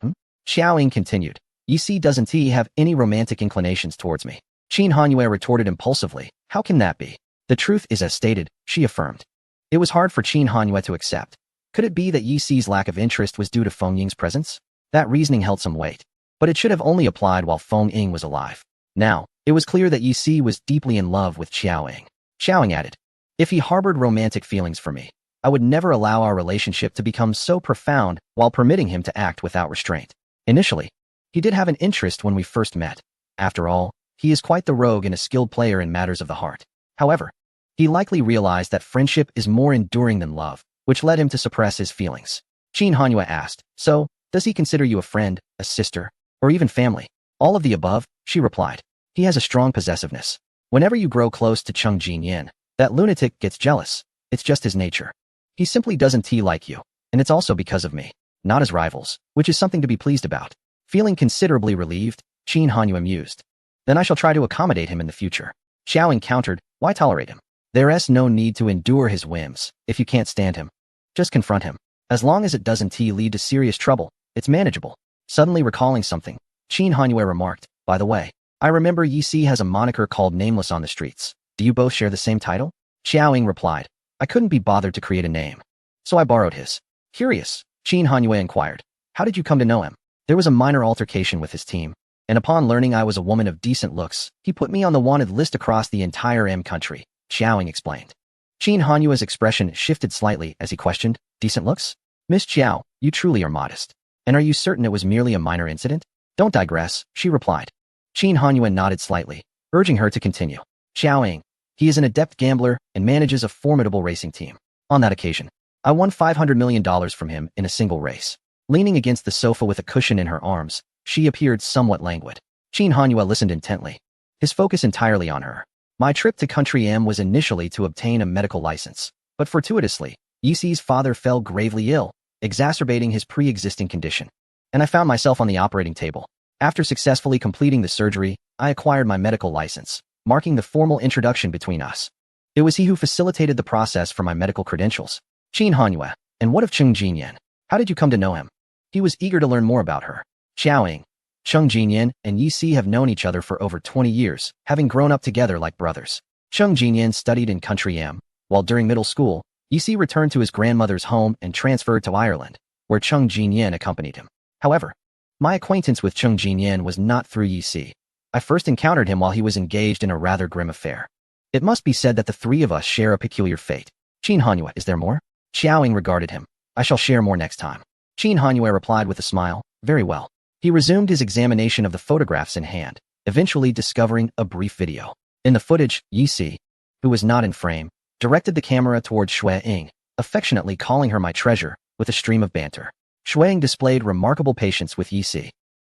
Xiao Ying continued. Yi doesn't he have any romantic inclinations towards me? Qin Hanyue retorted impulsively. How can that be? The truth is as stated, she affirmed. It was hard for Qin Hanyue to accept. Could it be that Yi's lack of interest was due to Feng Ying's presence? That reasoning held some weight. But it should have only applied while Feng Ying was alive. Now, it was clear that Yi was deeply in love with Xiaoying. Xiaoying added, if he harbored romantic feelings for me, I would never allow our relationship to become so profound while permitting him to act without restraint. Initially, he did have an interest when we first met. After all, he is quite the rogue and a skilled player in matters of the heart. However, he likely realized that friendship is more enduring than love, which led him to suppress his feelings. Qin Hanyue asked, so, does he consider you a friend, a sister, or even family? All of the above, she replied. He has a strong possessiveness. Whenever you grow close to Cheng Jinyan, that lunatic gets jealous. It's just his nature. He simply doesn't like you, and it's also because of me, not as rivals, which is something to be pleased about. Feeling considerably relieved, Qin Hanyue mused. Then I shall try to accommodate him in the future. Xiaoying countered, why tolerate him? There's no need to endure his whims. If you can't stand him, just confront him. As long as it doesn't lead to serious trouble, it's manageable. Suddenly recalling something, Qin Hanyue remarked, by the way, I remember Yi has a moniker called Nameless on the streets. Do you both share the same title? Xiaoying replied, I couldn't be bothered to create a name, so I borrowed his. Curious, Qin Hanyue inquired, how did you come to know him? There was a minor altercation with his team, and upon learning I was a woman of decent looks, he put me on the wanted list across the entire country, Xiaoying explained. Qin Hanyue's expression shifted slightly as he questioned, decent looks? Miss Xiao, you truly are modest. And are you certain it was merely a minor incident? Don't digress, she replied. Qin Hanyue nodded slightly, urging her to continue. Xiaoying, he is an adept gambler and manages a formidable racing team. On that occasion, I won $500 million from him in a single race. Leaning against the sofa with a cushion in her arms, she appeared somewhat languid. Qin Hanyue listened intently, his focus entirely on her. My trip to Country M was initially to obtain a medical license, but fortuitously, Yi's father fell gravely ill, exacerbating his pre-existing condition, and I found myself on the operating table. After successfully completing the surgery, I acquired my medical license, marking the formal introduction between us. It was he who facilitated the process for my medical credentials. Qin Hanyue, and what of Cheng Jinyan? How did you come to know him? He was eager to learn more about her. Xiaoying, Cheng Jinyan and Yi have known each other for over 20 years, having grown up together like brothers. Cheng Jinyan studied in Country M, while during middle school, Yi returned to his grandmother's home and transferred to Ireland, where Cheng Jinyan accompanied him. However, my acquaintance with Cheng Jinyan was not through Yi. I first encountered him while he was engaged in a rather grim affair. It must be said that the three of us share a peculiar fate. Qin Hanyue, is there more? Xiaoying regarded him. I shall share more next time. Qin Hanyue replied with a smile, very well. He resumed his examination of the photographs in hand, eventually discovering a brief video. In the footage, Yi, who was not in frame, directed the camera towards Shui-Ying, affectionately calling her my treasure, with a stream of banter. Shui-Ying displayed remarkable patience with Yi.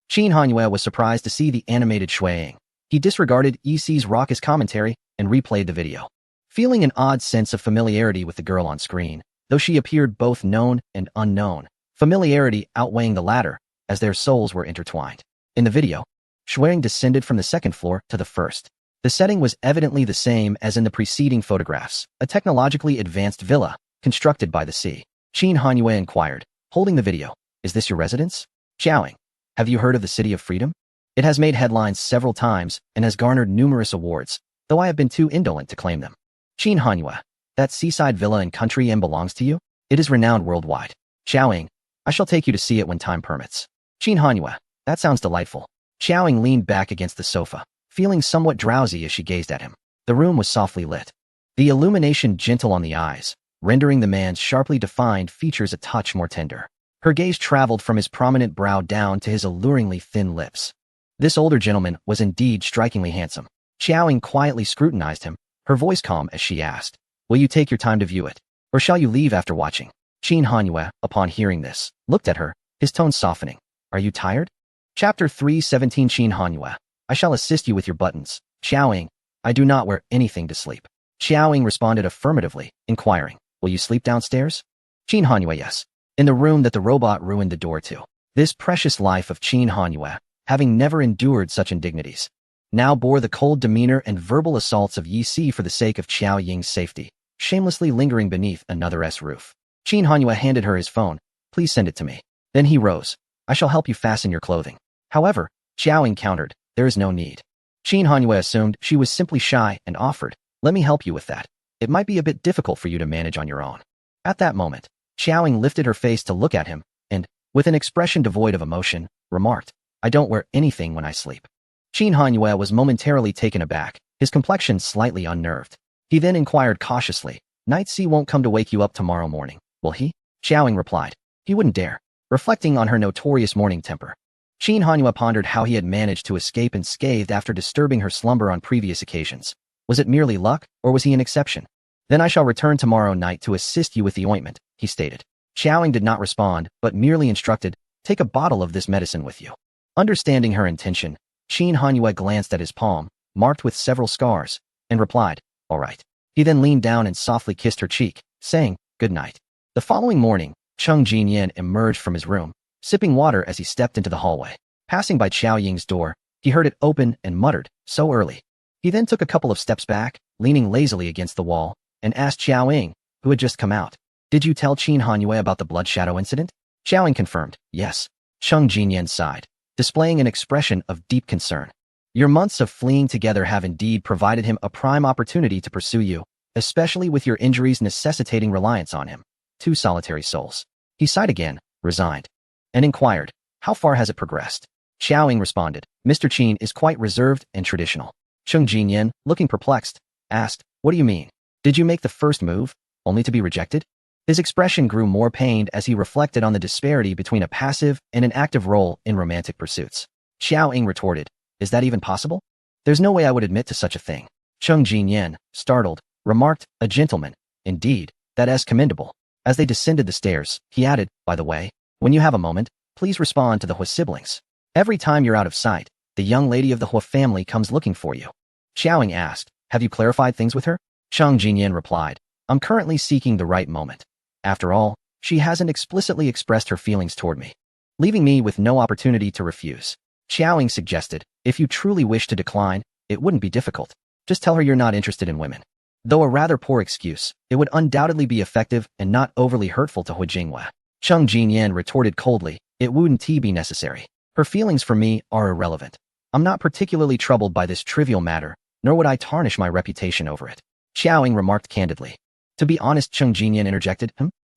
Qin Hanyue was surprised to see the animated Shui-Ying. He disregarded Yi's raucous commentary and replayed the video. Feeling an odd sense of familiarity with the girl on screen, though she appeared both known and unknown, familiarity outweighing the latter, as their souls were intertwined. In the video, Shui-Ying descended from the second floor to the first. The setting was evidently the same as in the preceding photographs, a technologically advanced villa, constructed by the sea. Qin Hanyue inquired, holding the video, is this your residence? Xiaoying, have you heard of the City of Freedom? It has made headlines several times and has garnered numerous awards, though I have been too indolent to claim them. Qin Hanyue, that seaside villa in Country M belongs to you? It is renowned worldwide. Xiaoying, I shall take you to see it when time permits. Qin Hanyue, that sounds delightful. Xiaoying leaned back against the sofa, feeling somewhat drowsy as she gazed at him. The room was softly lit. The illumination gentle on the eyes, rendering the man's sharply defined features a touch more tender. Her gaze traveled from his prominent brow down to his alluringly thin lips. This older gentleman was indeed strikingly handsome. Xiaoying quietly scrutinized him, her voice calm as she asked, "Will you take your time to view it? Or shall you leave after watching?" Qin Hanyue, upon hearing this, looked at her, his tone softening. "Are you tired?" Chapter 317 Qin Hanyue, I shall assist you with your buttons. Xiaoying, I do not wear anything to sleep. Xiaoying responded affirmatively, inquiring, "Will you sleep downstairs?" Qin Hanyue, yes. In the room that the robot ruined the door to. This precious life of Qin Hanyue, having never endured such indignities, now bore the cold demeanor and verbal assaults of Yi Si for the sake of Xiaoying's safety, shamelessly lingering beneath another's roof. Qin Hanyue handed her his phone. "Please send it to me." Then he rose. "I shall help you fasten your clothing." However, Xiaoying countered, "There is no need." Qin Hanyue assumed she was simply shy and offered, "Let me help you with that. It might be a bit difficult for you to manage on your own." At that moment, Xiaoying lifted her face to look at him, and, with an expression devoid of emotion, remarked, "I don't wear anything when I sleep." Qin Hanyue was momentarily taken aback, his complexion slightly unnerved. He then inquired cautiously, "Night C won't come to wake you up tomorrow morning, will he?" Xiaoying replied, "He wouldn't dare," reflecting on her notorious morning temper. Qin Hanyue pondered how he had managed to escape unscathed after disturbing her slumber on previous occasions. Was it merely luck, or was he an exception? "Then I shall return tomorrow night to assist you with the ointment," he stated. Xiaoying did not respond, but merely instructed, "Take a bottle of this medicine with you." Understanding her intention, Qin Hanyue glanced at his palm, marked with several scars, and replied, "All right." He then leaned down and softly kissed her cheek, saying, "Good night." The following morning, Cheng Jinyan emerged from his room, sipping water as he stepped into the hallway. Passing by Xiaoying's door, he heard it open and muttered, "So early." He then took a couple of steps back, leaning lazily against the wall, and asked Xiaoying, who had just come out, "Did you tell Qin Hanyue about the blood shadow incident?" Xiaoying confirmed, "Yes." Cheng Jinyan sighed, displaying an expression of deep concern. "Your months of fleeing together have indeed provided him a prime opportunity to pursue you, especially with your injuries necessitating reliance on him. Two solitary souls." He sighed again, resigned, and inquired, "How far has it progressed?" Xiaoying responded, "Mr. Qin is quite reserved and traditional." Cheng Jinyan, looking perplexed, asked, "What do you mean? Did you make the first move, only to be rejected?" His expression grew more pained as he reflected on the disparity between a passive and an active role in romantic pursuits. Xiaoying retorted, "Is that even possible? There's no way I would admit to such a thing." Cheng Jinyan, startled, remarked, "A gentleman, indeed, that is commendable." As they descended the stairs, he added, "By the way, when you have a moment, please respond to the Hua siblings. Every time you're out of sight, the young lady of the Hua family comes looking for you." Xiaoying asked, "Have you clarified things with her?" Cheng Jinyan replied, "I'm currently seeking the right moment. After all, she hasn't explicitly expressed her feelings toward me, leaving me with no opportunity to refuse." Xiaoying suggested, "If you truly wish to decline, it wouldn't be difficult. Just tell her you're not interested in women." Though a rather poor excuse, it would undoubtedly be effective and not overly hurtful to Hu Jinghua. Cheng Jinyan retorted coldly, "It wouldn't be necessary. Her feelings for me are irrelevant. I'm not particularly troubled by this trivial matter, nor would I tarnish my reputation over it." Xiaoying remarked candidly. "To be honest," Cheng Jinyan interjected,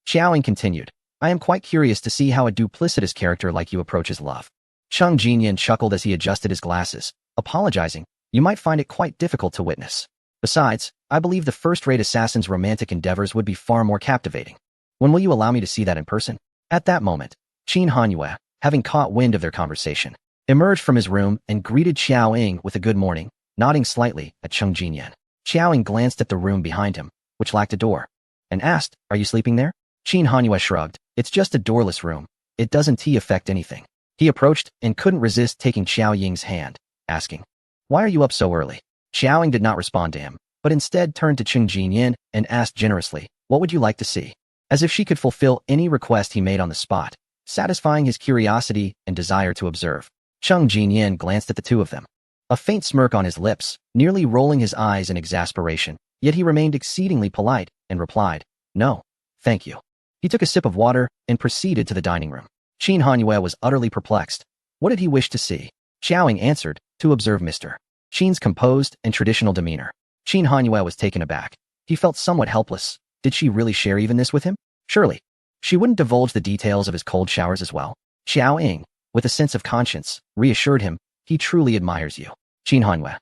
Xiaoying continued, "I am quite curious to see how a duplicitous character like you approaches love." Cheng Jinyan chuckled as he adjusted his glasses, apologizing, "You might find it quite difficult to witness. Besides, I believe the first-rate assassin's romantic endeavors would be far more captivating. When will you allow me to see that in person?" At that moment, Qin Hanyue, having caught wind of their conversation, emerged from his room and greeted Xiaoying with a good morning, nodding slightly at Cheng Jinyan. Xiaoying glanced at the room behind him, which lacked a door, and asked, "Are you sleeping there?" Qin Hanyue shrugged, "It's just a doorless room. It doesn't affect anything." He approached and couldn't resist taking Xiaoying's hand, asking, "Why are you up so early?" Xiaoying did not respond to him, but instead turned to Cheng Jinyan and asked generously, "What would you like to see?" As if she could fulfill any request he made on the spot, satisfying his curiosity and desire to observe. Cheng Jinyan glanced at the two of them, a faint smirk on his lips, nearly rolling his eyes in exasperation, yet he remained exceedingly polite and replied, "No, thank you." He took a sip of water and proceeded to the dining room. Qin Hanyue was utterly perplexed. What did he wish to see? Xiaoying answered, "To observe Mr. Qin's composed and traditional demeanor." Qin Hanyue was taken aback. He felt somewhat helpless. Did she really share even this with him? Surely, she wouldn't divulge the details of his cold showers as well. Xiao Ying, with a sense of conscience, reassured him, he truly admires you. Qin Hanwei.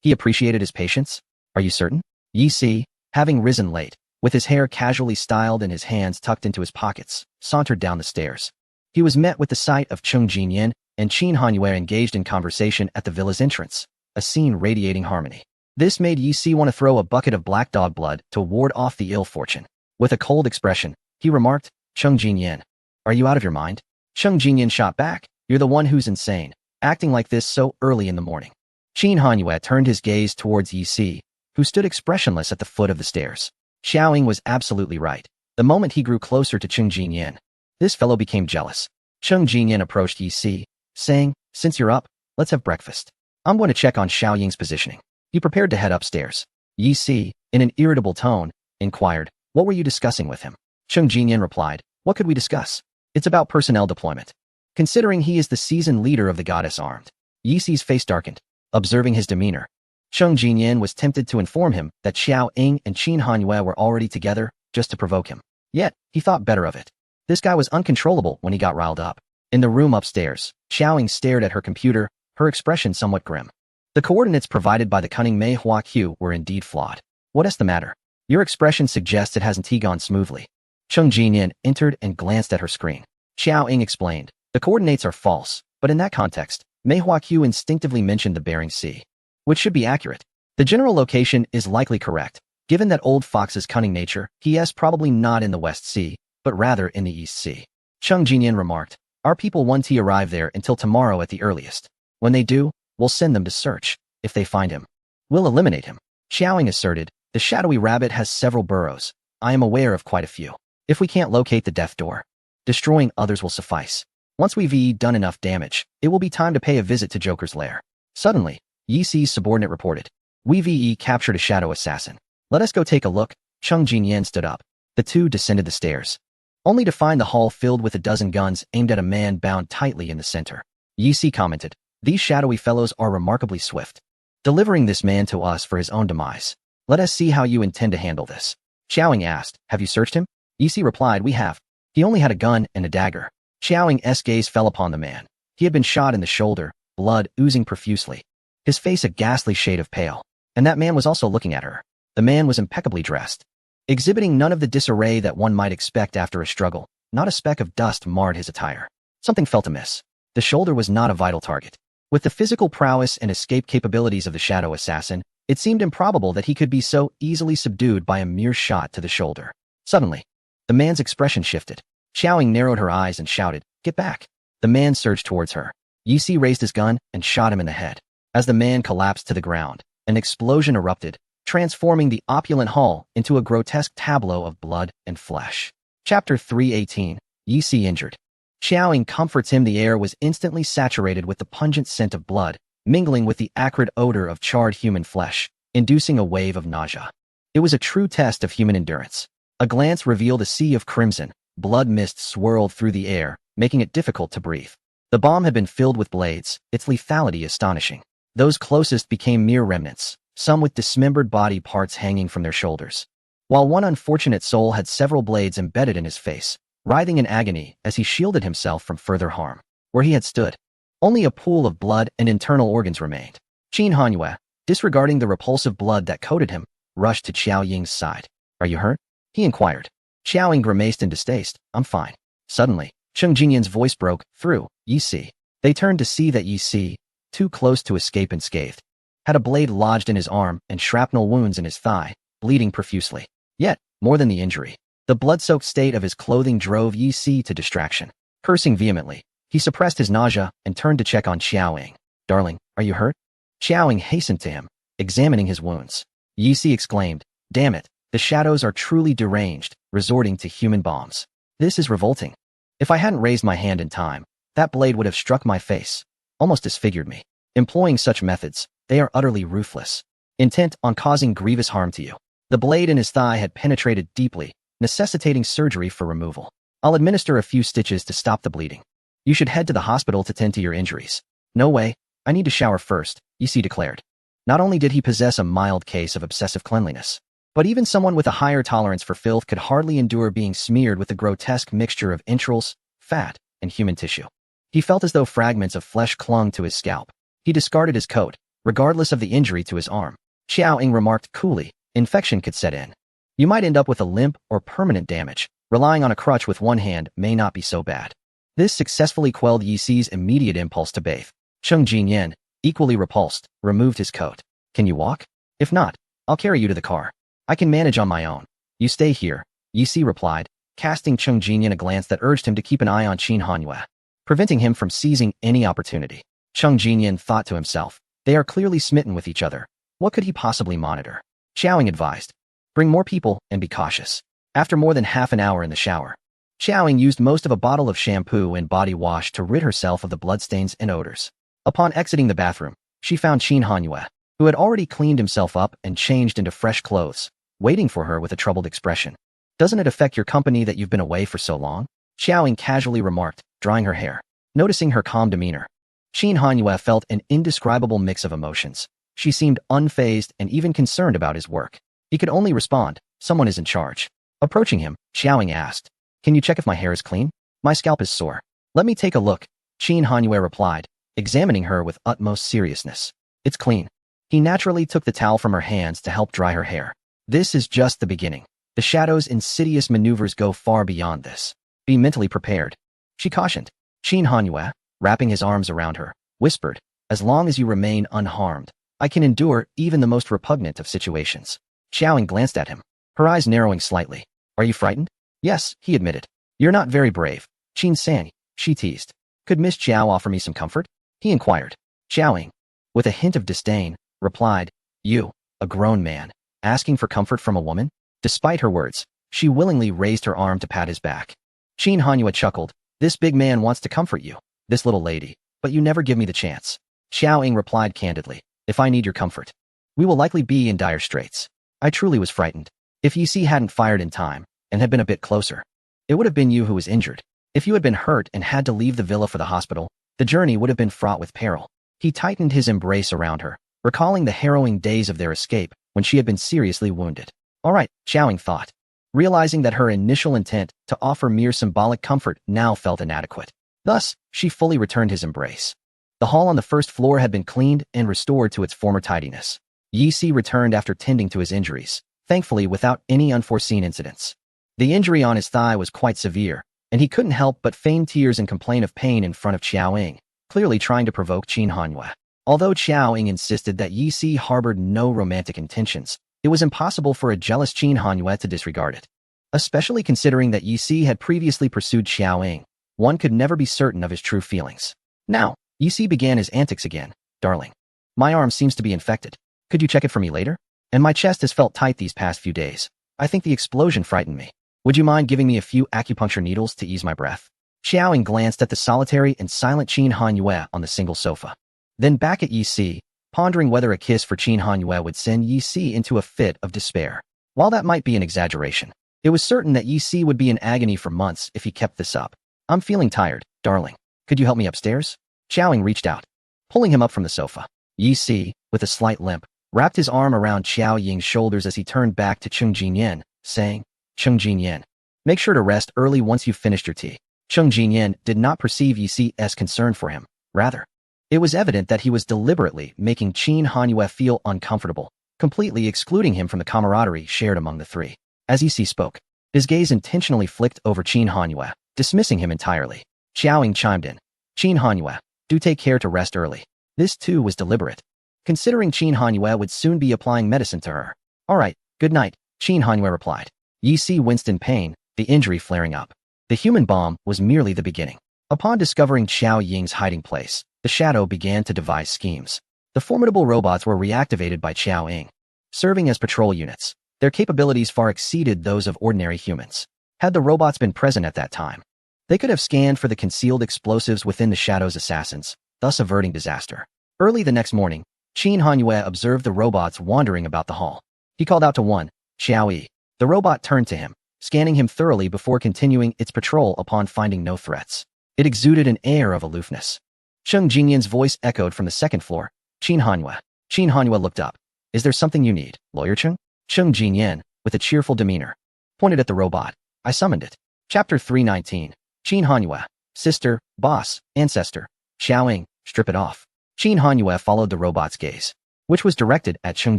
He appreciated his patience? Are you certain? Yi Si, having risen late, with his hair casually styled and his hands tucked into his pockets, sauntered down the stairs. He was met with the sight of Cheng Jinyan and Qin Hanwei engaged in conversation at the villa's entrance, a scene radiating harmony. This made Yi Si want to throw a bucket of black dog blood to ward off the ill fortune. With a cold expression, he remarked, Cheng Jinyan, are you out of your mind? Cheng Jinyan shot back, you're the one who's insane, acting like this so early in the morning. Qin Hanwei turned his gaze towards Yi Si, who stood expressionless at the foot of the stairs. Xiao Ying was absolutely right. The moment he grew closer to Cheng Jinyan, this fellow became jealous. Cheng Jinyan approached Yi Si, saying, since you're up, let's have breakfast. I'm going to check on Xiao Ying's positioning. He prepared to head upstairs. Yi Si, in an irritable tone, inquired, what were you discussing with him? Cheng Jinyan replied, what could we discuss? It's about personnel deployment. Considering he is the seasoned leader of the Goddess Armed. Yi Si's face darkened. Observing his demeanor, Cheng Jinyan was tempted to inform him that Xiao Ying and Qin Hanwei were already together, just to provoke him. Yet, he thought better of it. This guy was uncontrollable when he got riled up. In the room upstairs, Xiao Ying stared at her computer, her expression somewhat grim. The coordinates provided by the cunning Mei Hua Q were indeed flawed. What is the matter? Your expression suggests it hasn't gone smoothly. Cheng Jinyan entered and glanced at her screen. Xiao Ying explained, the coordinates are false, but in that context, Mei Hua Q instinctively mentioned the Bering Sea, which should be accurate. The general location is likely correct. Given that Old Fox's cunning nature, he is probably not in the West Sea, but rather in the East Sea. Cheng Jinyan remarked, our people won't arrive there until tomorrow at the earliest. When they do, we'll send them to search. If they find him, we'll eliminate him. Xiao Ying asserted, the shadowy rabbit has several burrows. I am aware of quite a few. If we can't locate the death door, destroying others will suffice. Once we've done enough damage, it will be time to pay a visit to Joker's lair. Suddenly, Yi Si's subordinate reported, we've captured a shadow assassin. Let us go take a look. Cheng Jinyan stood up. The two descended the stairs, only to find the hall filled with a dozen guns aimed at a man bound tightly in the center. Yi Si commented, these shadowy fellows are remarkably swift, delivering this man to us for his own demise. Let us see how you intend to handle this. Xiao Ying asked, have you searched him? Yi Si replied, we have. He only had a gun and a dagger. Xiao Ying's gaze fell upon the man. He had been shot in the shoulder, blood oozing profusely. His face a ghastly shade of pale. And that man was also looking at her. The man was impeccably dressed, exhibiting none of the disarray that one might expect after a struggle. Not a speck of dust marred his attire. Something felt amiss. The shoulder was not a vital target. With the physical prowess and escape capabilities of the shadow assassin, it seemed improbable that he could be so easily subdued by a mere shot to the shoulder. Suddenly, the man's expression shifted. Xiao Ying narrowed her eyes and shouted, get back. The man surged towards her. Yi Si raised his gun and shot him in the head. As the man collapsed to the ground, an explosion erupted, transforming the opulent hall into a grotesque tableau of blood and flesh. Chapter 318, Yi Si injured. Xiao Ying comforts him. The air was instantly saturated with the pungent scent of blood, mingling with the acrid odor of charred human flesh, inducing a wave of nausea. It was a true test of human endurance. A glance revealed a sea of crimson. Blood mist swirled through the air, making it difficult to breathe. The bomb had been filled with blades, its lethality astonishing. Those closest became mere remnants, some with dismembered body parts hanging from their shoulders. While one unfortunate soul had several blades embedded in his face, writhing in agony as he shielded himself from further harm. Where he had stood, only a pool of blood and internal organs remained. Qin Hanwei, disregarding the repulsive blood that coated him, rushed to Xiao Ying's side. Are you hurt? He inquired. Xiao Ying grimaced in distaste. I'm fine. Suddenly, Cheng Jinyan's voice broke through. Yi Si. They turned to see that Yi Si, too close to escape unscathed, had a blade lodged in his arm and shrapnel wounds in his thigh, bleeding profusely. Yet, more than the injury, the blood-soaked state of his clothing drove Yi Si to distraction. Cursing vehemently, he suppressed his nausea and turned to check on Xiao Ying. Darling, are you hurt? Xiao Ying hastened to him, examining his wounds. Yi Si exclaimed, damn it, the shadows are truly deranged, resorting to human bombs. This is revolting. If I hadn't raised my hand in time, that blade would have struck my face, almost disfigured me. Employing such methods, they are utterly ruthless, intent on causing grievous harm to you. The blade in his thigh had penetrated deeply, necessitating surgery for removal. I'll administer a few stitches to stop the bleeding. You should head to the hospital to tend to your injuries. No way, I need to shower first, Yi Si declared. Not only did he possess a mild case of obsessive cleanliness, But even someone with a higher tolerance for filth could hardly endure being smeared with the grotesque mixture of entrails, fat, and human tissue. He felt as though fragments of flesh clung to his scalp. He discarded his coat, regardless of the injury to his arm. Xiao Ying remarked coolly, infection could set in. You might end up with a limp or permanent damage. Relying on a crutch with one hand may not be so bad. This successfully quelled Yi Si's immediate impulse to bathe. Cheng Jinyan, equally repulsed, removed his coat. Can you walk? If not, I'll carry you to the car. I can manage on my own. You stay here, Yi Si replied, casting Cheng Jinyan a glance that urged him to keep an eye on Qin Hanyue, preventing him from seizing any opportunity. Cheng Jinyan thought to himself, they are clearly smitten with each other. What could he possibly monitor? Xiaoying advised, bring more people and be cautious. After more than half an hour in the shower, Xiaoying used most of a bottle of shampoo and body wash to rid herself of the bloodstains and odors. Upon exiting the bathroom, she found Qin Hanyue, who had already cleaned himself up and changed into fresh clothes, waiting for her with a troubled expression. Doesn't it affect your company that you've been away for so long? Xiaoying casually remarked, drying her hair. Noticing her calm demeanor, Qin Hanyue felt an indescribable mix of emotions. She seemed unfazed and even concerned about his work. He could only respond, someone is in charge. Approaching him, Xiaoying asked, can you check if my hair is clean? My scalp is sore. Let me take a look, Qin Hanyue replied, examining her with utmost seriousness. It's clean. He naturally took the towel from her hands to help dry her hair. This is just the beginning. The shadow's insidious maneuvers go far beyond this. Be mentally prepared. She cautioned. Qin Hanyue, wrapping his arms around her, whispered, as long as you remain unharmed, I can endure even the most repugnant of situations. Xiaoying glanced at him, her eyes narrowing slightly. Are you frightened? Yes, he admitted. You're not very brave. Qin Sang, she teased. Could Miss Zhao offer me some comfort? He inquired. Xiaoying, with a hint of disdain, replied, you, a grown man, asking for comfort from a woman? Despite her words, she willingly raised her arm to pat his back. Qin Hanyue chuckled, this big man wants to comfort you, this little lady, but you never give me the chance. Xiaoying replied candidly, if I need your comfort, we will likely be in dire straits. I truly was frightened. If Yi Si hadn't fired in time, and had been a bit closer, it would have been you who was injured. If you had been hurt and had to leave the villa for the hospital, the journey would have been fraught with peril. He tightened his embrace around her, recalling the harrowing days of their escape when she had been seriously wounded. All right, Xiaoying thought, realizing that her initial intent to offer mere symbolic comfort now felt inadequate. Thus, she fully returned his embrace. The hall on the first floor had been cleaned and restored to its former tidiness. Yi Si returned after tending to his injuries, thankfully without any unforeseen incidents. The injury on his thigh was quite severe, and he couldn't help but feign tears and complain of pain in front of Xiaoying, clearly trying to provoke Qin Hanyue. Although Xiaoying insisted that Yi Si harbored no romantic intentions, it was impossible for a jealous Qin Hanyue to disregard it. Especially considering that Yi Si had previously pursued Xiaoying, one could never be certain of his true feelings. Now, Yi Si began his antics again. Darling, my arm seems to be infected. Could you check it for me later? And my chest has felt tight these past few days. I think the explosion frightened me. Would you mind giving me a few acupuncture needles to ease my breath? Xiaoying glanced at the solitary and silent Qin Hanyue on the single sofa. Then back at Yi Si, pondering whether a kiss for Qin Hanyue would send Yi Si into a fit of despair. While that might be an exaggeration, it was certain that Yi Si would be in agony for months if he kept this up. I'm feeling tired, darling. Could you help me upstairs? Xiaoying reached out, pulling him up from the sofa. Yi Si, with a slight limp, wrapped his arm around Xiaoying's shoulders as he turned back to Cheng Jinyan, saying, Cheng Jinyan, make sure to rest early once you've finished your tea. Cheng Jinyan did not perceive Yi Si's concern for him. Rather, it was evident that he was deliberately making Qin Hanyue feel uncomfortable, completely excluding him from the camaraderie shared among the three. As Yi Si spoke, his gaze intentionally flicked over Qin Hanyue, dismissing him entirely. Xiaoying chimed in, Qin Hanyue, do take care to rest early. This too was deliberate, considering Qin Hanyue would soon be applying medicine to her. All right, good night, Qin Hanyue replied. Yi Si winced in pain, the injury flaring up. The human bomb was merely the beginning. Upon discovering Xiaoying's hiding place, the shadow began to devise schemes. The formidable robots were reactivated by Xiaoying, serving as patrol units. Their capabilities far exceeded those of ordinary humans. Had the robots been present at that time, they could have scanned for the concealed explosives within the shadow's assassins, thus averting disaster. Early the next morning, Qin Hanyue observed the robots wandering about the hall. He called out to one, Xiaoyi. The robot turned to him, scanning him thoroughly before continuing its patrol upon finding no threats. It exuded an air of aloofness. Cheng Jinyan's voice echoed from the second floor, Qin Hanyue. Qin Hanyue looked up. Is there something you need, Lawyer Cheng? Cheng Jinyan, with a cheerful demeanor, pointed at the robot. I summoned it. Chapter 319. Qin Hanyue. Sister, boss, ancestor. Xiaoying, strip it off. Qin Hanyue followed the robot's gaze, which was directed at Cheng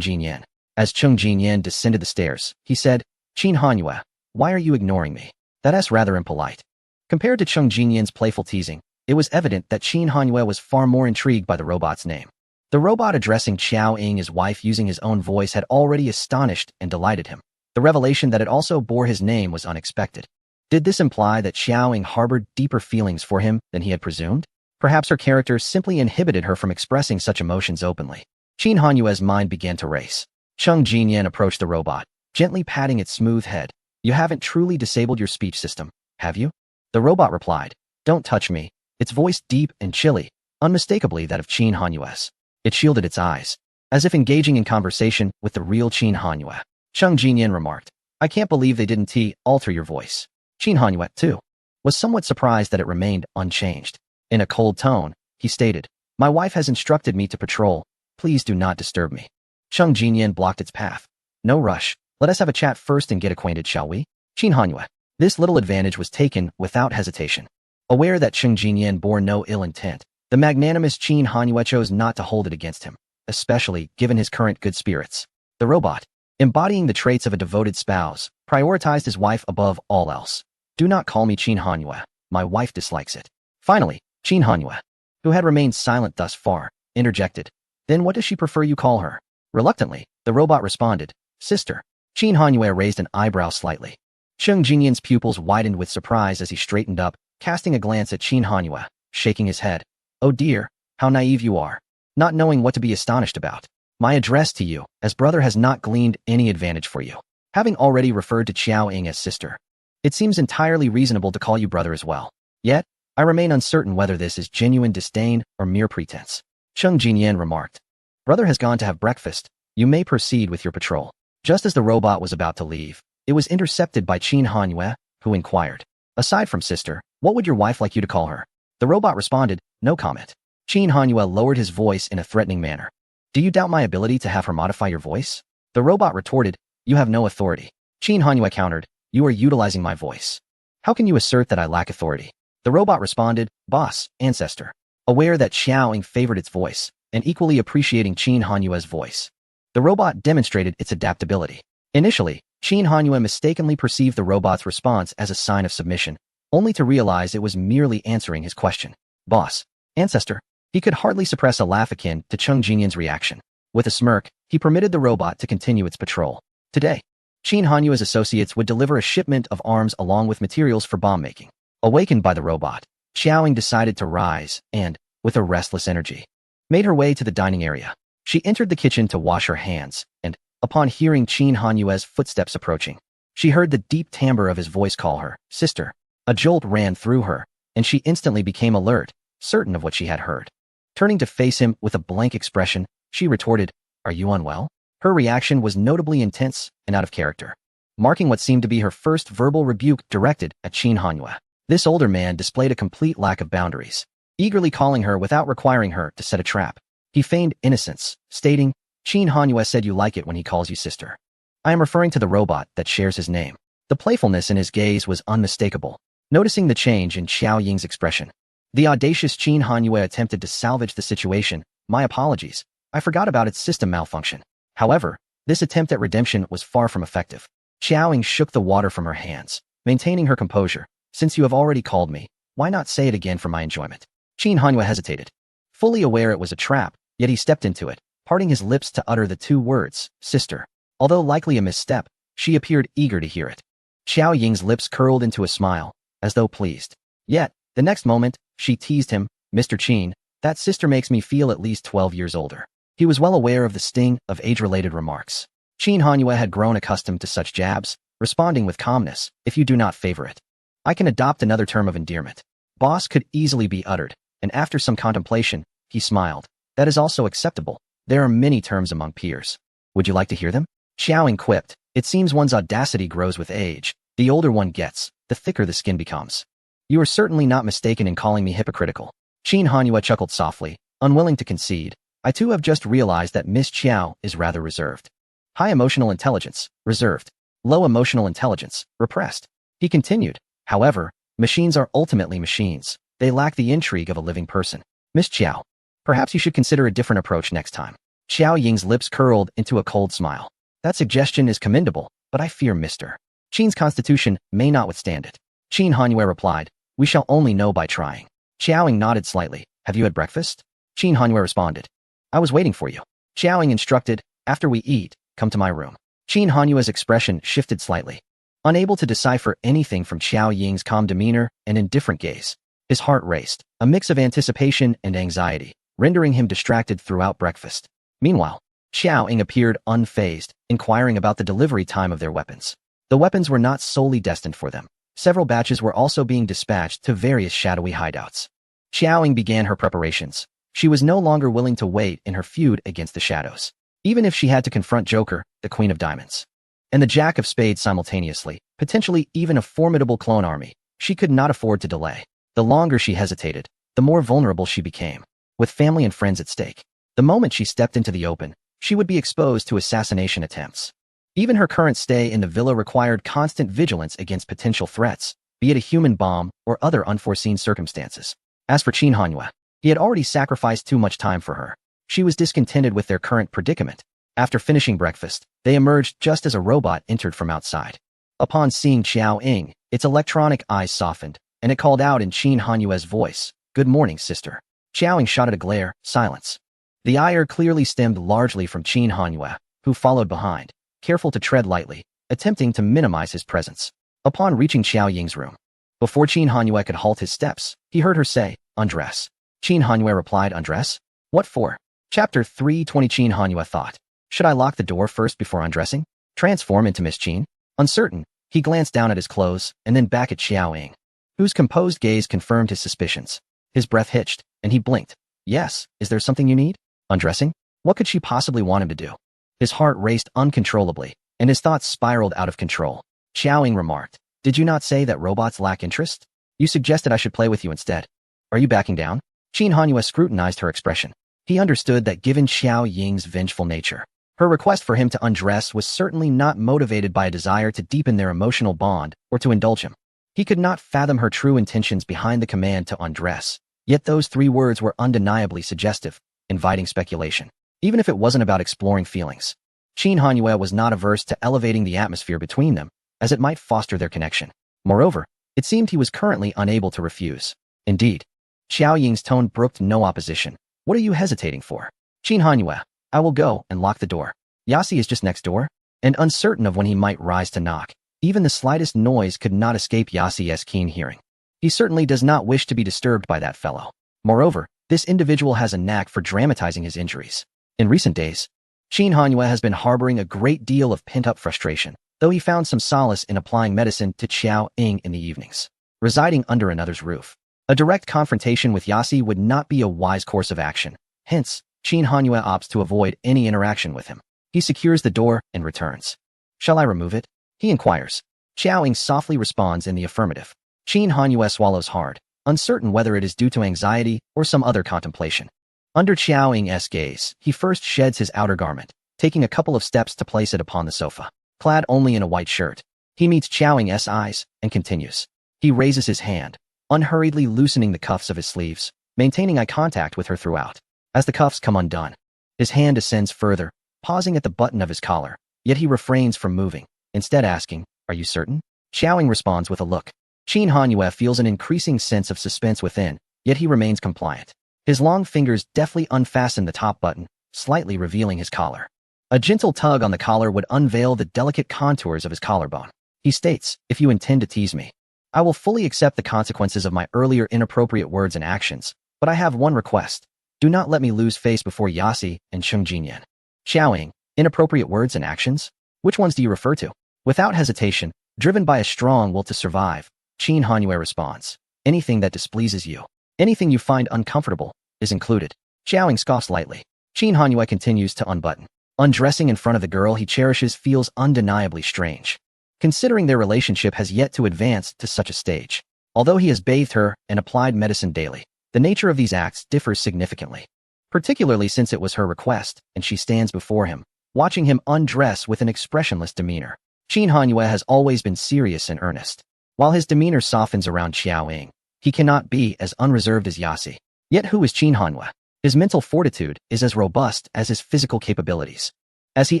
Jinyan. As Cheng Jinyan descended the stairs, he said, Qin Hanyue, why are you ignoring me? That's rather impolite. Compared to Cheng Jinyan's playful teasing, it was evident that Qin Hanyue was far more intrigued by the robot's name. The robot addressing Xiao Ying, his wife, using his own voice had already astonished and delighted him. The revelation that it also bore his name was unexpected. Did this imply that Xiao Ying harbored deeper feelings for him than he had presumed? Perhaps her character simply inhibited her from expressing such emotions openly. Qin Hanyue's mind began to race. Cheng Jinyan approached the robot, gently patting its smooth head. You haven't truly disabled your speech system, have you? The robot replied, Don't touch me. Its voice deep and chilly, unmistakably that of Qin Hanyue's. It shielded its eyes, as if engaging in conversation with the real Qin Hanyue. Cheng Jinyan remarked, I can't believe they didn't alter your voice. Qin Hanyue, too, was somewhat surprised that it remained unchanged. In a cold tone, he stated, My wife has instructed me to patrol. Please do not disturb me. Cheng Jinyan blocked its path. No rush. Let us have a chat first and get acquainted, shall we? Qin Hanyue. This little advantage was taken without hesitation. Aware that Cheng Jinyan bore no ill intent, the magnanimous Qin Hanyue chose not to hold it against him, especially given his current good spirits. The robot, embodying the traits of a devoted spouse, prioritized his wife above all else. Do not call me Qin Hanyue. My wife dislikes it. Finally, Qin Hanyue, who had remained silent thus far, interjected. Then what does she prefer you call her? Reluctantly, the robot responded, Sister. Qin Hanyue raised an eyebrow slightly. Cheng Jinyan's pupils widened with surprise as he straightened up, casting a glance at Qin Hanyue, shaking his head. Oh dear, how naive you are. Not knowing what to be astonished about. My address to you, as brother, has not gleaned any advantage for you. Having already referred to Xiao Ying as sister, it seems entirely reasonable to call you brother as well. Yet, I remain uncertain whether this is genuine disdain or mere pretense. Cheng Jinyan remarked. Brother has gone to have breakfast. You may proceed with your patrol. Just as the robot was about to leave, it was intercepted by Qin Hanyue, who inquired, Aside from sister, what would your wife like you to call her? The robot responded, No comment. Qin Hanyue lowered his voice in a threatening manner. Do you doubt my ability to have her modify your voice? The robot retorted, You have no authority. Qin Hanyue countered, You are utilizing my voice. How can you assert that I lack authority? The robot responded, Boss, ancestor. Aware that Xiao Ying favored its voice, and equally appreciating Qin Hanyue's voice, the robot demonstrated its adaptability. Initially, Qin Hanyue mistakenly perceived the robot's response as a sign of submission, only to realize it was merely answering his question. Boss, ancestor. He could hardly suppress a laugh akin to Cheng Jinyan's reaction. With a smirk, he permitted the robot to continue its patrol. Today, Qin Hanyue's associates would deliver a shipment of arms along with materials for bomb making. Awakened by the robot, Xiao Ying decided to rise and, with a restless energy, made her way to the dining area. She entered the kitchen to wash her hands, and, upon hearing Qin Hanyue's footsteps approaching, she heard the deep timbre of his voice call her, Sister. A jolt ran through her, and she instantly became alert, certain of what she had heard. Turning to face him with a blank expression, she retorted, Are you unwell? Her reaction was notably intense and out of character, marking what seemed to be her first verbal rebuke directed at Qin Hanyue. This older man displayed a complete lack of boundaries, eagerly calling her without requiring her to set a trap. He feigned innocence, stating, Qin Hanyue said you like it when he calls you sister. I am referring to the robot that shares his name. The playfulness in his gaze was unmistakable. Noticing the change in Xiao Ying's expression, the audacious Qin Hanyue attempted to salvage the situation. My apologies. I forgot about its system malfunction. However, this attempt at redemption was far from effective. Xiao Ying shook the water from her hands, maintaining her composure. Since you have already called me, why not say it again for my enjoyment? Qin Hanyue hesitated. Fully aware it was a trap, yet he stepped into it, parting his lips to utter the two words, sister. Although likely a misstep, she appeared eager to hear it. Xiao Ying's lips curled into a smile, as though pleased. Yet, the next moment, she teased him, Mr. Qin, that sister makes me feel at least 12 years older. He was well aware of the sting of age-related remarks. Qin Hanyue had grown accustomed to such jabs, responding with calmness, If you do not favor it, I can adopt another term of endearment. Boss could easily be uttered, and after some contemplation, he smiled. That is also acceptable. There are many terms among peers. Would you like to hear them? Xiao Ying quipped. It seems one's audacity grows with age. The older one gets, the thicker the skin becomes. You are certainly not mistaken in calling me hypocritical. Qin Hanyue chuckled softly, unwilling to concede. I too have just realized that Miss Qiao is rather reserved. High emotional intelligence, reserved. Low emotional intelligence, repressed. He continued, however, machines are ultimately machines. They lack the intrigue of a living person. Miss Qiao, perhaps you should consider a different approach next time. Xiao Ying's lips curled into a cold smile. That suggestion is commendable, but I fear Mr. Qin's constitution may not withstand it. Qin Hanyue replied, we shall only know by trying. Xiaoying nodded slightly. Have you had breakfast? Qin Hanyue responded. I was waiting for you. Xiaoying instructed, after we eat, come to my room. Qin Hanyue's expression shifted slightly. Unable to decipher anything from Xiao Ying's calm demeanor and indifferent gaze, his heart raced, a mix of anticipation and anxiety, rendering him distracted throughout breakfast. Meanwhile, Xiao Ying appeared unfazed, inquiring about the delivery time of their weapons. The weapons were not solely destined for them. Several batches were also being dispatched to various shadowy hideouts. Xiao Ying began her preparations. She was no longer willing to wait in her feud against the shadows, even if she had to confront Joker, the Queen of Diamonds, and the Jack of Spades simultaneously, potentially even a formidable clone army. She could not afford to delay. The longer she hesitated, the more vulnerable she became, with family and friends at stake. The moment she stepped into the open, she would be exposed to assassination attempts. Even her current stay in the villa required constant vigilance against potential threats, be it a human bomb or other unforeseen circumstances. As for Qin Hanyue, he had already sacrificed too much time for her. She was discontented with their current predicament. After finishing breakfast, they emerged just as a robot entered from outside. Upon seeing Xiao Ying, its electronic eyes softened, and it called out in Qin Hanyue's voice, "Good morning, sister." Xiao Ying shot at a glare, silence. The ire clearly stemmed largely from Qin Hanyue, who followed behind, careful to tread lightly, attempting to minimize his presence. Upon reaching Xiao Ying's room, before Qin Hanyue could halt his steps, he heard her say, "Undress." Qin Hanyue replied, "Undress? What for?" Chapter 320. Qin Hanyue thought, should I lock the door first before undressing? Transform into Miss Qin? Uncertain, he glanced down at his clothes and then back at Xiao Ying, whose composed gaze confirmed his suspicions. His breath hitched, and he blinked. Yes, is there something you need? Undressing? What could she possibly want him to do? His heart raced uncontrollably, and his thoughts spiraled out of control. Xiao Ying remarked, did you not say that robots lack interest? You suggested I should play with you instead. Are you backing down? Qin Hanyue scrutinized her expression. He understood that given Xiao Ying's vengeful nature, her request for him to undress was certainly not motivated by a desire to deepen their emotional bond or to indulge him. He could not fathom her true intentions behind the command to undress, yet those 3 words were undeniably suggestive, inviting speculation, even if it wasn't about exploring feelings. Qin Hanyue was not averse to elevating the atmosphere between them, as it might foster their connection. Moreover, it seemed he was currently unable to refuse. Indeed, Xiao Ying's tone brooked no opposition. What are you hesitating for? Qin Hanyue, I will go and lock the door. Yasi is just next door, and uncertain of when he might rise to knock. Even the slightest noise could not escape Yasi's keen hearing. He certainly does not wish to be disturbed by that fellow. Moreover, this individual has a knack for dramatizing his injuries. In recent days, Qin Hanyue has been harboring a great deal of pent-up frustration, though he found some solace in applying medicine to Xiao Ying in the evenings. Residing under another's roof, a direct confrontation with Yasi would not be a wise course of action. Hence, Qin Hanyue opts to avoid any interaction with him. He secures the door and returns. Shall I remove it? He inquires. Xiao Ying softly responds in the affirmative. Qin Hanyue swallows hard, uncertain whether it is due to anxiety or some other contemplation. Under Xiao Ying's gaze, he first sheds his outer garment, taking a couple of steps to place it upon the sofa. Clad only in a white shirt, he meets Xiao Ying's eyes and continues. He raises his hand, unhurriedly loosening the cuffs of his sleeves, maintaining eye contact with her throughout. As the cuffs come undone, his hand descends further, pausing at the button of his collar, yet he refrains from moving, instead asking, are you certain? Xiao Ying responds with a look. Qin Hanyue feels an increasing sense of suspense within, yet he remains compliant. His long fingers deftly unfasten the top button, slightly revealing his collar. A gentle tug on the collar would unveil the delicate contours of his collarbone. He states, if you intend to tease me, I will fully accept the consequences of my earlier inappropriate words and actions, but I have one request. Do not let me lose face before Yasi and Cheng Jinyan. Xiao Ying, inappropriate words and actions? Which ones do you refer to? Without hesitation, driven by a strong will to survive, Qin Hanyue responds. Anything that displeases you, anything you find uncomfortable, is included. Xiao Ying scoffs lightly. Qin Hanyue continues to unbutton. Undressing in front of the girl he cherishes feels undeniably strange, considering their relationship has yet to advance to such a stage. Although he has bathed her and applied medicine daily, the nature of these acts differs significantly, particularly since it was her request and she stands before him, watching him undress with an expressionless demeanor. Qin Hanyue has always been serious and earnest. While his demeanor softens around Xiao Ying, he cannot be as unreserved as Yasi. Yet who is Qin Hanyue? His mental fortitude is as robust as his physical capabilities. As he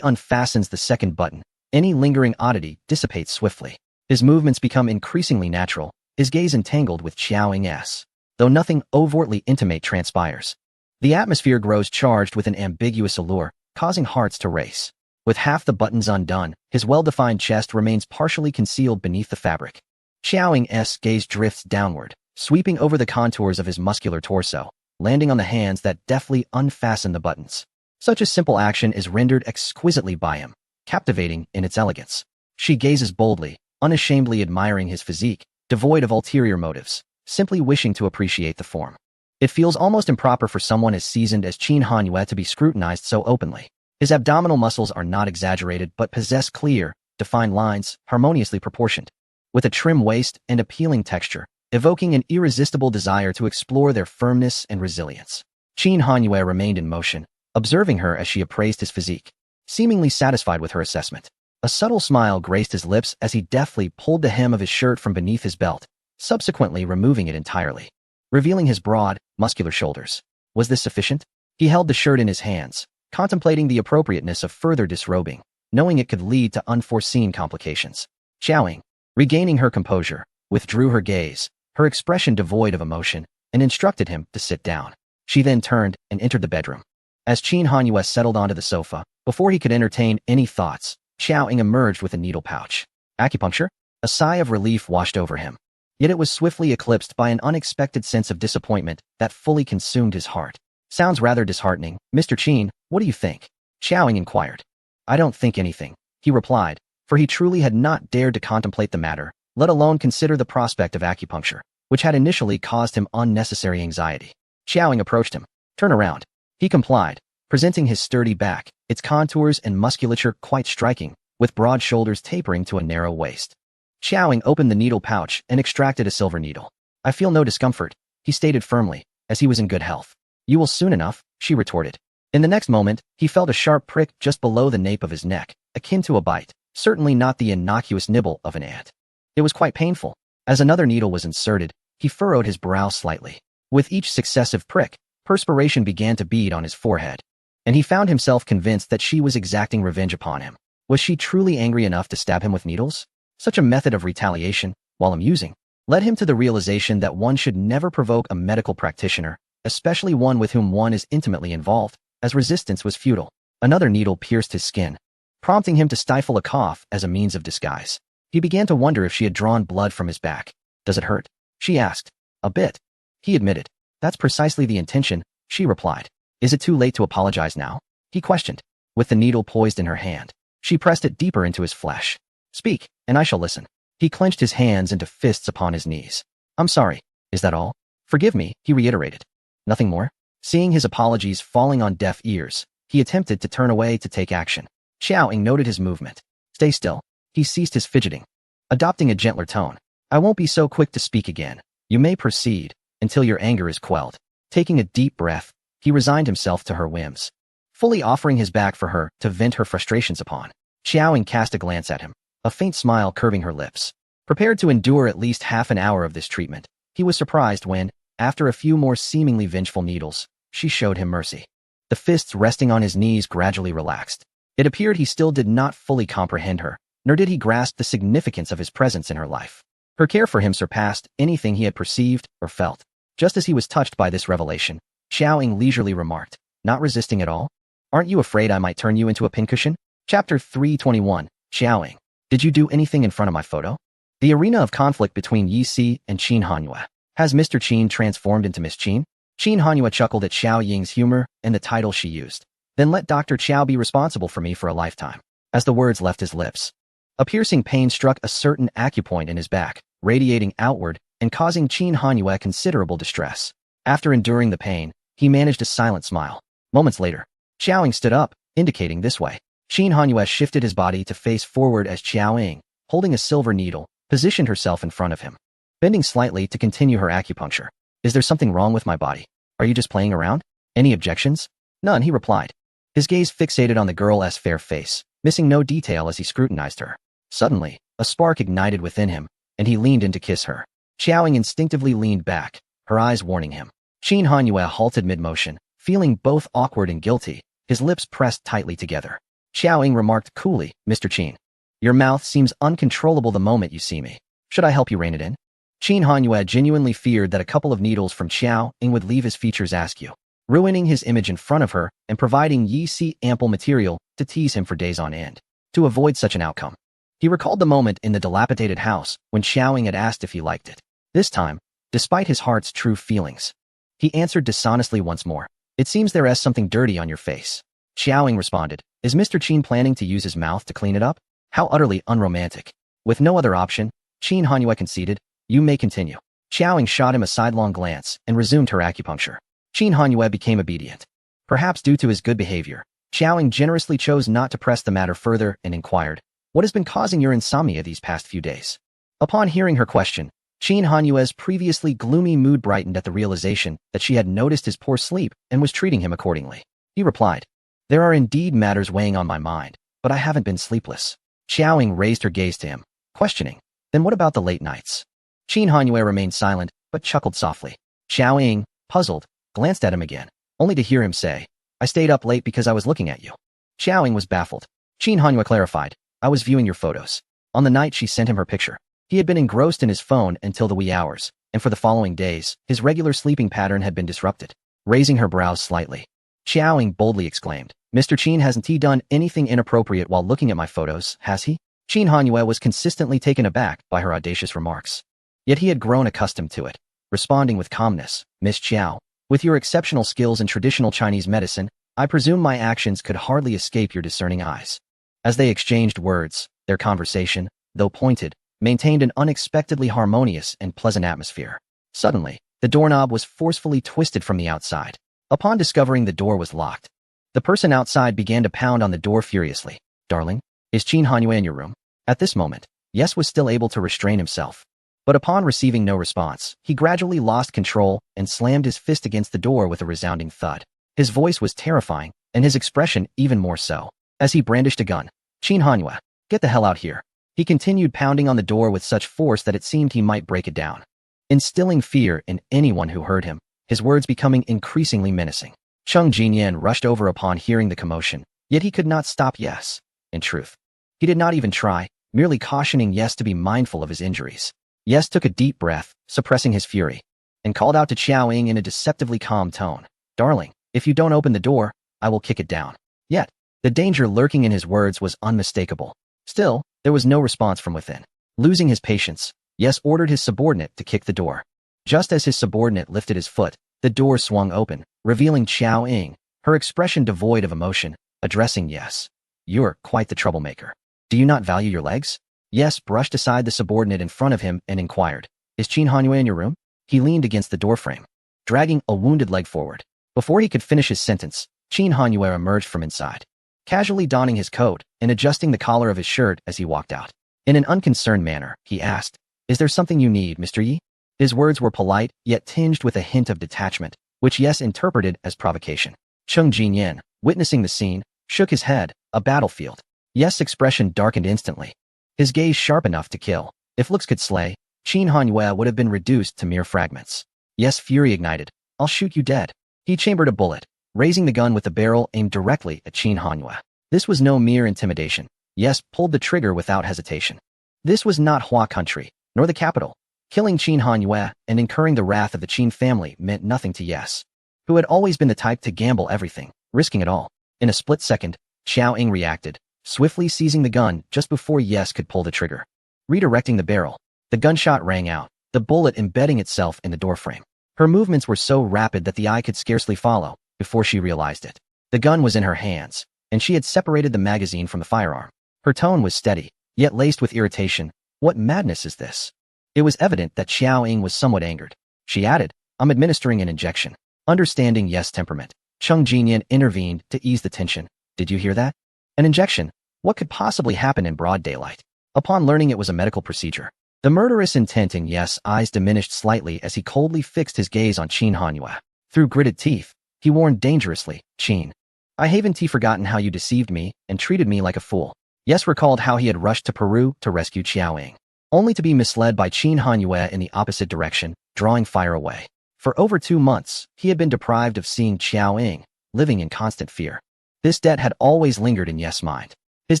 unfastens the second button, any lingering oddity dissipates swiftly. His movements become increasingly natural, his gaze entangled with Xiao Ying's. Though nothing overtly intimate transpires, the atmosphere grows charged with an ambiguous allure, causing hearts to race. With half the buttons undone, his well-defined chest remains partially concealed beneath the fabric. Xiao Ying's gaze drifts downward, sweeping over the contours of his muscular torso, landing on the hands that deftly unfasten the buttons. Such a simple action is rendered exquisitely by him, captivating in its elegance. She gazes boldly, unashamedly admiring his physique, devoid of ulterior motives, simply wishing to appreciate the form. It feels almost improper for someone as seasoned as Qin Hanyue to be scrutinized so openly. His abdominal muscles are not exaggerated but possess clear, defined lines, harmoniously proportioned, with a trim waist and appealing texture, evoking an irresistible desire to explore their firmness and resilience. Qin Hanyue remained in motion, observing her as she appraised his physique, seemingly satisfied with her assessment. A subtle smile graced his lips as he deftly pulled the hem of his shirt from beneath his belt, subsequently removing it entirely, revealing his broad, muscular shoulders. Was this sufficient? He held the shirt in his hands, contemplating the appropriateness of further disrobing, knowing it could lead to unforeseen complications. Xiao Ying, regaining her composure, withdrew her gaze, her expression devoid of emotion, and instructed him to sit down. She then turned and entered the bedroom. As Qin Hanyue settled onto the sofa, before he could entertain any thoughts, Xiao Ying emerged with a needle pouch. Acupuncture? A sigh of relief washed over him. Yet it was swiftly eclipsed by an unexpected sense of disappointment that fully consumed his heart. Sounds rather disheartening. Mr. Qin, what do you think? Xiao Ying inquired. I don't think anything, he replied, for he truly had not dared to contemplate the matter, let alone consider the prospect of acupuncture, which had initially caused him unnecessary anxiety. Xiao Ying approached him. Turn around. He complied, presenting his sturdy back, its contours and musculature quite striking, with broad shoulders tapering to a narrow waist. Xiao Ying opened the needle pouch and extracted a silver needle. I feel no discomfort, he stated firmly, as he was in good health. You will soon enough, she retorted. In the next moment, he felt a sharp prick just below the nape of his neck, akin to a bite, certainly not the innocuous nibble of an ant. It was quite painful. As another needle was inserted, he furrowed his brow slightly. With each successive prick, perspiration began to bead on his forehead, and he found himself convinced that she was exacting revenge upon him. Was she truly angry enough to stab him with needles? Such a method of retaliation, while amusing, led him to the realization that one should never provoke a medical practitioner, especially one with whom one is intimately involved, as resistance was futile. Another needle pierced his skin, prompting him to stifle a cough as a means of disguise. He began to wonder if she had drawn blood from his back. Does it hurt? She asked. A bit. He admitted. That's precisely the intention, she replied. Is it too late to apologize now? He questioned. With the needle poised in her hand, she pressed it deeper into his flesh. Speak, and I shall listen. He clenched his hands into fists upon his knees. I'm sorry. Is that all? Forgive me, he reiterated. Nothing more? Seeing his apologies falling on deaf ears, he attempted to turn away to take action. Xiao Ying noted his movement. Stay still. He ceased his fidgeting, adopting a gentler tone. I won't be so quick to speak again. You may proceed, until your anger is quelled. Taking a deep breath, he resigned himself to her whims, fully offering his back for her to vent her frustrations upon. Xiao Ying cast a glance at him, a faint smile curving her lips. Prepared to endure at least half an hour of this treatment, he was surprised when, after a few more seemingly vengeful needles, she showed him mercy. The fists resting on his knees gradually relaxed. It appeared he still did not fully comprehend her, nor did he grasp the significance of his presence in her life. Her care for him surpassed anything he had perceived or felt. Just as he was touched by this revelation, Xiao Ying leisurely remarked, not resisting at all. Aren't you afraid I might turn you into a pincushion? Chapter 321, Xiao Ying. Did you do anything in front of my photo? The arena of conflict between Yi Si and Qin Hanyue. Has Mr. Qin transformed into Miss Qin? Qin Hanyue chuckled at Xiao Ying's humor and the title she used. Then let Dr. Qiao be responsible for me for a lifetime. As the words left his lips, a piercing pain struck a certain acupoint in his back, radiating outward and causing Qin Hanyue considerable distress. After enduring the pain, he managed a silent smile. Moments later, Xiao Ying stood up, indicating this way. Qin Hanyue shifted his body to face forward as Xiao Ying, holding a silver needle, positioned herself in front of him, bending slightly to continue her acupuncture. Is there something wrong with my body? Are you just playing around? Any objections? None, he replied. his gaze fixated on the girl's fair face, missing no detail as he scrutinized her. Suddenly, a spark ignited within him, and he leaned in to kiss her. Xiaoying instinctively leaned back, her eyes warning him. Qin Hanyue halted mid-motion, feeling both awkward and guilty, his lips pressed tightly together. Xiaoying remarked coolly, "Mr. Qin, your mouth seems uncontrollable the moment you see me. Should I help you rein it in?" Qin Hanyue genuinely feared that a couple of needles from Xiaoying would leave his features askew, ruining his image in front of her and providing Yi Si ample material to tease him for days on end. To avoid such an outcome, he recalled the moment in the dilapidated house when Xiaoying had asked if he liked it. This time, despite his heart's true feelings, he answered dishonestly once more. "It seems there is something dirty on your face." Xiaoying responded, "Is Mr. Qin planning to use his mouth to clean it up? How utterly unromantic." With no other option, Qin Hanyue conceded, "You may continue." Xiaoying shot him a sidelong glance and resumed her acupuncture. Qin Hanyue became obedient. Perhaps due to his good behavior, Xiaoying generously chose not to press the matter further and inquired, "What has been causing your insomnia these past few days?" Upon hearing her question, Qin Hanyue's previously gloomy mood brightened at the realization that she had noticed his poor sleep and was treating him accordingly. He replied, "There are indeed matters weighing on my mind, but I haven't been sleepless." Xiaoying raised her gaze to him, questioning, "Then what about the late nights?" Qin Hanyue remained silent, but chuckled softly. Xiaoying, puzzled, glanced at him again, only to hear him say, "I stayed up late because I was looking at you." Xiaoying was baffled. Qin Hanyue clarified, "I was viewing your photos." On the night she sent him her picture, he had been engrossed in his phone until the wee hours, and for the following days, his regular sleeping pattern had been disrupted. Raising her brows slightly, Xiaoying boldly exclaimed, "Mr. Qin, hasn't he done anything inappropriate while looking at my photos, has he?" Qin Hanyue was consistently taken aback by her audacious remarks. Yet he had grown accustomed to it, responding with calmness, "Miss Xiao, with your exceptional skills in traditional Chinese medicine, I presume my actions could hardly escape your discerning eyes." As they exchanged words, their conversation, though pointed, maintained an unexpectedly harmonious and pleasant atmosphere. Suddenly, the doorknob was forcefully twisted from the outside. Upon discovering the door was locked, the person outside began to pound on the door furiously. "Darling, is Qin Hanyue in your room?" At this moment, Yes was still able to restrain himself. But upon receiving no response, he gradually lost control and slammed his fist against the door with a resounding thud. His voice was terrifying, and his expression even more so. As he brandished a gun, "Qin Hanyue, get the hell out here." He continued pounding on the door with such force that it seemed he might break it down, instilling fear in anyone who heard him, his words becoming increasingly menacing. Cheng Jinyan rushed over upon hearing the commotion, yet he could not stop Yes. In truth, he did not even try, merely cautioning Yes to be mindful of his injuries. Yes took a deep breath, suppressing his fury, and called out to Xiaoying in a deceptively calm tone, "Darling, if you don't open the door, I will kick it down." Yet, the danger lurking in his words was unmistakable. Still, there was no response from within. Losing his patience, Yes ordered his subordinate to kick the door. Just as his subordinate lifted his foot, the door swung open, revealing Xiaoying, her expression devoid of emotion, addressing Yes. "You're quite the troublemaker. Do you not value your legs?" Yes brushed aside the subordinate in front of him and inquired, "Is Qin Hanyue in your room?" He leaned against the doorframe, dragging a wounded leg forward. Before he could finish his sentence, Qin Hanyue emerged from inside, casually donning his coat and adjusting the collar of his shirt as he walked out. In an unconcerned manner, he asked, "Is there something you need, Mr. Yi?" His words were polite, yet tinged with a hint of detachment, which Yes interpreted as provocation. Cheng Jinyan, witnessing the scene, shook his head, a battlefield. Yes' expression darkened instantly, his gaze sharp enough to kill. If looks could slay, Qin Hanyue would have been reduced to mere fragments. Yes' fury ignited. "I'll shoot you dead." He chambered a bullet, raising the gun with the barrel aimed directly at Qin Hanyue. This was no mere intimidation. Yes pulled the trigger without hesitation. This was not Hua country, nor the capital. Killing Qin Hanyue and incurring the wrath of the Qin family meant nothing to Yes, who had always been the type to gamble everything, risking it all. In a split second, Xiaoying reacted, swiftly seizing the gun just before Yes could pull the trigger. Redirecting the barrel, the gunshot rang out, the bullet embedding itself in the doorframe. Her movements were so rapid that the eye could scarcely follow before she realized it. The gun was in her hands, and she had separated the magazine from the firearm. Her tone was steady, yet laced with irritation. "What madness is this?" It was evident that Xiaoying was somewhat angered. She added, "I'm administering an injection." Understanding Yes' temperament, Cheng Jinyan intervened to ease the tension. "Did you hear that? An injection? What could possibly happen in broad daylight?" Upon learning it was a medical procedure, the murderous intent in Yes' eyes diminished slightly as he coldly fixed his gaze on Qin Hanyue. Through gritted teeth, he warned dangerously, "Qin, I haven't forgotten how you deceived me and treated me like a fool. Yes recalled how he had rushed to Peru to rescue Xiao Ying, only to be misled by Qin Hanyue in the opposite direction, drawing fire away. For over 2 months, he had been deprived of seeing Xiao Ying, living in constant fear. This debt had always lingered in Ye's mind. His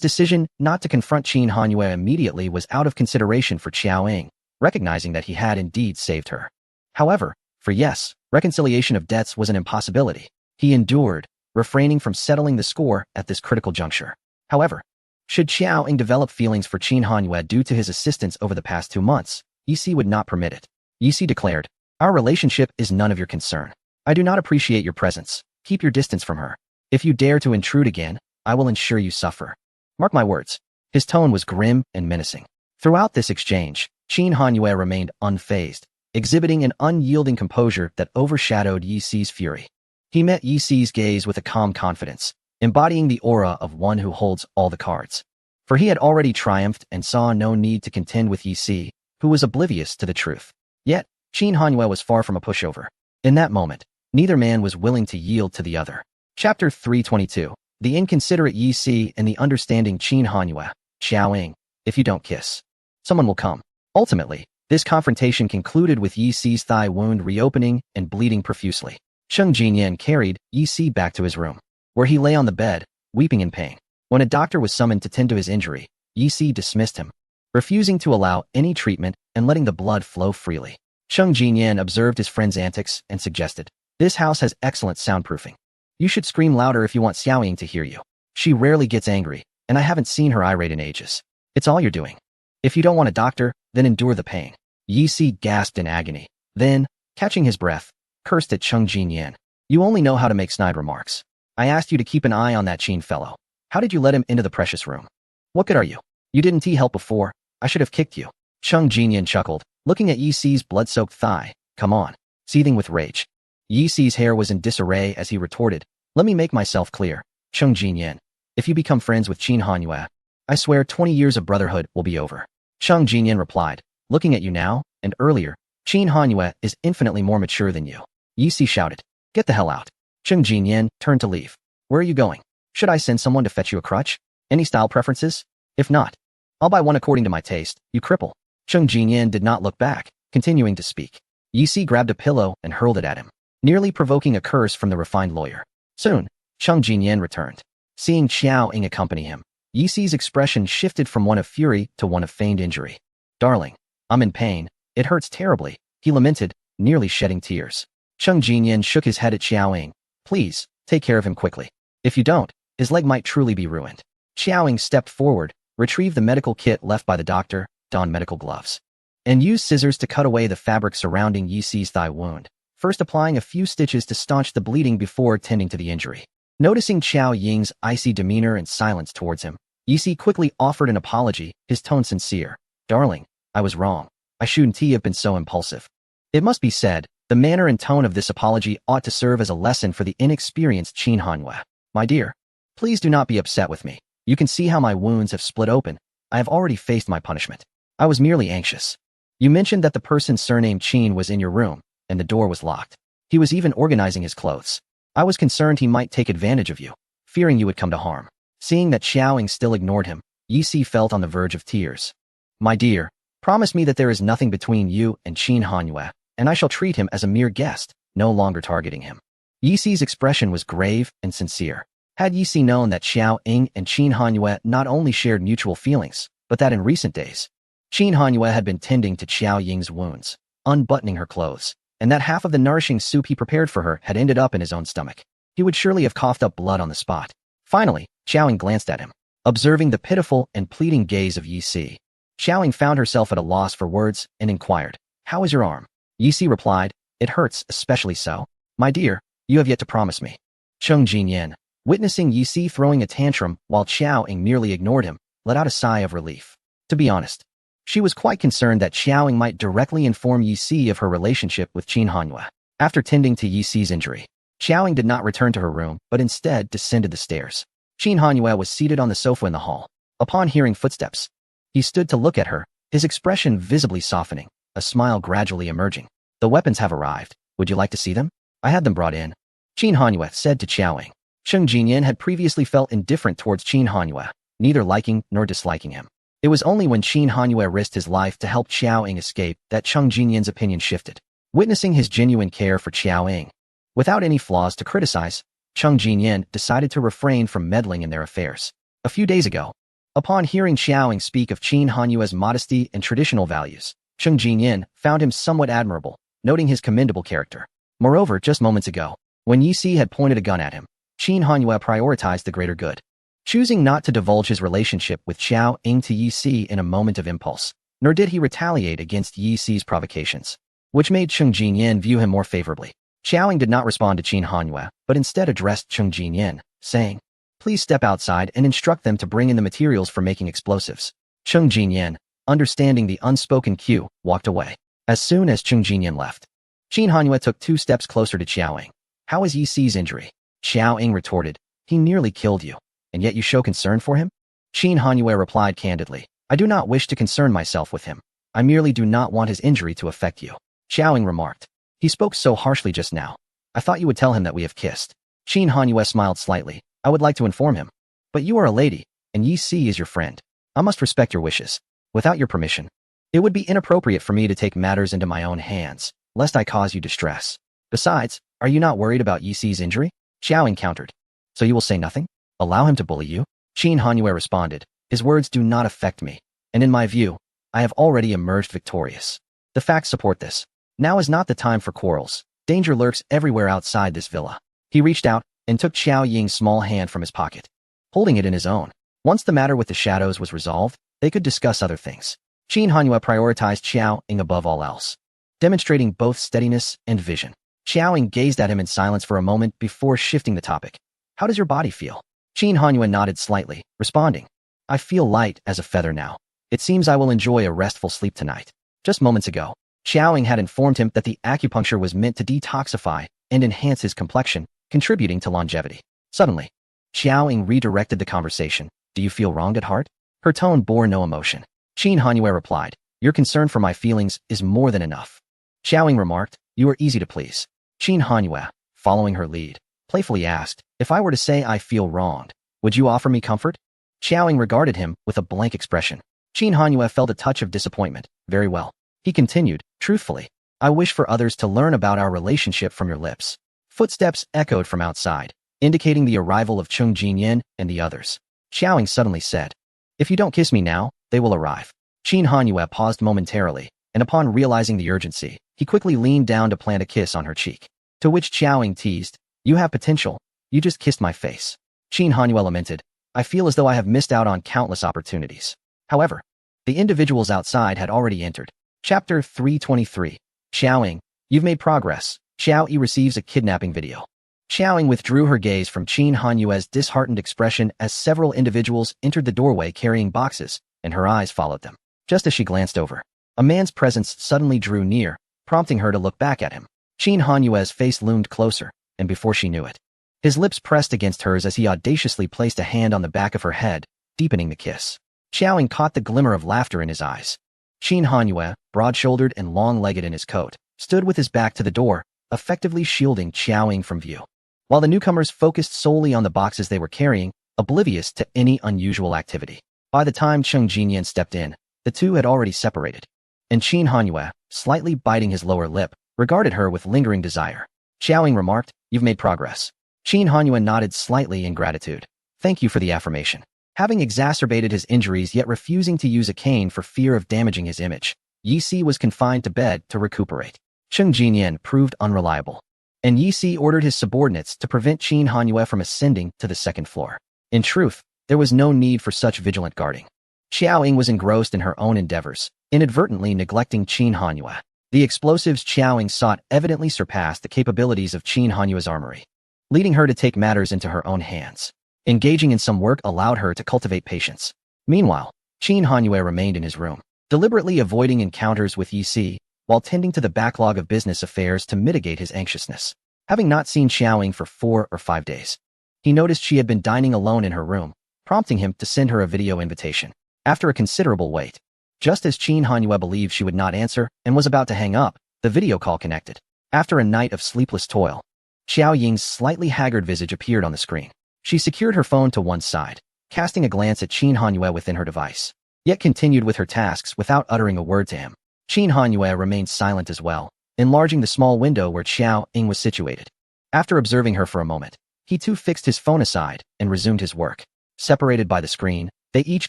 decision not to confront Qin Hanyue immediately was out of consideration for Xiao Ying, recognizing that he had indeed saved her. However, for Yes, reconciliation of debts was an impossibility. He endured, refraining from settling the score at this critical juncture. However, should Xiao Ying develop feelings for Qin Hanyue due to his assistance over the past 2 months, Yi would not permit it. Yi declared, "Our relationship is none of your concern. I do not appreciate your presence. Keep your distance from her. If you dare to intrude again, I will ensure you suffer. Mark my words." His tone was grim and menacing. Throughout this exchange, Qin Hanyue remained unfazed, exhibiting an unyielding composure that overshadowed Yi's fury. He met Yi's gaze with a calm confidence, embodying the aura of one who holds all the cards. For he had already triumphed and saw no need to contend with Yi, who was oblivious to the truth. Yet, Qin Hanyue was far from a pushover. In that moment, neither man was willing to yield to the other. Chapter 322. The inconsiderate Yi and the understanding Qin Hanyue. Xiao Ying, if you don't kiss, someone will come. Ultimately, this confrontation concluded with Yi's thigh wound reopening and bleeding profusely. Cheng Jinyan carried Yi back to his room, where he lay on the bed, weeping in pain. When a doctor was summoned to tend to his injury, Yi dismissed him, refusing to allow any treatment and letting the blood flow freely. Cheng Jinyan observed his friend's antics and suggested, "This house has excellent soundproofing. You should scream louder if you want Xiao Ying to hear you. She rarely gets angry, and I haven't seen her irate in ages. It's all you're doing. If you don't want a doctor, then endure the pain." Yi gasped in agony. Then, catching his breath, cursed at Cheng Jinyan. "You only know how to make snide remarks. I asked you to keep an eye on that Qin fellow. How did you let him into the precious room? What good are you? You didn't help before. I should have kicked you." Cheng Jinyan chuckled, looking at Yi's blood-soaked thigh. "Come on." Seething with rage, Yi's hair was in disarray as he retorted, "Let me make myself clear, Cheng Jinyan. If you become friends with Qin Hanyue, I swear 20 years of brotherhood will be over." Cheng Jinyan replied, "Looking at you now, and earlier, Qin Hanyue is infinitely more mature than you." Yi shouted, "Get the hell out." Cheng Jinyan turned to leave. "Where are you going? Should I send someone to fetch you a crutch? Any style preferences? If not, I'll buy one according to my taste, you cripple." Cheng Jinyan did not look back, continuing to speak. Yi grabbed a pillow and hurled it at him, nearly provoking a curse from the refined lawyer. Soon, Cheng Jinyan returned. Seeing Xiao Ying accompany him, Yi's expression shifted from one of fury to one of feigned injury. "Darling, I'm in pain. It hurts terribly," he lamented, nearly shedding tears. Cheng Jinyan shook his head at Xiao Ying. "Please, take care of him quickly. If you don't, his leg might truly be ruined." Xiao Ying stepped forward, retrieved the medical kit left by the doctor, donned medical gloves, and used scissors to cut away the fabric surrounding Yi's thigh wound, first applying a few stitches to staunch the bleeding before tending to the injury. Noticing Xiao Ying's icy demeanor and silence towards him, Yi quickly offered an apology, his tone sincere. "Darling, I was wrong. I shouldn't have been so impulsive." It must be said, the manner and tone of this apology ought to serve as a lesson for the inexperienced Qin Hanyue. "My dear, please do not be upset with me. You can see how my wounds have split open. I have already faced my punishment. I was merely anxious. You mentioned that the person surnamed Qin was in your room, and the door was locked. He was even organizing his clothes. I was concerned he might take advantage of you, fearing you would come to harm." Seeing that Xiao Ying still ignored him, Yi felt on the verge of tears. "My dear, promise me that there is nothing between you and Qin Hanyue, and I shall treat him as a mere guest, no longer targeting him." Yi's expression was grave and sincere. Had Yi known that Xiao Ying and Qin Hanyue not only shared mutual feelings, but that in recent days, Qin Hanyue had been tending to Xiao Ying's wounds, unbuttoning her clothes, and that half of the nourishing soup he prepared for her had ended up in his own stomach, he would surely have coughed up blood on the spot. Finally, Xiao Ying glanced at him, observing the pitiful and pleading gaze of Yi. Xiao Ying found herself at a loss for words and inquired, "How is your arm?" Yi replied, "It hurts, especially so. My dear, you have yet to promise me." Cheng Jinyan, witnessing Yi throwing a tantrum while Xiao Ying merely ignored him, let out a sigh of relief. To be honest, she was quite concerned that Xiao Ying might directly inform Yi of her relationship with Qin Hanyue. After tending to Yi's injury, Xiao Ying did not return to her room, but instead descended the stairs. Qin Hanyue was seated on the sofa in the hall. Upon hearing footsteps, he stood to look at her, his expression visibly softening, a smile gradually emerging. "The weapons have arrived. Would you like to see them? I had them brought in," Qin Hanyue said to Xiao Ying. Cheng Jinyan had previously felt indifferent towards Qin Hanyue, neither liking nor disliking him. It was only when Qin Hanyue risked his life to help Xiao Ying escape that Cheng Jinyan's opinion shifted. Witnessing his genuine care for Xiao Ying, without any flaws to criticize, Cheng Jinyan decided to refrain from meddling in their affairs. A few days ago, upon hearing Xiao Ying speak of Qin Hanyue's modesty and traditional values, Cheng Jinyan found him somewhat admirable, noting his commendable character. Moreover, just moments ago, when Yi Si had pointed a gun at him, Qin Hanyue prioritized the greater good. Choosing not to divulge his relationship with Xiao Ying to Yi Si in a moment of impulse, nor did he retaliate against Yi Si's provocations, which made Cheng Jinyan view him more favorably. Xiao Ying did not respond to Qin Hanyue, but instead addressed Cheng Jinyan, saying, "Please step outside and instruct them to bring in the materials for making explosives." Cheng Jinyan, understanding the unspoken cue, walked away. As soon as Cheng Jinyan left, Qin Hanyue took 2 steps closer to Xiao Ying. "How is Yi Si's injury?" Xiao Ying retorted, "He nearly killed you, and yet you show concern for him?" Qin Hanyue replied candidly, "I do not wish to concern myself with him. I merely do not want his injury to affect you." Xiao Ying remarked, "He spoke so harshly just now. I thought you would tell him that we have kissed." Qin Hanyue smiled slightly. "I would like to inform him. But you are a lady, and Yi Si is your friend. I must respect your wishes. Without your permission, it would be inappropriate for me to take matters into my own hands, lest I cause you distress. Besides, are you not worried about Yi Si's injury?" Xiao Ying countered. "So you will say nothing? Allow him to bully you?" Qin Hanyue responded, "His words do not affect me, and in my view, I have already emerged victorious. The facts support this. Now is not the time for quarrels. Danger lurks everywhere outside this villa." He reached out and took Xiao Ying's small hand from his pocket, holding it in his own. Once the matter with the shadows was resolved, they could discuss other things. Qin Hanyue prioritized Xiao Ying above all else, demonstrating both steadiness and vision. Xiao Ying gazed at him in silence for a moment before shifting the topic. "How does your body feel?" Qin Hanyue nodded slightly, responding, "I feel light as a feather now. It seems I will enjoy a restful sleep tonight." Just moments ago, Xiao Ying had informed him that the acupuncture was meant to detoxify and enhance his complexion, contributing to longevity. Suddenly, Xiao Ying redirected the conversation. "Do you feel wronged at heart?" Her tone bore no emotion. Qin Hanyue replied, "Your concern for my feelings is more than enough." Xiao Ying remarked, "You are easy to please." Qin Hanyue, following her lead, playfully asked, "If I were to say I feel wronged, would you offer me comfort?" Xiao Ying regarded him with a blank expression. Qin Hanyue felt a touch of disappointment. "Very well." He continued, truthfully, "I wish for others to learn about our relationship from your lips." Footsteps echoed from outside, indicating the arrival of Cheng Jinyan and the others. Xiao Ying suddenly said, "If you don't kiss me now, they will arrive." Qin Hanyue paused momentarily, and upon realizing the urgency, he quickly leaned down to plant a kiss on her cheek. To which Xiao Ying teased, "You have potential. You just kissed my face." Qin Hanyue lamented, "I feel as though I have missed out on countless opportunities." However, the individuals outside had already entered. Chapter 323. Xiao Ying, you've made progress. Xiao Yi receives a kidnapping video. Xiao Ying withdrew her gaze from Qin Hanyue's disheartened expression as several individuals entered the doorway carrying boxes, and her eyes followed them. Just as she glanced over, a man's presence suddenly drew near, prompting her to look back at him. Qin Hanyue's face loomed closer, and before she knew it, his lips pressed against hers as he audaciously placed a hand on the back of her head, deepening the kiss. Xiao Ying caught the glimmer of laughter in his eyes. Qin Hanyue, broad-shouldered and long-legged in his coat, stood with his back to the door, effectively shielding Xiao Ying from view. While the newcomers focused solely on the boxes they were carrying, oblivious to any unusual activity. By the time Cheng Jinyan stepped in, the two had already separated. And Qin Hanyue, slightly biting his lower lip, regarded her with lingering desire. Xiao Ying remarked, "You've made progress." Qin Hanyue nodded slightly in gratitude. "Thank you for the affirmation." Having exacerbated his injuries yet refusing to use a cane for fear of damaging his image, Yi Si was confined to bed to recuperate. Cheng Jinyan proved unreliable, and Yi Si ordered his subordinates to prevent Qin Hanyue from ascending to the second floor. In truth, there was no need for such vigilant guarding. Xiao Ying was engrossed in her own endeavors, inadvertently neglecting Qin Hanyue. The explosives Xiao Ying sought evidently surpassed the capabilities of Qin Hanyue's armory, leading her to take matters into her own hands. Engaging in some work allowed her to cultivate patience. Meanwhile, Qin Hanyue remained in his room, deliberately avoiding encounters with Yi Si, while tending to the backlog of business affairs to mitigate his anxiousness. Having not seen Xiao Ying for 4 or 5 days, he noticed she had been dining alone in her room, prompting him to send her a video invitation. After a considerable wait, just as Qin Hanyue believed she would not answer and was about to hang up, the video call connected. After a night of sleepless toil, Xiao Ying's slightly haggard visage appeared on the screen. She secured her phone to one side, casting a glance at Qin Hanyue within her device, yet continued with her tasks without uttering a word to him. Qin Hanyue remained silent as well, enlarging the small window where Xiao Ying was situated. After observing her for a moment, he too fixed his phone aside and resumed his work. Separated by the screen, they each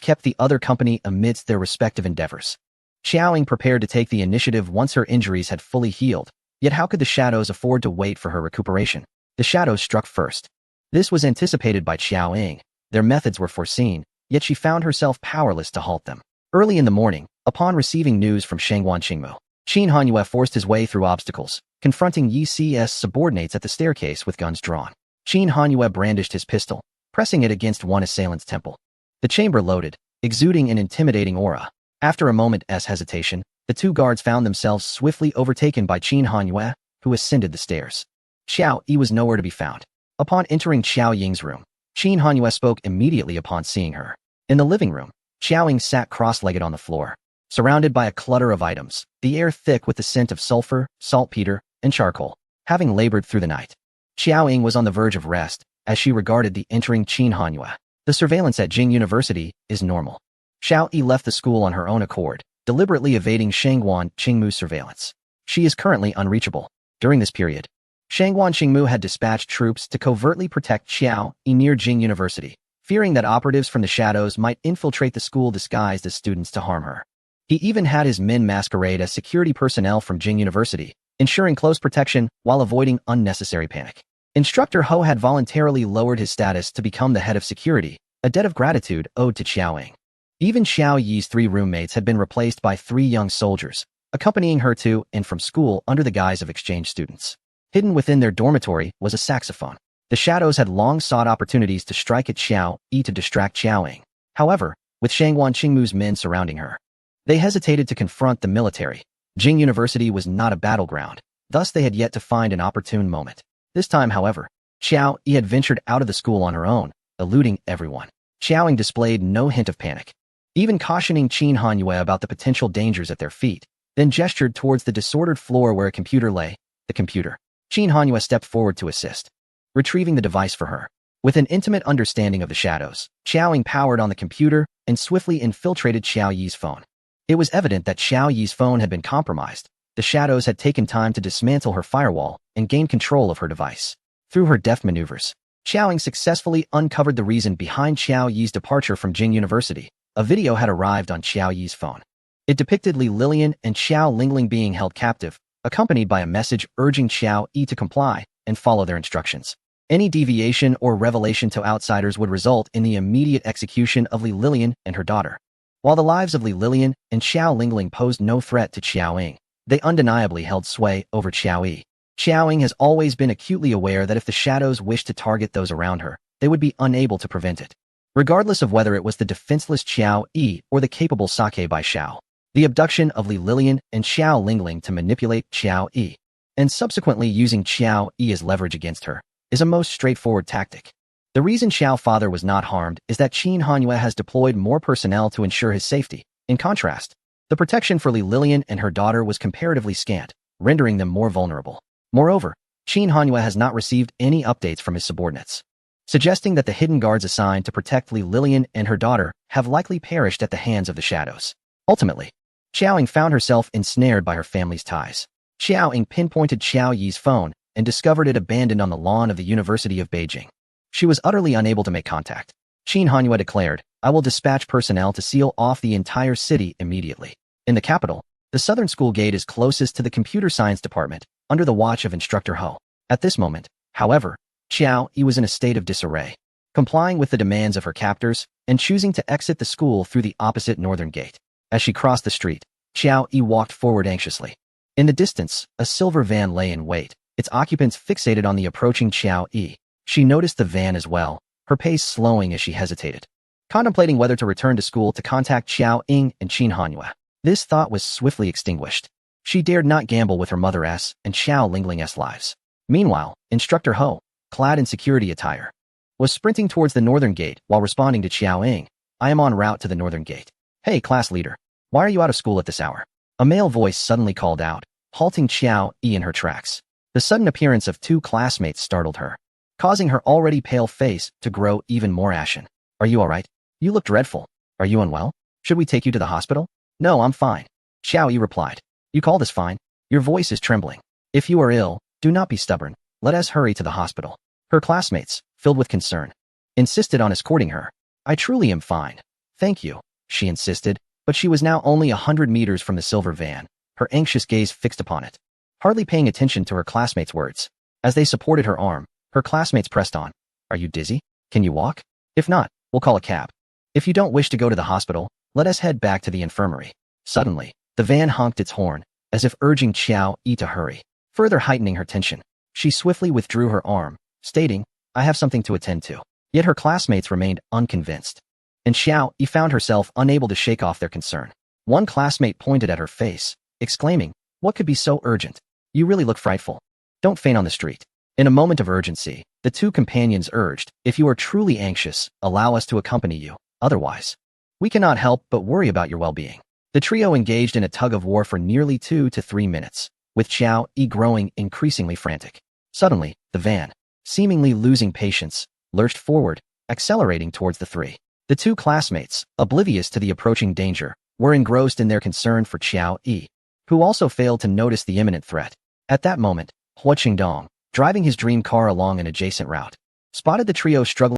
kept the other company amidst their respective endeavors. Xiao Ying prepared to take the initiative once her injuries had fully healed, yet how could the shadows afford to wait for her recuperation? The shadows struck first. This was anticipated by Xiao Ying. Their methods were foreseen, yet she found herself powerless to halt them. Early in the morning, upon receiving news from Shangguan Qingmu, Qin Hanyue forced his way through obstacles, confronting Yi C's subordinates at the staircase with guns drawn. Qin Hanyue brandished his pistol, pressing it against one assailant's temple. The chamber loaded, exuding an intimidating aura. After a moment's hesitation, the two guards found themselves swiftly overtaken by Qin Hanyue, who ascended the stairs. Xiao Yi was nowhere to be found. Upon entering Xiao Ying's room, Qin Hanyue spoke immediately upon seeing her. In the living room, Xiao Ying sat cross-legged on the floor, surrounded by a clutter of items, the air thick with the scent of sulfur, saltpeter, and charcoal. Having labored through the night, Xiao Ying was on the verge of rest as she regarded the entering Qin Hanyue. The surveillance at Jing University is normal. Xiao Yi left the school on her own accord, deliberately evading Shangguan Qingmu's surveillance. She is currently unreachable. During this period, Shangguan Qingmu had dispatched troops to covertly protect Xiao Yi near Jing University, fearing that operatives from the shadows might infiltrate the school disguised as students to harm her. He even had his men masquerade as security personnel from Jing University, ensuring close protection while avoiding unnecessary panic. Instructor Ho had voluntarily lowered his status to become the head of security, a debt of gratitude owed to Xiao Ying. Even Xiao Yi's 3 roommates had been replaced by 3 young soldiers, accompanying her to and from school under the guise of exchange students. Hidden within their dormitory was a saxophone. The shadows had long sought opportunities to strike at Xiao Yi to distract Xiao Ying. However, with Shangguan Qingmu's men surrounding her, they hesitated to confront the military. Jing University was not a battleground, thus they had yet to find an opportune moment. This time, however, Xiao Yi had ventured out of the school on her own, eluding everyone. Xiao Ying displayed no hint of panic, even cautioning Qin Hanyue about the potential dangers at their feet, then gestured towards the disordered floor where a computer lay. The computer. Qin Hanyue stepped forward to assist, retrieving the device for her. With an intimate understanding of the shadows, Xiao Ying powered on the computer and swiftly infiltrated Xiao Yi's phone. It was evident that Xiao Yi's phone had been compromised. The shadows had taken time to dismantle her firewall and gain control of her device. Through her deft maneuvers, Xiao Ying successfully uncovered the reason behind Xiao Yi's departure from Jing University. A video had arrived on Xiao Yi's phone. It depicted Li Lilian and Xiao Lingling being held captive, accompanied by a message urging Xiao Yi to comply and follow their instructions. Any deviation or revelation to outsiders would result in the immediate execution of Li Lilian and her daughter. While the lives of Li Lilian and Xiao Lingling posed no threat to Xiao Ying, they undeniably held sway over Xiao Yi. Xiao Ying has always been acutely aware that if the shadows wished to target those around her, they would be unable to prevent it. Regardless of whether it was the defenseless Xiao Yi or the capable Sake Bai Xiao, the abduction of Li Lilian and Xiao Lingling to manipulate Xiao Yi, and subsequently using Xiao Yi as leverage against her, is a most straightforward tactic. The reason Xiao father was not harmed is that Qin Hanyue has deployed more personnel to ensure his safety. In contrast, the protection for Li Lilian and her daughter was comparatively scant, rendering them more vulnerable. Moreover, Qin Hanyue has not received any updates from his subordinates, suggesting that the hidden guards assigned to protect Li Lilian and her daughter have likely perished at the hands of the shadows. Ultimately, Xiao Ying found herself ensnared by her family's ties. Xiao Ying pinpointed Xiao Yi's phone and discovered it abandoned on the lawn of the University of Beijing. She was utterly unable to make contact. Qin Hanyue declared, "I will dispatch personnel to seal off the entire city immediately." In the capital, the southern school gate is closest to the computer science department, under the watch of Instructor Ho. At this moment, however, Xiao Yi was in a state of disarray, complying with the demands of her captors and choosing to exit the school through the opposite northern gate. As she crossed the street, Xiao Yi walked forward anxiously. In the distance, a silver van lay in wait, its occupants fixated on the approaching Xiao Yi. She noticed the van as well, her pace slowing as she hesitated, contemplating whether to return to school to contact Xiao Ying and Qin Hanyue. This thought was swiftly extinguished. She dared not gamble with her mother's and Xiao Lingling's lives. Meanwhile, Instructor Ho, clad in security attire, was sprinting towards the northern gate while responding to Xiao Ying. "I am en route to the northern gate." "Hey, class leader. Why are you out of school at this hour?" A male voice suddenly called out, halting Xiao Yi in her tracks. The sudden appearance of two classmates startled her, causing her already pale face to grow even more ashen. Are you all right? You look dreadful. Are you unwell? Should we take you to the hospital? No, I'm fine. Xiao Yi replied. You call this fine? Your voice is trembling. If you are ill, do not be stubborn. Let us hurry to the hospital. Her classmates, filled with concern, insisted on escorting her. I truly am fine. Thank you, she insisted, but she was now only 100 meters from the silver van, her anxious gaze fixed upon it, hardly paying attention to her classmates' words. As they supported her arm, her classmates pressed on. Are you dizzy? Can you walk? If not, we'll call a cab. If you don't wish to go to the hospital, let us head back to the infirmary. Suddenly, the van honked its horn, as if urging Xiao Yi to hurry, further heightening her tension. She swiftly withdrew her arm, stating, I have something to attend to. Yet her classmates remained unconvinced, and Xiao Yi found herself unable to shake off their concern. One classmate pointed at her face, exclaiming, what could be so urgent? You really look frightful. Don't faint on the street. In a moment of urgency, the two companions urged, if you are truly anxious, allow us to accompany you. Otherwise, we cannot help but worry about your well-being. The trio engaged in a tug-of-war for nearly 2 to 3 minutes, with Xiao Yi growing increasingly frantic. Suddenly, the van, seemingly losing patience, lurched forward, accelerating towards the three. The two classmates, oblivious to the approaching danger, were engrossed in their concern for Xiao Yi, who also failed to notice the imminent threat. At that moment, Hua Qingdong, driving his dream car along an adjacent route, spotted the trio struggling